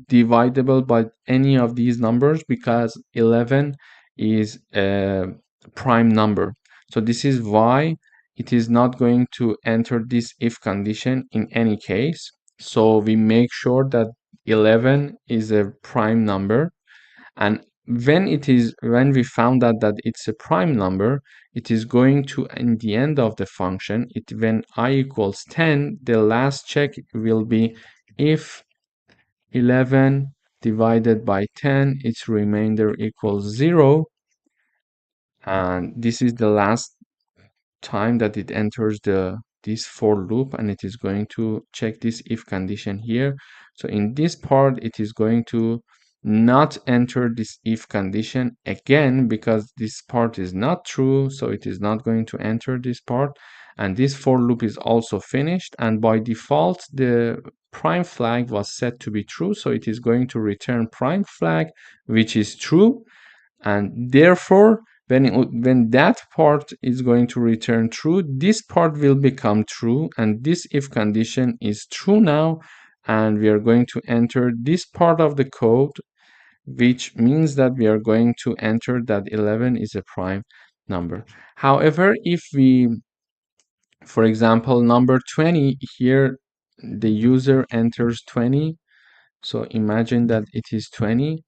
B: divisible by any of these numbers because 11 is a prime number. So this is why it is not going to enter this if condition in any case. So we make sure that 11 is a prime number, and when we found out that it's a prime number, it is going to, in the end of the function, when I equals 10, the last check will be if 11 divided by 10, its remainder equals 0, and this is the last time that it enters this for loop, and it is going to check this if condition here. So in this part, it is going to not enter this if condition again because this part is not true, so it is not going to enter this part, and this for loop is also finished, and by default the prime flag was set to be true, so it is going to return prime flag, which is true, and therefore When that part is going to return true, this part will become true, and this if condition is true now, and we are going to enter this part of the code, which means that we are going to enter that 11 is a prime number. However, if we, for example, number 20 here, the user enters 20, so imagine that it is 20,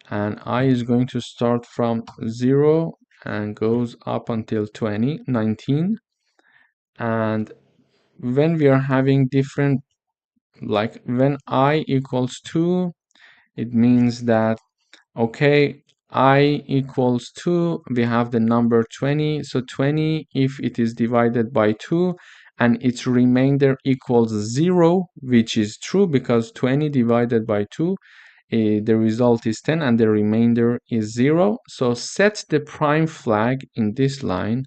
B: and I is going to start from 0 and goes up until 20, 19. And when we are having different, like when I equals 2, it means that, okay, I equals 2, we have the number 20. So 20, if it is divided by 2 and its remainder equals 0, which is true because 20 divided by 2, the result is 10 and the remainder is 0. So set the prime flag in this line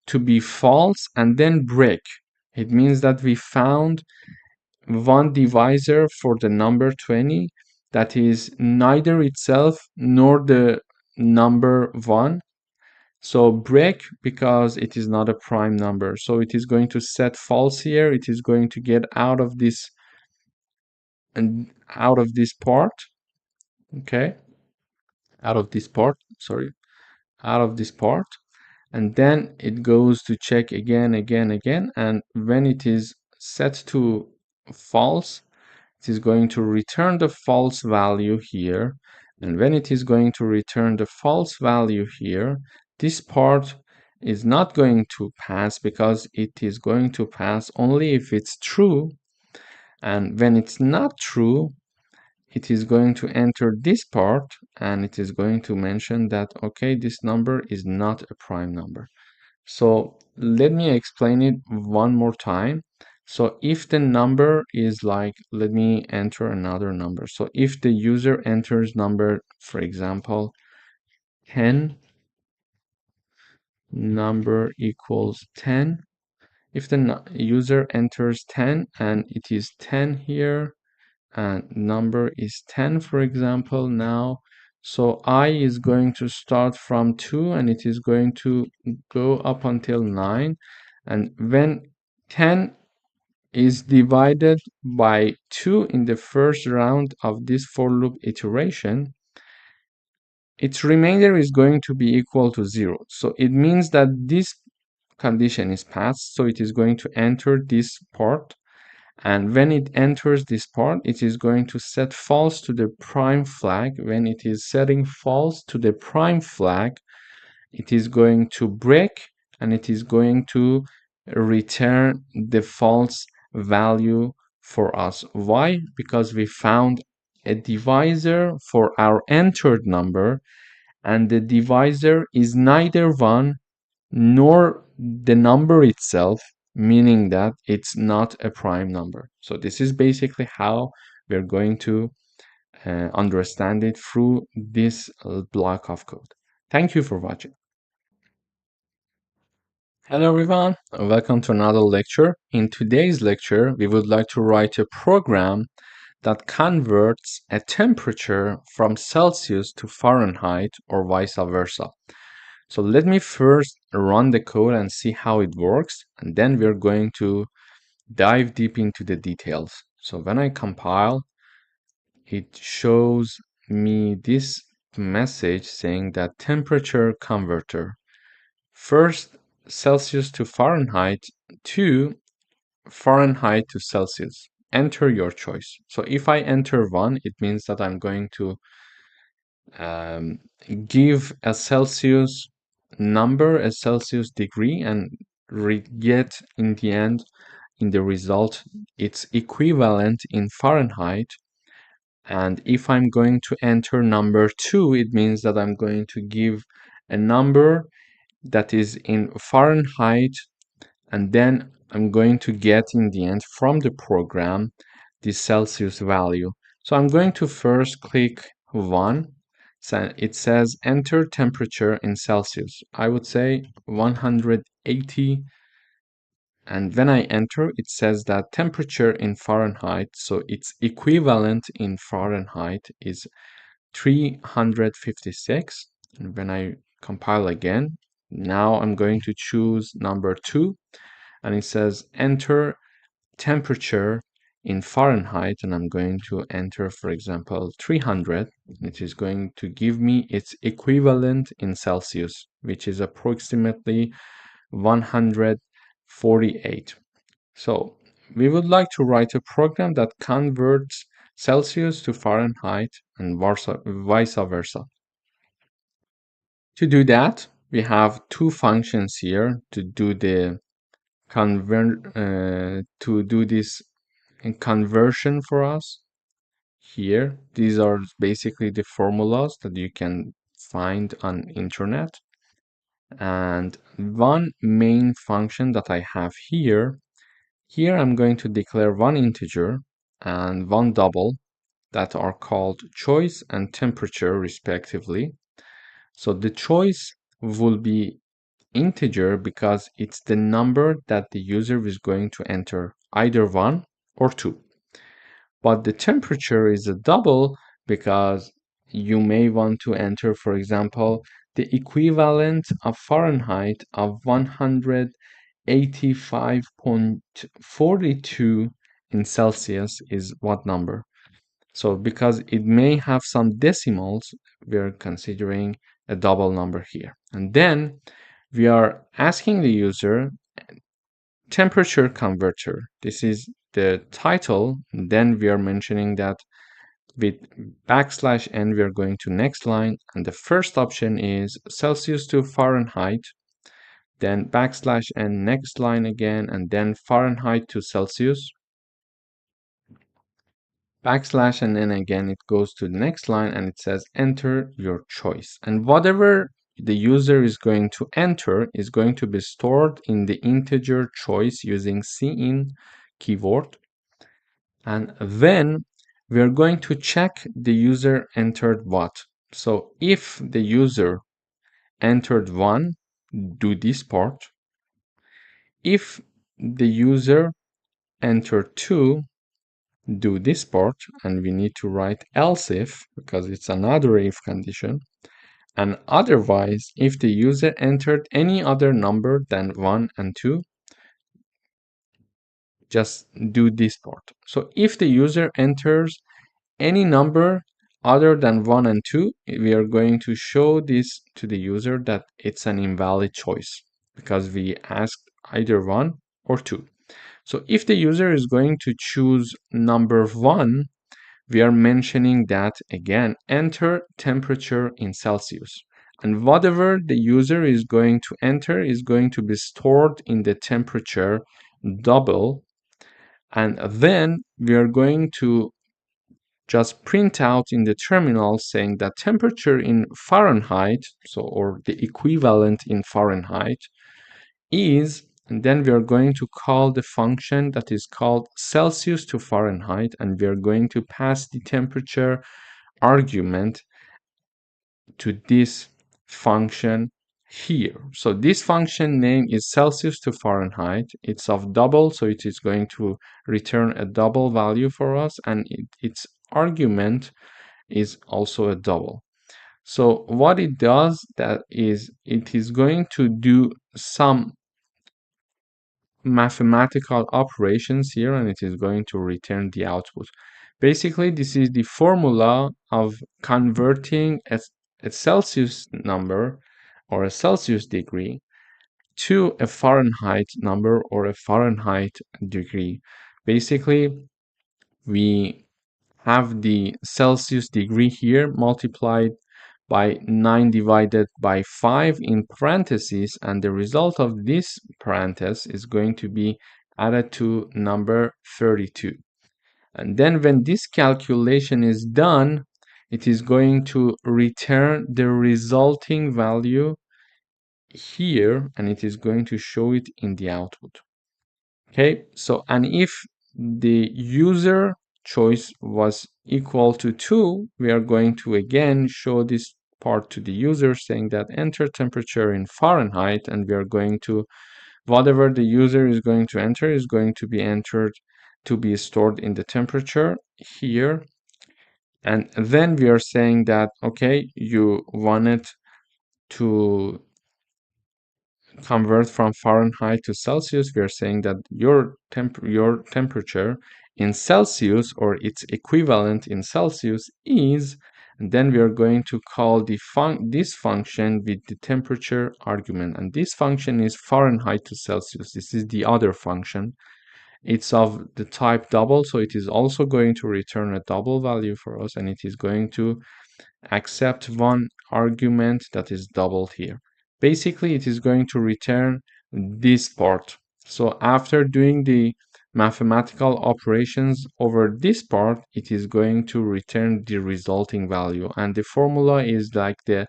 B: to be false and then break. It means that we found one divisor for the number 20 that is neither itself nor the number 1. So break because it is not a prime number. So it is going to set false here. It is going to get out of this and out of this part. Okay. Out of this part, sorry. Out of this part. And then it goes to check again. And when it is set to false, it is going to return the false value here. And when it is going to return the false value here, this part is not going to pass because it is going to pass only if it's true. And when it's not true, it is going to enter this part and it is going to mention that, okay, this number is not a prime number. So let me explain it one more time. So if the number is like, let me enter another number. So if the user enters number, for example, 10, number equals 10. If the user enters 10 and it is 10 here, and number is 10, for example, now, so I is going to start from 2 and it is going to go up until 9. And when 10 is divided by 2 in the first round of this for loop iteration, its remainder is going to be equal to 0. So it means that this condition is passed, so it is going to enter this part. And when it enters this part, it is going to set false to the prime flag. When it is setting false to the prime flag, it is going to break and it is going to return the false value for us. Why? Because we found a divisor for our entered number, and the divisor is neither 1 nor the number itself, meaning that it's not a prime number. So this is basically how we're going to understand it through this block of code. Thank you for watching. Hello everyone, welcome to another lecture. In today's lecture, we would like to write a program that converts a temperature from Celsius to Fahrenheit or vice versa. So let me first run the code and see how it works, and then we're going to dive deep into the details. So when I compile, it shows me this message saying that temperature converter. First, Celsius to Fahrenheit, to Fahrenheit to Celsius. Enter your choice. So if I enter 1, it means that I'm going to give a Celsius number, a Celsius degree, and get in the end, in the result, its equivalent in Fahrenheit. And if I'm going to enter number 2, it means that I'm going to give a number that is in Fahrenheit, and then I'm going to get in the end from the program the Celsius value. So I'm going to first click 1. So it says enter temperature in Celsius. I would say 180. And when I enter, it says that temperature in Fahrenheit, so its equivalent in Fahrenheit is 356. And when I compile again. Now I'm going to choose number 2, and it says enter temperature in Fahrenheit, and I'm going to enter, for example, 300. It is going to give me its equivalent in Celsius, which is approximately 148. So we would like to write a program that converts Celsius to Fahrenheit and vice versa. To do that, we have two functions here to do the this conversion for us. Here, these are basically the formulas that you can find on internet. And one main function that I have here I'm going to declare one integer and one double that are called choice and temperature respectively. So the choice will be integer because it's the number that the user is going to enter, either 1 or 2. But the temperature is a double because you may want to enter, for example, the equivalent of Fahrenheit of 185.42 in Celsius is what number? So because it may have some decimals, we're considering a double number here. And then we are asking the user temperature converter. This is the title. Then we are mentioning that with \n we are going to next line, and the first option is Celsius to Fahrenheit, then \n next line again, and then Fahrenheit to Celsius, \n then again it goes to the next line and it says enter your choice, and whatever the user is going to enter is going to be stored in the integer choice using cin keyword. And then we are going to check the user entered what. So if the user entered 1, do this part. If the user entered 2, do this part, and we need to write else if because it's another if condition. And otherwise, if the user entered any other number than 1 and 2, just do this part. So if the user enters any number other than 1 and 2, we are going to show this to the user that it's an invalid choice because we asked either 1 or 2. So if the user is going to choose number 1, we are mentioning that again, enter temperature in Celsius. And whatever the user is going to enter is going to be stored in the temperature double. And then we are going to just print out in the terminal saying that temperature in Fahrenheit, so or the equivalent in Fahrenheit, is, and then we are going to call the function that is called Celsius to Fahrenheit, and we are going to pass the temperature argument to this function here. So this function name is Celsius to Fahrenheit. It's of double, so it is going to return a double value for us, and its argument is also a double. So what it does, that is, it is going to do some mathematical operations here, and it is going to return the output. Basically, this is the formula of converting a Celsius number or a Celsius degree to a Fahrenheit number or a Fahrenheit degree. Basically, we have the Celsius degree here multiplied by 9 divided by 5 in parentheses, and the result of this parenthesis is going to be added to number 32. And then when this calculation is done, it is going to return the resulting value here, and it is going to show it in the output. Okay, so and if the user choice was equal to 2, we are going to again show this part to the user saying that enter temperature in Fahrenheit, and we are going to, whatever the user is going to enter is going to be entered to be stored in the temperature here. And then we are saying that, okay, you wanted to convert from Fahrenheit to Celsius, we are saying that your temperature in Celsius, or its equivalent in Celsius, is, and then we are going to call this function with the temperature argument, and this function is Fahrenheit to Celsius. This is the other function. It's of the type double, so it is also going to return a double value for us, and it is going to accept one argument that is doubled here. Basically, it is going to return this part. So after doing the mathematical operations over this part, it is going to return the resulting value. And the formula is like the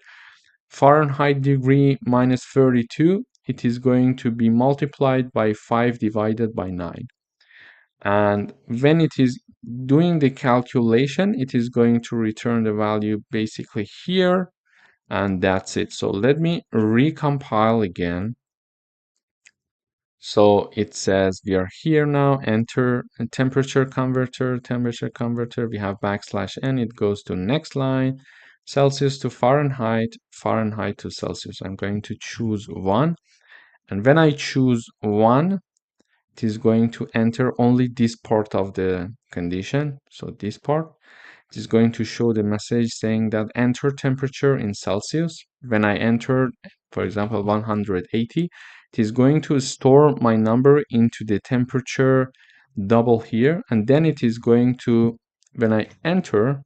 B: Fahrenheit degree minus 32. It is going to be multiplied by 5 divided by 9. And when it is doing the calculation, it is going to return the value basically here, and that's it. So let me recompile again. So it says we are here now, enter temperature converter, we have \n, it goes to next line, Celsius to Fahrenheit, Fahrenheit to Celsius. I'm going to choose 1, and when I choose 1, it is going to enter only this part of the condition. So this part, it is going to show the message saying that enter temperature in Celsius. When I enter, for example, 180, it is going to store my number into the temperature double here. And then it is going to, when I enter,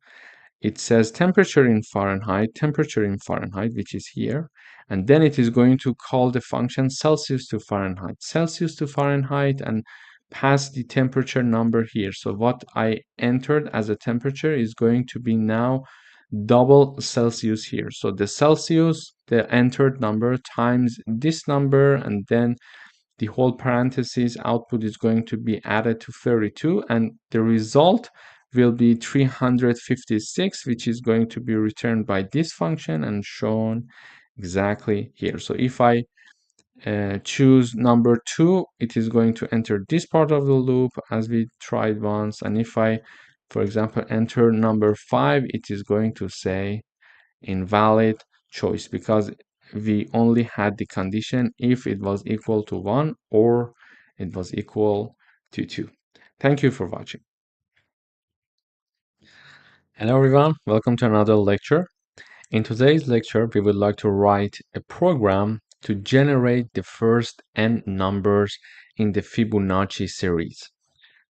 B: it says temperature in Fahrenheit, which is here. And then it is going to call the function Celsius to Fahrenheit, and pass the temperature number here. So what I entered as a temperature is going to be now double Celsius here. So the Celsius, the entered number, times this number, and then the whole parentheses output is going to be added to 32, and the result will be 356, which is going to be returned by this function and shown exactly here. So if I choose number 2, it is going to enter this part of the loop as we tried once. And if I, for example, enter number 5, it is going to say invalid choice, because we only had the condition if it was equal to 1 or it was equal to 2. Thank you for watching. Hello everyone, welcome to another lecture. In today's lecture, we would like to write a program to generate the first n numbers in the Fibonacci series.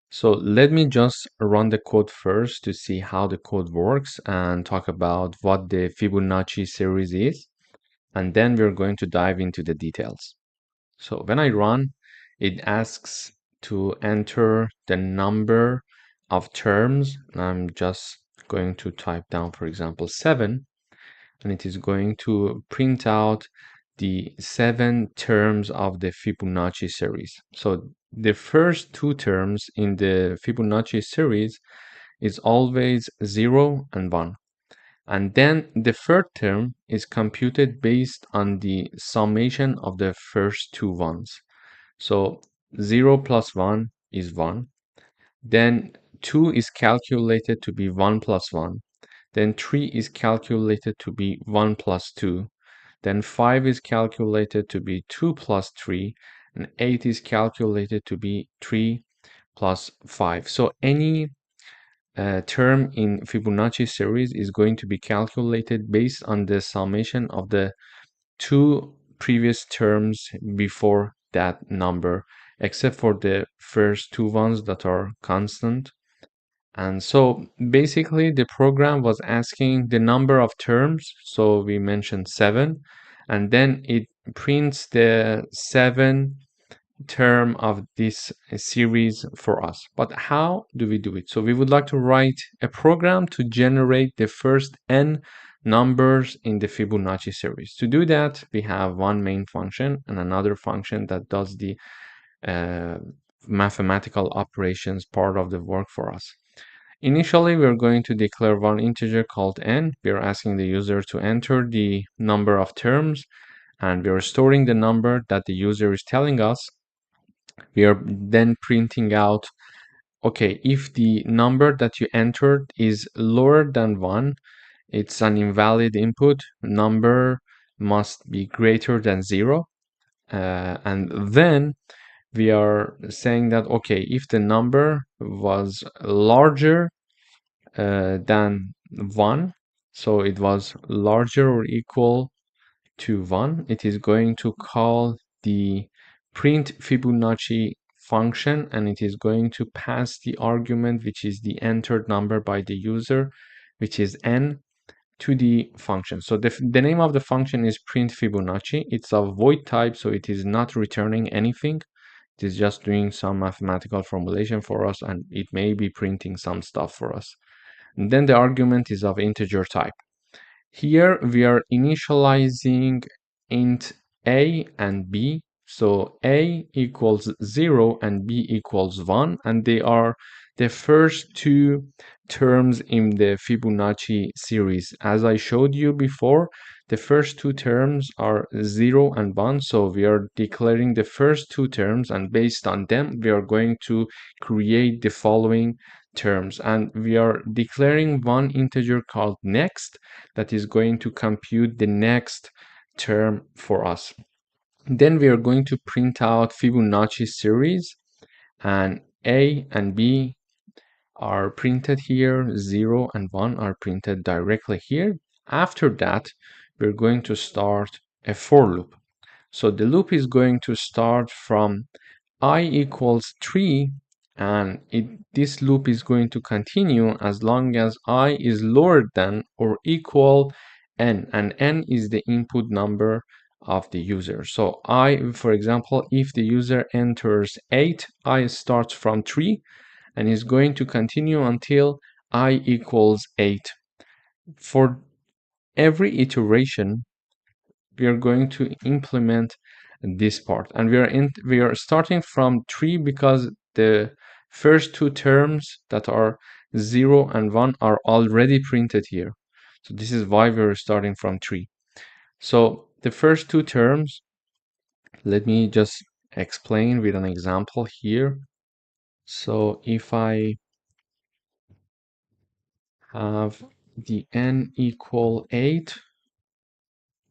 B: So let me just run the code first to see how the code works and talk about what the Fibonacci series is, and then we're going to dive into the details. So when I run, it asks to enter the number of terms. I'm just going to type down, for example, 7, and it is going to print out the 7 terms of the Fibonacci series. So the first 2 terms in the Fibonacci series is always 0 and 1. And then the third term is computed based on the summation of the first 2 ones. So 0 plus 1 is 1. Then 2 is calculated to be 1 plus 1. Then 3 is calculated to be 1 plus 2. Then 5 is calculated to be 2 plus 3. And 8 is calculated to be 3 plus 5. So any term in Fibonacci series is going to be calculated based on the summation of the 2 previous terms before that number, except for the first 2 ones that are constant. And so basically the program was asking the number of terms. So we mentioned 7, and then it prints the 7 term of this series for us. But how do we do it? So we would like to write a program to generate the first n numbers in the Fibonacci series. To do that, we have one main function and another function that does the mathematical operations part of the work for us. Initially, we're going to declare one integer called n. We're asking the user to enter the number of terms, and we're storing the number that the user is telling us. We are then printing out, okay, if the number that you entered is lower than 1, it's an invalid input. Number must be greater than 0. And then we are saying that, okay, if the number was larger than 1, so it was larger or equal to 1, it is going to call the print Fibonacci function, and it is going to pass the argument, which is the entered number by the user, which is n, to the function. So the name of the function is print Fibonacci. It's a void type, so it is not returning anything. It is just doing some mathematical formulation for us, and it may be printing some stuff for us. And then the argument is of integer type. Here we are initializing int a and b. So a equals 0 and b equals 1, and they are the first two terms in the Fibonacci series. As I showed you before, the first two terms are 0 and 1, so we are declaring the first two terms, and based on them we are going to create the following terms, and we are declaring one integer called next that is going to compute the next term for us. Then we are going to print out Fibonacci series, and a and b are printed here, 0 and 1 are printed directly here. After that, we're going to start a for loop. So the loop is going to start from I equals 3, and this loop is going to continue as long as I is lower than or equal n, and n is the input number of the user. So I, for example, if the user enters 8, I starts from 3 and is going to continue until I equals 8. For every iteration, we are going to implement this part, and we are starting from 3 because the first two terms that are 0 and 1 are already printed here. So this is why we're starting from 3. So the first two terms, let me just explain with an example here. So if I have the n equal 8,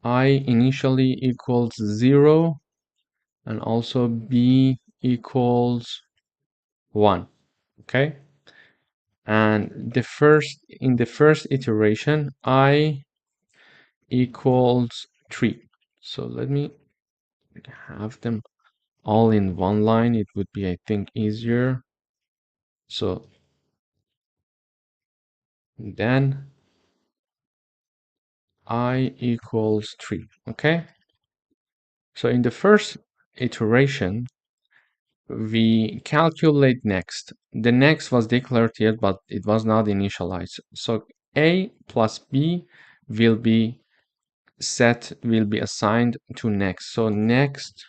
B: I initially equals 0, and also b equals 1. Okay, and in the first iteration I equals 3. So let me have them all in one line. It would be, I think, easier. So then I equals 3. Okay, so in the first iteration we calculate next. The next was declared here, but it was not initialized. So a plus b will be assigned to next. So next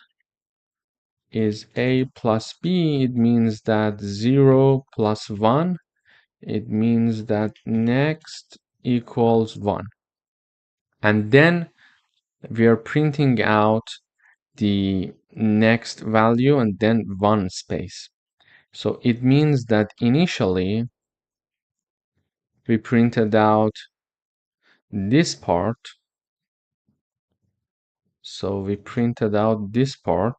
B: is a plus b. It means that 0 plus 1. It means that next equals 1. And then we are printing out the next value and then 1 space. So it means that initially we printed out this part. So we printed out this part.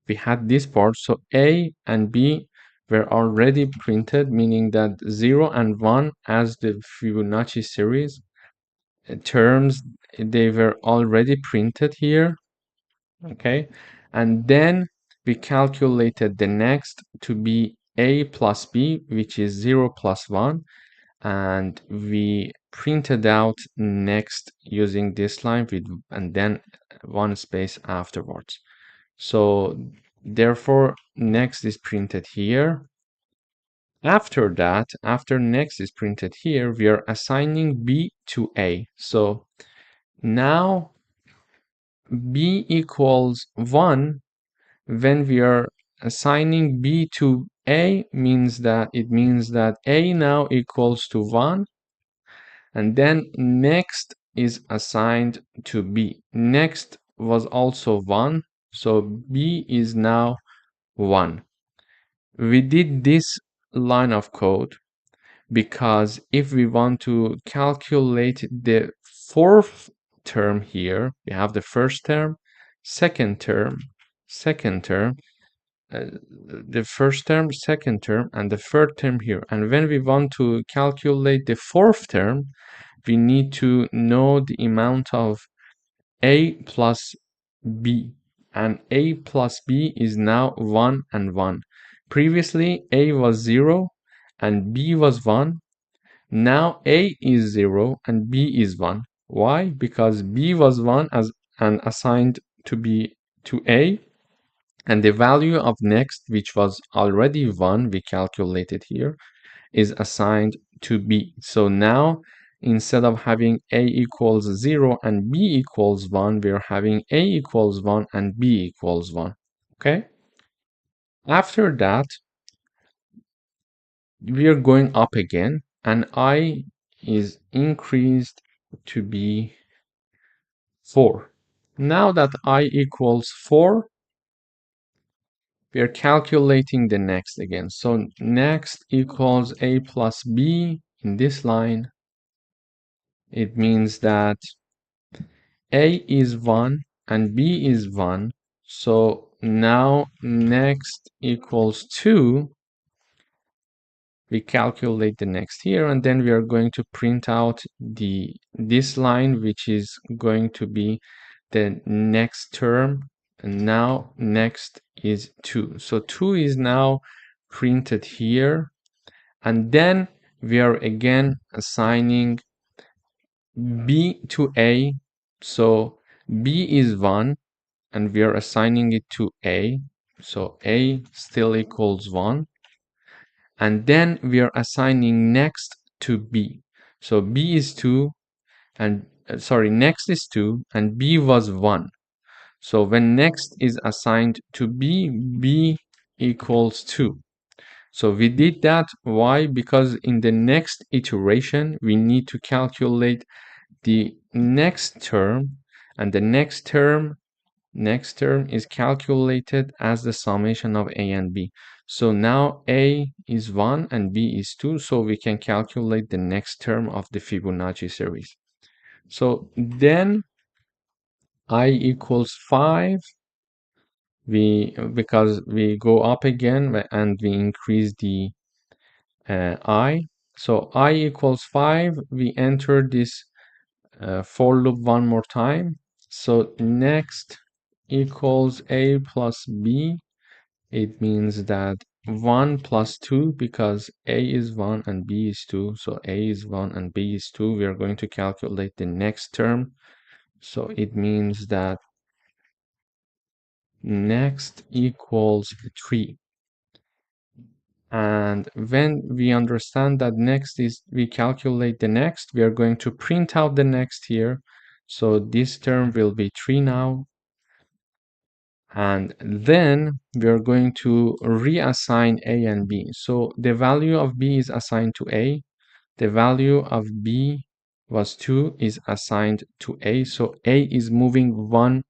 B: We had this part. So A and B were already printed, meaning that 0 and 1 as the Fibonacci series terms, they were already printed here. Okay, and then we calculated the next to be a plus b, which is 0 plus 1, and we printed out next using this line with and then 1 space afterwards. So therefore next is printed here. After that, after next is printed here, we are assigning b to a. So now b equals 1. When we are assigning b to a, means that a now equals to 1, and then next is assigned to b. Next was also 1, so b is now 1. We did this line of code. because if we want to calculate the fourth term here, we have the first term, second term, the first term, second term, and the third term here. And when we want to calculate the fourth term, we need to know the amount of a plus b. And a plus b is now 1 and 1. Previously, a was 0 and b was 1. Now a is 0 and b is 1. Why? Because b was 1 and assigned to be to a, and the value of next, which was already 1, we calculated here, is assigned to b. So now, instead of having a equals 0 and b equals 1, we're having a equals 1 and b equals 1. Okay? After that, we are going up again, and I is increased to be 4. Now that I equals 4, we are calculating the next again. So next equals a plus b in this line. It means that a is 1 and b is 1. So now next equals 2. We calculate the next here, and then we are going to print out this line, which is going to be the next term. And now next is 2. So 2 is now printed here. And then we are again assigning b to a. So b is 1 and we are assigning it to a. So a still equals 1. And then we are assigning next to b. So b is 2 and next is 2 and b was 1. So when next is assigned to b, b equals 2. So we did that. Why? Because in the next iteration, we need to calculate the next term, and the next term is calculated as the summation of a and b. So now a is 1 and b is 2, so we can calculate the next term of the Fibonacci series. So then I equals 5. Because we go up again and we increase the I. So I equals 5. We enter this for loop one more time. So next equals a plus b. It means that 1 plus 2, because a is 1 and b is 2. So a is 1 and b is 2. We are going to calculate the next term. So it means that next equals 3. And when we understand that next is, we calculate the next, we are going to print out the next here. So this term will be 3 now. And then we are going to reassign a and b. So the value of b is assigned to a. The value of b was 2 is assigned to a. So a is moving one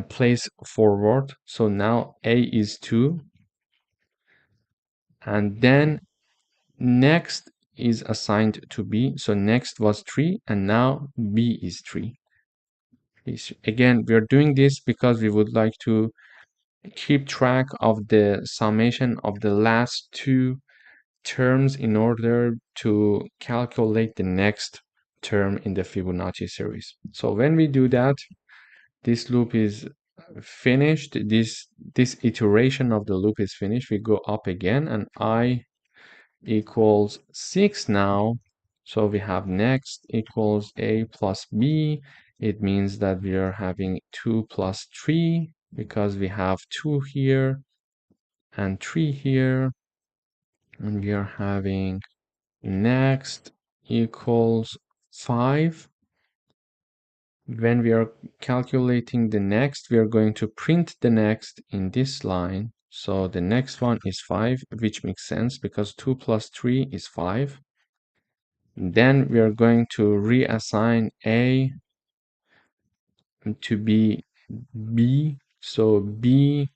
B: place forward. So now a is 2. And then next is assigned to b. So next was 3 and now b is 3. Again, we are doing this because we would like to keep track of the summation of the last 2 terms in order to calculate the next term in the Fibonacci series. So when we do that, this loop is finished. This iteration of the loop is finished. We go up again and I equals 6 now. So we have next equals a plus b. It means that we are having 2 plus 3 because we have 2 here and 3 here. And we are having next equals 5. When we are calculating the next, we are going to print the next in this line. So the next one is 5, which makes sense because 2 plus 3 is 5. Then we are going to reassign a to be b. So b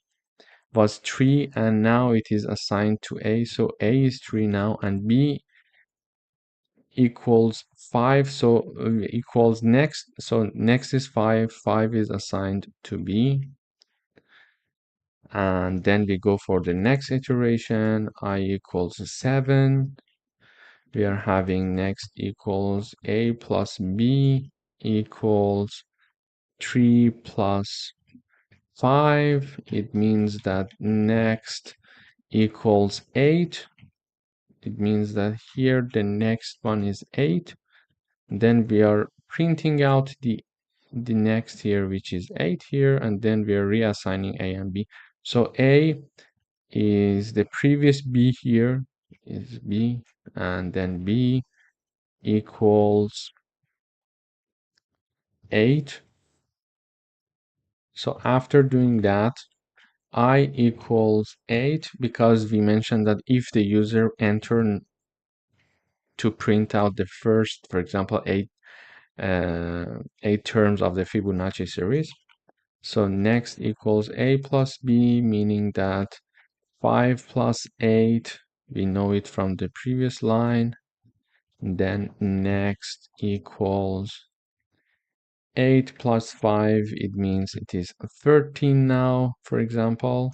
B: was 3 and now it is assigned to A, so A is 3 now, and B equals 5, so equals next, so next is 5 is assigned to B. And then we go for the next iteration, I equals 7. We are having next equals A plus B equals 3 plus 5. It means that next equals 8. It means that here the next one is 8. Then we are printing out the next here, which is 8 here, and then we are reassigning A and B. So A is the previous B here is B, and then B equals 8. So after doing that, I equals 8, because we mentioned that if the user enter to print out the first, for example, 8 terms of the Fibonacci series. So next equals A plus B, meaning that 5 plus 8, we know it from the previous line. Then next equals 8 plus 5, it means it is 13 now, for example.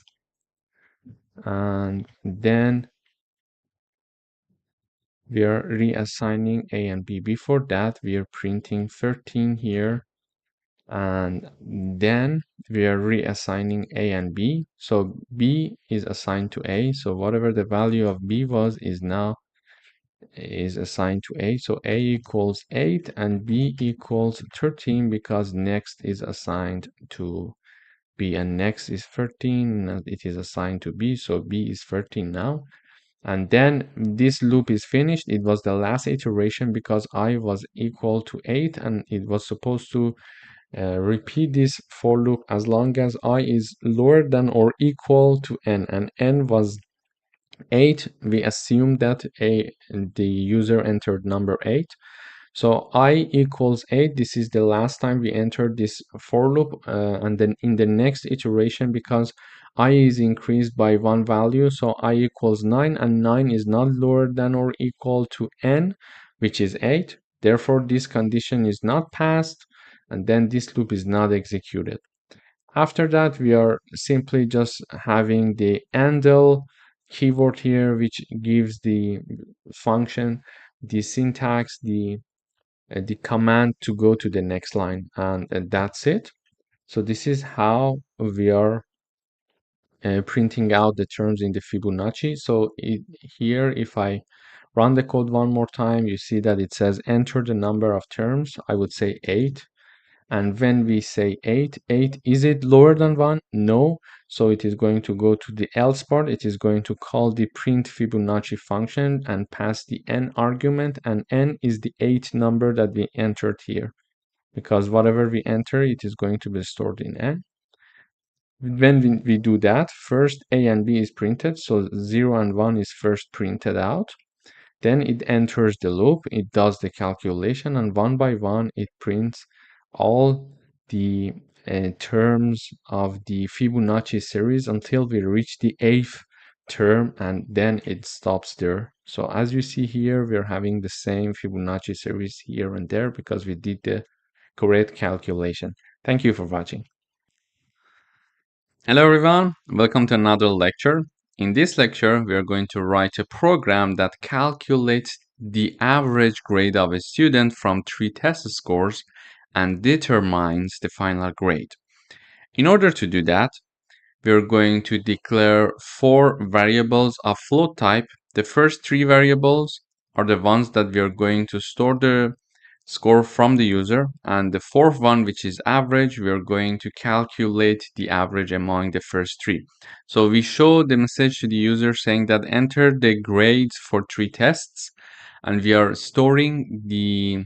B: And then we are reassigning A and B. Before that, we are printing 13 here. And then we are reassigning A and B. So B is assigned to A. So whatever the value of B was is now is assigned to A. So A equals 8 and B equals 13, because next is assigned to B and next is 13 and it is assigned to B. So B is 13 now. And then this loop is finished. It was the last iteration because I was equal to 8 and it was supposed to repeat this for loop as long as I is lower than or equal to n, and n was 8. We assume that the user entered number 8. So I equals 8. This is the last time we entered this for loop, and then in the next iteration, because I is increased by one value, so I equals 9, and 9 is not lower than or equal to n, which is 8. Therefore, this condition is not passed, and then this loop is not executed. After that, we are simply just having the handle keyword here, which gives the function, the syntax, the command to go to the next line, and that's it. So this is how we are printing out the terms in the Fibonacci. So here, if I run the code one more time, you see that it says enter the number of terms. I would say 8. And when we say 8, is it lower than 1? No. So it is going to go to the else part. It is going to call the print Fibonacci function and pass the n argument. And n is the 8 number that we entered here. Because whatever we enter, it is going to be stored in n. When we do that, first A and B is printed. So 0 and 1 is first printed out. Then it enters the loop, it does the calculation, and one by one it prints all the terms of the Fibonacci series until we reach the 8th term, and then it stops there. So as you see here, we're having the same Fibonacci series here and there because we did the correct calculation. Thank you for watching.
A: Hello everyone, welcome to another lecture. In this lecture, we are going to write a program that calculates the average grade of a student from 3 test scores and determines the final grade. In order to do that, we are going to declare 4 variables of float type. The first 3 variables are the ones that we are going to store the score from the user, and the fourth one, which is average, we are going to calculate the average among the first 3. So we show the message to the user saying that enter the grades for 3 tests, and we are storing the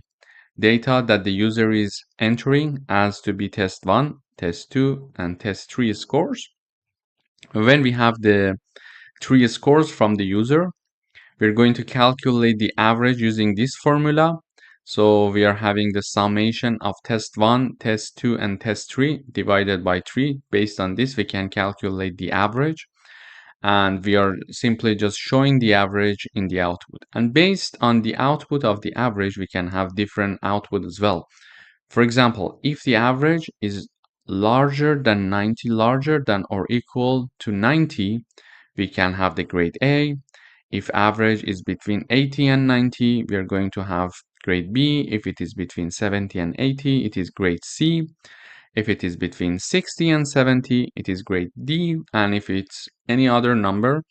A: data that the user is entering as to be test 1, test 2, and test 3 scores. When we have the 3 scores from the user, we're going to calculate the average using this formula. So we are having the summation of test 1, test 2, and test 3 divided by 3. Based on this, we can calculate the average. And we are simply just showing the average in the output. And based on the output of the average, we can have different output as well. For example, if the average is larger than 90, larger than or equal to 90, we can have the grade A. If average is between 80 and 90, we are going to have grade B. If it is between 70 and 80, it is grade C. If it is between 60 and 70, it is grade D. And if it's any other number,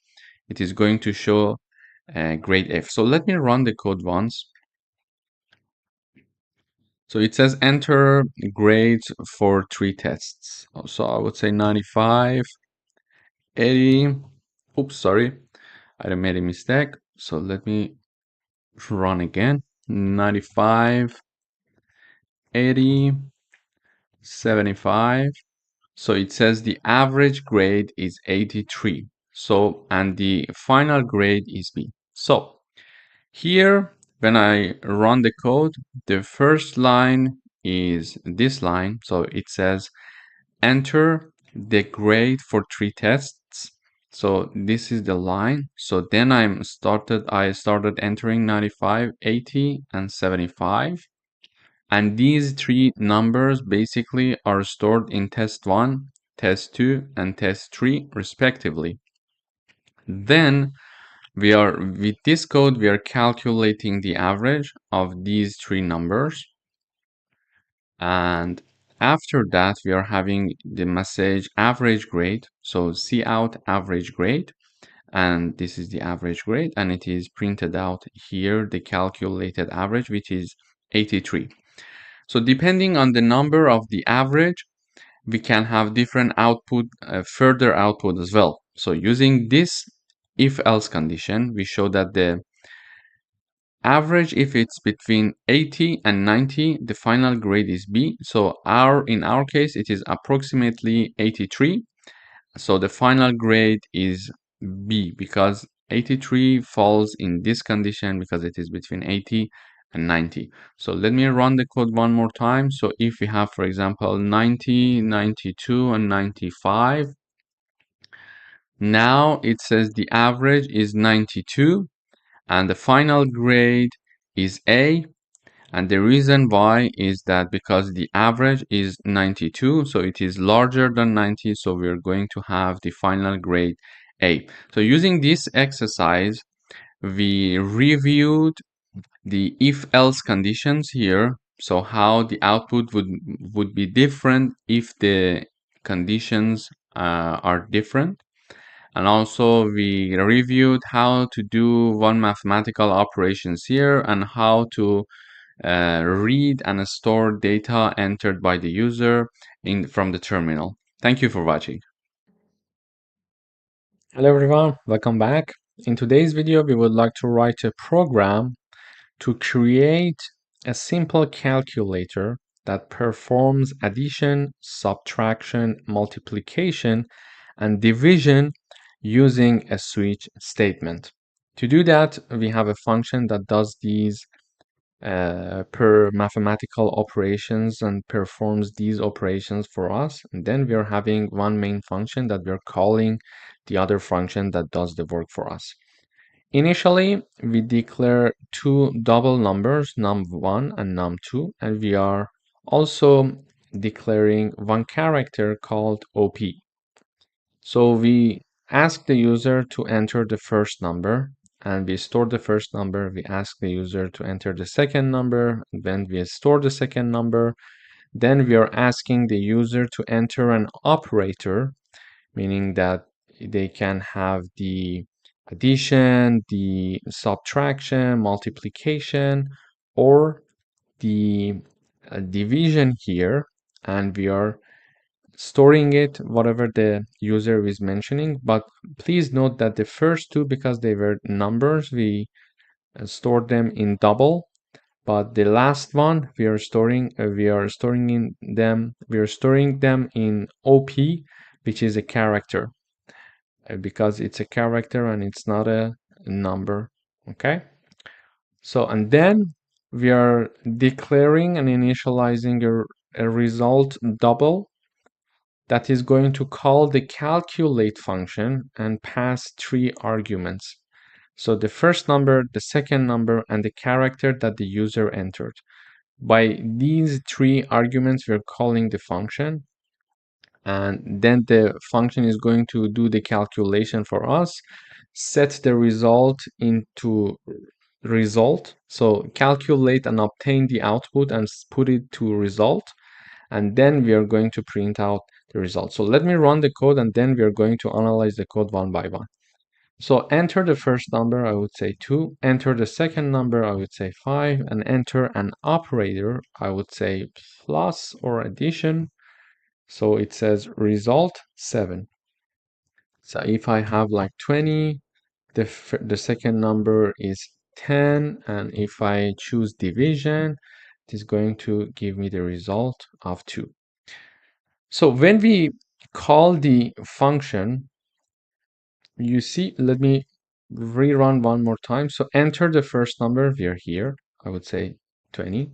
A: it is going to show grade F. So let me run the code once. So it says enter grades for 3 tests. So I would say 95, 80. Oops, sorry, I made a mistake. So let me run again. 95, 80, 75. So it says the average grade is 83. So, and the final grade is B. So here, when I run the code, the first line is this line. So it says enter the grade for 3 tests. So this is the line. So then I started entering 95, 80, and 75. And these 3 numbers basically are stored in test 1, test 2, and test 3 respectively. Then with this code, we are calculating the average of these 3 numbers. And after that, we are having the message average grade. So cout average grade. And this is the average grade. And it is printed out here, the calculated average, which is 83. So depending on the number of the average, we can have different output, further output as well. So using this if-else condition, we show that the average, if it's between 80 and 90, the final grade is B. So in our case, it is approximately 83. So the final grade is B because 83 falls in this condition because it is between 80 and 90. So let me run the code one more time. So if we have, for example, 90, 92, and 95, now it says the average is 92 and the final grade is A. And the reason why is that because the average is 92, so it is larger than 90, so we're going to have the final grade A. So using this exercise, we reviewed the if-else conditions here, so how the output would be different if the conditions are different. And also we reviewed how to do one mathematical operations here and how to read and store data entered by the user from the terminal. Thank you for watching.
B: Hello everyone, welcome back. In today's video, we would like to write a program to create a simple calculator that performs addition, subtraction, multiplication, and division using a switch statement. To do that, we have a function that does these per mathematical operations and performs these operations for us. And then we are having one main function that we're calling the other function that does the work for us. Initially, we declare 2 double numbers, num1 and num2, and we are also declaring one character called OP. So we ask the user to enter the first number, and we store the first number. We ask the user to enter the second number, then we store the second number. Then we are asking the user to enter an operator, meaning that they can have the addition, the subtraction, multiplication, or the division here, and we are storing it whatever the user is mentioning. But please note that the first two, because they were numbers, we stored them in double, but the last one we are storing them in OP, which is a character, because it's a character and it's not a number. Okay, so and then we are declaring and initializing a result double that is going to call the calculate function and pass 3 arguments. So the first number, the second number, and the character that the user entered. By these 3 arguments, we're calling the function, and then the function is going to do the calculation for us, set the result into result. So calculate and obtain the output and put it to result, and then we are going to print out the result. So let me run the code, and then we are going to analyze the code one by one. So enter the first number, I would say 2. Enter the second number, I would say 5. And enter an operator, I would say plus or addition. So it says result 7. So if I have like 20, the second number is 10. And if I choose division, it is going to give me the result of 2. So when we call the function, you see, let me rerun one more time. So enter the first number, we are here, I would say 20.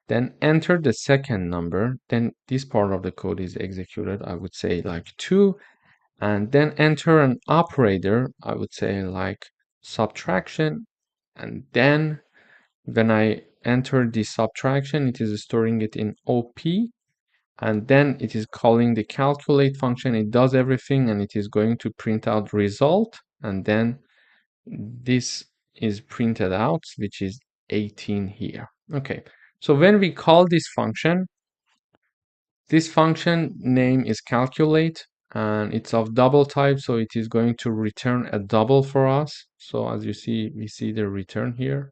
B: Then enter the second number, then this part of the code is executed, I would say like 2. And then enter an operator, I would say like subtraction. And then when I enter the subtraction, it is storing it in OP. And then it is calling the calculate function. It does everything, and it is going to print out result. And then this is printed out, which is 18 here. Okay, so when we call this function name is calculate, and it's of double type, so it is going to return a double for us. So as you see, we see the return here.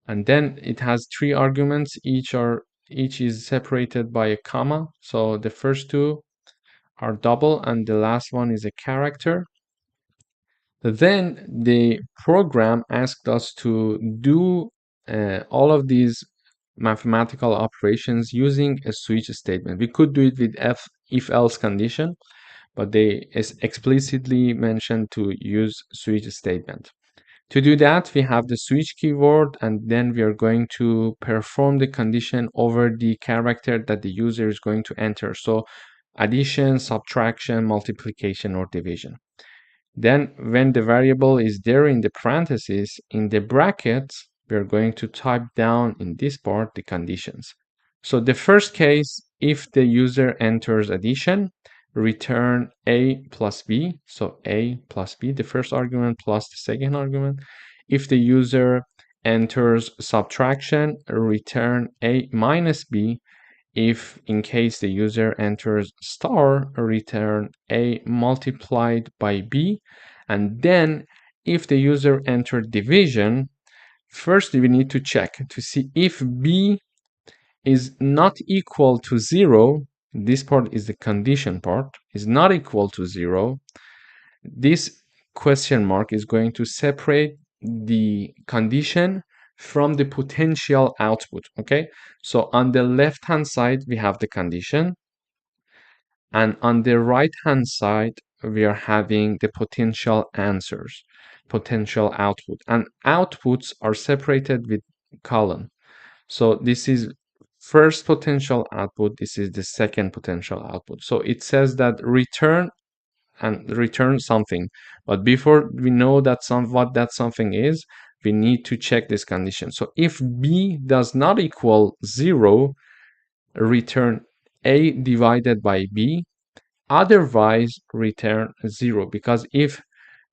B: And then it has 3 arguments, each is separated by a comma. So the first 2 are double, and the last one is a character. Then the program asked us to do all of these mathematical operations using a switch statement. We could do it with if-else condition, but they explicitly mentioned to use switch statement. To do that, we have the switch keyword, and then we are going to perform the condition over the character that the user is going to enter. So addition, subtraction, multiplication, or division. Then when the variable is there in the parentheses, in the brackets, we are going to type down in this part the conditions. So the first case, if the user enters addition, return a plus b. So a plus b, the first argument plus the second argument. If the user enters subtraction, return a minus b. If in case the user enters star, return a multiplied by b. And then if the user entered division, first we need to check to see if b is not equal to 0. This part is the condition part, is not equal to 0. This question mark is going to separate the condition from the potential output. Okay, so on the left hand side we have the condition, and on the right hand side we are having the potential answers, potential output, and outputs are separated with colon. So this is first potential output, this is the second potential output. So it says that return something, but before we know that what that something is, we need to check this condition. So if b does not equal 0, return a divided by b, otherwise return 0, because if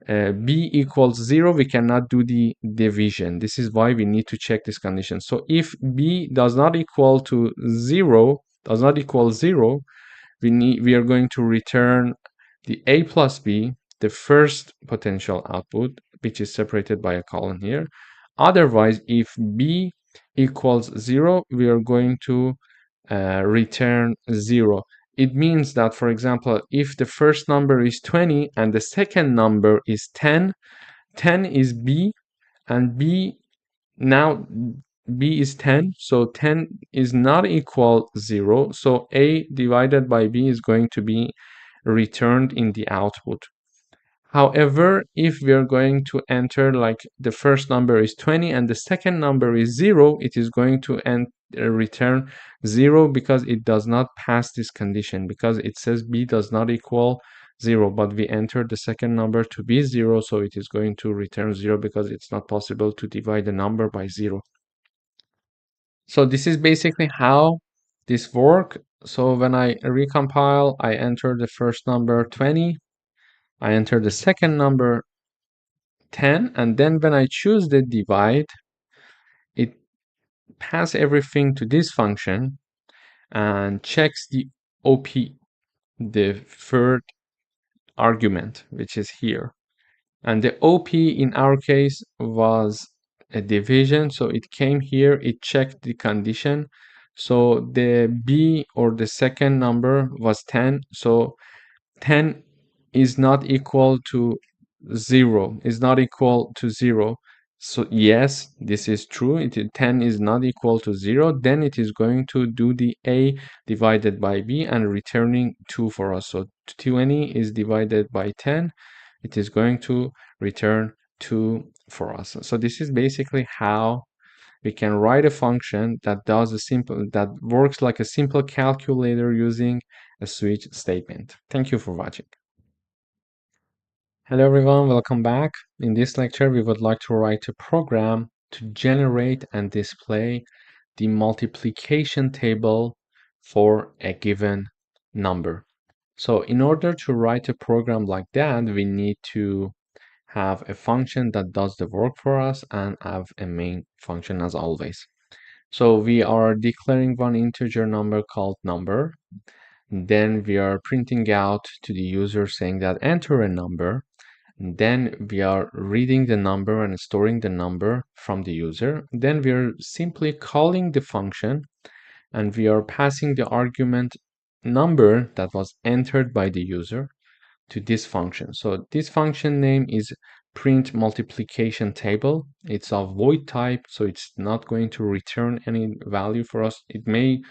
B: b equals 0, we cannot do the division. This is why we need to check this condition. So if b does not equal to 0, we are going to return the a plus b, the first potential output, which is separated by a colon here. Otherwise, if b equals 0, we are going to return 0. It means that, for example, if the first number is 20 and the second number is 10, 10 is b, and b is 10, so 10 is not equal 0. So a divided by b is going to be returned in the output. However, if we are going to enter like the first number is 20 and the second number is 0, it is going to return 0 because it does not pass this condition, because it says b does not equal 0, but we entered the second number to be 0, so it is going to return 0 because it's not possible to divide the number by 0. So this is basically how this works. So when I recompile, I enter the first number 20, I enter the second number 10, and then when I choose the divide, it passes everything to this function and checks the OP, the third argument, which is here. And the OP in our case was a division, so it came here, it checked the condition. So the B or the second number was 10, so 10 is not equal to 0, is not equal to 0. So yes, this is true. 10 is not equal to 0. Then it is going to do the A divided by B and returning 2 for us. So 20 is divided by 10. It is going to return 2 for us. So this is basically how we can write a function that that works like a simple calculator using a switch statement. Thank you for watching. Hello everyone, welcome back. In this lecture, we would like to write a program to generate and display the multiplication table for a given number. So in order to write a program like that, we need to have a function that does the work for us and have a main function as always. So we are declaring one integer number called number. Then we are printing out to the user saying that enter a number. Then we are reading the number and storing the number from the user. Then we are simply calling the function and we are passing the argument number that was entered by the user to this function. So this function name is print multiplication table. It's of void type, so it's not going to return any value for us. It may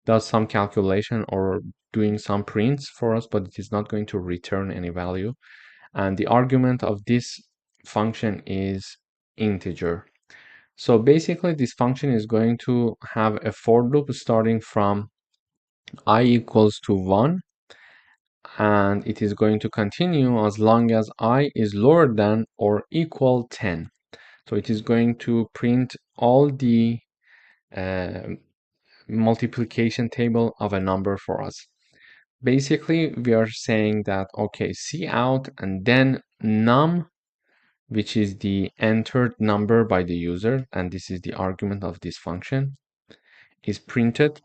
B: does some calculation or doing some prints for us, but it is not going to return any value. And the argument of this function is integer. So basically this function is going to have a for loop starting from I equals to 1, and it is going to continue as long as I is lower than or equal 10. So it is going to print all the multiplication table of a number for us. Basically, we are saying that, okay, cout and then num, which is the entered number by the user, and this is the argument of this function, is printed.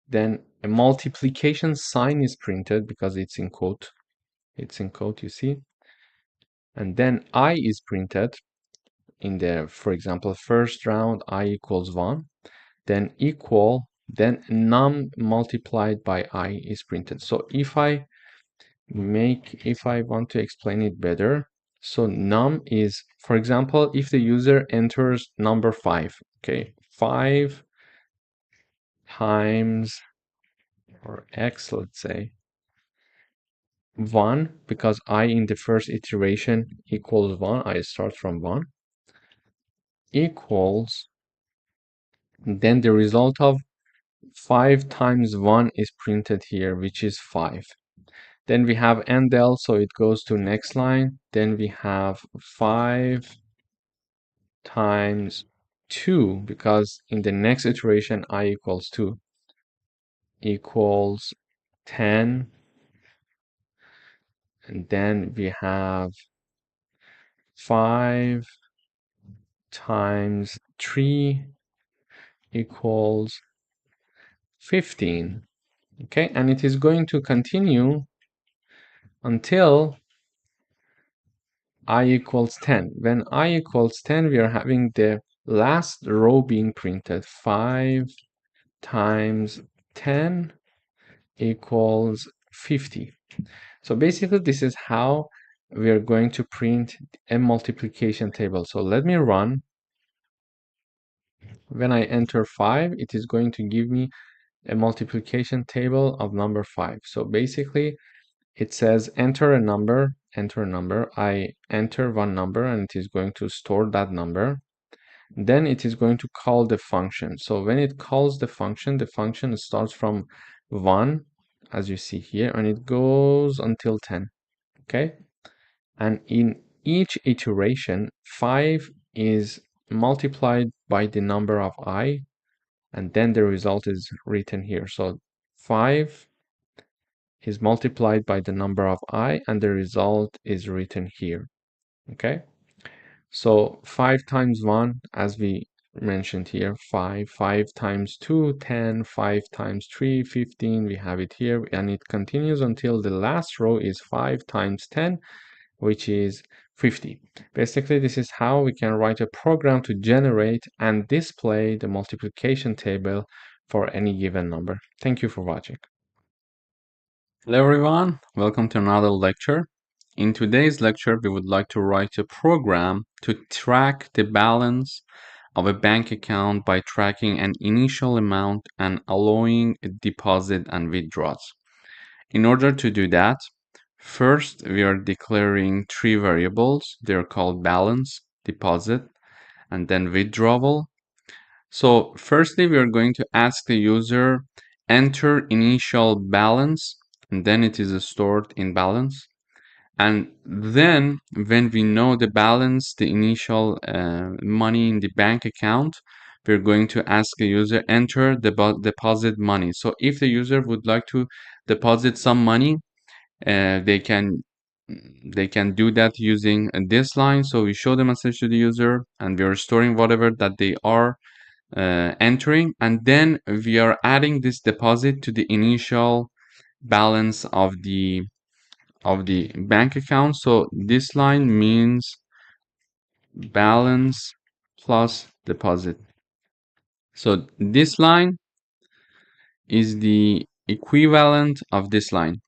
B: Then a multiplication sign is printed because it's in quote. It's in quote, you see. And then I is printed in the, for example, first round, I equals 1. Then equal, then num multiplied by I is printed. So if I want to explain it better, so num is, for example, if the user enters number 5, okay, 5 times, or x, let's say, 1, because I in the first iteration equals 1, I start from 1, equals, then the result of 5 times 1 is printed here, which is 5. Then we have endl, so it goes to next line. Then we have 5 times 2, because in the next iteration I equals 2, equals 10. And then we have 5 times 3 equals 15. Okay, and it is going to continue until I equals 10. When I equals 10, we are having the last row being printed. 5 times 10 equals 50. So basically, this is how we are going to print a multiplication table. So let me run. When I enter 5, it is going to give me a multiplication table of number 5. So basically, it says enter a number. enter a number, I enter one number and it is going to store that number. Then it is going to call the function. So when it calls the function starts from 1, as you see here, and it goes until 10. Okay? And in each iteration, 5 is multiplied by the number of I, and then the result is written here. So 5 is multiplied by the number of I, and the result is written here. Okay? So 5 times 1, as we mentioned here, 5, 5 times 2, 10, 5 times 3, 15, we have it here, and it continues until the last row is 5 times 10, which is 50. Basically, this is how we can write a program to generate and display the multiplication table for any given number. Thank you for watching.
A: Hello everyone, welcome to another lecture. In today's lecture, we would like to write a program to track the balance of a bank account by tracking an initial amount and allowing a deposit and withdrawals. In order to do that, first we are declaring 3 variables. They're called balance, deposit, and then withdrawal. So firstly, we are going to ask the user enter initial balance, and then it is stored in balance. And then when we know the balance, the initial money in the bank account, we're going to ask the user enter the deposit money. So if the user would like to deposit some money, they can do that using this line. So we show the message to the user and we are storing whatever that they are entering, and then we are adding this deposit to the initial balance of the bank account. So this line means balance plus deposit. So this line is the equivalent of this line.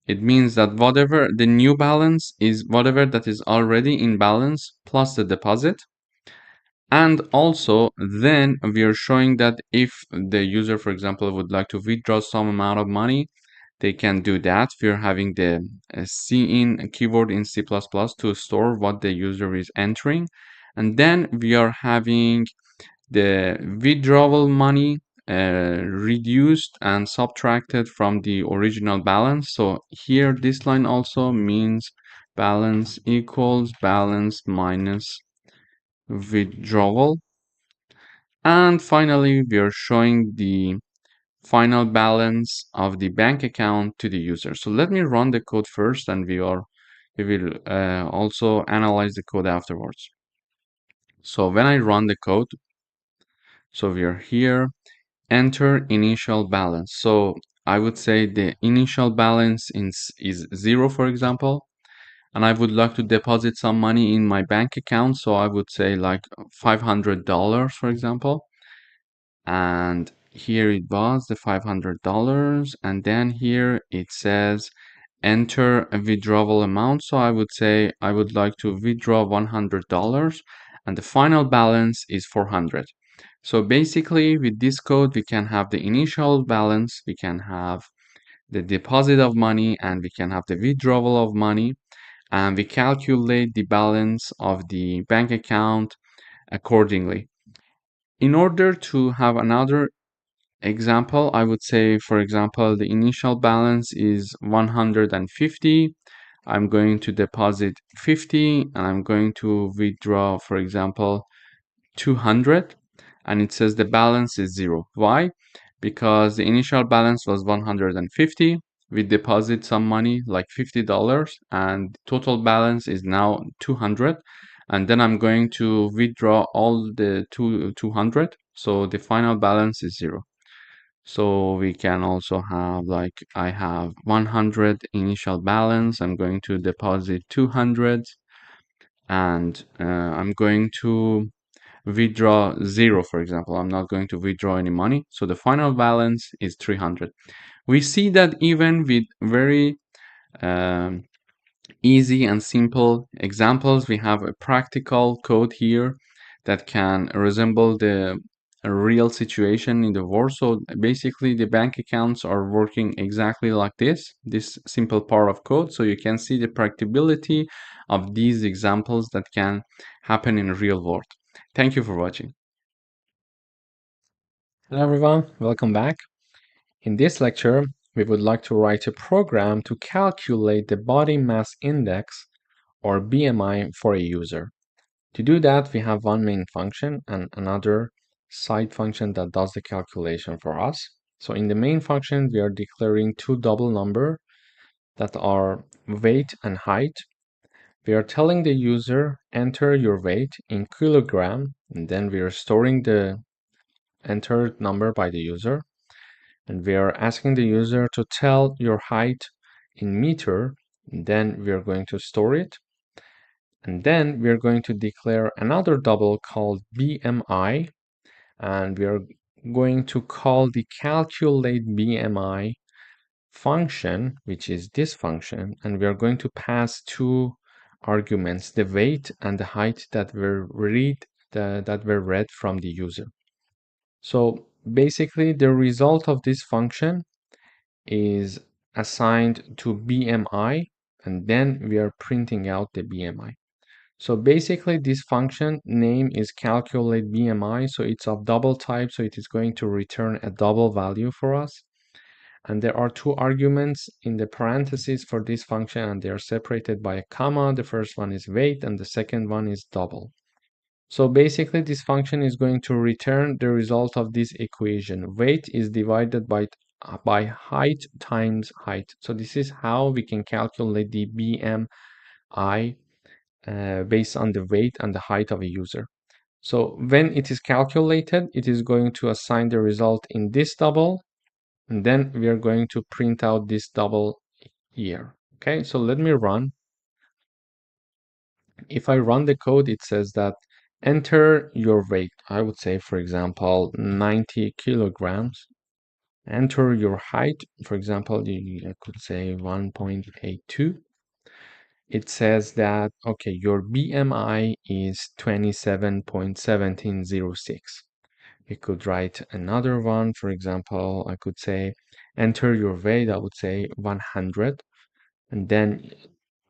A: It means that whatever the new balance is, whatever that is already in balance plus the deposit. And also then we are showing that if the user, for example, would like to withdraw some amount of money, they can do that. We're having the cin keyword in C++ to store what the user is entering. And then we are having the withdrawal money reduced and subtracted from the original balance. So here this line also means balance equals balance minus withdrawal. And finally, we are showing the final balance of the bank account to the user. So let me run the code first, and we will also analyze the code afterwards. So when I run the code, so we are here, enter initial balance. So I would say the initial balance is 0, for example, and I would like to deposit some money in my bank account. So I would say like $500, for example. And here it was the $500, and then here it says enter a withdrawal amount. So I would say I would like to withdraw $100, and the final balance is 400. So basically with this code we can have the initial balance, we can have the deposit of money, and we can have the withdrawal of money, and we calculate the balance of the bank account accordingly. In order to have another example, I would say, for example, the initial balance is 150. I'm going to deposit 50, and I'm going to withdraw, for example, 200, and it says the balance is 0. Why? Because the initial balance was 150. We deposit some money like $50, and total balance is now 200. And then I'm going to withdraw all the 200. So the final balance is 0. So we can also have like I have 100 initial balance. I'm going to deposit 200, and I'm going to withdraw 0, for example. I'm not going to withdraw any money. So the final balance is 300. We see that even with very easy and simple examples, we have a practical code here that can resemble the a real situation in the world. So basically the bank accounts are working exactly like this simple part of code. So you can see the practicability of these examples that can happen in the real world. Thank you for watching.
B: Hello everyone, welcome back. In this lecture, we would like to write a program to calculate the body mass index or BMI for a user. To do that, we have one main function and another side function that does the calculation for us. So in the main function, we are declaring two double numbers that are weight and height. We are telling the user, enter your weight in kilogram, and then we are storing the entered number by the user. And we are asking the user to tell your height in meter, and then we are going to store it. And then we are going to declare another double called BMI, and we are going to call the calculate BMI function, which is this function, and we are going to pass two arguments, the weight and the height that were read from the user. So basically the result of this function is assigned to BMI, and then we are printing out the BMI. So basically this function name is calculate BMI, so it's of double type, so it is going to return a double value for us. And there are two arguments in the parentheses for this function, and they are separated by a comma. The first one is weight and the second one is double. So basically this function is going to return the result of this equation. Weight is divided by height times height. So this is how we can calculate the BMI based on the weight and the height of a user. So when it is calculated, it is going to assign the result in this double, and then we are going to print out this double here. Okay, so let me run. If I run the code, it says that enter your weight. I would say, for example, 90 kilograms. Enter your height. For example, I could say 1.82. It says that, okay, your BMI is 27.1706. We could write another one. For example, I could say enter your weight. I would say 100. And then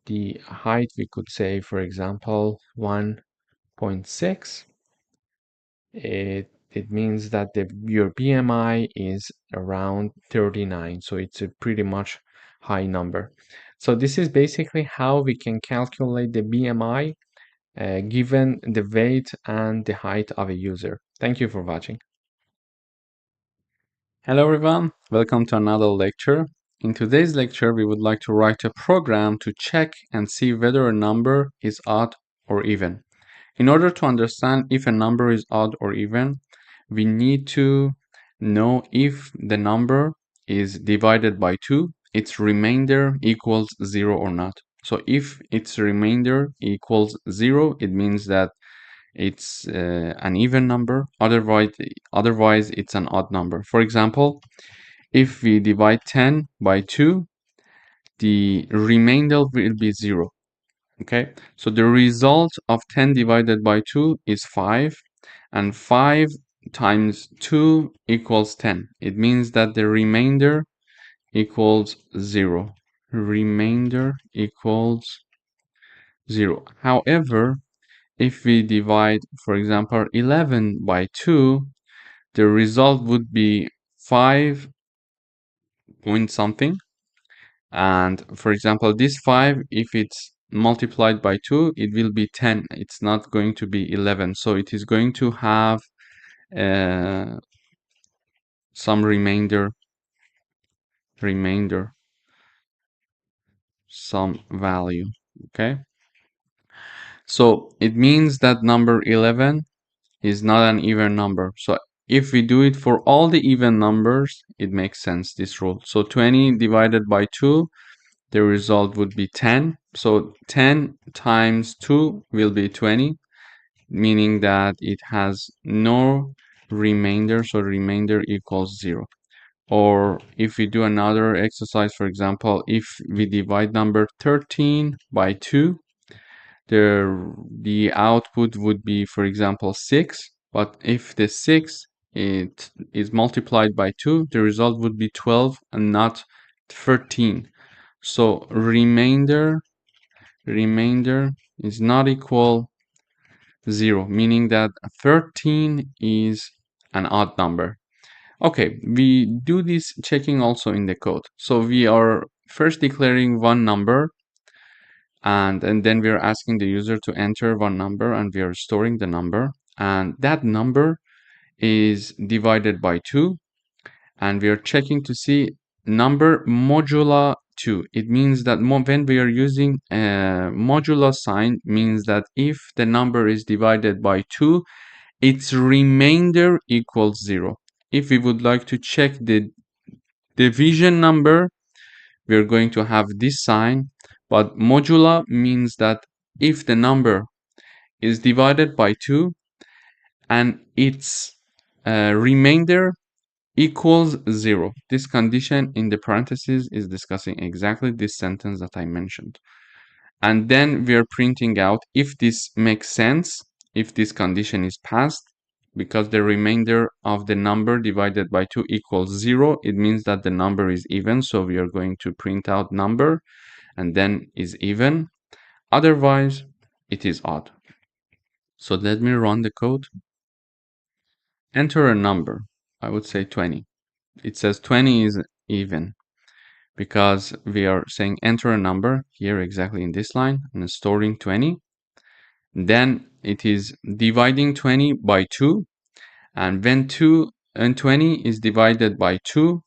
B: the height, we could say, for example, 1.6. It means that your BMI is around 39. So it's a pretty much high number. So this is basically how we can calculate the BMI given the weight and the height of a user. Thank you for watching.
A: Hello everyone, welcome to another lecture. In today's lecture, we would like to write a program to check and see whether a number is odd or even. In order to understand if a number is odd or even, we need to know if the number is divided by 2, its remainder equals 0 or not. So if its remainder equals 0, it means that it's an even number. Otherwise, it's an odd number. For example, if we divide 10 by 2, the remainder will be 0. Okay, so the result of 10 divided by 2 is 5, and 5 times 2 equals 10. It means that the remainder equals 0. Remainder equals 0. However, if we divide, for example, 11 by 2, the result would be 5 point something. And for example, this 5, if it's multiplied by 2, it will be 10. It's not going to be 11. So it is going to have some remainder, some value. Okay. So it means that number 11 is not an even number. So if we do it for all the even numbers, it makes sense, this rule. So 20 divided by 2, the result would be 10. So 10 times 2 will be 20, meaning that it has no remainder. So remainder equals 0. Or if we do another exercise, for example, if we divide number 13 by 2, the output would be, for example, 6. But if the 6 it is multiplied by 2, the result would be 12 and not 13. So remainder is not equal 0, meaning that 13 is an odd number. Okay, we do this checking also in the code. So we are first declaring one number, and then we are asking the user to enter one number, and we are storing the number, and that number is divided by 2, and we are checking to see number modulo 2. It means that when we are using a modulo sign, means that if the number is divided by 2, its remainder equals 0. If we would like to check the division number, we are going to have this sign, but modulo means that if the number is divided by 2 and its remainder equals 0. This condition in the parentheses is discussing exactly this sentence that I mentioned. And then we are printing out if this makes sense, if this condition is passed, because the remainder of the number divided by 2 equals 0, it means that the number is even, so we are going to print out number and then is even. Otherwise, it is odd. So let me run the code. Enter a number. I would say 20. It says 20 is even because we are saying enter a number here exactly in this line and storing 20. Then it is dividing 20 by 2, and when 2 and 20 is divided by 2,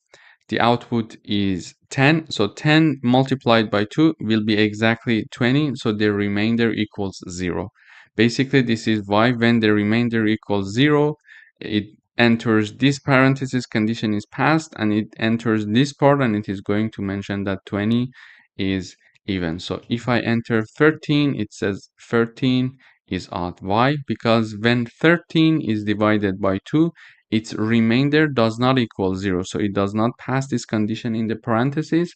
A: the output is 10. So 10 multiplied by 2 will be exactly 20, so the remainder equals 0. Basically, this is why when the remainder equals 0, it enters this parenthesis condition is passed, and it enters this part, and it is going to mention that 20 is even. So if I enter 13, it says 13 is odd. Why? Because when 13 is divided by 2, its remainder does not equal 0. So it does not pass this condition in the parentheses,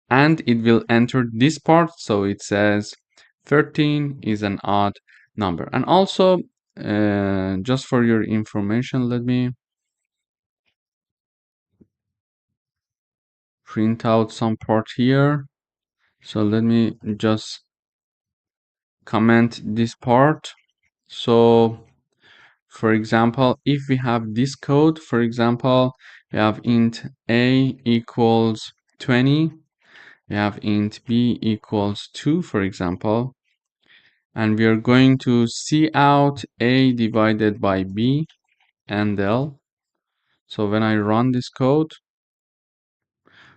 A: and it will enter this part. So it says 13 is an odd number. And also, just for your information, let me print out some part here. So let me just comment this part. So for example, if we have this code, for example, we have int a equals 20, we have int b equals 2, for example, and we are going to see out a divided by b and l. So when I run this code,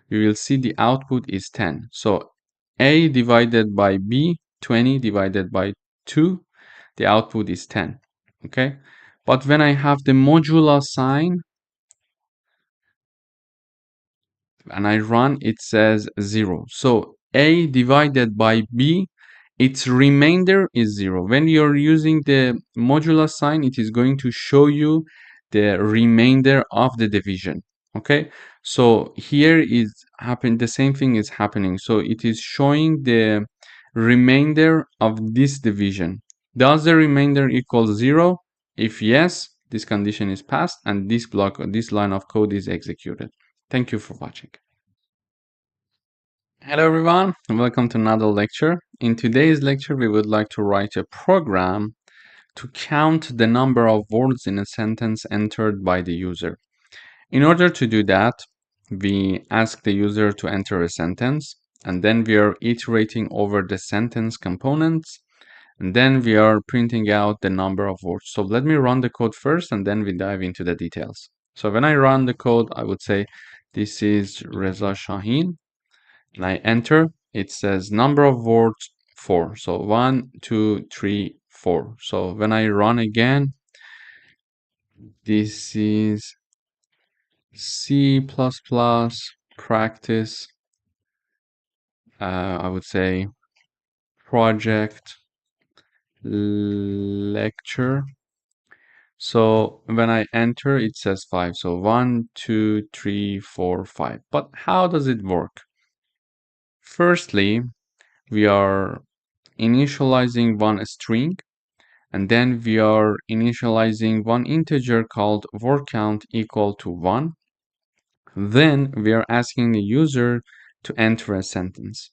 A: you will see the output is 10. So a divided by b, 20 divided by 2, the output is 10. Okay, but when I have the modulo sign and I run, it says 0. So a divided by b, its remainder is 0. When you're using the modulo sign, it is going to show you the remainder of the division. Okay, so here is the same thing is happening. So it is showing the remainder of this division. Does the remainder equal 0? If yes, this condition is passed and this line of code is executed. Thank you for watching. Hello everyone, and welcome to another lecture. In today's lecture, we would like to write a program to count the number of words in a sentence entered by the user. In order to do that, we ask the user to enter a sentence, and then we are iterating over the sentence components, and then we are printing out the number of words. So let me run the code first, and then we dive into the details. So when I run the code, I would say this is Reza Shaheen, and I enter. It says number of words 4. So 1, 2, 3, 4. So when I run again, this is C++ practice, I would say project lecture. So when I enter, it says 5. So 1, 2, 3, 4, 5. But how does it work? Firstly, we are initializing one string, and then we are initializing one integer called word count equal to 1. Then we are asking the user to enter a sentence.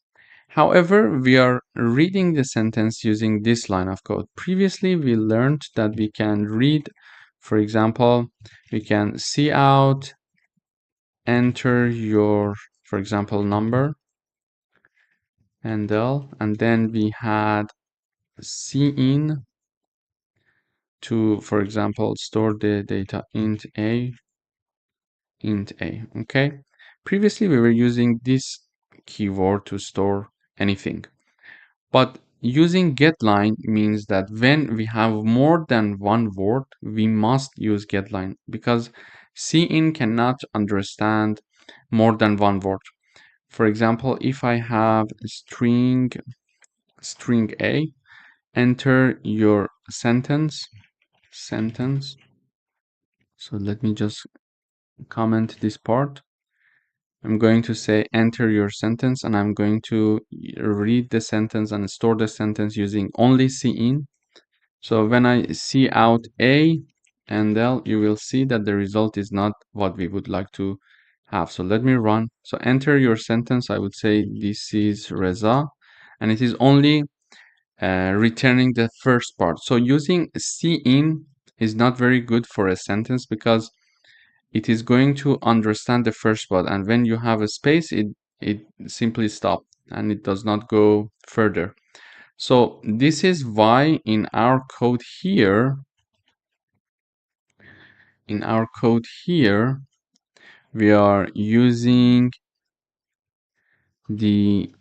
A: However, we are reading the sentence using this line of code. Previously, we learned that we can read, for example, we can see out, enter your, for example, number, and then we had see in to, for example, store the data int a, okay? Previously, we were using this keyword to store anything. But using getLine means that when we have more than one word, we must use getLine because cin cannot understand more than one word. For example, if I have string a, enter your sentence. So let me just comment this part. I'm going to say enter your sentence, and I'm going to read the sentence and store the sentence using only cin. So when I see out a and l, you will see that the result is not what we would like to have. So let me run. So enter your sentence. I would say this is Reza, and it is only returning the first part. So using cin is not very good for a sentence because it is going to understand the first part, and when you have a space, it simply stops and it does not go further. So this is why in our code here, we are using the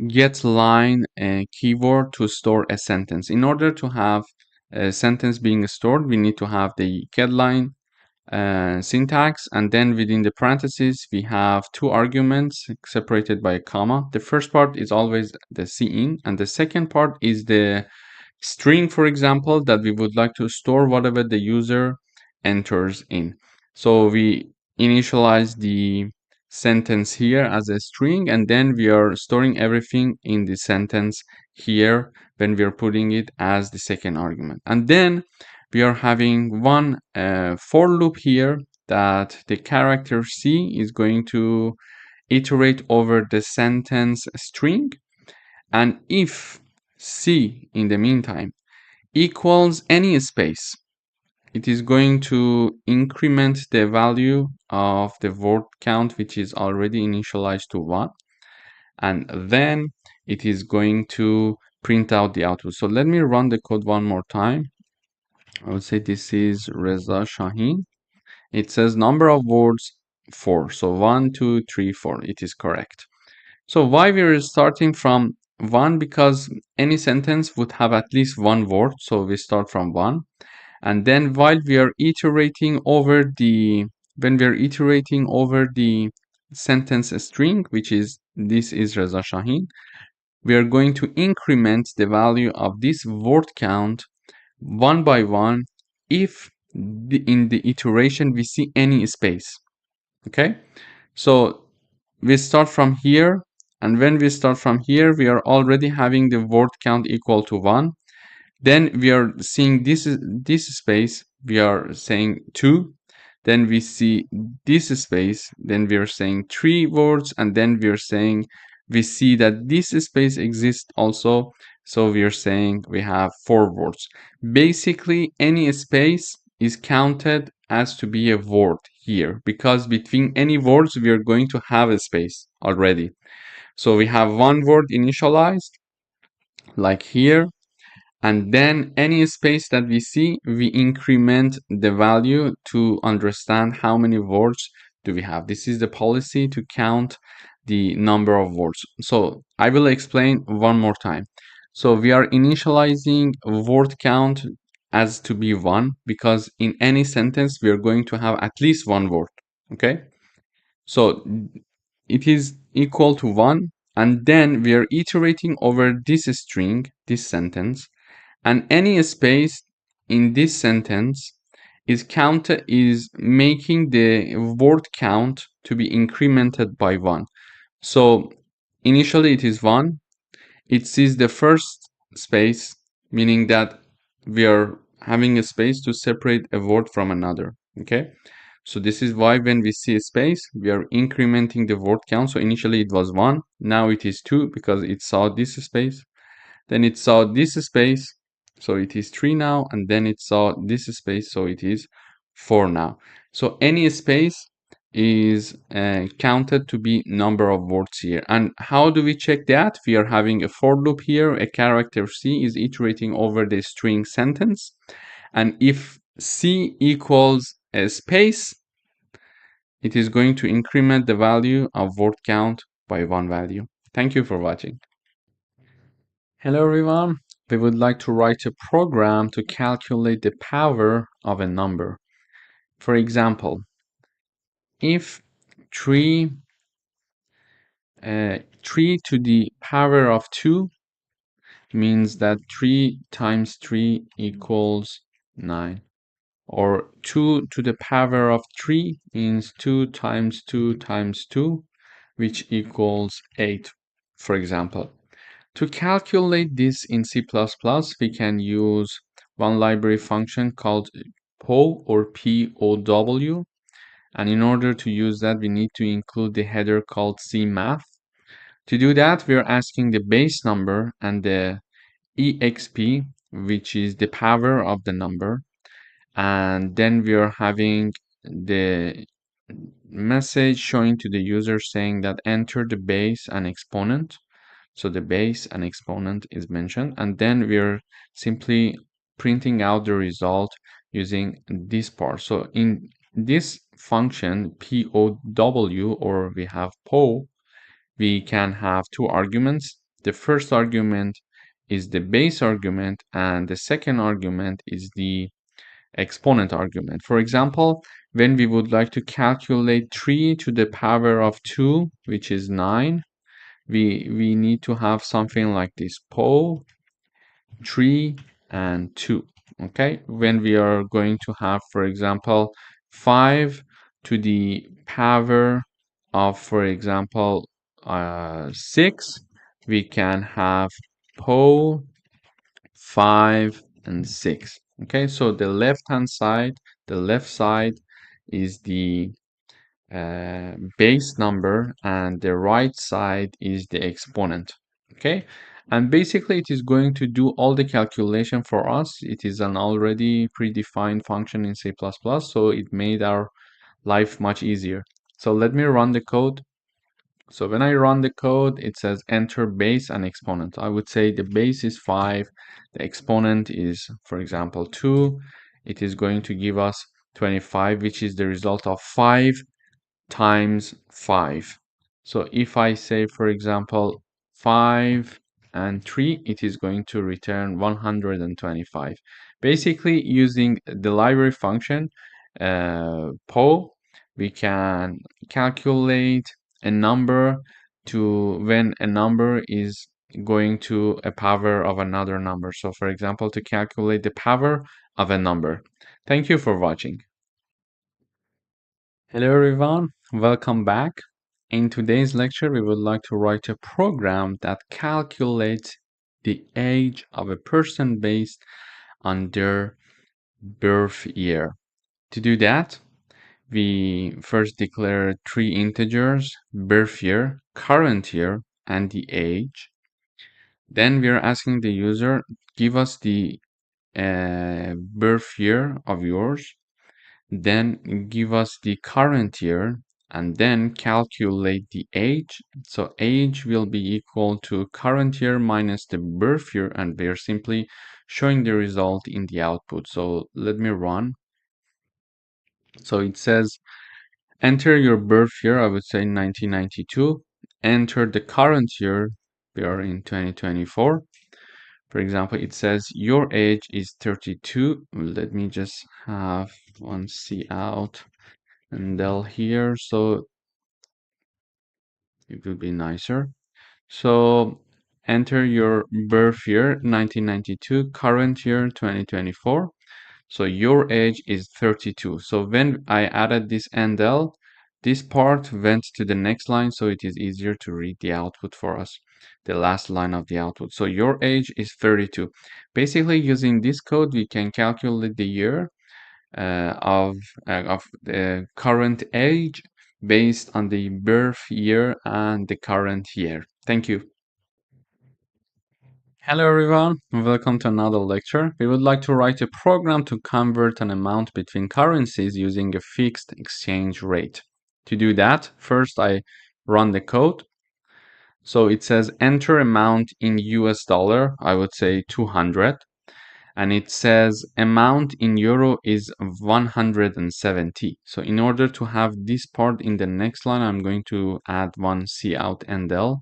A: getLine keyword to store a sentence. In order to have a sentence being stored, we need to have the getLine syntax, and then within the parentheses we have two arguments separated by a comma. The first part is always the cin, and the second part is the string, for example, that we would like to store whatever the user enters in. So we initialize the sentence here as a string, and then we are storing everything in the sentence here when we are putting it as the second argument. And then we are having one for loop here that the character C is going to iterate over the sentence string, and if C in the meantime equals any space, it is going to increment the value of the word count, which is already initialized to 1, and then it is going to print out the output. So let me run the code one more time. I would say this is Reza Shahin. It says number of words 4. So 1, 2, 3, 4. It is correct. So why we are starting from 1? Because any sentence would have at least one word. So we start from 1. And then while we are iterating over the, when we are iterating over the sentence string, which is this is Reza Shahin, we are going to increment the value of this word count one by one if in the iteration we see any space. Okay, so we start from here, and when we start from here, we are already having the word count equal to 1. Then we are seeing this space, we are saying 2. Then we see this space, then we are saying 3 words, and then we are saying we see that this space exists also, so we are saying we have 4 words. Basically, any space is counted as to be a word here, because between any words we are going to have a space already. So we have one word initialized, like here, and then any space that we see, we increment the value to understand how many words do we have. This is the policy to count the number of words. So I will explain one more time. So we are initializing word count as to be 1, because in any sentence we are going to have at least one word. Okay, so it is equal to 1, and then we are iterating over this string, this sentence, and any space in this sentence is making the word count to be incremented by 1. So initially it is 1. It sees the first space, meaning that we are having a space to separate a word from another. Okay, so this is why when we see a space, we are incrementing the word count. So initially it was 1, now it is 2 because it saw this space. Then it saw this space, so it is 3 now, and then it saw this space, so it is 4 now. So any space is counted to be number of words here. And how do we check that? We are having a for loop here. A character C is iterating over the string sentence. And if C equals a space, it is going to increment the value of word count by 1 value. Thank you for watching. Hello everyone. We would like to write a program to calculate the power of a number. For example, if 3 to the power of 2 means that 3 times 3 equals 9. Or 2 to the power of 3 means 2 times 2 times 2, which equals 8, for example. To calculate this in C++, we can use one library function called POW or POW. And in order to use that, we need to include the header called CMath. To do that, we are asking the base number and the exp, which is the power of the number. And then we are having the message showing to the user saying that enter the base and exponent. So the base and exponent is mentioned, and then we're simply printing out the result using this part. So in this function POW, or we have POW, we can have two arguments. The first argument is the base argument, and the second argument is the exponent argument. For example, when we would like to calculate 3 to the power of 2, which is 9, we need to have something like this: POW 3 and 2. Okay, when we are going to have, for example, 5 to the power of, for example, 6, we can have POW 5 and 6. Okay, so the left side is the base number, and the right side is the exponent. Okay, and basically it is going to do all the calculation for us. It is an already predefined function in C++, so it made our life much easier. So let me run the code. So when I run the code, it says enter base and exponent. I would say the base is 5, the exponent is, for example, 2. It is going to give us 25, which is the result of 5 times 5. So if I say, for example, 5 and 3, it is going to return 125. Basically, using the library function POW, we can calculate a number to when a number is going to a power of another number. So for example, to calculate the power of a number. Thank you for watching. Hello everyone, welcome back. In today's lecture, we would like to write a program that calculates the age of a person based on their birth year. To do that, we first declare 3 integers: birth year, current year, and the age. Then we are asking the user, give us the birth year of yours, then give us the current year, and then calculate the age. So age will be equal to current year minus the birth year, and we're simply showing the result in the output. So let me run. So it says enter your birth year, I would say 1992. Enter the current year, we are in 2024. For example, it says your age is 32. Let me just have one C out and del here, so it will be nicer. So enter your birth year 1992, current year 2024. So your age is 32. So when I added this ndl, this part went to the next line, so it is easier to read the output for us. the last line of the output. So your age is 32. Basically, using this code, we can calculate the year of the current age based on the birth year and the current year. Thank you. Hello everyone, welcome to another lecture. We would like to write a program to convert an amount between currencies using a fixed exchange rate. To do that, first I run the code. So it says enter amount in US dollar, I would say 200. And it says amount in euro is 170. So in order to have this part in the next line, I'm going to add one cout endl.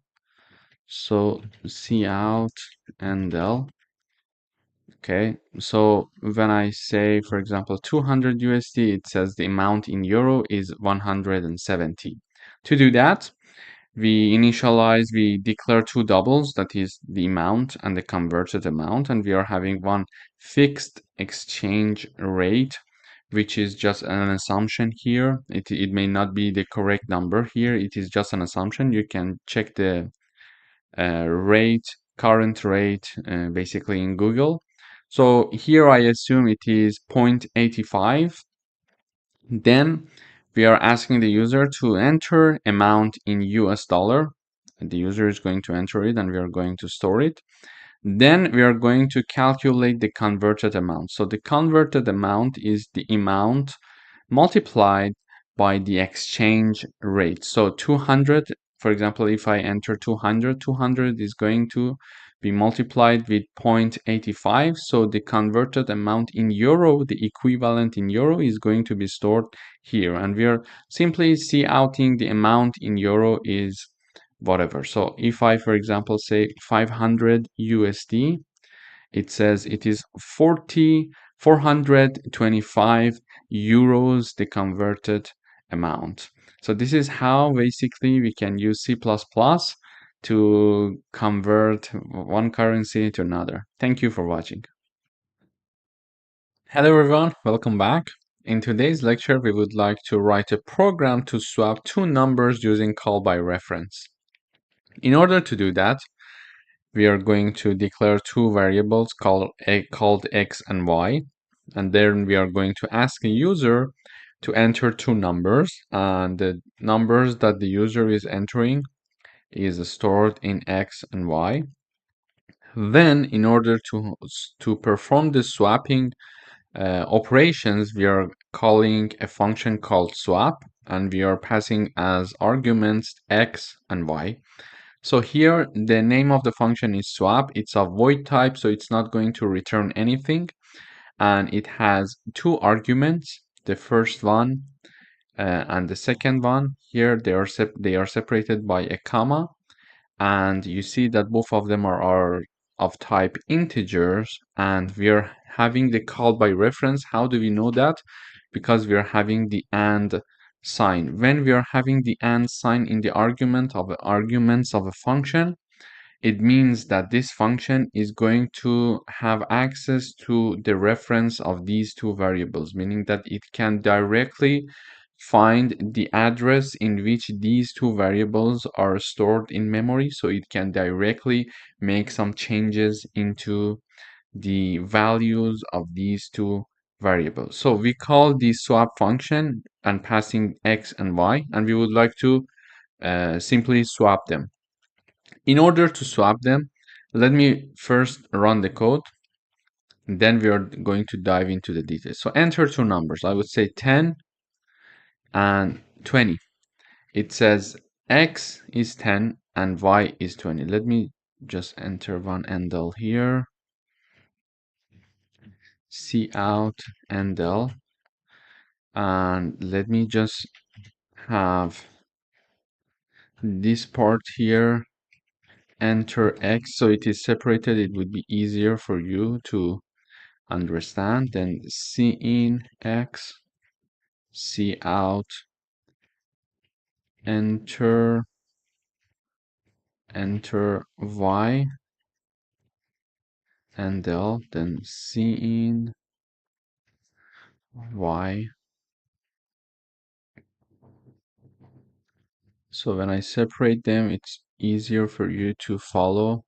A: So cout endl. Okay, so when I say, for example, 200 USD, it says the amount in euro is 170. To do that, we declare two doubles, that is the amount and the converted amount, and we are having one fixed exchange rate, which is just an assumption here. It may not be the correct number here. It is just an assumption. You can check the current rate, basically in Google. So here I assume it is 0.85. Then we are asking the user to enter amount in US dollar. The user is going to enter it and we are going to store it. Then we are going to calculate the converted amount. So the converted amount is the amount multiplied by the exchange rate. So 200, for example, if I enter 200, 200 is going to be multiplied with 0.85. So the converted amount in euro, the equivalent in euro, is going to be stored here. And we are simply outing the amount in euro is whatever. So if I, for example, say 500 USD, it says it is 425 euros, the converted amount. So this is how basically we can use C++ to convert one currency to another. Thank you for watching. Hello everyone, welcome back. In today's lecture, we would like to write a program to swap two numbers using call by reference. In order to do that, we are going to declare two variables called x and y, and then we are going to ask a user to enter two numbers, and the numbers that the user is entering is stored in x and y. Then in order to perform the swapping operations, we are calling a function called swap, and we are passing as arguments x and y. So here, the name of the function is swap. It's a void type, so it's not going to return anything. And it has two arguments, the first one and the second one. Here, they are separated by a comma. And you see that both of them are of type integers. And we are having the call by reference. How do we know that? Because we are having the and sign. When we are having the and sign in the arguments of a function, it means that this function is going to have access to the reference of these two variables, meaning that it can directly find the address in which these two variables are stored in memory, so it can directly make some changes into the values of these two variables. So we call the swap function and passing x and y, and we would like to simply swap them. In order to swap them, let me first run the code, then we are going to dive into the details. So enter two numbers. I would say 10 and 20. It says x is 10 and y is 20. Let me just enter one endl here. Cout endl, and let me just have this part here, enter x, so it is separated. It would be easier for you to understand. Then cin x, cout, enter y, endl, then cin y. So when I separate them, it's easier for you to follow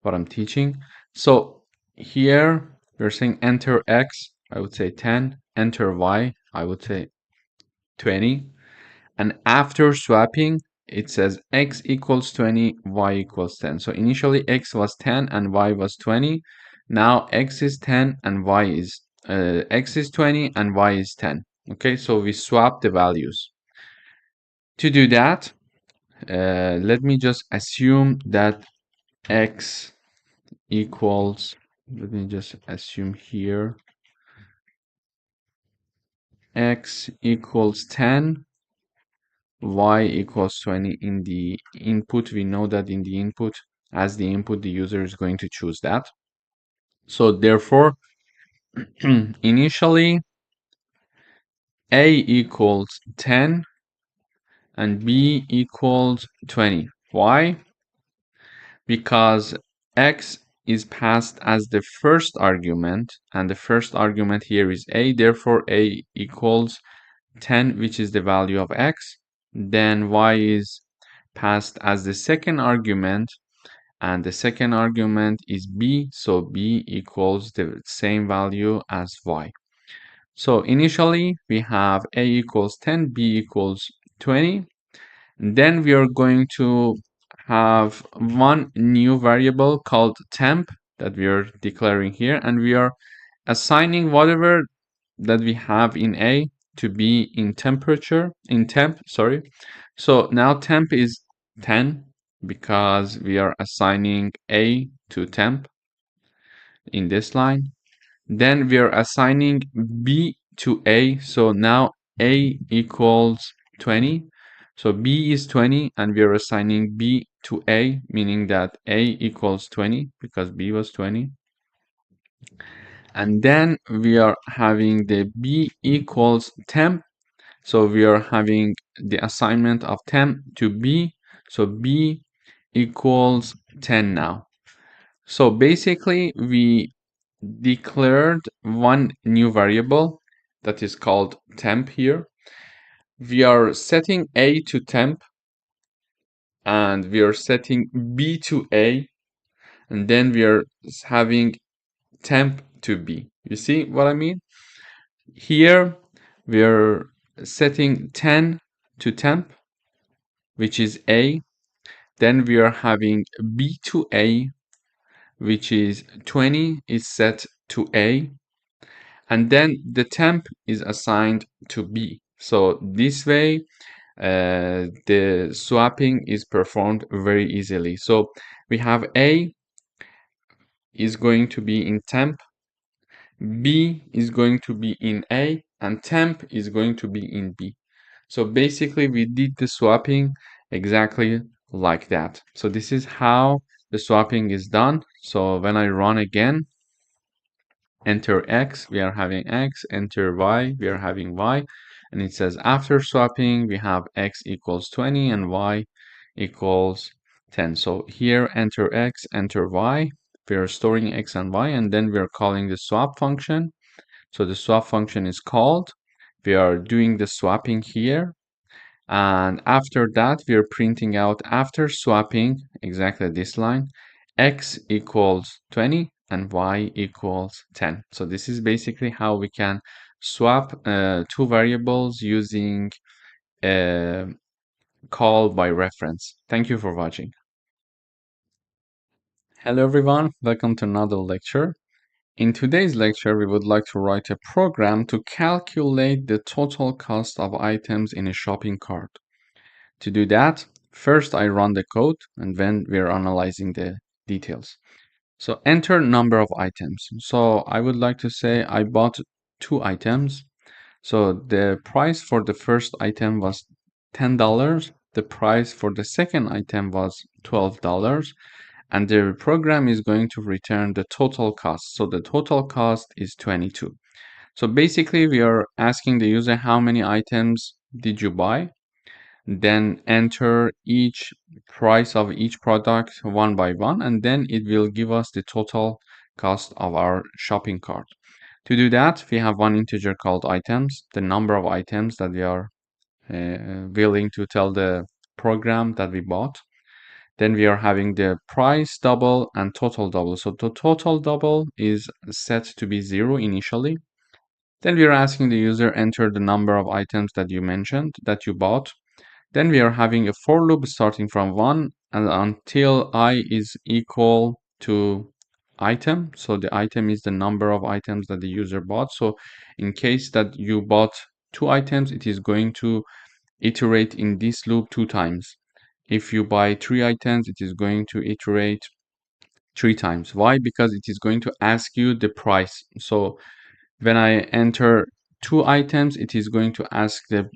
A: what I'm teaching. So here we're saying enter x, I would say 10, enter y, I would say 20. And after swapping, it says x equals 20, y equals 10. So initially x was 10 and y was 20. Now x is 10 and x is 20 and y is 10. Okay, so we swap the values. To do that, let me just assume that x equals, let me just assume here, x equals 10, y equals 20 in the input. We know that in the input, as the input, the user is going to choose that. So therefore, initially, a equals 10 and b equals 20. Why? Because x is passed as the first argument, and the first argument here is a, therefore a equals 10, which is the value of x. Then y is passed as the second argument, and the second argument is b, so b equals the same value as y. So initially we have a equals 10, b equals 20. Then we are going to have one new variable called temp that we are declaring here, and we are assigning whatever that we have in a to be in temp, sorry. So now temp is 10 because we are assigning a to temp in this line. Then we are assigning b to a, so now a equals 20. So b is 20 and we are assigning b to a, meaning that a equals 20 because b was 20. And then we are having the b equals temp. So we are having the assignment of temp to b. So b equals 10 now. So basically we declared one new variable that is called temp here. We are setting a to temp and we are setting b to a, and then we are having temp to b. You see what I mean? Here we are setting 10 to temp, which is a. Then we are having b to a, which is 20 is set to a. And then the temp is assigned to b. So this way, the swapping is performed very easily. So we have a is going to be in temp, b is going to be in a, and temp is going to be in b. So basically we did the swapping exactly like that. So this is how the swapping is done. So when I run again, enter x, we are having x, enter y, we are having y, and it says after swapping we have x equals 20 and y equals 10. So here enter x, enter y, we are storing x and y, and then we are calling the swap function. So the swap function is called, we are doing the swapping here, and after that we are printing out after swapping exactly this line, x equals 20 and y equals 10. So this is basically how we can swap two variables using a call by reference. Thank you for watching. Hello everyone, welcome to another lecture. In today's lecture, we would like to write a program to calculate the total cost of items in a shopping cart. To do that, first I run the code and then we are analyzing the details. So enter number of items. So I would like to say I bought 2 items. So the price for the first item was $10. The price for the second item was $12. And the program is going to return the total cost. So the total cost is 22. So basically we are asking the user how many items did you buy? Then enter each price of each product one by one, and then it will give us the total cost of our shopping cart. To do that, we have one integer called items, the number of items that we are willing to tell the program that we bought. Then we are having the price double and total double. So the total double is set to be 0 initially. Then we are asking the user enter the number of items that you mentioned that you bought. Then we are having a for loop starting from 1 and until I is equal to item. So the item is the number of items that the user bought. So in case that you bought 2 items, it is going to iterate in this loop 2 times. If you buy 3 items, it is going to iterate 3 times. Why? Because it is going to ask you the price. So when I enter 2 items, it is going to ask the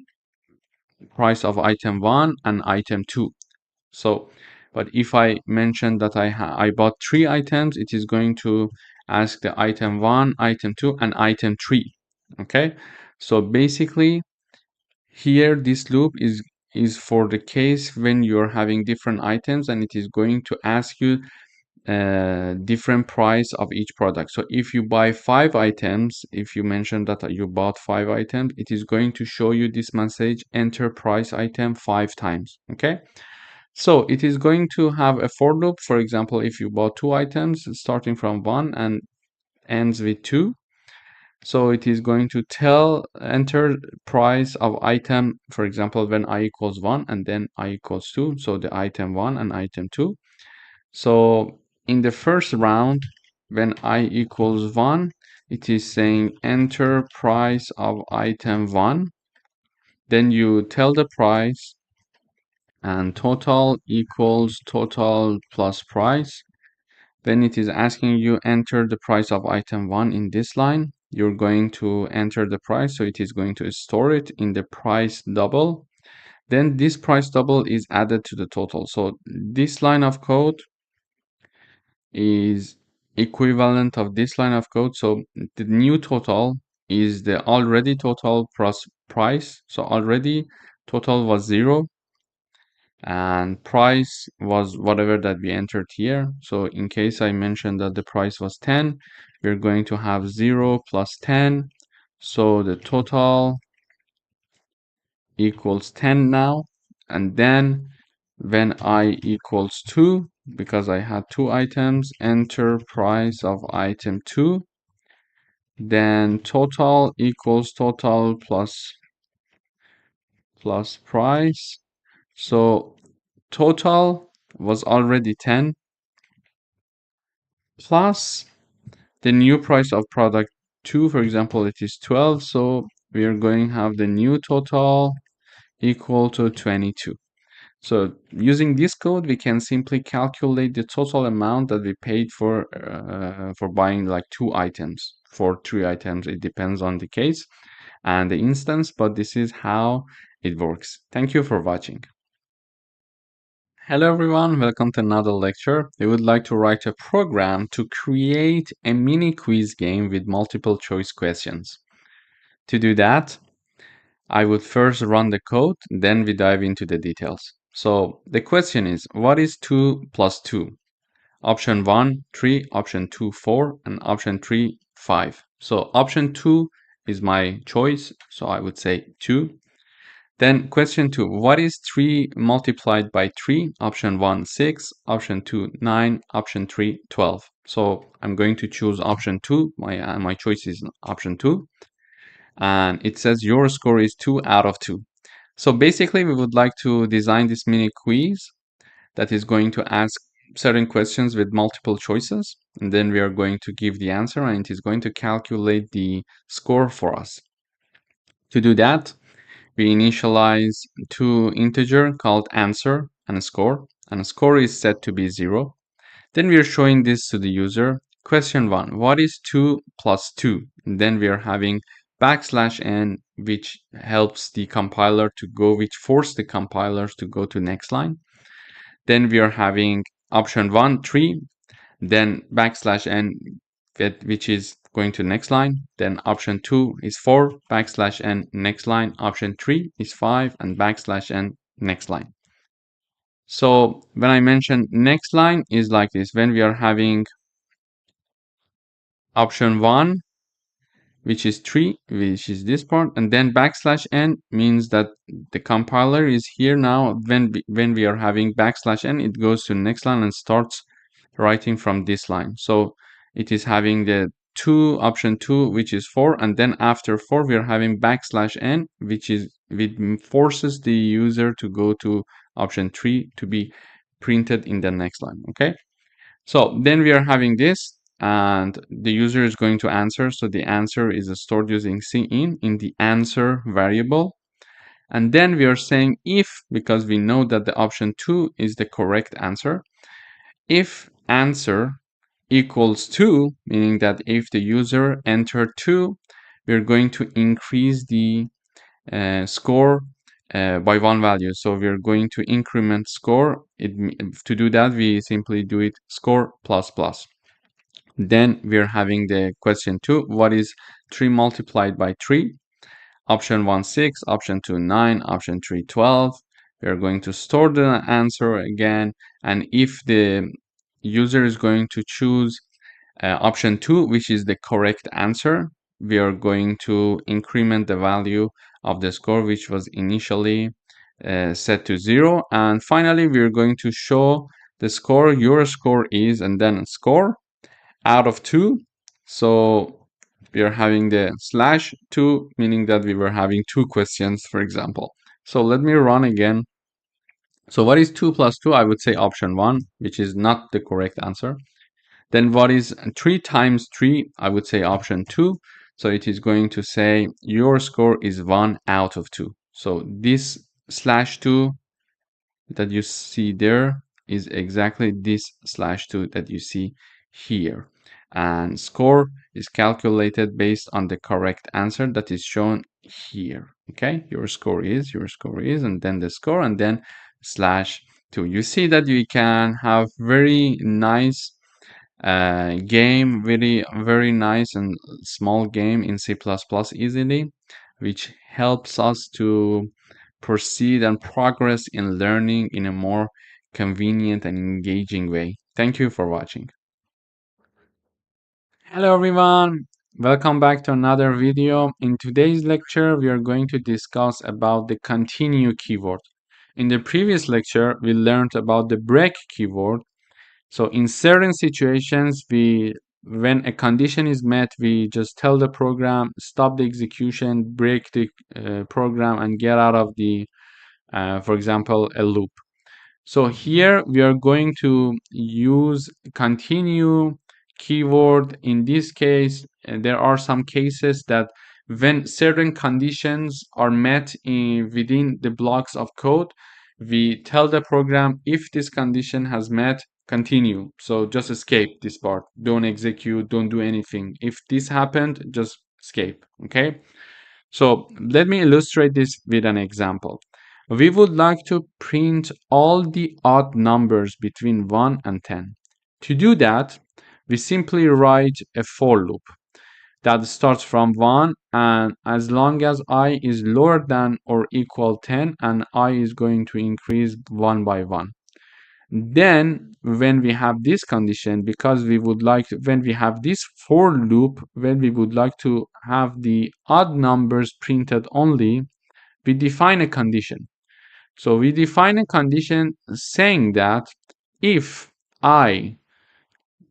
A: price of item 1 and item 2. So, but if I mention that I bought 3 items, it is going to ask the item 1, item 2, and item 3. Okay? So basically, here this loop is for the case when you're having different items and it is going to ask you different price of each product. So if you buy 5 items, if you mention that you bought 5 items, it is going to show you this message, enter price item 5 times. Okay, so it is going to have a for loop. For example, if you bought 2 items starting from 1 and ends with 2, so it is going to enter price of item, for example, when I equals 1 and then I equals 2, so the item 1 and item 2. So in the first round, when I equals 1, it is saying enter price of item 1. Then you tell the price and total equals total plus price. Then it is asking you enter the price of item 1 in this line. You're going to enter the price, so it is going to store it in the price double. Then this price double is added to the total. So this line of code is equivalent of this line of code. So the new total is the already total plus price. So already total was 0 and price was whatever that we entered here. So in case I mentioned that the price was 10, we're going to have 0 plus 10. So the total equals 10 now. And then when I equals 2, because I had 2 items, enter price of item 2. Then total equals total plus price. So total was already 10 plus the new price of product 2, for example, it is 12. So we are going to have the new total equal to 22. So using this code, we can simply calculate the total amount that we paid for buying like 2 items. For 3 items, it depends on the case and the instance, but this is how it works. Thank you for watching. Hello everyone, welcome to another lecture. We would like to write a program to create a mini quiz game with multiple choice questions. To do that, I would first run the code, then we dive into the details. So the question is, what is 2 plus 2? Option 1, 3, option 2, 4, and option 3, 5. So option 2 is my choice, so I would say 2. Then question 2, what is 3 multiplied by 3? Option 1, 6, option 2, 9, option 3, 12. So I'm going to choose option 2. My choice is option 2. And it says your score is 2 out of 2. So basically, we would like to design this mini quiz that is going to ask certain questions with multiple choices. And then we are going to give the answer and it is going to calculate the score for us. To do that, we initialize 2 integer called answer and a score. And a score is set to be 0. Then we are showing this to the user. Question 1, what is 2 plus 2? And then we are having \n, which helps the compiler to go, which force the compilers to go to next line. Then we are having option 1, 3, then \n, which is going to next line. Then option 2 is 4, \n, next line. Option 3 is 5, and \n, next line. So when I mention next line is like this. When we are having option 1, which is 3, which is this part, and then \n means that the compiler is here now. When we are having \n, it goes to the next line and starts writing from this line. So it is having the option 2, which is 4, and then after 4 we are having \n, which forces the user to go to option 3 to be printed in the next line. Okay, so then we are having this, and the user is going to answer. So the answer is stored using cin in the answer variable. And then we are saying if, because we know that the option 2 is the correct answer, if answer equals 2, meaning that if the user entered 2, we're going to increase the score by 1 value. So we're going to increment score. To do that, we simply do it score plus plus. Then we're having the question 2, what is 3 multiplied by 3? Option 1, 6, option 2, 9, option 3, 12. We're going to store the answer again, and if the user is going to choose option 2, which is the correct answer, we are going to increment the value of the score, which was initially set to 0. And finally, we're going to show the score. Your score is, and then score out of 2. So we are having the /2, meaning that we were having 2 questions, for example. So let me run again. So what is 2 plus 2? I would say option 1, which is not the correct answer. Then what is 3 times 3? I would say option 2. So it is going to say your score is 1 out of 2. So this /2 that you see there is exactly this /2 that you see here. And score is calculated based on the correct answer that is shown here. Okay, your score is, and then the score, and then /2. You see that you can have very nice game, very nice and small game in C++ easily, which helps us to proceed and progress in learning in a more convenient and engaging way. Thank you for watching. Hello everyone, welcome back to another video. In today's lecture, we are going to discuss about the continue keyword. In the previous lecture, we learned about the break keyword. So in certain situations, when a condition is met, we just tell the program, stop the execution, break the program, and get out of the, for example, a loop. So here we are going to use continue keyword. In this case, there are some cases that when certain conditions are met within the blocks of code, we tell the program if this condition has met, continue. So just escape this part. Don't execute, don't do anything. If this happened, just escape, okay? So let me illustrate this with an example. We would like to print all the odd numbers between 1 and 10. To do that, we simply write a for loop that starts from 1, and as long as I is lower than or equal 10, and I is going to increase 1 by 1. Then when we have this condition, because we would like to, when we have this for loop, when we would like to have the odd numbers printed only, we define a condition. So we define a condition saying that if I,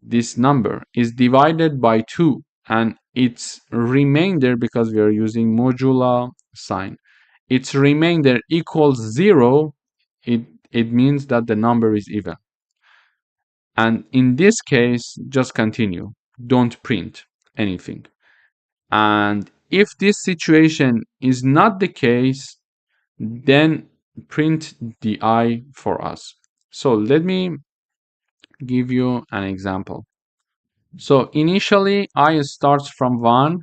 A: this number, is divided by 2 and its remainder, because we are using modular sign, its remainder equals 0, it means that the number is even. And in this case, just continue. Don't print anything. And if this situation is not the case, then print the I for us. So let me give you an example. So initially, I starts from 1,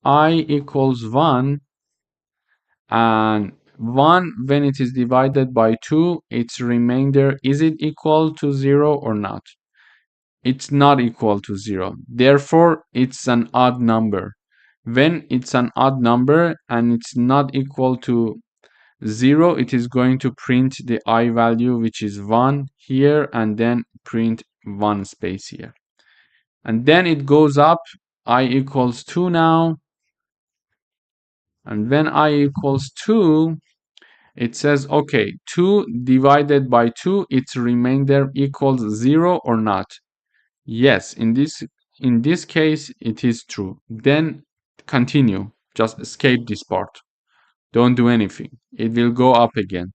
A: I equals 1, and 1, when it is divided by 2, its remainder, is it equal to 0 or not? It's not equal to 0. Therefore, it's an odd number. When it's an odd number and it's not equal to 0, it is going to print the I value, which is 1 here, and then print 1 space here. And then it goes up
B: I equals 2 now. And when I equals 2, it says, okay, 2 divided by 2, its remainder equals 0 or not? Yes, in this case, it is true. Then continue. Just escape this part. Don't do anything. It will go up again.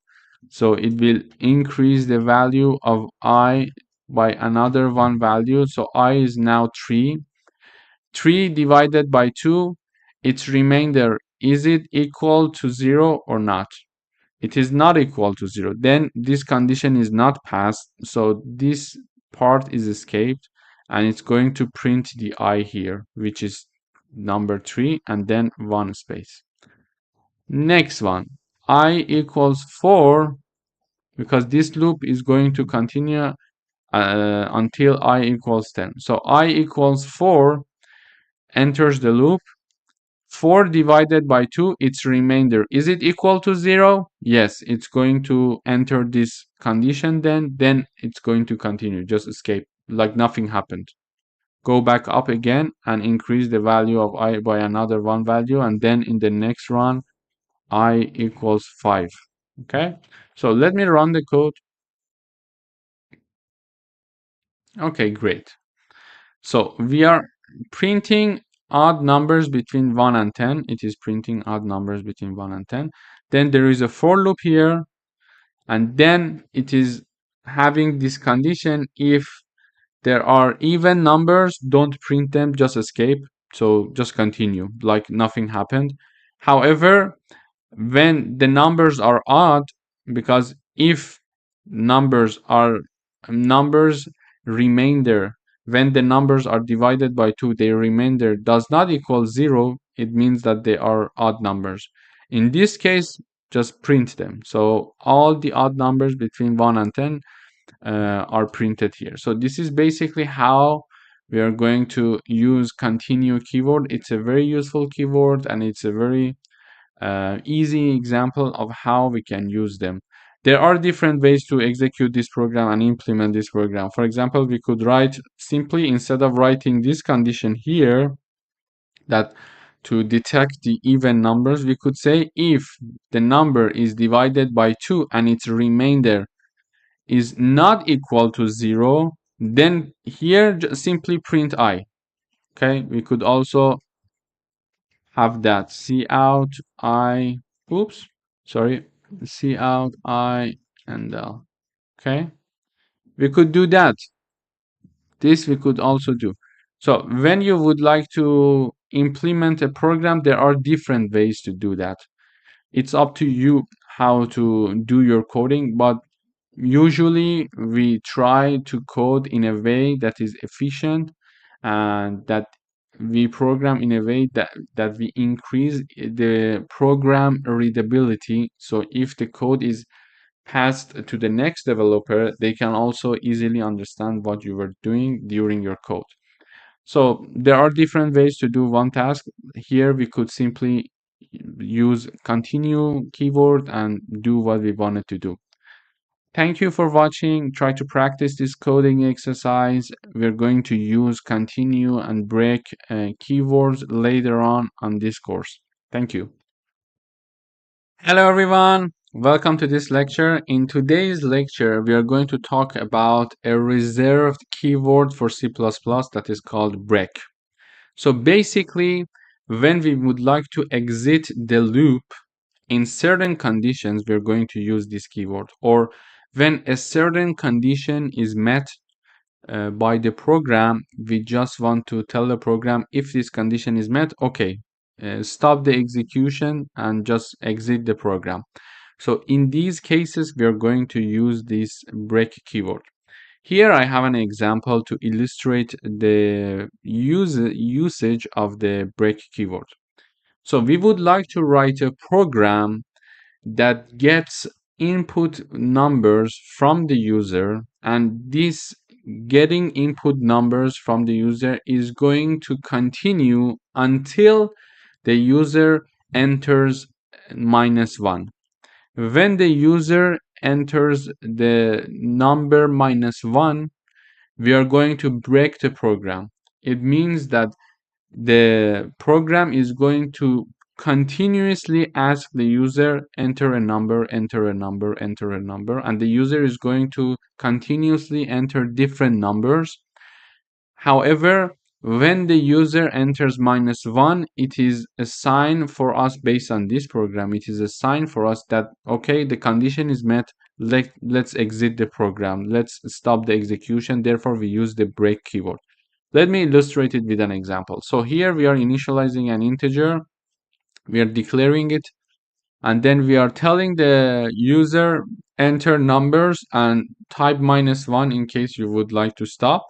B: So it will increase the value of I by another one value. So I is now 3. 3 divided by 2, its remainder, is it equal to 0 or not? It is not equal to 0. Then this condition is not passed. So this part is escaped, and it's going to print the I here, which is number 3, and then 1 space. Next one, I equals 4, because this loop is going to continue until I equals 10. So I equals 4 enters the loop. 4 divided by 2, its remainder, is it equal to 0? Yes, it's going to enter this condition then it's going to continue. Just escape like nothing happened. Go back up again and increase the value of I by another one value, and then in the next run, I equals 5. Okay, so let me run the code. Okay, great. So we are printing odd numbers between 1 and 10. It is printing odd numbers between 1 and 10. Then there is a for loop here, and then it is having this condition: if there are even numbers, don't print them, just escape. So just continue like nothing happened. However, when the numbers are odd, because if numbers remainder, when the numbers are divided by 2, their remainder does not equal 0, it means that they are odd numbers. In this case, just print them. So all the odd numbers between 1 and 10 are printed here. So this is basically how we are going to use continue keyword. It's a very useful keyword, and it's a very easy example of how we can use them. There are different ways to execute this program and implement this program. For example, we could write simply, instead of writing this condition here, that to detect the even numbers, we could say if the number is divided by 2 and its remainder is not equal to 0, then here just simply print I. Okay, we could also have that cout I, oops, sorry, cout I and L. Okay, we could do that. This we could also do. So when you would like to implement a program, there are different ways to do that. It's up to you how to do your coding, but usually we try to code in a way that is efficient, and that we program in a way that we increase the program readability. So if the code is passed to the next developer, they can also easily understand what you were doing during your code. So there are different ways to do one task. Here we could simply use continue keyword and do what we wanted to do. Thank you for watching. Try to practice this coding exercise. We're going to use continue and break keywords later on this course. Thank you. Hello everyone. Welcome to this lecture. In today's lecture, we are going to talk about a reserved keyword for C++ that is called break. So basically, when we would like to exit the loop, in certain conditions, we're going to use this keyword. Or when a certain condition is met by the program, we just want to tell the program, if this condition is met, okay, stop the execution and just exit the program. So in these cases, we are going to use this break keyword. Here I have an example to illustrate the usage of the break keyword. So we would like to write a program that gets input numbers from the user, and this getting input numbers from the user is going to continue until the user enters -1. When the user enters the number -1, we are going to break the program. It means that
A: the program is going to continuously ask the user enter a number, enter a number, enter a number, and the user is going to continuously enter different numbers. However, when the user enters -1, it is a sign for us based on this program. It is a sign for us that, okay, the condition is met. Let's exit the program. Let's stop the execution. Therefore, we use the break keyword. Let me illustrate it with an example. So here we are initializing an integer. We are declaring it. And then we are telling the user enter numbers and type -1 in case you would like to stop.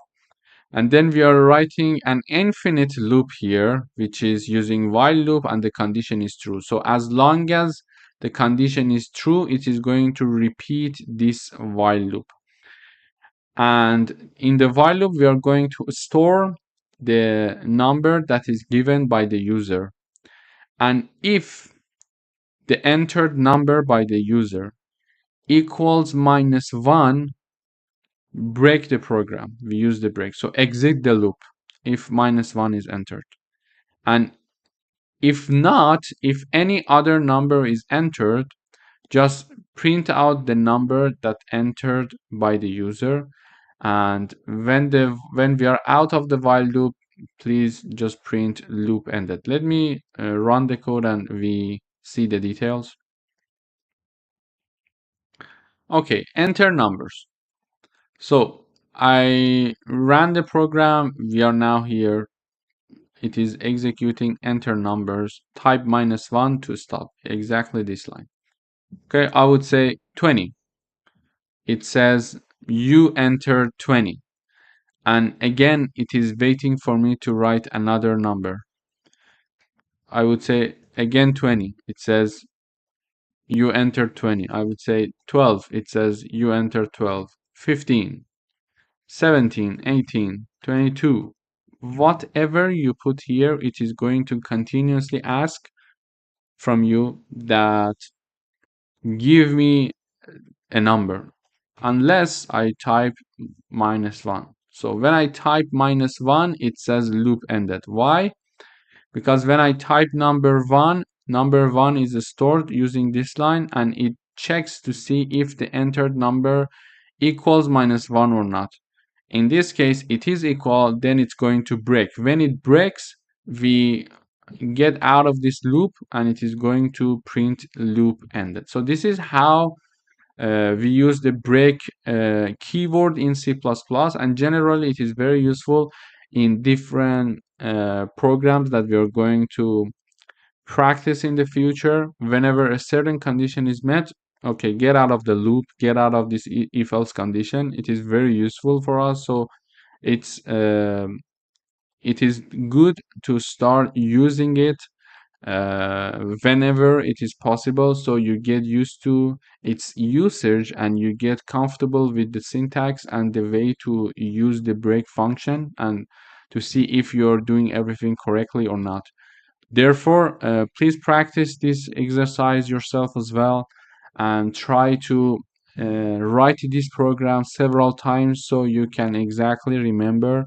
A: And then we are writing an infinite loop here, which is using while loop and the condition is true. So as long as the condition is true, it is going to repeat this while loop. And in the while loop, we are going to store the number that is given by the user. And if the entered number by the user equals -1, break the program. We use the break. So exit the loop if -1 is entered. And if not, if any other number is entered, just print out the number that entered by the user. And when we are out of the while loop, please just print loop ended. Let me run the code and we see the details. Okay, enter numbers. So I ran the program. We are now here. It is executing enter numbers, type -1 to stop. Exactly this line. Okay, I would say 20. It says you entered 20. And again, it is waiting for me to write another number. I would say again 20. It says you entered 20. I would say 12. It says you entered 12. 15, 17, 18, 22. Whatever you put here, it is going to continuously ask from you that give me a number unless I type -1. So when I type -1, it says loop ended. Why? Because when I type number 1 is stored using this line and it checks to see if the entered number equals -1 or not. In this case, it is equal, then it's going to break. When it breaks, we get out of this loop and it is going to print loop ended. So this is how we use the break keyword in C++, and generally it is very useful in different programs that we are going to practice in the future. Whenever a certain condition is met, okay, get out of the loop, get out of this if else condition. It is very useful for us. So it is good to start using it whenever it is possible, so you get used to its usage and you get comfortable with the syntax and the way to use the break function and to see if you're doing everything correctly or not. Therefore, please practice this exercise yourself as well and try to write this program several times so you can exactly remember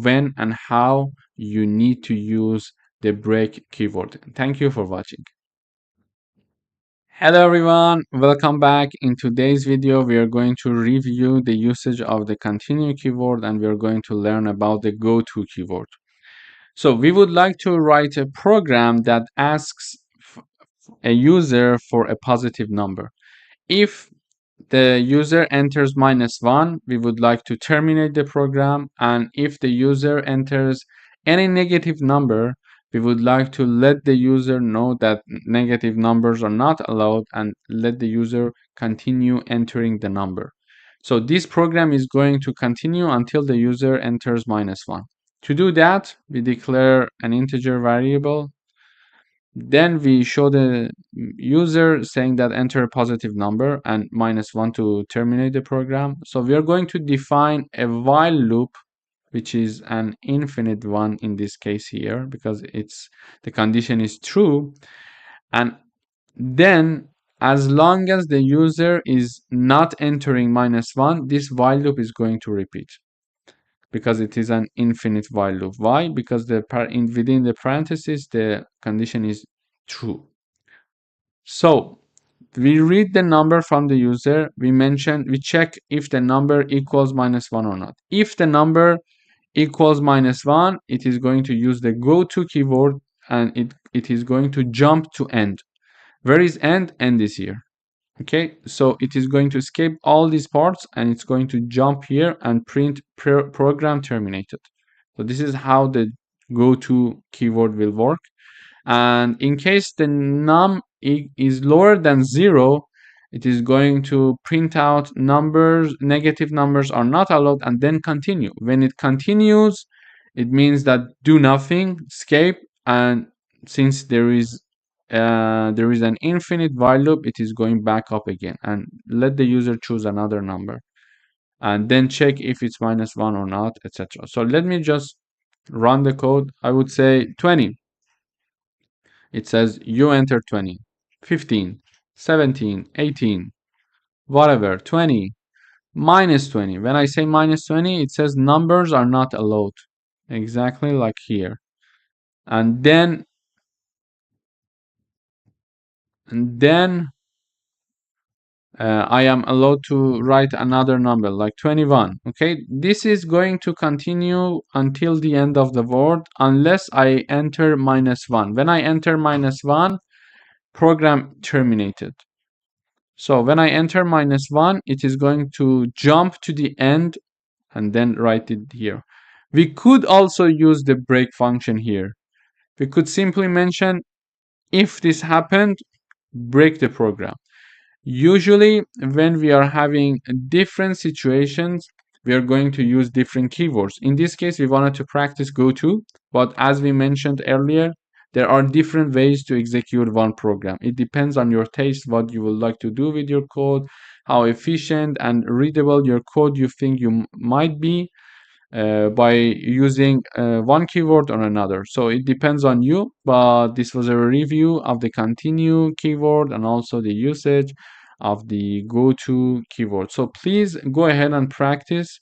A: when and how you need to use the break keyword. Thank you for watching. Hello everyone, welcome back. In today's video, we are going to review the usage of the continue keyword and we are going to learn about the goto keyword. So we would like to write a program that asks a user for a positive number. If the user enters -1, we would like to terminate the program, and if the user enters any negative number, we would like to let the user know that negative numbers are not allowed and let the user continue entering the number. So this program is going to continue until the user enters -1. To do that, we declare an integer variable. Then we show the user saying that enter a positive number and -1 to terminate the program. So we are going to define a while loop, which is an infinite one in this case here, because the condition is true. And then as long as the user is not entering -1, this while loop is going to repeat.
B: because it is an infinite while loop. Why? Because within the parentheses the condition is true. So we read the number from the user, we check if the number equals -1 or not. If the number equals -1, it is going to use the goto keyword and it is going to jump to end. Where is end? End is here. Okay, so it is going to escape all these parts and it's going to jump here and print program terminated. So this is how the goto keyword will work. And in case the num is lower than 0, it is going to print out numbers, negative numbers are not allowed, and then continue. When it continues, it means that do nothing, escape, and since there is an infinite while loop, it is going back up again, and let the user choose another number and then check if it's -1 or not, etc. So let me just run the code. I would say 20. It says you enter 20, 15, 17, 18, whatever, 20, -20. When I say -20, it says numbers are not allowed, exactly like here. And then I am allowed to write another number like 21. Okay, this is going to continue until the end of the word unless I enter -1. When I enter -1, program terminated. So when I enter -1, it is going to jump to the end and then write it here. We could also use the break function here. We could simply mention if this happened, break the program. Usually when we are having different situations, we are going to use different keywords. In this case, we wanted to practice goto, but as we mentioned earlier, there are different ways to execute one program. It depends on your taste, what you would like to do with your code, how efficient and readable your code you think you might be by using one keyword or another. So it depends on you, but this was a review of the continue keyword and also the usage of the goto keyword. So please go ahead and practice.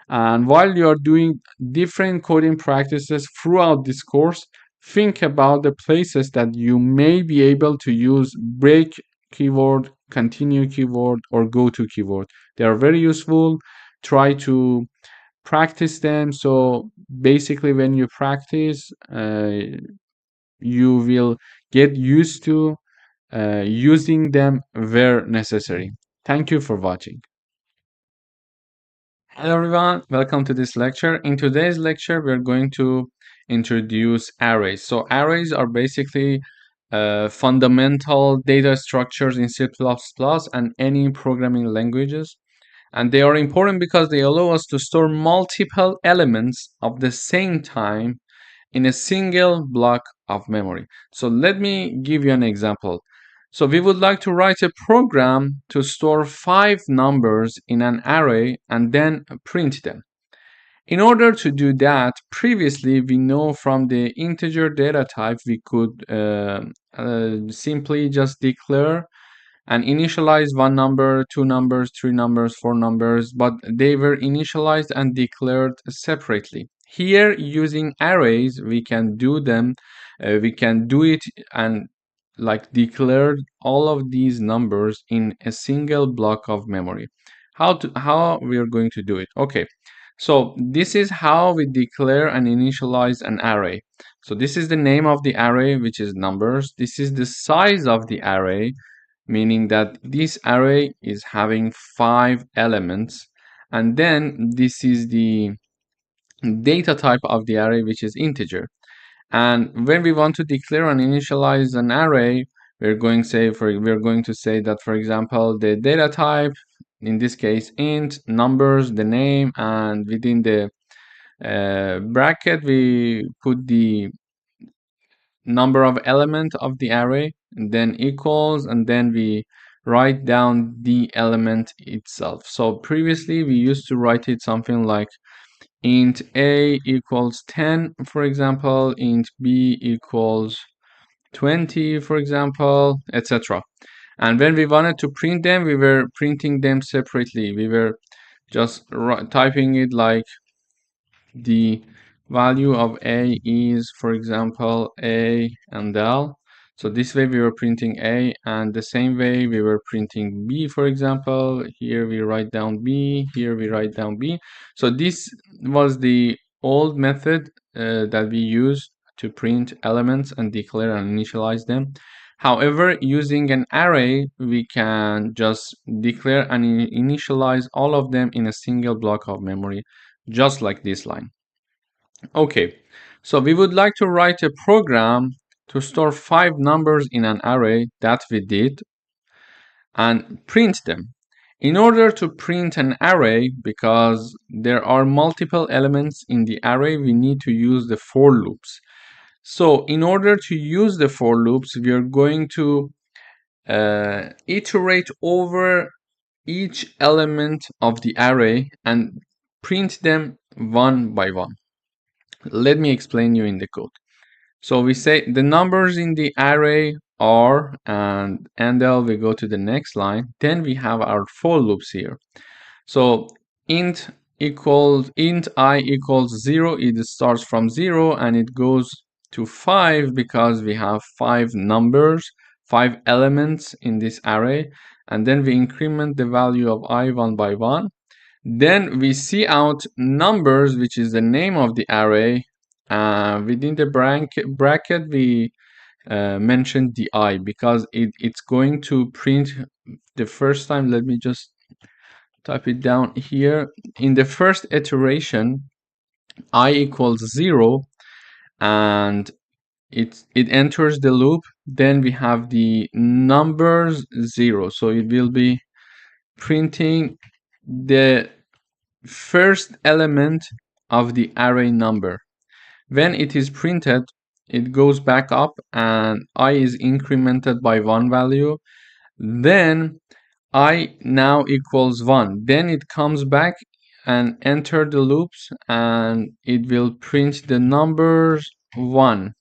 B: And while you are doing different coding practices throughout this course, think about the places that you may be able to use break keyword, continue keyword, or goto keyword. They are very useful. Try to practice them. So basically, when you practice, you will get used to using them where necessary. Thank you for watching. Hello everyone, welcome to this lecture. In today's lecture, we're going to introduce arrays. So arrays are basically fundamental data structures in C++ and any programming languages. And they are important because they allow us to store multiple elements of the same time in a single block of memory. So let me give you an example. So we would like to write a program to store 5 numbers in an array and then print them. In order to do that, previously we know from the integer data type we could simply just declare and initialize one number, two numbers, three numbers, four numbers, but they were initialized and declared separately. Here, using arrays, we can do them, we can do it and like declare all of these numbers in a single block of memory. How we are going to do it? Okay, so this is how we declare and initialize an array. So this is the name of the array, which is numbers. This is the size of the array, meaning that this array is having 5 elements, and then this is the data type of the array, which is integer. And when we want to declare and initialize an array, we're going to say that, for example, the data type, in this case int, numbers, the name, and within the bracket we put the number of element of the array, and then equals, and then we write down the element itself. So previously we used to write it something like int a equals 10, for example, int b equals 20, for example, etc. And when we wanted to print them, we were printing them separately. We were just typing it like the value of A is, for example, A and L. So this way we were printing A, and the same way we were printing B, for example. Here we write down B, here we write down B. So this was the old method that we use to print elements and declare and initialize them. However, using an array, we can just declare and initialize all of them in a single block of memory, just like this line. Okay, so we would like to write a program to store 5 numbers in an array. That we did, and print them. In order to print an array, because there are multiple elements in the array, we need to use the for loops. So in order to use the for loops, we are going to iterate over each element of the array and print them one by one. Let me explain you in the code. So we say the numbers in the array are, and then we go to the next line. Then we have our for loops here. So int I equals 0, it starts from 0 and it goes to 5 because we have 5 numbers, 5 elements in this array. And then we increment the value of I one by one. Then we see out numbers, which is the name of the array. Within the bracket we mentioned the I because it's going to print the first time. Let me just type it down here. In the first iteration, I equals 0 and it enters the loop. Then we have the numbers 0, so it will be printing the first element of the array number. When it is printed, it goes back up and I is incremented by 1 value. Then I now equals 1. Then it comes back and enter the loops and it will print the numbers 1.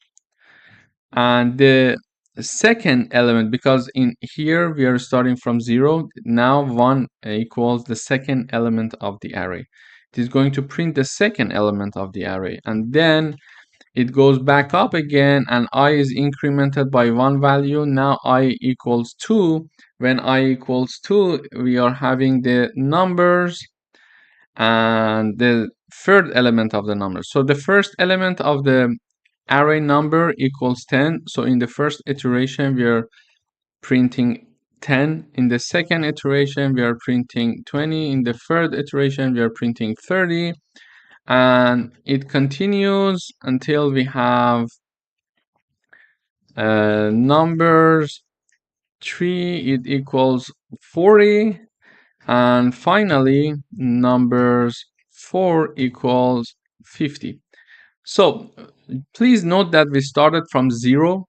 B: And the second element, because in here we are starting from 0, now 1 equals the second element of the array. It is going to print the second element of the array, and then it goes back up again and I is incremented by 1 value. Now I equals 2. When I equals 2, we are having the numbers and the third element of the number. So the first element of the array number equals 10. So in the first iteration, we are printing 10. In the second iteration, we are printing 20. In the third iteration, we are printing 30. And it continues until we have numbers 3, it equals 40. And finally, numbers 4 equals 50. So please note that we started from 0.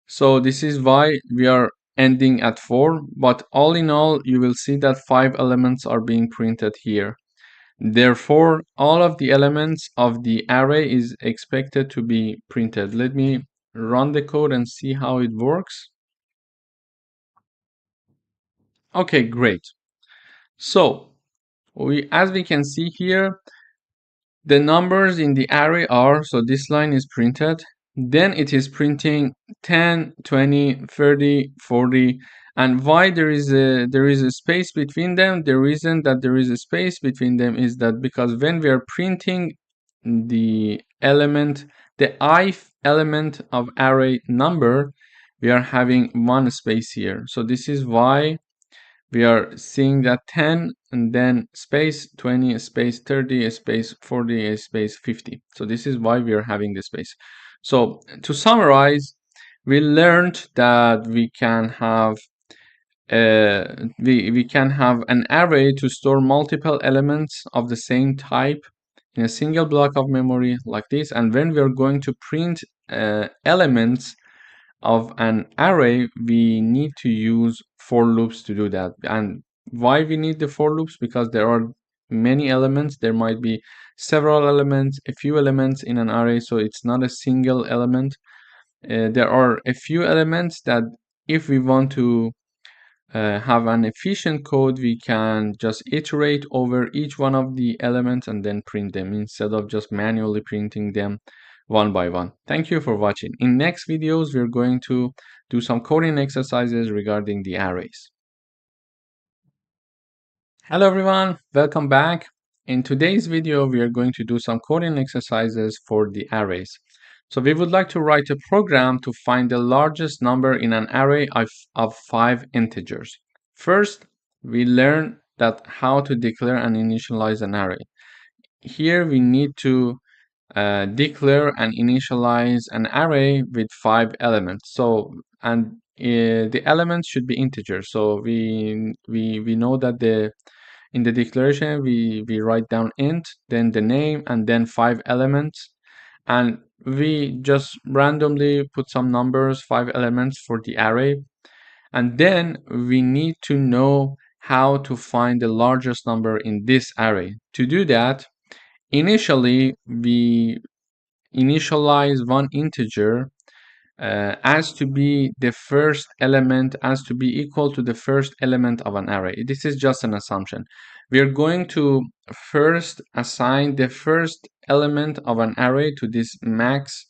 B: So this is why we are ending at 4. But all in all, you will see that 5 elements are being printed here. Therefore, all of the elements of the array is expected to be printed. Let me run the code and see how it works. Okay, great. So as we can see here, the numbers in the array are, so this line is printed, then it is printing 10, 20, 30, 40, and why there is a space between them. The reason that there is a space between them is that because when we are printing the element, the ith element of array number, we are having one space here. So this is why we are seeing that 10 and then space 20 space 30 space 40 space 50. So this is why we are having this space. So to summarize, we learned that we can have we can have an array to store multiple elements of the same type in a single block of memory like this. And when we are going to print elements of an array, we need to use for loops to do that. And why we need the for loops? Because there are many elements. There might be several elements, a few elements in an array, so it's not a single element. There are a few elements that if we want to have an efficient code, we can just iterate over each one of the elements and then print them instead of just manually printing them one by one. Thank you for watching. In next videos, we're going to do some coding exercises regarding the arrays. Hello everyone, welcome back. In today's video, we are going to do some coding exercises for the arrays. So we would like to write a program to find the largest number in an array of 5 integers. First, we learn that how to declare and initialize an array. Here we need to declare and initialize an array with 5 elements. So, and the elements should be integers. So we know that in the declaration we write down int, then the name, and then 5 elements. And we just randomly put some numbers, 5 elements for the array. And then we need to know how to find the largest number in this array. To do that, initially we initialize one integer as to be the first element, as to be equal to the first element of an array. This is just an assumption. We are going to first assign the first element of an array to this max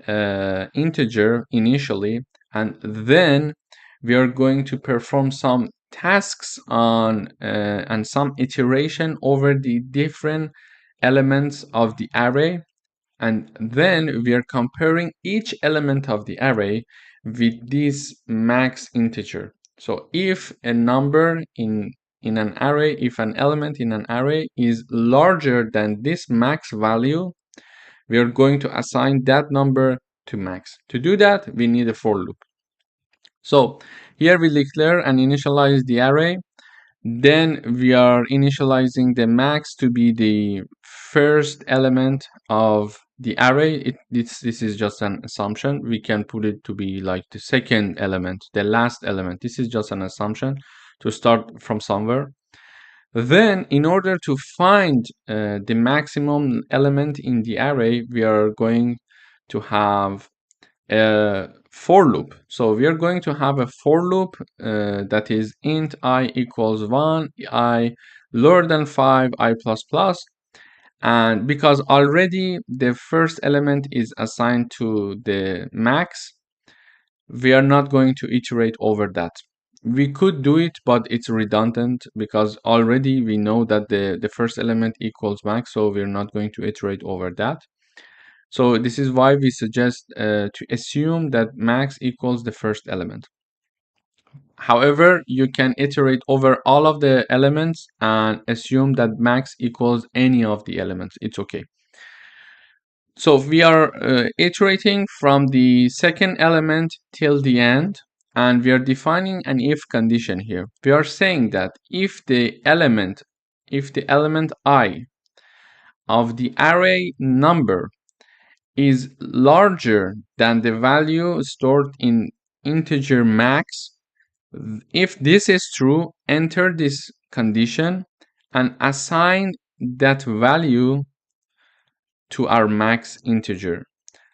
B: integer initially, and then we are going to perform some tasks on and some iteration over the different elements of the array, and then we are comparing each element of the array with this max integer. So if a number in an array, if an element in an array is larger than this max value, we are going to assign that number to max. To do that, we need a for loop. So here we declare and initialize the array. Then we are initializing the max to be the first element of the array. This is just an assumption. We can put it to be like the second element, the last element. This is just an assumption to start from somewhere. Then, in order to find the maximum element in the array, we are going to have a for loop. So we are going to have a for loop that is int I equals 1, I lower than 5, I plus plus. And because already the first element is assigned to the max, we are not going to iterate over that. We could do it, but it's redundant because already we know that the first element equals max, so we're not going to iterate over that. So this is why we suggest to assume that max equals the first element. However, you can iterate over all of the elements and assume that max equals any of the elements. It's okay. So we are iterating from the second element till the end, and we are defining an if condition here. We are saying that if the element I of the array number is larger than the value stored in integer max, if this is true, enter this condition and assign that value to our max integer.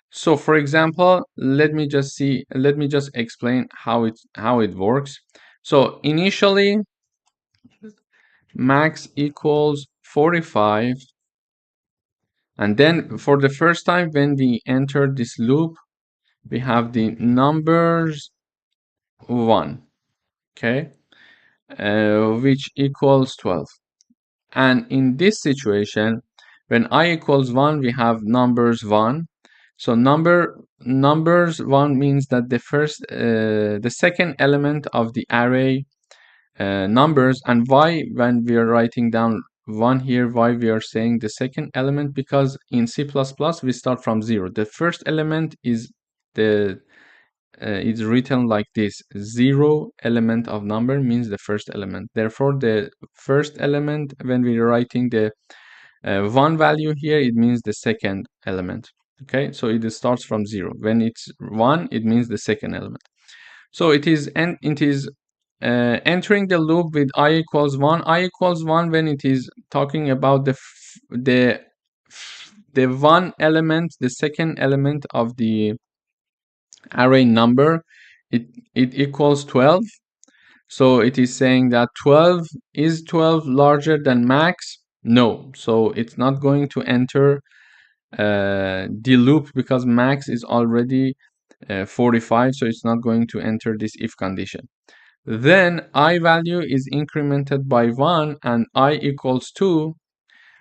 B: So for example, let me just explain how it works. So initially max equals 45, and then for the first time when we enter this loop, we have the numbers 1, okay, which equals 12. And in this situation, when I equals 1, we have numbers 1. So numbers 1 means that the second element of the array numbers. And why, when we are writing down 1 here, why we are saying the second element? Because in C++ we start from 0. The first element is it's written like this: 0 element of number means the first element. Therefore, the first element, when we're writing the 1 value here, it means the second element. Okay, so it starts from 0. When it's 1, it means the second element. So it is entering the loop with I equals 1. I equals 1 when it is talking about the 1 element, the second element of the array number, it equals 12. So it is saying that 12 is 12 larger than max? No. So it's not going to enter the loop because max is already 45, so it's not going to enter this if condition. Then I value is incremented by 1 and I equals 2.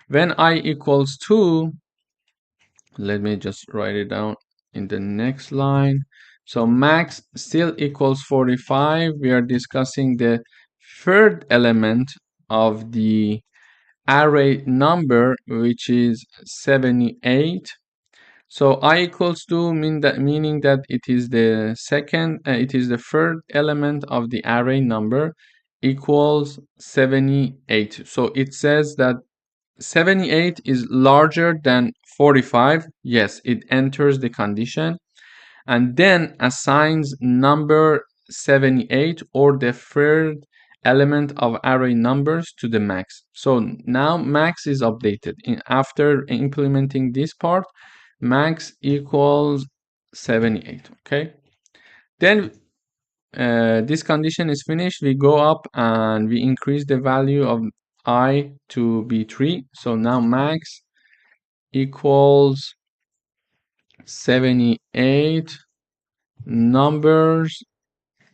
B: When I equals 2, let me just write it down in the next line. So max still equals 45. We are discussing the third element of the array number, which is 78. So I equals 2 meaning that it is the third element of the array number equals 78. So it says that 78 is larger than 45. Yes, it enters the condition and then assigns number 78 or the third element of array numbers to the max. So now max is updated. After implementing this part, max equals 78. Okay. Then this condition is finished. We go up and we increase the value of I to be 3. So now max equals 78 numbers.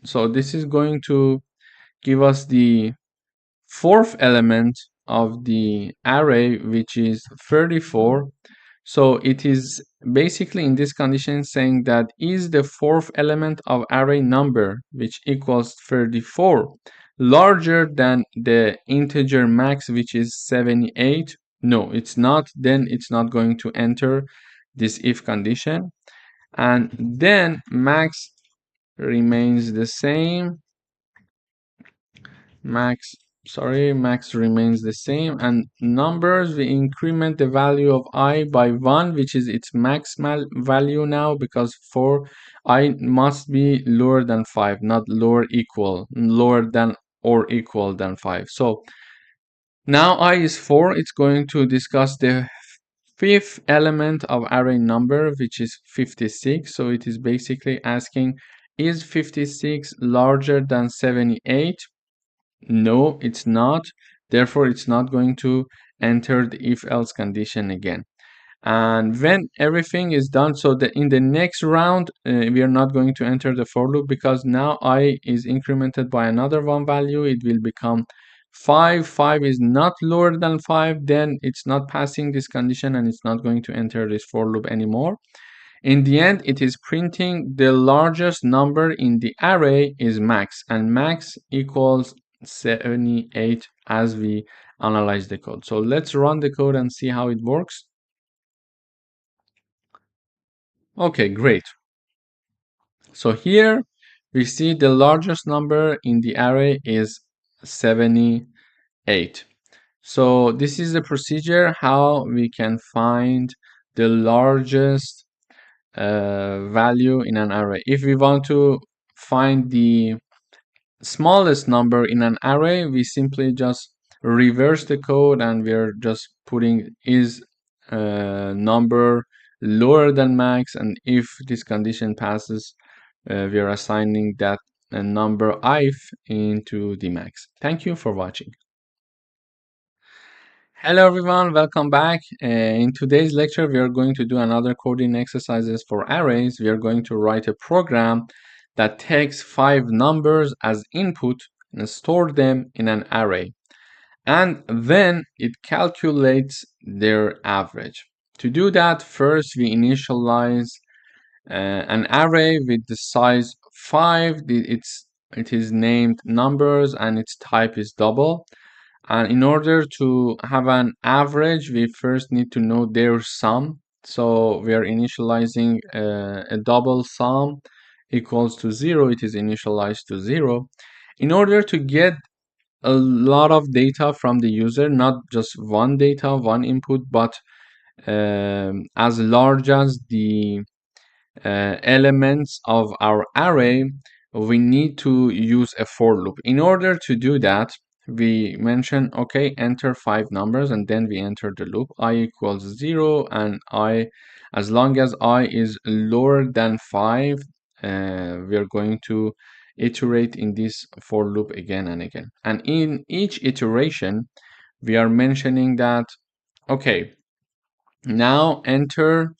B: So this is going to give us the fourth element of the array, which is 34. So it is basically in this condition saying that is the fourth element of array number, which equals 34, larger than the integer max, which is 78? No, it's not. Then it's not going to enter this if condition. And then max remains the same. Max remains the same, and numbers, we increment the value of I by 1, which is its max value now, because for I must be lower than 5, not lower than or equal than 5. So now I is 4. It's going to discuss the fifth element of array number, which is 56. So it is basically asking, is 56 larger than 78? No, it's not. Therefore, it's not going to enter the if-else condition again. And when everything is done, so that in the next round, we are not going to enter the for loop because now I is incremented by another one value. It will become 5. 5 is not lower than 5. Then it's not passing this condition and it's not going to enter this for loop anymore. In the end, it is printing the largest number in the array is max, and max equals 78 as we analyze the code. So let's run the code and see how it works. Okay, great. So here we see the largest number in the array is 78. So this is the procedure how we can find the largest value in an array. If we want to find the smallest number in an array, we simply just reverse the code and we're just putting is number lower than max, and if this condition passes, we are assigning that number if into the max. Thank you for watching. Hello everyone, welcome back. In today's lecture, we are going to do another coding exercises for arrays. We are going to write a program that takes 5 numbers as input and store them in an array. And then it calculates their average. To do that, first we initialize an array with the size 5. It is named numbers and its type is double. And in order to have an average, we first need to know their sum. So we are initializing a double sum equals to 0. It is initialized to 0. In order to get a lot of data from the user, not just one input, but as large as the elements of our array, we need to use a for loop. In order to do that, we mention, okay, enter 5 numbers, and then we enter the loop. I equals 0, and I, as long as I is lower than 5, we are going to iterate in this for loop again and again. And in each iteration, we are mentioning that, okay, now enter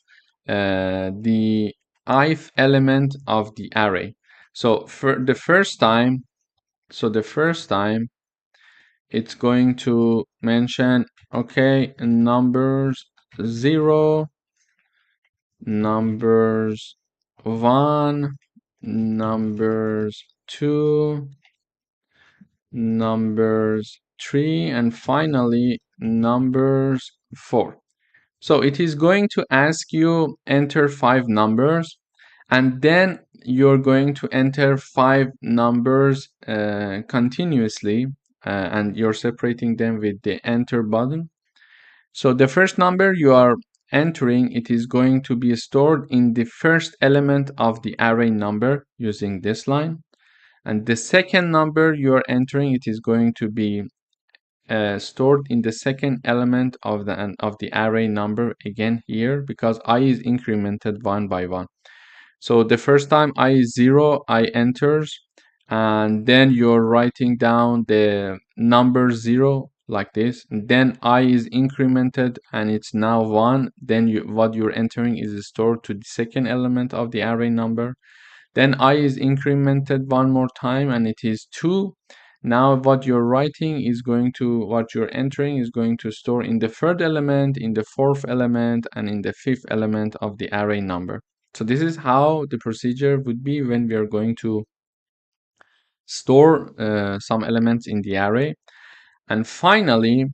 B: the ith element of the array. So for the first time, it's going to mention, okay, numbers 0, numbers 1, numbers 2, numbers 3, and finally numbers 4. So it is going to ask you enter 5 numbers, and then you're going to enter 5 numbers continuously, and you're separating them with the enter button. So the first number you are entering, it is going to be stored in the first element of the array number using this line. And the second number you are entering, it is going to be stored in the second element of the array number again here, because I is incremented one by one. So the first time I is 0, I enters, and then you're writing down the number 0 like this. And then I is incremented and it's now 1. Then what you're entering is stored to the second element of the array number. Then I is incremented one more time and it is 2. Now what you're entering is going to store in the third element, in the fourth element, and in the fifth element of the array number. So this is how the procedure would be when we are going to store some elements in the array. And finally,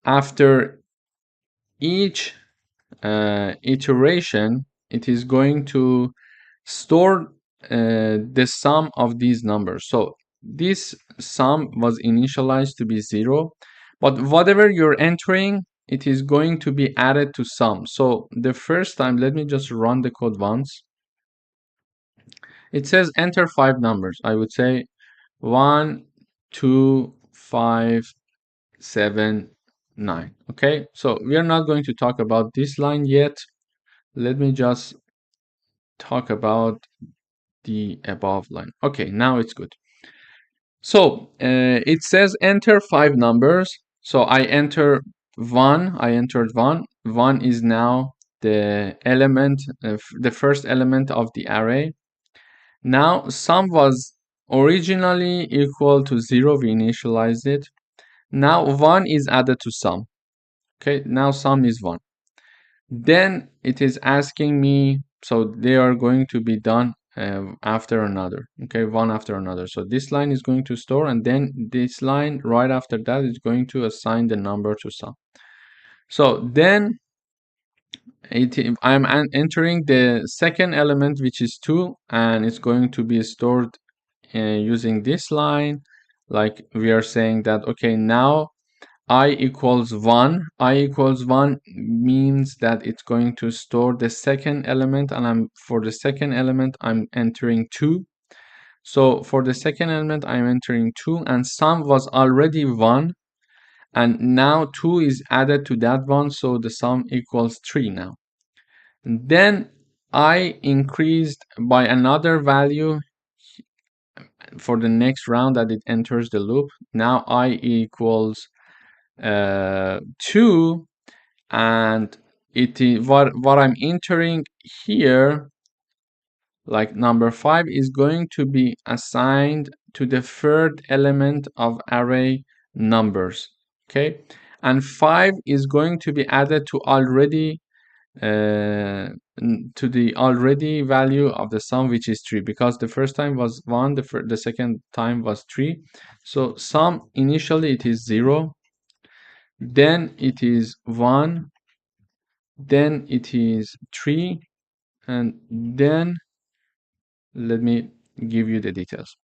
B: after each iteration, it is going to store the sum of these numbers. So this sum was initialized to be 0, but whatever you're entering, it is going to be added to sum. So the first time, let me just run the code once. It says enter 5 numbers. I would say 1, 2, 5, 7, 9. Okay, so we are not going to talk about this line yet. Let me just talk about the above line. Okay, now it's good. So it says enter 5 numbers. So I entered 1. 1 is now the element, the first element of the array. Now sum was originally equal to 0. We initialized it. Now 1 is added to sum. Okay, now sum is 1. Then it is asking me, so they are going to be done after another. Okay, one after another. So this line is going to store, and then this line right after that is going to assign the number to sum. So then I'm entering the second element, which is 2, and it's going to be stored using this line. Like we are saying that, okay, now I equals 1. I equals 1 means that it's going to store the second element, and for the second element I'm entering 2. So for the second element I'm entering 2, and sum was already 1, and now 2 is added to that one, so the sum equals 3 now. And then I increased by another value for the next round that it enters the loop. Now I equals 2, and it is what I'm entering here, like number 5, is going to be assigned to the third element of array numbers. Okay, and 5 is going to be added to the already value of the sum, which is 3, because the first time was 1, the second time was 3. So sum initially it is 0, then it is 1, then it is 3, and then let me give you the details.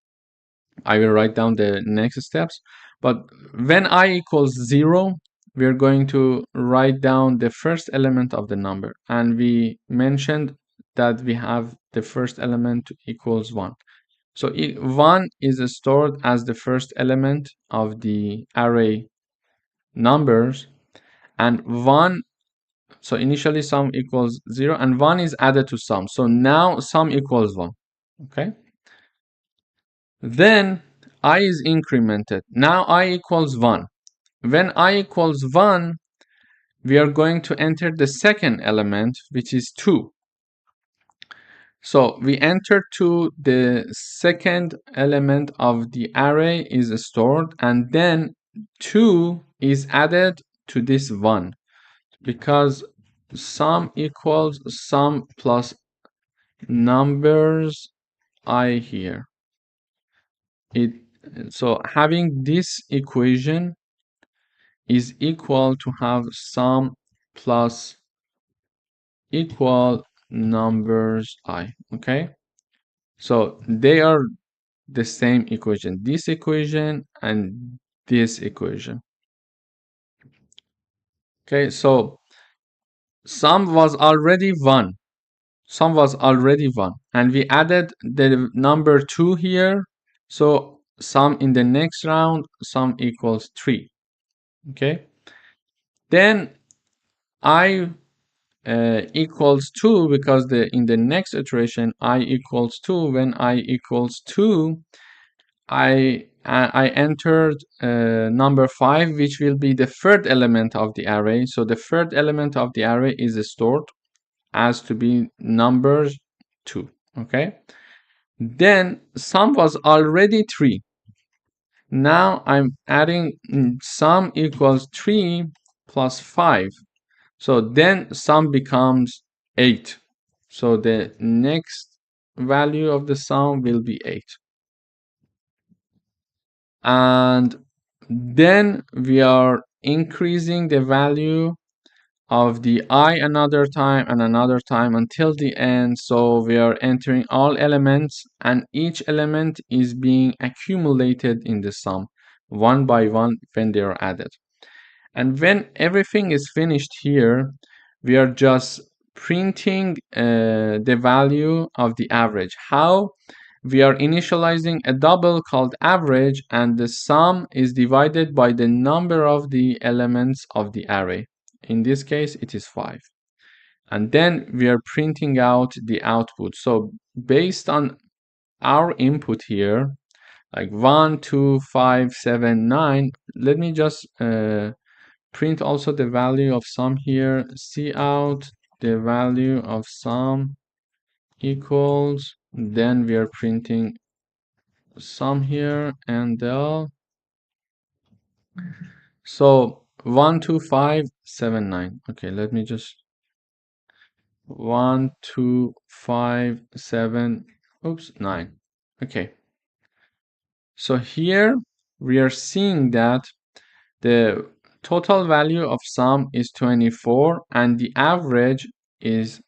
B: I will write down the next steps, but when I equals 0, we're going to write down the first element of the number, and we mentioned that we have the first element equals 1. So 1 is stored as the first element of the array numbers, and 1, so initially sum equals 0, and 1 is added to sum. So now sum equals 1. Okay. Then I is incremented. Now I equals 1. When I equals 1, we are going to enter the second element, which is 2. So we enter 2, the second element of the array is stored, and then 2 is added to this 1, because sum equals sum plus numbers I here. So having this equation is equal to have sum plus equal numbers I. Okay, so they are the same equation, this equation and this equation. Okay, so sum was already 1. Sum was already 1, and we added the number 2 here. So sum in the next round, sum equals 3. Okay, then I equals 2, because in the next iteration I equals 2. When I equals 2, I entered number 5, which will be the third element of the array. So the third element of the array is stored as to be numbers 2. Okay, then sum was already 3. Now I'm adding sum equals 3 plus 5. So then sum becomes 8. So the next value of the sum will be 8. And then we are increasing the value of the I another time and another time until the end. So we are entering all elements, and each element is being accumulated in the sum one by one when they are added. And when everything is finished here, we are just printing the value of the average. How? We are initializing a double called average, and the sum is divided by the number of the elements of the array. In this case, it is 5. And then we are printing out the output. So based on our input here, like 1, 2, 5, 7, 9, let me just print also the value of sum here. Cout the value of sum equals, then we are printing sum here and del. So 1, 2, 5, 7, 9. Okay, let me just 1, 2, 5, 7, oops, 9. Okay, so here we are seeing that the total value of sum is 24 and the average is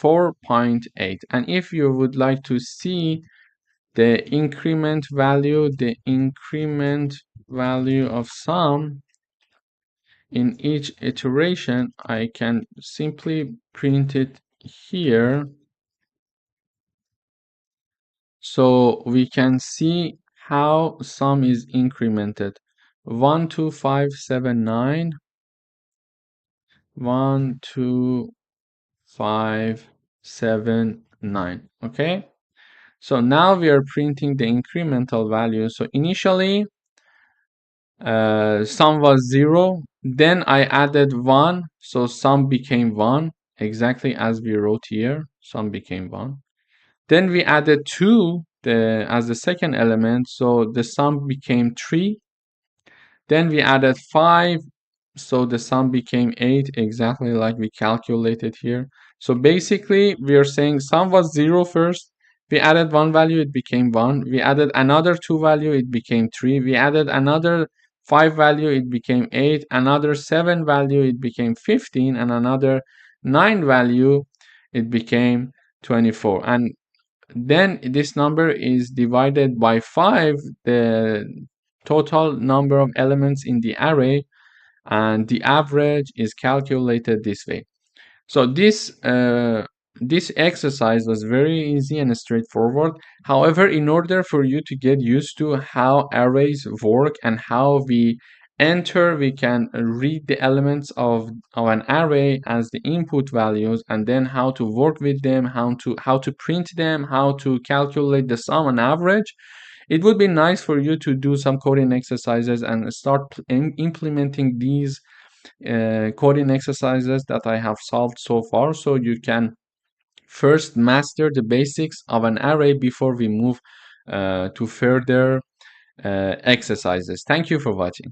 B: 4.8. And if you would like to see the increment value of sum in each iteration, I can simply print it here. So we can see how sum is incremented. 1, 2, 5, 7, 9. 1, 2, 5, 7, 9. Okay, so now we are printing the incremental value. So initially sum was 0, then I added 1, so sum became 1, exactly as we wrote here. Sum became 1. Then we added 2 as the second element, so the sum became 3. Then we added 5, so the sum became 8, exactly like we calculated here. So basically we are saying sum was 0 first, we added 1 value, it became 1. We added another 2 value, it became 3. We added another 5 value, it became 8. Another 7 value, it became 15. And another 9 value, it became 24. And then this number is divided by 5, the total number of elements in the array, and the average is calculated this way. So this exercise was very easy and straightforward. However, in order for you to get used to how arrays work and how we enter, we can read the elements of an array as the input values, and then how to work with them, how to print them, how to calculate the sum and average. It would be nice for you to do some coding exercises and start implementing these coding exercises that I have solved so far, so you can first master the basics of an array before we move to further exercises. Thank you for watching.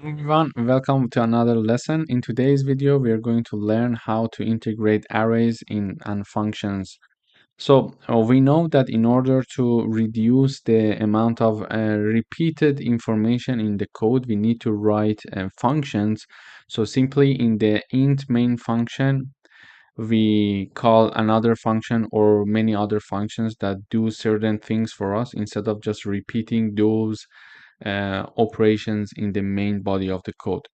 B: Everyone, welcome to another lesson. In today's video, we are going to learn how to integrate arrays and functions. So we know that in order to reduce the amount of repeated information in the code, we need to write functions. So simply in the int main function, we call another function or many other functions that do certain things for us instead of just repeating those operations in the main body of the code.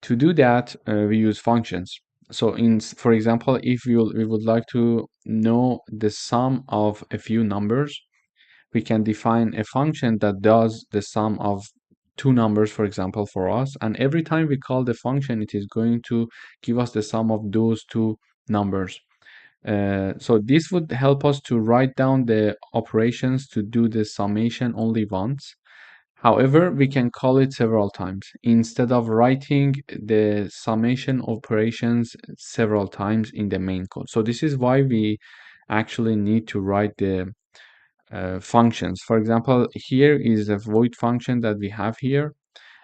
B: To do that, we use functions. So for example, if we would like to know the sum of a few numbers, we can define a function that does the sum of two numbers, for example, for us. And every time we call the function, it is going to give us the sum of those two numbers. So this would help us to write down the operations to do the summation only once. However, we can call it several times instead of writing the summation operations several times in the main code. So this is why we actually need to write the functions. For example, here is a void function that we have here,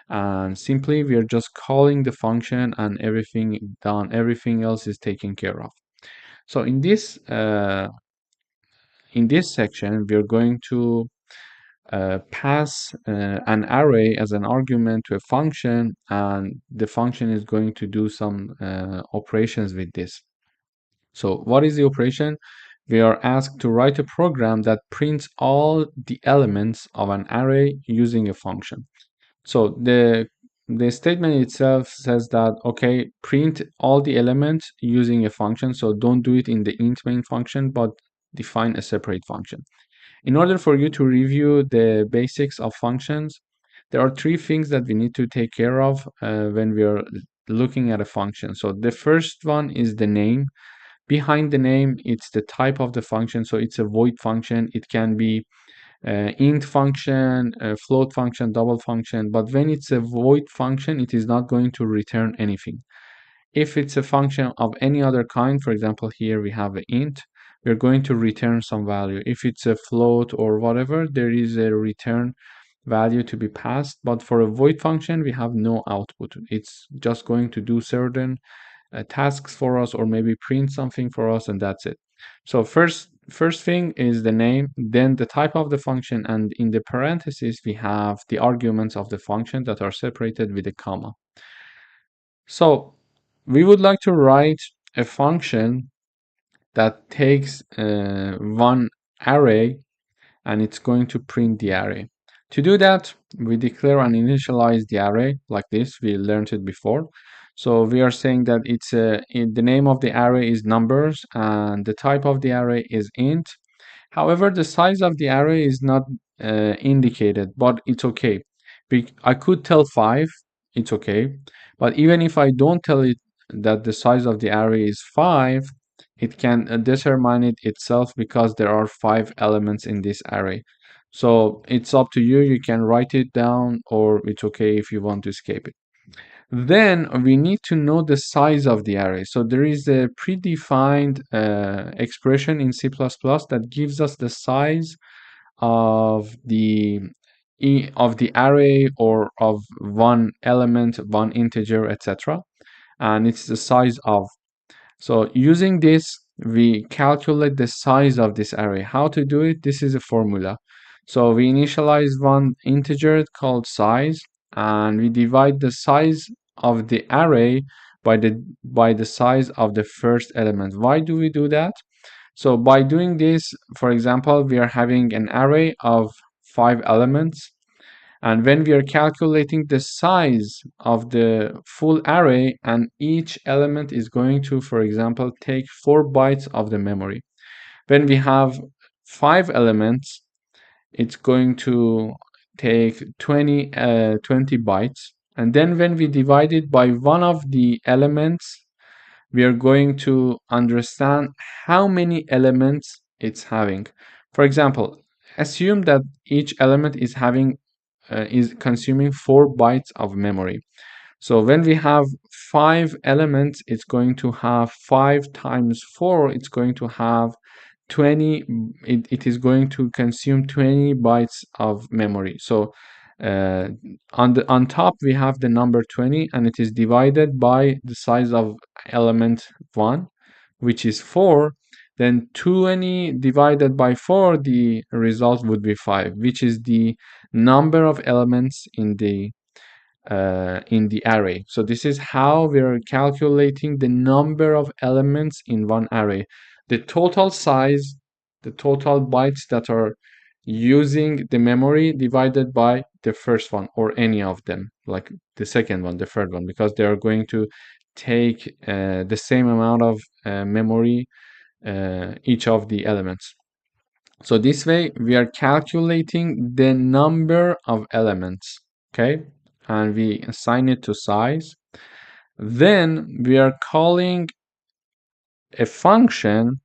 B: and simply we are just calling the function and everything done. Everything else is taken care of. So in this section, we are going to pass an array as an argument to a function, and the function is going to do some operations with this. So what is the operation? We are asked to write a program that prints all the elements of an array using a function. So the statement itself says that, okay, print all the elements using a function. So don't do it in the int main function, but define a separate function. In order for you to review the basics of functions, there are three things that we need to take care of when we are looking at a function. So the first one is the name. Behind the name, it's the type of the function. So it's a void function. It can be int function, float function, double function. But when it's a void function, it is not going to return anything. If it's a function of any other kind, for example, here we have an int, we're going to return some value. If it's a float or whatever, there is a return value to be passed. But for a void function, we have no output. It's just going to do certain tasks for us, or maybe print something for us, and that's it. So first thing is the name, then the type of the function, and in the parentheses we have the arguments of the function that are separated with a comma. So we would like to write a function that takes one array and it's going to print the array. To do that, we declare and initialize the array like this. We learned it before. So we are saying that the name of the array is numbers and the type of the array is int. However, the size of the array is not indicated, but it's okay. I could tell 5, it's okay. But even if I don't tell it that the size of the array is 5, it can determine it itself because there are 5 elements in this array. So it's up to you. You can write it down, or it's okay if you want to escape it. Then we need to know the size of the array. So there is a predefined expression in C++ that gives us the size of the array, or of one element, one integer, etc. And it's the size of. So using this, we calculate the size of this array. How to do it? This is a formula. So we initialize one integer called size, and we divide the size of the array by the size of the first element. Why do we do that? So by doing this, for example, we are having an array of 5 elements, and when we are calculating the size of the full array, and each element is going to, for example, take 4 bytes of the memory. When we have 5 elements, it's going to take 20 bytes, and then when we divide it by one of the elements, we are going to understand how many elements it's having. For example, assume that each element is consuming 4 bytes of memory. So when we have 5 elements, it's going to have 5 times 4, it's going to have 20, it is going to consume 20 bytes of memory. So on top we have the number 20, and it is divided by the size of element 1, which is 4. Then 20 divided by 4, the result would be 5, which is the number of elements in the array. So this is how we're calculating the number of elements in one array. The total size, the total bytes that are using the memory divided by the first one, or any of them, like the second one, the third one, because they are going to take the same amount of memory, each of the elements. So this way we are calculating the number of elements, okay? And we assign it to size. Then we are calling a function,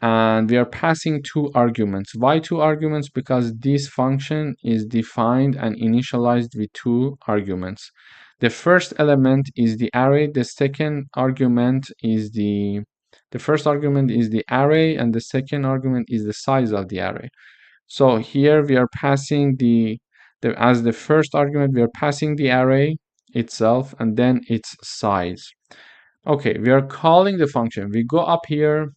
B: and we are passing 2 arguments. Why 2 arguments? Because this function is defined and initialized with 2 arguments. The first element is the array, the second argument is the first argument is the array, and the second argument is the size of the array. So here we are passing as the first argument, we are passing the array itself and then its size. Okay, we are calling the function. We go up here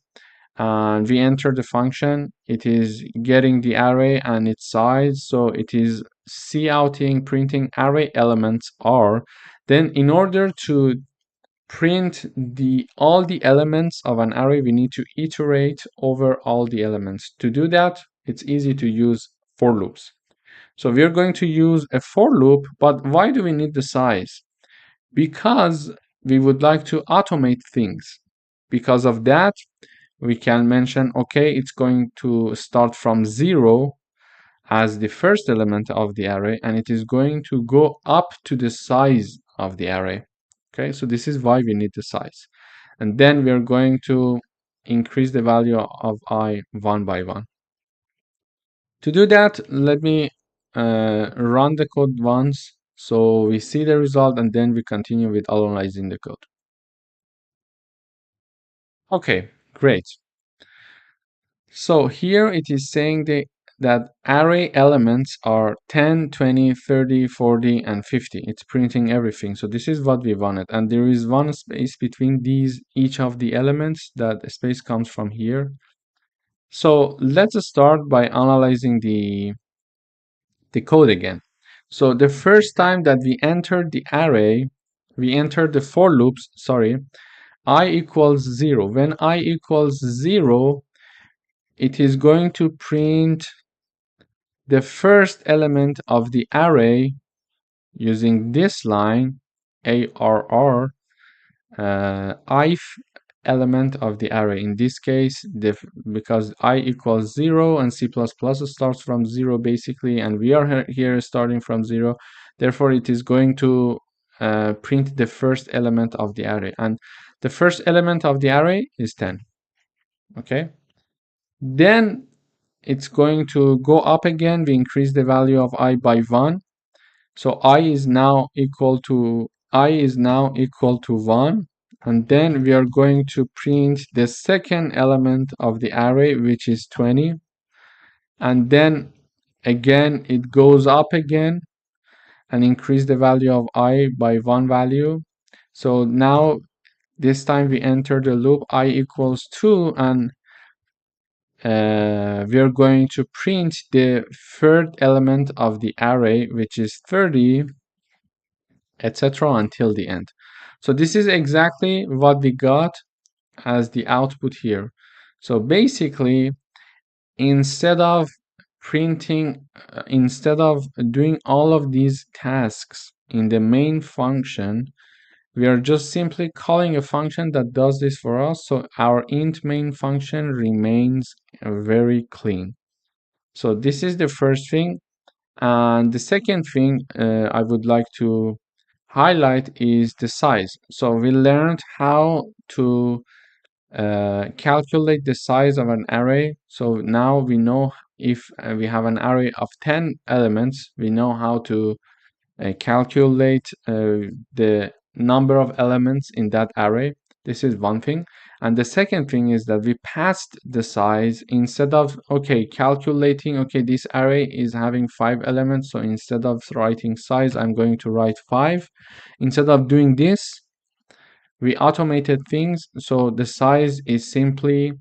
B: and we enter the function. It is getting the array and its size. So it is counting, printing array elements are. Then in order to print all the elements of an array, we need to iterate over all the elements. To do that, it's easy to use for loops. So we're going to use a for loop, but why do we need the size? Because we would like to automate things. Because of that, we can mention, okay, it's going to start from 0 as the first element of the array, and it is going to go up to the size of the array. Okay, so this is why we need the size. And then we are going to increase the value of I one by one. To do that, let me run the code once so we see the result, and then we continue with analyzing the code. Okay, great. So here it is saying that array elements are 10, 20, 30, 40, and 50. It's printing everything. So this is what we wanted. And there is one space between each of the elements. That space comes from here. So let's start by analyzing the code again. So the first time that we entered the array, we entered the for loops, sorry, I equals 0. When I equals 0, it is going to print the first element of the array using this line, ARR, ith element of the array. In this case, because I equals 0 and C++ starts from 0 basically, and we are here starting from 0, therefore it is going to print the first element of the array, and the first element of the array is 10. Okay, then it's going to go up again. We increase the value of I by 1, so I is now equal to 1, and then we are going to print the second element of the array, which is 20, and then again it goes up again and increase the value of I by 1 value. So now this time we enter the loop I equals 2, and we are going to print the third element of the array, which is 30, etc. until the end. So this is exactly what we got as the output here. So basically, instead of doing all of these tasks in the main function, we are just simply calling a function that does this for us. So our int main function remains very clean. So this is the first thing. And the second thing I would like to highlight is the size. So we learned how to calculate the size of an array. So now we know if we have an array of 10 elements, we know how to calculate the number of elements in that array. This is one thing. And the second thing is that we passed the size instead of, okay, calculating, okay, this array is having 5 elements. So instead of writing size, I'm going to write 5. Instead of doing this, we automated things. So the size is simply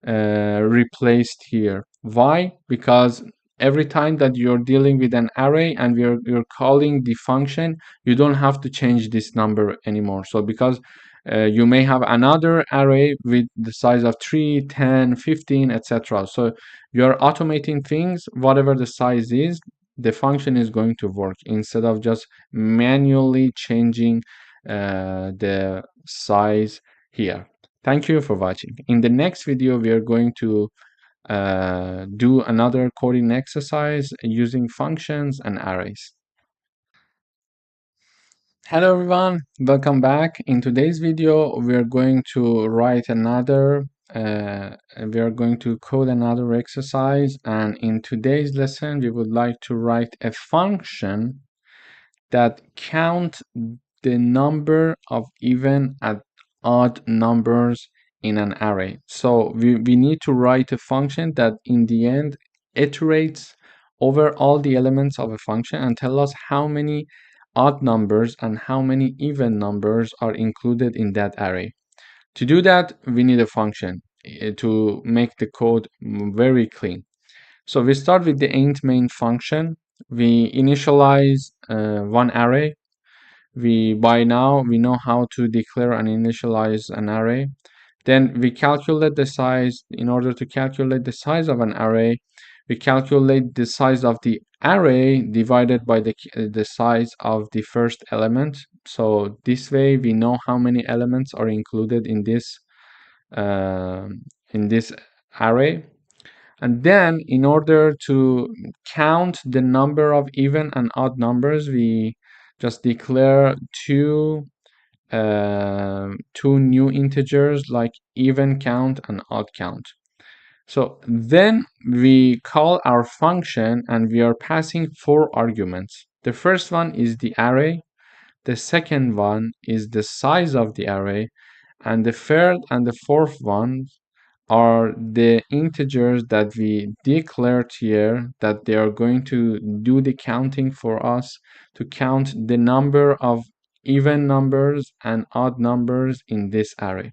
B: replaced here. Why? Because every time that you're dealing with an array and you're calling the function, you don't have to change this number anymore. So because you may have another array with the size of 3, 10, 15, etc. So you're automating things, whatever the size is, the function is going to work instead of just manually changing the size here. Thank you for watching. In the next video, we are going to do another coding exercise using functions and arrays. Hello everyone, welcome back. In today's video, we are going to write we are going to code another exercise. And in today's lesson, we would like to write a function that count the number of even and odd numbers in an array. So we need to write a function that in the end iterates over all the elements of a function and tell us how many odd numbers and how many even numbers are included in that array. To do that, we need a function to make the code very clean. So we start with the int main function. We initialize one array. By now we know how to declare and initialize an array. Then we calculate the size. In order to calculate the size of an array, we calculate the size of the array divided by the size of the first element. So this way we know how many elements are included in this array. And then in order to count the number of even and odd numbers, we just declare two new integers like even count and odd count. So then we call our function and we are passing 4 arguments. The first one is the array, the second one is the size of the array, and the third and the fourth one are the integers that we declared here, that they are going to do the counting for us to count the number of even numbers and odd numbers in this array.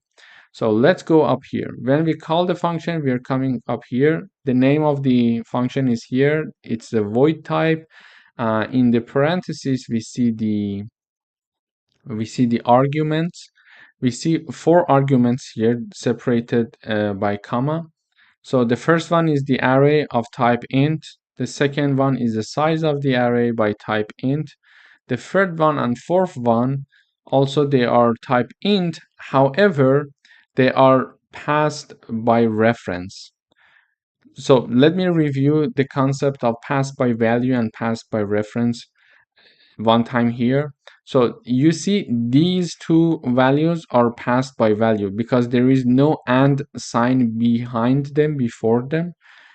B: So let's go up here. When we call the function, we are coming up here. The name of the function is here. It's a void type. In the parentheses, we see the arguments. We see 4 arguments here separated by comma. So the first one is the array of type int. The second one is the size of the array by type int. The third one and fourth one also they are type int. However, they are passed by reference. So let me review the concept of passed by value and passed by reference one time here. So you see these two values are passed by value because there is no and sign behind them, before them.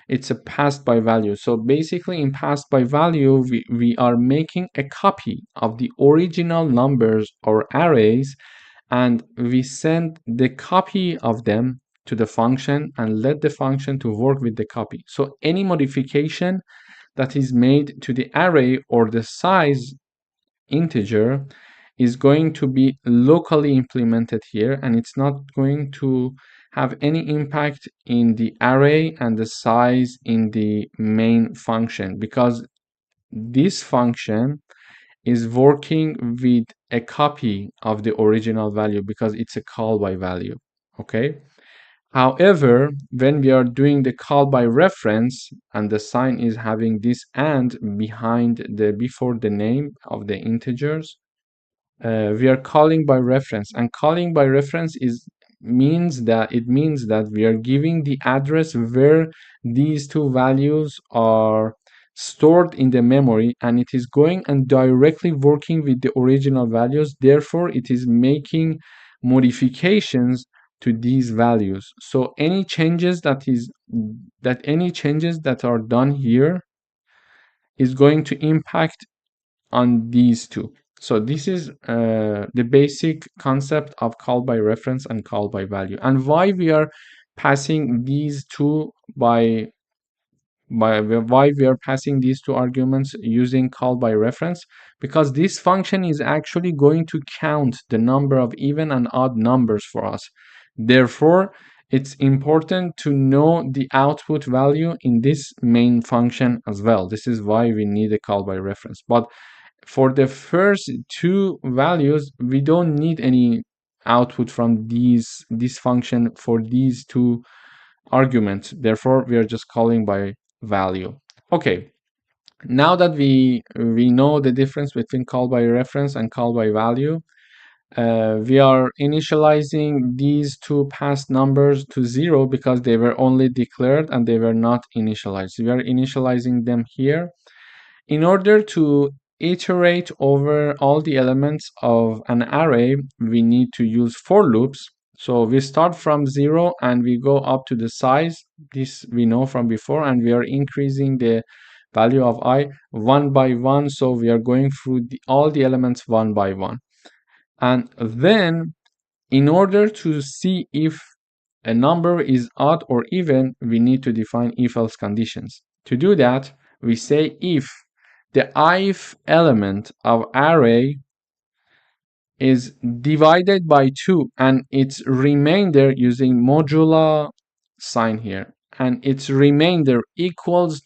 B: It's a passed by value. So basically in passed by value, we are making a copy of the original numbers or arrays, and we send the copy of them to the function and let the function to work with the copy. So any modification that is made to the array or the size integer is going to be locally implemented here, and it's not going to have any impact in the array and the size in the main function, because this function is working with a copy of the original value because it's a call by value. Okay. However, when we are doing the call by reference and the sign is having this and before the name of the integers, we are calling by reference, and calling by reference means that we are giving the address where these two values are stored in the memory, and it is going and directly working with the original values. Therefore, it is making modifications to these values. So any changes that are done here is going to impact on these two. So this is the basic concept of call by reference and call by value, and why we are passing these two why we are passing these two arguments using call by reference, because this function is actually going to count the number of even and odd numbers for us. Therefore, it's important to know the output value in this main function as well. This is why we need a call by reference. But for the first two values, we don't need any output from this function for these two arguments. Therefore, we are just calling by value. Okay, now that we know the difference between call by reference and call by value, we are initializing these two past numbers to 0 because they were only declared and they were not initialized. We are initializing them here. In order to iterate over all the elements of an array, we need to use for loops. So we start from 0 and we go up to the size. This we know from before, and we are increasing the value of I one by one. So we are going through all the elements one by one. And then in order to see if a number is odd or even, we need to define if-else conditions. To do that, we say if the ith element of array is divided by 2 and its remainder, using modulo sign here, and its remainder equals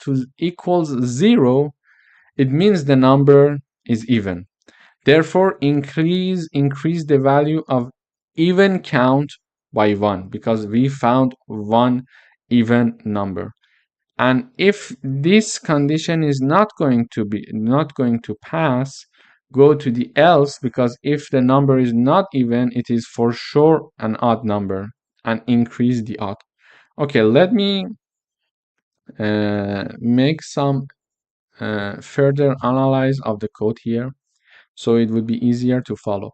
B: 0, it means the number is even. Therefore, increase the value of even count by 1 because we found one even number. And if this condition is not going to pass, go to the else, because if the number is not even, it is for sure an odd number, and increase the odd. Okay, let me make some further analyze of the code here, so it would be easier to follow.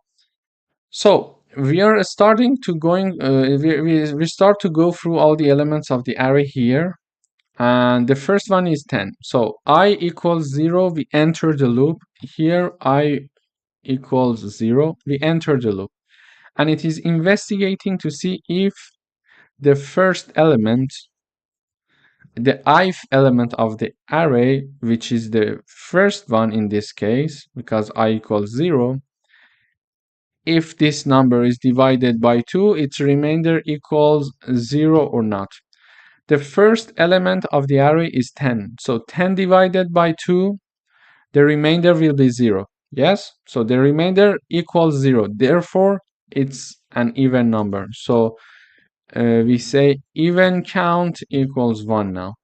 B: So we are starting to we start to go through all the elements of the array here, and the first one is 10. So I equals 0, we enter the loop. Here I equals 0, we enter the loop, and it is investigating to see if the first element, the ith element of the array, which is the first one in this case, because I equals 0, if this number is divided by 2, its remainder equals 0 or not. The first element of the array is 10. So 10 divided by 2, the remainder will be 0. Yes? So the remainder equals 0. Therefore, it's an even number. So we say even count equals 1 now.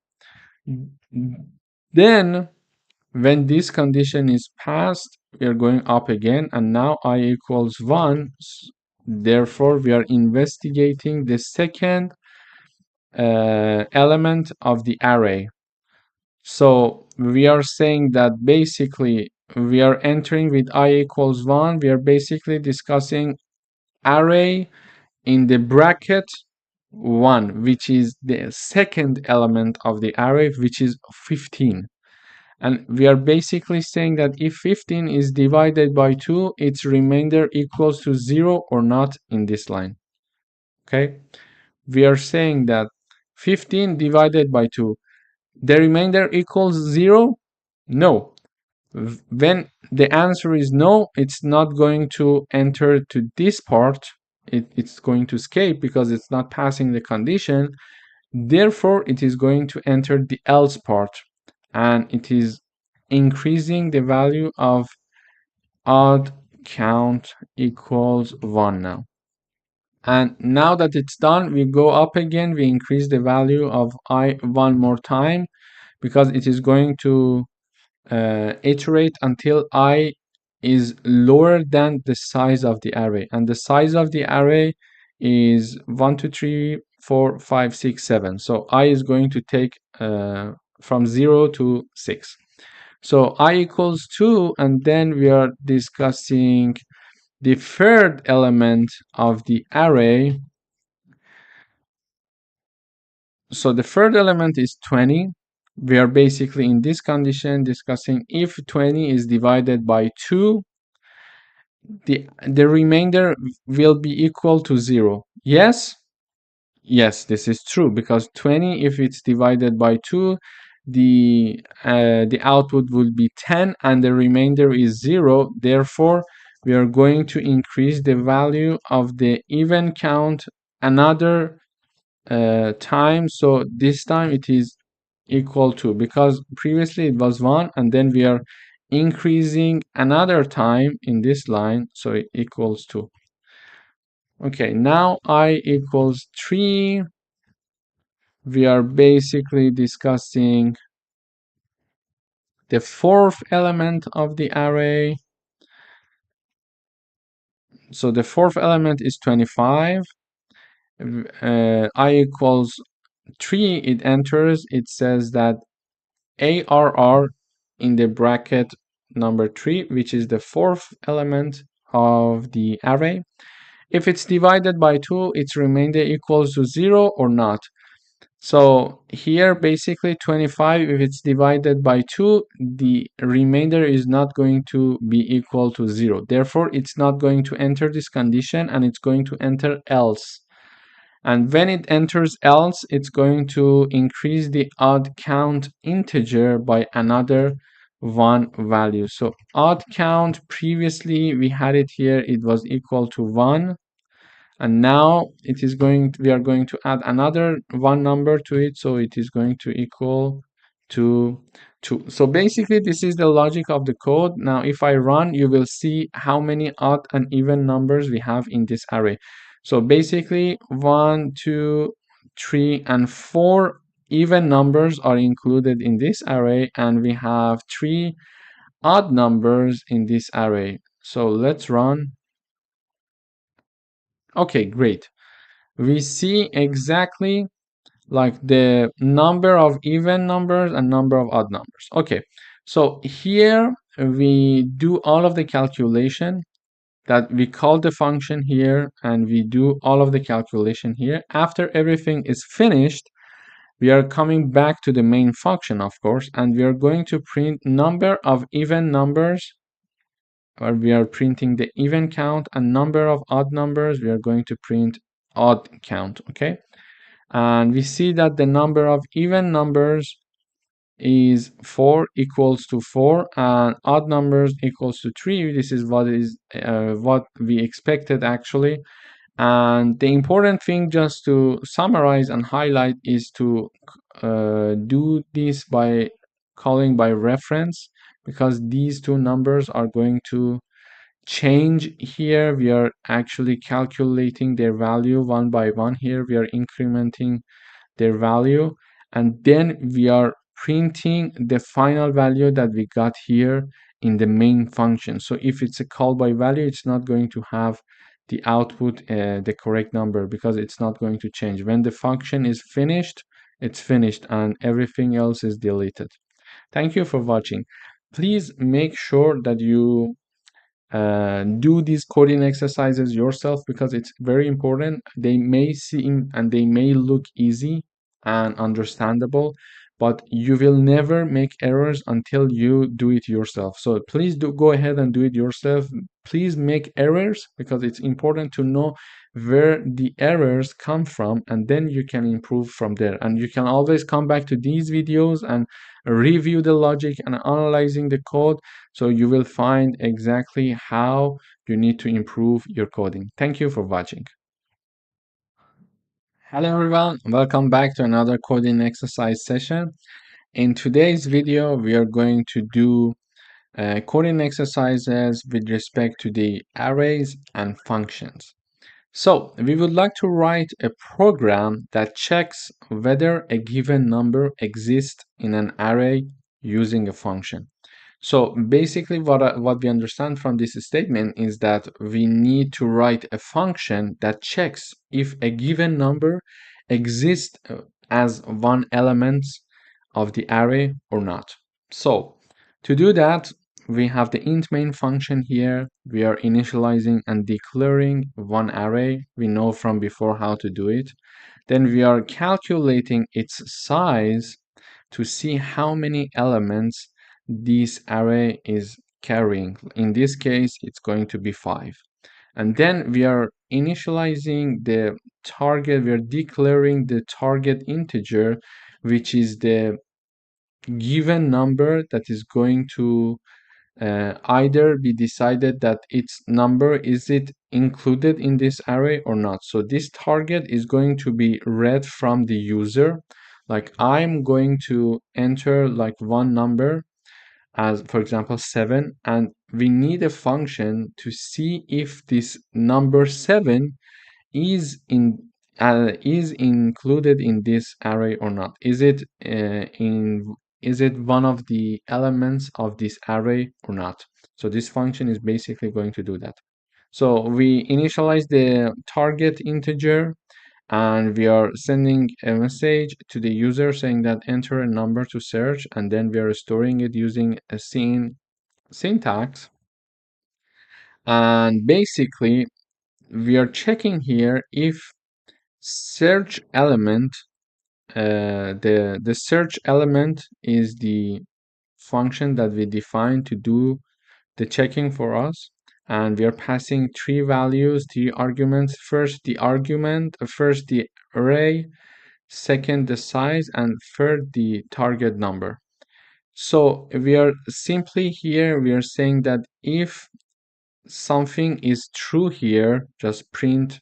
B: Then, when this condition is passed, we are going up again, and now I equals 1. Therefore, we are investigating the second element of the array. So we are saying that basically we are entering with I equals 1. We are basically discussing array in the bracket 1, which is the second element of the array, which is 15. And we are basically saying that if 15 is divided by 2, its remainder equals to 0 or not in this line. Okay? We are saying that 15 divided by 2, the remainder equals 0? No. When the answer is no, it's not going to enter to this part. It's going to escape because it's not passing the condition. Therefore, it is going to enter the else part, and it is increasing the value of odd count equals 1 now. And now that it's done, we go up again, we increase the value of I one more time, because it is going to iterate until I is lower than the size of the array. And the size of the array is 1, 2, 3, 4, 5, 6, 7. So I is going to take from 0 to 6. So I equals 2, and then we are discussing the third element of the array. So the third element is 20. We are basically in this condition discussing if 20 is divided by 2, the remainder will be equal to 0. Yes? Yes, this is true, because 20, if it's divided by 2, the output will be 10 and the remainder is 0. Therefore, we are going to increase the value of the even count another time. So this time it is equal to, because previously it was 1, and then we are increasing another time in this line, so it equals to. Okay, now I equals 3. We are basically discussing the fourth element of the array. So the fourth element is 25. I equals 3, it enters, it says that ARR in the bracket number 3, which is the fourth element of the array. If it's divided by 2, its remainder equals to 0 or not. So here basically 25, if it's divided by 2, the remainder is not going to be equal to 0. Therefore, it's not going to enter this condition, and it's going to enter else. And when it enters else, it's going to increase the odd count integer by another 1 value. So odd count, previously we had it here, it was equal to 1. And now we are going to add another 1 number to it, so it is going to equal to 2. So basically this is the logic of the code. Now if I run, you will see how many odd and even numbers we have in this array. So basically 1, 2, 3, and 4 even numbers are included in this array, and we have 3 odd numbers in this array. So let's run. Okay, great. We see exactly like the number of even numbers and number of odd numbers. Okay, so here we do all of the calculation, that we call the function here, and we do all of the calculation here. After everything is finished, we are coming back to the main function, of course, and we are going to print number of even numbers, or we are printing the even count, and number of odd numbers, we are going to print odd count. Okay, and we see that the number of even numbers is 4 equals to 4, and odd numbers equals to 3. This is what we expected actually. And the important thing, just to summarize and highlight, is to do this by calling by reference, because these two numbers are going to change here. We are actually calculating their value one by one here. We are incrementing their value, and then we are printing the final value that we got here in the main function. So if it's a call by value, it's not going to have the output the correct number, because it's not going to change. When the function is finished, it's finished, and everything else is deleted. Thank you for watching. Please make sure that you do these coding exercises yourself, because it's very important. They may seem and they may look easy and understandable, but you will never make errors until you do it yourself. So please do go ahead and do it yourself. Please make errors, because it's important to know where the errors come from, and then you can improve from there. And you can always come back to these videos and review the logic and analyzing the code, so you will find exactly how you need to improve your coding. Thank you for watching. Hello everyone, welcome back to another coding exercise session. In today's video, we are going to do coding exercises with respect to the arrays and functions. So we would like to write a program that checks whether a given number exists in an array using a function. So basically what we understand from this statement is that we need to write a function that checks if a given number exists as one element of the array or not. So To do that, we have the int main function here. We are initializing and declaring one array. We know from before how to do it. Then we are calculating its size to see how many elements this array is carrying. In this case, it's going to be 5. And then we are initializing the target, we are declaring the target integer, which is the given number that is going to either be decided that its number is it included in this array or not. So this target is going to be read from the user. Like I'm going to enter like one number as for example 7, and we need a function to see if this number 7 is included in this array or not. Is it one of the elements of this array or not? So this function is basically going to do that. So we initialize the target integer, and we are sending a message to the user saying that enter a number to search, and then we are storing it using a syntax. And basically we are checking here if search element, the search element is the function that we define to do the checking for us, and we are passing three values, three arguments. First the array, second the size, and third the target number. So we are simply here, we are saying that if something is true here, just print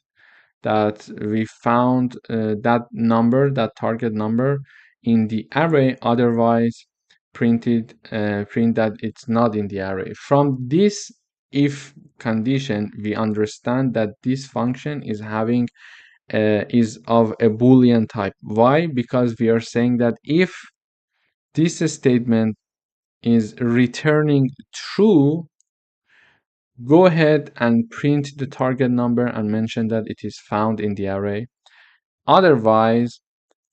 B: that we found that number, that target number in the array. Otherwise, print that it's not in the array. From this if condition, we understand that this function is having is of a Boolean type. Why? Because we are saying that if this statement is returning true, go ahead and print the target number and mention that it is found in the array. Otherwise,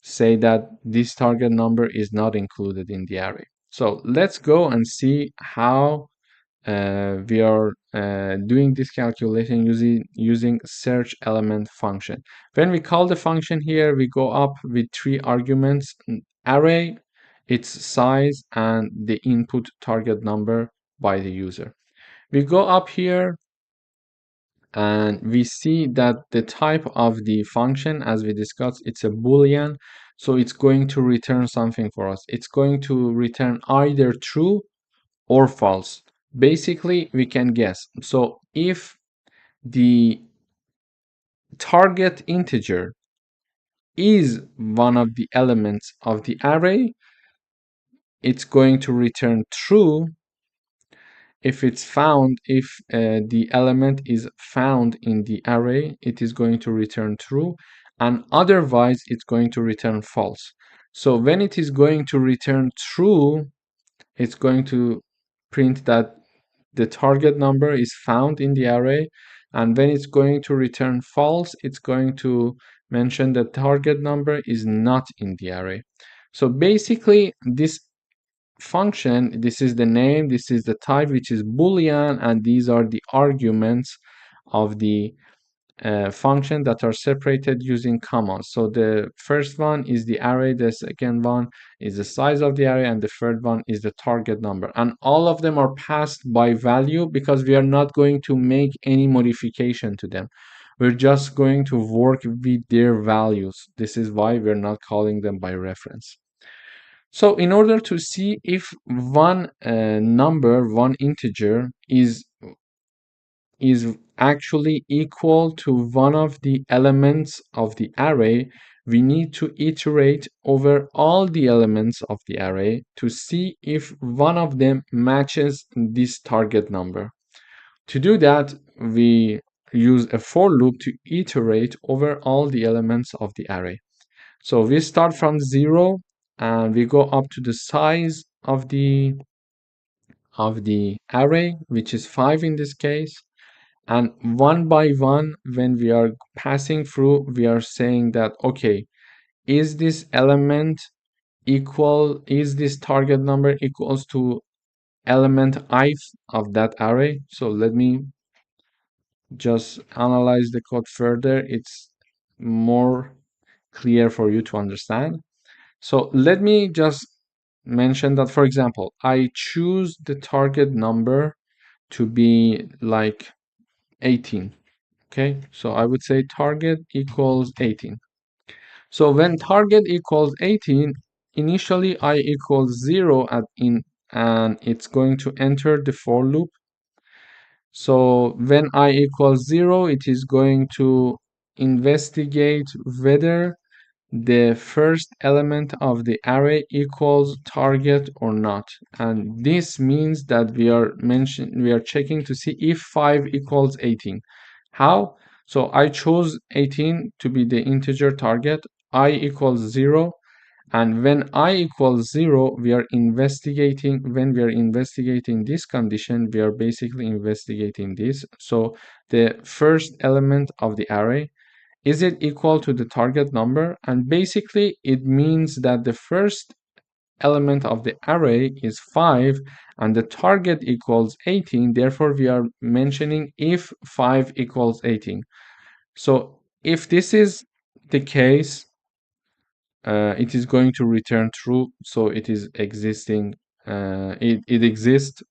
B: say that this target number is not included in the array. So let's go and see how we are doing this calculation using search element function. When we call the function here, we go up with three arguments: array, its size, and the input target number by the user. We go up here and we see that the type of the function, as we discussed, it's a Boolean. So it's going to return something for us. It's going to return either true or false. Basically, we can guess. So if the target integer is one of the elements of the array, it's going to return true. If the element is found in the array, it is going to return true, and otherwise it's going to return false. So when it is going to return true, it's going to print that the target number is found in the array, and when it's going to return false, it's going to mention the target number is not in the array. So basically this function, this is the name, this is the type, which is Boolean, and these are the arguments of the function that are separated using commas. So the first one is the array, the second one is the size of the array, and the third one is the target number. And all of them are passed by value because we are not going to make any modification to them. We're just going to work with their values. This is why we're not calling them by reference. So in order to see if one one integer is actually equal to one of the elements of the array, we need to iterate over all the elements of the array to see if one of them matches this target number. To do that, we use a for loop to iterate over all the elements of the array. So we start from 0 and we go up to the size of the array, which is 5 in this case. And one by one, when we are passing through, we are saying that, okay, is this element equal, is this target number equals to element ith of that array. So let me just analyze the code further. It's more clear for you to understand. So let me just mention that, for example, I choose the target number to be like 18. Okay, so I would say target equals 18. So when target equals 18, initially I equals 0 and it's going to enter the for loop. So when I equals 0, it is going to investigate whether the first element of the array equals target or not. And this means that we are checking to see if 5 equals 18. How? So I chose 18 to be the integer target, I equals 0, and when I equals 0, when we are investigating this condition, we are basically investigating this. So the first element of the array, is it equal to the target number? And basically it means that the first element of the array is 5 and the target equals 18. Therefore, we are mentioning if 5 equals 18. So if this is the case, it is going to return true. So it is existing, it exists,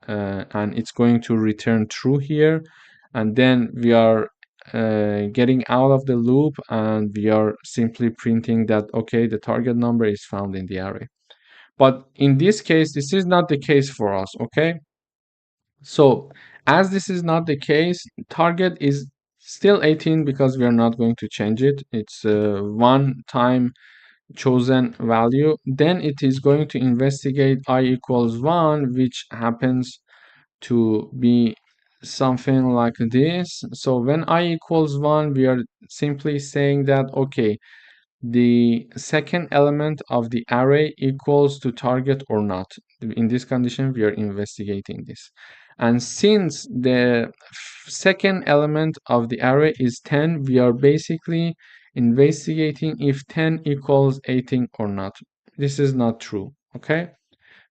B: and it's going to return true here. And then we are getting out of the loop and we are simply printing that, okay, the target number is found in the array. But in this case, this is not the case for us, okay? So as this is not the case, target is still 18 because we are not going to change it. It's a one-time chosen value. Then it is going to investigate I equals 1, which happens to be something like this. So when I equals 1, we are simply saying that, okay, the second element of the array equals to target or not. In this condition, we are investigating this. And since the second element of the array is 10, we are basically investigating if 10 equals 18 or not. This is not true, okay?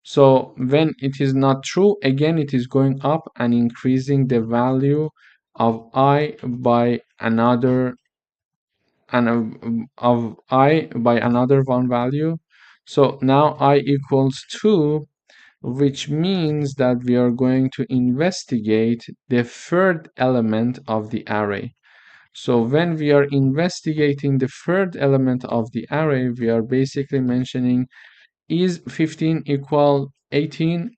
B: So when it is not true, again, it is going up and increasing the value of I by another and of I by another one value. So now I equals 2, which means that we are going to investigate the third element of the array. So when we are investigating the third element of the array, we are basically mentioning, is 15 equal 18?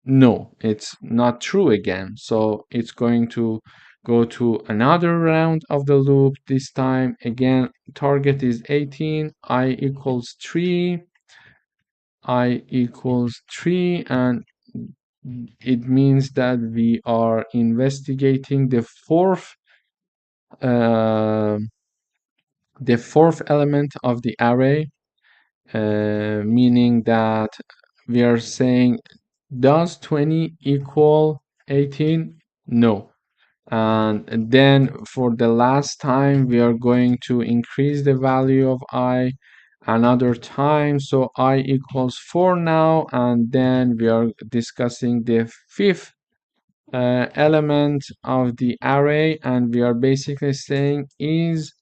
B: No, it's not true again. So it's going to go to another round of the loop. This time again, target is 18, I equals 3, I equals 3, and it means that we are investigating uh, the fourth element of the array, meaning that we are saying, does 20 equal 18? No. And then for the last time, we are going to increase the value of I another time. So I equals 4 now. And then we are discussing the fifth element of the array. And we are basically saying, is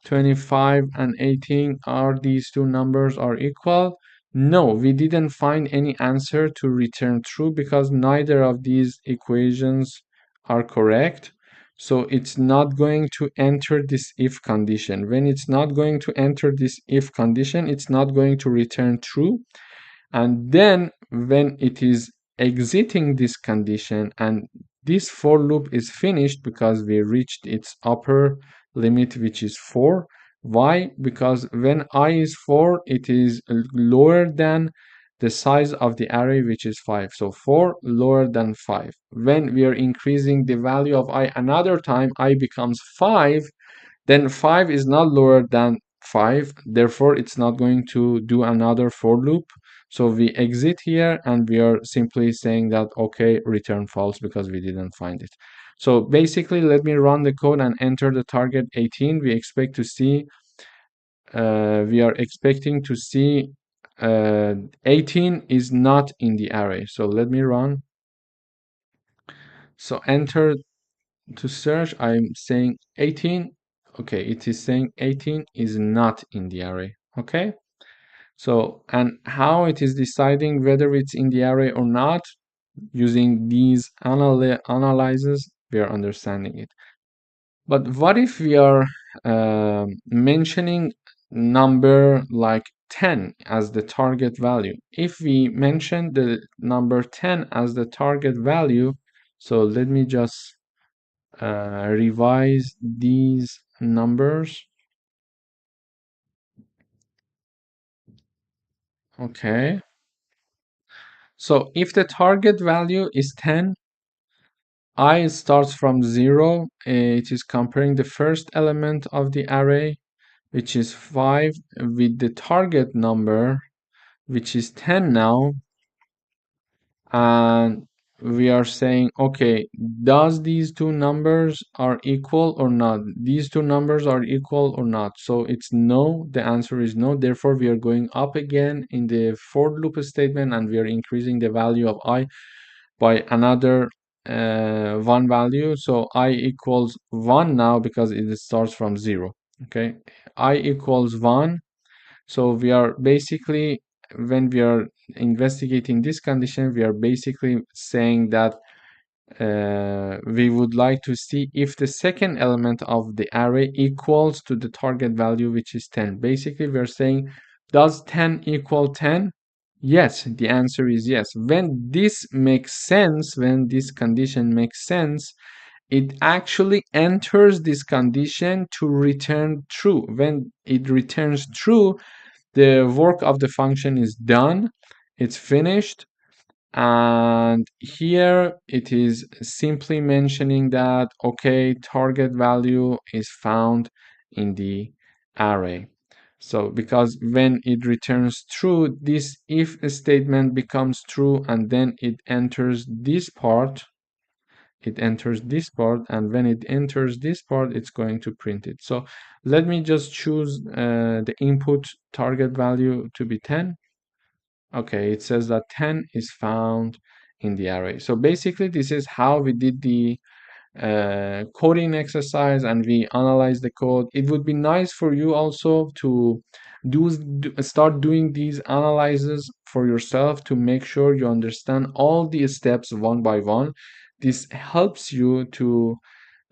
B: 25 and 18, are these two numbers are equal? No, we didn't find any answer to return true because neither of these equations are correct. So it's not going to enter this if condition. When it's not going to enter this if condition, it's not going to return true. And then when it is exiting this condition and this for loop is finished because we reached its upper limit, which is 4. Why? Because when I is 4, it is lower than the size of the array, which is 5. So 4 lower than 5. When we are increasing the value of I another time, I becomes 5, then 5 is not lower than 5. Therefore, it's not going to do another for loop. So we exit here and we are simply saying that, okay, return false because we didn't find it. So basically, let me run the code and enter the target 18. We are expecting to see 18 is not in the array. So let me run. So enter to search. I'm saying 18. Okay, it is saying 18 is not in the array. Okay. So, and how it is deciding whether it's in the array or not, using these analyzes, we are understanding it. But what if we are mentioning number like 10 as the target value? If we mention the number 10 as the target value, so let me just revise these numbers. Okay. So if the target value is 10, I starts from 0. It is comparing the first element of the array, which is 5, with the target number, which is 10 now. And we are saying, okay, does these two numbers are equal or not? These two numbers are equal or not? So it's no. The answer is no. Therefore, we are going up again in the for loop statement, and we are increasing the value of I by another one value. So I equals 1 now because it starts from 0. Okay, I equals 1. So we are basically, when we are investigating this condition, we are basically saying that we would like to see if the second element of the array equals to the target value, which is 10. Basically, we are saying, does 10 equal 10? Yes, the answer is yes. When this makes sense, when this condition makes sense, it actually enters this condition to return true. When it returns true, the work of the function is done, it's finished. And here it is simply mentioning that, okay, target value is found in the array. So because when it returns true, this if statement becomes true, and then it enters this part. And when it enters this part, it's going to print it. So let me just choose the input target value to be 10. Okay, it says that 10 is found in the array. So basically, this is how we did the coding exercise, and we analyzed the code. It would be nice for you also to start doing these analyses for yourself to make sure you understand all the steps one by one. This helps you to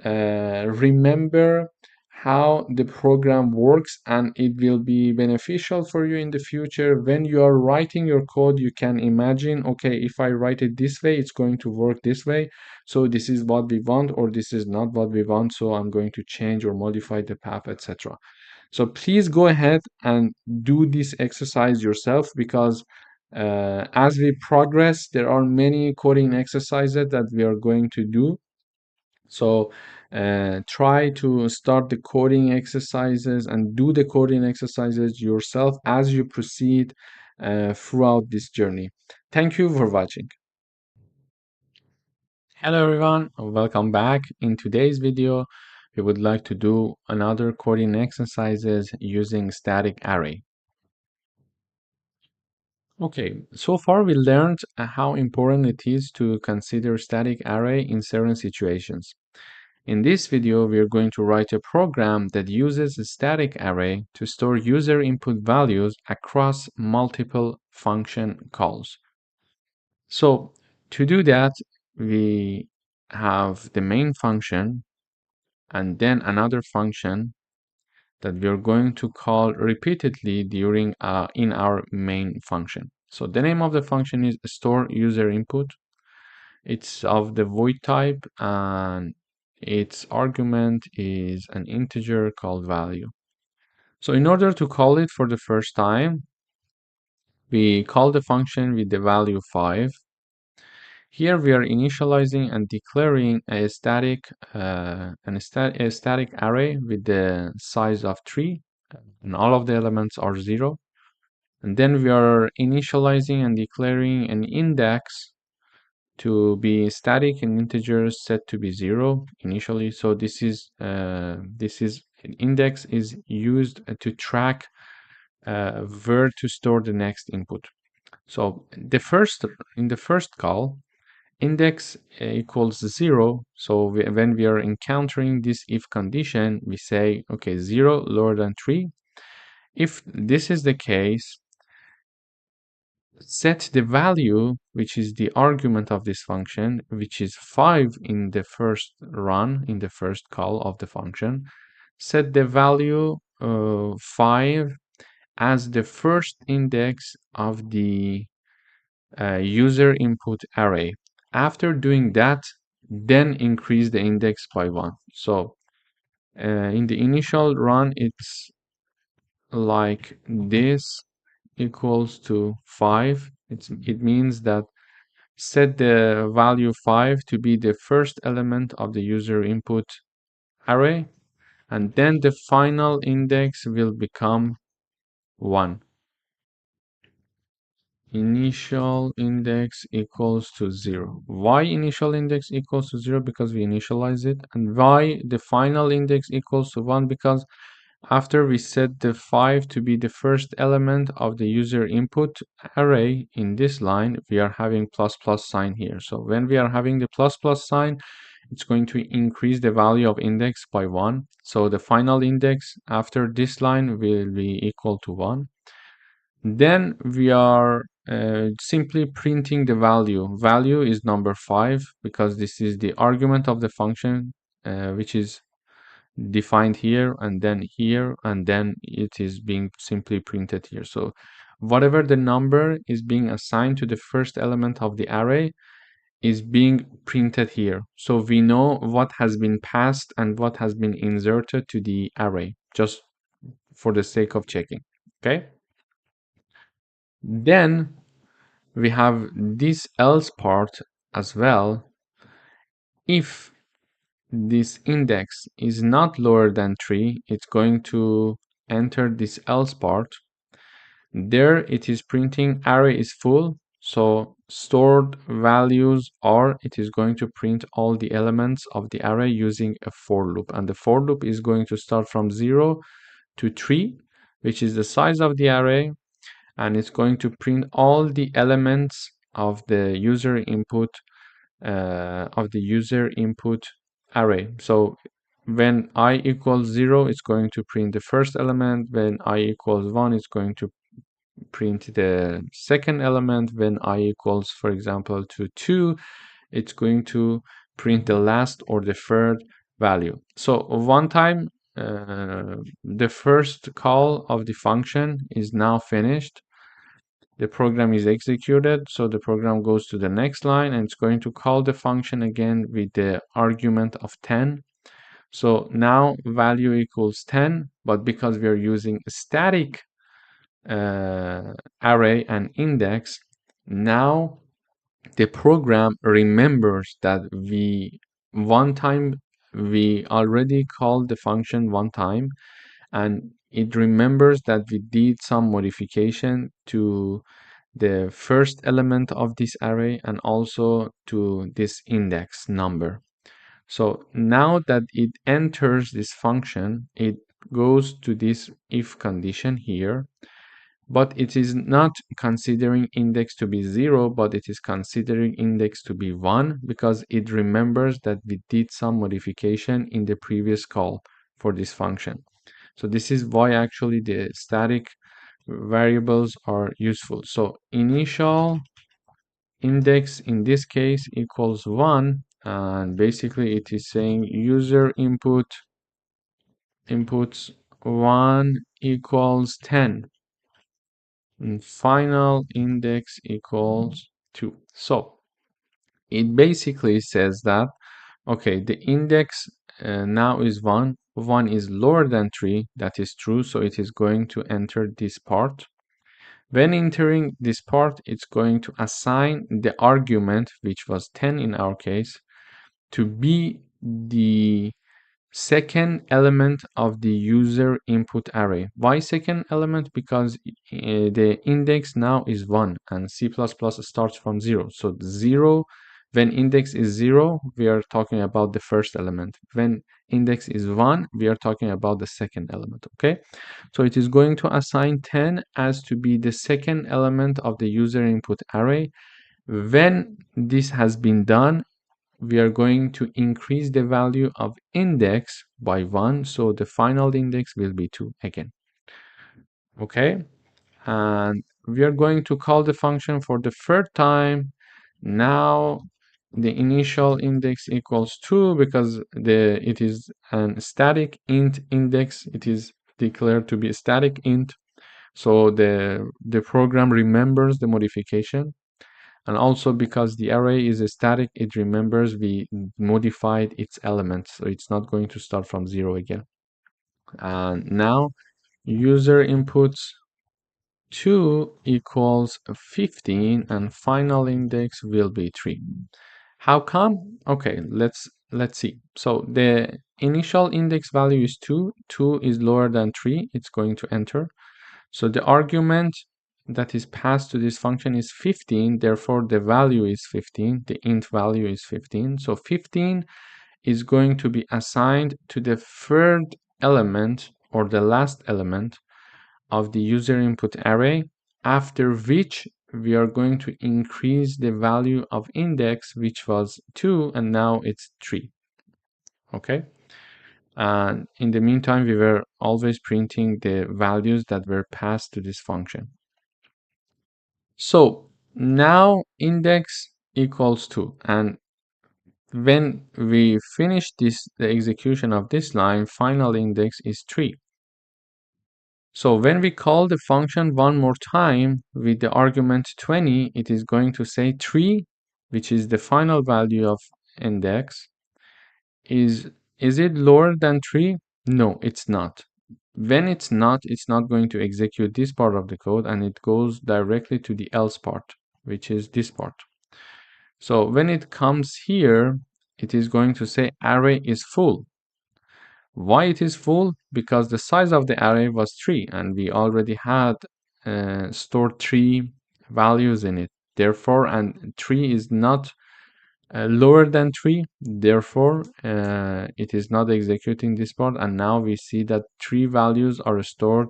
B: remember how the program works, and it will be beneficial for you in the future. When you are writing your code, you can imagine, okay, if I write it this way, it's going to work this way. So this is what we want, or this is not what we want. So I'm going to change or modify the path, etc. So please go ahead and do this exercise yourself, because as we progress, there are many coding exercises that we are going to do. So try to start the coding exercises and do the coding exercises yourself as you proceed throughout this journey. Thank you for watching. Hello everyone, welcome back. In today's video, we would like to do another coding exercises using static array. Okay, so far we learned how important it is to consider static array in certain situations. In this video, we are going to write a program that uses a static array to store user input values across multiple function calls. So to do that, we have the main function and then another function that we are going to call repeatedly during in our main function. So the name of the function is store user input. It's of the void type, and its argument is an integer called value. So in order to call it for the first time, we call the function with the value 5. Here we are initializing and declaring a static array with the size of 3, and all of the elements are 0. And then we are initializing and declaring an index to be static and integers set to be 0 initially. So this is an index is used to track where to store the next input. So in the first call, index equals 0. So when we are encountering this if condition, we say, okay, 0 lower than 3. If this is the case, set the value, which is the argument of this function, which is 5 in the first run, in the first call of the function. Set the value 5 as the first index of the user input array. After doing that, then increase the index by 1. So in the initial run, it's like this equals to 5. It means that set the value 5 to be the first element of the user input array, and then the final index will become 1. Initial index equals to 0. Why initial index equals to 0? Because we initialize it. And why the final index equals to 1? Because after we set the 5 to be the first element of the user input array in this line, we are having plus plus sign here. So when we are having the plus plus sign, it's going to increase the value of index by 1. So the final index after this line will be equal to 1. Then we are simply printing the value. Value is number 5 because this is the argument of the function, which is defined here, and then it is being simply printed here. So whatever the number is being assigned to the first element of the array is being printed here. So we know what has been passed and what has been inserted to the array, just for the sake of checking. Okay. Then we have this else part as well. If this index is not lower than 3, it's going to enter this else part. There it is printing array is full, so stored values are, it is going to print all the elements of the array using a for loop, and the for loop is going to start from 0 to 3, which is the size of the array, and it's going to print all the elements of the user input array. So when I equals 0, it's going to print the first element. When I equals 1, it's going to print the second element. When I equals, for example, to 2, it's going to print the last or the third value. So one time the first call of the function is now finished. The program is executed, so the program goes to the next line and it's going to call the function again with the argument of 10. So now value equals 10, but because we are using a static array and index, now the program remembers that we already called the function one time, and it remembers that we did some modification to the first element of this array and also to this index number. So now that it enters this function, it goes to this if condition here, but it is not considering index to be 0, but it is considering index to be 1 because it remembers that we did some modification in the previous call for this function. So this is why actually the static variables are useful. So initial index in this case equals 1, and basically it is saying user inputs 1 equals 10 and final index equals 2. So it basically says that, okay, the index now is 1 is lower than 3, that is true, so it is going to enter this part. When entering this part, it's going to assign the argument, which was 10 in our case, to be the second element of the user input array. Why second element? Because the index now is 1 and C++ starts from 0. So 0, when index is 0, we are talking about the first element. When index is 1, we are talking about the second element, okay? So it is going to assign 10 as to be the second element of the user input array. When this has been done, we are going to increase the value of index by 1, so the final index will be 2 again, okay? And we are going to call the function for the third time. Now the initial index equals 2 because it is an static int index. It is declared to be a static int, so the program remembers the modification. And also because the array is a static, it remembers we modified its elements, so it's not going to start from 0 again. And now user inputs 2 equals 15 and final index will be 3. How come? Okay, let's see. So the initial index value is 2. 2 is lower than 3. It's going to enter. So the argument that is passed to this function is 15. Therefore, the value is 15. The int value is 15. So 15 is going to be assigned to the third element or the last element of the user input array, after which we are going to increase the value of index, which was 2 and now it's 3. Okay, and in the meantime we were always printing the values that were passed to this function. So now index equals 2, and when we finish the execution of this line, final index is 3. So when we call the function one more time with the argument 20, it is going to say 3, which is the final value of index. Is it lower than 3? No, it's not. When it's not going to execute this part of the code, and it goes directly to the else part, which is this part. So when it comes here, it is going to say array is full. Why it is full? Because the size of the array was 3 and we already had stored 3 values in it. Therefore, and 3 is not lower than 3, therefore it is not executing this part, and now we see that 3 values are stored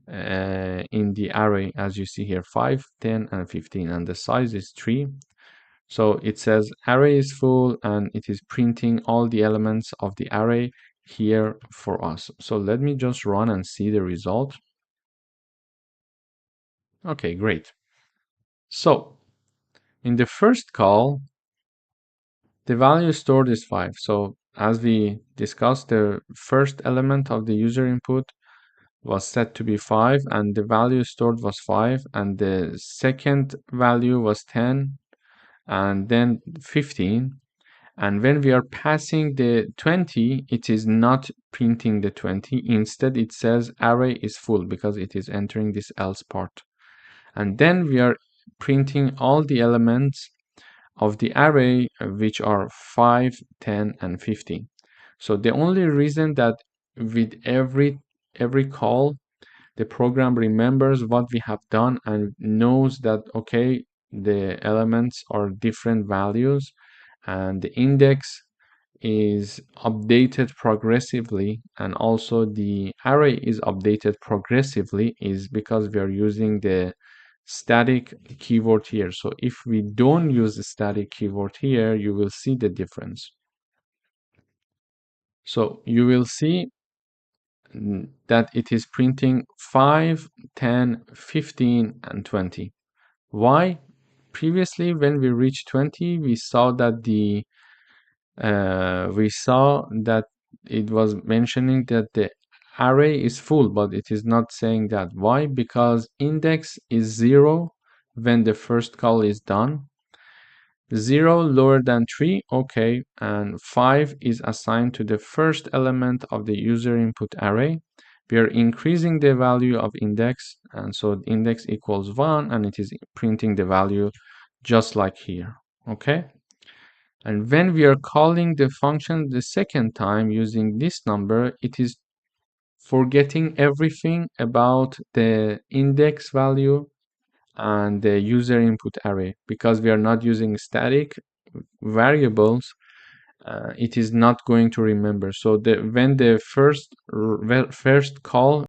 B: in the array, as you see here, 5, 10 and 15, and the size is 3. So it says array is full and it is printing all the elements of the array here for us. So let me just run and see the result. Okay, great. So in the first call, the value stored is 5. So as we discussed, the first element of the user input was set to be 5 and the value stored was 5, and the second value was 10 and then 15. And when we are passing the 20, it is not printing the 20. Instead, it says array is full because it is entering this else part. And then we are printing all the elements of the array, which are 5, 10, and 15. So the only reason that with every call, the program remembers what we have done and knows that, okay, the elements are different values and the index is updated progressively, and also the array is updated progressively, is because we are using the static keyword here. So if we don't use the static keyword here, you will see the difference. So you will see that it is printing 5, 10, 15, and 20. Why? Previously, when we reached 20, we saw that it was mentioning that the array is full, but it is not saying that. Why? Because index is 0 when the first call is done. 0 lower than 3, okay, and 5 is assigned to the first element of the user input array. We are increasing the value of index, and so index equals 1, and it is printing the value just like here, okay? And when we are calling the function the second time using this number, it is forgetting everything about the index value and the user input array, because we are not using static variables, it is not going to remember. So when the first call